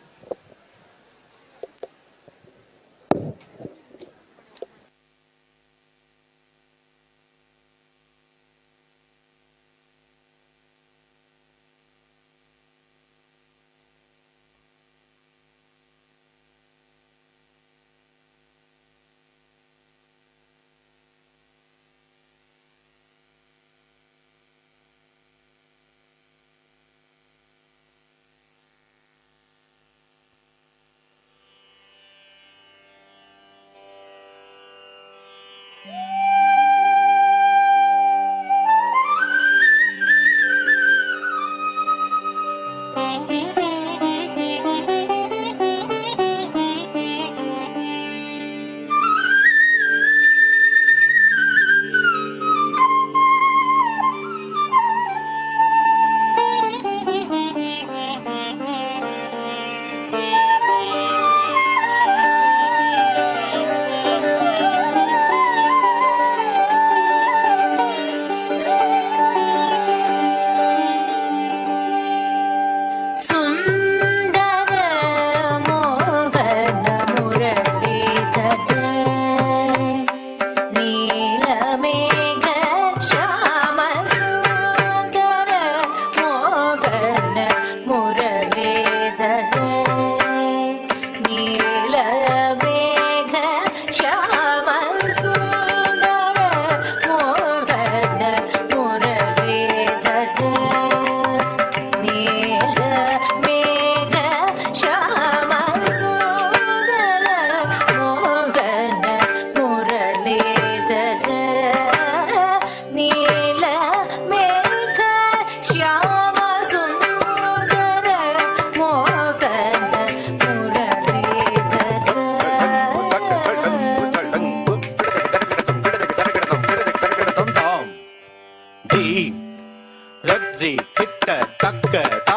ರಡ್ರಿ ಕಿಟ್ಟ ತಕ್ಕ ತ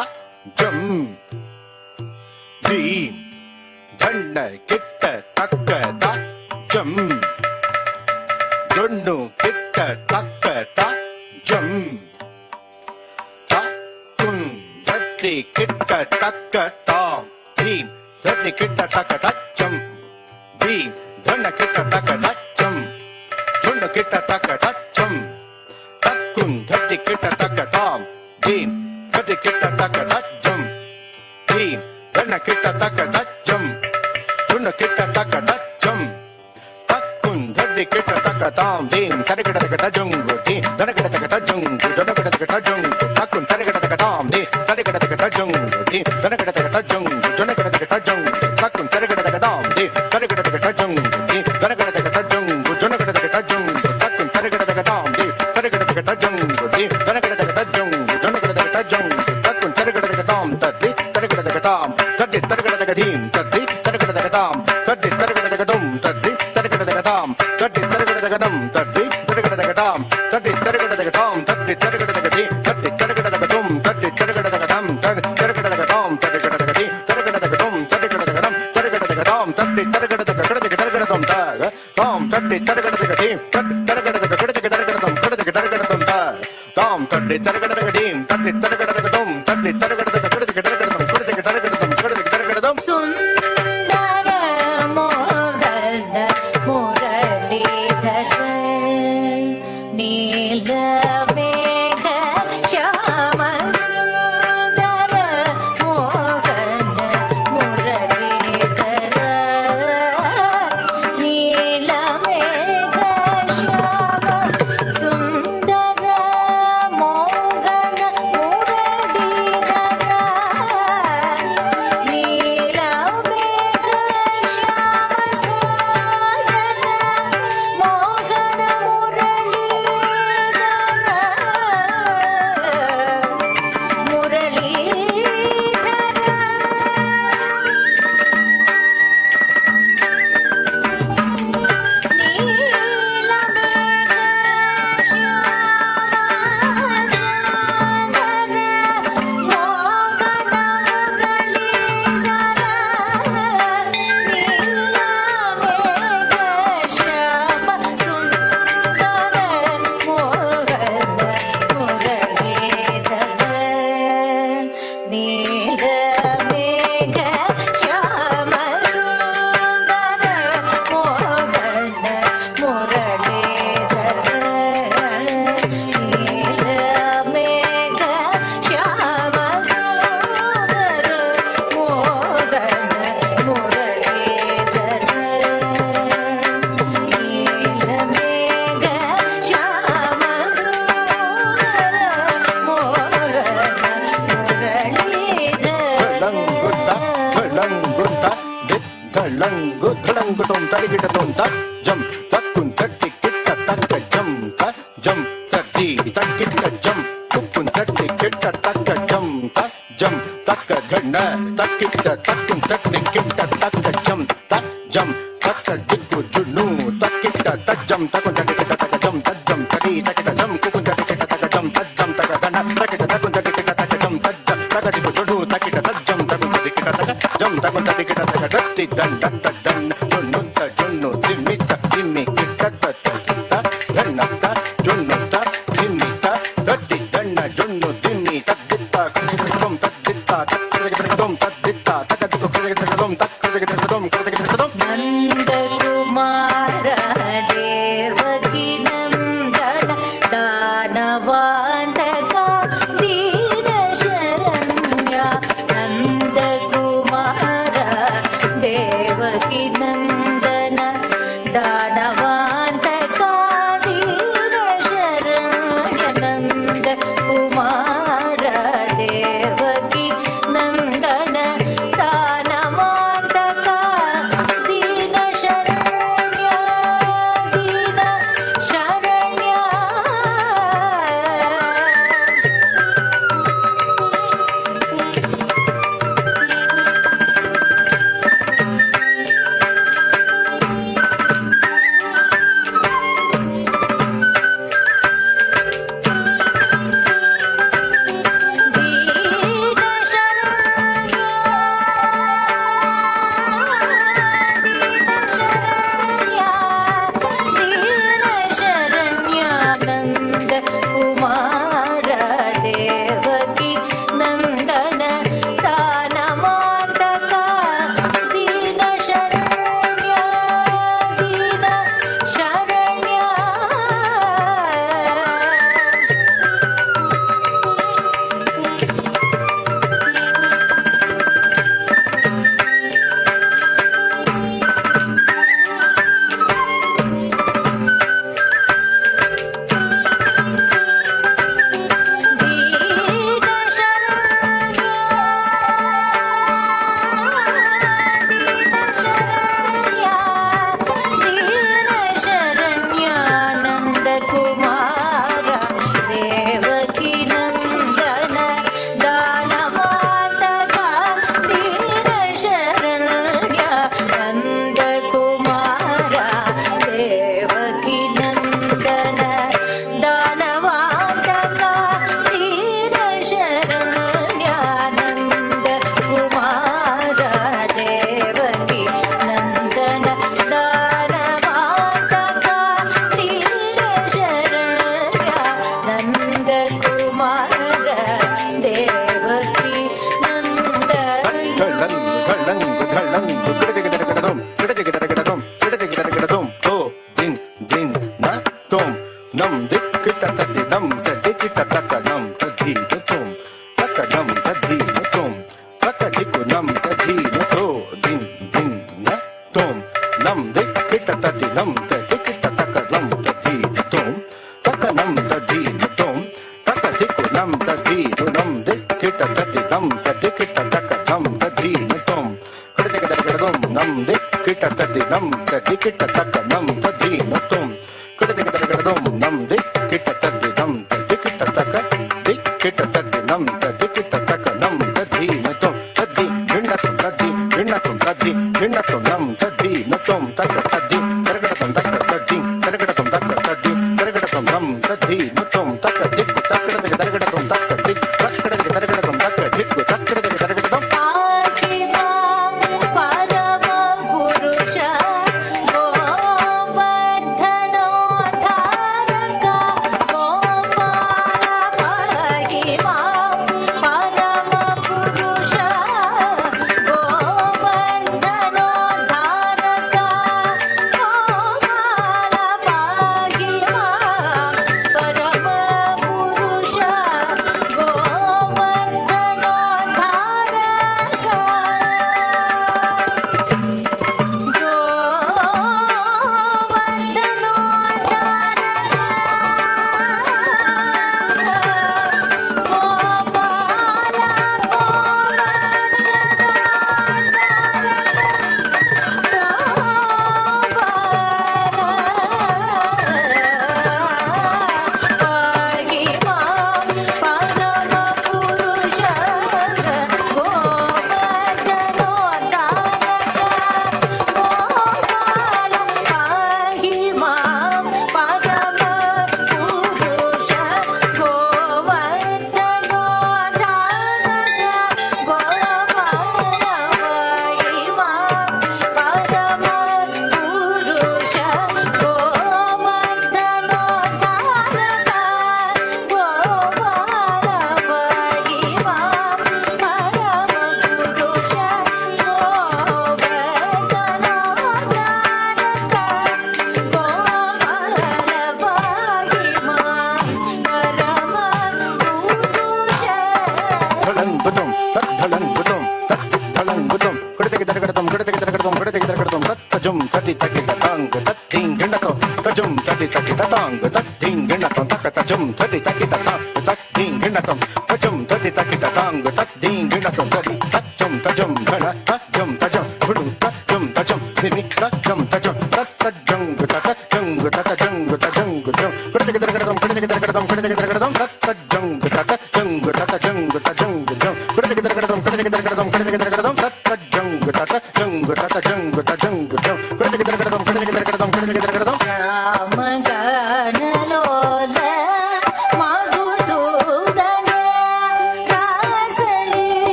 ಜಂ ಭೀಮ್ ಧಣ್ಣ ಕಿಟ್ಟ ತಕ್ಕ ತ ಜಂ ಜೊಣ್ಣು ಕಿಟ್ಟ ತಕ್ಕ ತ ಜಂ ತ ಕುಂ ರಡ್ರಿ ಕಿಟ್ಟ ತಕ್ಕ ತಾಂ ಭೀಮ್ ಧಡ್ರಿ ಕಿಟ್ಟ ತಕ್ಕ ತ ಜಂ ಭೀಮ್ ಧಣ್ಣ ಕಿಟ್ಟ ತಕ್ಕ ತ ಜಂ ಜೊಣ್ಣು ಕಿಟ್ಟ ತಕ್ಕ ತ ಜಂ ತಕ್ಕುಂ ಧಡ್ರಿ ಕಿಟ್ಟ ತಕ್ಕ ತಾಂ ಭೀಮ್ ಧಡ್ರಿ ಕಿಟ್ಟ ತಕ್ಕ ತ ಜಂ ಭೀಮ್ ಧಣ್ಣ ಕಿಟ್ಟ ತಕ್ಕ ತ ಜಂ ಜೊಣ್ಣು ಕಿಟ್ಟ ತಕ್ಕ ತ ಜಂ ತಕ್ಕುಂ ಧಡ್ರಿ ಕಿಟ್ಟ ತಕ್ಕ ತಾಂ ಭೀಮ್ ತರಗಿಡ ತಕ್ಕ ತ ಜಂಗು ಧೀ ಧನಗಿಡ ತಕ್ಕ ತ ಜಂಗು ಧನಗಿಡ ತಕ್ಕ ತ ಜಂಗು ತಕ್ಕುಂ ತರಗಿಡ ತಕ್ಕ ತಾಂ ಧೀ ತರಗಿಡ ತಕ್ಕ ತ ಜಂಗು ಧೀ ಧನಗಿಡ ತಕ್ಕ ತ ಜಂಗು ಜೊಣ್ಣಗಿಡ ತಕ್ಕ ತ ಜಂಗು ತಕ್ಕುಂ ತರಗಿಡ ತಕ್ಕ ತಾಂ ಧೀ ತರಗಿಡ ತಕ್ಕ ತ ಜಂಗು ಧೀ ಧನಗಿಡ ತಕ್ಕ ತ ಜಂಗು ಜೊಣ್ಣಗಿಡ ತಕ್ಕ ತ ಜಂಗು ತಕ್ಕುಂ ತರಗಿಡ ತಕ್ಕ ತಾಂ ಧೀ ತರಗಿಡ ತಕ್ಕ ತ ಜಂಗು ಧೀ ಧನಗಿಡ ತಕ್ಕ ತ ಜಂಗು ಜೊಣ್ಣಗಿಡ ತಕ್ಕ ತ ಜಂಗು ತಕ್ಕುಂ ತರಗಿಡ ತಕ್ಕ ತಾಂ ತದ್ದಿ ತರಗಿಡ ತಕ್ಕ ತಾಂ ತದ್ದಿ ತರಗಿಡ ತಕ್ಕ ಧೀಂ ತದ್ದಿ ತರಗಿಡ ತಕ್ಕ ತಾಂ ತದ್ದಿ ತರಗಿಡ ತಕ್ಕ ದುಂ ತದ್ದಿ ತರಗಿಡ ತಕ್ಕ ತಾಂ ತದ್ದಿ ತರಗಿಡ ತಕ್ಕ ದಂ ತದ್ದಿ ತರಗಿಡ ತಕ್ಕ ತಾಂ ತದ್ದಿ ತರಗಿಡ ತಕ್ಕ ತಾಂ ತದ್ದಿ ತರಗಿಡ ತಕ್ಕ ಧೀ ತದ್ದಿ ತರಗಿಡ ತಕ್ಕ ದುಂ ತದ್ದಿ ತರಗಿಡ ತಕ್ಕ ದಂ ತದ್ದಿ ತರಗಿಡ ತಕ್ಕ ತಾಂ ತರಗಿಡ ತಕ್ಕ ಧೀ ತರಗಿಡ ತಕ್ಕ ದುಂ ತರಗಿಡ ತಕ್ಕ ದಂ ತರಗಿಡ ತಕ್ಕ ತಾಂ ತದ್ದಿ ತರಗಿಡ ತಕ್ಕ ಕಡದಿಗೆ ತರಗಿಡ ದುಂ ತಾಗ ತಾಂ ತದ್ದಿ ತರಗಿಡ ತಕ್ಕ ಧೀಂ ತದ್ದಿ ತರಗಿಡ ತಕ್ಕ ಕಡದಿಗೆ ತರಗಿಡ ದುಂ ಕಡದಿಗೆ ತರಗಿಡ ದುಂ ತಾಗ ತಾಂ ತದ್ದಿ ತರಗಿಡ ತಕ್ಕ ಧೀಂ ತದ್ದಿ ತರಗಿಡ ತಕ್ಕ ದುಂ ತದ್ದಿ ತರಗಿಡ ತಕ್ಕ ಕಡದಿಗೆ ತರಗಿಡ ದುಂ ಕಡದಿಗೆ ತರಗಿಡ ದುಂ ಕಡದಿಗೆ ತರಗಿಡ ದುಂ ಸುಂದರ ಮೋಹನ ಮುರಳೀಧರ ನೀಲ ಮೇಘ ಶ್ಯಾಮ ಸುಂದರ ಮೋಹನ ಮುರಳೀಧರ ನೀಲ ಮೇಘ ಶ್ಯಾಮ ಸುಂದರ ಮೋಹನ ಮುರಳೀಧರ ನೀಲ ಮೇಘ ಶ್ಯಾಮ ಸುಂದರ ಮೋಹನ ಧಳಂಗು ಧಳಂಗು ತೊಂ ತರಿಗಿಟ ತೊಂ ತ ಜಂ ತಕ್ಕುಂ ತಟ್ಟಿ ಕಿಟ್ಟ ತಕ್ಕ ಜಂ ತ ಜಂ ತಟ್ಟಿ ತಕ್ಕಿಟ್ಟ ಜಂ ಕುಕ್ಕುಂ ತಟ್ಟಿ ಕಿಟ್ಟ ತಕ್ಕ ಜಂ ತ ಜಂ ತಕ್ಕ ಗಣ್ಣ ತಕ್ಕಿಟ್ಟ ತಕ್ಕುಂ ತಟ್ಟಿ ಕಿಟ್ಟ ತಕ್ಕ ಜಂ ತ ಜಂ ತಕ್ಕ ದಿಕ್ಕು ಜುಣ್ಣು ತಕ್ಕಿಟ್ಟ ತಜ್ಜಂ ತಕ್ಕುಂ ತಟ್ಟಿ ಕಿಟ್ಟ ತಕ್ಕ ಜಂ ತಜ್ಜಂ ತಟಿ ತಕ್ಕಿಟ್ಟ ಜಂ ಕುಕ್ಕುಂ ತಟ್ಟಿ ಕಿಟ್ಟ ತಕ್ಕ ಜಂ ತಜ್ಜಂ ತಕ್ಕ ಗಣ್ಣ ತಕ್ಕಿಟ್ಟ ತಕ್ಕುಂ ತಟ್ಟಿ ಕಿಟ್ಟ ತಕ್ಕ ಜಂ ತಜ್ಜಂ ತಕ್ಕ ದಿಕ್ಕು ಜುಣ್ಣು ತಕ್ಕಿಟ್ಟ ತಜ್ಜಂ ತಕ್ಕುಂ ತಟ್ಟಿ ಕಿಟ್ಟ ತಕ್ಕ ಜಂ ತಕ್ಕುಂ ತಟ್ಟಿ ಕಿಟ್ಟ ತಕ್ಕ ದಟ್ಟಿ ದನ್ ದತ್ತ ದನ್ ಜೊಣ್ಣುತ್ತ ಜೊಣ್ಣು ದಿಮ್ಮಿತ್ತ ದಿಮ್ಮಿ ಕಿಟ್ಟ ತತ್ತ ಧನ್ನತ್ತ ಜೊಣ್ಣುತ್ತ ದಿಮ್ಮಿತ್ತ ದಟ್ಟಿ ದಣ್ಣ ಜೊಣ್ಣು ದಿಮ್ಮಿ ತದ್ದಿತ್ತ ಕಡೆಗಿಡದೊಂ ತದ್ದಿತ್ತ ತಕ್ಕಡೆಗಿಡದೊಂ ತದ್ದಿತ್ತ ತಕ್ಕದಿಕ್ಕು ಕಡೆಗಿಡದೊಂ ತಕ್ಕಡೆಗಿಡದೊಂ ಕಡೆಗಿಡದೊಂ ನಂದಕುಮಾರ ದೇವಕಿ ನಂದನ ದಾನವಾಂತಕ ದೀನ ಶರಣ್ಯ ನಂದಕುಮಾರ ದೇವಕಿ ನಂದನ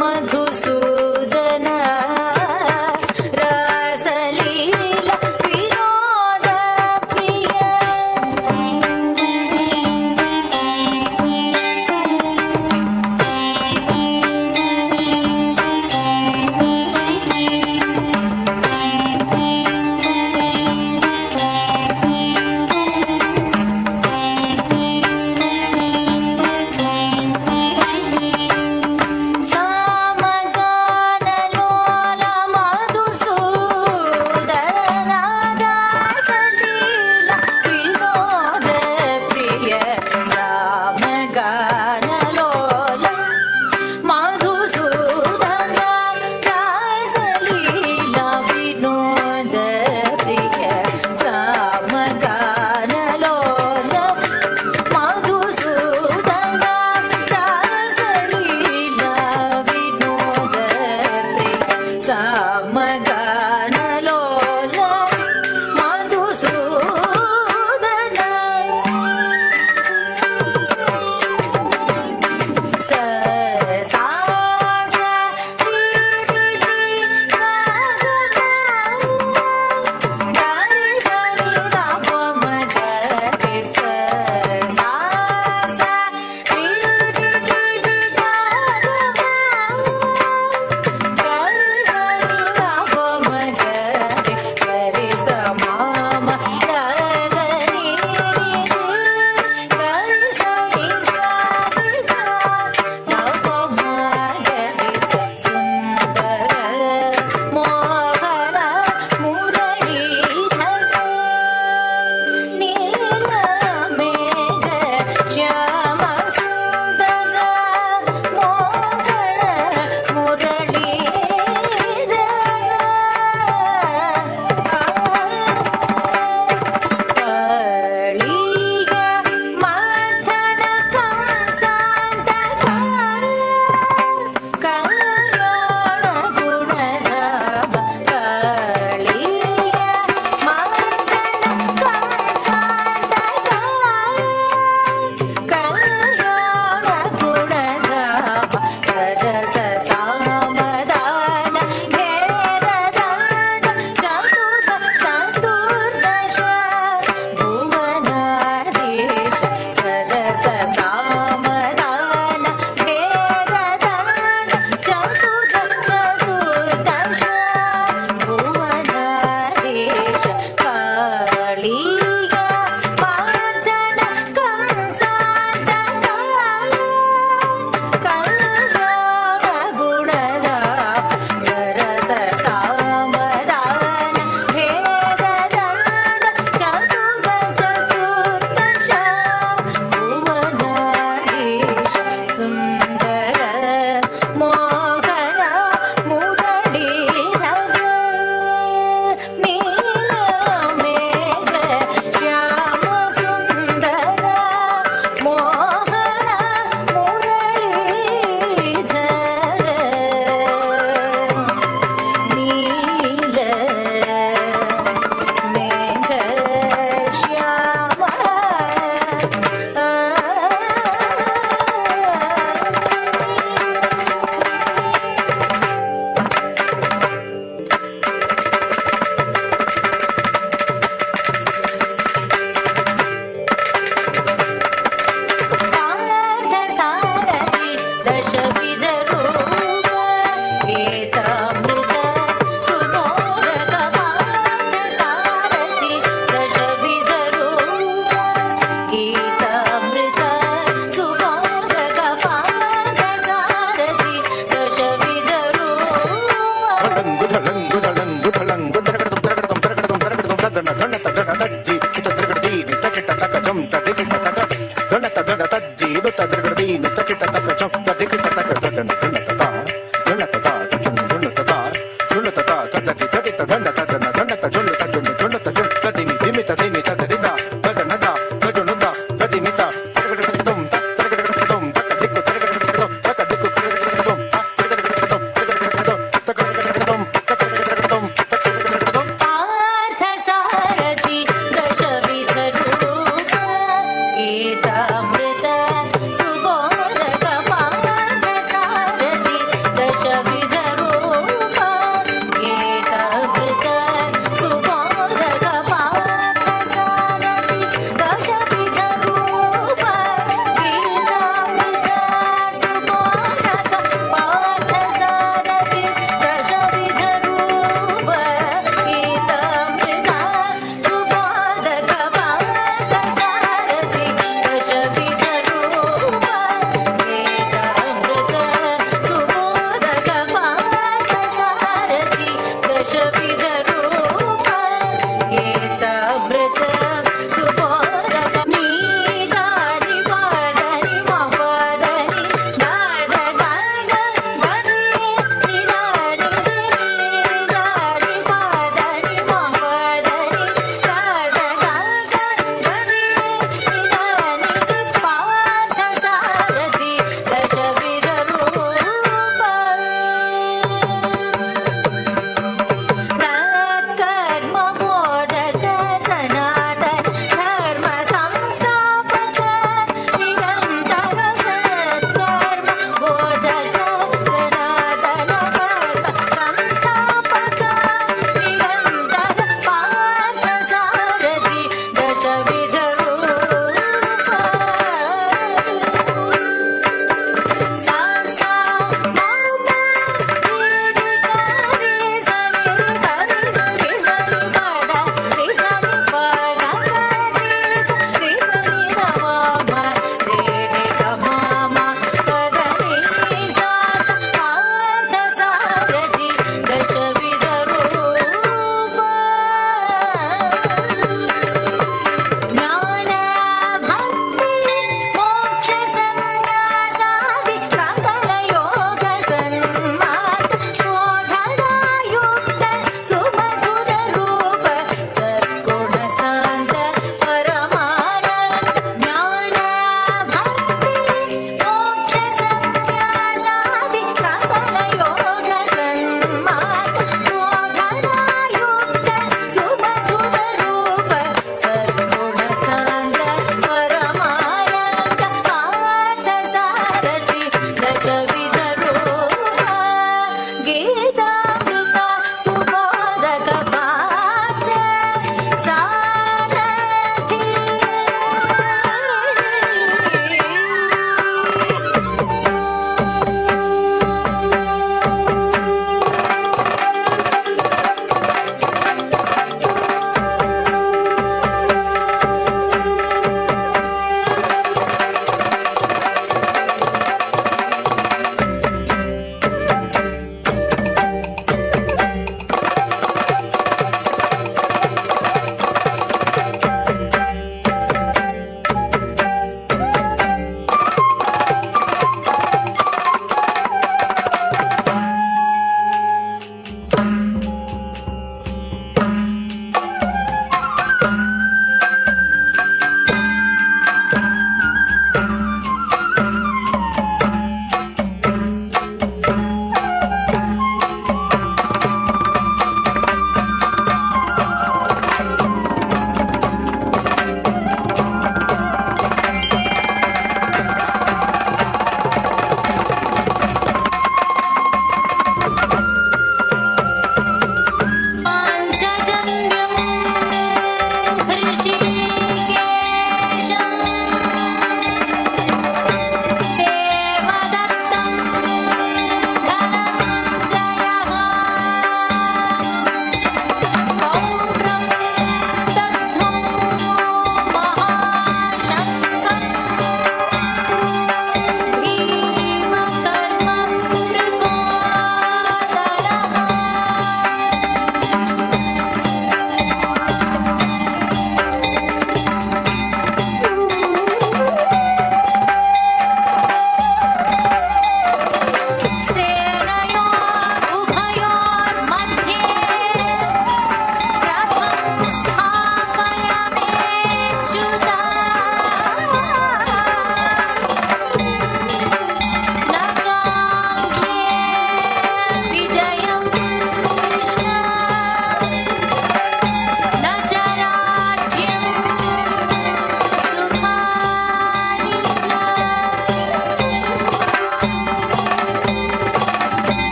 ಮಧುಸೂದನ ರಾಸಲೀಲ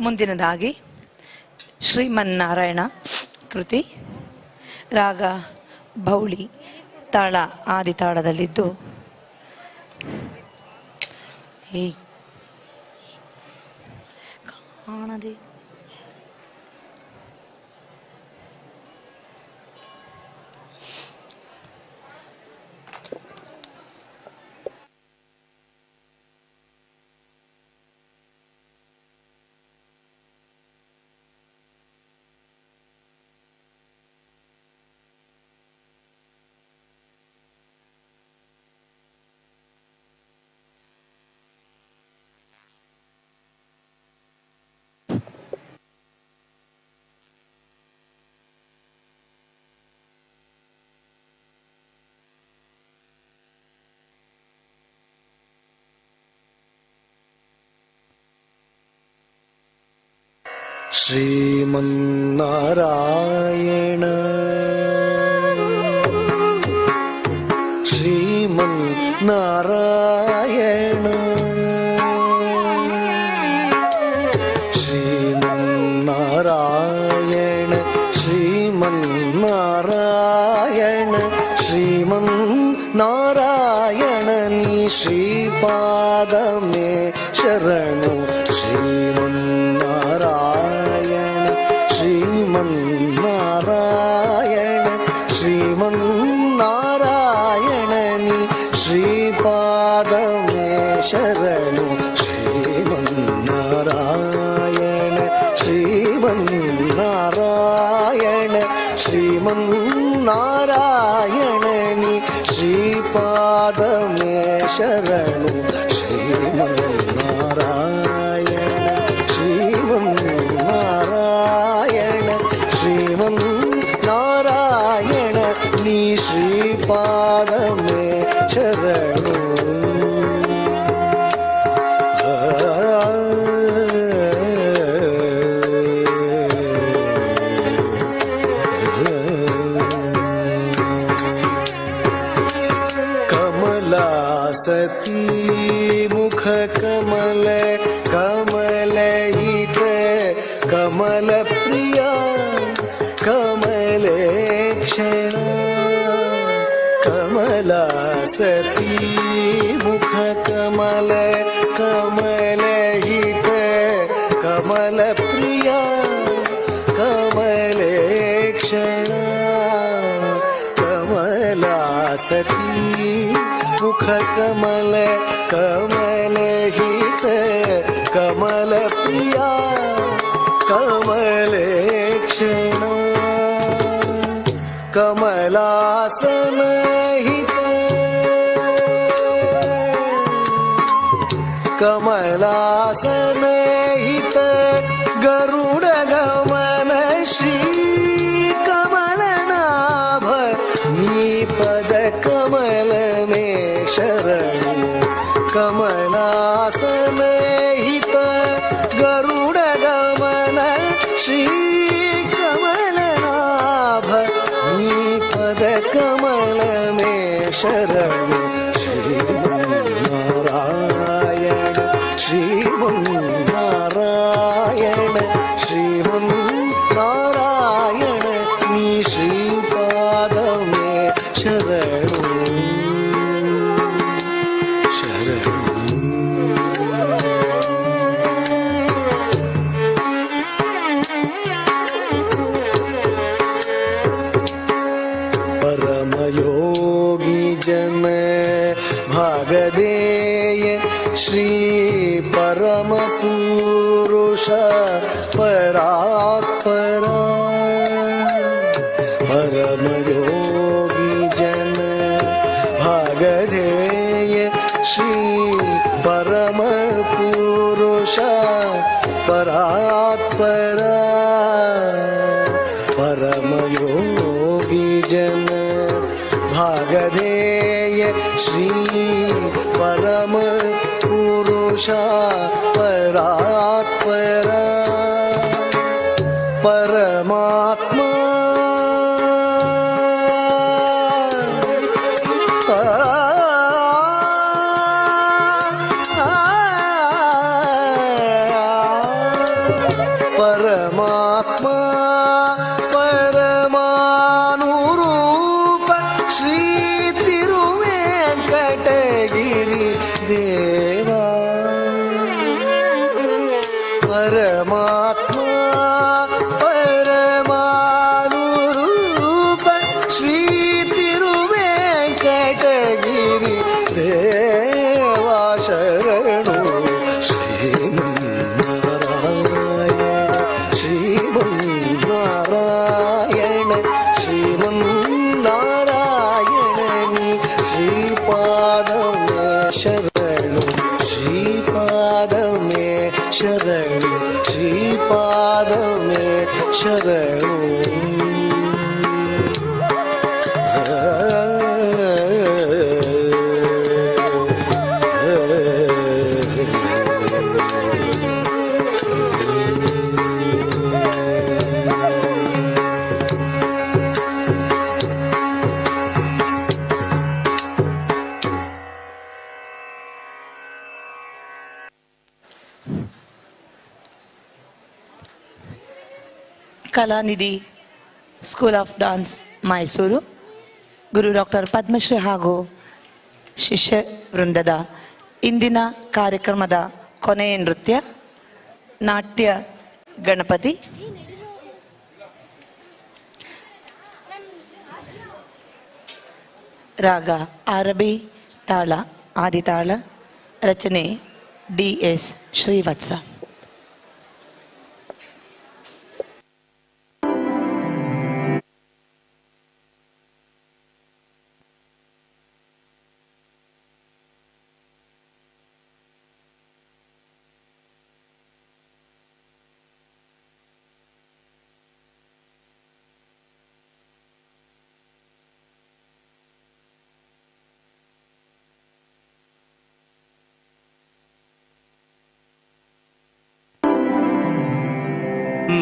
ಮುಂದಿನದಾಗಿ ಶ್ರೀಮನ್ನಾರಾಯಣ ಕೃತಿ, ರಾಗ ಬೌಳಿ, ತಾಳ ಆದಿತಾಳದಲ್ಲಿದ್ದು ಕಾಣದೆ ശ്രീമന്നാരായണ ശ്രീമന്നാരായണ ശ്രീമന്നാരായണ ശ്രീമന്നാരായണ ശ്രീമന്നാരായണ നീ ശ്രീപാദമേ ശരണു ശ്രീമന്നാരായണ ശ്രീമന്നാരായണ ശ്രീമന്നാരായണ നീ ശ്രീപാദമേ ശരണു ശ്രീമന്നാരായണ ശ്രീമന്നാരായണ ശ്രീമന്നാരായണ നീ ശ്രീപാദമേ ശരണു ശ്രീമന്നാരായണ ശ്രീമന്നാരായണ ശ്രീമന്നാരായണ നീ ശ്രീപാദമേ ശരണു कमलासती मुख कमल कमलहित कमल प्रिया कमलेक्षण कमलासती मुख कमल कमलहित कमल प्रिया कमलेक्षण कमलासती मुख कमल कमलहित कमल प्रिया कमलेक्षण कमलासनहित कमलासनहित गरुड गमन श्री कमलनाभ नीपद कमल में शरणु कमलासनहित गरुड गमन श्री कमलनाभ नीपद कमल में शरणु श्रीमन्नारायण श्रीमन्नारायण श्रीमन्नारायण नी श्रीपादमे शरणु परमयोगी जन भागदेय श्री परम पुरुष परात्परा परमयोगी जन भागदेय श्री परम पुरुष परात्परा परमयोगी जन भागधेय श्री परम पुरुष परात्परा परमात्मा ಪರಮಾತ್ಮ ಪರಮಾನುರೂಪ ಶ್ರೀ ತಿರುವೆಂಕಟಗಿರಿ ದೇವ ಪರಮಾತ್ಮ ಪರಮಾನುರೂಪ ಶ್ರೀ ತಿರುವೆಂಕಟಗಿರಿ ದೇವ ಶರಣು ಶ್ರೀಮನ್ನಾರಾಯಣ ಶ್ರೀಮನ್ನಾರಾಯಣ ಶ್ರೀಮನ್ನಾರಾಯಣನಿ ಶ್ರೀಪಾದಮೇ ಶರಣು ಶ್ರೀಪಾದಮೇ ಶರಣು ಶ್ರೀಪಾದಮೇ ಶರಣು Kalanidhi school of dance Mysuru ಗುರು ಡಾಕ್ಟರ್ ಪದ್ಮಶ್ರೀ ಹಾಗೂ ಶಿಷ್ಯ ವೃಂದದ ಇಂದಿನ ಕಾರ್ಯಕ್ರಮದ ಕೊನೆಯ ನೃತ್ಯ ನಾಟ್ಯ ಗಣಪತಿ. ರಾಗ ಆರಬಿ, ತಾಳ ಆದಿತಾಳ, ರಚನೆ DS ಶ್ರೀವತ್ಸ.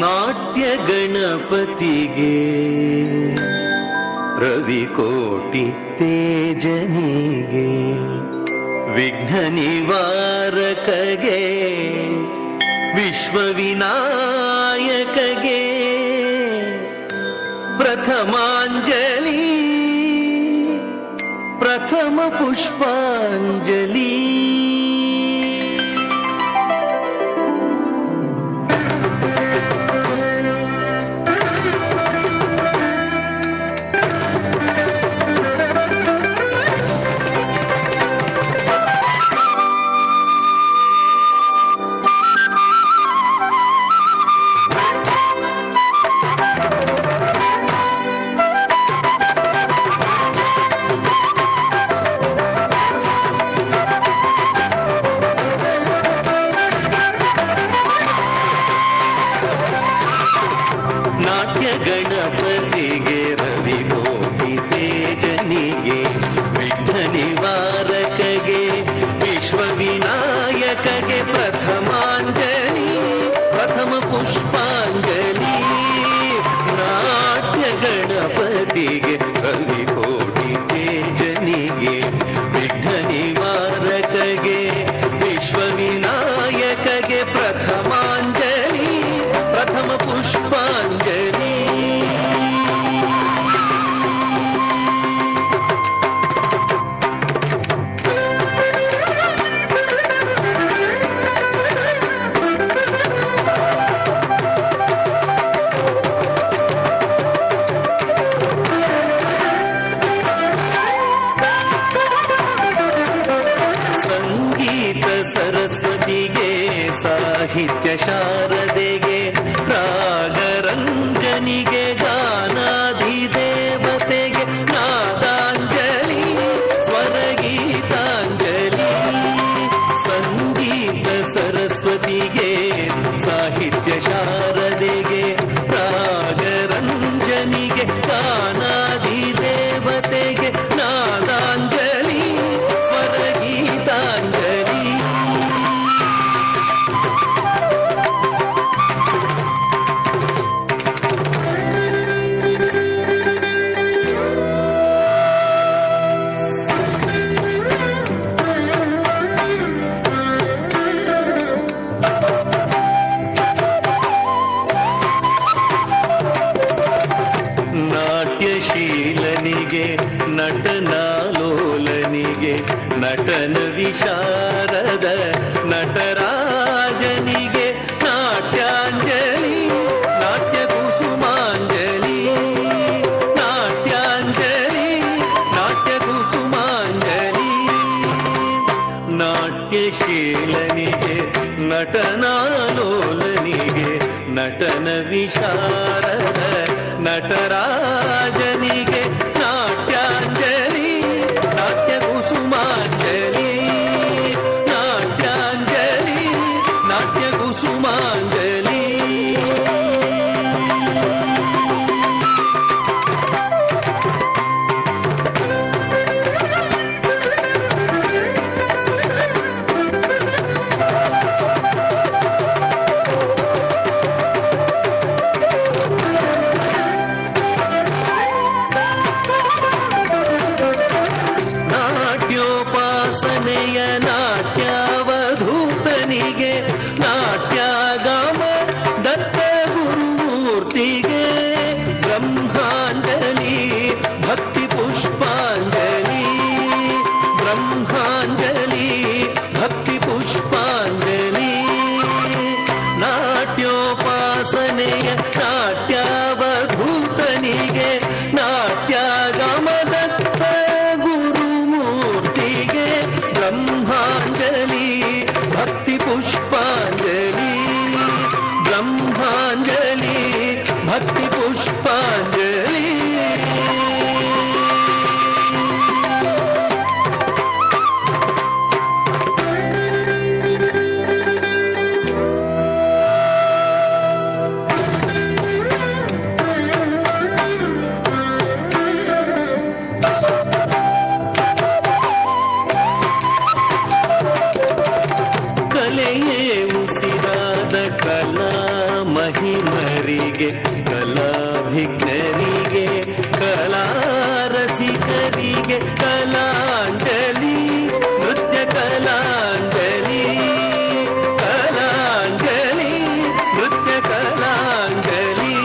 ನಾಟ್ಯ ಗಣಪತಿಗೆ ರವಿಕೋಟಿ ತೇಜನಿಗೆ ವಿಘ್ನ ನಿವಾರಕಗೆ ವಿಶ್ವವಿನಾಯಕಗೆ ಪ್ರಥಮಾಂಜಲಿ ಪ್ರಥಮ ಪುಷ್ಪಾಂಜಲಿ. ನಟನಾಲೋಲನಿಗೆ ನಟನ ವಿಶಾರದ ನಟರಾಜನಿಗೆ ನಾಟ್ಯಾಂಜಲಿ ನಾಟ್ಯ ಕುಸುಮಾಂಜಲಿ ನಾಟ್ಯಾಂಜಲಿ ನಾಟ್ಯ ಕುಸುಮಾಂಜಲಿ ನಾಟ್ಯಶೀಲನಿಗೆ ನಟನಾಲೋಲನಿಗೆ ನಟನ ವಿಶಾರದ ನಟರಾಜನಿಗೆ ನಾಟ್ಯಾಂಜಲಿ ನಾಟ್ಯ ಕುಸುಮಾಂಜಲಿ ನಾಟ್ಯಾಂಜಲಿ ನಾಟ್ಯ ಕುಸುಮಾಂಜಲಿ ನಾಟ್ಯೋಪಾಸನೆಯ ನಾಟ್ಯಾವಧೂತನಿಗೆ ನಾಟ್ಯಾಗಮ ದತ್ತ ಗುರುಮೂರ್ತಿಗೆ ಬ್ರಹ್ಮಾಂಜಲಿ ಭಕ್ತಿ ಪುಷ್ಪಾಂಜಲಿ ಬ್ರಹ್ಮಾಂಜಲಿ ಭಕ್ತಿ ಪುಷ್ಪಾಂಜಲಿ ನಾಟ್ಯೋಪಾಸನೆಯ ನಾಟ್ಯಾವಧೂತನಿಗೆ ನಾಟ್ಯಾಗಮ ದತ್ತ ಗುರುಮೂರ್ತಿಗೆ ಬ್ರಹ್ಮಾಂಜಲಿ ಭಕ್ತಿ ಪುಷ್ಪಾಂಜಲಿ ಬ್ರಹ್ಮಾಂಜಲಿ ಭಕ್ತಿ ಪುಷ್ಪಾಂಜಲಿ ಕಲೆಯೇ ಉಸಿರಾದ ಕಲಾ ಮಹಿಮರಿಗೆ ಕಲಾಭಿಜ್ಞರಿಗೆ ಕಲಾ ರಸಿಕರಿಗೆ ಕಲಾಂಜಲಿ ನೃತ್ಯ ಕಲಾಂಜಲಿ ಕಲಾಂಜಲಿ ನೃತ್ಯ ಕಲಾಂಜಲಿ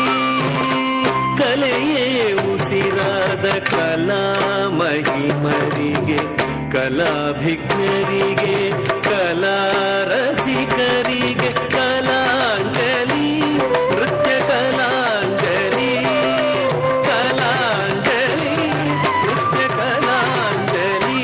ಕಲೆಯೇ ಉಸಿರಾದ ಕಲಾ ಮಹಿಮರಿಗೆ ಕಲಾಭಿಜ್ಞರಿಗೆ ಕಲಾ ರಸಿಕರಿಗೆ Kalanjali Nritya Kalanjali Kalanjali Nritya Kalanjali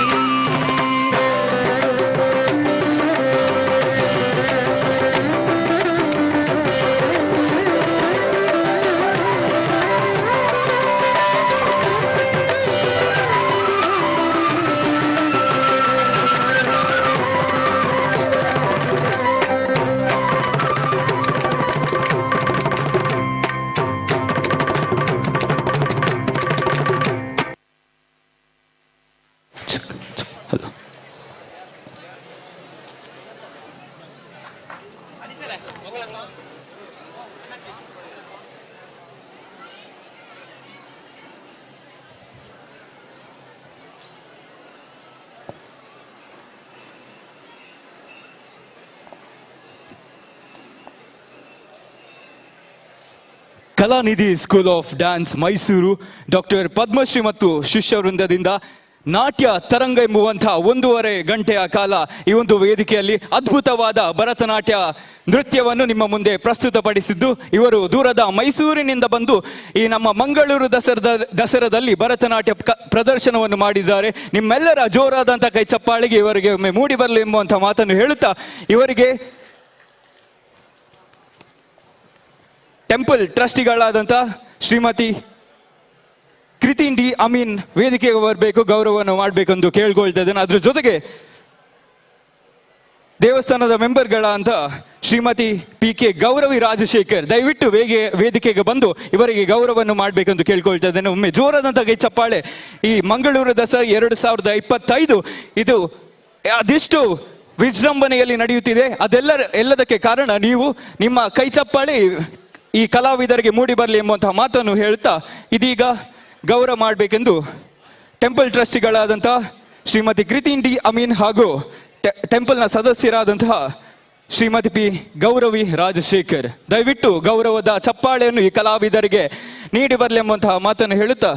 Kalanidhi school of dance Mysuru doctor Padmashri ಮತ್ತು ಶಿಷ್ಯ ವೃಂದದಿಂದ ನಾಟ್ಯ ತರಂಗ ಎಂಬುವಂತಹ 1.5 ಗಂಟೆಯ ಕಾಲ ಈ ಒಂದು ವೇದಿಕೆಯಲ್ಲಿ ಅದ್ಭುತವಾದ ಭರತನಾಟ್ಯ ನೃತ್ಯವನ್ನು ನಿಮ್ಮ ಮುಂದೆ ಪ್ರಸ್ತುತಪಡಿಸಿದ್ದು ಇವರು ದೂರದ ಮೈಸೂರಿನಿಂದ ಬಂದು ಈ ನಮ್ಮ ಮಂಗಳೂರು ದಸರಾದಲ್ಲಿ ಭರತನಾಟ್ಯ ಪ್ರದರ್ಶನವನ್ನು ಮಾಡಿದ್ದಾರೆ. ನಿಮ್ಮೆಲ್ಲರ ಜೋರಾದಂಥ ಕೈ ಚಪ್ಪಾಳಿಗೆ ಇವರಿಗೆ ಒಮ್ಮೆ ಮೂಡಿ ಬರಲಿ ಎಂಬುವಂಥ ಮಾತನ್ನು ಹೇಳುತ್ತಾ ಇವರಿಗೆ ಟೆಂಪಲ್ ಟ್ರಸ್ಟಿಗಳಾದಂಥ ಶ್ರೀಮತಿ ಕೃತಿನ್ ಡಿ ಅಮೀನ್ ವೇದಿಕೆಗೆ ಬರಬೇಕು, ಗೌರವವನ್ನು ಮಾಡಬೇಕೆಂದು ಕೇಳ್ಕೊಳ್ತಾ ಇದ್ದೇನೆ. ಅದ್ರ ಜೊತೆಗೆ ದೇವಸ್ಥಾನದ ಮೆಂಬರ್ಗಳಾದಂಥ ಶ್ರೀಮತಿ PK ಗೌರವಿ ರಾಜಶೇಖರ್ ದಯವಿಟ್ಟು ವೇದಿಕೆಗೆ ಬಂದು ಇವರಿಗೆ ಗೌರವವನ್ನು ಮಾಡಬೇಕೆಂದು ಕೇಳ್ಕೊಳ್ತಾ ಇದ್ದೇನೆ. ಒಮ್ಮೆ ಜೋರಾದಂಥ ಕೈ ಚಪ್ಪಾಳೆ. ಈ ಮಂಗಳೂರು ದಸರಾ 2025 ಇದು ಅದೆಷ್ಟು ವಿಜೃಂಭಣೆಯಲ್ಲಿ ನಡೆಯುತ್ತಿದೆ ಎಲ್ಲದಕ್ಕೆ ಕಾರಣ ನೀವು, ನಿಮ್ಮ ಕೈ ಚಪ್ಪಾಳೆ ಈ ಕಲಾವಿದರಿಗೆ ಮೂಡಿ ಬರಲಿ ಎಂಬುವಂತಹ ಮಾತನ್ನು ಹೇಳ್ತಾ ಇದೀಗ ಗೌರವ ಮಾಡಬೇಕೆಂದು ಟೆಂಪಲ್ ಟ್ರಸ್ಟಿಗಳಾದಂಥ ಶ್ರೀಮತಿ ಕೃತಿನ್ ಡಿ ಅಮೀನ್ ಹಾಗೂ ಟೆಂಪಲ್ನ ಸದಸ್ಯರಾದಂತಹ ಶ್ರೀಮತಿ P ಗೌರವಿ ರಾಜಶೇಖರ್ ದಯವಿಟ್ಟು ಗೌರವದ ಚಪ್ಪಾಳೆಯನ್ನು ಈ ಕಲಾವಿದರಿಗೆ ನೀಡಿ ಬರಲಿ ಎಂಬಂತಹ ಮಾತನ್ನು ಹೇಳುತ್ತಾ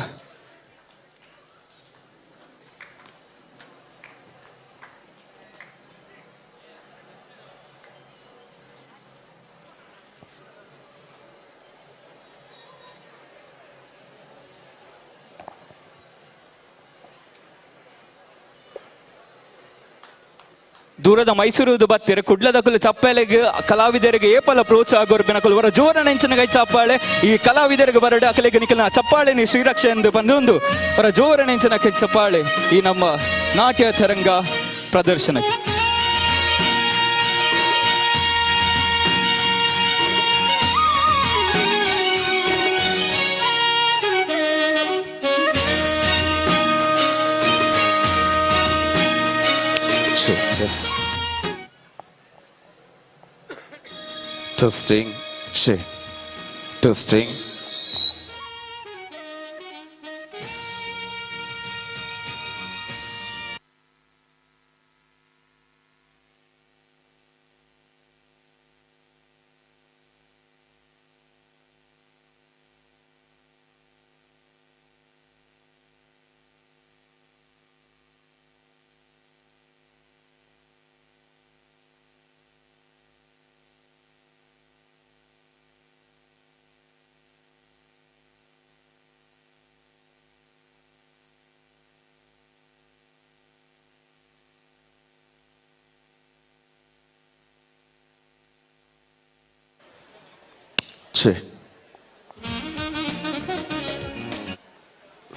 ದೂರದ ಮೈಸೂರು ಬತ್ತಿರ ಕುಡ್ಲದ ಕುಲ ಚಪ್ಪಲೆಗೆ ಕಲಾವಿದರಿಗೆ ಏಪಲ ಪ್ರೋತ್ಸಾಹ ಗೊರ್ಬಿನಕಲು ವರ ಜೋರ ನೆಂಚಿನಗೈ ಚಪ್ಪಾಳೆ ಈ ಕಲಾವಿದರಿಗೆ ಬರಡ ಅಕಲೆಗೆ ನಿಖಿಲ ಚಪ್ಪಾಳೆ ನೀ ಶ್ರೀರಕ್ಷೆ ಎಂದು ಬಂದೊಂದು ವರ ಜೋರ ನೆಂಚಿನ ಚಪ್ಪಾಳೆ ಈ ನಮ್ಮ ನಾಟ್ಯ ತರಂಗ ಪ್ರದರ್ಶನಕ್ಕೆ. Testing, check. Testing.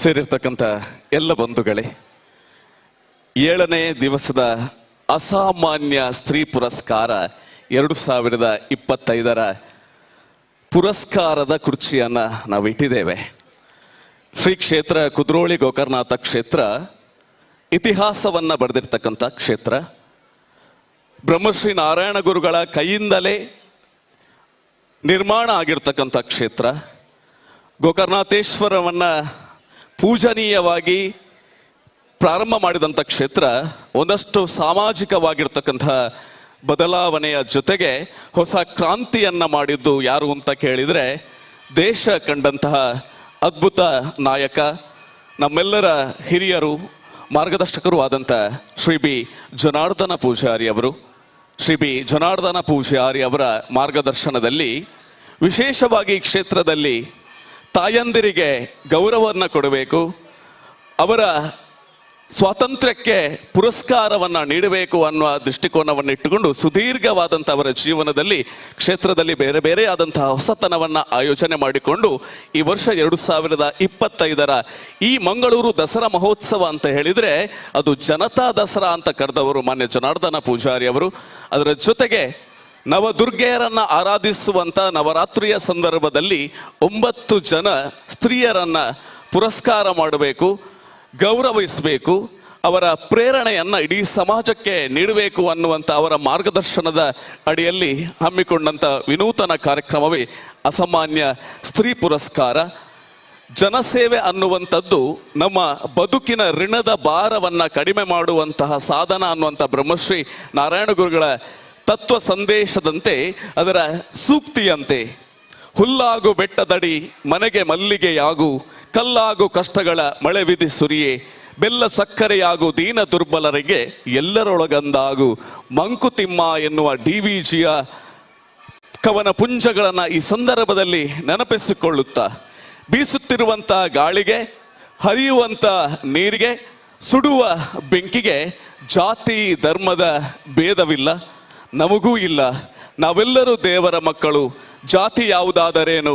ಸೇರಿರ್ತಕ್ಕಂಥ ಎಲ್ಲ ಬಂಧುಗಳೇ, 7ನೇ ದಿವಸದ ಅಸಾಮಾನ್ಯ ಸ್ತ್ರೀ ಪುರಸ್ಕಾರ 2025ರ ಪುರಸ್ಕಾರದ ಕುರ್ಚಿಯನ್ನ ನಾವು ಇಟ್ಟಿದ್ದೇವೆ. ಶ್ರೀ ಕ್ಷೇತ್ರ ಕುದ್ರೋಳಿ ಗೋಕರ್ಣನಾಥ ಕ್ಷೇತ್ರ ಇತಿಹಾಸವನ್ನ ಬರೆದಿರ್ತಕ್ಕಂಥ ಕ್ಷೇತ್ರ. ಬ್ರಹ್ಮಶ್ರೀ ನಾರಾಯಣ ಗುರುಗಳ ಕೈಯಿಂದಲೇ ನಿರ್ಮಾಣ ಆಗಿರ್ತಕ್ಕಂಥ ಕ್ಷೇತ್ರ. ಗೋಕರ್ಣನಾಥೇಶ್ವರವನ್ನ ಪೂಜನೀಯವಾಗಿ ಪ್ರಾರಂಭ ಮಾಡಿದಂಥ ಕ್ಷೇತ್ರ ಒಂದಷ್ಟು ಸಾಮಾಜಿಕವಾಗಿರ್ತಕ್ಕಂಥ ಬದಲಾವಣೆಯ ಜೊತೆಗೆ ಹೊಸ ಕ್ರಾಂತಿಯನ್ನ ಮಾಡಿದ್ದು ಯಾರು ಅಂತ ಕೇಳಿದರೆ, ದೇಶ ಕಂಡಂತಹ ಅದ್ಭುತ ನಾಯಕ, ನಮ್ಮೆಲ್ಲರ ಹಿರಿಯರು, ಮಾರ್ಗದರ್ಶಕರು ಆದಂಥ ಶ್ರೀ ಬಿ ಜನಾರ್ದನ ಪೂಜಾರಿ ಅವರು. ಶ್ರೀ ಬಿ ಜನಾರ್ದನ ಪೂಜಾರಿ ಅವರ ಮಾರ್ಗದರ್ಶನದಲ್ಲಿ ವಿಶೇಷವಾಗಿ ಕ್ಷೇತ್ರದಲ್ಲಿ ತಾಯಂದಿರಿಗೆ ಗೌರವವನ್ನು ಕೊಡಬೇಕು, ಅವರ ಸ್ವಾತಂತ್ರ್ಯಕ್ಕೆ ಪುರಸ್ಕಾರವನ್ನು ನೀಡಬೇಕು ಅನ್ನುವ ದೃಷ್ಟಿಕೋನವನ್ನು ಇಟ್ಟುಕೊಂಡು ಸುದೀರ್ಘವಾದಂಥ ಅವರ ಜೀವನದಲ್ಲಿ ಕ್ಷೇತ್ರದಲ್ಲಿ ಬೇರೆ ಬೇರೆ ಆದಂತಹ ಹೊಸತನವನ್ನು ಆಯೋಜನೆ ಮಾಡಿಕೊಂಡು ಈ ವರ್ಷ 2025ರ ಈ ಮಂಗಳೂರು ದಸರಾ ಮಹೋತ್ಸವ ಅಂತ ಹೇಳಿದರೆ ಅದು ಜನತಾ ದಸರಾ ಅಂತ ಕರೆದವರು ಮಾನ್ಯ ಜನಾರ್ದನ ಪೂಜಾರಿ ಅವರು. ಅದರ ಜೊತೆಗೆ ನವದುರ್ಗೆಯರನ್ನ ಆರಾಧಿಸುವಂಥ ನವರಾತ್ರಿಯ ಸಂದರ್ಭದಲ್ಲಿ 9 ಜನ ಸ್ತ್ರೀಯರನ್ನ ಪುರಸ್ಕಾರ ಮಾಡಬೇಕು, ಗೌರವಿಸಬೇಕು, ಅವರ ಪ್ರೇರಣೆಯನ್ನು ಇಡೀ ಸಮಾಜಕ್ಕೆ ನೀಡಬೇಕು ಅನ್ನುವಂಥ ಅವರ ಮಾರ್ಗದರ್ಶನದ ಅಡಿಯಲ್ಲಿ ಹಮ್ಮಿಕೊಂಡಂಥ ವಿನೂತನ ಕಾರ್ಯಕ್ರಮವೇ ಅಸಾಮಾನ್ಯ ಸ್ತ್ರೀ ಪುರಸ್ಕಾರ. ಜನಸೇವೆ ಅನ್ನುವಂಥದ್ದು ನಮ್ಮ ಬದುಕಿನ ಋಣದ ಭಾರವನ್ನು ಕಡಿಮೆ ಮಾಡುವಂತಹ ಸಾಧನ ಅನ್ನುವಂಥ ಬ್ರಹ್ಮಶ್ರೀ ನಾರಾಯಣ ಗುರುಗಳ ತತ್ವ ಸಂದೇಶದಂತೆ, ಅದರ ಸೂಕ್ತಿಯಂತೆ, ಹುಲ್ಲಾಗು ಬೆಟ್ಟದಡಿ ಮನೆಗೆ ಮಲ್ಲಿಗೆಯಾಗು, ಕಲ್ಲಾಗು ಕಷ್ಟಗಳ ಮಳೆ ವಿಧಿ ಸುರಿಯೇ, ಬೆಲ್ಲ ಸಕ್ಕರೆಯಾಗು ದೀನ ದುರ್ಬಲರಿಗೆ ಎಲ್ಲರೊಳಗಂದಾಗು, ಮಂಕುತಿಮ್ಮ ಎನ್ನುವ DVGಯ ಕವನ ಪುಂಜಗಳನ್ನು ಈ ಸಂದರ್ಭದಲ್ಲಿ ನೆನಪಿಸಿಕೊಳ್ಳುತ್ತಾ, ಬೀಸುತ್ತಿರುವಂಥ ಗಾಳಿಗೆ, ಹರಿಯುವಂಥ ನೀರಿಗೆ, ಸುಡುವ ಬೆಂಕಿಗೆ ಜಾತಿ ಧರ್ಮದ ಭೇದವಿಲ್ಲ, ನಮಗೂ ಇಲ್ಲ, ನಾವೆಲ್ಲರೂ ದೇವರ ಮಕ್ಕಳು, ಜಾತಿ ಯಾವುದಾದರೇನು,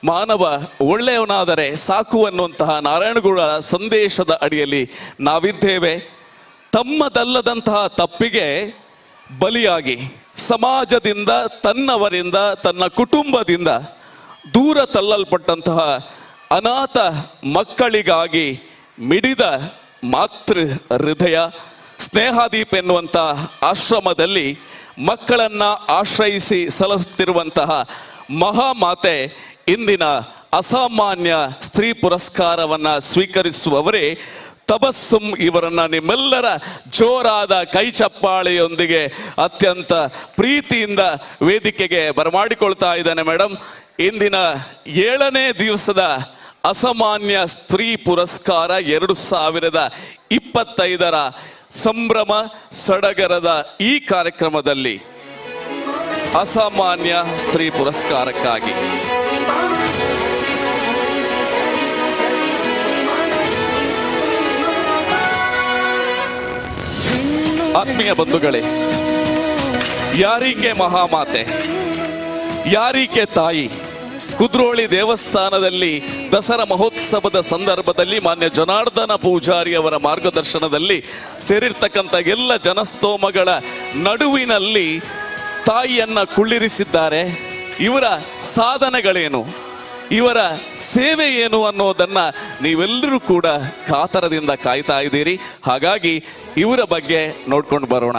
ಮಾನವ ಒಳ್ಳೆಯವನಾದರೆ ಸಾಕು ಅನ್ನುವಂತಹ ನಾರಾಯಣಗುರುಗಳ ಸಂದೇಶದ ಅಡಿಯಲ್ಲಿ ನಾವಿದ್ದೇವೆ. ತಮ್ಮದಲ್ಲದಂತಹ ತಪ್ಪಿಗೆ ಬಲಿಯಾಗಿ ಸಮಾಜದಿಂದ, ತನ್ನವರಿಂದ, ತನ್ನ ಕುಟುಂಬದಿಂದ ದೂರ ತಳ್ಳಲ್ಪಟ್ಟಂತಹ ಅನಾಥ ಮಕ್ಕಳಿಗಾಗಿ ಮಿಡಿದ ಮಾತೃ ಹೃದಯ ಸ್ನೇಹದೀಪ್ ಎನ್ನುವಂಥ ಆಶ್ರಮದಲ್ಲಿ ಮಕ್ಕಳನ್ನು ಆಶ್ರಯಿಸಿ ಸಲಹುತ್ತಿರುವಂತಹ ಮಹಾಮಾತೆ ಇಂದಿನ ಅಸಾಮಾನ್ಯ ಸ್ತ್ರೀ ಪುರಸ್ಕಾರವನ್ನು ಸ್ವೀಕರಿಸುವವರೇ ತಬಸ್ಸುಂ ಇವರನ್ನ ನಿಮ್ಮೆಲ್ಲರ ಜೋರಾದ ಕೈ ಚಪ್ಪಾಳೆಯೊಂದಿಗೆ ಅತ್ಯಂತ ಪ್ರೀತಿಯಿಂದ ವೇದಿಕೆಗೆ ಬರಮಾಡಿಕೊಳ್ತಾ ಇದ್ದಾನೆ ಮೇಡಮ್. ಇಂದಿನ 7ನೇ ದಿವಸದ ಅಸಾಮಾನ್ಯ ಸ್ತ್ರೀ ಪುರಸ್ಕಾರ 2025ರ ಸಂಭ್ರಮ ಸಡಗರದ ಈ ಕಾರ್ಯಕ್ರಮದಲ್ಲಿ ಅಸಾಮಾನ್ಯ ಸ್ತ್ರೀ ಪುರಸ್ಕಾರಕ್ಕಾಗಿ ಆತ್ಮೀಯ ಬಂಧುಗಳೇ, ಯಾರೀಕೆ ಮಹಾಮಾತೆ, ಯಾರೀಕೆ ತಾಯಿ? ಕುದ್ರೋಳಿ ದೇವಸ್ಥಾನದಲ್ಲಿ ದಸರಾ ಮಹೋತ್ಸವದ ಸಂದರ್ಭದಲ್ಲಿ ಮಾನ್ಯ ಜನಾರ್ದನ ಪೂಜಾರಿ ಅವರ ಮಾರ್ಗದರ್ಶನದಲ್ಲಿ ಸೇರಿರ್ತಕ್ಕಂಥ ಎಲ್ಲ ಜನಸ್ತೋಮಗಳ ನಡುವಿನಲ್ಲಿ ತಾಯಿಯನ್ನ ಕುಳ್ಳಿರಿಸಿದ್ದಾರೆ. ಇವರ ಸಾಧನೆಗಳೇನು, ಇವರ ಸೇವೆ ಏನು ಅನ್ನೋದನ್ನ ನೀವೆಲ್ಲರೂ ಕೂಡ ಕಾತರದಿಂದ ಕಾಯ್ತಾ ಇದ್ದೀರಿ. ಹಾಗಾಗಿ ಇವರ ಬಗ್ಗೆ ನೋಡ್ಕೊಂಡು ಬರೋಣ.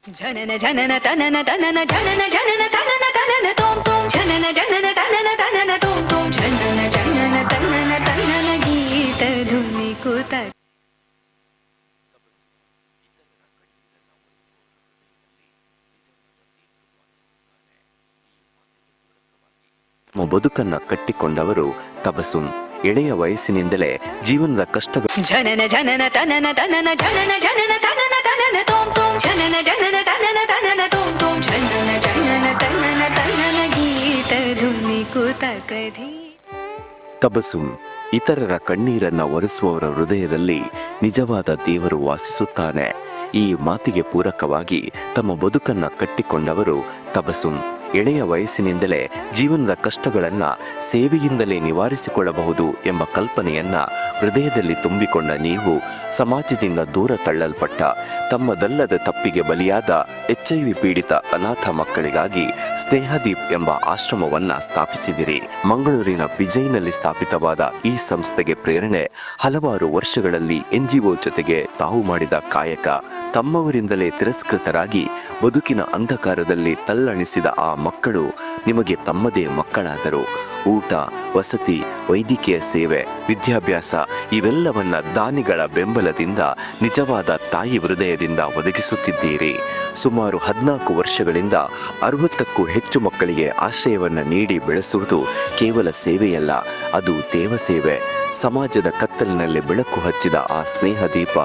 ಜನನ ಜನನ ತನನ ತನನ ಜನನ ಜನನ ತನನ ತನನ ತೋಂ ತೋಂ ಜನನ ಜನನ ತನನ ತನನ ತೋಂ ತೋಂ ಜನನ ಜನನ ತನನ ತನನ ಗೀತ ಧುನಿ ಕೂತ. ತಮ್ಮ ಬದುಕನ್ನ ಕಟ್ಟಿಕೊಂಡವರು ತಬಸುಮ್. ಎಳೆಯ ವಯಸ್ಸಿನಿಂದಲೇ ಜೀವನದ ಕಷ್ಟಗಳು ಜನನ ಜನನ ತನನ ತನನ ಜನನ ಜನನ ತನನ ತನನ ತೋಂ ತೋಂ ಜನನ ಜನನ ತನನ ತನನ ತೋಂ ತೋಂ ಜನನ ಜನನ ತನನ ತನನ ಗೀತ ಧುನಿ ಕೂತ ಕಧಿ. ತಬಸುಮ್ ಇತರರ ಕಣ್ಣೀರನ್ನ ಒರೆಸುವವರ ಹೃದಯದಲ್ಲಿ ನಿಜವಾದ ದೇವರು ವಾಸಿಸುತ್ತಾನೆ. ಈ ಮಾತಿಗೆ ಪೂರಕವಾಗಿ ತಮ್ಮ ಬದುಕನ್ನ ಕಟ್ಟಿಕೊಂಡವರು ತಬಸುಮ್. ಎಳೆಯ ವಯಸ್ಸಿನಿಂದಲೇ ಜೀವನದ ಕಷ್ಟಗಳನ್ನ ಸೇವೆಯಿಂದಲೇ ನಿವಾರಿಸಿಕೊಳ್ಳಬಹುದು ಎಂಬ ಕಲ್ಪನೆಯನ್ನ ಹೃದಯದಲ್ಲಿ ತುಂಬಿಕೊಂಡ ನೀವು ಸಮಾಜದಿಂದ ದೂರ ತಳ್ಳಲ್ಪಟ್ಟ ತಮ್ಮದಲ್ಲದ ತಪ್ಪಿಗೆ ಬಲಿಯಾದ HIV ಪೀಡಿತ ಅನಾಥ ಮಕ್ಕಳಿಗಾಗಿ ಸ್ನೇಹದೀಪ್ ಎಂಬ ಆಶ್ರಮವನ್ನ ಸ್ಥಾಪಿಸಿದಿರಿ. ಮಂಗಳೂರಿನ ಬಿಜೈನಲ್ಲಿ ಸ್ಥಾಪಿತವಾದ ಈ ಸಂಸ್ಥೆಗೆ ಪ್ರೇರಣೆ ಹಲವಾರು ವರ್ಷಗಳಲ್ಲಿ NGO ಜೊತೆಗೆ ತಾವು ಮಾಡಿದ ಕಾಯಕ. ತಮ್ಮವರಿಂದಲೇ ತಿರಸ್ಕೃತರಾಗಿ ಬದುಕಿನ ಅಂಧಕಾರದಲ್ಲಿ ತಲ್ಲಣಿಸಿದ ಆ ಮಕ್ಕಳು ನಿಮಗೆ ತಮ್ಮದೇ ಮಕ್ಕಳಾದರು. ಊಟ, ವಸತಿ, ವೈದ್ಯಕೀಯ ಸೇವೆ, ವಿದ್ಯಾಭ್ಯಾಸ ಇವೆಲ್ಲವನ್ನ ದಾನಿಗಳ ಬೆಂಬಲದಿಂದ ನಿಜವಾದ ತಾಯಿ ಹೃದಯದಿಂದ ಒದಗಿಸುತ್ತಿದ್ದೀರಿ. ಸುಮಾರು 14 ವರ್ಷಗಳಿಂದ 60ಕ್ಕೂ ಹೆಚ್ಚು ಮಕ್ಕಳಿಗೆ ಆಶ್ರಯವನ್ನ ನೀಡಿ ಬೆಳೆಸುವುದು ಕೇವಲ ಸೇವೆಯಲ್ಲ, ಅದು ದೇವಸೇವೆ. ಸಮಾಜದ ಕತ್ತಲಿನಲ್ಲಿ ಬೆಳಕು ಹಚ್ಚಿದ ಆ ಸ್ನೇಹ ದೀಪ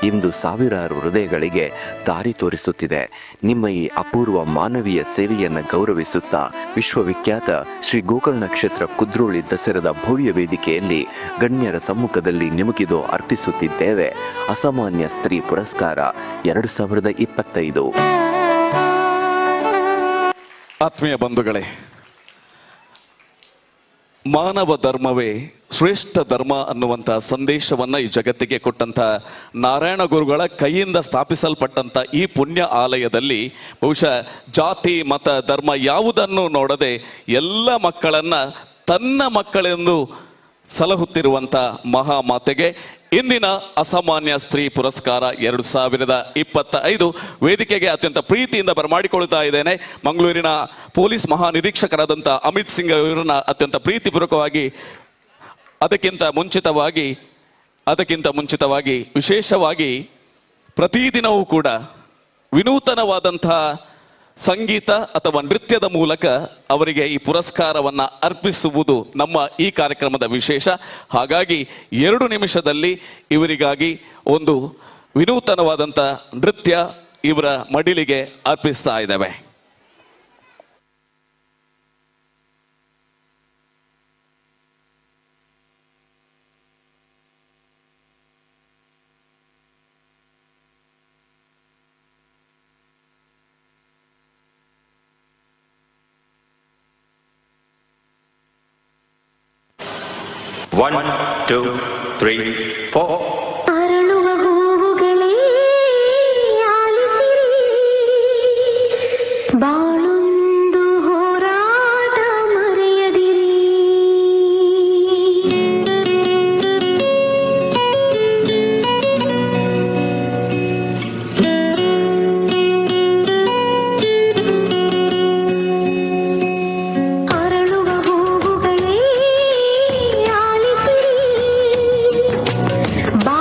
ಇಂದು ಸಾವಿರಾರು ಹೃದಯಗಳಿಗೆ ದಾರಿ ತೋರಿಸುತ್ತಿದೆ. ನಿಮ್ಮ ಈ ಅಪೂರ್ವ ಮಾನವೀಯ ಸೇವೆಯನ್ನು ಗೌರವಿಸುತ್ತಾ ವಿಶ್ವವಿಖ್ಯಾತ ಶ್ರೀ ಗೋಕರ್ಣ ಕ್ಷೇತ್ರ ಕುದ್ರೋಳಿ ದಸರಾದ ಭವ್ಯ ವೇದಿಕೆಯಲ್ಲಿ ಗಣ್ಯರ ಸಮ್ಮುಖದಲ್ಲಿ ನಿಮಗಿದು ಅರ್ಪಿಸುತ್ತಿದ್ದೇವೆ ಅಸಾಮಾನ್ಯ ಸ್ತ್ರೀ ಪುರಸ್ಕಾರ 2025. ಆತ್ಮೀಯ ಬಂಧುಗಳೇ, ಮಾನವ ಧರ್ಮವೇ ಶ್ರೇಷ್ಠ ಧರ್ಮ ಅನ್ನುವಂಥ ಸಂದೇಶವನ್ನು ಈ ಜಗತ್ತಿಗೆ ಕೊಟ್ಟಂಥ ನಾರಾಯಣ ಗುರುಗಳ ಕೈಯಿಂದ ಸ್ಥಾಪಿಸಲ್ಪಟ್ಟಂಥ ಈ ಪುಣ್ಯ ಆಲಯದಲ್ಲಿ ಬಹುಶಃ ಜಾತಿ, ಮತ, ಧರ್ಮ ಯಾವುದನ್ನು ನೋಡದೆ ಎಲ್ಲ ಮಕ್ಕಳನ್ನು ತನ್ನ ಮಕ್ಕಳೆಂದು ಸಲಹುತ್ತಿರುವಂಥ ಮಹಾಮಾತೆಗೆ ಇಂದಿನ ಅಸಾಮಾನ್ಯ ಸ್ತ್ರೀ ಪುರಸ್ಕಾರ 2025 ವೇದಿಕೆಗೆ ಅತ್ಯಂತ ಪ್ರೀತಿಯಿಂದ ಬರಮಾಡಿಕೊಳ್ಳುತ್ತಾ ಇದ್ದೇನೆ. ಮಂಗಳೂರಿನ ಪೊಲೀಸ್ ಮಹಾನಿರೀಕ್ಷಕರಾದಂಥ ಅಮಿತ್ ಸಿಂಗ್ ಅವರನ್ನ ಅತ್ಯಂತ ಪ್ರೀತಿಪೂರ್ವಕವಾಗಿ ಅದಕ್ಕಿಂತ ಮುಂಚಿತವಾಗಿ ವಿಶೇಷವಾಗಿ ಪ್ರತಿದಿನವೂ ಕೂಡ ವಿನೂತನವಾದಂತಹ ಸಂಗೀತ ಅಥವಾ ನೃತ್ಯದ ಮೂಲಕ ಅವರಿಗೆ ಈ ಪುರಸ್ಕಾರವನ್ನು ಅರ್ಪಿಸುವುದು ನಮ್ಮ ಈ ಕಾರ್ಯಕ್ರಮದ ವಿಶೇಷ. ಹಾಗಾಗಿ 2 ನಿಮಿಷದಲ್ಲಿ ಇವರಿಗಾಗಿ ಒಂದು ವಿನೂತನವಾದಂಥ ನೃತ್ಯ ಇವರ ಮಡಿಲಿಗೆ ಅರ್ಪಿಸ್ತಾ ಇದ್ದೇವೆ. One, two, three, four. ಅರಳುವ ಹೂವುಗಳೇ ಆಲಿಸಿರಿ, ಬಾಳೊಂದು ಹೋರಾಟ ಮರೆಯದಿರಿ. ಅರಳುವ ಹೂವುಗಳೇ ಆಲಿಸಿರಿ, ಬಾ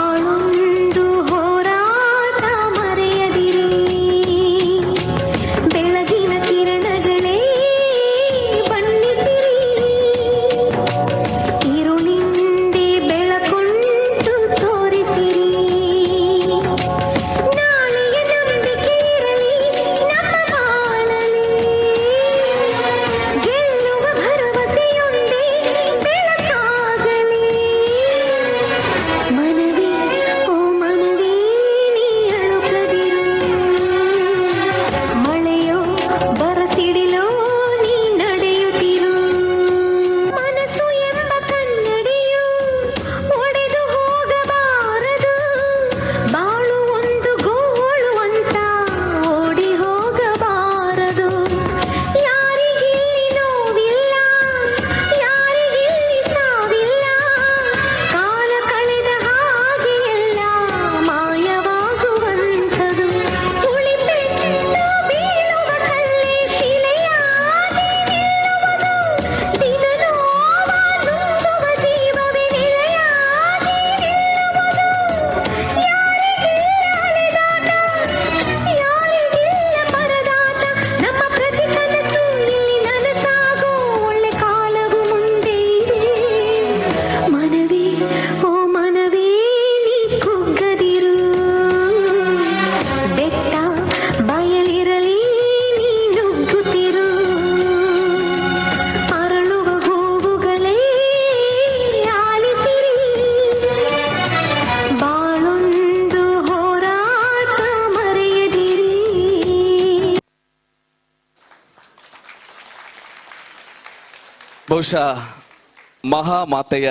ಬಹುಶಃ ಮಹಾಮಾತೆಯ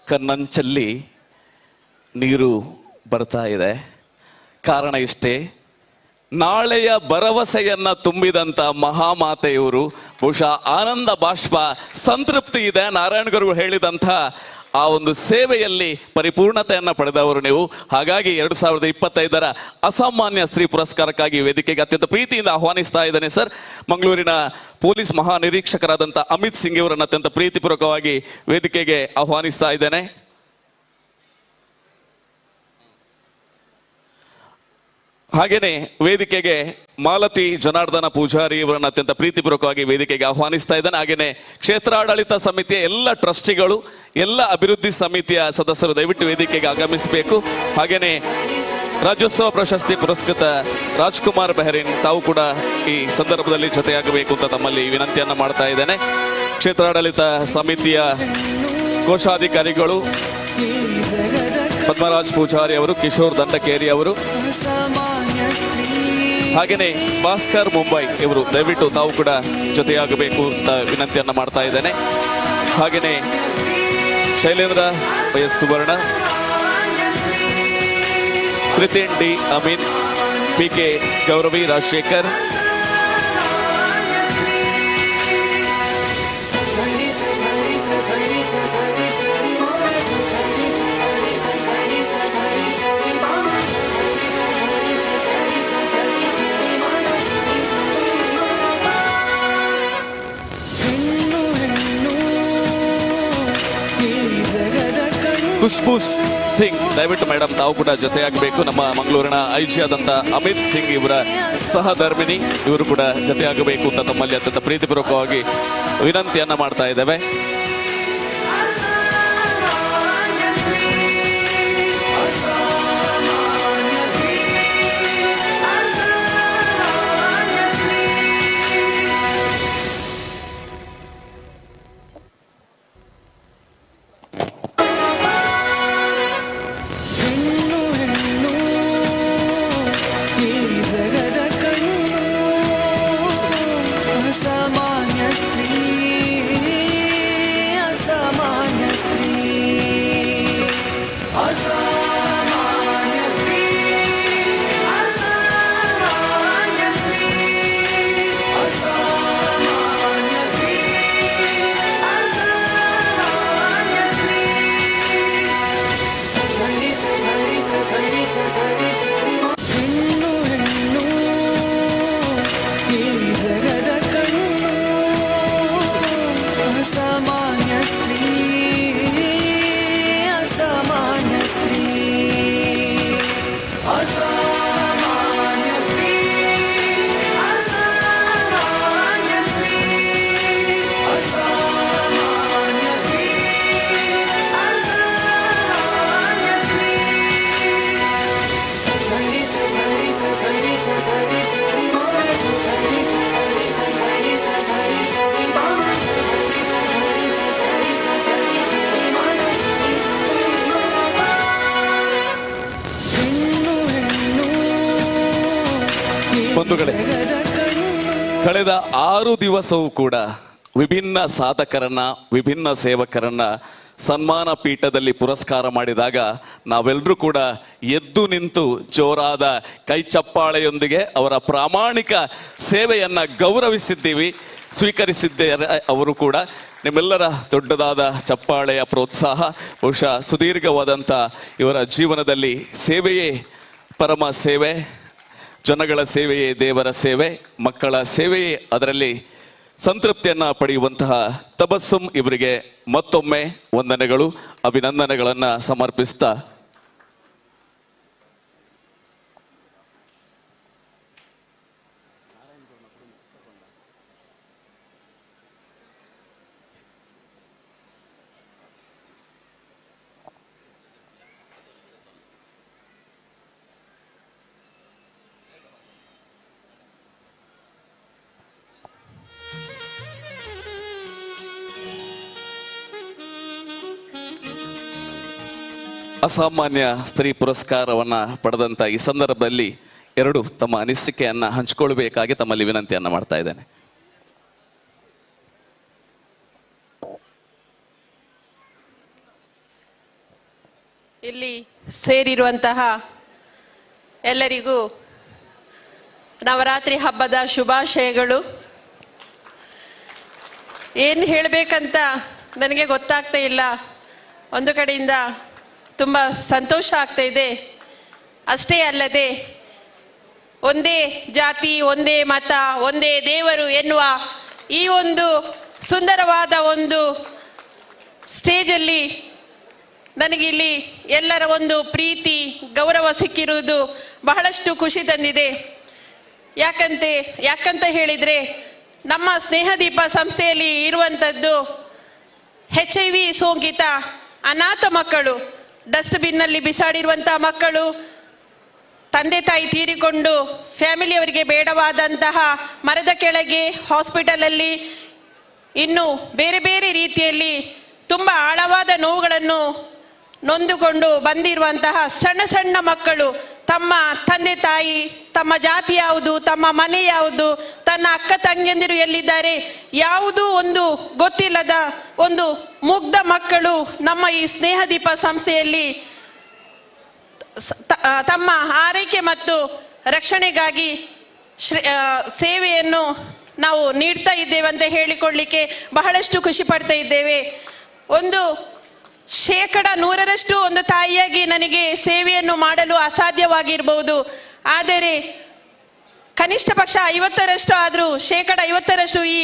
ಕಣ್ಣಂಚಲ್ಲಿ ನೀರು ಬರ್ತಾ ಇದೆ. ಕಾರಣ ಇಷ್ಟೇ, ನಾಳೆಯ ಭರವಸೆಯನ್ನ ತುಂಬಿದಂಥ ಮಹಾಮಾತೆಯವರು ಬಹುಶಃ ಆನಂದ ಬಾಷ್ಪ, ಸಂತೃಪ್ತಿ ಇದೆ. ನಾರಾಯಣ ಗುರು ಹೇಳಿದಂಥ ಆ ಒಂದು ಸೇವೆಯಲ್ಲಿ ಪರಿಪೂರ್ಣತೆಯನ್ನು ಪಡೆದವರು ನೀವು. ಹಾಗಾಗಿ 2025 ಅಸಾಮಾನ್ಯ ಸ್ತ್ರೀ ಪುರಸ್ಕಾರಕ್ಕಾಗಿ ವೇದಿಕೆಗೆ ಅತ್ಯಂತ ಪ್ರೀತಿಯಿಂದ ಆಹ್ವಾನಿಸ್ತಾ ಇದ್ದೇನೆ ಸರ್. ಮಂಗಳೂರಿನ ಪೊಲೀಸ್ ಮಹಾನಿರೀಕ್ಷಕರಾದಂಥ ಅಮಿತ್ ಸಿಂಗ್ ಇವರನ್ನು ಅತ್ಯಂತ ಪ್ರೀತಿಪೂರ್ವಕವಾಗಿ ವೇದಿಕೆಗೆ ಆಹ್ವಾನಿಸ್ತಾ ಇದ್ದೇನೆ. ಹಾಗೇನೆ ವೇದಿಕೆಗೆ ಮಾಲತಿ ಜನಾರ್ದನ ಪೂಜಾರಿ ಇವರನ್ನು ಅತ್ಯಂತ ಪ್ರೀತಿಪೂರ್ವಕವಾಗಿ ವೇದಿಕೆಗೆ ಆಹ್ವಾನಿಸ್ತಾ ಇದ್ದಾನೆ. ಹಾಗೇನೆ ಕ್ಷೇತ್ರಾಡಳಿತ ಸಮಿತಿಯ ಎಲ್ಲ ಟ್ರಸ್ಟಿಗಳು, ಎಲ್ಲ ಅಭಿವೃದ್ಧಿ ಸಮಿತಿಯ ಸದಸ್ಯರು ದಯವಿಟ್ಟು ವೇದಿಕೆಗೆ ಆಗಮಿಸಬೇಕು. ಹಾಗೇನೆ ರಾಜ್ಯೋತ್ಸವ ಪ್ರಶಸ್ತಿ ಪುರಸ್ಕೃತ ರಾಜ್ಕುಮಾರ್ ಬೆಹರಿನ್ ತಾವು ಕೂಡ ಈ ಸಂದರ್ಭದಲ್ಲಿ ಜೊತೆಯಾಗಬೇಕು ಅಂತ ತಮ್ಮಲ್ಲಿ ವಿನಂತಿಯನ್ನ ಮಾಡ್ತಾ ಇದ್ದೇನೆ. ಕ್ಷೇತ್ರಾಡಳಿತ ಸಮಿತಿಯ ಕೋಶಾಧಿಕಾರಿಗಳು ಪದ್ಮರಾಜ್ ಪೂಜಾರಿ ಅವರು, ಕಿಶೋರ್ ದಂಡಕೇರಿ ಅವರು, ಹಾಗೇನೆ ಭಾಸ್ಕರ್ ಮುಂಬೈ ಇವರು ದಯವಿಟ್ಟು ತಾವು ಕೂಡ ಜೊತೆಯಾಗಬೇಕು ಅಂತ ವಿನಂತಿಯನ್ನ ಮಾಡ್ತಾ ಇದ್ದೇನೆ. ಹಾಗೇನೆ ಶೈಲೇಂದ್ರ ವೈಎಸ್ ಸುವರ್ಣ, ಕೃತಿನ್ ಡಿ ಅಮೀನ್, PK ಗೌರವಿ ರಾಜಶೇಖರ್, ಖುಷ್ಬೂ ಸಿಂಗ್ ದಯವಿಟ್ಟು ಮೇಡಮ್ ತಾವು ಕೂಡ ಜೊತೆಯಾಗಬೇಕು. ನಮ್ಮ ಮಂಗಳೂರಿನ IG ಆದಂತ ಅಮಿತ್ ಸಿಂಗ್ ಇವರ ಸಹಧರ್ಮಿಣಿ ಇವರು ಕೂಡ ಜೊತೆಯಾಗಬೇಕು ಅಂತ ತಮ್ಮಲ್ಲಿ ಅತ್ಯಂತ ಪ್ರೀತಿಪೂರ್ವಕವಾಗಿ ವಿನಂತಿಯನ್ನ ಮಾಡ್ತಾ ಇದ್ದೇವೆ. ಬಂಧುಗಳೇ, ಕಳೆದ 6 ದಿವಸವೂ ಕೂಡ ವಿಭಿನ್ನ ಸಾಧಕರನ್ನ, ವಿಭಿನ್ನ ಸೇವಕರನ್ನ ಸನ್ಮಾನ ಪೀಠದಲ್ಲಿ ಪುರಸ್ಕಾರ ಮಾಡಿದಾಗ ನಾವೆಲ್ಲರೂ ಕೂಡ ಎದ್ದು ನಿಂತು ಜೋರಾದ ಕೈ ಚಪ್ಪಾಳೆಯೊಂದಿಗೆ ಅವರ ಪ್ರಾಮಾಣಿಕ ಸೇವೆಯನ್ನ ಗೌರವಿಸಿದ್ದೀವಿ, ಸ್ವೀಕರಿಸಿದ್ದಾರೆ. ಅವರು ಕೂಡ ನಿಮ್ಮೆಲ್ಲರ ದೊಡ್ಡದಾದ ಚಪ್ಪಾಳೆಯ ಪ್ರೋತ್ಸಾಹ ಬಹುಶಃ ಸುದೀರ್ಘವಾದಂಥ ಇವರ ಜೀವನದಲ್ಲಿ ಸೇವೆಯೇ ಪರಮ ಸೇವೆ, ಜನಗಳ ಸೇವೆಯೇ ದೇವರ ಸೇವೆ, ಮಕ್ಕಳ ಸೇವೆಯೇ ಅದರಲ್ಲಿ ಸಂತೃಪ್ತಿಯನ್ನು ಪಡೆಯುವಂತಹ ತಬಸ್ಸುಮ್ ಇವರಿಗೆ ಮತ್ತೊಮ್ಮೆ ವಂದನೆಗಳು, ಅಭಿನಂದನೆಗಳನ್ನು ಸಮರ್ಪಿಸ್ತಾ ಅಸಾಮಾನ್ಯ ಸ್ತ್ರೀ ಪುರಸ್ಕಾರವನ್ನು ಪಡೆದಂಥ ಈ ಸಂದರ್ಭದಲ್ಲಿ ಎರಡು ತಮ್ಮ ಅನಿಸಿಕೆಯನ್ನು ಹಂಚಿಕೊಳ್ಬೇಕಾಗಿ ತಮ್ಮಲ್ಲಿ ವಿನಂತಿಯನ್ನು ಮಾಡ್ತಾ ಇದ್ದೇನೆ. ಇಲ್ಲಿ ಸೇರಿರುವಂತಹ ಎಲ್ಲರಿಗೂ ನವರಾತ್ರಿ ಹಬ್ಬದ ಶುಭಾಶಯಗಳು. ಏನು ಹೇಳಬೇಕಂತ ನನಗೆ ಗೊತ್ತಾಗ್ತಾ ಇಲ್ಲ. ಒಂದು ಕಡೆಯಿಂದ ತುಂಬ ಸಂತೋಷ ಆಗ್ತಾ ಇದೆ. ಅಷ್ಟೇ ಅಲ್ಲದೆ ಒಂದೇ ಜಾತಿ, ಒಂದೇ ಮತ, ಒಂದೇ ದೇವರು ಎನ್ನುವ ಈ ಒಂದು ಸುಂದರವಾದ ಒಂದು ಸ್ಟೇಜಲ್ಲಿ ನನಗಿಲ್ಲಿ ಎಲ್ಲರ ಒಂದು ಪ್ರೀತಿ ಗೌರವ ಸಿಕ್ಕಿರುವುದು ಬಹಳಷ್ಟು ಖುಷಿ ತಂದಿದೆ. ಯಾಕಂತ ಹೇಳಿದರೆ ನಮ್ಮ ಸ್ನೇಹದೀಪ ಸಂಸ್ಥೆಯಲ್ಲಿ ಇರುವಂಥದ್ದು HIV ಸೋಂಕಿತ ಅನಾಥ ಮಕ್ಕಳು, ಡಸ್ಟ್ಬಿನ್ನಲ್ಲಿ ಬಿಸಾಡಿರುವಂಥ ಮಕ್ಕಳು, ತಂದೆ ತಾಯಿ ತೀರಿಕೊಂಡು ಫ್ಯಾಮಿಲಿಯವರಿಗೆ ಬೇಡವಾದಂತಹ ಮರದ ಕೆಳಗೆ, ಹಾಸ್ಪಿಟಲಲ್ಲಿ, ಇನ್ನು ಬೇರೆ ಬೇರೆ ರೀತಿಯಲ್ಲಿ ತುಂಬ ಆಳವಾದ ನೋವುಗಳನ್ನು ನೊಂದುಕೊಂಡು ಬಂದಿರುವಂತಹ ಸಣ್ಣ ಸಣ್ಣ ಮಕ್ಕಳು ತಮ್ಮ ತಂದೆ ತಾಯಿ, ತಮ್ಮ ಜಾತಿ ಯಾವುದು, ತಮ್ಮ ಮನೆ ಯಾವುದು, ತನ್ನ ಅಕ್ಕ ತಂಗಿಯಂದಿರು ಎಲ್ಲಿದ್ದಾರೆ ಯಾವುದೂ ಒಂದು ಗೊತ್ತಿಲ್ಲದ ಒಂದು ಮುಗ್ಧ ಮಕ್ಕಳು ನಮ್ಮ ಈ ಸ್ನೇಹದೀಪ ಸಂಸ್ಥೆಯಲ್ಲಿ ತಮ್ಮ ಆರೈಕೆ ಮತ್ತು ರಕ್ಷಣೆಗಾಗಿ ಸೇವೆಯನ್ನು ನಾವು ನೀಡ್ತಾ ಇದ್ದೇವೆ ಅಂತ ಹೇಳಿಕೊಳ್ಳಿಕ್ಕೆ ಬಹಳಷ್ಟು ಖುಷಿ ಪಡ್ತಾ ಇದ್ದೇವೆ. 100% ಒಂದು ತಾಯಿಯಾಗಿ ನನಗೆ ಸೇವೆಯನ್ನು ಮಾಡಲು ಅಸಾಧ್ಯವಾಗಿರ್ಬೋದು. ಆದರೆ ಕನಿಷ್ಠ ಪಕ್ಷ 50% ಆದರೂ 50% ಈ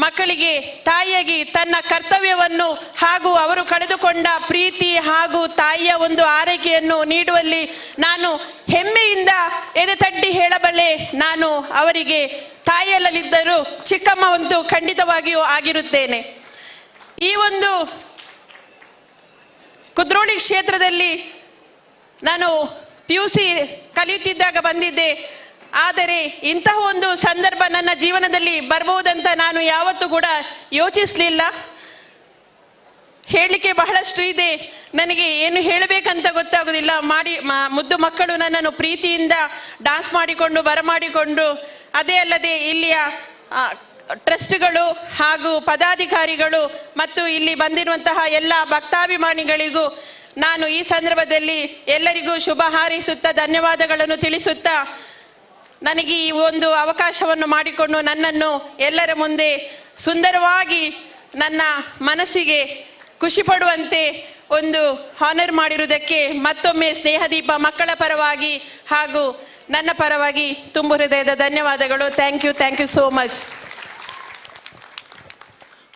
ಮಕ್ಕಳಿಗೆ ತಾಯಿಯಾಗಿ ತನ್ನ ಕರ್ತವ್ಯವನ್ನು ಹಾಗೂ ಅವರು ಕಳೆದುಕೊಂಡ ಪ್ರೀತಿ ಹಾಗೂ ತಾಯಿಯ ಒಂದು ಆರೈಕೆಯನ್ನು ನೀಡುವಲ್ಲಿ ನಾನು ಹೆಮ್ಮೆಯಿಂದ ಎದೆತಟ್ಟಿ ಹೇಳಬಲ್ಲೆ. ನಾನು ಅವರಿಗೆ ತಾಯಿಯಲ್ಲಿದ್ದರೂ ಚಿಕ್ಕಮ್ಮ ಒಂದು ಖಂಡಿತವಾಗಿಯೂ ಆಗಿರುತ್ತೇನೆ. ಈ ಒಂದು ಕುದ್ರೋಳಿ ಕ್ಷೇತ್ರದಲ್ಲಿ ನಾನು PUC ಕಲಿಯುತ್ತಿದ್ದಾಗ ಬಂದಿದ್ದೆ. ಆದರೆ ಇಂತಹ ಒಂದು ಸಂದರ್ಭ ನನ್ನ ಜೀವನದಲ್ಲಿ ಬರ್ಬೋದಂತ ನಾನು ಯಾವತ್ತೂ ಕೂಡ ಯೋಚಿಸಲಿಲ್ಲ. ಹೇಳಲಿಕ್ಕೆ ಬಹಳಷ್ಟು ಇದೆ, ನನಗೆ ಏನು ಹೇಳಬೇಕಂತ ಗೊತ್ತಾಗೋದಿಲ್ಲ. ಮುದ್ದು ಮಕ್ಕಳು ನನ್ನನ್ನು ಪ್ರೀತಿಯಿಂದ ಡ್ಯಾನ್ಸ್ ಮಾಡಿಕೊಂಡು ಬರಮಾಡಿಕೊಂಡು, ಅದೇ ಅಲ್ಲದೆ ಇಲ್ಲಿಯ ಟ್ರಸ್ಟ್ಗಳು ಹಾಗೂ ಪದಾಧಿಕಾರಿಗಳು ಮತ್ತು ಇಲ್ಲಿ ಬಂದಿರುವಂತಹ ಎಲ್ಲ ಭಕ್ತಾಭಿಮಾನಿಗಳಿಗೂ ನಾನು ಈ ಸಂದರ್ಭದಲ್ಲಿ ಎಲ್ಲರಿಗೂ ಶುಭ ಹಾರೈಸುತ್ತಾ ಧನ್ಯವಾದಗಳನ್ನು ತಿಳಿಸುತ್ತಾ, ನನಗೆ ಈ ಒಂದು ಅವಕಾಶವನ್ನು ಮಾಡಿಕೊಂಡು ನನ್ನನ್ನು ಎಲ್ಲರ ಮುಂದೆ ಸುಂದರವಾಗಿ ನನ್ನ ಮನಸ್ಸಿಗೆ ಖುಷಿ ಪಡುವಂತೆ ಒಂದು ಹಾನರ್ ಮಾಡಿರುವುದಕ್ಕೆ ಮತ್ತೊಮ್ಮೆ ಸ್ನೇಹದೀಪ ಮಕ್ಕಳ ಪರವಾಗಿ ಹಾಗೂ ನನ್ನ ಪರವಾಗಿ ತುಂಬು ಹೃದಯದ ಧನ್ಯವಾದಗಳು. Thank you so much.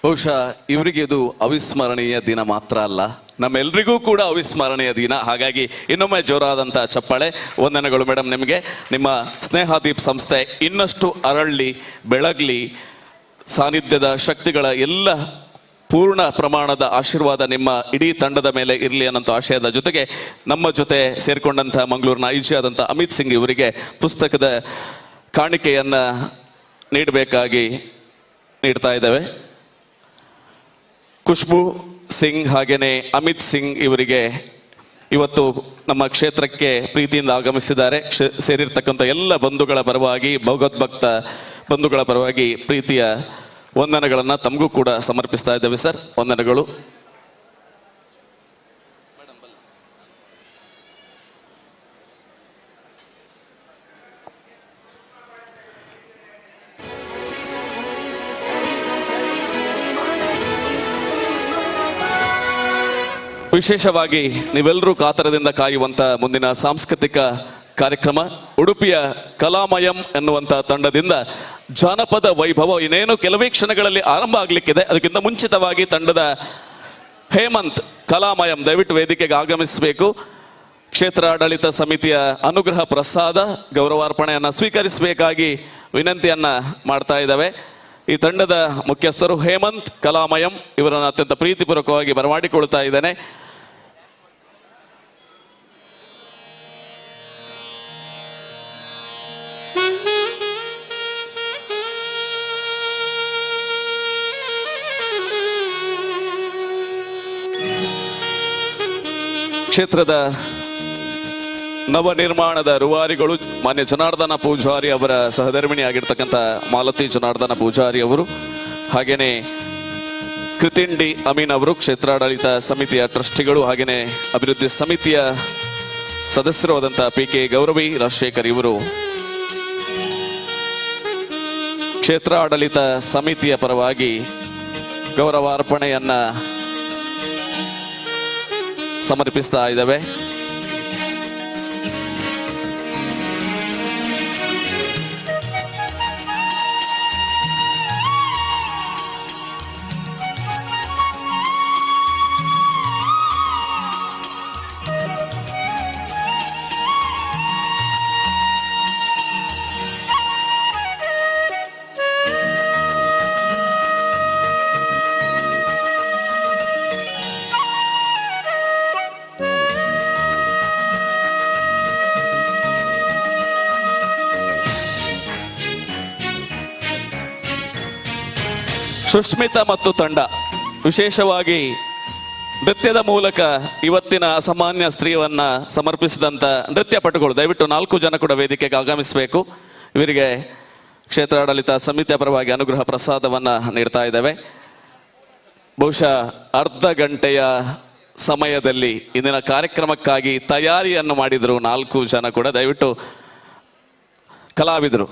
ಬಹುಶಃ ಇವರಿಗೆ ಇದು ಅವಿಸ್ಮರಣೀಯ ದಿನ ಮಾತ್ರ ಅಲ್ಲ, ನಮ್ಮೆಲ್ರಿಗೂ ಕೂಡ ಅವಿಸ್ಮರಣೀಯ ದಿನ. ಹಾಗಾಗಿ ಇನ್ನೊಮ್ಮೆ ಜೋರಾದಂಥ ಚಪ್ಪಾಳೆ. ವಂದನೆಗಳು ಮೇಡಮ್ ನಿಮಗೆ. ನಿಮ್ಮ ಸ್ನೇಹದೀಪ್ ಸಂಸ್ಥೆ ಇನ್ನಷ್ಟು ಅರಳಲಿ, ಬೆಳಗಲಿ, ಸಾನ್ನಿಧ್ಯದ ಶಕ್ತಿಗಳ ಎಲ್ಲ ಪೂರ್ಣ ಪ್ರಮಾಣದ ಆಶೀರ್ವಾದ ನಿಮ್ಮ ಇಡೀ ತಂಡದ ಮೇಲೆ ಇರಲಿ ಅನ್ನೋ ಆಶಯದ ಜೊತೆಗೆ ನಮ್ಮ ಜೊತೆ ಸೇರಿಕೊಂಡಂಥ ಮಂಗಳೂರಿನ IG ಆದಂಥ ಅಮಿತ್ ಸಿಂಗ್ ಇವರಿಗೆ ಪುಸ್ತಕದ ಕಾಣಿಕೆಯನ್ನು ನೀಡಬೇಕಾಗಿ ನೀಡ್ತಾ ಇದ್ದೇವೆ. ಖುಷ್ಬು ಸಿಂಗ್ ಹಾಗೇನೆ ಅಮಿತ್ ಸಿಂಗ್ ಇವರಿಗೆ ಇವತ್ತು ನಮ್ಮ ಕ್ಷೇತ್ರಕ್ಕೆ ಪ್ರೀತಿಯಿಂದ ಆಗಮಿಸಿದ್ದಾರೆ. ಸೇರಿರ್ತಕ್ಕಂಥ ಎಲ್ಲ ಬಂಧುಗಳ ಪರವಾಗಿ, ಭಗವದ್ಭಕ್ತ ಬಂಧುಗಳ ಪರವಾಗಿ ಪ್ರೀತಿಯ ವಂದನೆಗಳನ್ನು ತಮಗೂ ಕೂಡ ಸಮರ್ಪಿಸ್ತಾ ಇದ್ದೇವೆ ಸರ್. ವಂದನೆಗಳು. ವಿಶೇಷವಾಗಿ ನೀವೆಲ್ಲರೂ ಕಾತರದಿಂದ ಕಾಯುವಂಥ ಮುಂದಿನ ಸಾಂಸ್ಕೃತಿಕ ಕಾರ್ಯಕ್ರಮ ಉಡುಪಿಯ ಕಲಾಮಯಂ ಎನ್ನುವಂಥ ತಂಡದಿಂದ ಜಾನಪದ ವೈಭವ ಇನ್ನೇನು ಕೆಲವೇ ಕ್ಷಣಗಳಲ್ಲಿ ಆರಂಭ ಆಗಲಿಕ್ಕಿದೆ. ಅದಕ್ಕಿಂತ ಮುಂಚಿತವಾಗಿ ತಂಡದ ಹೇಮಂತ್ ಕಲಾಮಯಂ ದಯವಿಟ್ಟು ವೇದಿಕೆಗೆ ಆಗಮಿಸಬೇಕು. ಕ್ಷೇತ್ರ ಆಡಳಿತ ಸಮಿತಿಯ ಅನುಗ್ರಹ ಪ್ರಸಾದ ಗೌರವಾರ್ಪಣೆಯನ್ನು ಸ್ವೀಕರಿಸಬೇಕಾಗಿ ವಿನಂತಿಯನ್ನು ಮಾಡ್ತಾ ಇದ್ದಾವೆ. ಈ ತಂಡದ ಮುಖ್ಯಸ್ಥರು ಹೇಮಂತ್ ಕಲಾಮಯಂ ಇವರನ್ನು ಅತ್ಯಂತ ಪ್ರೀತಿಪೂರ್ವಕವಾಗಿ ಬರಮಾಡಿಕೊಳ್ತಾ ಇದ್ದೇನೆ. ಕ್ಷೇತ್ರದ ನವನಿರ್ಮಾಣದ ರೂವಾರಿಗಳು ಮಾನ್ಯ ಜನಾರ್ದನ ಪೂಜಾರಿ ಅವರ ಸಹಧರ್ಮಿಣಿ ಆಗಿರ್ತಕ್ಕಂಥ ಮಾಲತಿ ಜನಾರ್ದನ ಪೂಜಾರಿ ಅವರು, ಹಾಗೇನೆ ಕೃತಿಂಡಿ ಅಮೀನ್ ಅವರು ಕ್ಷೇತ್ರಾಡಳಿತ ಸಮಿತಿಯ ಟ್ರಸ್ಟಿಗಳು ಹಾಗೆಯೇ ಅಭಿವೃದ್ಧಿ ಸಮಿತಿಯ ಸದಸ್ಯರು ಆದಂತಹ PK ಗೌರವಿ ರಾಜಶೇಖರ್ ಇವರು ಕ್ಷೇತ್ರ ಆಡಳಿತ ಸಮಿತಿಯ ಪರವಾಗಿ ಗೌರವಾರ್ಪಣೆಯನ್ನ ಸಮರ್ಪಿಸ್ತಾ ಇದ್ದಾವೆ. ಸುಷ್ಮಿತಾ ಮತ್ತು ತಂಡ ವಿಶೇಷವಾಗಿ ನೃತ್ಯದ ಮೂಲಕ ಇವತ್ತಿನ ಅಸಾಮಾನ್ಯ ಸ್ತ್ರೀಯನ್ನ ಸಮರ್ಪಿಸಿದಂತ ನೃತ್ಯ ಪಟುಗಳು ದಯವಿಟ್ಟು 4 ಜನ ಕೂಡ ವೇದಿಕೆಗೆ ಆಗಮಿಸಬೇಕು. ಇವರಿಗೆ ಕ್ಷೇತ್ರಾಡಳಿತ ಸಮಿತಿಯ ಪರವಾಗಿ ಅನುಗ್ರಹ ಪ್ರಸಾದವನ್ನ ನೀಡ್ತಾ ಇದ್ದೇವೆ. ಬಹುಶಃ ಅರ್ಧ ಗಂಟೆಯ ಸಮಯದಲ್ಲಿ ಇಂದಿನ ಕಾರ್ಯಕ್ರಮಕ್ಕಾಗಿ ತಯಾರಿಯನ್ನು ಮಾಡಿದರು 4 ಜನ ಕೂಡ. ದಯವಿಟ್ಟು ಕಲಾವಿದರು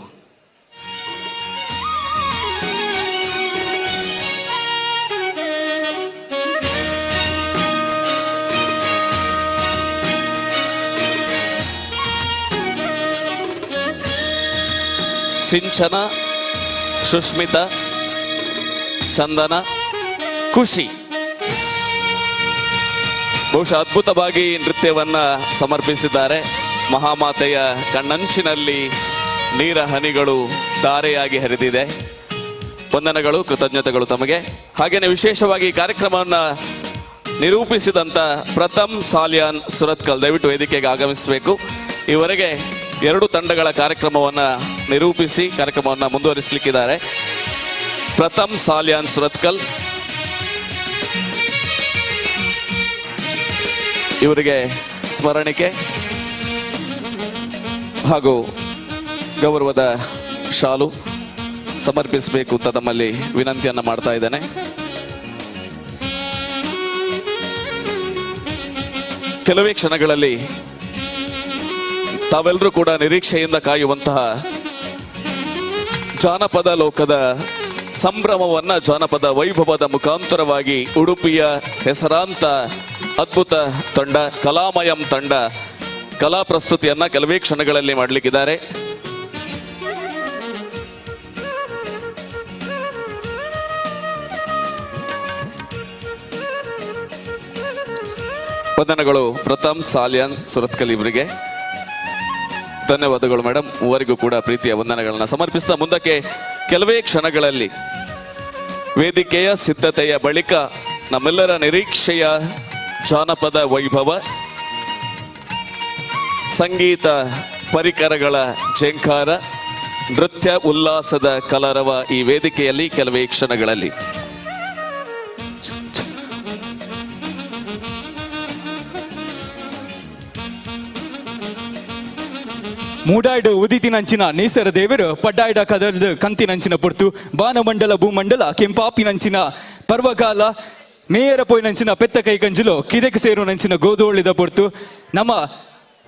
ಸಿಂಚನ, ಸುಷ್ಮಿತಾ, ಚಂದನ, ಖುಷಿ ಬಹುಶಃ ಅದ್ಭುತವಾಗಿ ನೃತ್ಯವನ್ನ ಸಮರ್ಪಿಸಿದ್ದಾರೆ. ಮಹಾಮಾತೆಯ ಕಣ್ಣಂಚಿನಲ್ಲಿ ನೀರ ಹನಿಗಳು ಧಾರೆಯಾಗಿ ಹರಿದಿದೆ. ವಂದನೆಗಳು, ಕೃತಜ್ಞತೆಗಳು ತಮಗೆ. ಹಾಗೇನೆ ವಿಶೇಷವಾಗಿ ಈ ಕಾರ್ಯಕ್ರಮವನ್ನ ನಿರೂಪಿಸಿದಂತ ಪ್ರಥಮ್ ಸಾಲ್ಯಾನ್ ಸುರತ್ಕಲ್ ದಯವಿಟ್ಟು ವೇದಿಕೆಗೆ ಆಗಮಿಸಬೇಕು. ಈವರೆಗೆ 2 ತಂಡಗಳ ಕಾರ್ಯಕ್ರಮವನ್ನ ನಿರೂಪಿಸಿ ಕಾರ್ಯಕ್ರಮವನ್ನ ಮುಂದುವರಿಸಲಿಕ್ಕಿದ್ದಾರೆ. ಪ್ರಥಮ್ ಸಾಲ್ಯಾನ್ ಸುರತ್ಕಲ್ ಇವರಿಗೆ ಸ್ಮರಣಿಕೆ ಹಾಗೂ ಗೌರವದ ಶಾಲು ಸಮರ್ಪಿಸಬೇಕು ಅಂತ ತಮ್ಮಲ್ಲಿ ವಿನಂತಿಯನ್ನ ಮಾಡ್ತಾ ಇದ್ದೇನೆ. ಕೆಲವೇ ಕ್ಷಣಗಳಲ್ಲಿ ತಾವೆಲ್ಲರೂ ಕೂಡ ನಿರೀಕ್ಷೆಯಿಂದ ಕಾಯುವಂತಹ ಜಾನಪದ ಲೋಕದ ಸಂಭ್ರಮವನ್ನ ಜಾನಪದ ವೈಭವದ ಮುಖಾಂತರವಾಗಿ ಉಡುಪಿಯ ಹೆಸರಾಂತ ಅದ್ಭುತ ತಂಡ ಕಲಾಮಯಂ ತಂಡ ಕಲಾ ಪ್ರಸ್ತುತಿಯನ್ನ ಕೆಲವೇ ಕ್ಷಣಗಳಲ್ಲಿ ಮಾಡಲಿಕ್ಕಿದ್ದಾರೆ. ವಂದನೆಗಳು ಪ್ರಥಮ್ ಸಾಲ್ಯಾನ್ ಸುರತ್ಕಲ್ ಇವರಿಗೆ. ಧನ್ಯವಾದಗಳು ಮೇಡಮ್. ಮೂವರಿಗೂ ಕೂಡ ಪ್ರೀತಿಯ ವಂದನೆಗಳನ್ನ ಸಮರ್ಪಿಸ್ತಾ ಮುಂದಕ್ಕೆ ಕೆಲವೇ ಕ್ಷಣಗಳಲ್ಲಿ ವೇದಿಕೆಯ ಸಿದ್ಧತೆಯ ಬಳಿಕ ನಮ್ಮೆಲ್ಲರ ನಿರೀಕ್ಷೆಯ ಜಾನಪದ ವೈಭವ, ಸಂಗೀತ ಪರಿಕರಗಳ ಝೇಂಕಾರ, ನೃತ್ಯ ಉಲ್ಲಾಸದ ಕಲರವ ಈ ವೇದಿಕೆಯಲ್ಲಿ ಕೆಲವೇ ಕ್ಷಣಗಳಲ್ಲಿ. ಮೂಡಾಯ್ಡು ಉದಿತಿನಂಚಿನ ನೇಸರ ದೇವರು ಪಡ್ಡಾಯ್ಡ ಕದಲ್ದು ಕಂತಿನಂಚಿನ ಪೊರ್ತು ಬಾನಮಂಡಲ ಭೂಮಂಡಲ ಕೆಂಪಾಪಿನಂಚಿನ ಪರ್ವಕಾಲ ಮೇಯರ ಪೋಯಿನಂಚಿನ ಪೆತ್ತ ಕೈಗಂಜುಲು ಕಿದೆಕ್ ಸೇರು ನಂಚಿನ ಗೋಧೋಳಿದ ಪೊರ್ತು ನಮ್ಮ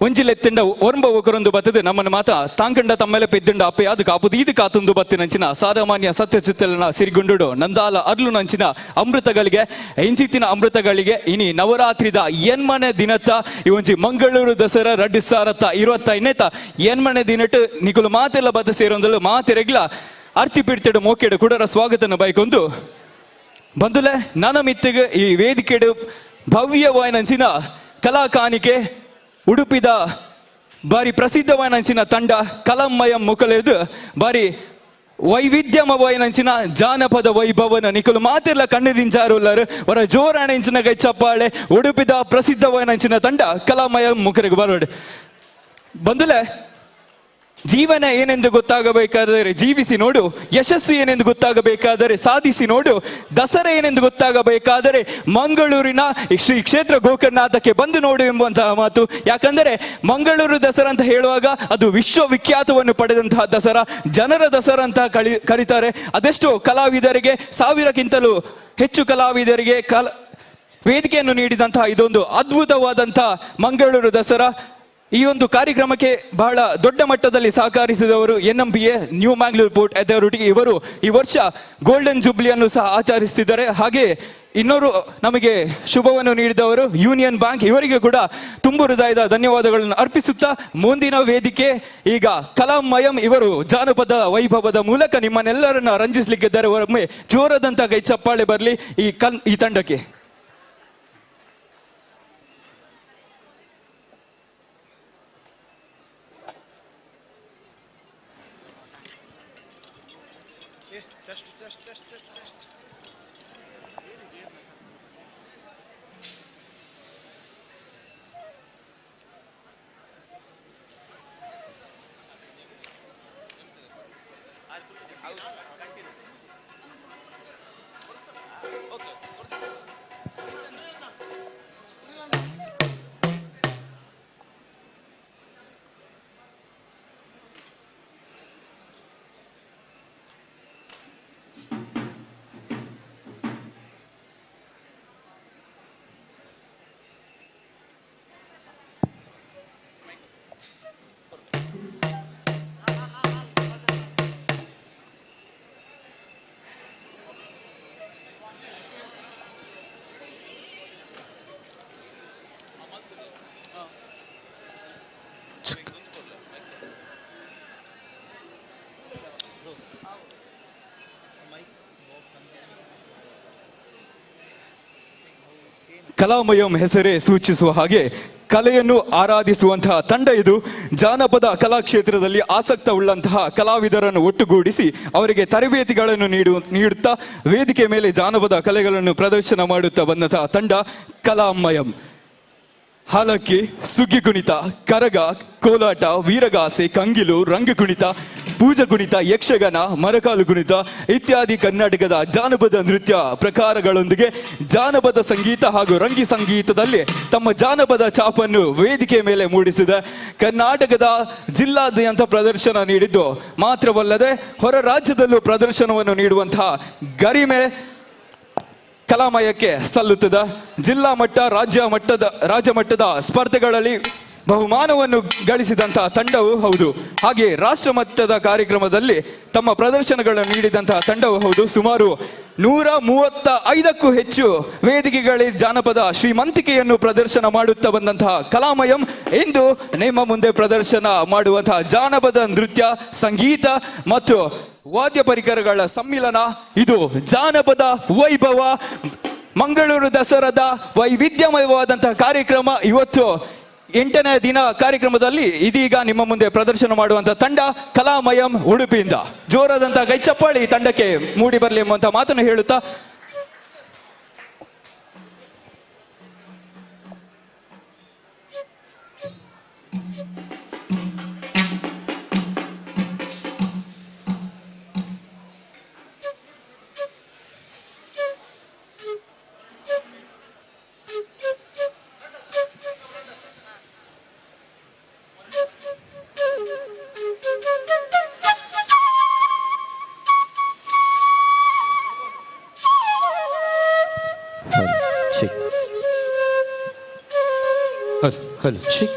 ಒಂಜಿಲೆತ್ತಂಡ ಒರಂಬ ಒಕರೊಂದು ಬತ್ತದು ನಮ್ಮನ್ನ ಮಾತ ತಾಂಕಂಡ ತಮ್ಮೆಲೆ ಪೆದ್ದಂಡ ಅಪ್ಪೆ ಅದು ಕಾಪುದು ಇದು ಕಾತೊಂದು ಬತ್ತಿನಂಚಿನ ಸಾರಮಾನ್ಯ ಸತ್ಯಚಿತ್ತಲನ ಸಿರಿಗುಂಡು ನಂದಾಲ ಅರ್ಲು ನಂಚಿನ ಅಮೃತಗಳಿಗೆ ಎಂಚಿತ್ತಿನ ಅಮೃತಗಳಿಗೆ ಇನಿ ನವರಾತ್ರಿದ ಎನ್ಮನೆ ದಿನತ್ತ ಇವೊಂಜಿ ಮಂಗಳೂರು ದಸರಾ 2025 ಎನ್ಮನೆ ದಿನಟ್ಟು ನಿಕುಲು ಮಾತೆಲ್ಲ ಬತ್ತ ಸೇರೊಂದಲು ಮಾತೆರೆಗ್ಲ ಅರ್ತಿ ಪಿಡ್ತೆಡು ಮೋಕೆಡು ಕುಡರ ಸ್ವಾಗತನ ಬೈಕೊಂದು ಬಂದುಲೆ ನನ್ನ ಮಿತ್ತಿಗೆ ಈ ವೇದಿಕೆಡು ಭವ್ಯವಾಯಿನಂಚಿನ ಕಲಾ ಕಾಣಿಕೆ ಉಡುಪಿದ ಬಾರಿ ಪ್ರಸಿದ್ಧವಾಯಿನಂಚಿನ ತಂಡ ಕಲಮ್ಮಯಂ ಮುಕಲೆದು ಬಾರಿ ವೈವಿಧ್ಯಮವಾಯಿನಂಚಿನ ಜಾನಪದ ವೈಭವನ ನಿಕುಲು ಮಾತೆಲ್ಲ ಕಣ್ಣದಿಂಚಾರುಲ್ಲರು ಅವರ ಜೋರಾಣಿಂಚಿನ ಕೈ ಚಪ್ಪಾಳೆ ಉಡುಪಿದ ಪ್ರಸಿದ್ಧವಾಯಿನಂಚಿನ ತಂಡ ಕಲಮ್ಮಯಂ ಮುಕರಿಗೆ ಬರೋಡು ಬಂದುಲೆ ಜೀವನ ಏನೆಂದು ಗೊತ್ತಾಗಬೇಕಾದರೆ ಜೀವಿಸಿ ನೋಡು, ಯಶಸ್ಸು ಏನೆಂದು ಗೊತ್ತಾಗಬೇಕಾದರೆ ಸಾಧಿಸಿ ನೋಡು, ದಸರಾ ಏನೆಂದು ಗೊತ್ತಾಗಬೇಕಾದರೆ ಮಂಗಳೂರಿನ ಶ್ರೀ ಕ್ಷೇತ್ರ ಗೋಕರ್ಣನಾಥಕ್ಕೆ ಬಂದು ನೋಡು ಎಂಬುವಂತಹ ಮಾತು. ಯಾಕಂದರೆ ಮಂಗಳೂರು ದಸರಾ ಅಂತ ಹೇಳುವಾಗ ಅದು ವಿಶ್ವವಿಖ್ಯಾತವನ್ನು ಪಡೆದಂತಹ ದಸರಾ, ಜನರ ದಸರಾ ಅಂತ ಕರೀತಾರೆ. ಅದೆಷ್ಟು ಕಲಾವಿದರಿಗೆ, 1000ಕ್ಕಿಂತಲೂ ಹೆಚ್ಚು ಕಲಾವಿದರಿಗೆ ವೇದಿಕೆಯನ್ನು ನೀಡಿದಂತಹ ಇದೊಂದು ಅದ್ಭುತವಾದಂತಹ ಮಂಗಳೂರು ದಸರಾ. ಈ ಒಂದು ಕಾರ್ಯಕ್ರಮಕ್ಕೆ ಬಹಳ ದೊಡ್ಡ ಮಟ್ಟದಲ್ಲಿ ಸಹಕರಿಸಿದವರು NMPA new Mangalore port authority. ಇವರು ಈ ವರ್ಷ ಗೋಲ್ಡನ್ ಜೂಬ್ಲಿಯನ್ನು ಸಹ ಆಚರಿಸುತ್ತಿದ್ದಾರೆ. ಹಾಗೆ ಇನ್ನೊರು ನಮಗೆ ಶುಭವನ್ನು ನೀಡಿದವರು ಯೂನಿಯನ್ ಬ್ಯಾಂಕ್, ಇವರಿಗೆ ಕೂಡ ತುಂಬು ಹೃದಯದ ಧನ್ಯವಾದಗಳನ್ನು ಅರ್ಪಿಸುತ್ತಾ ಮುಂದಿನ ವೇದಿಕೆ ಈಗ ಕಲಾಮಯಂ. ಇವರು ಜಾನಪದ ವೈಭವದ ಮೂಲಕ ನಿಮ್ಮನ್ನೆಲ್ಲರನ್ನ ರಂಜಿಸಲಿಕ್ಕಿದ್ದಾರೆ. ಒಮ್ಮೆ ಜೋರಾದಂತ ಕೈ ಚಪ್ಪಾಳೆ ಬರಲಿ ಈ ತಂಡಕ್ಕೆ. ಕಲಾಮಯಂ ಹೆಸರೇ ಸೂಚಿಸುವ ಹಾಗೆ ಕಲೆಯನ್ನು ಆರಾಧಿಸುವಂತಹ ತಂಡ ಇದು. ಜಾನಪದ ಕಲಾಕ್ಷೇತ್ರದಲ್ಲಿ ಆಸಕ್ತ ಉಳ್ಳಂತಹ ಕಲಾವಿದರನ್ನು ಒಟ್ಟುಗೂಡಿಸಿ ಅವರಿಗೆ ತರಬೇತಿಗಳನ್ನು ನೀಡುತ್ತಾ ವೇದಿಕೆ ಮೇಲೆ ಜಾನಪದ ಕಲೆಗಳನ್ನು ಪ್ರದರ್ಶನ ಮಾಡುತ್ತಾ ಬಂದಂತಹ ತಂಡ ಕಲಾಮಯಂ. ಹಾಲಕ್ಕಿ, ಸುಗ್ಗಿ ಕುಣಿತ, ಕರಗ, ಕೋಲಾಟ, ವೀರಗಾಸೆ, ಕಂಗಿಲು, ರಂಗ ಕುಣಿತ, ಪೂಜ ಕುಣಿತ, ಯಕ್ಷಗಾನ, ಮರಕಾಲು ಕುಣಿತ ಇತ್ಯಾದಿ ಕರ್ನಾಟಕದ ಜಾನಪದ ನೃತ್ಯ ಪ್ರಕಾರಗಳೊಂದಿಗೆ ಜಾನಪದ ಸಂಗೀತ ಹಾಗೂ ರಂಗಿ ಸಂಗೀತದಲ್ಲಿ ತಮ್ಮ ಜಾನಪದ ಛಾಪನ್ನು ವೇದಿಕೆ ಮೇಲೆ ಮೂಡಿಸಿದೆ. ಕರ್ನಾಟಕದ ಜಿಲ್ಲಾದ್ಯಂತ ಪ್ರದರ್ಶನ ನೀಡಿದ್ದು ಮಾತ್ರವಲ್ಲದೆ ಹೊರ ರಾಜ್ಯದಲ್ಲೂ ಪ್ರದರ್ಶನವನ್ನು ನೀಡುವಂತಹ ಗರಿಮೆ ಕಲಾಮಯಕ್ಕೆ ಸಲ್ಲುತ್ತದೆ. ಜಿಲ್ಲಾ ಮಟ್ಟ, ರಾಜ್ಯ ಮಟ್ಟದ ಸ್ಪರ್ಧೆಗಳಲ್ಲಿ ಬಹುಮಾನವನ್ನು ಗಳಿಸಿದಂತಹ ತಂಡವೂ ಹೌದು. ಹಾಗೆ ರಾಷ್ಟ್ರ ಮಟ್ಟದ ಕಾರ್ಯಕ್ರಮದಲ್ಲಿ ತಮ್ಮ ಪ್ರದರ್ಶನಗಳನ್ನು ನೀಡಿದಂತಹ ತಂಡವೂ ಹೌದು. ಸುಮಾರು 135ಕ್ಕೂ ಹೆಚ್ಚು ವೇದಿಕೆಗಳಲ್ಲಿ ಜಾನಪದ ಶ್ರೀಮಂತಿಕೆಯನ್ನು ಪ್ರದರ್ಶನ ಮಾಡುತ್ತಾ ಬಂದಂತಹ ಕಲಾಮಯಂ ಇಂದು ನಿಮ್ಮ ಮುಂದೆ ಪ್ರದರ್ಶನ ಮಾಡುವಂತಹ ಜಾನಪದ ನೃತ್ಯ, ಸಂಗೀತ ಮತ್ತು ವಾದ್ಯ ಪರಿಕರಗಳ ಸಮ್ಮಿಲನ. ಇದು ಜಾನಪದ ವೈಭವ ಮಂಗಳೂರು ದಸರಾದ ವೈವಿಧ್ಯಮಯವಾದಂತಹ ಕಾರ್ಯಕ್ರಮ. ಇವತ್ತು 8ನೇ ದಿನ ಕಾರ್ಯಕ್ರಮದಲ್ಲಿ ಇದೀಗ ನಿಮ್ಮ ಮುಂದೆ ಪ್ರದರ್ಶನ ಮಾಡುವಂತಹ ತಂಡ ಕಲಾಮಯಂ ಉಡುಪಿಯಿಂದ. ಜೋರಾದಂತಹ ಕೈಚಪ್ಪಾಳಿ ತಂಡಕ್ಕೆ ಮೂಡಿ ಬರಲಿ ಎಂಬಂತಹ ಮಾತನ್ನು ಹೇಳುತ್ತಾ Hello, chick.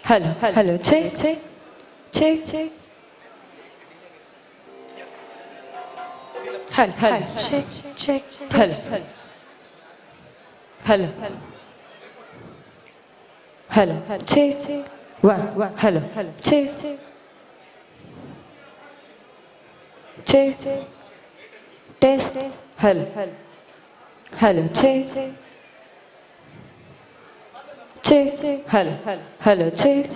Hello, check. Hello, check. Hello, check. One. Hello, check. Test. Hello, check. Check. Hello, check.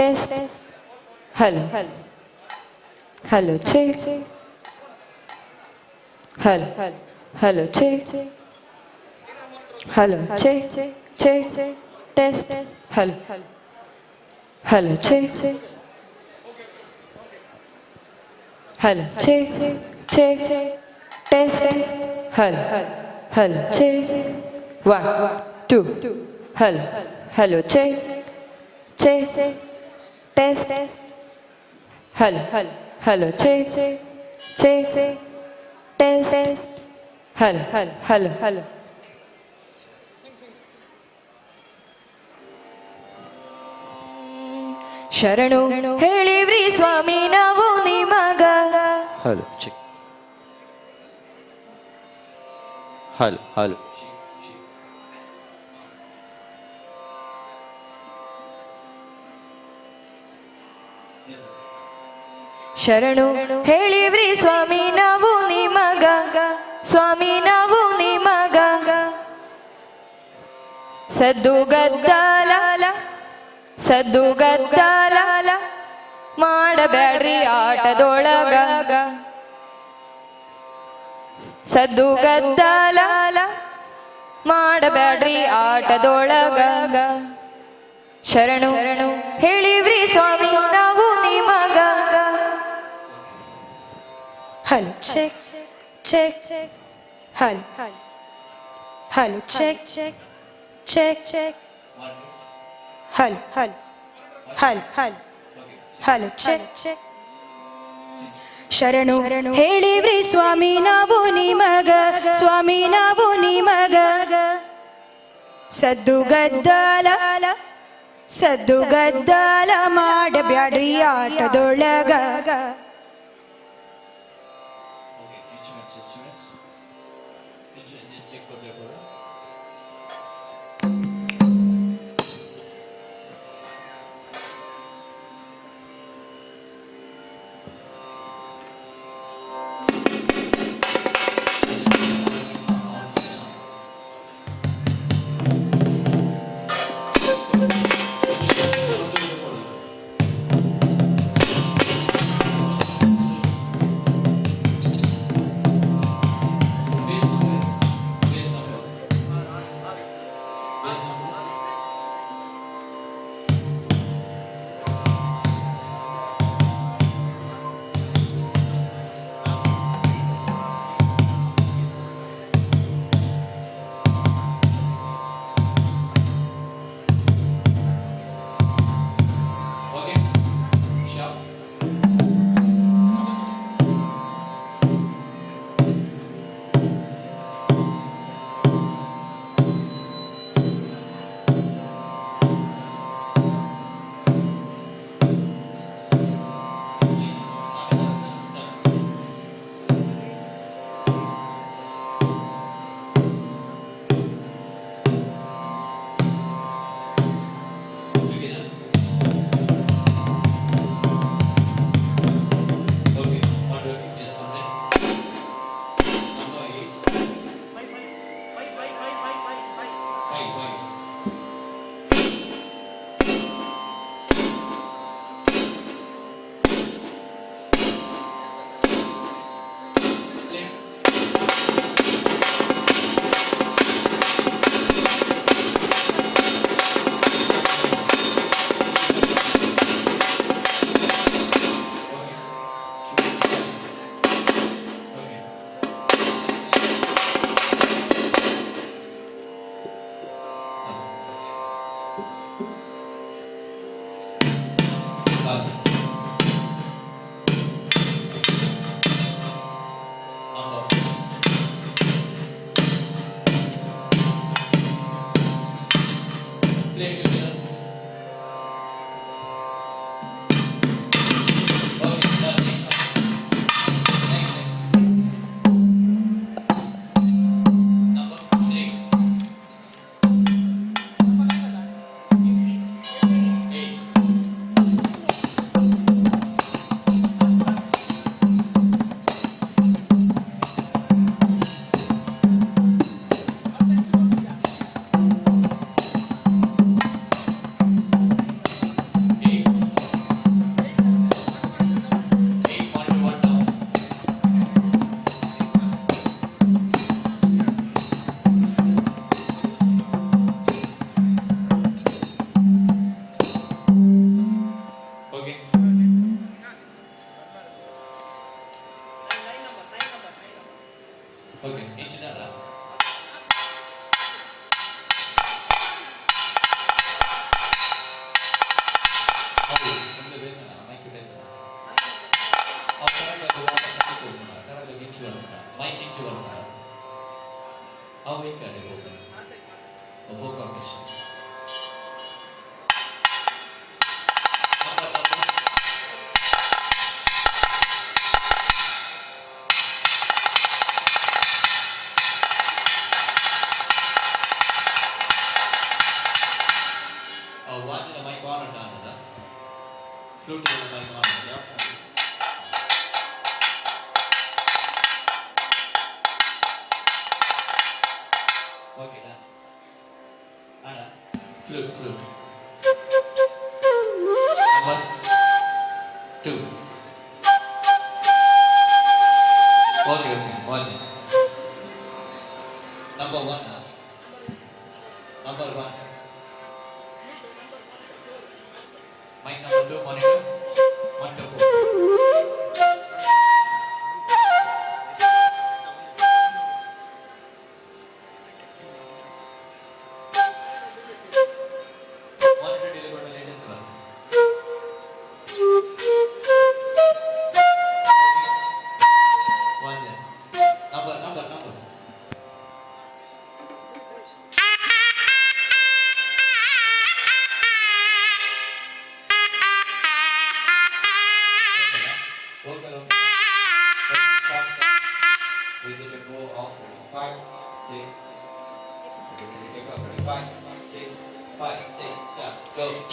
Test. Hello, check. Hello, check. Check. Test. Hello, check. Check. Test. Hello, check. 1, 2. Hello, check. Test. Hello, check. Test. Hello. ಶರಣು ಹೇಳಿವ್ರಿ ಸ್ವಾಮಿ ನಾವು ನಿಮಗ. Hello check. ಹಲೋ ಶರಣು ಹೇಳಿವ್ರಿ ಸ್ವಾಮಿ ನಾವು ನಿಮಗ. ಸ್ವಾಮಿ ನಾವು ನಿಮಗ. ಸದ್ದು ಗದ್ದಲ ಮಾಡಬ್ಯಾಡ್ರಿ ಆಟದೊಳಗ. ಸದ್ದು ಗದ್ದಲ ಮಾಡಬ್ಯಾಡ್ರಿ ಆಟದೊಳಗ. ಶರಣು ಹೇಳಿವ್ರಿ ಸ್ವಾಮಿ ನಾವು ನಿಮಗ. Hello, check. Hello, check. Hello, check. ಶರಣು ಹೇಳಿವ್ರಿ ಸ್ವಾಮಿ ನಾವು ನಿಮಗ. ಸ್ವಾಮಿ ನಾವು ನಿಮಗ. ಸದ್ದು ಗದ್ದಲ ಮಾಡಬ್ಯಾಡ್ರಿ ಆಟದೊಳಗ.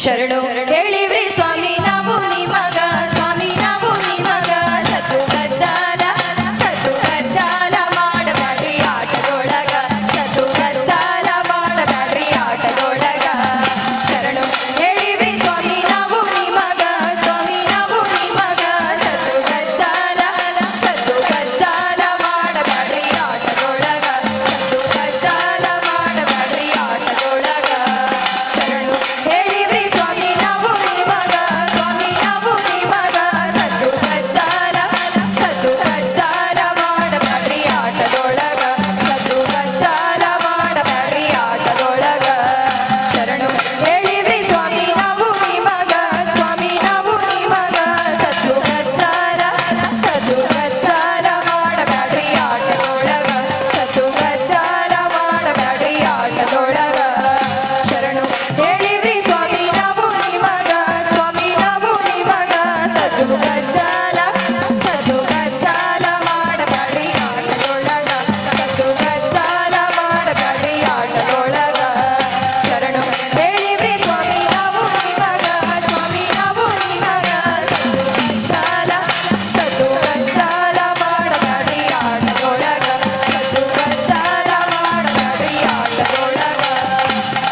ಶರಣು ಹೇಳಿವ್ರಿ ಸ್ವಾಮಿ ನಾವು ನಿಮಗ, ಸ್ವಾಮಿ ನಾವು ನಿಮಗ. ಸತ್ತು ಗದ್ದಾಲ ಮಾಡಬೇಡ್ರಿ ಆಟದೊಳಗ, ಸತ್ತು ಗದ್ದಾಲ ಮಾಡಬೇಡ್ರಿ ಆಟದೊಳಗ. ಶರಣು ಹೇಳಿವ್ರಿ ಸ್ವಾಮಿ ನಾವು ನಿಮಗ, ಸ್ವಾಮಿ ನಾವು ನಿಮಗ. ಸತ್ತು ಗದ್ದಾಲ ಮಾಡಬೇಡ್ರಿ ಆಟದೊಳಗ, ಸತ್ತು ಗದ್ದಾಲ ಮಾಡಬೇಡ್ರಿ ಆಟದೊಳಗ. ಶರಣು ಹೇಳಿವ್ರಿ ಸ್ವಾಮಿ ನಾವು ನಿಮಗ, ಸ್ವಾಮಿ ನಾವು ನಿಮಗ. ಸತ್ತು ಗದ್ದಾಲ ಮಾಡಬೇಡ್ರಿ ಆಟದೊಳಗ, ಸತ್ತು ಗದ್ದಾಲ ಮಾಡಬೇಡ್ರಿ ಆಟದೊಳಗ. ಶರಣು ಹೇಳಿವ್ರಿ ಸ್ವಾಮಿ ನಾವು ನಿಮಗ, ಸ್ವಾಮಿ ನಾವು ನಿಮಗ. ಸತ್ತು ಗದ್ದಾಲ ಮಾಡಬೇಡ್ರಿ ಆಟದೊಳಗ, ಸತ್ತು ಗದ್ದಾಲ ಮಾಡಬೇಡ್ರಿ ಆಟದೊಳಗ. ಶರಣು ಹೇಳಿವ್ರಿ ಸ್ವಾಮಿ ನಾವು ನಿಮಗ, ಸ್ವಾಮಿ ನಾವು ನಿಮಗ. ಸತ್ತು ಗದ್ದಾಲ ಮಾಡಬೇಡ್ರಿ ಆಟದೊಳಗ, ಸತ್ತು ಗದ್ದಾಲ ಮಾಡಬೇಡ್ರಿ ಆಟದೊಳಗ. ಶರಣು ಹೇಳಿವ್ರಿ ಸ್ವಾಮಿ ನಾವು ನಿಮಗ, ಸ್ವಾಮಿ ನಾವು ನಿಮಗ. ಸತ್ತು ಗದ್ದಾಲ ಮಾಡಬೇಡ್ರಿ ಆಟದೊಳಗ, ಸತ್ತು ಗದ್ದಾಲ ಮಾಡಬೇಡ್ರಿ ಆಟದೊಳಗ.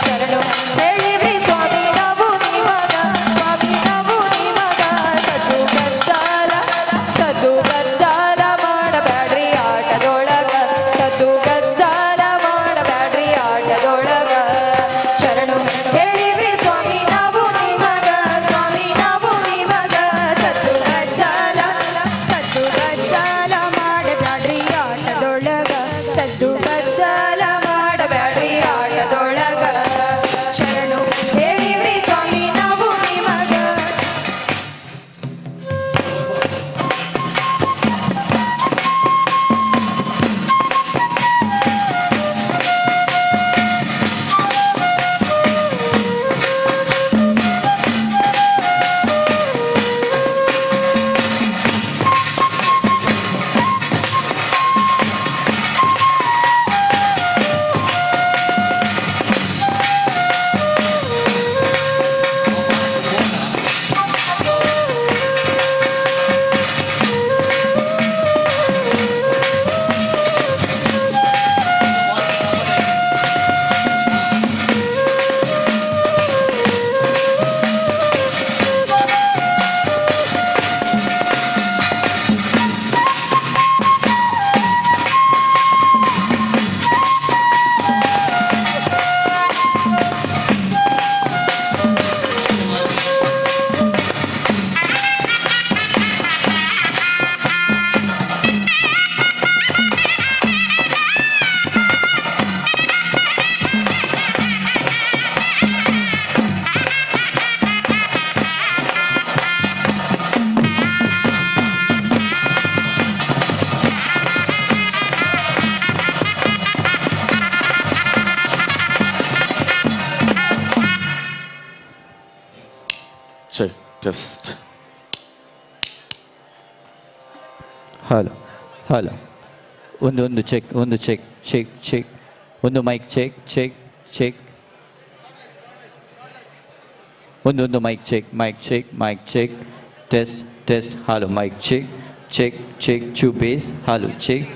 ಶರಣು ಹೇಳಿವ್ರಿ ಸ್ವಾಮಿ ನಾವು ನಿಮಗ, ಸ್ವಾಮಿ ನಾವು ನಿಮಗ. ಸತ್ತು ಗದ್ದಾಲ ಮಾಡಬೇಡ್ರಿ ಆಟದೊಳಗ, ಸತ್ತು ಗದ್ದಾಲ ಮಾಡಬೇಡ್ರಿ ಆಟದೊಳಗ. ಶರಣು ಹೇಳಿವ್ರಿ ಸ್ವಾಮಿ ನಾವು ನಿಮಗ, ಸ್ವಾಮಿ ನಾವು ನಿಮಗ. ಸತ್ತು ಗದ್ದಾಲ ಮಾಡಬೇಡ್ರಿ ಆಟದೊಳಗ, ಸತ್ತು ಗದ್ದಾಲ ಮಾಡಬೇಡ್ರಿ ಆಟದೊಳಗ. ಶರಣು ಹೇಳಿವ್ರಿ ಸ್ವಾಮಿ ನಾವು ನಿಮಗ. ಜಸ್ಟ್ ಹಲೋ ಹಲೋ ಒಂದು ಚೆಕ್ ಚೆಕ್ ಚೆಕ್ ಚೆಕ್ ಒಂದು ಮೈಕ್ ಚೆಕ್ ಚೆಕ್ ಚೆಕ್ ಒಂದು mic check test test hello mic check check check to base hello check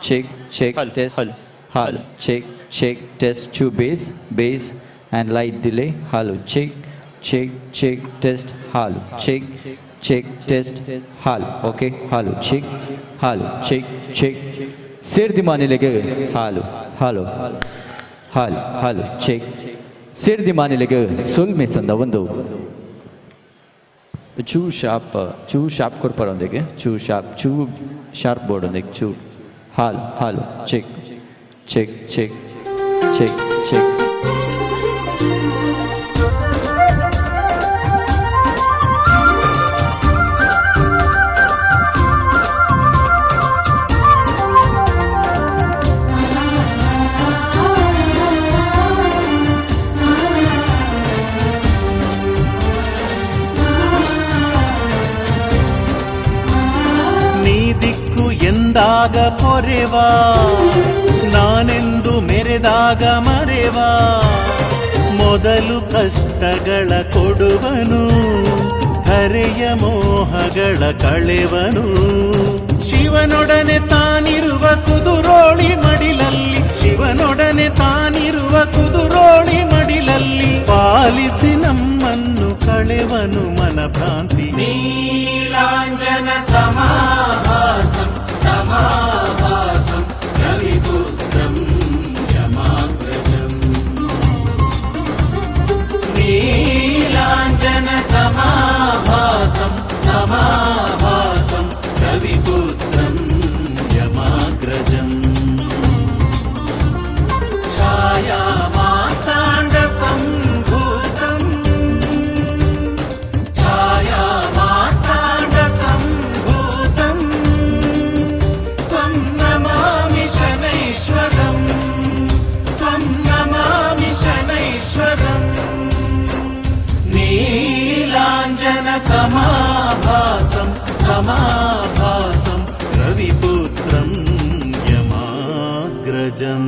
check check test hello check check test to base and light delay halo check test halo check test halo okay halo check ಸೇರ್ದಿ ಮಾನಿಲೆಗೆ halo check ಸೇರ್ದಿ ಮಾನಿಲೆಗೆ ಸುಲ್ಮೆ ಸಂದ ಒಂದು ಚೂ ಶಾರ್ಪ್ ಕೊರ್ಪರೊಂದಿಗೆ ಚೂ ಶಾರ್ಪ್ ಬೋರ್ಡ್ ಒಂದಿಗೆ ಚೂ halo check ಎಂದಾಗ ಪೊರೆವಾ ನಾನೆಂದು ಮೆರೆದಾಗ ಮರೆವಾ ಮೊದಲು ಕಷ್ಟಗಳ ಕೊಡುವನು ಹರೆಯ ಮೋಹಗಳ ಕಳೆವನು ಶಿವನೊಡನೆ ತಾನಿರುವ ಕುದುರೋಳಿ ಮಡಿಲಲ್ಲಿ ಶಿವನೊಡನೆ ತಾನಿರುವ ಕುದುರೋಳಿ ಮಡಿಲಲ್ಲಿ ಪಾಲಿಸಿ ನಮ್ಮನ್ನು ಕಳೆವನು ಮನಭ್ರಾಂತಿ ನೀಲಾಂಜನ ಸಮಾಭಾಸಂ ಸಮಾಭಾಸಂ ರವಿಪುತ್ರಂ ಯಮಾಗ್ರಜಂ ನೀಲಾಂಜನ ಸಮಾಭಾಸಂ ಸಮಾಭಾಸಂ ರವಿಪುತ್ರಂ ಯಮಾಗ್ರಜಂ ಛಾಯಾ ಮಾತಾಂಡ ಸಂಭೂತಂ ಛಾಯಾ ಮಾತಾಂಡ ಸಂಭೂತಂ ತ್ವಂ ನಮಾಮಿ ಶನೈಶ್ವರಂ ತ್ವಂ ನಮಾಮಿ ಶನೈಶ್ವರಂ ನೀಲಾಂಜನ ಸಮಾಭಾಸಂ ಸಮಾಭಾಸಂ ರವಿಪುತ್ರಂ ಯಮಾಗ್ರಜಂ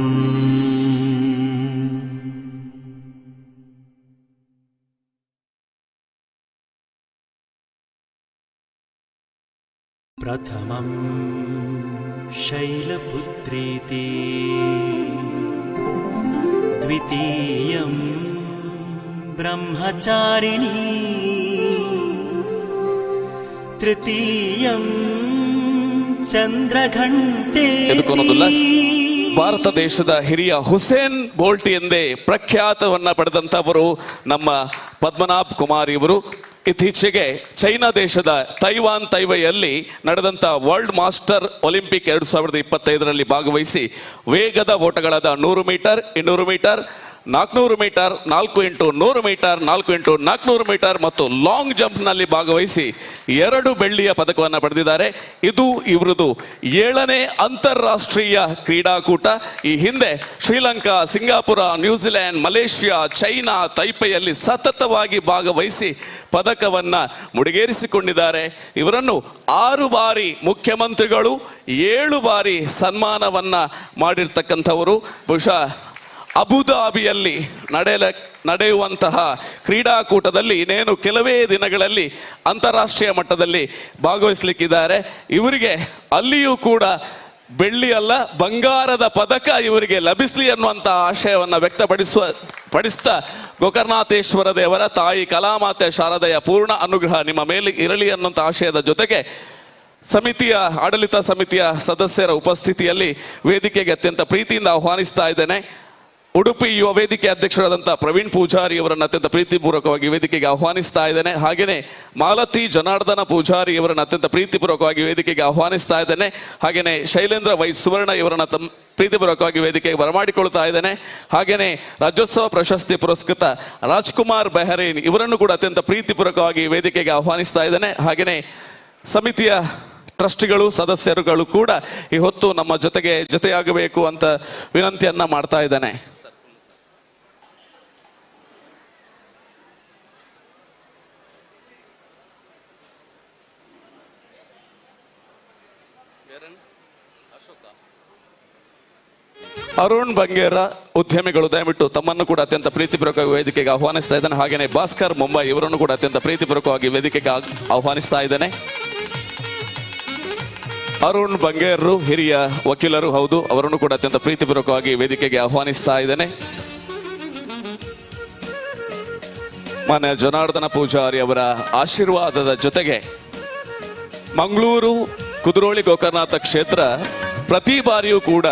प्रथमं शैलपुत्रीति द्वितीयं ब्रह्मचारिणी तृतीयं ಚಂದ್ರಘಂಟೆ ಎದುಕೊನ್ನೋದಿಲ್ಲ. ಭಾರತ ದೇಶದ ಹಿರಿಯ ಹುಸೇನ್ ಬೋಲ್ಟ್ ಎಂದೇ ಪ್ರಖ್ಯಾತವನ್ನ ಪಡೆದಂತವರು ನಮ್ಮ ಪದ್ಮನಾಭ್ ಕುಮಾರ್ ಇವರು. ಇತ್ತೀಚೆಗೆ ಚೈನಾ ದೇಶದ ತೈವೈಯಲ್ಲಿ ನಡೆದಂಥ ವರ್ಲ್ಡ್ ಮಾಸ್ಟರ್ ಒಲಿಂಪಿಕ್ 2025ರಲ್ಲಿ ಭಾಗವಹಿಸಿ ವೇಗದ ಓಟಗಳಾದ 100 metre 200 metre 400 metre 4x100 metre 4x400 metre ಮತ್ತು ಲಾಂಗ್ ಜಂಪ್ನಲ್ಲಿ ಭಾಗವಹಿಸಿ 2 ಬೆಳ್ಳಿಯ ಪದಕವನ್ನು ಪಡೆದಿದ್ದಾರೆ. ಇದು ಇವರದು 7ನೇ ಅಂತಾರಾಷ್ಟ್ರೀಯ ಕ್ರೀಡಾಕೂಟ. ಈ ಹಿಂದೆ Sri Lanka, Singapore, New Zealand, Malaysia, China, ತೈಪೆಯಲ್ಲಿ ಸತತವಾಗಿ ಭಾಗವಹಿಸಿ ಪದಕವನ್ನು ಮುಡಿಗೇರಿಸಿಕೊಂಡಿದ್ದಾರೆ. ಇವರನ್ನು 6 ಬಾರಿ ಮುಖ್ಯಮಂತ್ರಿಗಳು 7 ಬಾರಿ ಸನ್ಮಾನವನ್ನ ಮಾಡಿರ್ತಕ್ಕಂಥವರು. ಬಹುಶಃ ಅಬುದಾಬಿಯಲ್ಲಿ ನಡೆಯುವಂತಹ ಕ್ರೀಡಾಕೂಟದಲ್ಲಿ ಇನ್ನೇನು ಕೆಲವೇ ದಿನಗಳಲ್ಲಿ ಅಂತಾರಾಷ್ಟ್ರೀಯ ಮಟ್ಟದಲ್ಲಿ ಭಾಗವಹಿಸಲಿಕ್ಕಿದ್ದಾರೆ. ಇವರಿಗೆ ಅಲ್ಲಿಯೂ ಕೂಡ ಬೆಳ್ಳಿ ಅಲ್ಲ ಬಂಗಾರದ ಪದಕ ಇವರಿಗೆ ಲಭಿಸಲಿ ಅನ್ನುವಂಥ ಆಶಯವನ್ನು ವ್ಯಕ್ತಪಡಿಸ್ತಾ ಗೋಕರ್ಣನಾಥೇಶ್ವರ ದೇವರ ತಾಯಿ ಕಲಾಮಾತೆ ಶಾರದೆಯ ಪೂರ್ಣ ಅನುಗ್ರಹ ನಿಮ್ಮ ಮೇಲೆ ಇರಲಿ ಅನ್ನುವಂಥ ಆಶಯದ ಜೊತೆಗೆ ಆಡಳಿತ ಸಮಿತಿಯ ಸದಸ್ಯರ ಉಪಸ್ಥಿತಿಯಲ್ಲಿ ವೇದಿಕೆಗೆ ಅತ್ಯಂತ ಪ್ರೀತಿಯಿಂದ ಆಹ್ವಾನಿಸ್ತಾ ಇದ್ದೇನೆ. ಉಡುಪಿ ಯುವ ವೇದಿಕೆ ಅಧ್ಯಕ್ಷರಾದಂಥ ಪ್ರವೀಣ್ ಪೂಜಾರಿ ಅವರನ್ನು ಅತ್ಯಂತ ಪ್ರೀತಿಪೂರ್ವಕವಾಗಿ ವೇದಿಕೆಗೆ ಆಹ್ವಾನಿಸ್ತಾ ಇದ್ದೇನೆ. ಹಾಗೆಯೇ ಮಾಲತಿ ಜನಾರ್ದನ ಪೂಜಾರಿ ಅವರನ್ನು ಅತ್ಯಂತ ಪ್ರೀತಿಪೂರ್ವಕವಾಗಿ ವೇದಿಕೆಗೆ ಆಹ್ವಾನಿಸ್ತಾ ಇದ್ದೇನೆ. ಹಾಗೆಯೇ ಶೈಲೇಂದ್ರ ವೈ ಸುವರ್ಣ ಇವರನ್ನು ಪ್ರೀತಿಪೂರ್ವಕವಾಗಿ ವೇದಿಕೆಗೆ ಬರಮಾಡಿಕೊಳ್ತಾ ಇದ್ದೇನೆ. ಹಾಗೆಯೇ ರಾಜ್ಯೋತ್ಸವ ಪ್ರಶಸ್ತಿ ಪುರಸ್ಕೃತ ರಾಜ್ಕುಮಾರ್ ಬೆಹರೇನ್ ಇವರನ್ನು ಕೂಡ ಅತ್ಯಂತ ಪ್ರೀತಿಪೂರ್ವಕವಾಗಿ ವೇದಿಕೆಗೆ ಆಹ್ವಾನಿಸ್ತಾ ಇದ್ದೇನೆ. ಹಾಗೆಯೇ ಸಮಿತಿಯ ಟ್ರಸ್ಟಿಗಳು ಸದಸ್ಯರುಗಳು ಕೂಡ ಈ ಹೊತ್ತು ನಮ್ಮ ಜೊತೆಯಾಗಬೇಕು ಅಂತ ವಿನಂತಿಯನ್ನ ಮಾಡ್ತಾ ಇದ್ದೇನೆ. ಅರುಣ್ ಬಂಗೇರ ಉದ್ಯಮಿಗಳು ದಯವಿಟ್ಟು ತಮ್ಮನ್ನು ಕೂಡ ಅತ್ಯಂತ ಪ್ರೀತಿಪೂರ್ವಕವಾಗಿ ವೇದಿಕೆಗೆ ಆಹ್ವಾನಿಸ್ತಾ ಇದ್ದಾನೆ. ಹಾಗೆಯೇ ಭಾಸ್ಕರ್ ಮುಂಬೈ ಇವರನ್ನು ಕೂಡ ಅತ್ಯಂತ ಪ್ರೀತಿಪೂರ್ವಕವಾಗಿ ವೇದಿಕೆಗೆ ಆಹ್ವಾನಿಸ್ತಾ ಇದ್ದಾನೆ. ಅರುಣ್ ಬಂಗೇರರು ಹಿರಿಯ ವಕೀಲರು ಹೌದು, ಅವರನ್ನು ಕೂಡ ಅತ್ಯಂತ ಪ್ರೀತಿಪೂರ್ವಕವಾಗಿ ವೇದಿಕೆಗೆ ಆಹ್ವಾನಿಸ್ತಾ ಇದ್ದೇನೆ. ಮಾನ್ಯ ಜನಾರ್ದನ ಪೂಜಾರಿ ಅವರ ಆಶೀರ್ವಾದದ ಜೊತೆಗೆ ಮಂಗಳೂರು ಕುದ್ರೋಳಿ ಗೋಕರ್ಣನಾಥ ಕ್ಷೇತ್ರ ಪ್ರತಿ ಬಾರಿಯೂ ಕೂಡ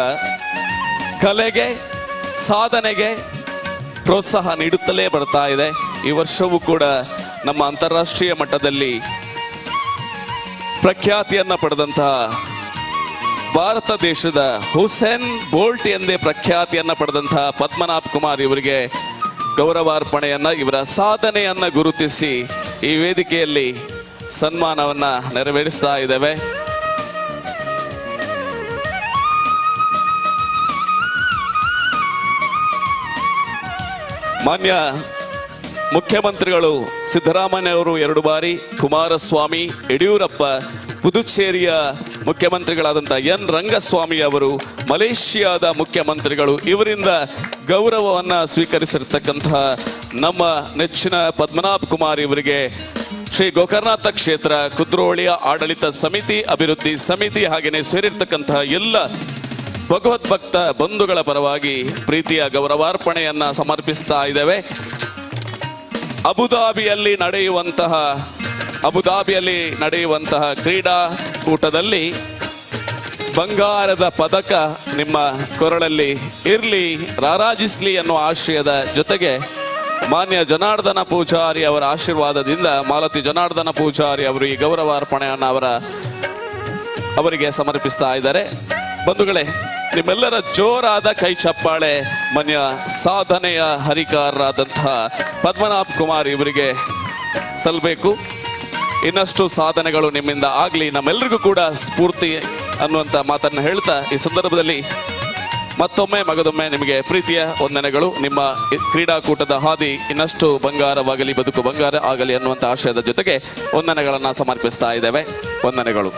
ಕಲೆಗೆ ಸಾಧನೆಗೆ ಪ್ರೋತ್ಸಾಹ ನೀಡುತ್ತಲೇ ಬರ್ತಾ ಇದೆ. ಈ ವರ್ಷವೂ ಕೂಡ ನಮ್ಮ ಅಂತಾರಾಷ್ಟ್ರೀಯ ಮಟ್ಟದಲ್ಲಿ ಪ್ರಖ್ಯಾತಿಯನ್ನ ಪಡೆದಂತಹ ಭಾರತ ದೇಶದ ಹುಸೇನ್ ಬೋಲ್ಟ್ ಎಂದೇ ಪ್ರಖ್ಯಾತಿಯನ್ನ ಪಡೆದಂತಹ ಪದ್ಮನಾಭ್ ಕುಮಾರ್ ಇವರಿಗೆ ಗೌರವಾರ್ಪಣೆಯನ್ನ, ಇವರ ಸಾಧನೆಯನ್ನ ಗುರುತಿಸಿ ಈ ವೇದಿಕೆಯಲ್ಲಿ ಸನ್ಮಾನವನ್ನ ನೆರವೇರಿಸ್ತಾ ಇದ್ದೇವೆ. ಮಾನ್ಯ ಮುಖ್ಯಮಂತ್ರಿಗಳು ಸಿದ್ದರಾಮಯ್ಯ ಅವರು 2 ಬಾರಿ, ಕುಮಾರಸ್ವಾಮಿ, ಯಡಿಯೂರಪ್ಪ, ಪುದುಚೇರಿಯ ಮುಖ್ಯಮಂತ್ರಿಗಳಾದಂಥ ಎನ್ ರಂಗಸ್ವಾಮಿ ಅವರು, ಮಲೇಷಿಯಾದ ಮುಖ್ಯಮಂತ್ರಿಗಳು, ಇವರಿಂದ ಗೌರವವನ್ನ ಸ್ವೀಕರಿಸಿರ್ತಕ್ಕಂತಹ ನಮ್ಮ ನೆಚ್ಚಿನ ಪದ್ಮನಾಭ್ ಕುಮಾರ್ ಇವರಿಗೆ ಶ್ರೀ ಗೋಕರ್ಣನಾಥ ಕ್ಷೇತ್ರ ಕುದ್ರೋಳಿಯ ಆಡಳಿತ ಸಮಿತಿ, ಅಭಿವೃದ್ಧಿ ಸಮಿತಿ ಹಾಗೆಯೇ ಸೇರಿರ್ತಕ್ಕಂತಹ ಎಲ್ಲ ಭಗವದ್ಭಕ್ತ ಬಂಧುಗಳ ಪರವಾಗಿ ಪ್ರೀತಿಯ ಗೌರವಾರ್ಪಣೆಯನ್ನ ಸಮರ್ಪಿಸ್ತಾ ಇದ್ದೇವೆ. ಅಬುದಾಬಿಯಲ್ಲಿ ನಡೆಯುವಂತಹ ಕ್ರೀಡಾಕೂಟದಲ್ಲಿ ಬಂಗಾರದ ಪದಕ ನಿಮ್ಮ ಕೊರಳಲ್ಲಿ ಇರ್ಲಿ, ರಾರಾಜಿಸ್ಲಿ ಅನ್ನುವ ಆಶಯದ ಜೊತೆಗೆ ಮಾನ್ಯ ಜನಾರ್ದನ ಪೂಜಾರಿ ಅವರ ಆಶೀರ್ವಾದದಿಂದ ಮಾಲತಿ ಜನಾರ್ದನ ಪೂಜಾರಿ ಅವರು ಈ ಗೌರವಾರ್ಪಣೆಯನ್ನು ಅವರಿಗೆ ಸಮರ್ಪಿಸ್ತಾ ಇದ್ದಾರೆ. ಬಂಧುಗಳೇ, ನಿಮ್ಮೆಲ್ಲರ ಜೋರಾದ ಕೈ ಚಪ್ಪಾಳೆ ಮಾನ್ಯ ಸಾಧನೆಯ ಹರಿಕಾರರಾದಂತಹ ಪದ್ಮನಾಭ್ ಕುಮಾರ್ ಇವರಿಗೆ ಸಲ್ಲಬೇಕು. ಇನ್ನಷ್ಟು ಸಾಧನೆಗಳು ನಿಮ್ಮಿಂದ ಆಗಲಿ, ನಮ್ಮೆಲ್ಲರಿಗೂ ಕೂಡ ಸ್ಫೂರ್ತಿ ಅನ್ನುವಂಥ ಮಾತನ್ನು ಹೇಳ್ತಾ ಈ ಸಂದರ್ಭದಲ್ಲಿ ಮತ್ತೊಮ್ಮೆ ಮಗದೊಮ್ಮೆ ನಿಮಗೆ ಪ್ರೀತಿಯ ವಂದನೆಗಳು. ನಿಮ್ಮ ಕ್ರೀಡಾಕೂಟದ ಹಾದಿ ಇನ್ನಷ್ಟು ಬಂಗಾರವಾಗಲಿ, ಬದುಕು ಬಂಗಾರ ಆಗಲಿ ಅನ್ನುವಂಥ ಆಶಯದ ಜೊತೆಗೆ ವಂದನೆಗಳನ್ನು ಸಮರ್ಪಿಸ್ತಾ ಇದ್ದೇವೆ. ವಂದನೆಗಳು.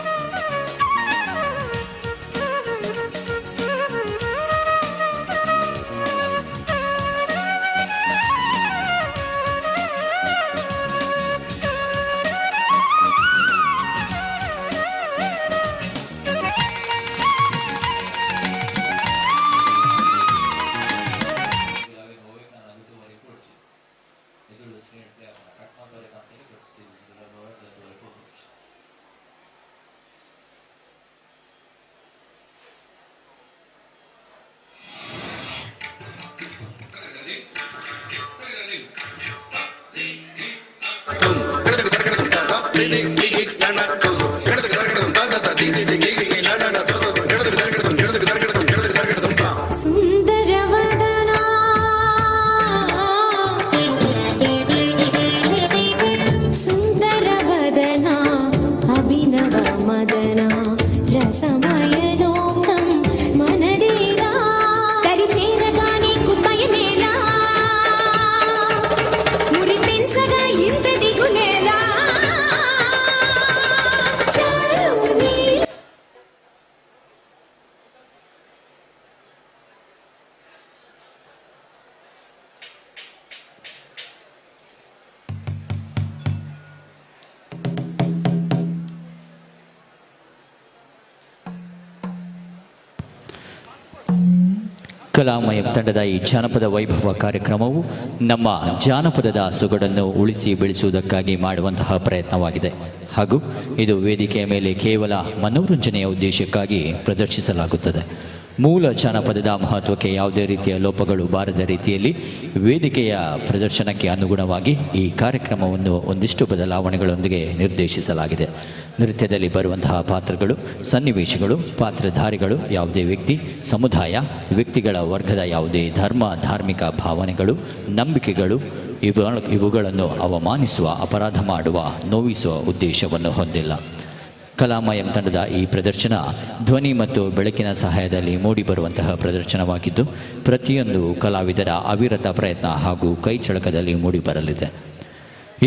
ಸುಂದರವದನ ಸುಂದರವದನ ಅಭಿನವ ಮದನ ರಸಮಯ ಲೋಕಂ ಮನದೀರಾ ಕರಿಚೇರಗಾನಿ ಕುಪ್ಪಯ ಮೇಲ ಮುರಿ ಪೆನ್ಸಗ ಇಂತದಿಗು ನೇಲ ಕಲಾಮಯ ತಂಡದ ಈ ಜಾನಪದ ವೈಭವ ಕಾರ್ಯಕ್ರಮವು ನಮ್ಮ ಜಾನಪದದ ಸೊಗಡನ್ನು ಉಳಿಸಿ ಬೆಳೆಸುವುದಕ್ಕಾಗಿ ಮಾಡುವಂತಹ ಪ್ರಯತ್ನವಾಗಿದೆ. ಹಾಗೂ ಇದು ವೇದಿಕೆಯ ಮೇಲೆ ಕೇವಲ ಮನೋರಂಜನೆಯ ಉದ್ದೇಶಕ್ಕಾಗಿ ಪ್ರದರ್ಶಿಸಲಾಗುತ್ತದೆ. ಮೂಲ ಜಾನಪದದ ಮಹತ್ವಕ್ಕೆ ಯಾವುದೇ ರೀತಿಯ ಲೋಪಗಳು ಬಾರದ ರೀತಿಯಲ್ಲಿ ವೇದಿಕೆಯ ಪ್ರದರ್ಶನಕ್ಕೆ ಅನುಗುಣವಾಗಿ ಈ ಕಾರ್ಯಕ್ರಮವನ್ನು ಒಂದಿಷ್ಟು ಬದಲಾವಣೆಗಳೊಂದಿಗೆ ನಿರ್ದೇಶಿಸಲಾಗಿದೆ. ನೃತ್ಯದಲ್ಲಿ ಬರುವಂತಹ ಪಾತ್ರಗಳು, ಸನ್ನಿವೇಶಗಳು, ಪಾತ್ರಧಾರಿಗಳು ಯಾವುದೇ ವ್ಯಕ್ತಿ, ಸಮುದಾಯ, ವ್ಯಕ್ತಿಗಳ ವರ್ಗದ ಯಾವುದೇ ಧರ್ಮ, ಧಾರ್ಮಿಕ ಭಾವನೆಗಳು, ನಂಬಿಕೆಗಳು ಇವುಗಳನ್ನು ಅವಮಾನಿಸುವ, ಅಪರಾಧ ಮಾಡುವ, ನೋವಿಸುವ ಉದ್ದೇಶವನ್ನು ಹೊಂದಿಲ್ಲ. ಕಲಾಮಯಂ ತಂಡದ ಈ ಪ್ರದರ್ಶನ ಧ್ವನಿ ಮತ್ತು ಬೆಳಕಿನ ಸಹಾಯದಲ್ಲಿ ಮೂಡಿಬರುವಂತಹ ಪ್ರದರ್ಶನವಾಗಿದ್ದು, ಪ್ರತಿಯೊಂದು ಕಲಾವಿದರ ಅವಿರತ ಪ್ರಯತ್ನ ಹಾಗೂ ಕೈಚಳಕದಲ್ಲಿ ಮೂಡಿಬರಲಿದೆ.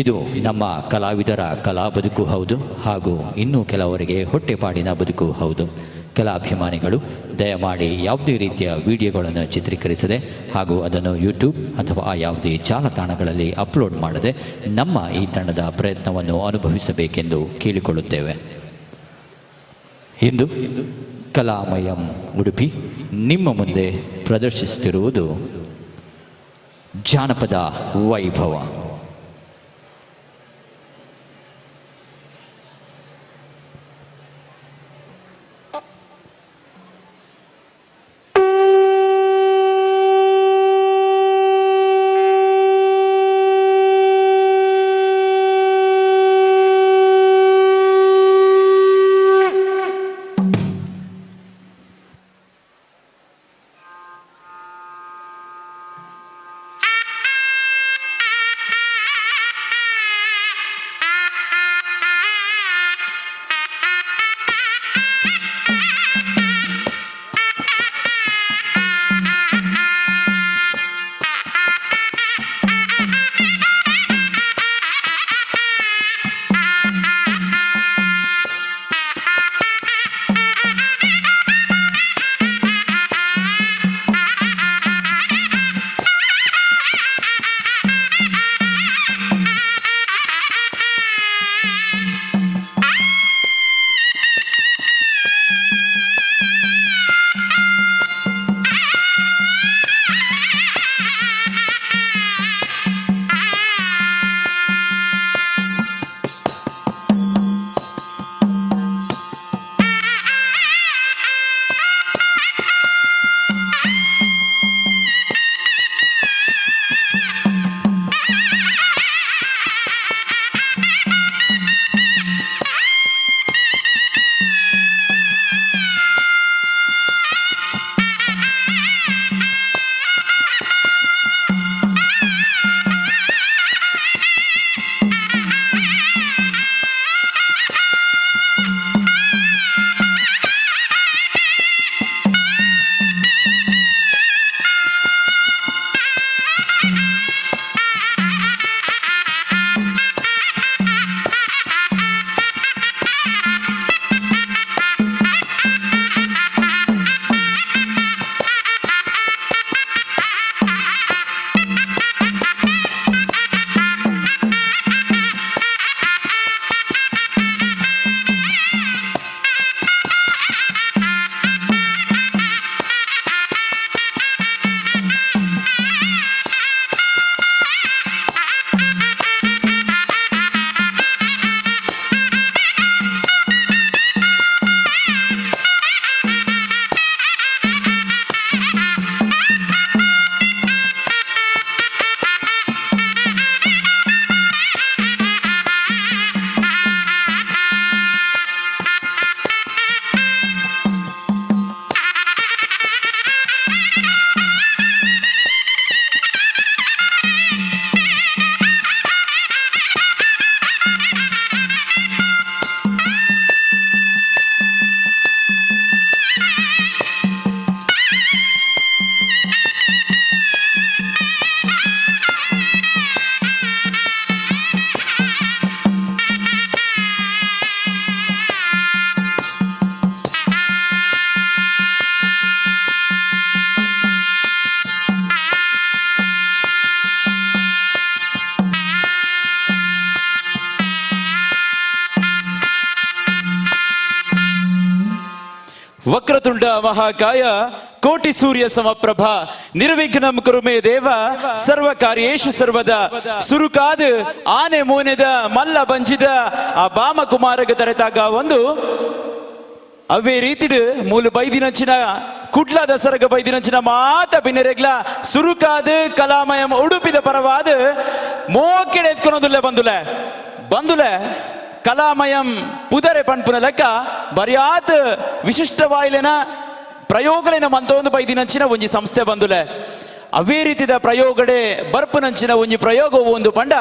ಇದು ನಮ್ಮ ಕಲಾವಿದರ ಕಲಾ ಬದುಕು ಹೌದು, ಹಾಗೂ ಇನ್ನೂ ಕೆಲವರಿಗೆ ಹೊಟ್ಟೆಪಾಡಿನ ಬದುಕು ಹೌದು. ಕಲಾಭಿಮಾನಿಗಳು ದಯಮಾಡಿ ಯಾವುದೇ ರೀತಿಯ ವಿಡಿಯೋಗಳನ್ನು ಚಿತ್ರೀಕರಿಸದೆ ಹಾಗೂ ಅದನ್ನು ಯೂಟ್ಯೂಬ್ ಅಥವಾ ಯಾವುದೇ ಜಾಲತಾಣಗಳಲ್ಲಿ ಅಪ್ಲೋಡ್ ಮಾಡದೆ ನಮ್ಮ ಈ ತಂಡದ ಪ್ರಯತ್ನವನ್ನು ಅನುಭವಿಸಬೇಕೆಂದು ಕೇಳಿಕೊಳ್ಳುತ್ತೇವೆ. ಇಂದು ಕಲಾಮಯಂ ಉಡುಪಿ ನಿಮ್ಮ ಮುಂದೆ ಪ್ರದರ್ಶಿಸುತ್ತಿರುವುದು ಜಾನಪದ ವೈಭವ. ವಕ್ರತುಂಡ ಮಹಾಕಾಯ ಕೋಟಿ ಸೂರ್ಯ ಸಮಪ್ರಭ ನಿರ್ವಿಘ್ನಂ ಕುರುಮೇ ದೇವ ಸರ್ವ ಕಾರ್ಯೇಶು ಸರ್ವದ ಸುರುಕಾದ ಆನೆ ಮೋನೆದ ಮಲ್ಲ ಬಂಜಿದ ಆ ಬಾಮ ಕುಮಾರಗ ತರೆತಾಗ ಒಂದು ಅವೇ ರೀತಿಡು ಮೂಲು ಬೈದಿನಂಚಿನ ಕುಡ್ಲ ದಸರಗ ಬೈದಿನಂಚಿನ ಮಾತ ಬಿನೆರೆಗ್ಲ ಸುರುಕಾದ ಕಲಾಮಯಂ ಉಡುಪಿದ ಪರವಾದ ಮೋಕೆಡೆ ಎತ್ಕೊಳೋದುಲ್ಲ ಬಂದುಲೆ ಕಲಾಮಯಂ ಪುದರೆ ಪಂಪುನ ಲೆಕ್ಕ ಬರಿಯಾತ್ ವಿಶಿಷ್ಟವಾಯಿಲೆನ ಪ್ರಯೋಗಲೇನ ಮಂತೊಂದು ಬೈದಿನಂಚಿನ ಒಂಜಿ ಸಂಸ್ಥೆ ಬಂದುಲೆ ಅವೇ ರೀತಿದ ಪ್ರಯೋಗಡೆ ಬರ್ಪುನಂಚಿನ ಒಂಜಿ ಪ್ರಯೋಗ ಒಂದು ಪಂಡ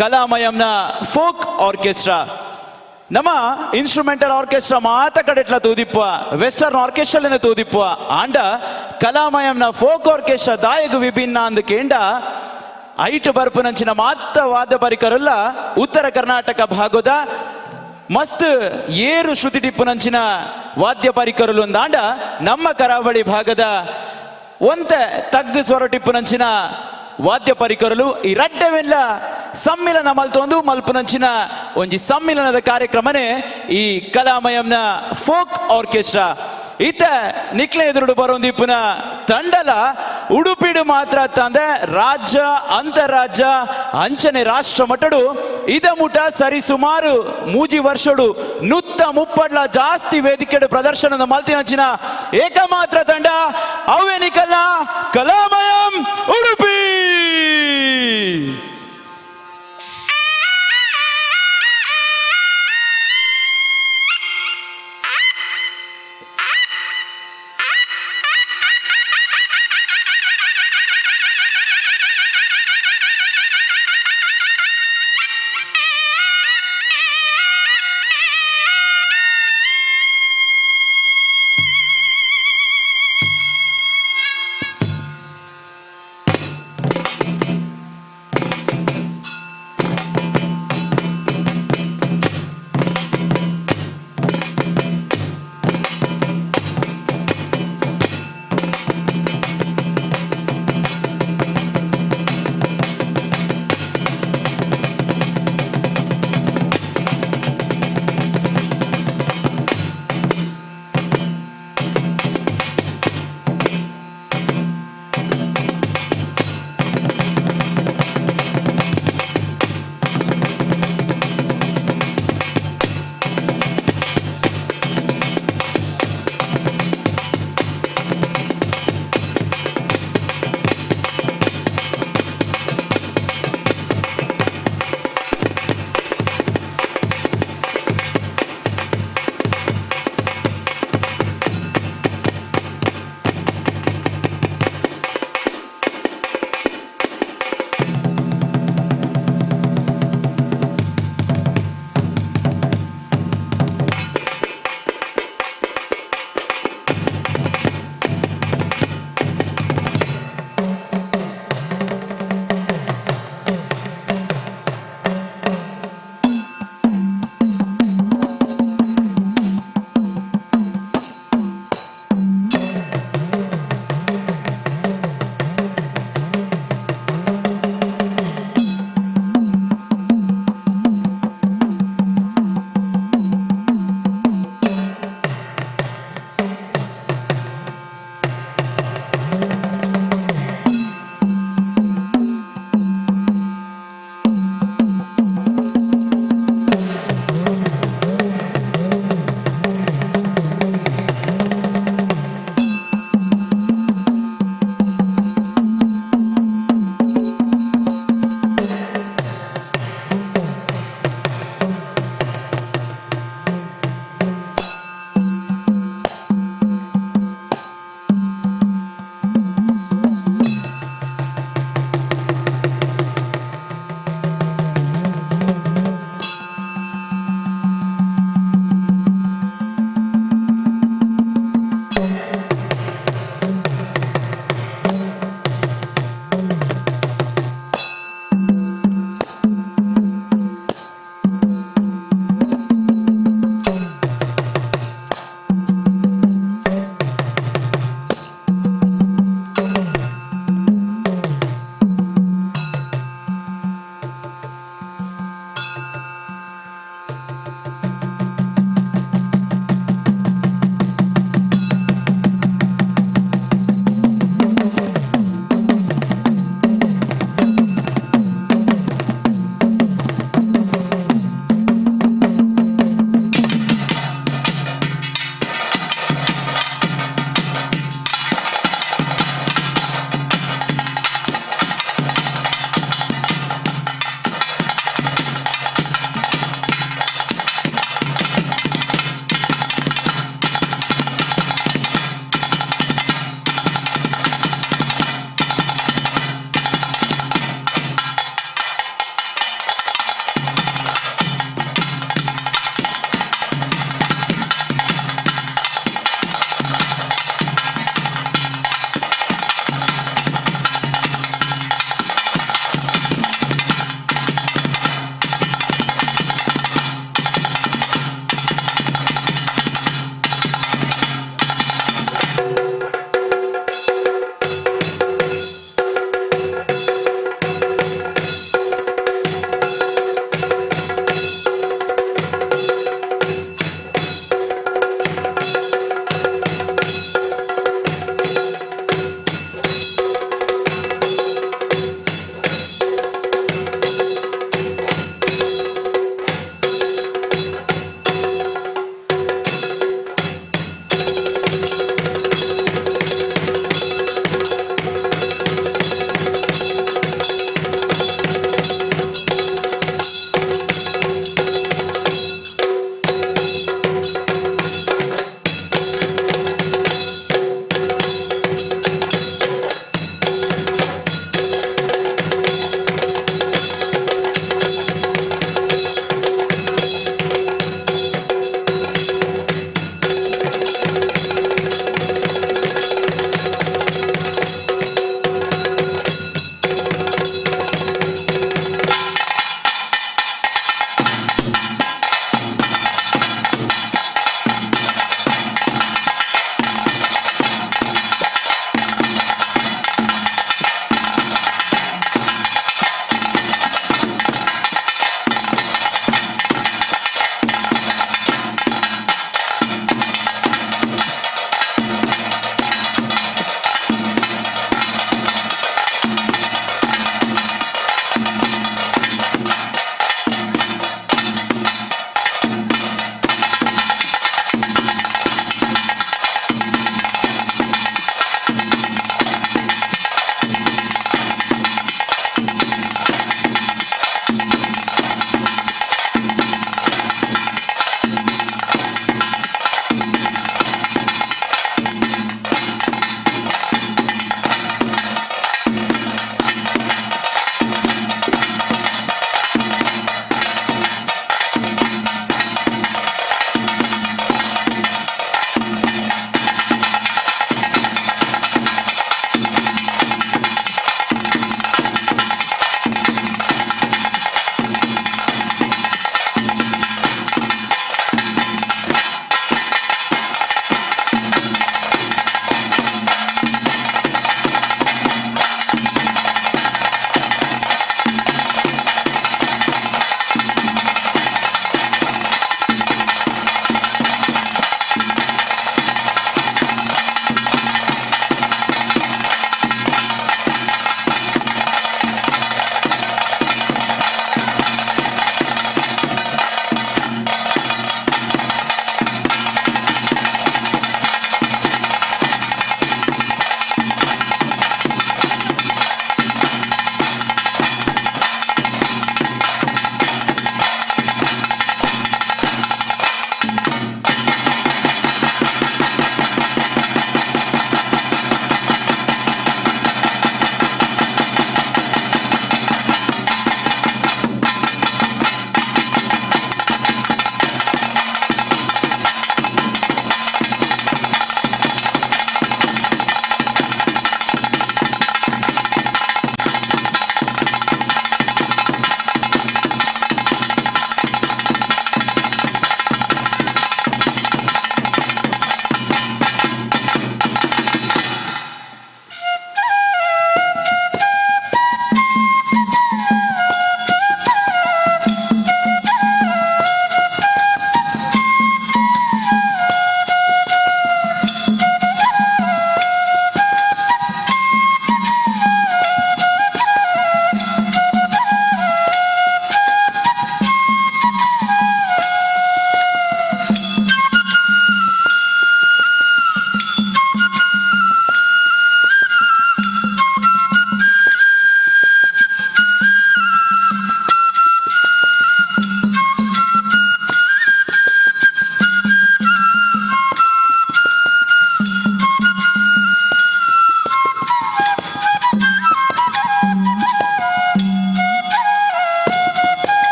ಕಲಾಮಯಂನ ಫೋಕ್ ಆರ್ಕೆಸ್ಟ್ರಾ ನಮ್ಮ ಇನ್ಸ್ಟ್ರೂಮೆಂಟಲ್ ಆರ್ಕೆಸ್ಟ್ರಾ ಮಾತ ಕಡೆಟ್ಲ ತೂದಿಪ್ಪ ವೆಸ್ಟರ್ನ್ ಆರ್ಕೆಸ್ಟ್ರಾ ತೂದಿಪ್ಪ ಆಂಡ ಕಲಾಮಯಂನ ಫೋಕ್ ಆರ್ಕೆಸ್ಟ್ರಾ ದಾಯಗ ವಿಭಿನ್ನ ಅಂದ ಕೇಂಡ ಐಟು ಬರ್ಪುನಂಚಿನ ಮಾತ ವಾದ್ಯ ಪರಿಕರಲ್ಲ ಉತ್ತರ ಕರ್ನಾಟಕ ಭಾಗದ ಮಸ್ತ್ ಏರು ಶ್ರುತಿ ಟಿಪ್ಪುನಂಚಿನ ವಾದ್ಯ ಪರಿಕರಲು ಒಂದಾಂಡ ನಮ್ಮ ಕರಾವಳಿ ಭಾಗದ ಒಂತೆ ತಗ್ಗು ಸ್ವರ ಟಿಪ್ಪುನಂಚಿನ ವಾದ್ಯ ಪರಿಕರಲು ಈ ರಡ್ಡವೆಲ್ಲ ಸಮ್ಮಿಲನ ಮಲ್ತೊಂದು ಮಲ್ಪುನಂಚಿನ ಒಂಜಿ ಸಮ್ಮಿಲನದ ಕಾರ್ಯಕ್ರಮನೇ ಈ ಕಲಾಮಯಂನ ಫೋಕ್ ಆರ್ಕೆಸ್ಟ್ರಾ. ಇತ್ತ ನಿಕ್ಲೆ ಎದುರುಡು ಬರೋಂದಿಪ್ಪುನ ತಂಡಲ ಉಡುಪಿಡು ಮಾತ್ರ ತಂದೆ ರಾಜ್ಯ ಅಂತಾರಾಜ್ಯ ಅಂಚನೆ ರಾಷ್ಟ್ರ ಮಟ್ಟಡು ಇದ ಮುಟ ಸರಿ ಸುಮಾರು ಮೂಜಿ ವರ್ಷಡು ನುತ್ತ ಮುಪ್ಪಡ್ಲ ಜಾಸ್ತಿ ವೇದಿಕೆಡು ಪ್ರದರ್ಶನದ ಮಲ್ತಿನಂಚಿನ ಏಕಮಾತ್ರ ತಂಡ ಅವೇನಿಕಲ್ನ ಕಲಾಮಯಂ ಉಡುಪಿ.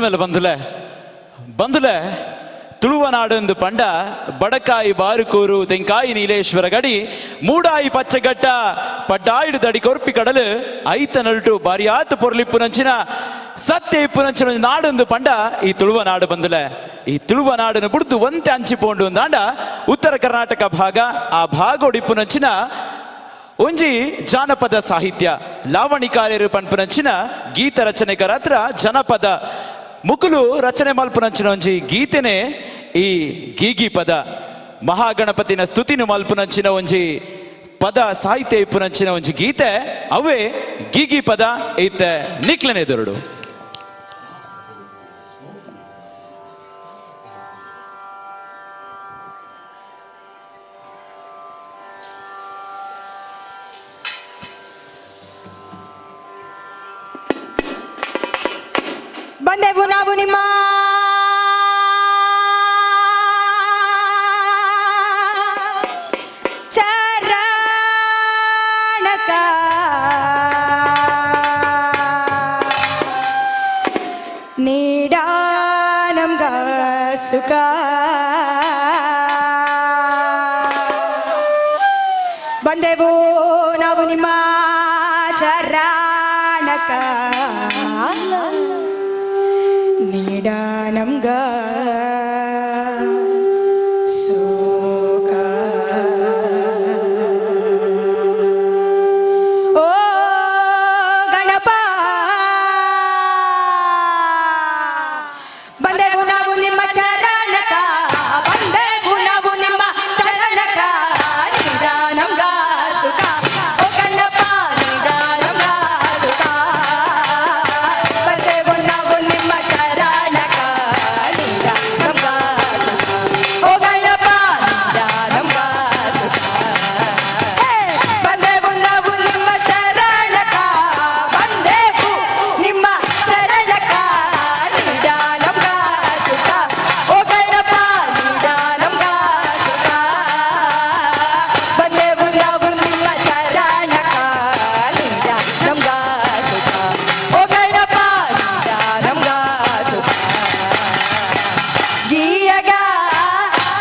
ಮೇಲೆ ಬಂದುಲೆ ತುಳುವನಾಡೊಂದು ಪಂಡ ಬಡಕಾಯಿ ಬಾರುಕೂರು ತೆಂಕಾಯಿ ನೀಲೇಶ್ವರ ಗಡಿ ಮೂಡಾಯಿ ಪಚ್ಚಗಟ್ಟ ಪಡ್ಡಾಯಿಡು ದಡಿ ಕೊರ್ಪಿ ಕಡಲು ಐತ ನಲ್ಟು ಬಾರಿಯಾತು ಪೊರ್ಲಿಪ್ಪು ನಂಚಿನ ಸತ್ಯ ಇಪ್ಪು ನಂಚಿನ ನಾಡೊಂದು ಪಂಡ ಈ ತುಳುವನಾಡು ಬಂದುಲೆ. ಈ ತುಳುವನಾಡನ್ನು ಬಿಡ್ದು ಒಂತೆ ಹಂಚಿಪೋಂಡು ಒಂದಾಂಡ ಉತ್ತರ ಕರ್ನಾಟಕ ಭಾಗ ಆ ಭಾಗ ಒಡಿಪ್ಪು ನಂಚಿನ ಒಂಜಿ ಜಾನಪದ ಸಾಹಿತ್ಯ ಲಾವಣಿಕಾರ್ಯರು ಪಂಪುನಂಚಿನ ಗೀತ ರಚನೆಕರ ಹತ್ರ ಜನಪದ ಮುಕುಲು ರಚನೆ ಮಲ್ಪುನಂಚಿನ ಒಂಜಿ ಗೀತೆನೆ ಈ ಗೀಗಿ ಪದ. ಮಹಾಗಣಪತಿನ ಸ್ತುತಿನು ಮಲ್ಪುನಂಚಿನ ಒಂಜಿ ಪದ ಸಾಹಿತ್ಯ ಇಪ್ಪುನಂಚಿನ ಒಂಜಿ ಗೀತೆ ಅವೇ ಗೀಗಿ ಪದ ಈತೆ ನಿಕ್ಲನೆ ದೊರಡು. ಬಂದೆವು ನಾವು ನಿಮ್ಮ ಚರಣಕ ನೀಡ ನಮ್ಗ ಸುಖ ಬಂದೆವು ನಾವು ನಿಮ್ಮ ಚರಣಕ ನೀಡ ನಮ್ಗ ಸುಖ. ಓ ಗಣಪ ಬಂದೆವು ನಾವು ನಿಮ್ಮ ಚರಣಕ, ಬಂದೆವು ನಾವು ನಿಮ್ಮ ಚರಣಕ, ನೀಡ ನಮ್ಗ ಸುಖ. ಓ ಗಣಪ ನೀಡ ನಮ್ಗ ಸುಖ. ಬಂದೆವು ನಾವು ನಿಮ್ಮ ಚರಣಕ, ನೀಡ ನಮ್ಗ ಸುಖ. ಓ ಗಣಪ ನೀಡ ನಮ್ಗ ಸುಖ. ಬಂದೆವು ನಾವು ನಿಮ್ಮ ಚರಣಕ, ಬಂದೆವು ನಿಮ್ಮ ಚರಣಕ, ನೀಡ ನಮ್ಗ ಸುಖ. ಓ ಗಣಪ ನೀಡ ನಮ್ಗ ಸುಖ. ಬಂದೆವು ನಾವು ನಿಮ್ಮ ಚರಣಕ, ನೀಡ ನಮ್ಗ ಸುಖ. ಓ ಗಣಪ ನೀಡ ನಮ್ಗ ಸುಖ. ಗೀಯಗ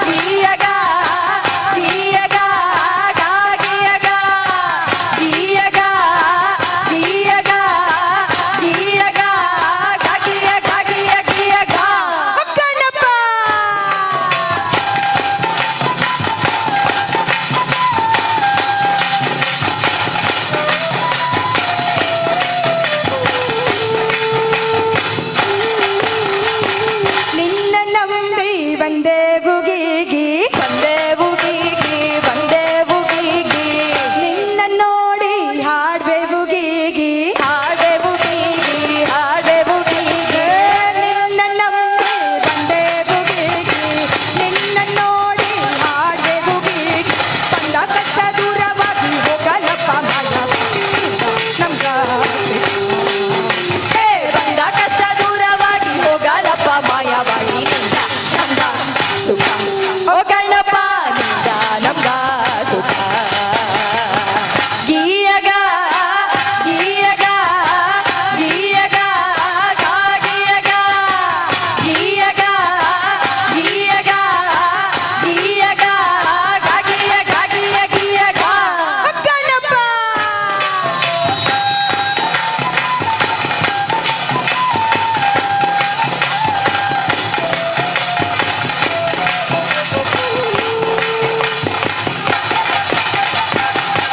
ಗೀಯಗ ಗೀಯಗ ಗಾಗಿಯಗ ಗೀಯಗ ಗೀಯಗ ಗೀಯಗ ಗಾಗಿಯ ಗಾಗಿಯ ಗೀಯಗ ಗಣಪ. ನಿನ್ನ ನಂಬಿ ಬಂದೆವು ಗೀಗಿ, ಬಂದೆವು ಗೀಗಿ, ಬಂದೆವು ಗೀಗಿ. ನಿನ್ನ ನೋಡಿ ಹಾಡ್ವೆವು ಗೀಗಿ, ಹಾಡ್ವೆವು ಗೀಗಿ, ಹಾಡ್ವೆವು ಗೀಗಿ. ನಿನ್ನ ನಂಬಿ ಬಂದೆವು ಗೀಗಿ, ನಿನ್ನ ನೋಡಿ ಹಾಡ್ವೆವು ಗೀಗಿ. ಬಂದ ಕಷ್ಟ ದೂರವಾಗಿ ಹೋಗಲಪ್ಪ ಮಾಯವಾಗಿ ನಮ್ಗ ಸುಖ. ಹೇ ಬಂದ ಕಷ್ಟ ದೂರವಾಗಿ ಹೋಗಲಪ್ಪ ಮಾಯವಾಗಿ ನಿಂದ ನಮ್ಗ ಸುಖ. ಓ ಗಣಪ ನಿಂದ ನಮ್ಗ ಸುಖ. ಗೀಯಗ ಗೀಯಗ ಗೀಯಗ ಗಾಗಿಯಗ ಗೀಯಗ ಗೀಯಗ ಗೀಯಗ ಗಾಗಿಯ ಗಾಗಿಯ ಗೀಯಗ ಗಣಪ.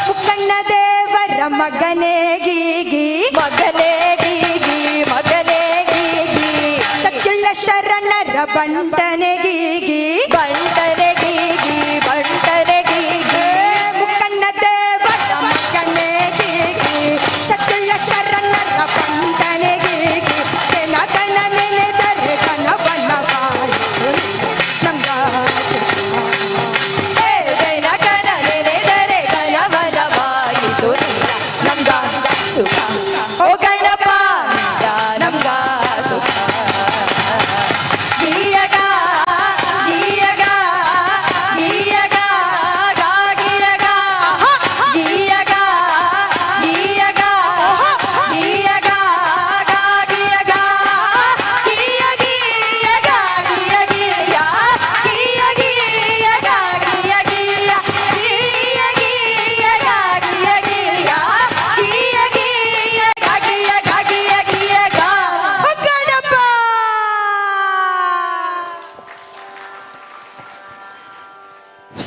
ಮುಕ್ಕಣ್ಣ ದೇವರ ಮಗನೇ ಗೀಗಿ, ಮಗನೇ ಗೀಗಿ, ಮಗನೇ ಗೀಗಿ. ಸತ್ಯುಳ್ಳ ಶರಣರ ಬಂಟನೆ ಗೀಗಿ, ಬಂಟನೆ ಗೀಗಿ, ಬಂಟನೆ ಗೀಗಿ. ಮುಕ್ಕಣ್ಣ ದೇವರ ಮಗನೇ ಗೀಗಿ, ಸತ್ಯುಳ್ಳ ಶರಣರ ಬಂಟನೆ ಗೀಗಿ. ಕನ ನೆನೆದರೆ ಕನವನ ಬಾಳು ನಮ್ಗ ಸುಖ. ಹೇ ಕನ ನೆನೆದರೆ ಕನವನ ಬಾಯಿತು ನೀಡ ನಮ್ಗ ಸುಖ. ಓ ಗಣಪ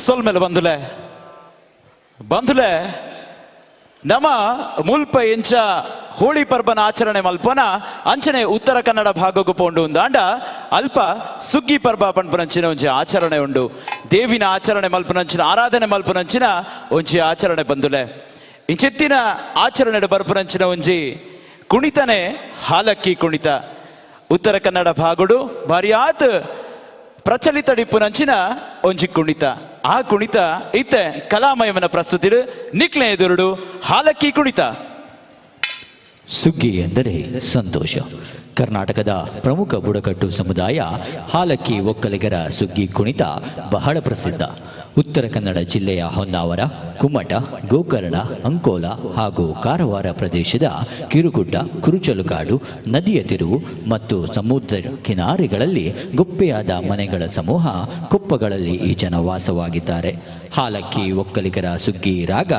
ಸೊಲ್ಮೆಲೆ ಬಂಧುಲೆ ನಮ್ಮ ಮುಲ್ಪ ಎಂಚ ಹೋಳಿ ಪರ್ಬನ ಆಚರಣೆ ಮಲ್ಪನ ಅಂಚನೆ ಉತ್ತರ ಕನ್ನಡ ಭಾಗಕ್ಕೂ ಪೋಂಡು ಉಂದಾಂಡ ಅಲ್ಪ ಸುಗ್ಗಿ ಪರ್ಬ ಪಂಪನಂಚಿನ ಒಂಜಿ ಆಚರಣೆ ಉಂಡು. ದೇವಿನ ಆಚರಣೆ ಮಲ್ಪನಂಚಿನ ಆರಾಧನೆ ಮಲ್ಪನಂಚಿನ ಒಂಜಿ ಆಚರಣೆ ಬಂದುಲೆ. ಇಂಚೆತ್ತಿನ ಆಚರಣೆ ಬರ್ಪನಂಚಿನ ಒಂಜಿ ಕುಣಿತನೆ ಹಾಲಕ್ಕಿ ಕುಣಿತ. ಉತ್ತರ ಕನ್ನಡ ಭಾಗಡು ಬಾರಿ ಆತ್ ಪ್ರಚಲಿತ ಡಿಪ್ಪುನಂಚಿನ ಒಂಜಿ ಕುಣಿತ. ಆ ಕುಣಿತ ಇತ್ತೆ ಕಲಾಮಯವನ ಪ್ರಸ್ತುತಿಡು ನಿಕ್ಲೆ ಎದುರುಡು ಹಾಲಕ್ಕಿ ಕುಣಿತ. ಸುಗ್ಗಿ ಎಂದರೆ ಸಂತೋಷ. ಕರ್ನಾಟಕದ ಪ್ರಮುಖ ಬುಡಕಟ್ಟು ಸಮುದಾಯ ಹಾಲಕ್ಕಿ ಒಕ್ಕಲಿಗರ ಸುಗ್ಗಿ ಕುಣಿತ ಬಹಳ ಪ್ರಸಿದ್ಧ. ಉತ್ತರ ಕನ್ನಡ ಜಿಲ್ಲೆಯ ಹೊನ್ನಾವರ, ಕುಮ್ಮಟ, ಗೋಕರ್ಣ, ಅಂಕೋಲ ಹಾಗೂ ಕಾರವಾರ ಪ್ರದೇಶದ ಕಿರುಗುಡ್ಡ, ಕುರುಚಲುಕಾಡು, ನದಿಯ ತಿರುವು ಮತ್ತು ಸಮುದ್ರ ಕಿನಾರೆಗಳಲ್ಲಿ ಗುಪ್ಪೆಯಾದ ಮನೆಗಳ ಸಮೂಹ ಕುಪ್ಪಗಳಲ್ಲಿ ಈ ಜನ ವಾಸವಾಗಿದ್ದಾರೆ. ಹಾಲಕ್ಕಿ ಒಕ್ಕಲಿಗರ ಸುಗ್ಗಿ ರಾಗ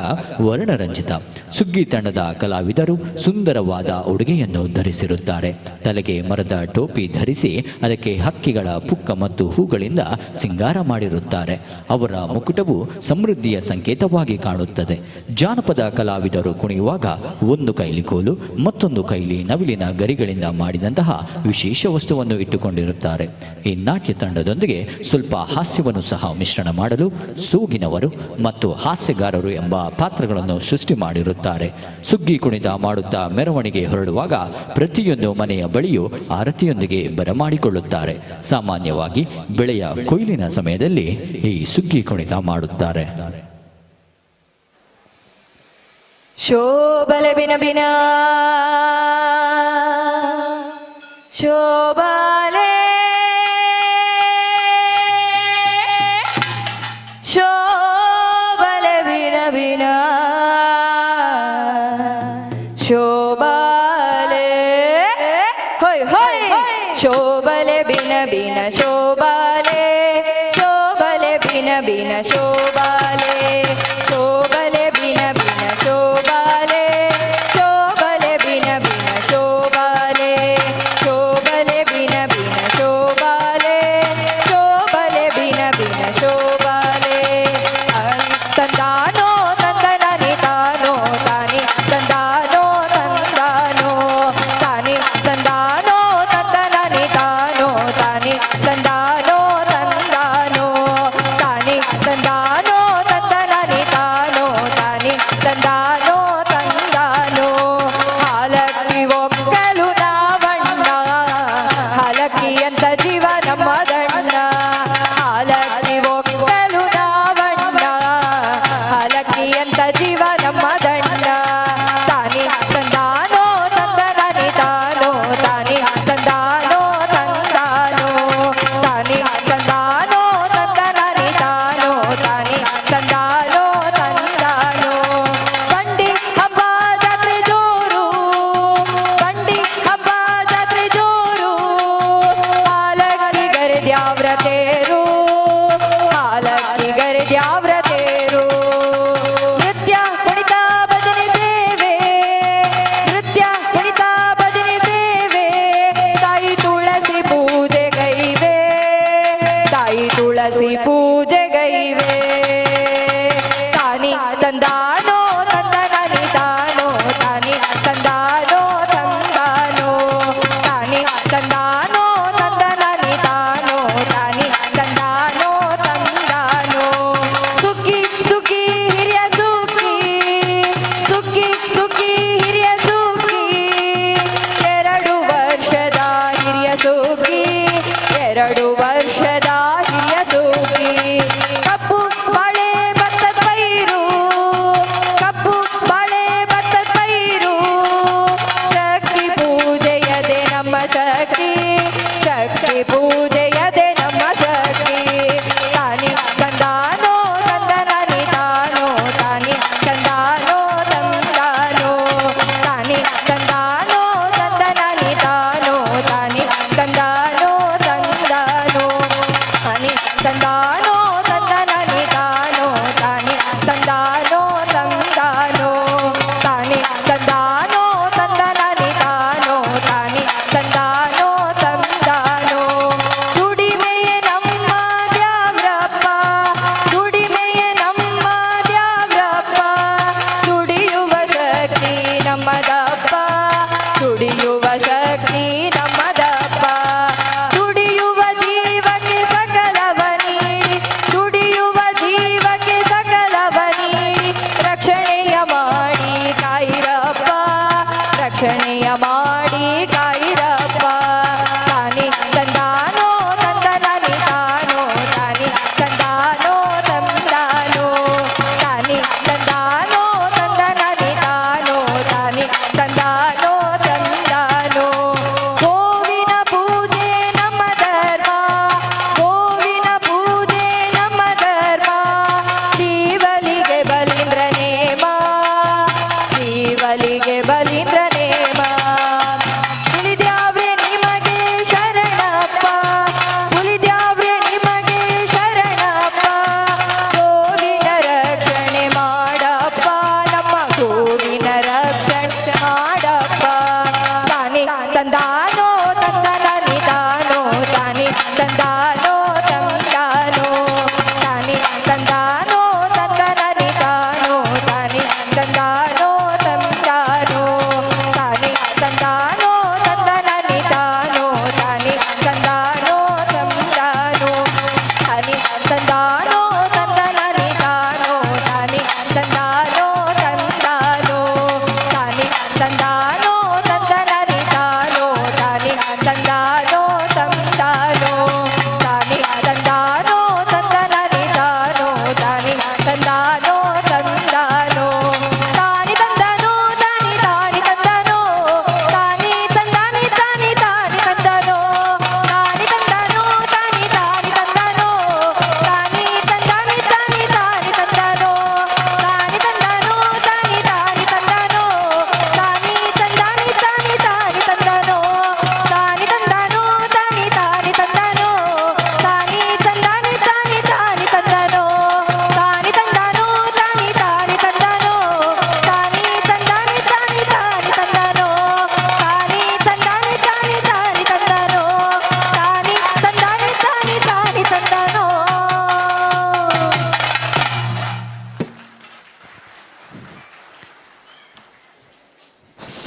ವರ್ಣರಂಜಿತ. ಸುಗ್ಗಿ ತಂಡದ ಕಲಾವಿದರು ಸುಂದರವಾದ ಉಡುಗೆಯನ್ನು ಧರಿಸಿರುತ್ತಾರೆ. ತಲೆಗೆ ಮರದ ಟೋಪಿ ಧರಿಸಿ ಅದಕ್ಕೆ ಹಕ್ಕಿಗಳ ಪುಕ್ಕ ಮತ್ತು ಹೂಗಳಿಂದ ಸಿಂಗಾರ ಮಾಡಿರುತ್ತಾರೆ. ಅವರ ಮುಕುಟವು ಸಮೃದ್ಧಿಯ ಸಂಕೇತವಾಗಿ ಕಾಣುತ್ತದೆ. ಜಾನಪದ ಕಲಾವಿದರು ಕುಣಿಯುವಾಗ ಒಂದು ಕೈಲಿ ಕೋಲು, ಮತ್ತೊಂದು ಕೈಲಿ ನವಿಲಿನ ಗರಿಗಳಿಂದ ಮಾಡಿದಂತಹ ವಿಶೇಷ ವಸ್ತುವನ್ನು ಇಟ್ಟುಕೊಂಡಿರುತ್ತಾರೆ. ಈ ನಾಟ್ಯ ತಂಡದೊಂದಿಗೆ ಸ್ವಲ್ಪ ಹಾಸ್ಯವನ್ನು ಸಹ ಮಿಶ್ರಣ ಮಾಡಲು ಸೂಗಿನವರು ಮತ್ತು ಹಾಸ್ಯಗಾರರು ಎಂಬ ಪಾತ್ರಗಳನ್ನು ಸೃಷ್ಟಿ ಮಾಡಿರುತ್ತಾರೆ. ಸುಗ್ಗಿ ಕುಣಿತ ಮಾಡುತ್ತಾ ಮೆರವಣಿಗೆ ಹೊರಡುವಾಗ ಪ್ರತಿಯೊಂದು ಮನೆಯ ಬಳಿಯೂ ಆರತಿಯೊಂದಿಗೆ ಬರಮಾಡಿಕೊಳ್ಳುತ್ತಾರೆ. ಸಾಮಾನ್ಯವಾಗಿ ಬೆಳೆಯ ಕೊಯ್ಲಿನ ಸಮಯದಲ್ಲಿ ಈ ಸುಗ್ಗಿ ಕುಣಿತ ಮಾಡುತ್ತಾರೆ. ಶೋಭಲೆ ಬಿನ ಬಿನ ಶೋಭಲೆ ಶೋಭಲೆ ಬಿನ ಬಿನ ಶೋಭಲೆ ಹೊಯ್ ಹೊಯ್ ಶೋಭಲೆ ಬಿನ ಬಿನ ಶೋಭಲೆ ಶೋಭಲೆ ಬಿನ ಬಿನ ಶೋಭಲೆ ಶೋಭಲೆ ಬಿನ ಬಿನ ಶೋಭಲೆ ಶೋಭಲೆ ಬಿನ ಬಿನ ಶೋಭಲೆ ಶೋಭಲೆ ಬಿನ ಬಿನ ಶೋಭಲೆ ಶೋಭಲೆ ಬಿನ ಬಿನ ಶೋಭಲೆ ತಂದಾನೋ ತಂದನನಿ ತಾನೋ ತಾನಿ ತಂದಾನೋ ತಂದಾನೋ ತಾನಿ ತಂದಾನೋ ತಂದನನಿ ತಾನೋ ತಾನಿ ತಂದಾನೋ ತಂದಾನೋ ತಾನಿ ತಂದಾನೋ ತಂದನನಿ ತಾನೋ ತಾನಿ ತಂದಾನೋ ತಂದಾನೋ ಹಾಲಕ್ಕಿ ಒಕ್ಕಲು ನಾವಣ್ಣ ಹಾಲಕ್ಕಿ ಅಂತ ಜೀವ ನಮ್ಮ ದಣ್ಣ ಹಾಲಕ್ಕಿ ಒಕ್ಕಲು ನಾವಣ್ಣ ಹಾಲಕ್ಕಿ ಅಂತ ಜೀವ ನಮ್ಮ ದಣ್ಣ ತಾನಿ ತಂದಾನೋ ತಂದನನಿ ತಾನೋ ತಾನಿ ತಂದಾನೋ ತಂದಾನೋ ತಾನಿ ತಂದಾನೋ ತಂದನನಿ ತಾನೋ ತಾನಿ ತಂದಾನೋ ತಂದಾನೋ ಬಂಡಿ ಹಬ್ಬ ಜಾತ್ರೆ ಜೋರು ಬಂಡಿ ಹಬ್ಬ ಜಾತ್ರೆ ಜೋರು ಹಾಲಕ್ಕಿ ಗರಿದ್ಯಾವ್ರ ತೇರು ಹಾಲಕ್ಕಿ ಗರಿದ್ಯಾವ್ರ ತೇರು ನೃತ್ಯ ಕುಣಿತ ಭಜನೆ ಸೇವೆ ನೃತ್ಯ ಕುಣಿತ ಭಜನೆ ಸೇವೆ ತಾಯಿ ತುಳಸಿ ಪೂಜೆ ಗೈವೆ ತಾಯಿ ತುಳಸಿ ಪೂಜೆ ಗೈವೆ ತಾನಿ ತಂದಾನೋ ತಂದನನಿ ತಾನೋ ತಾನಿ ತಂದಾನೋ ತಂದಾನೋ ತಾನಿ ತಂದಾನೋ ತಂದನನಿ ತಾನೋ ತಾನಿ ತಂದಾನೋ ತಂದಾನೋ ಸುಗ್ಗಿ ಸುಗ್ಗಿ ಹಿರಿಯ ಸುಗ್ಗಿ ಸುಗ್ಗಿ ಸುಗ್ಗಿ ಹಿರಿಯ ಸುಗ್ಗಿ 2 ವರ್ಷದ ಹಿರಿಯ ಸುಗ್ಗಿ 2 ವರ್ಷದ ಹಿರಿಯ ಸುಗ್ಗಿ ಕಬ್ಬು ಬಾಳೆ ಭತ್ತದ ಪೈರು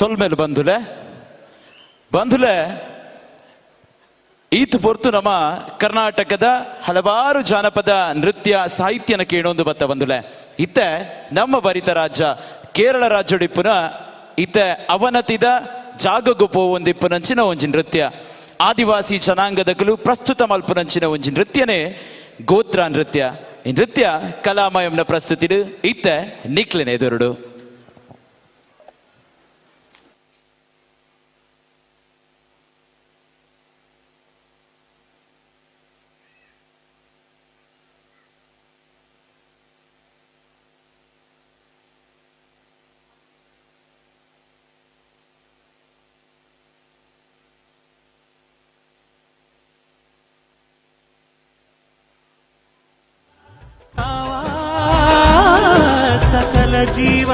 ಸೊಲ್ಮೇಲೆ ಬಂಧುಲೆ ಈತ ಪೊರ್ತು ನಮ್ಮ ಕರ್ನಾಟಕದ ಹಲವಾರು ಜಾನಪದ ನೃತ್ಯ ಸಾಹಿತ್ಯನ ಕೇಳೊಂದು ಬತ್ತ ಬಂಧುಲೆ ಇತ್ತೆ ನಮ್ಮ ಭರಿತ ರಾಜ್ಯ ಕೇರಳ ರಾಜ್ಯಡಿಪ್ಪುನ ಇತ್ತೆ ಅವನತಿದ ಜಾಗಗು ಪೋವೊಂದಿಪ್ಪುನಂಚಿನ ಒಂಜಿ ನೃತ್ಯ ಆದಿವಾಸಿ ಜನಾಂಗದಗಲು ಪ್ರಸ್ತುತ ಮಲ್ಪುನಂಚಿನ ಒಂಜಿ ನೃತ್ಯನೇ ಗೋತ್ರ ನೃತ್ಯ. ಈ ನೃತ್ಯ ಕಲಾಮಯಂನ ಪ್ರಸ್ತುತಿಡು ಇತ್ತೆ ನಿಕ್ಲೆನೆ ಎದುರುಡು. ಸಕಲ ಜೀವ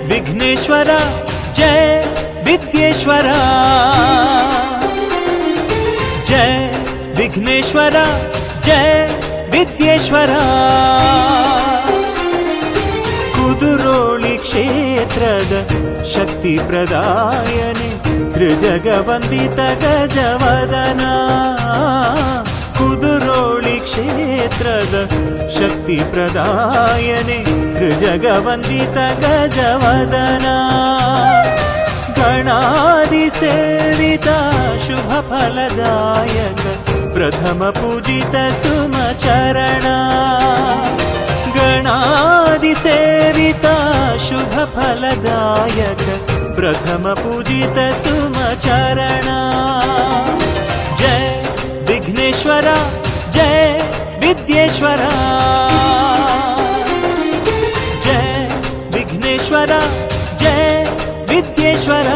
ವಿಘ್ನೇಶ್ವರ ಜಯ ವಿದ್ಯೇಶ್ವರ ಜಯ ವಿಘ್ನೇಶ್ವರ ಜಯ ವಿದ್ಯೇಶ್ವರ ಕುದುರೋಳಿ ಕ್ಷೇತ್ರದ ಶಕ್ತಿ ಪ್ರದಾಯನೆ ತ್ರಿಜಗವಂದಿತ ಗಜವದನ ಕುದುರೋಳಿ ಕ್ಷೇತ್ರದ ಶಕ್ತಿ ಪ್ರದಾಯನೆ ತ್ರಿಜಗವಂದಿತ ಗಜವದನ ಗಣಾದಿ ಸೇವಿತ ಶುಭ ಫಲದಾಯಕ ಪ್ರಥಮ ಪೂಜಿತ ಸುಮಚರಣ ಗಣಾದಿ ಸೇವಿತ ಶುಭ ಫಲದಾಯಕ ಪ್ರಥಮ ಪೂಜಿತ ಸುಮಚರಣ ಜಯ ವಿಘ್ನೇಶ್ವರ ಜಯ ವಿದ್ಯೇಶ್ವರ ಜಯ ವಿಘ್ನೇಶ್ವರ ಜಯ ವಿದ್ಯೇಶ್ವರ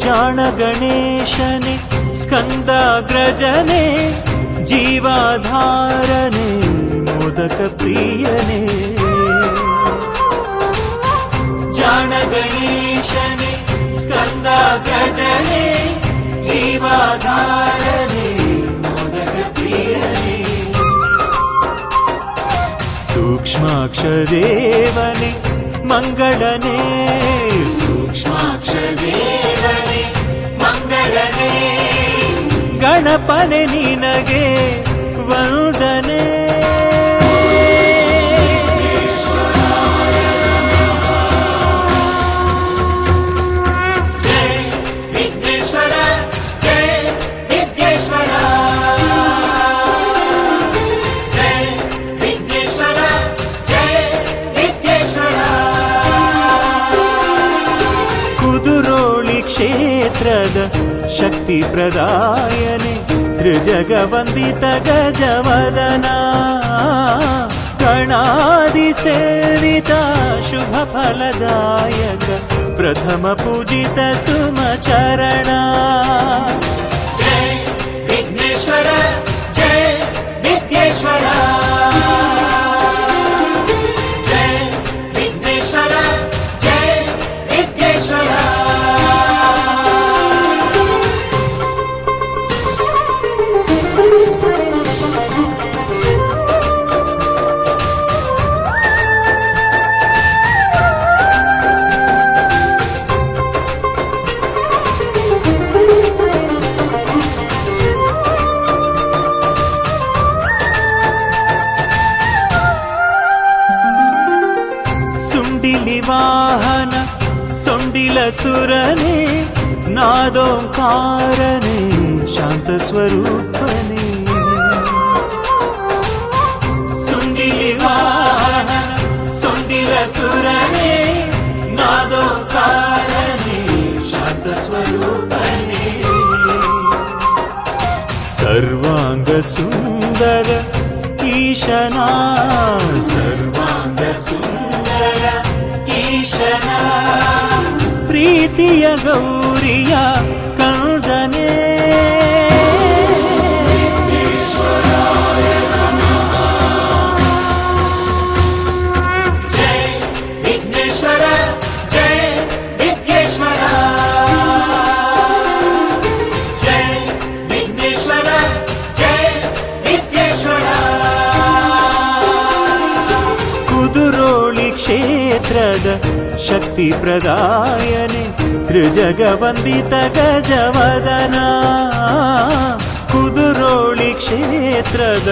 ಜಾಣ ಗಣೇಶನೆ ಸ್ಕಂದಾಗ್ರಜನೆ ಜೀವಾಧಾರನೆ ಮೋದಕ ಪ್ರಿಯನೆ ಜಾಣ ಗಣೇಶನೆ ಸ್ಕಂದಾಗ್ರಜನೆ ಜೀವಾಧಾರನೆ ಮೋದಕ ಪ್ರಿಯನೆ ಸೂಕ್ಷ್ಮಾಕ್ಷದೇವನೆ ಮಂಗಳನೆ ಸೂಕ್ಷ್ಮಾಕ್ಷದೇವನೆ ಮಂಗಳನೆ ಗಣಪನೆ ನಿನಗೆ ವಂದನೆ ಜಯ ವಿಘ್ನೇಶ್ವರ ಜಯ ವಿದ್ಯೇಶ್ವರ ಜಯ ವಿಘ್ನೇಶ್ವರ ಜಯ ವಿದ್ಯೇಶ್ವರ ಕುದುರೋಳಿ ಕ್ಷೇತ್ರದ ಶಕ್ತಿ ಪ್ರದಾಯನೆ ತ್ರಿಜಗವಂದಿತ ಗಜವದನ ಗಣಾದಿ ಸೇವಿತ ಶುಭ ಫಲದಾಯಕ ಪ್ರಥಮ ಪೂಜಿತ ಸುಮಚರಣ ಜಯ ವಿಘ್ನೇಶ್ವರ ಜಯ ವಿದ್ಯೇಶ್ವರ ಜಯ ವಿಘ್ನೇಶ್ವರ ಸುಂಡಿಲ ಸುರನೇ ನಾದೋಂಕಾರನೇ ಶಾಂತ ಸ್ವರೂಪನೇ ಸುಂಡಿಲಿ ವಾಹನ ಸುಂಡಿಲ ಸುರನೇ ನಾದೋಂಕಾರನೇ ಶಾಂತ ಸ್ವರೂಪನೇ ಸರ್ವಾಂಗ ಸುಂದರ ಈಶನಾ ಸರ್ವಾಂಗ ಸುಂದರ ಈಶನಾ ಪ್ರೀತಿಯ ಗೌರಿಯ ಕಂದನೇ ಜಯ ವಿಘ್ನೇಶ್ವರ ಜಯ ವಿಘ್ನೇಶ್ವರ ಜಯ ವಿಘ್ನೇಶ್ವರ ಜಯ ವಿಘ್ನೇಶ್ವರ ಕುದುರೋಳಿ ಕ್ಷೇತ್ರದ ಶಕ್ತಿ ಪ್ರದಾಯನೆ ತ್ರಿಜಗವಂದಿತ ಗಜವದನ ಕುದುರೋಳಿ ಕ್ಷೇತ್ರದ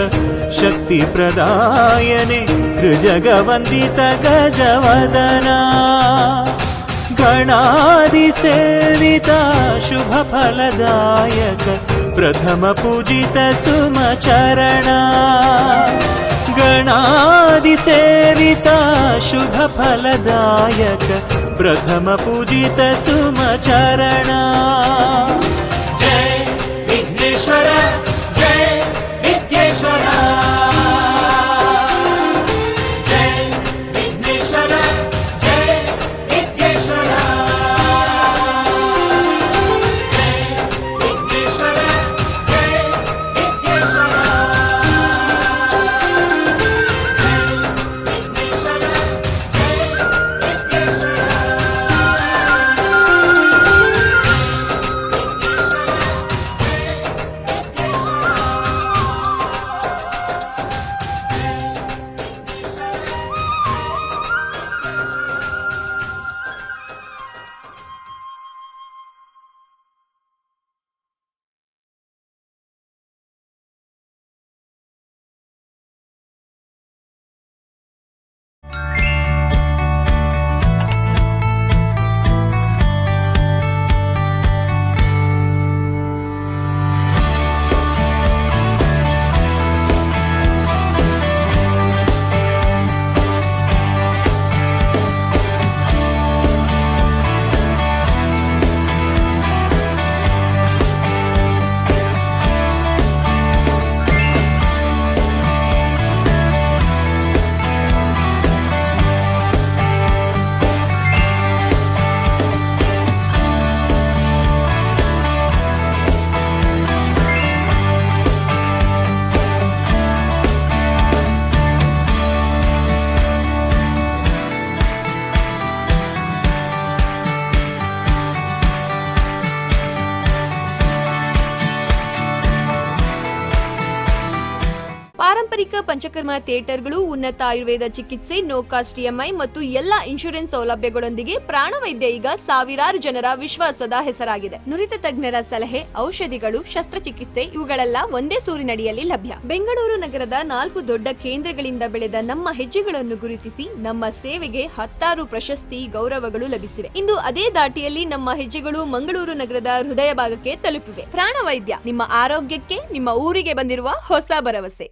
ಶಕ್ತಿ ಪ್ರದಾಯನೆ ತ್ರಿಜಗವಂದಿತ ಗಜವದನ ಗಣಾದಿ ಸೇವಿತ ಶುಭ ಫಲದಾಯಕ ಪ್ರಥಮ ಪೂಜಿತ ಸುಮಚರಣ ಗಣಾದಿ ಸೇವಿತ ಶುಭ ಫಲದಾಯಕ ಪ್ರಥಮ ಪೂಜಿತ ಸುಮಚರಣ ಜಯ ವಿಘ್ನೇಶ್ವರ ಜಯ ವಿಘ್ನೇಶ್ವರ ಜಯ ವಿಘ್ನೇಶ್ವರ ಜಯ ವಿಘ್ನೇಶ್ವರ ಜಯ ವಿಘ್ನೇಶ್ವರ ಜಯ ವಿಘ್ನೇಶ್ವರ ಪಾರಂಪರಿಕ ಪಂಚಕರ್ಮ ಥಿಯೇಟರ್ಗಳು ಉನ್ನತ ಆಯುರ್ವೇದ ಚಿಕಿತ್ಸೆ ನೋ ಕಾಸ್ಟ್ ಇಎಂಐ ಮತ್ತು ಎಲ್ಲಾ ಇನ್ಶೂರೆನ್ಸ್ ಸೌಲಭ್ಯಗಳೊಂದಿಗೆ ಪ್ರಾಣವೈದ್ಯ ಈಗ ಸಾವಿರಾರು ಜನರ ವಿಶ್ವಾಸದ ಹೆಸರಾಗಿದೆ. ನುರಿತ ತಜ್ಞರ ಸಲಹೆ, ಔಷಧಿಗಳು, ಶಸ್ತ್ರಚಿಕಿತ್ಸೆ ಇವುಗಳೆಲ್ಲ ಒಂದೇ ಸೂರಿನಡಿಯಲ್ಲಿ ಲಭ್ಯ. ಬೆಂಗಳೂರು ನಗರದ 4 ದೊಡ್ಡ ಕೇಂದ್ರಗಳಿಂದ ಬೆಳೆದ ನಮ್ಮ ಹೆಜ್ಜೆಗಳನ್ನು ಗುರುತಿಸಿ ನಮ್ಮ ಸೇವೆಗೆ 10 ಪ್ರಶಸ್ತಿ ಗೌರವಗಳು ಲಭಿಸಿವೆ. ಇಂದು ಅದೇ ದಾಟಿಯಲ್ಲಿ ನಮ್ಮ ಹೆಜ್ಜೆಗಳು ಮಂಗಳೂರು ನಗರದ ಹೃದಯ ಭಾಗಕ್ಕೆ ತಲುಪಿವೆ. ಪ್ರಾಣವೈದ್ಯ, ನಿಮ್ಮ ಆರೋಗ್ಯಕ್ಕೆ ನಿಮ್ಮ ಊರಿಗೆ ಬಂದಿರುವ ಹೊಸ ಭರವಸೆ.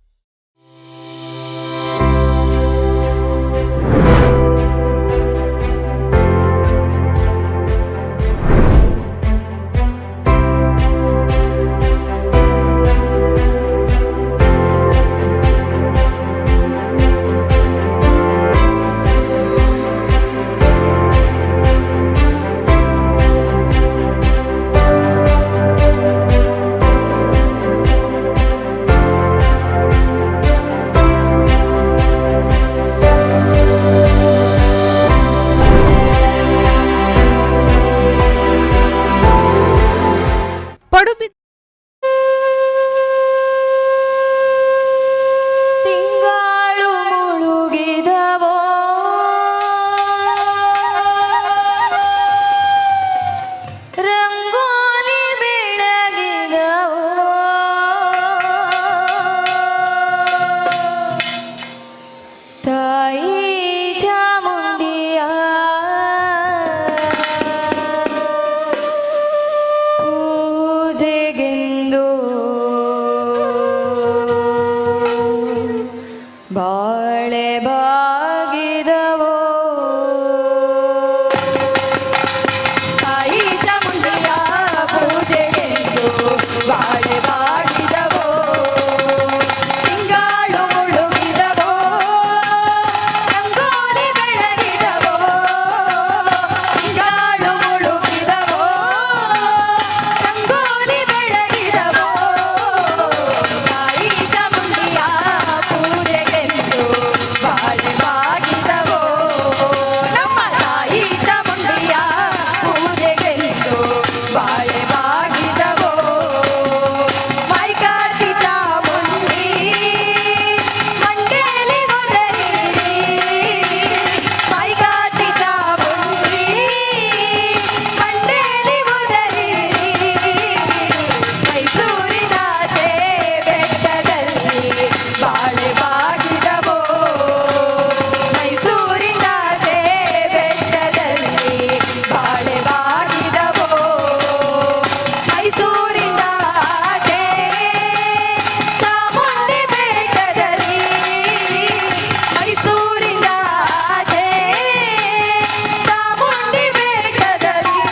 ಬಾಳೆ ಬಾಗಿದವೋ ತಾಯಿ ಚಾಮುಂಡಿಯ ಪೂಜೆಗೆಂದು ಬಾಳೆ ಬಾಗಿದವೋ ತಿಂಗಳು ಮುಳುಗಿದವೋ ರಂಗೋಲಿ ಬೆಳಗಿದವೋ ತಿಂಗಳು ಮುಳುಗಿದವೋ ರಂಗೋಲಿ ಬೆಳಗಿದವೋ ತಾಯಿ ಚಾಮುಂಡಿಯ ಪೂಜೆಗೆಂದು ಬಾಳೆ ಬಾಗಿದವೋ ನಮ್ಮ ತಾಯಿ ಚಾಮುಂಡಿಯ ಪೂಜೆಗೆಂದು ಬಾಳೆ ಬಾಗಿದವೋ ಮೈಕಾತಿ ಚಾಮುಂಡಿ ಮಂಡೇಲಿ ಮೊದಲಿರಿ ಮೈಕಾತಿ ಚಾಮುಂಡಿ ಮಂಡೇಲಿ ಮೊದಲಿರಿ ಮೈಸೂರಿನಾಚೆ ಬೆಟ್ಟದಲ್ಲಿ ಬಾಳೆ ಬಾಗಿದವೋ ಮೈಸೂರಿನಾಚೆ ಬೆಟ್ಟದಲ್ಲಿ ಬಾಳೆ ಬಾಗಿದವೋ ಮೈಸೂರಿನಾಚೆ ಚಾಮುಂಡಿ ಬೆಟ್ಟದಲ್ಲಿ ಮೈಸೂರಿನಾಚೆ ಚಾಮುಂಡಿ ಬೆಟ್ಟದಲ್ಲಿ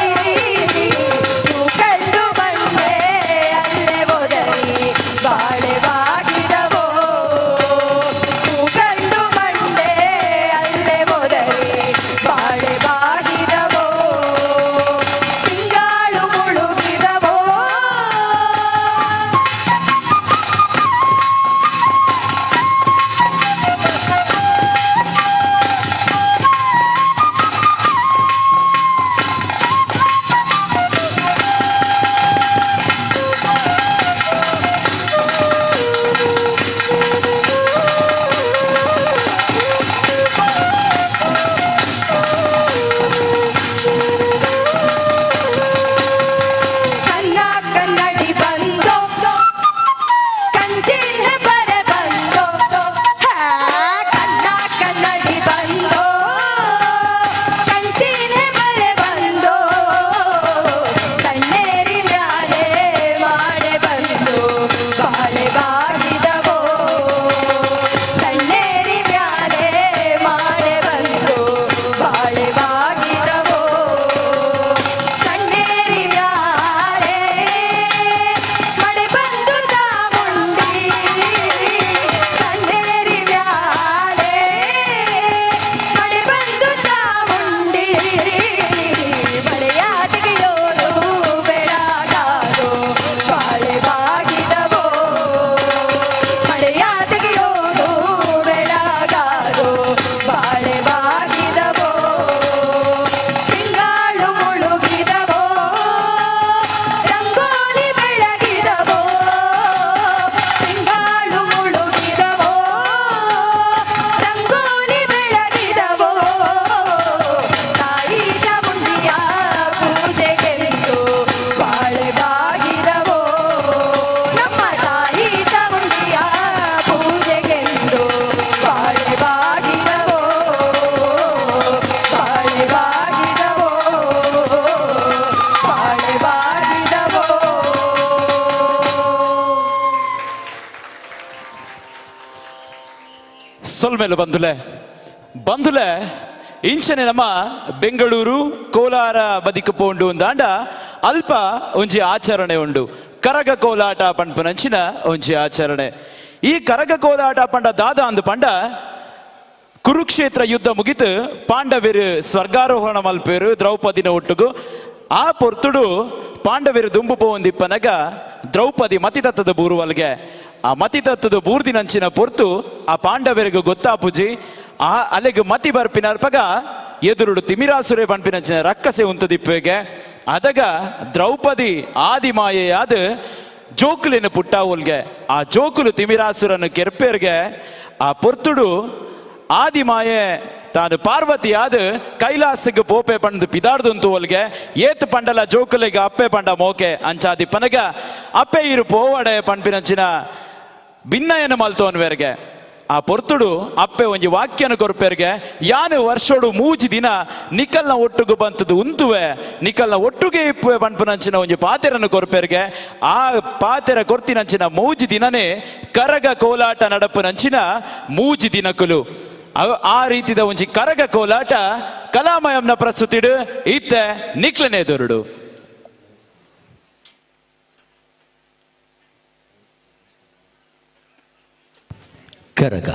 ಕಂಡು ಬಂದೆ ಅಲ್ಲೇ ಒದರಿ ಬಾಳೆ ಬಾಗಿದವೋ ಕಂಡು ಬಂದೆ ಅಲ್ಲೇ ಒದರಿ ಬಾಳೆ ಬಾಗಿದವೋ ತಿಂಗಳು ಮುಳುಗಿದವೋ ಕನ್ನ ಕನ್ನಡಿ ಬಂದೋ ಕಂಚಿನ ಬರೆ ಬಂದೋ ಕನ್ನ ಕನ್ನಡಿ ಬಂದೋ ಕಂಚಿನ ಬರೆ ಬಂದೋ ಸಣ್ಣೇರಿ ಮ್ಯಾಲೆ ಮಾಡೆ ಬಂದು ಬಾಳೆ ಬಾಗಿದವೋ ಸಣ್ಣೇರಿ ಮ್ಯಾಲೆ ಮಾಡೆ ಬಂದು ಬಾಳೆ ಬಾಗಿದವೋ ಸಣ್ಣೇರಿ ಮ್ಯಾಲೆ ಮಳೆ ಬಂದು ಚಾಮುಂಡಿ ಸಣ್ಣೇರಿ ಮ್ಯಾಲೆ ಮಳೆ ಬಂದು ಚಾಮುಂಡಿ ಮಳೆಯ ತೆಗೆಯೋದು ಬೆಳಗಾದೋ ಬಾಳೆ ಬಾಗಿದವೋ ಮಳೆಯ ತೆಗೆಯೋದು ಬೆಳಗಾದೋ ಬಾಳೆ ಬಾಗಿದವೋ ತಿಂಗಳು ಮುಳುಗಿದವೋ ರಂಗೋಲಿ ಬೆಳಗಿದವೋ ತಿಂಗಳು ಮುಳುಗಿದವೋ ರಂಗೋಲಿ ಬೆಳಗಿದವೋ ತಾಯಿ ಚಾಮುಂಡಿಯ ಪೂಜೆಗೆಂದು ಬಾಳೆ ಬಾಗಿದವೋ ನಮ್ಮ ತಾಯಿ ಚಾಮುಂಡಿಯ ಪೂಜೆಗೆಂದು ಬಾಳೆ ಬಾಗಿದವೋ ಬಾಳೆ ಬಾಗಿದವೋ ಬಾಳೆ ಬಾಗಿದವೋ ಸೊಲ್ಮೇಲು ಬಂದುಲೆ ಇಂಚನೆ ನಮ್ಮ ಬೆಂಗಳೂರು ಕೋಲಾರ ಬದಿಕು ಪೋಂಡು ಒಂದಾಂಡ ಅಲ್ಪ ಒಂಜಿ ಆಚರಣೆ ಉಂಡು ಕರಗ ಕೋಲಾಟ ಪಂಪನಂಚಿನ ಒಂಜಿ ಆಚರಣೆ ಈ ಕರಗ ಕೋಲಾಟ ಪಂಡ ದಾದ ಅಂದು ಪಂಡ ಕುರುಕ್ಷೇತ್ರ ಯುದ್ಧ ಮುಗಿತು ಪಾಂಡವರು ಸ್ವರ್ಗಾರೋಹಣ ಮಲ್ಪೇರು ದ್ರೌಪದಿನ ಒಟ್ಟುಗು ಆ ಪೊರ್ತುಡು ಪಾಂಡವರು ದುಂಬು ಪೋಂದಿಪ್ಪನಗ ದ್ರೌಪದಿ ಮತಿತತ್ವದ ಬೂರುವಲ್ಗೆ ಆ ಮತಿತತ್ವದ ಬೂರ್ದಿನಂಚಿನ ಪೊರ್ತು ಆ ಪಾಂಡವರಿಗೂ ಗೊತ್ತಾಪುಜಿ ಆ ಅಲೆಗೆ ಮತಿ ಬರ್ಪಿನರ್ಪಗ ಎದುರುಡು ತಿಮಿರಾಸುರೆ ಪಂಪಿನಂಚಿನ ರಕ್ಕಸೆ ಉಂತದಿಪ್ಪೆಗೆ ಅದಗ ದ್ರೌಪದಿ ಆದಿಮಾಯೆಯಾದ ಜೋಕುಲಿನ ಪುಟ್ಟಾವುಲ್ಗೆ ಆ ಜೋಕುಲು ತಿಮಿರಾಸುರನ್ನು ಕೆರ್ಪೇರ್ಗೆ ಆ ಪೊರ್ತುಡು ಆದಿಮಾಯೆ ತಾನು ಪಾರ್ವತಿ ಆದ ಕೈಲಾಸಕ್ಕೆ ಪೋಪೆ ಪಂಡು ಪಿದಾಡ್ದುಂತು ಒಲ್ಗೆ ಏತ್ ಪಂಡಲ ಜೋಕುಲೆಗೆ ಅಪ್ಪೆ ಪಂಡ ಮೋಕೆ ಅಂಚಾದಿ ಪನಗ ಅಪ್ಪೆ ಇರು ಪೋವಡೆ ಪಂಪಿನಂಚಿನ ಭಿನ್ನಯನ ಮಲ್ತೋನ್ವೆರ್ಗೆ ಆ ಪೊರ್ತುಡು ಅಪ್ಪೆ ಒಂಜಿ ವಾಕ್ಯನ ಕೊರ್ಪೆರ್ಗೆ ಯಾನು ವರ್ಷೋಡು ಮೂಜಿ ದಿನ ನಿಕಲ್ನ ಒಟ್ಟುಗು ಬಂತದ್ದು ಉಂತುವೆ ನಿಕಲ್ನ ಒಟ್ಟುಗೆ ಇಪ್ಪುವೆ ಪಂಪನಂಚಿನ ಒಂಜಿ ಪಾತೆರನ್ನು ಕೊರ್ಪೆರ್ಗೆ ಆ ಪಾತೆರ ಕೊರ್ತಿನಂಚಿನ ಮೂಜಿ ದಿನನೇ ಕರಗ ಕೋಲಾಟ ನಡಪುನಂಚಿನ ಮೂಜಿ ದಿನಕುಲು ಆ ರೀತಿದ ಒಂಜಿ ಕರಗ ಕೋಲಾಟ ಕಲಾಮಯಂನ ಪ್ರಸ್ತುತಿಡು ಇತ್ತೆ ನಿಕ್ಲನೆ ದೊರಡು ಕರಗ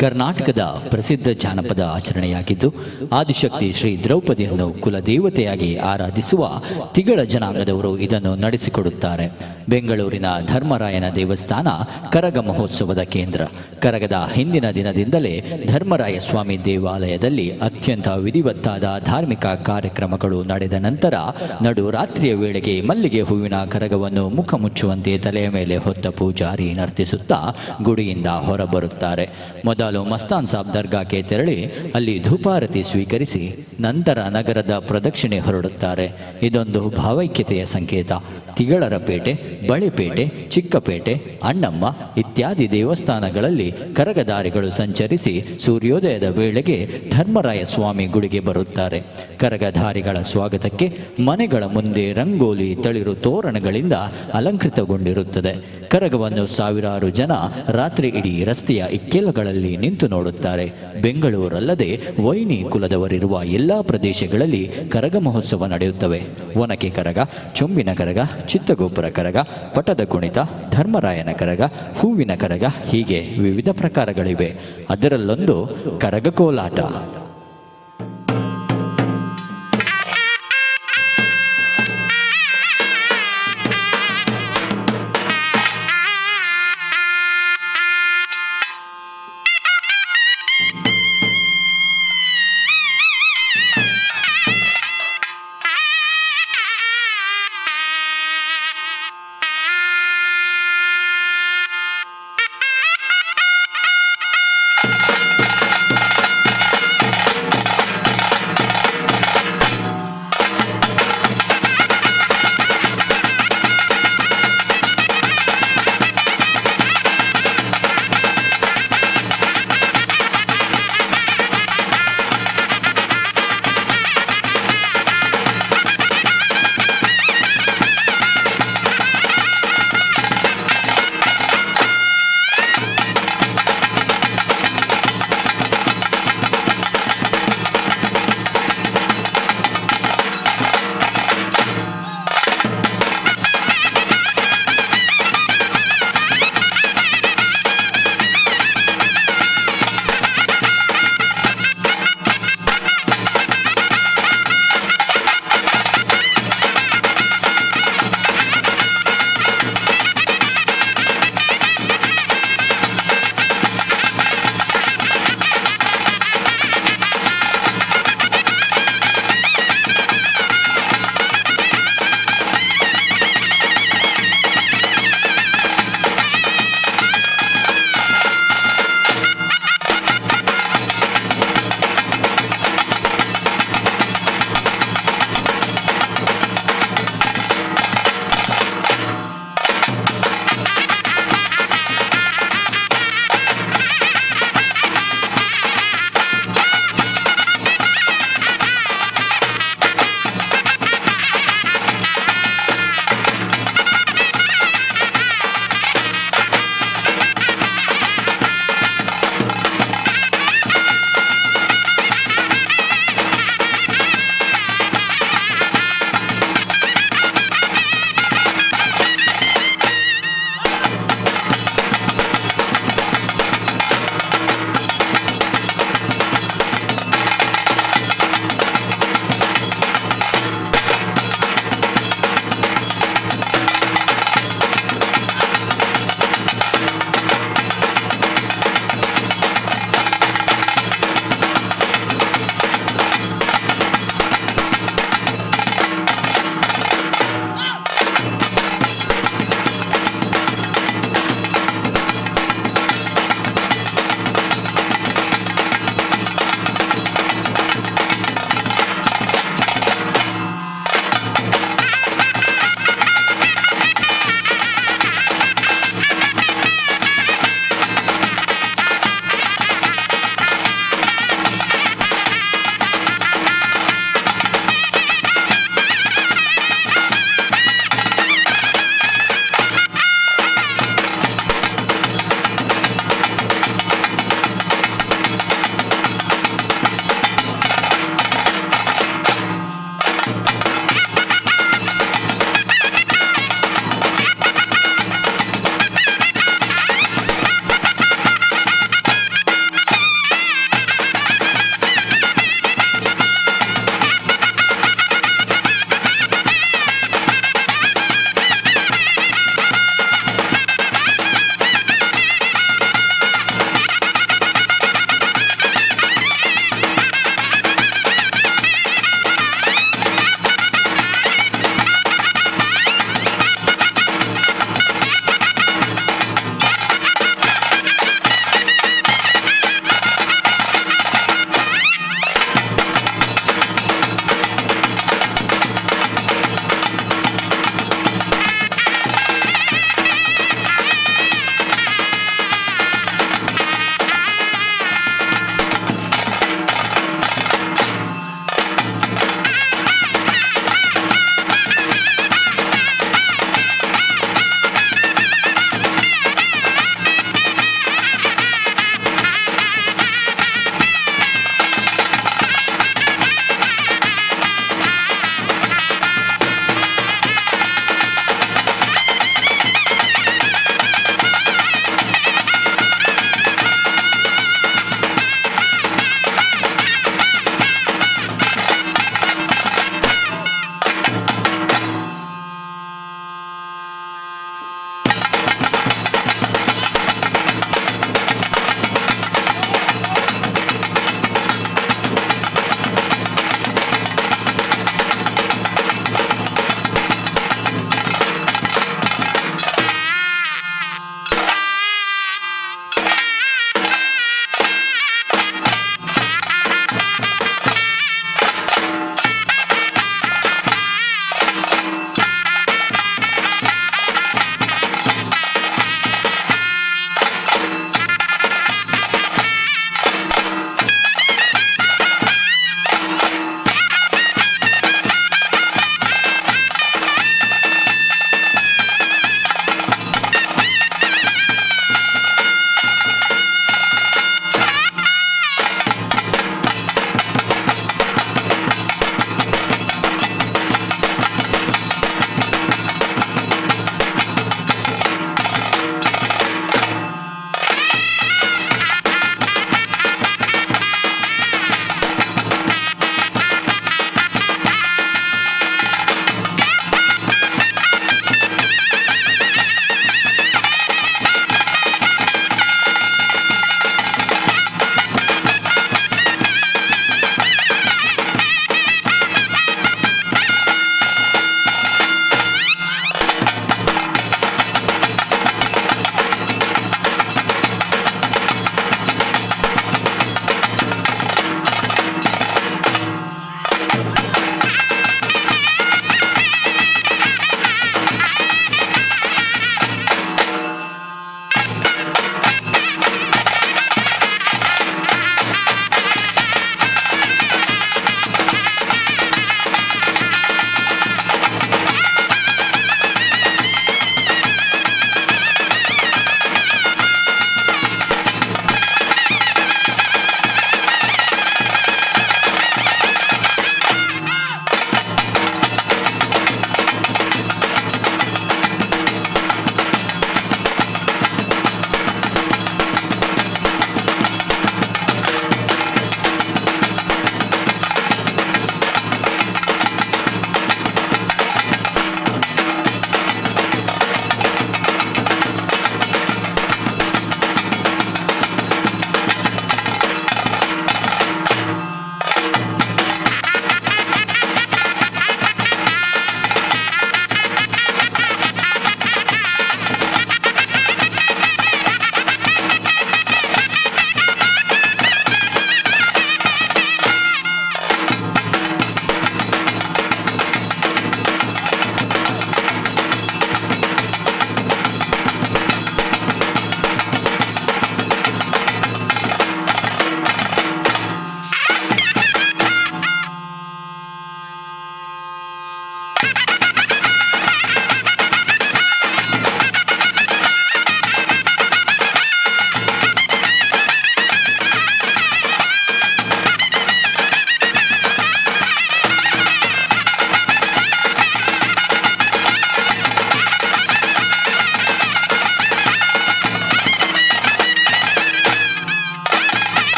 ಕರ್ನಾಟಕದ ಪ್ರಸಿದ್ಧ ಜಾನಪದ ಆಚರಣೆಯಾಗಿದ್ದು ಆದಿಶಕ್ತಿ ಶ್ರೀ ದ್ರೌಪದಿಯನ್ನು ಕುಲದೇವತೆಯಾಗಿ ಆರಾಧಿಸುವ ತಿಗಳ ಜನಾಂಗದವರು ಇದನ್ನು ನಡೆಸಿಕೊಡುತ್ತಾರೆ. ಬೆಂಗಳೂರಿನ ಧರ್ಮರಾಯನ ದೇವಸ್ಥಾನ ಕರಗ ಮಹೋತ್ಸವದ ಕೇಂದ್ರ. ಕರಗದ ಹಿಂದಿನ ದಿನದಿಂದಲೇ ಧರ್ಮರಾಯ ಸ್ವಾಮಿ ದೇವಾಲಯದಲ್ಲಿ ಅತ್ಯಂತ ವಿಧಿವತ್ತಾದ ಧಾರ್ಮಿಕ ಕಾರ್ಯಕ್ರಮಗಳು ನಡೆದ ನಂತರ ನಡು ರಾತ್ರಿಯ ವೇಳೆಗೆ ಮಲ್ಲಿಗೆ ಹೂವಿನ ಕರಗವನ್ನು ಮುಖ ಮುಚ್ಚುವಂತೆ ತಲೆಯ ಮೇಲೆ ಹೊತ್ತ ಪೂಜಾರಿ ನರ್ತಿಸುತ್ತಾ ಗುಡಿಯಿಂದ ಹೊರಬರುತ್ತಾರೆ. ಮೊದಲು ಮಸ್ತಾನ್ ಸಾಬ್ ದರ್ಗಾಕ್ಕೆ ತೆರಳಿ ಅಲ್ಲಿ ಧೂಪಾರತಿ ಸ್ವೀಕರಿಸಿ ನಂತರ ನಗರದ ಪ್ರದಕ್ಷಿಣೆ ಹೊರಡುತ್ತಾರೆ. ಇದೊಂದು ಭಾವೈಕ್ಯತೆಯ ಸಂಕೇತ. ತಿಗಳರಪೇಟೆ, ಬಳೆಪೇಟೆ, ಚಿಕ್ಕಪೇಟೆ, ಅಣ್ಣಮ್ಮ ಇತ್ಯಾದಿ ದೇವಸ್ಥಾನಗಳಲ್ಲಿ ಕರಗಧಾರಿಗಳು ಸಂಚರಿಸಿ ಸೂರ್ಯೋದಯದ ವೇಳೆಗೆ ಧರ್ಮರಾಯ ಸ್ವಾಮಿ ಗುಡಿಗೆ ಬರುತ್ತಾರೆ. ಕರಗಧಾರಿಗಳ ಸ್ವಾಗತಕ್ಕೆ ಮನೆಗಳ ಮುಂದೆ ರಂಗೋಲಿ, ತಳಿರು ತೋರಣಗಳಿಂದ ಅಲಂಕೃತಗೊಂಡಿರುತ್ತದೆ. ಕರಗವನ್ನು ಸಾವಿರಾರು ಜನ ರಾತ್ರಿ ಇಡೀ ರಸ್ತೆಯ ಇಕ್ಕೆಲಗಳಲ್ಲಿ ನಿಂತು ನೋಡುತ್ತಾರೆ. ಬೆಂಗಳೂರಲ್ಲದೆ ವೈನಿ ಕುಲದವರಿರುವ ಎಲ್ಲ ಪ್ರದೇಶಗಳಲ್ಲಿ ಕರಗ ಮಹೋತ್ಸವ ನಡೆಯುತ್ತವೆ. ಒನಕೆ ಕರಗ, ಚೊಂಬಿನ ಕರಗ, ಚಿತ್ತಗೋಪುರ ಕರಗ, ಪಟದ ಕುಣಿತ, ಧರ್ಮರಾಯನ ಕರಗ, ಹೂವಿನ ಕರಗ ಹೀಗೆ ವಿವಿಧ ಪ್ರಕಾರಗಳಿವೆ. ಅದರಲ್ಲೊಂದು ಕರಗ ಕೋಲಾಟ.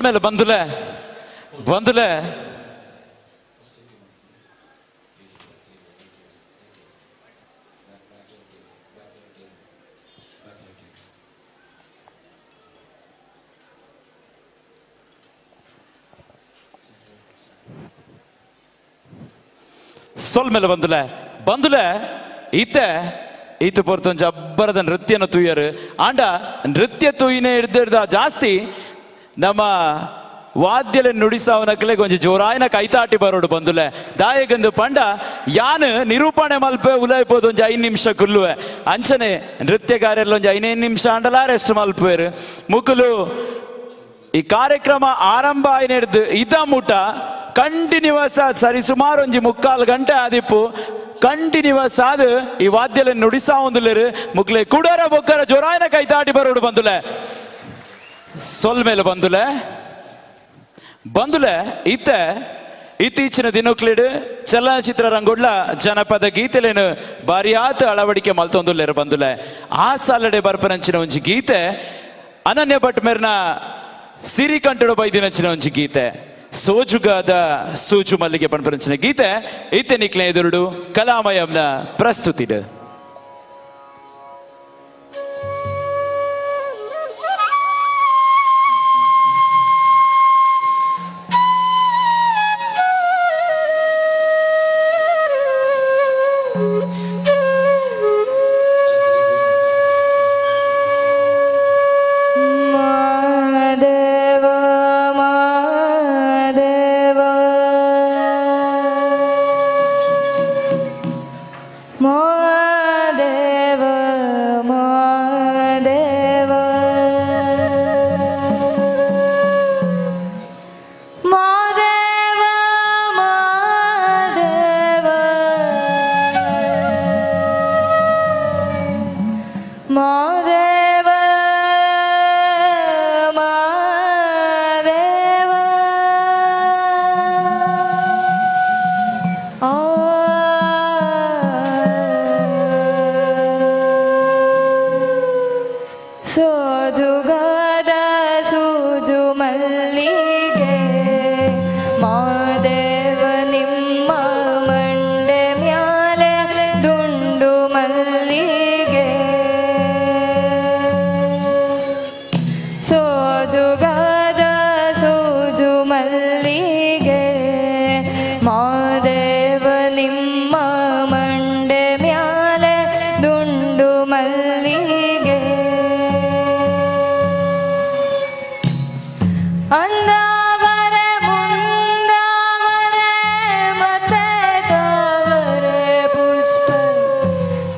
ಸೋಲ್ ಮೇಲೆ ಬಂದುಲೆ ಸೊಲ್ ಮೇಲೆ ಬಂದುಲೆ ಈತ ಪೊರ್ತೊಂಚ ಅಬ್ಬರದ ನೃತ್ಯನ ತುಯ್ಯರು ಆಂಡ ನೃತ್ಯ ತುಯ್ಯನೇ ಹಿಡ್ದಿಡ್ದ ಜಾಸ್ತಿ ನಮ್ಮ ವಾದ್ಯಲೆ ನುಡಿಸಾವನಕ್ಲೆ ಕೊಂಚ ಜೋರಾಯಿನ ಕೈತಾಟಿ ಬರೋಡು ಬಂದುಲೆ ದಾಯಗಂದು ಪಂಡ ಯಾನ್ ನಿರೂಪಣೆ ಮಲ್ಪೆ ಉಲಾಯ್ಬೋದು ಒಂಜಿ 5 ನಿಮಿಷ ಕುಲ್ಲುವೆ ಅಂಚನೆ ನೃತ್ಯಗಾರೆಲ್ಲ ಒಂಜಿ 5 ನಿಮಿಷ ಆಂಡಲ ರೆಸ್ಟ್ ಮಲ್ಪೇರು ಮುಕುಲು ಈ ಕಾರ್ಯಕ್ರಮ ಆರಂಭ ಆಯ್ನೆಡ್ದು ಇದ ಮುಟ ಕಂಟಿನ್ಯೂಸ್ ಸರಿ ಸುಮಾರು ಒಂಜಿ 3/4 ಗಂಟೆ ಆದಿಪ್ಪು ಕಂಟಿನ್ಯೂಸ್ ಆದ ಈ ವಾದ್ಯಲೆ ನುಡಿಸಾ ಒಂದುಲೇರು ಮುಕ್ಲೆ ಕುಡರ ಬೊಕ್ಕರ ಜೋರಾಯಿನ ಕೈತಾಟಿ ಬರೋಡು ಬಂದುಲೆ ಸೊಲ್ ಮೇಲೆ ಬಂದುಲೆ ಇತ್ತೀಚಿನ ದಿನಕ್ಲಿಡು ಚಲನಚಿತ್ರ ರಂಗುಡ್ಲ ಜನಪದ ಗೀತೆಲೇನು ಬಾರಿಯಾತ ಅಳವಡಿಕೆ ಮಲ್ತೊಂದುಲ್ಲೇರು ಬಂದುಲೆ ಆ ಸಾಲಡೆ ಬರ್ಪನಂಚಿನ ಒಂಜಿ ಗೀತೆ ಅನನ್ಯ ಭಟ್ ಮೇರ್ನ ಸಿರಿಕಂಠಡು ಬೈದಿನಂಚಿನ ಒಂಜಿ ಗೀತೆ ಸೋಜುಗಾದ ಸೂಜು ಮಲ್ಲಿಗೆ ಪಂಪರಂಚಿನ ಗೀತೆ ಇತ್ತೆ ನಿಕ್ಲೆ ಎದುರುಡು ಕಲಾಮಯಂನ ಪ್ರಸ್ತುತಿಡು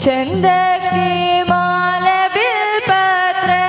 ಚಂದಕ್ಕಿ ಮಾಲೆ ಬಿಲ್ಪತ್ರೆ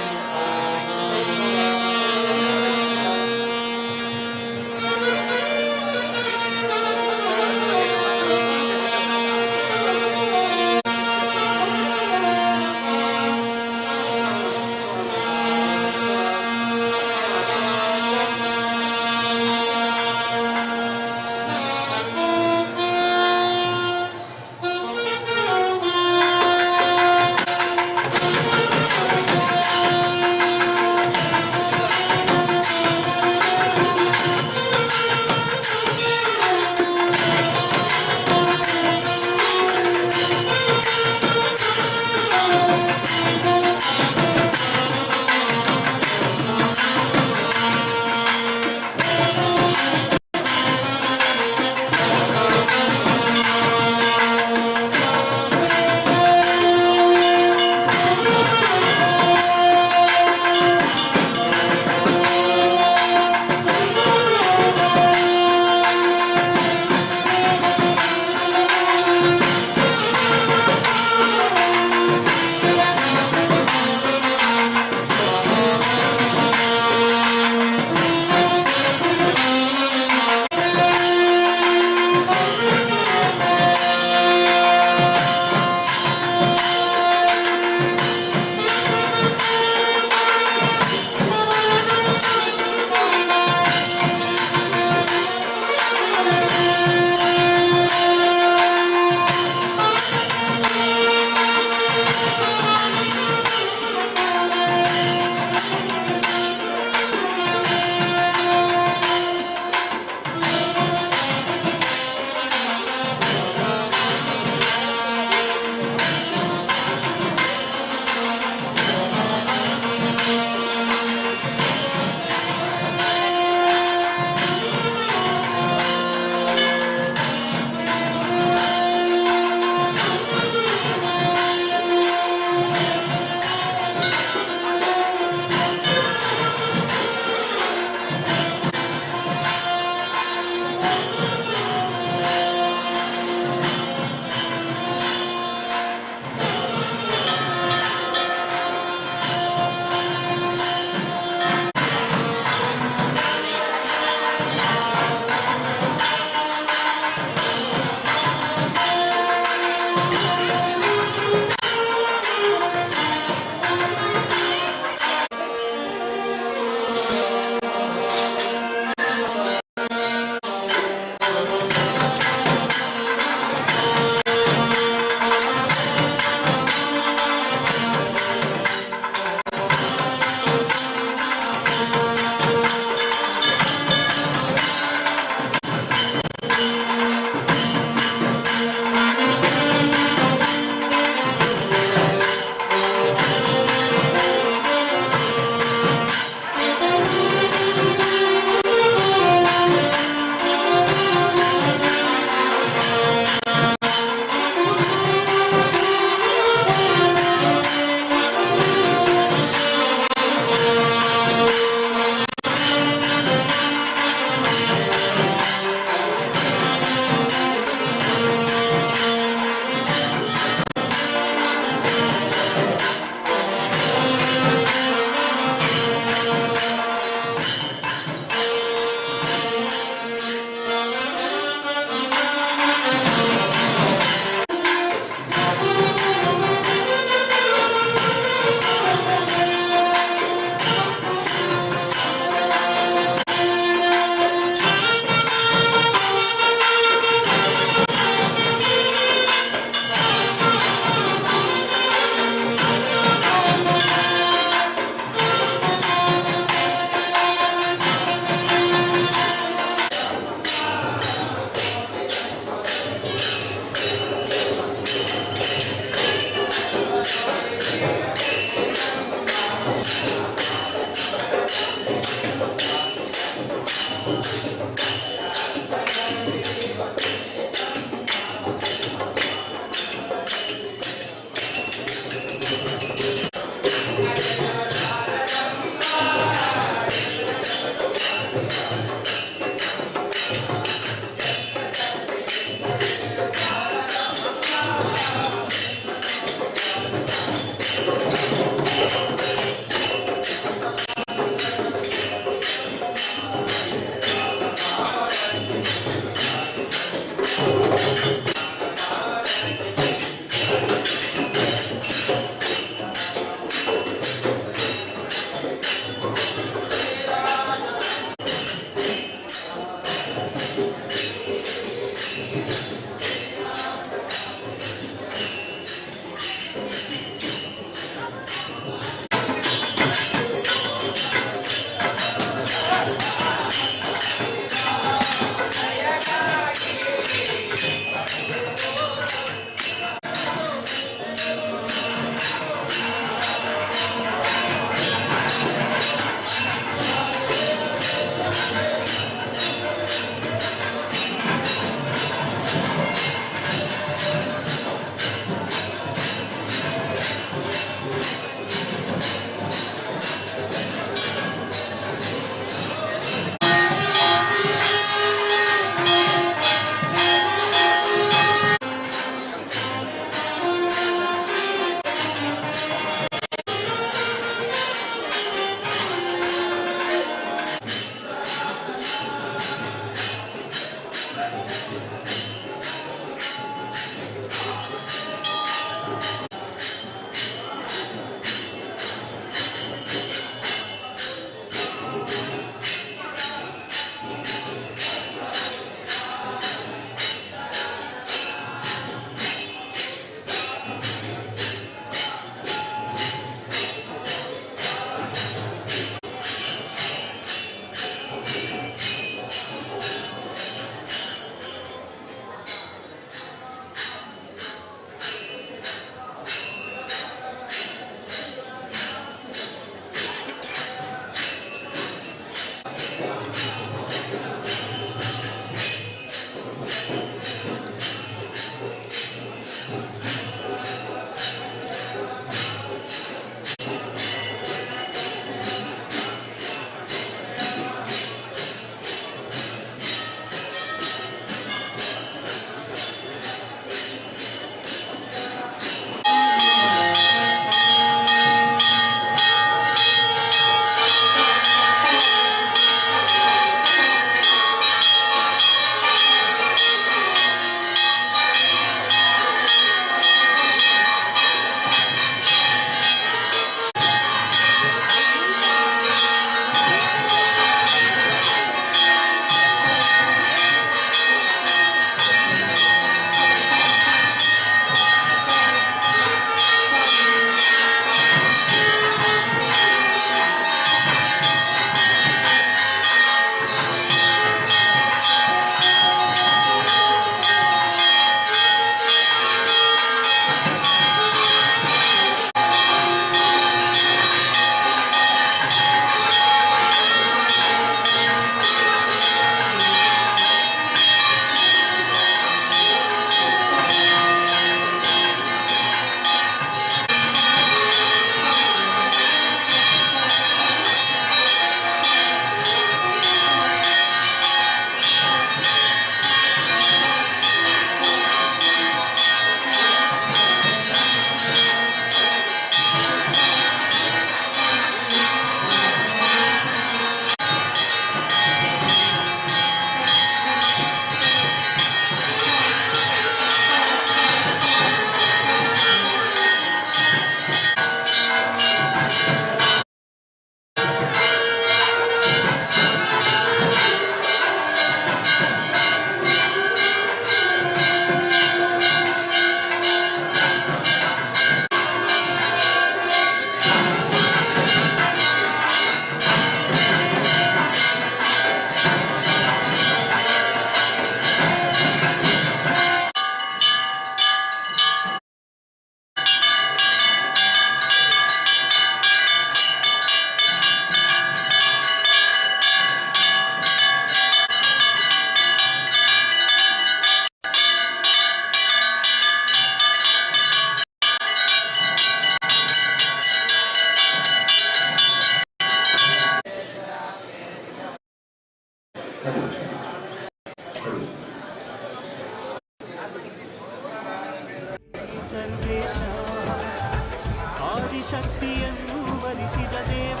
ಶಕ್ತಿಯನ್ನು ಒಲಿಸಿದ ದೇವ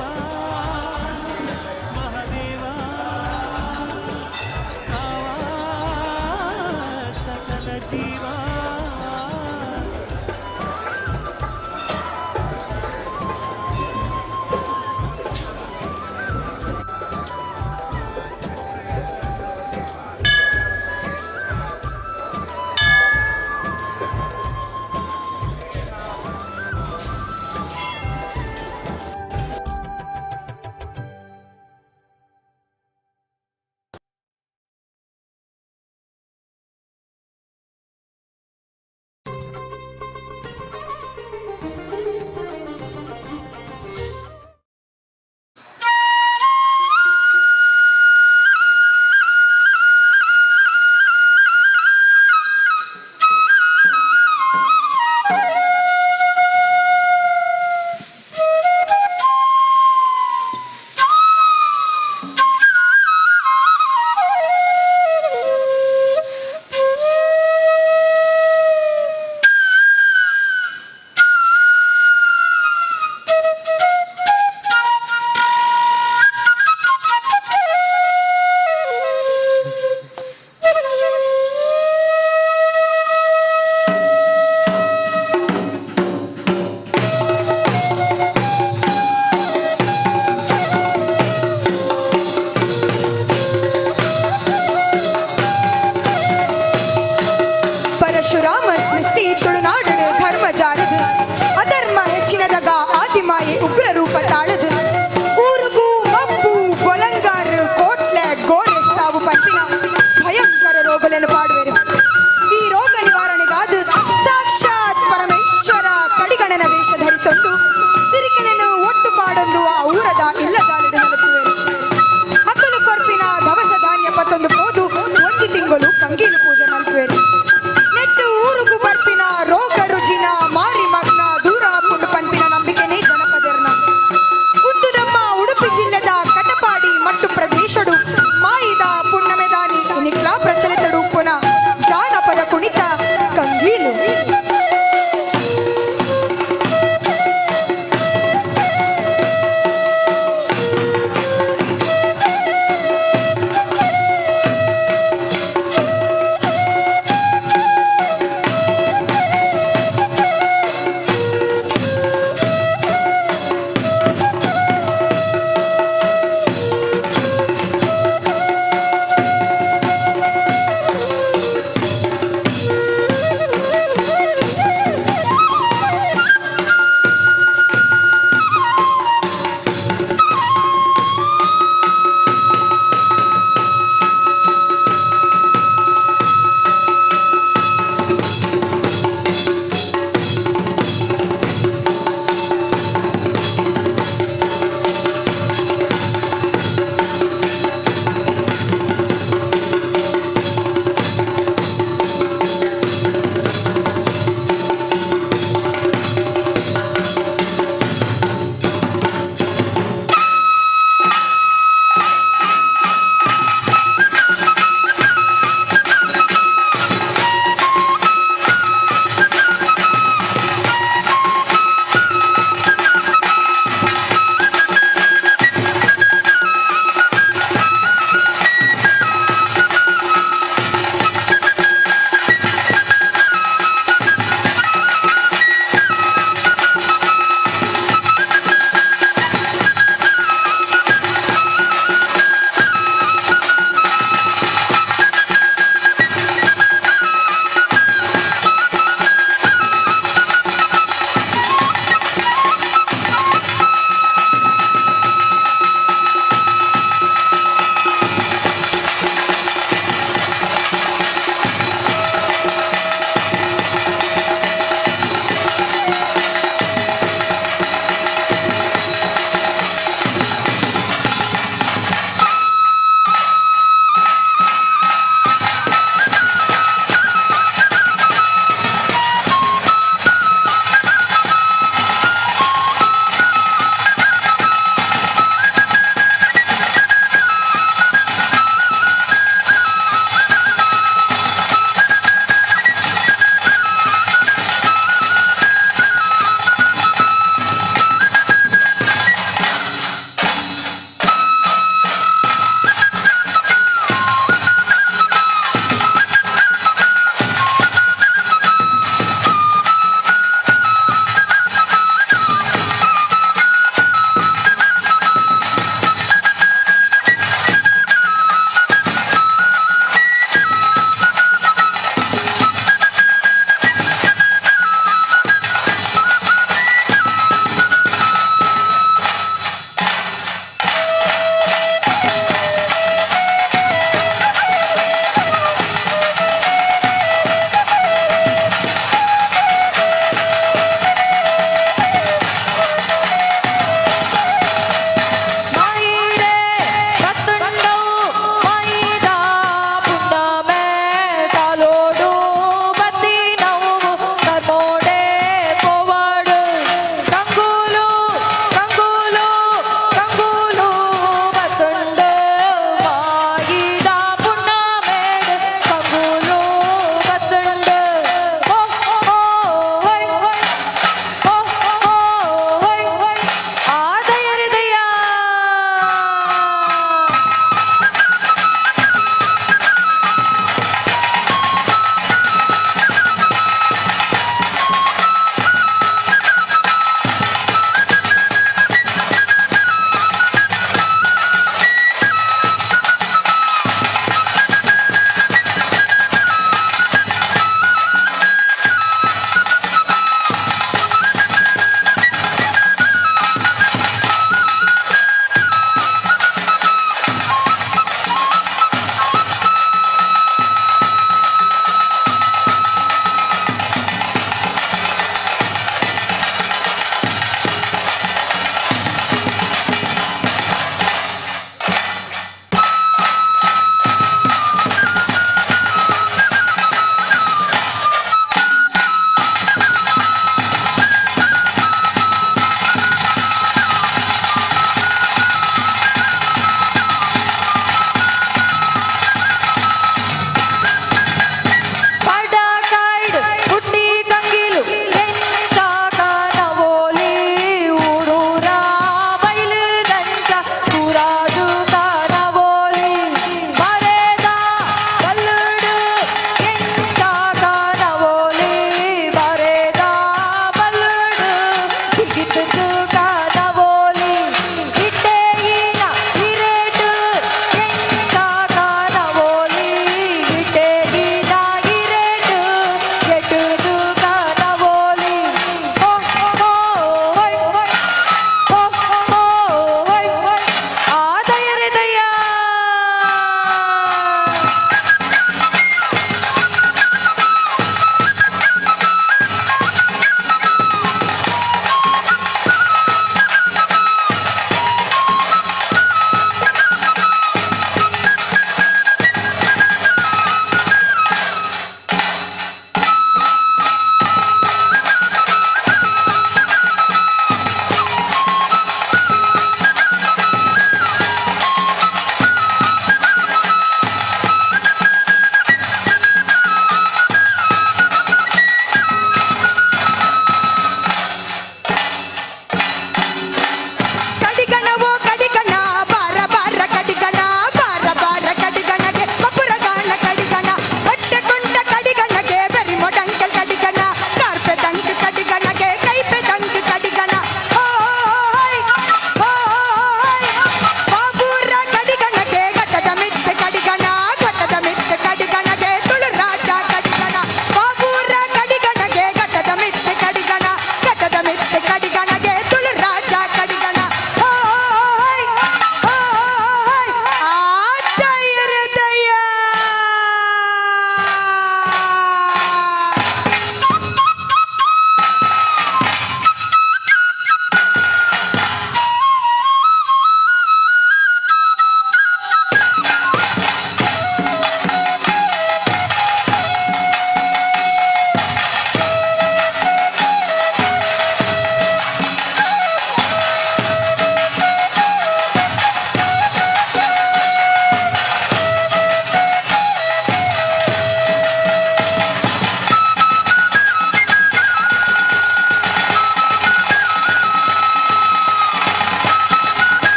ಮಹಾದೇವ ಸಕಲ ಜೀವ ಪರಶುರಾಮ ಸೃಷ್ಟಿ ತುಳುನಾಡು ಧರ್ಮ ಜಾರದು ಅಧರ್ಮ ಹೆಚ್ಚಿನದಾಗ ಆದಿಮಾಯೆ ಉಗ್ರ ರೂಪ ತಾಳದು ಊರುಗೂ ಮಬ್ಬು ಗೊಲಂಗಾರ್ ಕೋಟ್ಲೆ ಗೋರೆ ಸಾವು ಪಂಪಿನ ಭಯಂಕರ ರೋಗలను ಪಾಡುವರು ಈ ರೋಗ ನಿವಾರಣೆಗಾದ ಸಾಕ್ಷಾತ್ ಪರಮೇಶ್ವರ ಕಡಿಗಣನ ವೇಷ ಧರಿಸೊಂದು ಸಿರಿಕಲೆಯನ್ನು ಒಟ್ಟು ಪಾಡೊಂದು ಆ ಊರದ ಇಲ್ಲ ಜಾಲಡು ನಲುಪುವರು ಅಕ್ಕಲು ಕೊರ್ಪಿನ ದವಸ ಧಾನ್ಯ ಪತ್ತೊಂದು ಪೋದು ಒಂಜಿ ತಿಂಗಳು ಕಂಗೀಲು ಪೂಜೆ ಮಲ್ಪುವರು ನೆಟ್ಟು ಊರುಗು ಬರ್ಪಿನ ರೋಗ ರುಜಿನ ಮಾರಿ ಮಗ್ನ ದೂರ ಪುಂಡು ಪಂಪಿನ ನಂಬಿಕೆನೇ ಜನಪದರ್ನ ಉದ್ದು ನಮ್ಮ ಉಡುಪಿ ಜಿಲ್ಲೆದ ಕಟಪಾಡಿ ಮಟ್ಟು ಪ್ರದೇಶಡು ಮಾಯಿದ ಪುಣ್ಣಮೆದಾನಿ ನಿಕ್ಲಾ ಪ್ರಚಲಿತಡು ಪುನಃ ಜಾನಪದ ಕುಣಿತ ಕಂಗೀಲು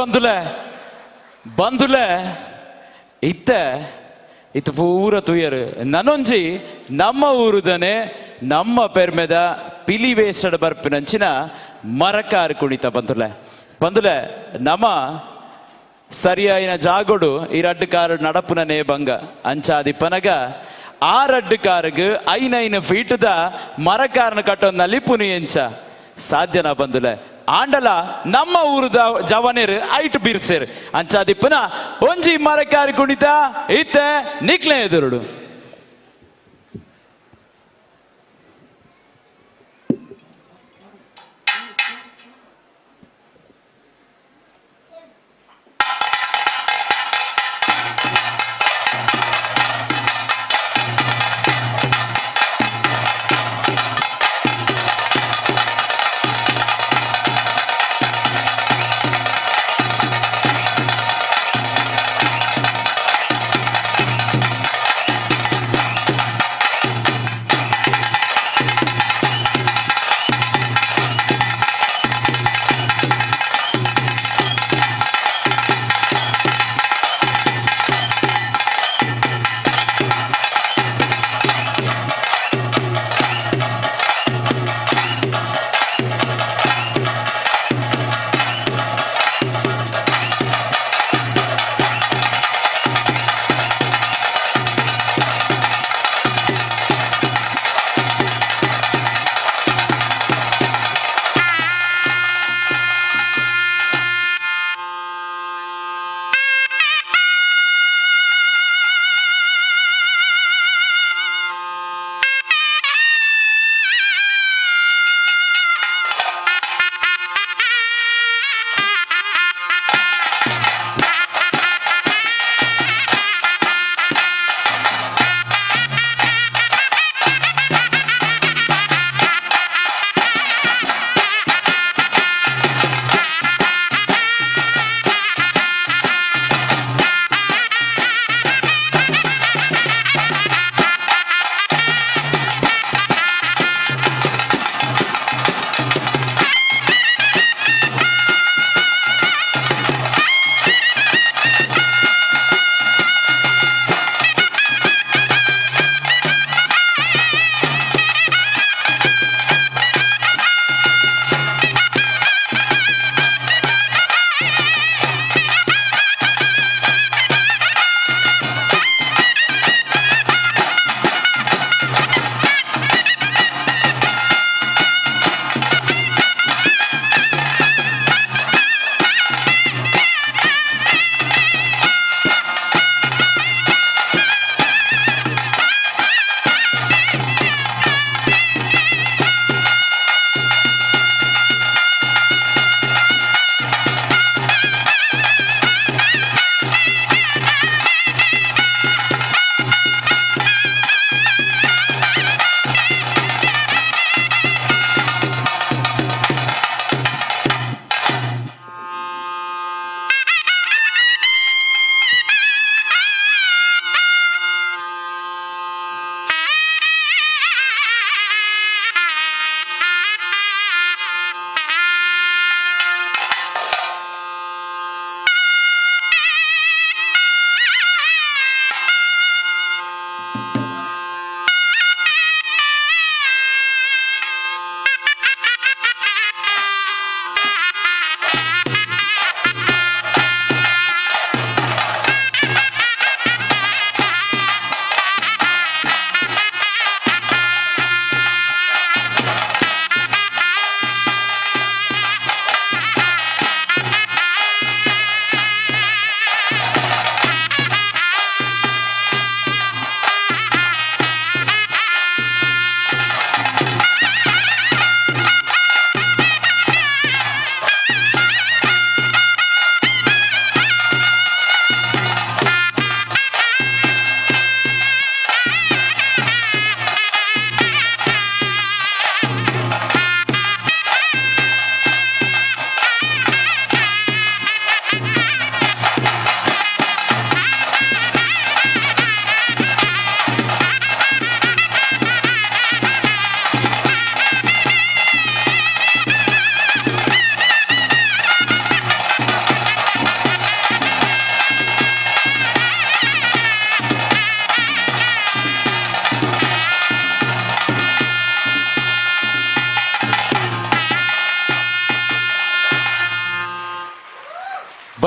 ಬಂದುಲೆ ಇತ್ತೆ ಇತ್ತು ಪೂರ ತುಯ್ಯರು ನನೊಂಜಿ ನಮ್ಮ ಊರುದನೆ ನಮ್ಮ ಪೆರ್ಮೆದ ಪಿಲಿ ವೇಸಡ್ ಬರ್ಪಿನಂಚಿನ ಮರಕಾರು ಕುಣಿತ ಬಂದುಲೆ ನಮ ಸರಿಯಾಯಿನ ಜಾಗೊಡು ಈ ರಡ್ಡು ಕಾರು ನಡಪುನನೇ ಬಂಗ ಅಂಚಾದಿಪ್ಪನಗ ಆ ರಡ್ಡು ಕಾರಿಗೆ 5 ಫೀಟ್ದ ಮರಕಾರನ ಕಟ್ಟೊಂದು ನಲಿಪುನಿ ಎಂಚ ಸಾಧ್ಯನಾ ಬಂದುಲೆ ಆಂಡಲ ನಮ್ಮ ಊರುದ ಜವನೇರು ಐಟ್ ಬೀರ್ಸೇರು ಅಂಚಾದಿಪ್ಪನ ಒಂಜಿ ಮರಕಾರಿ ಕುಣಿತ ಇತ್ತೆ ನಿಕ್ಲೆ ಎದುರುಡು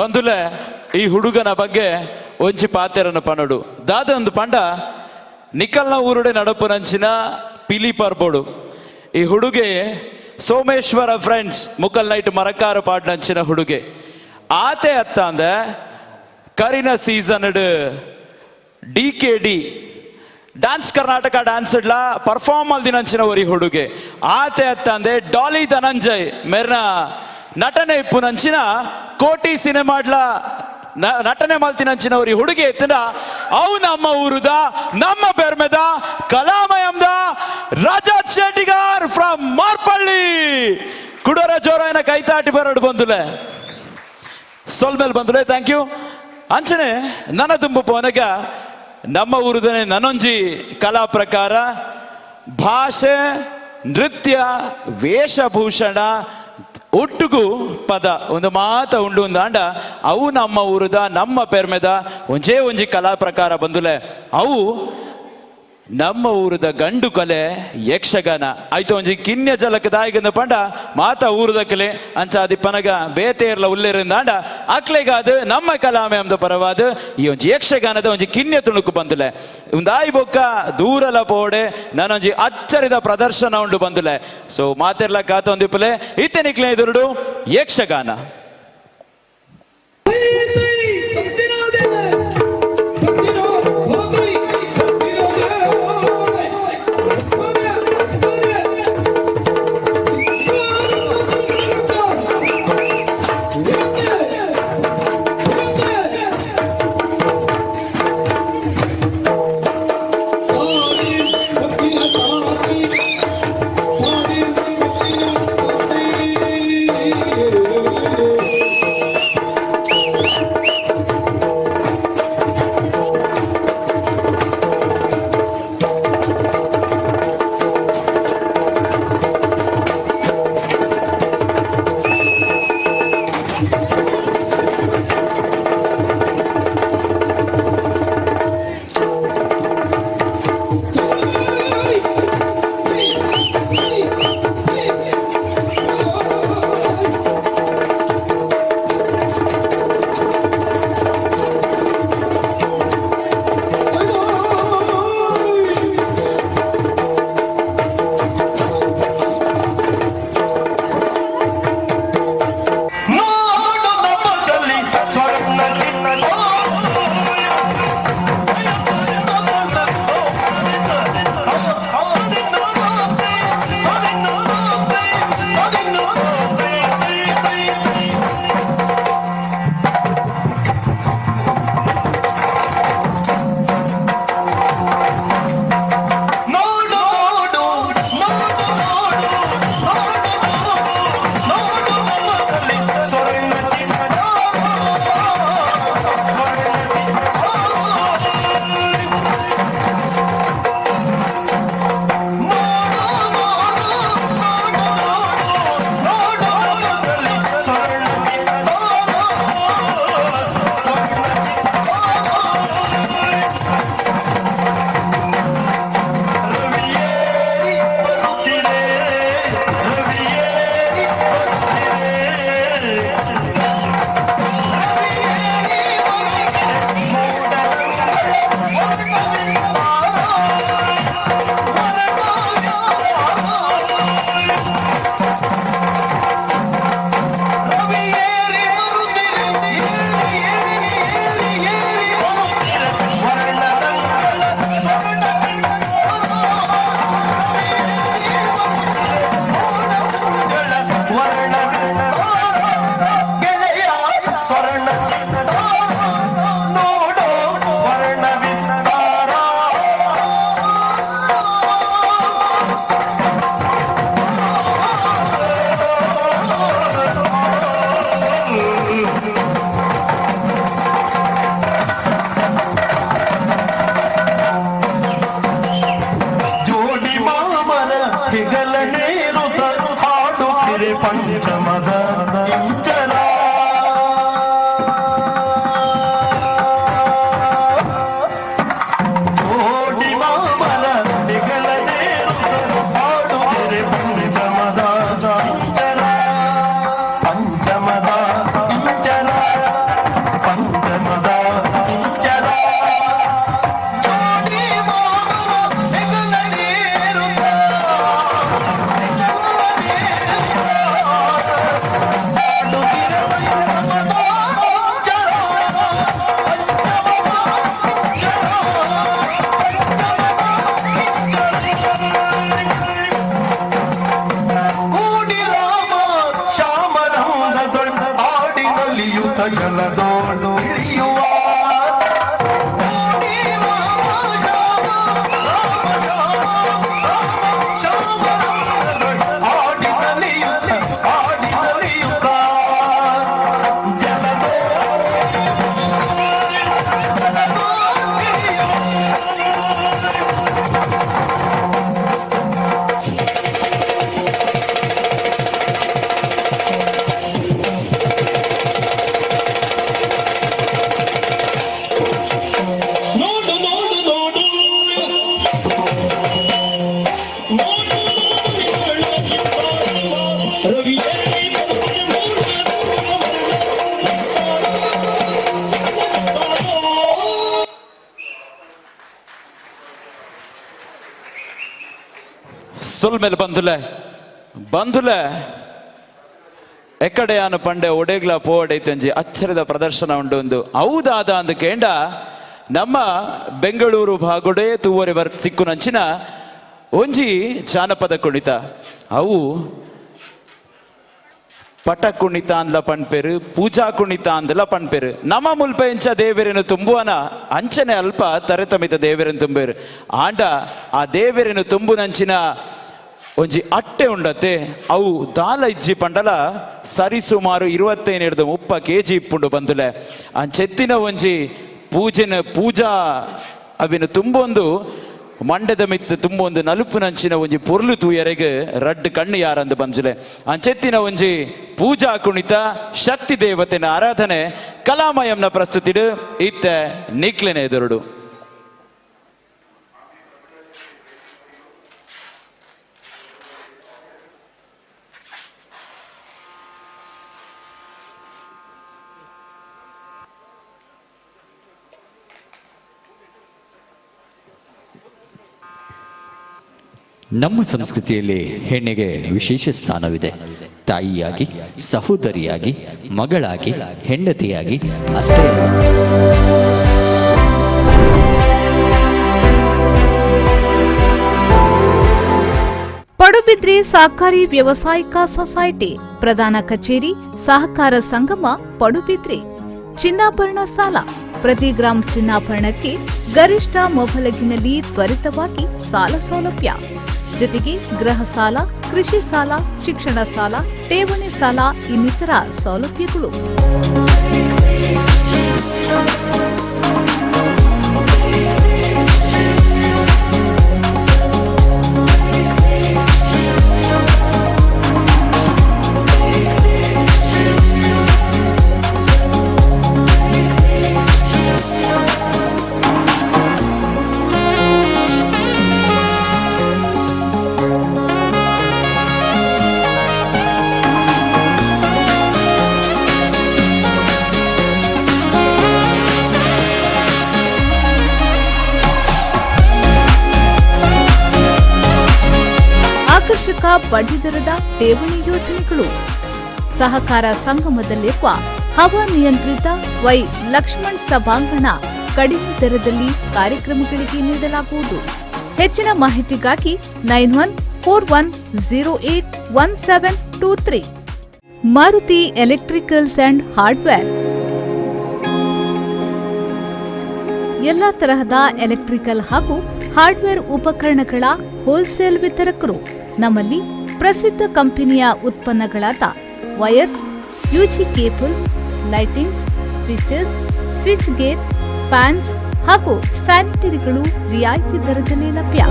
ಬಂದುಲೆ ಈ ಹುಡುಗನ ಬಗ್ಗೆ ಒಂಚಿ ಪಾತೆರನ್ನು ಪನಡು ದಾದೊಂದು ಪಂಡ ನಿಕಲ್ನ ಊರುಡೆ ನಡಪುನಂಚಿನ ಪಿಲಿ ಪರ್ಬೋಡು ಈ ಹುಡುಗೆ ಸೋಮೇಶ್ವರ ಫ್ರೆಂಡ್ಸ್ ಮುಕಲ್ ನೈಟ್ ಮರಕಾರ ಪಾಡ್ನಂಚಿನ ಹುಡುಗೆ ಆತೆ ಅತ್ತ ಅಂದೆ ಕರಿನ season DKD dance Karnataka dance ಇಡ್ಲ ಪರ್ಫಾರ್ಮ್ ಅಲ್ದಿನಂಚಿನ ಒರಿ ಹುಡುಗೆ ಆತೆ ಅತ್ತ ಅಂದೆ ಡಾಲಿ ಧನಂಜಯ್ ಮೆರ್ನ ನಟನೆ ಇಪ್ಪುನಂಚಿನ ಕೋಟಿ ಸಿನಿಮಾಡ್ಲ ನಟನೆ ಮಲ್ತಿನಂಚಿನ ಒರಿ ಹುಡುಗೆ ಎತ್ತಿನ ಅವು ನಮ್ಮ ಊರುದ ನಮ್ಮ ಬೆರ್ಮೆದ ಕಲಾಮಯಂದ ರಾಜಾತ್ ಶೆಟ್ಟಿಗಾರ್ ಫ್ರಮ್ ಮಾರ್ಪಳ್ಳಿ ಕುಡರ ಜೋರಾಯನ ಕೈತಾಟಿ ಬರಡು ಬಂದುಲೆ ಸೊಲ್ಮೇಲ್ ಬಂದುಲೆ ಥ್ಯಾಂಕ್ ಯು ಅಂಚನೆ ನನ್ನ ತುಂಬು ಪೋನಗ ನಮ್ಮ ಊರುದನೆ ನನೊಂಜಿ ಕಲಾ ಪ್ರಕಾರ ಭಾಷೆ ನೃತ್ಯ ವೇಷಭೂಷಣ ಒಟ್ಟುಗು ಪದ ಒಂದು ಮಾತ ಉಂಡು ಅಂದಾಂಡ ಅವು ನಮ್ಮ ಊರುದ ನಮ್ಮ ಪೆರ್ಮೆದ ಒಂಜಿ ಕಲಾ ಪ್ರಕಾರ ಬಂದುಲೆ ಅವು ನಮ್ಮ ಊರುದ ಗಂಡು ಕಲೆ ಯಕ್ಷಗಾನ ಆಯ್ತು ಒಂಜಿ ಕಿನ್ಯ ಜಲಕ ದಾಯಿಗಂದ ಪಂಡ ಮಾತ ಊರುದ ಕಲೆ ಅಂಚಾದಿ ಪನಗ ಬೇತೇರ್ಲ ಉಲ್ಲೇರಿಂದಾಂಡ ಅಕ್ಲೆಗಾದ ನಮ್ಮ ಕಲಾಮೆ ಅಂದ ಪರವಾದ ಈ ಒಂಜಿ ಯಕ್ಷಗಾನದ ಒಂಜಿ ಕಿನ್ಯ ತುಣುಕು ಬಂದುಲೆ ಒಂದಾಯಿ ಬೊಕ್ಕ ದೂರಲ ಪೋಡೆ ನಾನೊಂಜಿ ಅಚ್ಚರಿದ ಪ್ರದರ್ಶನ ಉಂಡು ಬಂದುಲೆ ಸೊ ಮಾತೆರ್ಲ ಕಾತೊಂದಿಪ್ಪಲೆ ಇತ್ತೆನಿಕ್ಲೆ ಎದುರುಡು ಯಕ್ಷಗಾನ ಸೊಲ್ಮೇಲೆ ಬಂದುಲೆ ಎಕ್ಕಡೆಯಾನು ಪಂಡೆ ಒಡೆಗ್ಲ ಪೋಡೈತಂಜಿ ಅಚ್ಚರದ ಪ್ರದರ್ಶನ ಉಂಡು ಒಂದು ಹೌದಾದ ಅಂದು ಕೇಂಡ ನಮ್ಮ ಬೆಂಗಳೂರು ಭಾಗುಡೆ ತೂವರೆ ಸಿಕ್ಕುನಂಚಿನ ಒಂಜಿ ಜಾನಪದ ಕುಣಿತ ಅವು ಪಟ ಕುಣಿತ ಅಂದ್ಲ ಪಣ್ಪೇರು ಪೂಜಾ ಕುಣಿತ ಅಂದಲ ಪಣ್ಪೇರು ನಮ್ಮ ಮುಲ್ಪ ಎಂಚ ದೇವರನ್ನು ತುಂಬುವನ ಅಂಚನೆ ಅಲ್ಪ ತರೆತಮಿತ ದೇವರನ್ನು ತುಂಬೇರು ಆಂಡ ಆ ದೇವರನ್ನು ತುಂಬುನಂಚಿನ ಒಂಜಿ ಅಟ್ಟೆ ಉಂಡತೆ ಅವು ದಾಲ ಇಜ್ಜಿ ಪಂಡಲ ಸರಿ ಸುಮಾರು 25-30 kg ಇಪ್ಪುಂಡು ಬಂದುಲೆ ಅಂಚೆತ್ತಿನ ಒಂಜಿ ಪೂಜಾ ಅವಿನ ತುಂಬೊಂದು ಮಂಡ್ಯದ ಮಿತ್ತು ತುಂಬೊಂದು ನಲುಪುನಂಚಿನ ಒಂಜಿ ಪೊರ್ಲು ತೂಯರೆಗೆ ರಡ್ ಕಣ್ಣು ಯಾರಂದು ಬಂಜುಲೆ ಅಂಚೆತ್ತಿನ ಒಂಜಿ ಪೂಜಾ ಕುಣಿತ ಶಕ್ತಿ ದೇವತೆನ ಆರಾಧನೆ ಕಲಾಮಯಂನ ಪ್ರಸ್ತುತಿಡು ಇತ್ತೆ ನಿಕ್ಲೆನೆ ಎದುರುಡು. ನಮ್ಮ ಸಂಸ್ಕೃತಿಯಲ್ಲಿ ಹೆಣ್ಣಿಗೆ ವಿಶೇಷ ಸ್ಥಾನವಿದೆ. ತಾಯಿಯಾಗಿ, ಸಹೋದರಿಯಾಗಿ, ಮಗಳಾಗಿ, ಹೆಂಡತಿಯಾಗಿ ಅಷ್ಟೇ ಅಲ್ಲ, ಪಡುಬಿದ್ರಿ ಸಹಕಾರಿ ವ್ಯವಸಾಯಿಕ ಸೊಸೈಟಿ ಪ್ರಧಾನ ಕಚೇರಿ ಸಹಕಾರ ಸಂಗಮ ಪಡುಬಿದ್ರಿ. ಚಿನ್ನಾಭರಣ ಸಾಲ ಪ್ರತಿ ಗ್ರಾಂ ಚಿನ್ನಾಭರಣಕ್ಕೆ ಗರಿಷ್ಠ ಮೊಬಲಗಿನಲ್ಲಿ ತ್ವರಿತವಾಗಿ ಸಾಲ ಸೌಲಭ್ಯ, ಜೊತೆಗೆ ಗೃಹ ಸಾಲ, ಕೃಷಿ ಸಾಲ, ಶಿಕ್ಷಣ ಸಾಲ, ಠೇವಣಿ ಸಾಲ ಇನ್ನಿತರ ಸೌಲಭ್ಯಗಳು. ಆಕರ್ಷಕ ಬಡ್ಡಿದರದ ಠೇವಣಿ ಯೋಜನೆಗಳು. ಸಹಕಾರ ಸಂಗಮದಲ್ಲಿರುವ ಹವಾನಿಯಂತ್ರಿತ ವೈ ಲಕ್ಷ್ಮಣ್ ಸಭಾಂಗಣ ಕಡಿಮೆ ದರದಲ್ಲಿ ಕಾರ್ಯಕ್ರಮಗಳಿಗೆ ನೀಡಲಾಗುವುದು. ಹೆಚ್ಚಿನ ಮಾಹಿತಿಗಾಗಿ 9141081723. Maruti electricals and hardware. ಎಲ್ಲ ತರಹದ ಎಲೆಕ್ಟ್ರಿಕಲ್ ಹಾಗೂ ಹಾರ್ಡ್ವೇರ್ ಉಪಕರಣಗಳ ಹೋಲ್ಸೇಲ್ ವಿತರಕರು. ನಮ್ಮಲ್ಲಿ ಪ್ರಸಿದ್ಧ ಕಂಪನಿಯ ಉತ್ಪನ್ನಗಳಾದ wires, UG cables, lightings, switches, switch gear, fans ಹಾಗೂ ಸ್ಯಾನಿಟರಿಗಳು ರಿಯಾಯಿತಿ ದರದಲ್ಲಿ ಲಭ್ಯ.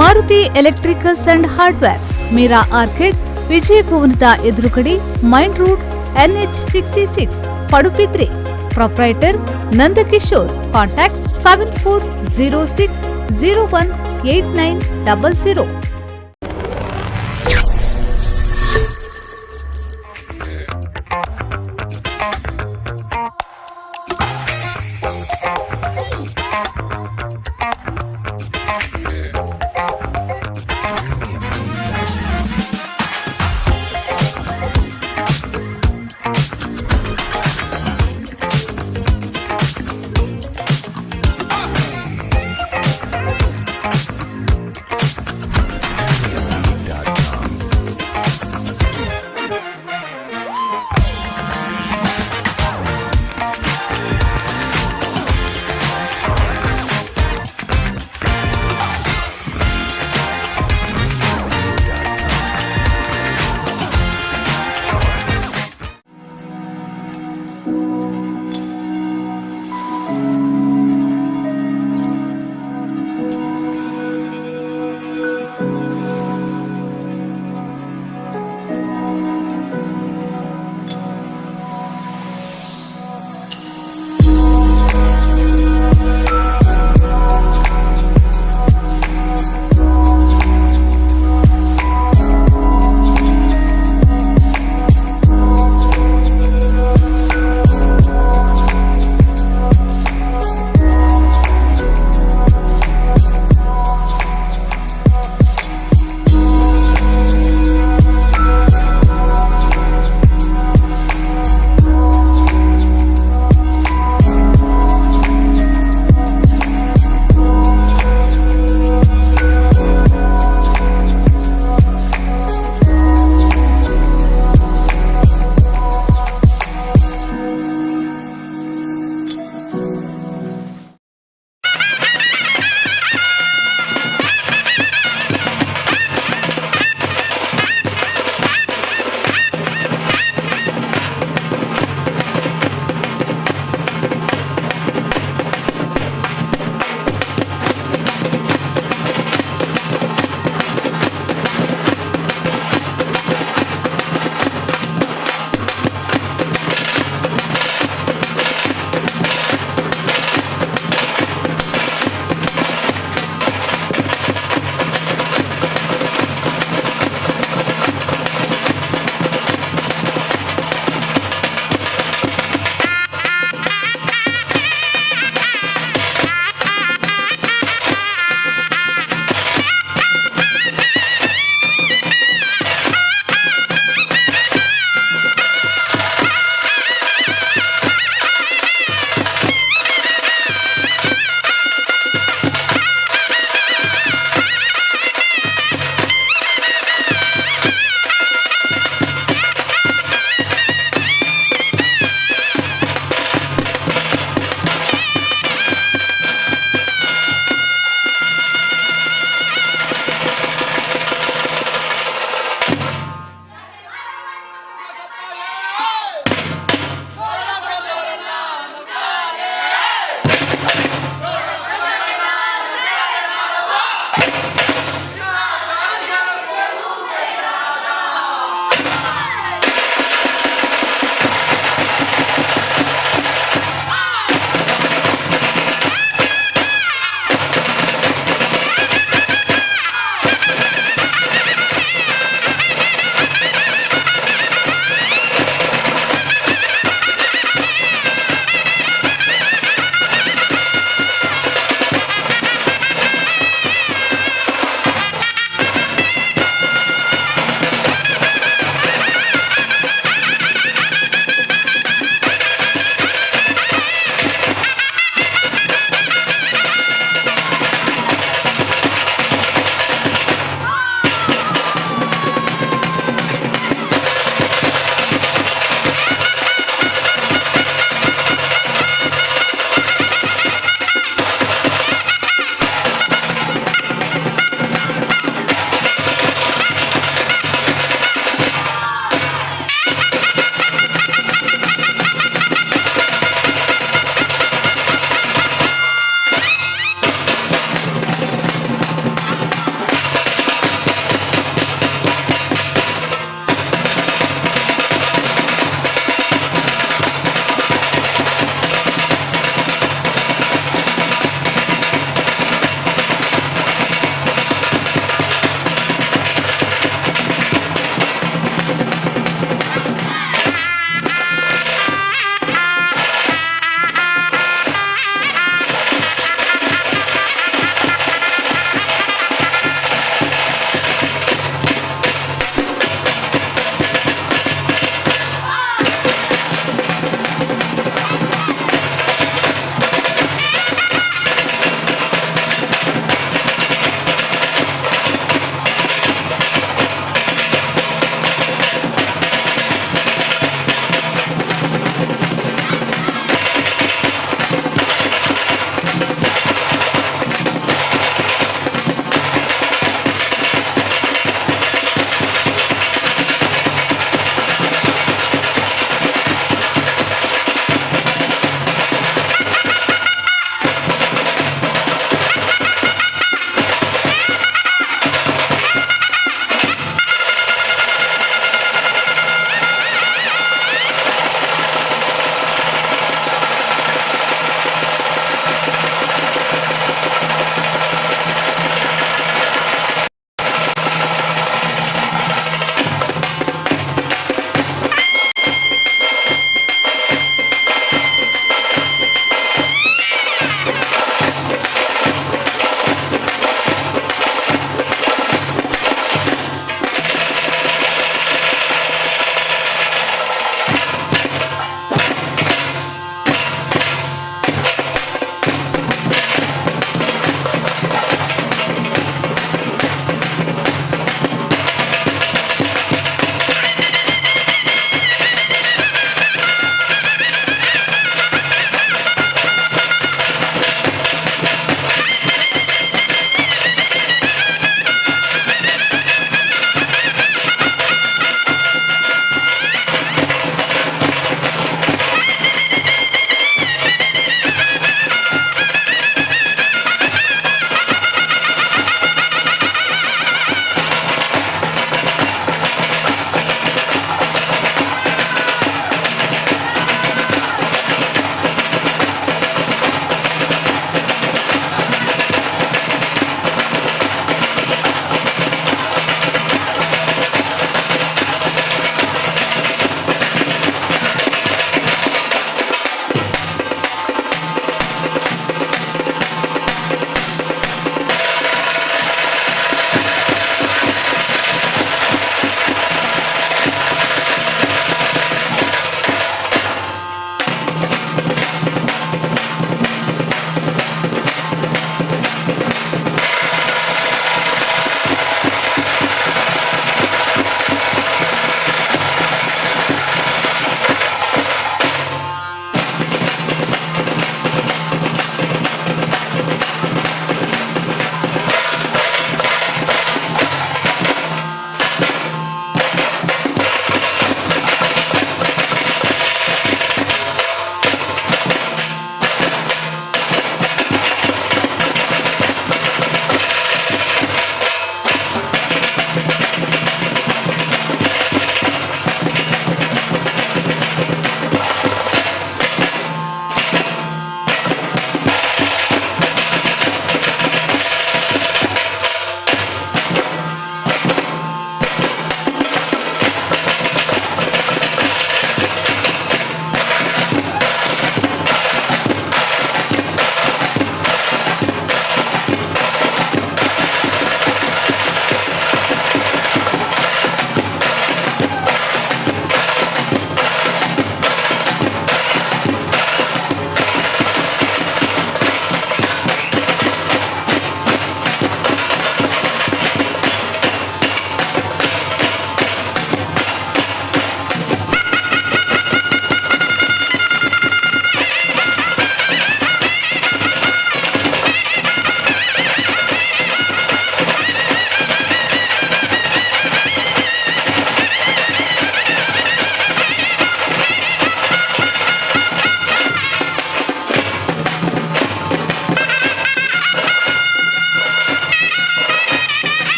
Maruti electricals and hardware, Meera orchid, Vijaya ಭವನದ ಎದುರುಗಡೆ, main road, NH66, Padubidri. Proprietor Nandakishore. Contact 7406018900.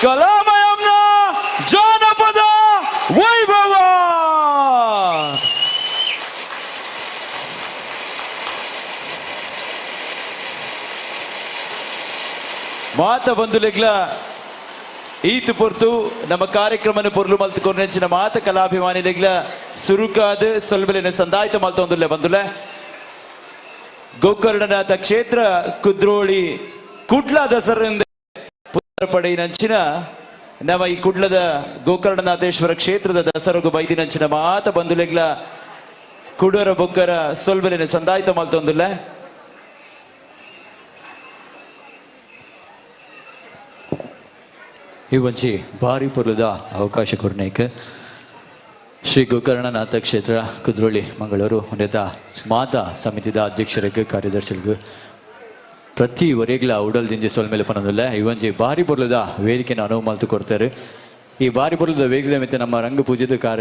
ಕಲಾಮಯಂನ ಜಾನಪದ ವೈಭವ. ಮಾತ ಬಂಧುಲೆಗ್ಲ ಈತು ಪೊರ್ತು ನಮ್ಮ ಕಾರ್ಯಕ್ರಮನ ಪೊರ್ಲು ಮಲ್ತುಕೊಂಡು ನೆಂಚಿನ ಮಾತ ಕಲಾಭಿಮಾನಿಲೆಗ್ಲ ಸುರುಕಾದ ಸೊಲ್ಬಲಿನ ಸಂದಾಯಿತ ಮಲ್ತೊಂದುಲ್ಲೆ ಬಂದುಲೆ ಗೋಕರ್ಣನಾಥ ಕ್ಷೇತ್ರ ಕುದ್ರೋಳಿ ಕುಡ್ಲ ದಸರಿಂದ ಪಡೆಯಿನಂಚಿನ ನಮ್ಮ ಈ ಕುಡ್ಲದ ಗೋಕರ್ಣನಾಥೇಶ್ವರ ಕ್ಷೇತ್ರದ ದಸರಗು ಬೈದಿನಂಚಿನ ಮಾತ ಬಂಧುಲೆಗ್ಲ ಕುಡರ ಬೊಕ್ಕರ ಸೊಲ್ಬಲಿನ ಸಂದಾಯಿತ ಮಲ್ತೊಂದುಲ್ಲೆ ಈ ಒಂಚಿ ಭಾರಿ ಪೊರ್ಲುದ ಅವಕಾಶ ಕೊರ್ನೇಕ ಶ್ರೀ ಗೋಕರ್ಣನಾಥ ಕ್ಷೇತ್ರ ಕುದ್ರೋಳಿ ಮಂಗಳೂರು ಉನ್ನತ ಮಾತ ಸಮಿತಿದ ಅಧ್ಯಕ್ಷರಿಗೆ ಕಾರ್ಯದರ್ಶಿಗೂ ಪ್ರತಿ ವರೆಗ್ಲ ಉಡಲ್ ದಿಂಜಿ ಸೊಲ್ಮೇಲೆ ಪನದಿಲ್ಲ ಈ ಒಂಚಿ ಭಾರಿ ಪೊರ್ಲುದ ವೇದಿಕೆನ ಅನುವು ಮಲ್ತು ಕೊಡ್ತಾರೆ. ಈ ಭಾರಿ ಪೊರ್ಲುದ ವೇದಿಕೆ ಮಿತ್ತ ನಮ್ಮ ರಂಗ ಪೂಜೆದ ಕಾರ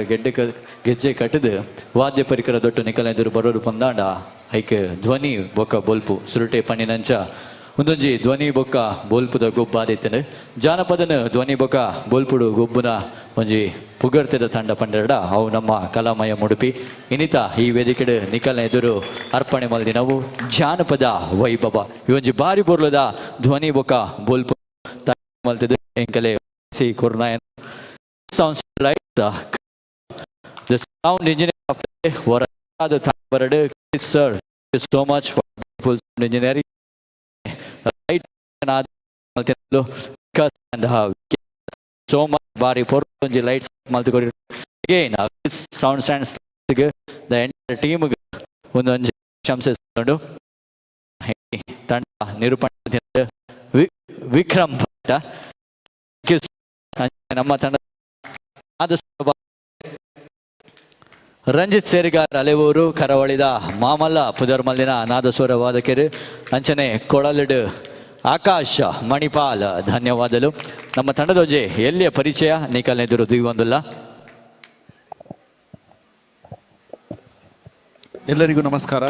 ಗೆಜ್ಜೆ ಕಟ್ಟದು ವಾದ್ಯ ಪರಿಕರ ದೊಡ್ಡ ನಿಕಲ ಎದುರು ಬರೋರು ಪಂದಾಂಡ ಐಕೆ ಧ್ವನಿ ಬೊಕ್ಕ ಬೊಲ್ಪು ಸುರುಟೆ ಪಣ್ಣಿನಂಚ ಒಂದೊಂಜಿ ಧ್ವನಿ ಬೊಕ್ಕ ಬೋಲ್ಪುದ ಗೊಬ್ಬ ಆದಿತ್ತನೆ ಜಾನಪದನ ಧ್ವನಿ ಬೊಕ್ಕ ಬೋಲ್ಪುಡು ಗೊಬ್ಬನ ಒಂಜಿ ಪುಗರ್ತೆದ ತಂಡ ಪಂಡರಡ ಅವು ನಮ್ಮ ಕಲಾಮಯ ಮುಡುಪಿ ಇನ್ನಿತ ಈ ವೇದಿಕೆಡು ನಿಕಲ್ನ ಎದುರು ಅರ್ಪಣೆ ಮಲ್ದಿ ನಾವು ಜಾನಪದ ವೈಭವ ಇವೊಂಜಿ ಬಾರಿ ಬೊರ್ಲದ ಧ್ವನಿ ಬೊಕ್ಕ ಬೋಲ್ಪು ಮಲ್ತಿದ ಎಂಕಲೆ ಸಿ ಕುರ್ನಾಯನ್ sounds like the sound engineer of the ವರದಾದ ತಾಂಬರಡು sir so much for full sound engineering right and so much bari for the lights again sound stands the entire team ಒಂದೊಂದು ಶಂಸೆ ತಗೊಂಡು ತಂಡ ನಿರೂಪಣೆ ವಿಕ್ರಮ್ ಭಟ್ ನಮ್ಮ ತಂಡ ರಂಜಿತ್ ಸೇರಿಗಾರ್ ಅಲೆವೂರು ಕರಾವಳಿದ ಮಾಮಲ್ಲ ಪುದರ್ಮಲ್ಲಿನ ನಾದಸ್ವರ ವಾದಕರು ಅಂಚನೆ ಕೊಳಲಡು ಆಕಾಶ ಮಣಿಪಾಲ್ ಧನ್ಯವಾದಗಳು. ನಮ್ಮ ತಂಡದೊಂಜೆ ಎಲ್ಲಿಯ ಪರಿಚಯ ನಿಕಲ್ನೆದುರು ದಿವಂದುಲ್ಲ. ಎಲ್ಲರಿಗೂ ನಮಸ್ಕಾರ.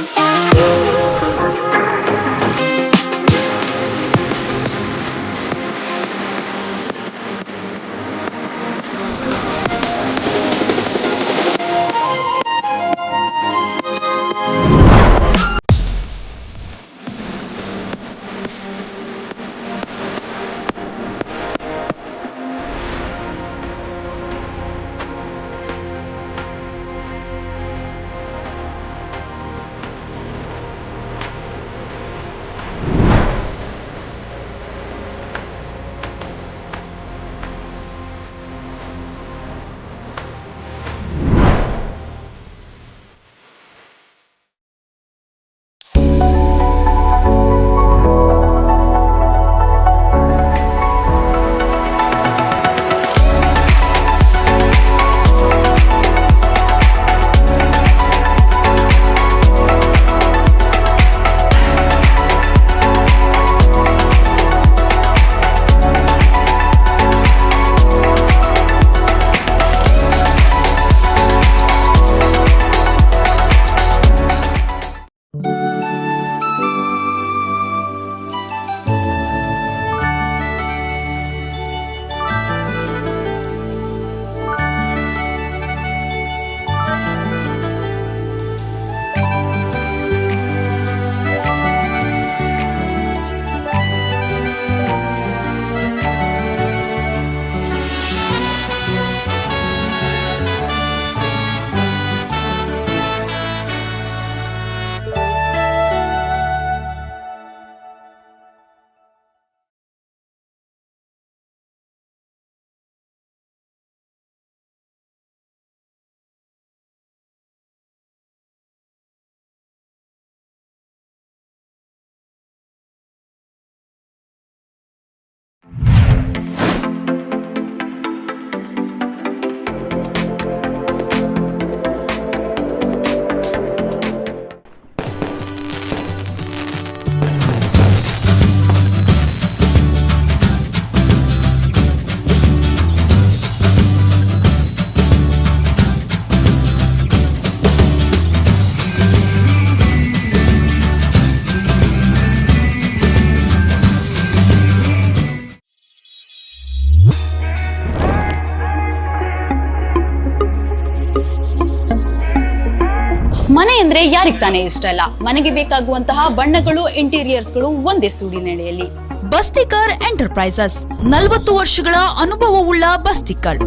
ಮನೆ ಅಂದ್ರೆ ಯಾರಿಗ್ ತಾನೇ ಇಷ್ಟ ಇಲ್ಲ. ಮನೆಗೆ ಬೇಕಾಗುವಂತಹ ಬಣ್ಣಗಳು, ಇಂಟೀರಿಯರ್ಸ್ಗಳು ಒಂದೇ ಸೂಡಿನೆಲೆಯಲ್ಲಿ. ಬಸ್ತಿಕರ್ ಎಂಟರ್ಪ್ರೈಸಸ್ 40 ವರ್ಷಗಳ ಅನುಭವವುಳ್ಳ ಬಸ್ತಿಕರ್.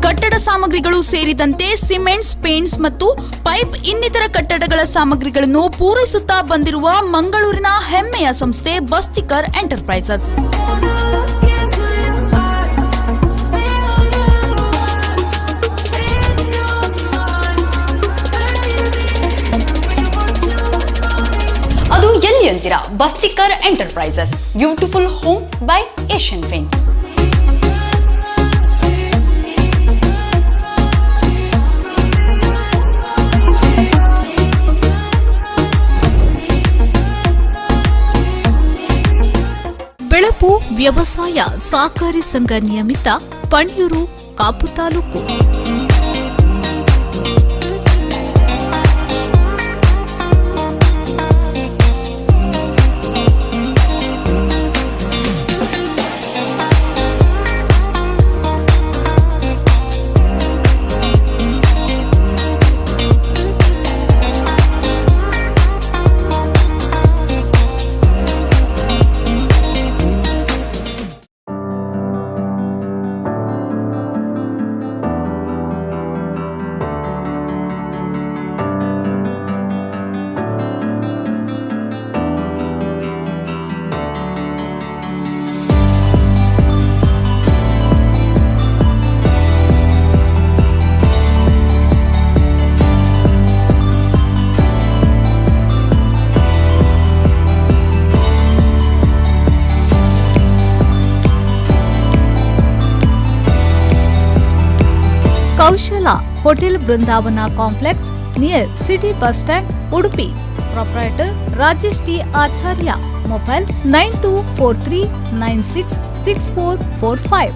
ಕಟ್ಟಡ ಸಾಮಗ್ರಿಗಳು ಸೇರಿದಂತೆ ಸಿಮೆಂಟ್ಸ್, ಪೇಂಟ್ಸ್ ಮತ್ತು ಪೈಪ್ ಇನ್ನಿತರ ಕಟ್ಟಡಗಳ ಸಾಮಗ್ರಿಗಳನ್ನು ಪೂರೈಸುತ್ತಾ ಬಂದಿರುವ ಮಂಗಳೂರಿನ ಹೆಮ್ಮೆಯ ಸಂಸ್ಥೆ ಬಸ್ತಿಕರ್ ಎಂಟರ್ಪ್ರೈಸಸ್. ಅದು ಎಲ್ಲಿ ಅಂತೀರಾ? Bastikar enterprises, beautiful home by Asian paint. Belapu ವ್ಯವಸಾಯ ಸಹಕಾರಿ ಸಂಘ ನಿಯಮಿತ, Paniyur, Kapu taluk. Kaushala hotel Brindavana complex near city bus stand, Udupi. Proprietor Rajesh T Acharya. Mobile 9243966445.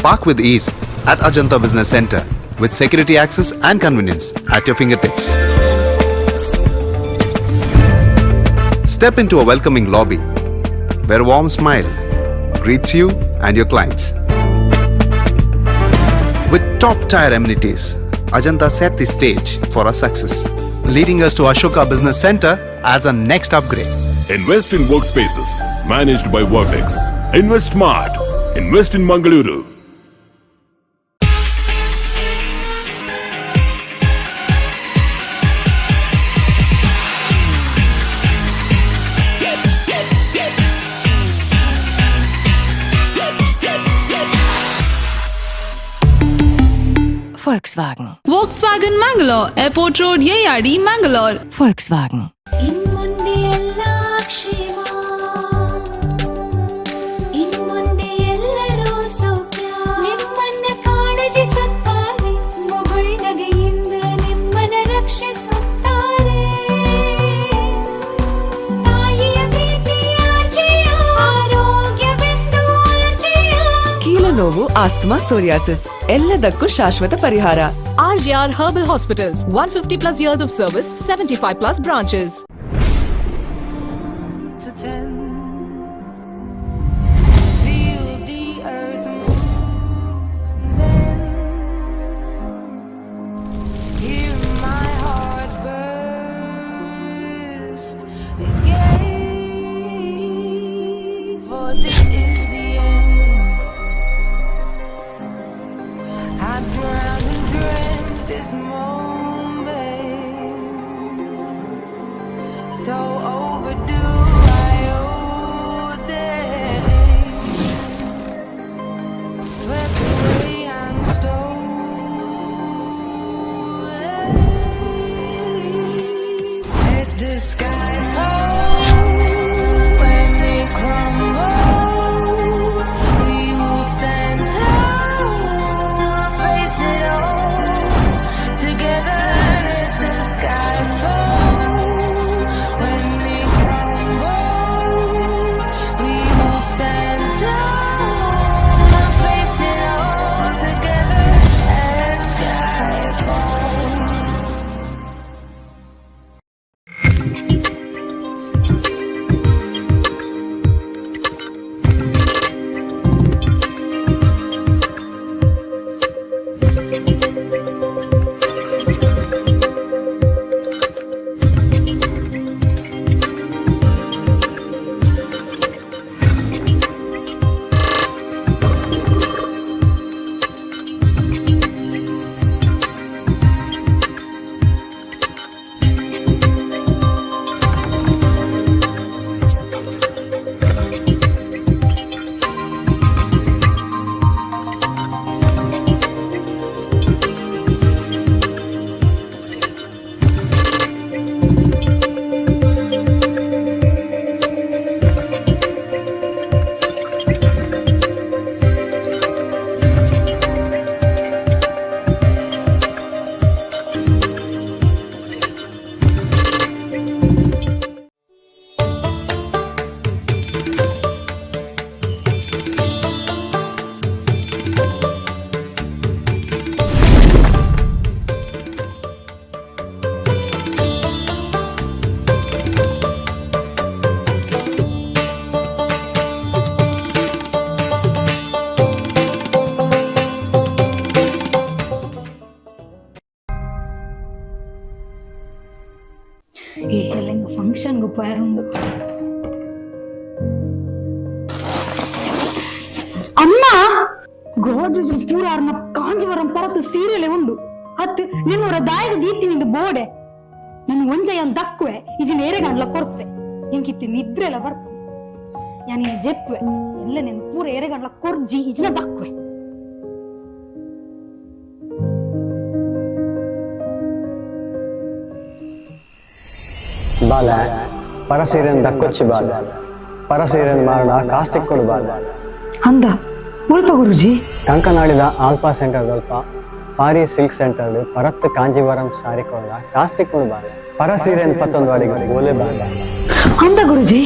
Park with ease at Ajanta Business Center with security access and convenience at your fingertips. Step into a welcoming lobby where a warm smile greets you and your clients. With top-tier amenities, Ajanta set the stage for our success, leading us to Ashoka Business Center as a next upgrade. Invest in workspaces managed by Vertex. Invest smart. Invest in Mangaluru. Volkswagen. Volkswagen Mangalore, Airport Road, Yeyadi, Mangalore. Volkswagen. ಇನ್ಮುಂದೆ ಎಲ್ಲ ಕ್ಷೇಮ, ಇನ್ಮುಂದೆ ಎಲ್ಲರೂ ಸೌಖ್ಯ, ನಿಮ್ಮನ್ನ ಕಾಳಜಿಸುತ್ತಾರೆ, ಮುಗುಳ್ನಗೆಯಿಂದ ನಿಮ್ಮನ್ನ ರಕ್ಷಿಸುತ್ತಾರೆ. ತಾಯಿಯ ಪ್ರೀತಿಯ ಜಯ, ಆರೋಗ್ಯವೆಂದು ಜಯ. ಕೀಲು ನೋವು, ಆಸ್ತಮಾ, ಸೋರಿಯಾಸಿಸ್ ಎಲ್ಲದಕ್ಕೂ ಶಾಶ್ವತ ಪರಿಹಾರ. RJR Herbal Hospitals, 150 plus years of service, 75 plus branches. To 10, feel the earth move, then hear my heart burst again. For this is the end. I drowned and dreamt this moment, so overdue. I owe them. Swept away, I'm stolen. Let the sky fall when it crumbles. We will stand tall, face it all together. Let the sky fall when it crumbles. We will stand tall, face it all together. Let sky fall. ఈ ఎల్లంగ ఫంక్షన్ కు పోయారుండు ಅಮ್ಮ ಗೋಜು ಪೂರಾರ್ನ ಕಾಂಜೀವರಂ ಪರತು ಸೀರೆಲೆ ಉಂಡು ಅತ್ತು ನಿನ್ನೂರ ದಾಯಗ ದೀತಿನಿಂದ ಬೋಡೆ ನನ್ ಒಂಜಯ್ಯನ್ ದಕ್ಕುವೆ ಇಜಿನ ಏರೆಗಂಡ್ಲ ಕೊರ್ಪೆ ಎಂಕಿತ್ತು ನಿದ್ರೆಲ್ಲ ಬರ್ಪು ಯಾನಿ ಜೆಪ್ಪೆ ಎಲ್ಲ ನೆನ್ ಪೂರ ಏರೆಗಂಡ್ಲ ಕೊರ್ಜಿ ಇಜಿನ ದಕ್ಕುವೆ ಬಾಲ ಪರಸೀರೆನ್ ದಕ್ಕೊಚ್ಚಿ ಬಾಲ ಪರಸೀರೆನ್ ಮಾರಣ ಕಾಸ್ತಿಕ್ ಕೊಡು ಬಾಲ ಅಂದ ಉಲ್ಪ ಗುರುಜಿ ಕಂಕನಾಡಿದ ಆಲ್ಪಾ ಸೆಂಟರ್ ದಲ್ಪ ಪಾರಿ ಸಿಲ್ಕ್ ಸೆಂಟರ್ ಪರತ್ ಕಾಂಜೀವರಂ ಸಾರಿ ಕೊಡ ಕಾಸ್ತಿಕ್ ಕೊಡು ಬಾಲ ಪರಸೀರೆನ್ ಪತ್ತೊಂದು ಅಡಿಗೆ ಬೋಲೆ ಬಾಲ ಅಂದ ಗುರುಜಿ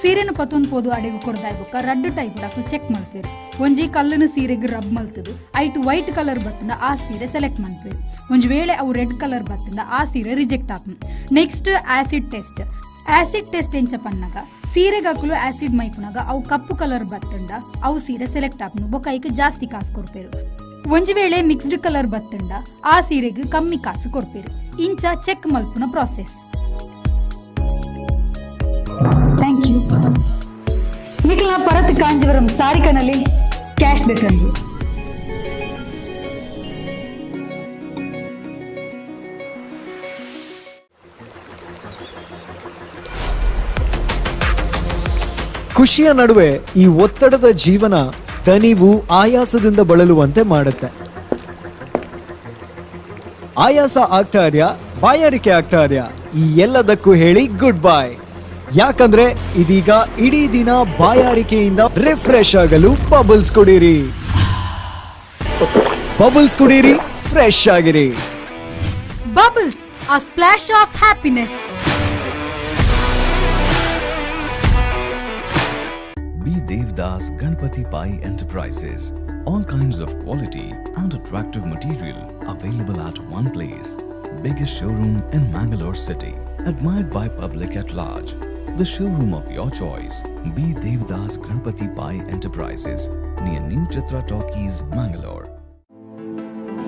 ಸೀರೆನು ಪತ್ತೊಂದು ಪೋದು ಅಡೆಗು ಕೊಡ್ದಾಯ್ಬುಕ್ಕ ರಡ್ಡು ಟೈಪ್ ಡಾಕ್ಲು ಚೆಕ್ ಮಾಡ್ತೀರಿ ಒಂಜಿ ಕಲ್ಲನು ಸೀರೆಗೆ ರಬ್ ಮಲ್ತದು ಐಟು ವೈಟ್ ಕಲರ್ ಬತ್ತಂಡ ಆ ಸೀರೆ ಸೆಲೆಕ್ಟ್ ಮಾಡ್ತೀರಿ ಒಂಜಿ ವೇಳೆ ಅವು ರೆಡ್ ಕಲರ್ ಬತ್ತಂಡ ಆ ಸೀರೆ ರಿಜೆಕ್ಟ್ ಆಪುನು ನೆಕ್ಸ್ಟ್ ಆಸಿಡ್ ಟೆಸ್ಟ್ ಎಂಚ ಪನ್ನಗ ಸೀರೆಗಾಕುಲು ಆಸಿಡ್ ಮೈಪುನಾಗ ಅವು ಕಪ್ಪು ಕಲರ್ ಬತ್ತಂಡ ಅವು ಸೀರೆ ಸೆಲೆಕ್ಟ್ ಆಪುನು ಬೊಕ್ಕ ಐಕ್ ಜಾಸ್ತಿ ಕಾಸು ಕೊಡ್ಪೇರು ಒಂಜಿ ವೇಳೆ ಮಿಕ್ಸ್ಡ್ ಕಲರ್ ಬತ್ತಂಡ ಆ ಸೀರೆಗೆ ಕಮ್ಮಿ ಕಾಸು ಕೊಡ್ಪೇರು ಇಂಚ ಚೆಕ್ ಮಲ್ಪುನ ಪ್ರಾಸೆಸ್ ಥ್ಯಾಂಕ್ ಯು ನಿಖಿಲ ಪರತ್ ಕಾಂಜೀವರಂ ಸಾರಿಕನಲ್ಲಿ ಕ್ಯಾಶ್ ಬೇಕಂದ್ರು ಖುಷಿಯ ನಡುವೆ ಈ ಒತ್ತಡದ ಜೀವನ ದಣಿವು ಆಯಾಸದಿಂದ ಬಳಲುವಂತೆ ಮಾಡುತ್ತೆ. ಆಯಾಸ ಆಗ್ತಾ ಇದೆಯಾ, ಬಾಯಾರಿಕೆ ಆಗ್ತಾ ಇದೆಯಾ, ಈ ಎಲ್ಲದಕ್ಕೂ ಹೇಳಿ ಗುಡ್ ಬೈ. ಯಾಕಂದ್ರೆ ಇದೀಗ ಇಡೀ ದಿನ ಬಾಯಾರಿಕೆಯಿಂದ ರಿಫ್ರೆಶ್ ಆಗಲು ಬಬಲ್ಸ್ ಕುಡೀರಿ. ಬಬಲ್ಸ್ ಕುಡೀರಿ, ಫ್ರೆಶ್ ಆಗಿರಿ. Bubbles, a splash of happiness. Be Devdas Ganpati Pai Enterprises. All kinds of quality and attractive material available at one place. Biggest showroom in Mangalore city. Admired by public at large. The showroom of your choice. Be Devdas Ganpati Pai Enterprises. Near New Chitra Talkies, Mangalore.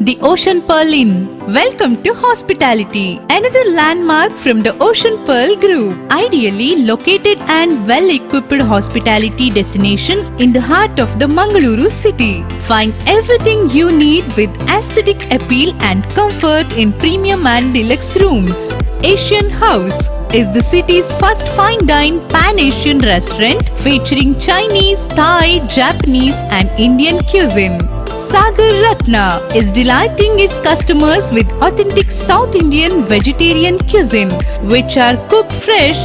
The Ocean Pearl Inn. Welcome to hospitality. Another landmark from the Ocean Pearl Group. Ideally located and well-equipped hospitality destination in the heart of the Mangaluru city. Find everything you need with aesthetic appeal and comfort in premium and deluxe rooms. Asian House is the city's first fine dine pan-Asian restaurant featuring Chinese, Thai, Japanese and Indian cuisine. Sagar Ratna is delighting its customers with authentic South Indian vegetarian cuisine, which are cooked fresh.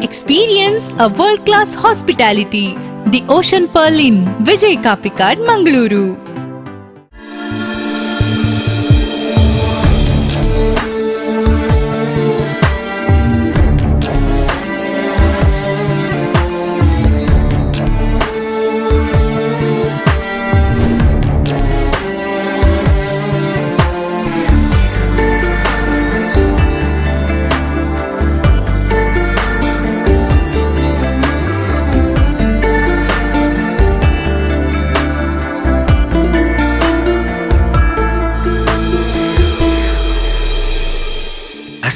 Experience a world-class hospitality. The Ocean Pearl Inn, Vijay Kapikad, Mangaluru.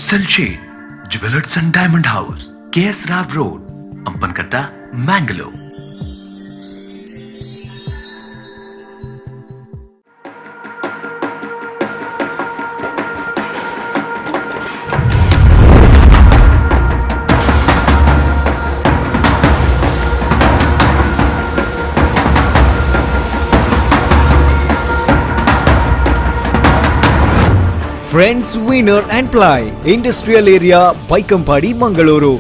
SLJ Jewelers and Diamond House, KS Rao Road, Ampankatta, Mangalore. Friends Winner and Ply, Industrial Area, Baikampadi, Mangaluru.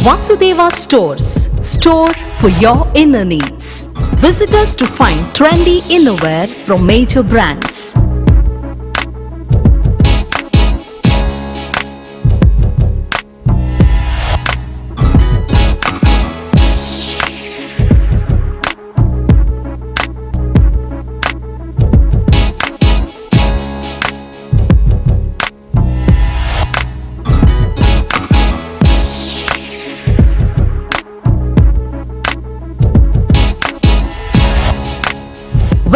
Vasudeva Stores, store for your inner needs. Visit us to find trendy innerwear from major brands.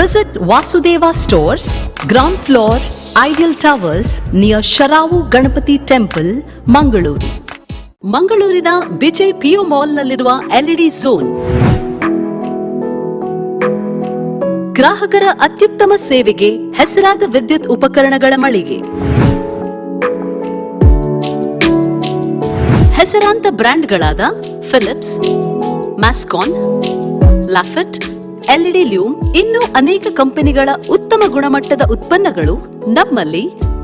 Visit Vasudeva Stores, ground floor, Ideal Towers near Sharavu Ganapati Temple, Mangaluru. ಮಂಗಳೂರಿನ ವಿಜಯ್ ಪಿಯು ಮಾಲ್ನಲ್ಲಿರುವ LED ಝೋನ್ ಗ್ರಾಹಕರ ಅತ್ಯುತ್ತಮ ಸೇವೆಗೆ ಹೆಸರಾದ ವಿದ್ಯುತ್ ಉಪಕರಣಗಳ ಮಳಿಗೆ. ಹೆಸರಾಂತ ಬ್ರ್ಯಾಂಡ್ಗಳಾದ ಫಿಲಿಪ್ಸ್, ಮ್ಯಾಸ್ಕಾನ್, ಲಾಫೆಟ್, LED ಲ್ಯೂಮ್ ಇನ್ನೂ ಅನೇಕ ಕಂಪನಿಗಳ ಉತ್ತಮ ಗುಣಮಟ್ಟದ ಉತ್ಪನ್ನಗಳು ನಮ್ಮಲ್ಲಿ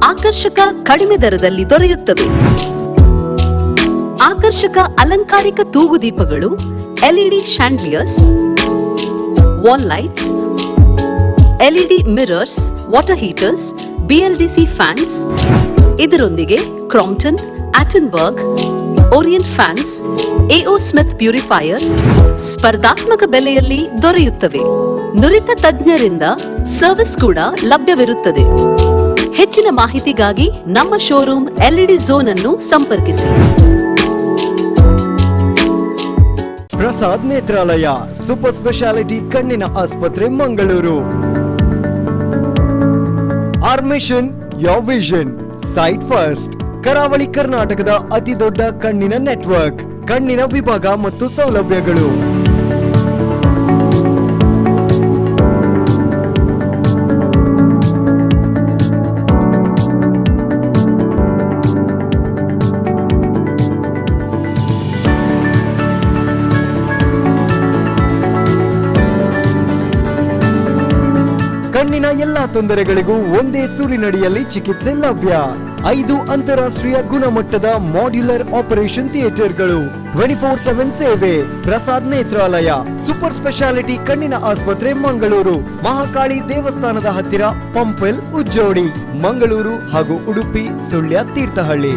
ಆಕರ್ಷಕ ಕಡಿಮೆ ದರದಲ್ಲಿ ದೊರೆಯುತ್ತವೆ. ಆಕರ್ಷಕ ಅಲಂಕಾರಿಕ ತೂಗುದೀಪಗಳು, LED chandeliers, wall lights, LED mirrors, water heaters, BLDC fans, ಇದರೊಂದಿಗೆ Crompton, Atomberg, Orient fans, AO Smith purifier ಸ್ಪರ್ಧಾತ್ಮಕ ಬೆಲೆಯಲ್ಲಿ ದೊರೆಯುತ್ತವೆ. ನುರಿತ ತಜ್ಞರಿಂದ ಸರ್ವಿಸ್ ಕೂಡ ಲಭ್ಯವಿರುತ್ತದೆ. ಹೆಚ್ಚಿನ ಮಾಹಿತಿಗಾಗಿ ನಮ್ಮ ಶೋರೂಮ್ LED ಝೋನ್ ಅನ್ನು ಸಂಪರ್ಕಿಸಿ. ಪ್ರಸಾದ್ ನೇತ್ರಾಲಯ ಸೂಪರ್ ಸ್ಪೆಷಾಲಿಟಿ ಕಣ್ಣಿನ ಆಸ್ಪತ್ರೆ Mangaluru. Our mission, your vision. Sight first. ಕರಾವಳಿ ಕರ್ನಾಟಕದ ಅತಿ ದೊಡ್ಡ ಕಣ್ಣಿನ ನೆಟ್ವರ್ಕ್. ಕಣ್ಣಿನ ವಿಭಾಗ ಮತ್ತು ಸೌಲಭ್ಯಗಳು. ಕಣ್ಣಿನ ಎಲ್ಲಾ ತೊಂದರೆಗಳಿಗೂ ಒಂದೇ ಸೂರಿನಡಿಯಲ್ಲಿ ಚಿಕಿತ್ಸೆ ಲಭ್ಯ. 5 ಅಂತಾರಾಷ್ಟ್ರೀಯ ಗುಣಮಟ್ಟದ ಮಾಡ್ಯುಲರ್ ಆಪರೇಷನ್ ಥಿಯೇಟರ್ಗಳು, 24/7 ಸೇವೆ. ಪ್ರಸಾದ್ ನೇತ್ರಾಲಯ ಸೂಪರ್ ಸ್ಪೆಷಾಲಿಟಿ ಕಣ್ಣಿನ ಆಸ್ಪತ್ರೆ ಮಂಗಳೂರು, ಮಹಾಕಾಳಿ ದೇವಸ್ಥಾನದ ಹತ್ತಿರ, ಪಂಪೆಲ್, ಉಜ್ಜೋಡಿ, ಮಂಗಳೂರು ಹಾಗೂ Udupi, Sullia, Thirthahalli.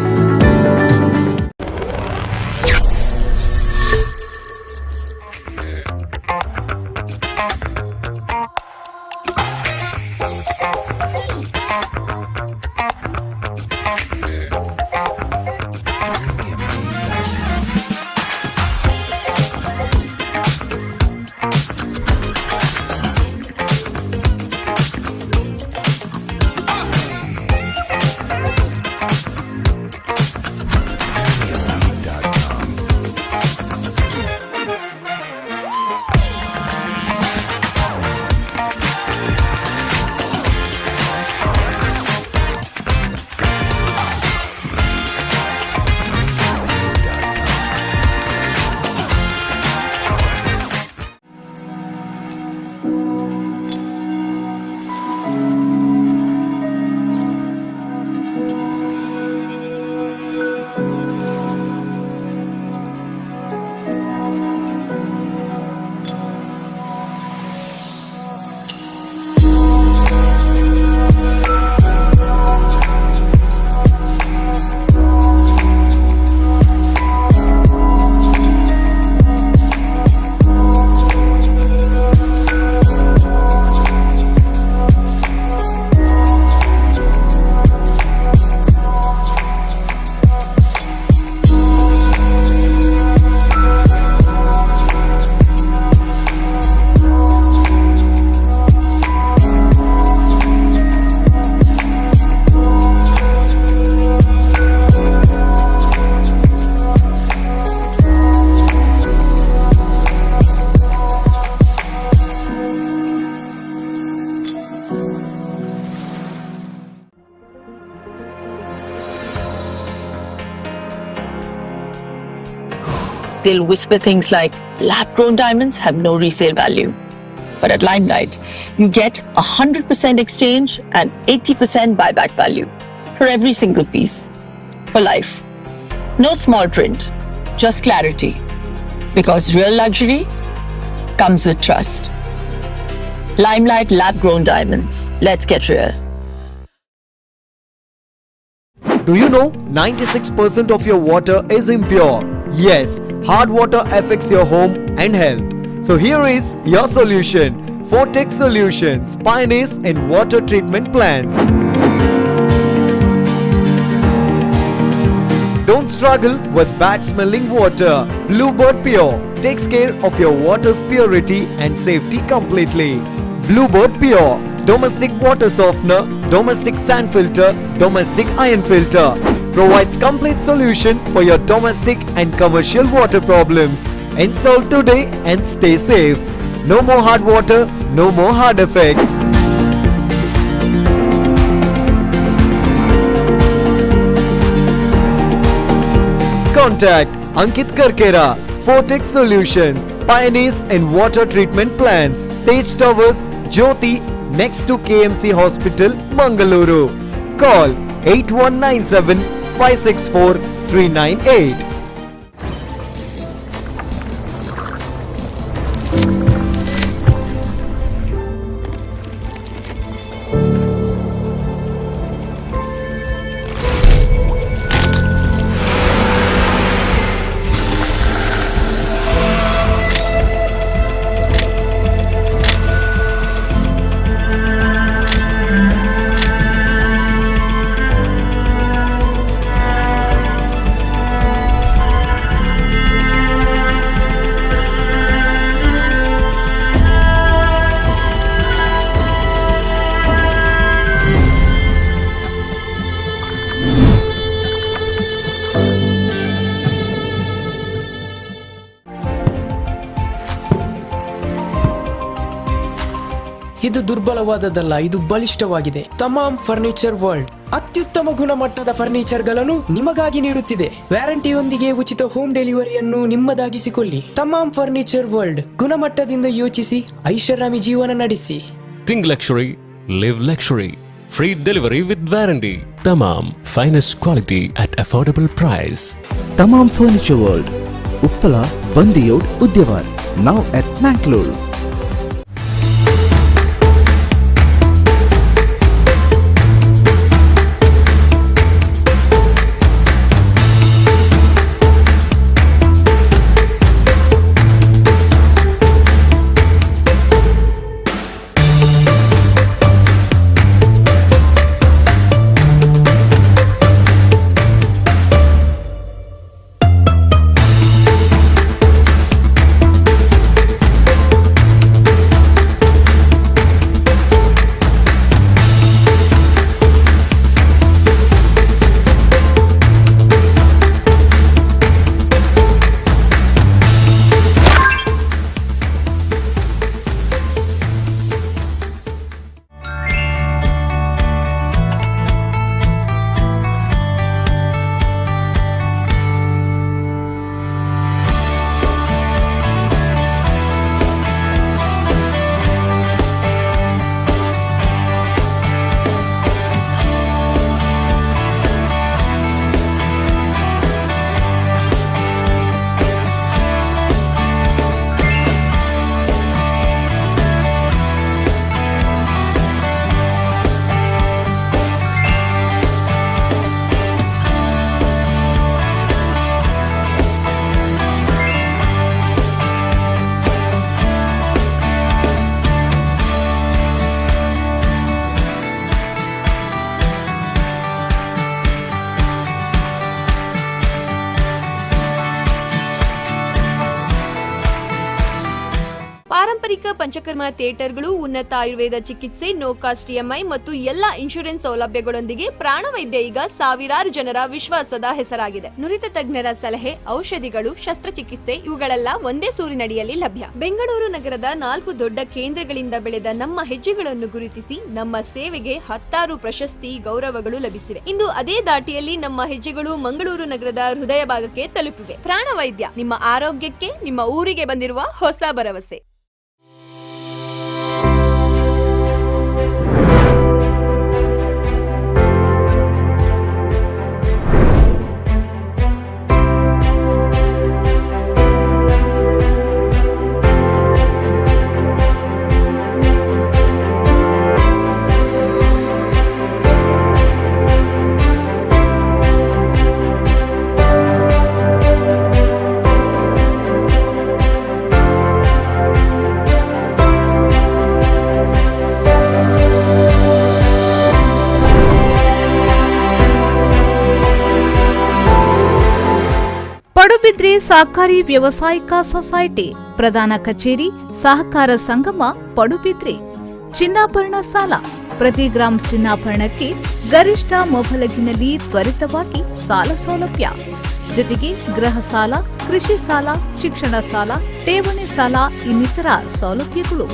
They'll whisper things like, lab-grown diamonds have no resale value. But at Limelight, you get 100% exchange and 80% buyback value for every single piece. For life. No small print, just clarity. Because real luxury comes with trust. Limelight lab-grown diamonds. Let's get real. Do you know 96% of your water is impure? Yes, hard water affects your home and health. So here is your solution. Fortex Solutions pioneers in water treatment plants. Don't struggle with bad smelling water. Bluebird Pure takes care of your water's purity and safety completely. Bluebird Pure, domestic water softener, domestic sand filter, domestic iron filter, provides complete solution for your domestic and commercial water problems. Install today and stay safe. No more hard water, no more hard effects. Contact Ankit Karkera, Fortex Solution, pioneers in water treatment plants, Tej Towers, Jyoti, next to KMC Hospital, Mangaluru. Call 8197 564 398. ಇದು ದುರ್ಬಲವಾದದ್ದಲ್ಲ, ಇದು ಬಲಿಷ್ಠವಾಗಿದೆ. ತಮಾಮ್ ಫರ್ನಿಚರ್ ವರ್ಲ್ಡ್ ಅತ್ಯುತ್ತಮ ಗುಣಮಟ್ಟದ ಫರ್ನಿಚರ್ಗಳನ್ನು ನಿಮಗಾಗಿ ನೀಡುತ್ತಿದೆ. ವ್ಯಾರಂಟಿಯೊಂದಿಗೆ ಉಚಿತ ಹೋಮ್ ಡೆಲಿವರಿಯನ್ನು ನಿಮ್ಮದಾಗಿಸಿಕೊಳ್ಳಿ. ತಮಾಮ್ ಫರ್ನಿಚರ್ ವರ್ಲ್ಡ್, ಗುಣಮಟ್ಟದಿಂದ ಯೋಚಿಸಿ, ಐಷಾರಾಮಿ ಜೀವನ ನಡೆಸಿ. Think luxury, live luxury. Free delivery with warranty. Tamam, finest quality at affordable price. Tamam Furniture World, Uppala, Bandiyod, Udyavar. Now at Mangalore. ಪಾರಂಪರಿಕ ಪಂಚಕರ್ಮ ಥಿಯೇಟರ್ಗಳು, ಉನ್ನತ ಆಯುರ್ವೇದ ಚಿಕಿತ್ಸೆ, ನೋ ಕಾಸ್ಟ್ ಇಎಂಐ ಮತ್ತು ಎಲ್ಲಾ ಇನ್ಶೂರೆನ್ಸ್ ಸೌಲಭ್ಯಗಳೊಂದಿಗೆ ಪ್ರಾಣವೈದ್ಯ ಈಗ ಸಾವಿರಾರು ಜನರ ವಿಶ್ವಾಸದ ಹೆಸರಾಗಿದೆ. ನುರಿತ ತಜ್ಞರ ಸಲಹೆ, ಔಷಧಿಗಳು, ಶಸ್ತ್ರಚಿಕಿತ್ಸೆ ಇವುಗಳೆಲ್ಲ ಒಂದೇ ಸೂರಿನಡಿಯಲ್ಲಿ ಲಭ್ಯ. ಬೆಂಗಳೂರು ನಗರದ 4 ದೊಡ್ಡ ಕೇಂದ್ರಗಳಿಂದ ಬೆಳೆದ ನಮ್ಮ ಹೆಜ್ಜೆಗಳನ್ನು ಗುರುತಿಸಿ ನಮ್ಮ ಸೇವೆಗೆ 10 ಪ್ರಶಸ್ತಿ, ಗೌರವಗಳು ಲಭಿಸಿವೆ. ಇಂದು ಅದೇ ದಾಟಿಯಲ್ಲಿ ನಮ್ಮ ಹೆಜ್ಜೆಗಳು ಮಂಗಳೂರು ನಗರದ ಹೃದಯ ಭಾಗಕ್ಕೆ ತಲುಪಿವೆ. ಪ್ರಾಣವೈದ್ಯ, ನಿಮ್ಮ ಆರೋಗ್ಯಕ್ಕೆ ನಿಮ್ಮ ಊರಿಗೆ ಬಂದಿರುವ ಹೊಸ ಭರವಸೆ. ಪಡುಬಿದ್ರಿ ಸಹಕಾರಿ ವ್ಯವಸಾಯಿಕ ಸೊಸೈಟಿ ಪ್ರಧಾನ ಕಚೇರಿ, ಸಹಕಾರ ಸಂಗಮ, ಪಡುಬಿದ್ರಿ. ಚಿನ್ನಾಭರಣ ಸಾಲ, ಪ್ರತಿ ಗ್ರಾಂ ಚಿನ್ನಾಭರಣಕ್ಕೆ ಗರಿಷ್ಠ ಮೊಬಲಗಿನಲ್ಲಿ ತ್ವರಿತವಾಗಿ ಸಾಲ ಸೌಲಭ್ಯ. ಜೊತೆಗೆ ಗೃಹ ಸಾಲ, ಕೃಷಿ ಸಾಲ, ಶಿಕ್ಷಣ ಸಾಲ, ಠೇವಣಿ ಸಾಲ ಇನ್ನಿತರ ಸೌಲಭ್ಯಗಳು.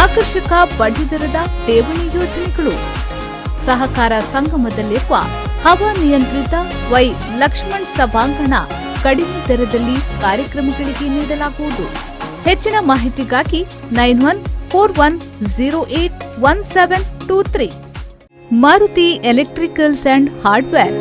ಆಕರ್ಷಕ ಬಡ್ಡಿದರದ ಠೇವಣಿ ಯೋಜನೆಗಳು. ಸಹಕಾರ ಸಂಗಮದಲ್ಲಿರುವ ಹವಾನಿಯಂತ್ರಿತ ವೈ ಲಕ್ಷ್ಮಣ್ ಸಭಾಂಗಣ ಕಡಿಮೆ ದರದಲ್ಲಿ ಕಾರ್ಯಕ್ರಮಗಳಿಗೆ ನೀಡಲಾಗುವುದು. ಹೆಚ್ಚಿನ ಮಾಹಿತಿಗಾಗಿ 9141081723. Maruti electricals and hardware.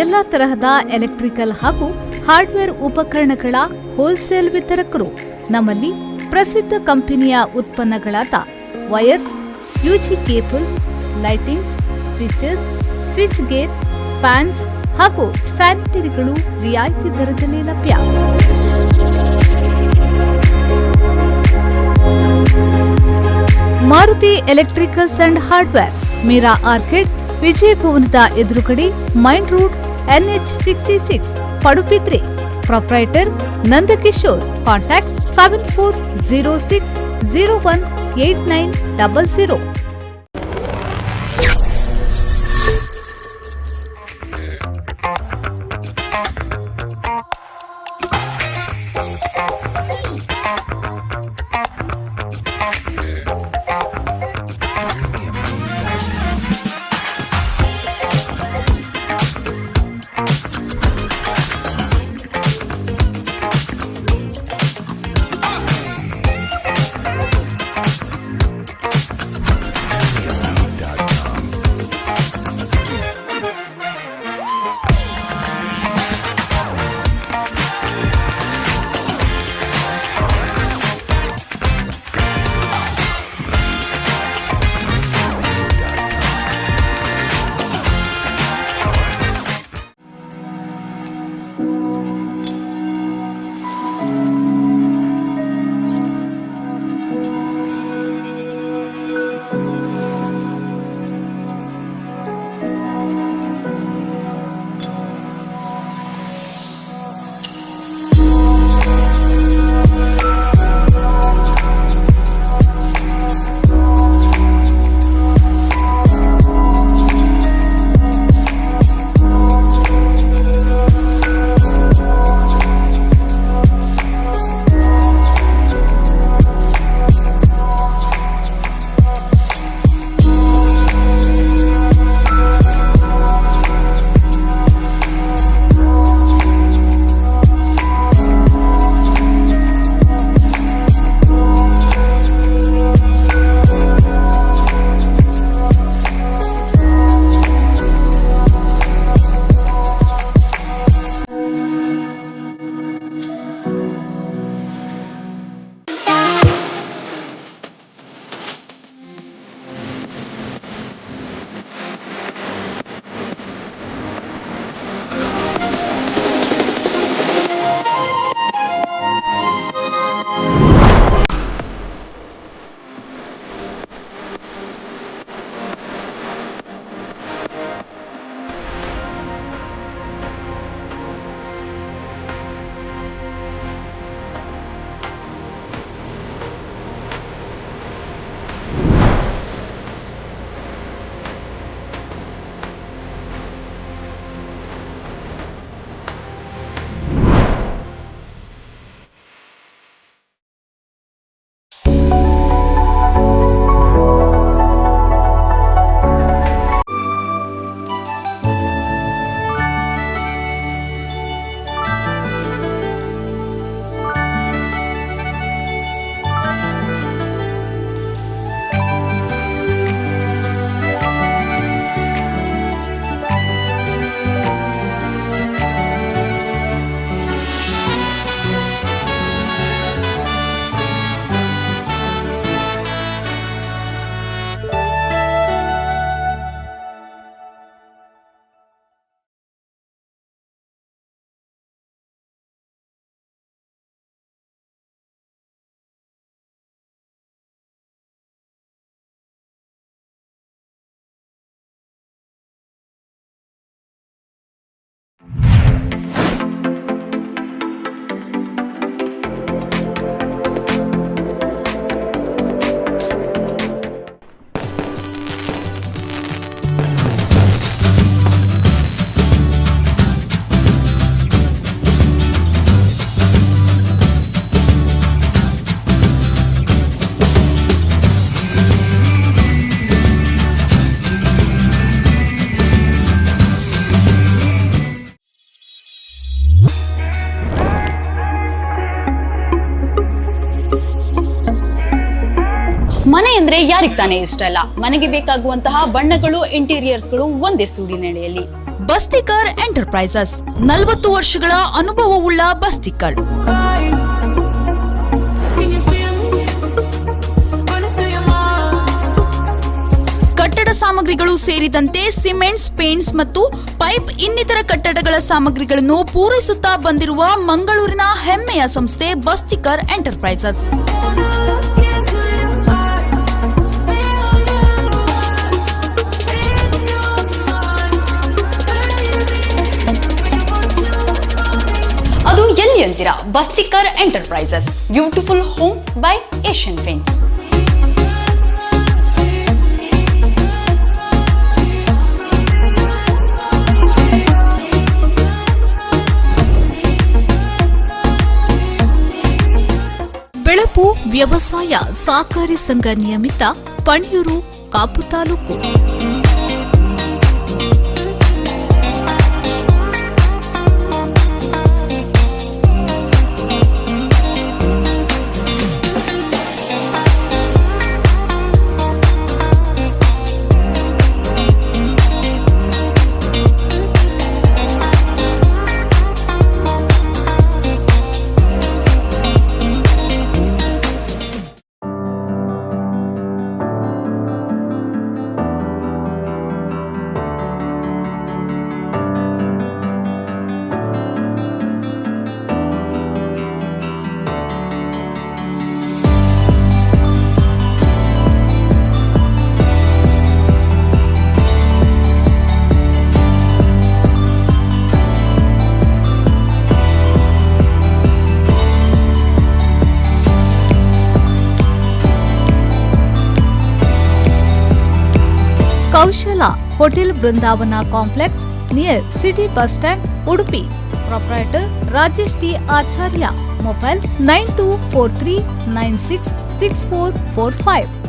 ಎಲ್ಲಾ ತರಹದ ಎಲೆಕ್ಟ್ರಿಕಲ್ ಹಾಗೂ ಹಾರ್ಡ್ವೇರ್ ಉಪಕರಣಗಳ ಹೋಲ್ಸೇಲ್ ವಿತರಕರು. ನಮ್ಮಲ್ಲಿ ಪ್ರಸಿದ್ಧ ಕಂಪನಿಯ ಉತ್ಪನ್ನಗಳಾದ wires, UG cables, lightings, switches, switch gear, fans ಹಾಗೂ ಸ್ಯಾನಿಟರಿಗಳು ರಿಯಾಯಿತಿ ದರದಲ್ಲಿ ಲಭ್ಯ. Maruti electricals and hardware, Meera orchid, Vijaya ಭವನದ ಎದುರುಗಡೆ, main road, NH66, Padubidri. Proprietor Nandakishore. Contact 7406018900. ಮನೆ ಅಂದ್ರೆ ಯಾರಿಗ್ ತಾನೇ ಇಷ್ಟ ಇಲ್ಲ. ಮನೆಗೆ ಬೇಕಾಗುವಂತಹ ಬಣ್ಣಗಳು, ಇಂಟೀರಿಯರ್ಸ್ಗಳು ಒಂದೇ ಸೂಡಿನಡಿಯಲ್ಲಿ. ಬಸ್ತಿಕರ್ ಎಂಟರ್ಪ್ರೈಸಸ್ 40 ವರ್ಷಗಳ ಅನುಭವವುಳ್ಳ ಬಸ್ತಿಕರ್. ಕಟ್ಟಡ ಸಾಮಗ್ರಿಗಳು ಸೇರಿದಂತೆ ಸಿಮೆಂಟ್ಸ್, ಪೇಂಟ್ಸ್ ಮತ್ತು ಪೈಪ್ ಇನ್ನಿತರ ಕಟ್ಟಡಗಳ ಸಾಮಗ್ರಿಗಳನ್ನು ಪೂರೈಸುತ್ತಾ ಬಂದಿರುವ ಮಂಗಳೂರಿನ ಹೆಮ್ಮೆಯ ಸಂಸ್ಥೆ ಬಸ್ತಿಕರ್ ಎಂಟರ್ಪ್ರೈಸಸ್. ಅದು ಎಲ್ಲಿ ಅಂತೀರಾ? Bastikar enterprises, beautiful home by Asian paint. Belapu ವ್ಯವಸಾಯ ಸಹಕಾರಿ ಸಂಘ ನಿಯಮಿತ, Paniyur, Kapu taluk. Kaushala hotel Brindavana complex near city bus stand, Udupi. Proprietor Rajesh T Acharya. Mobile 9243966445.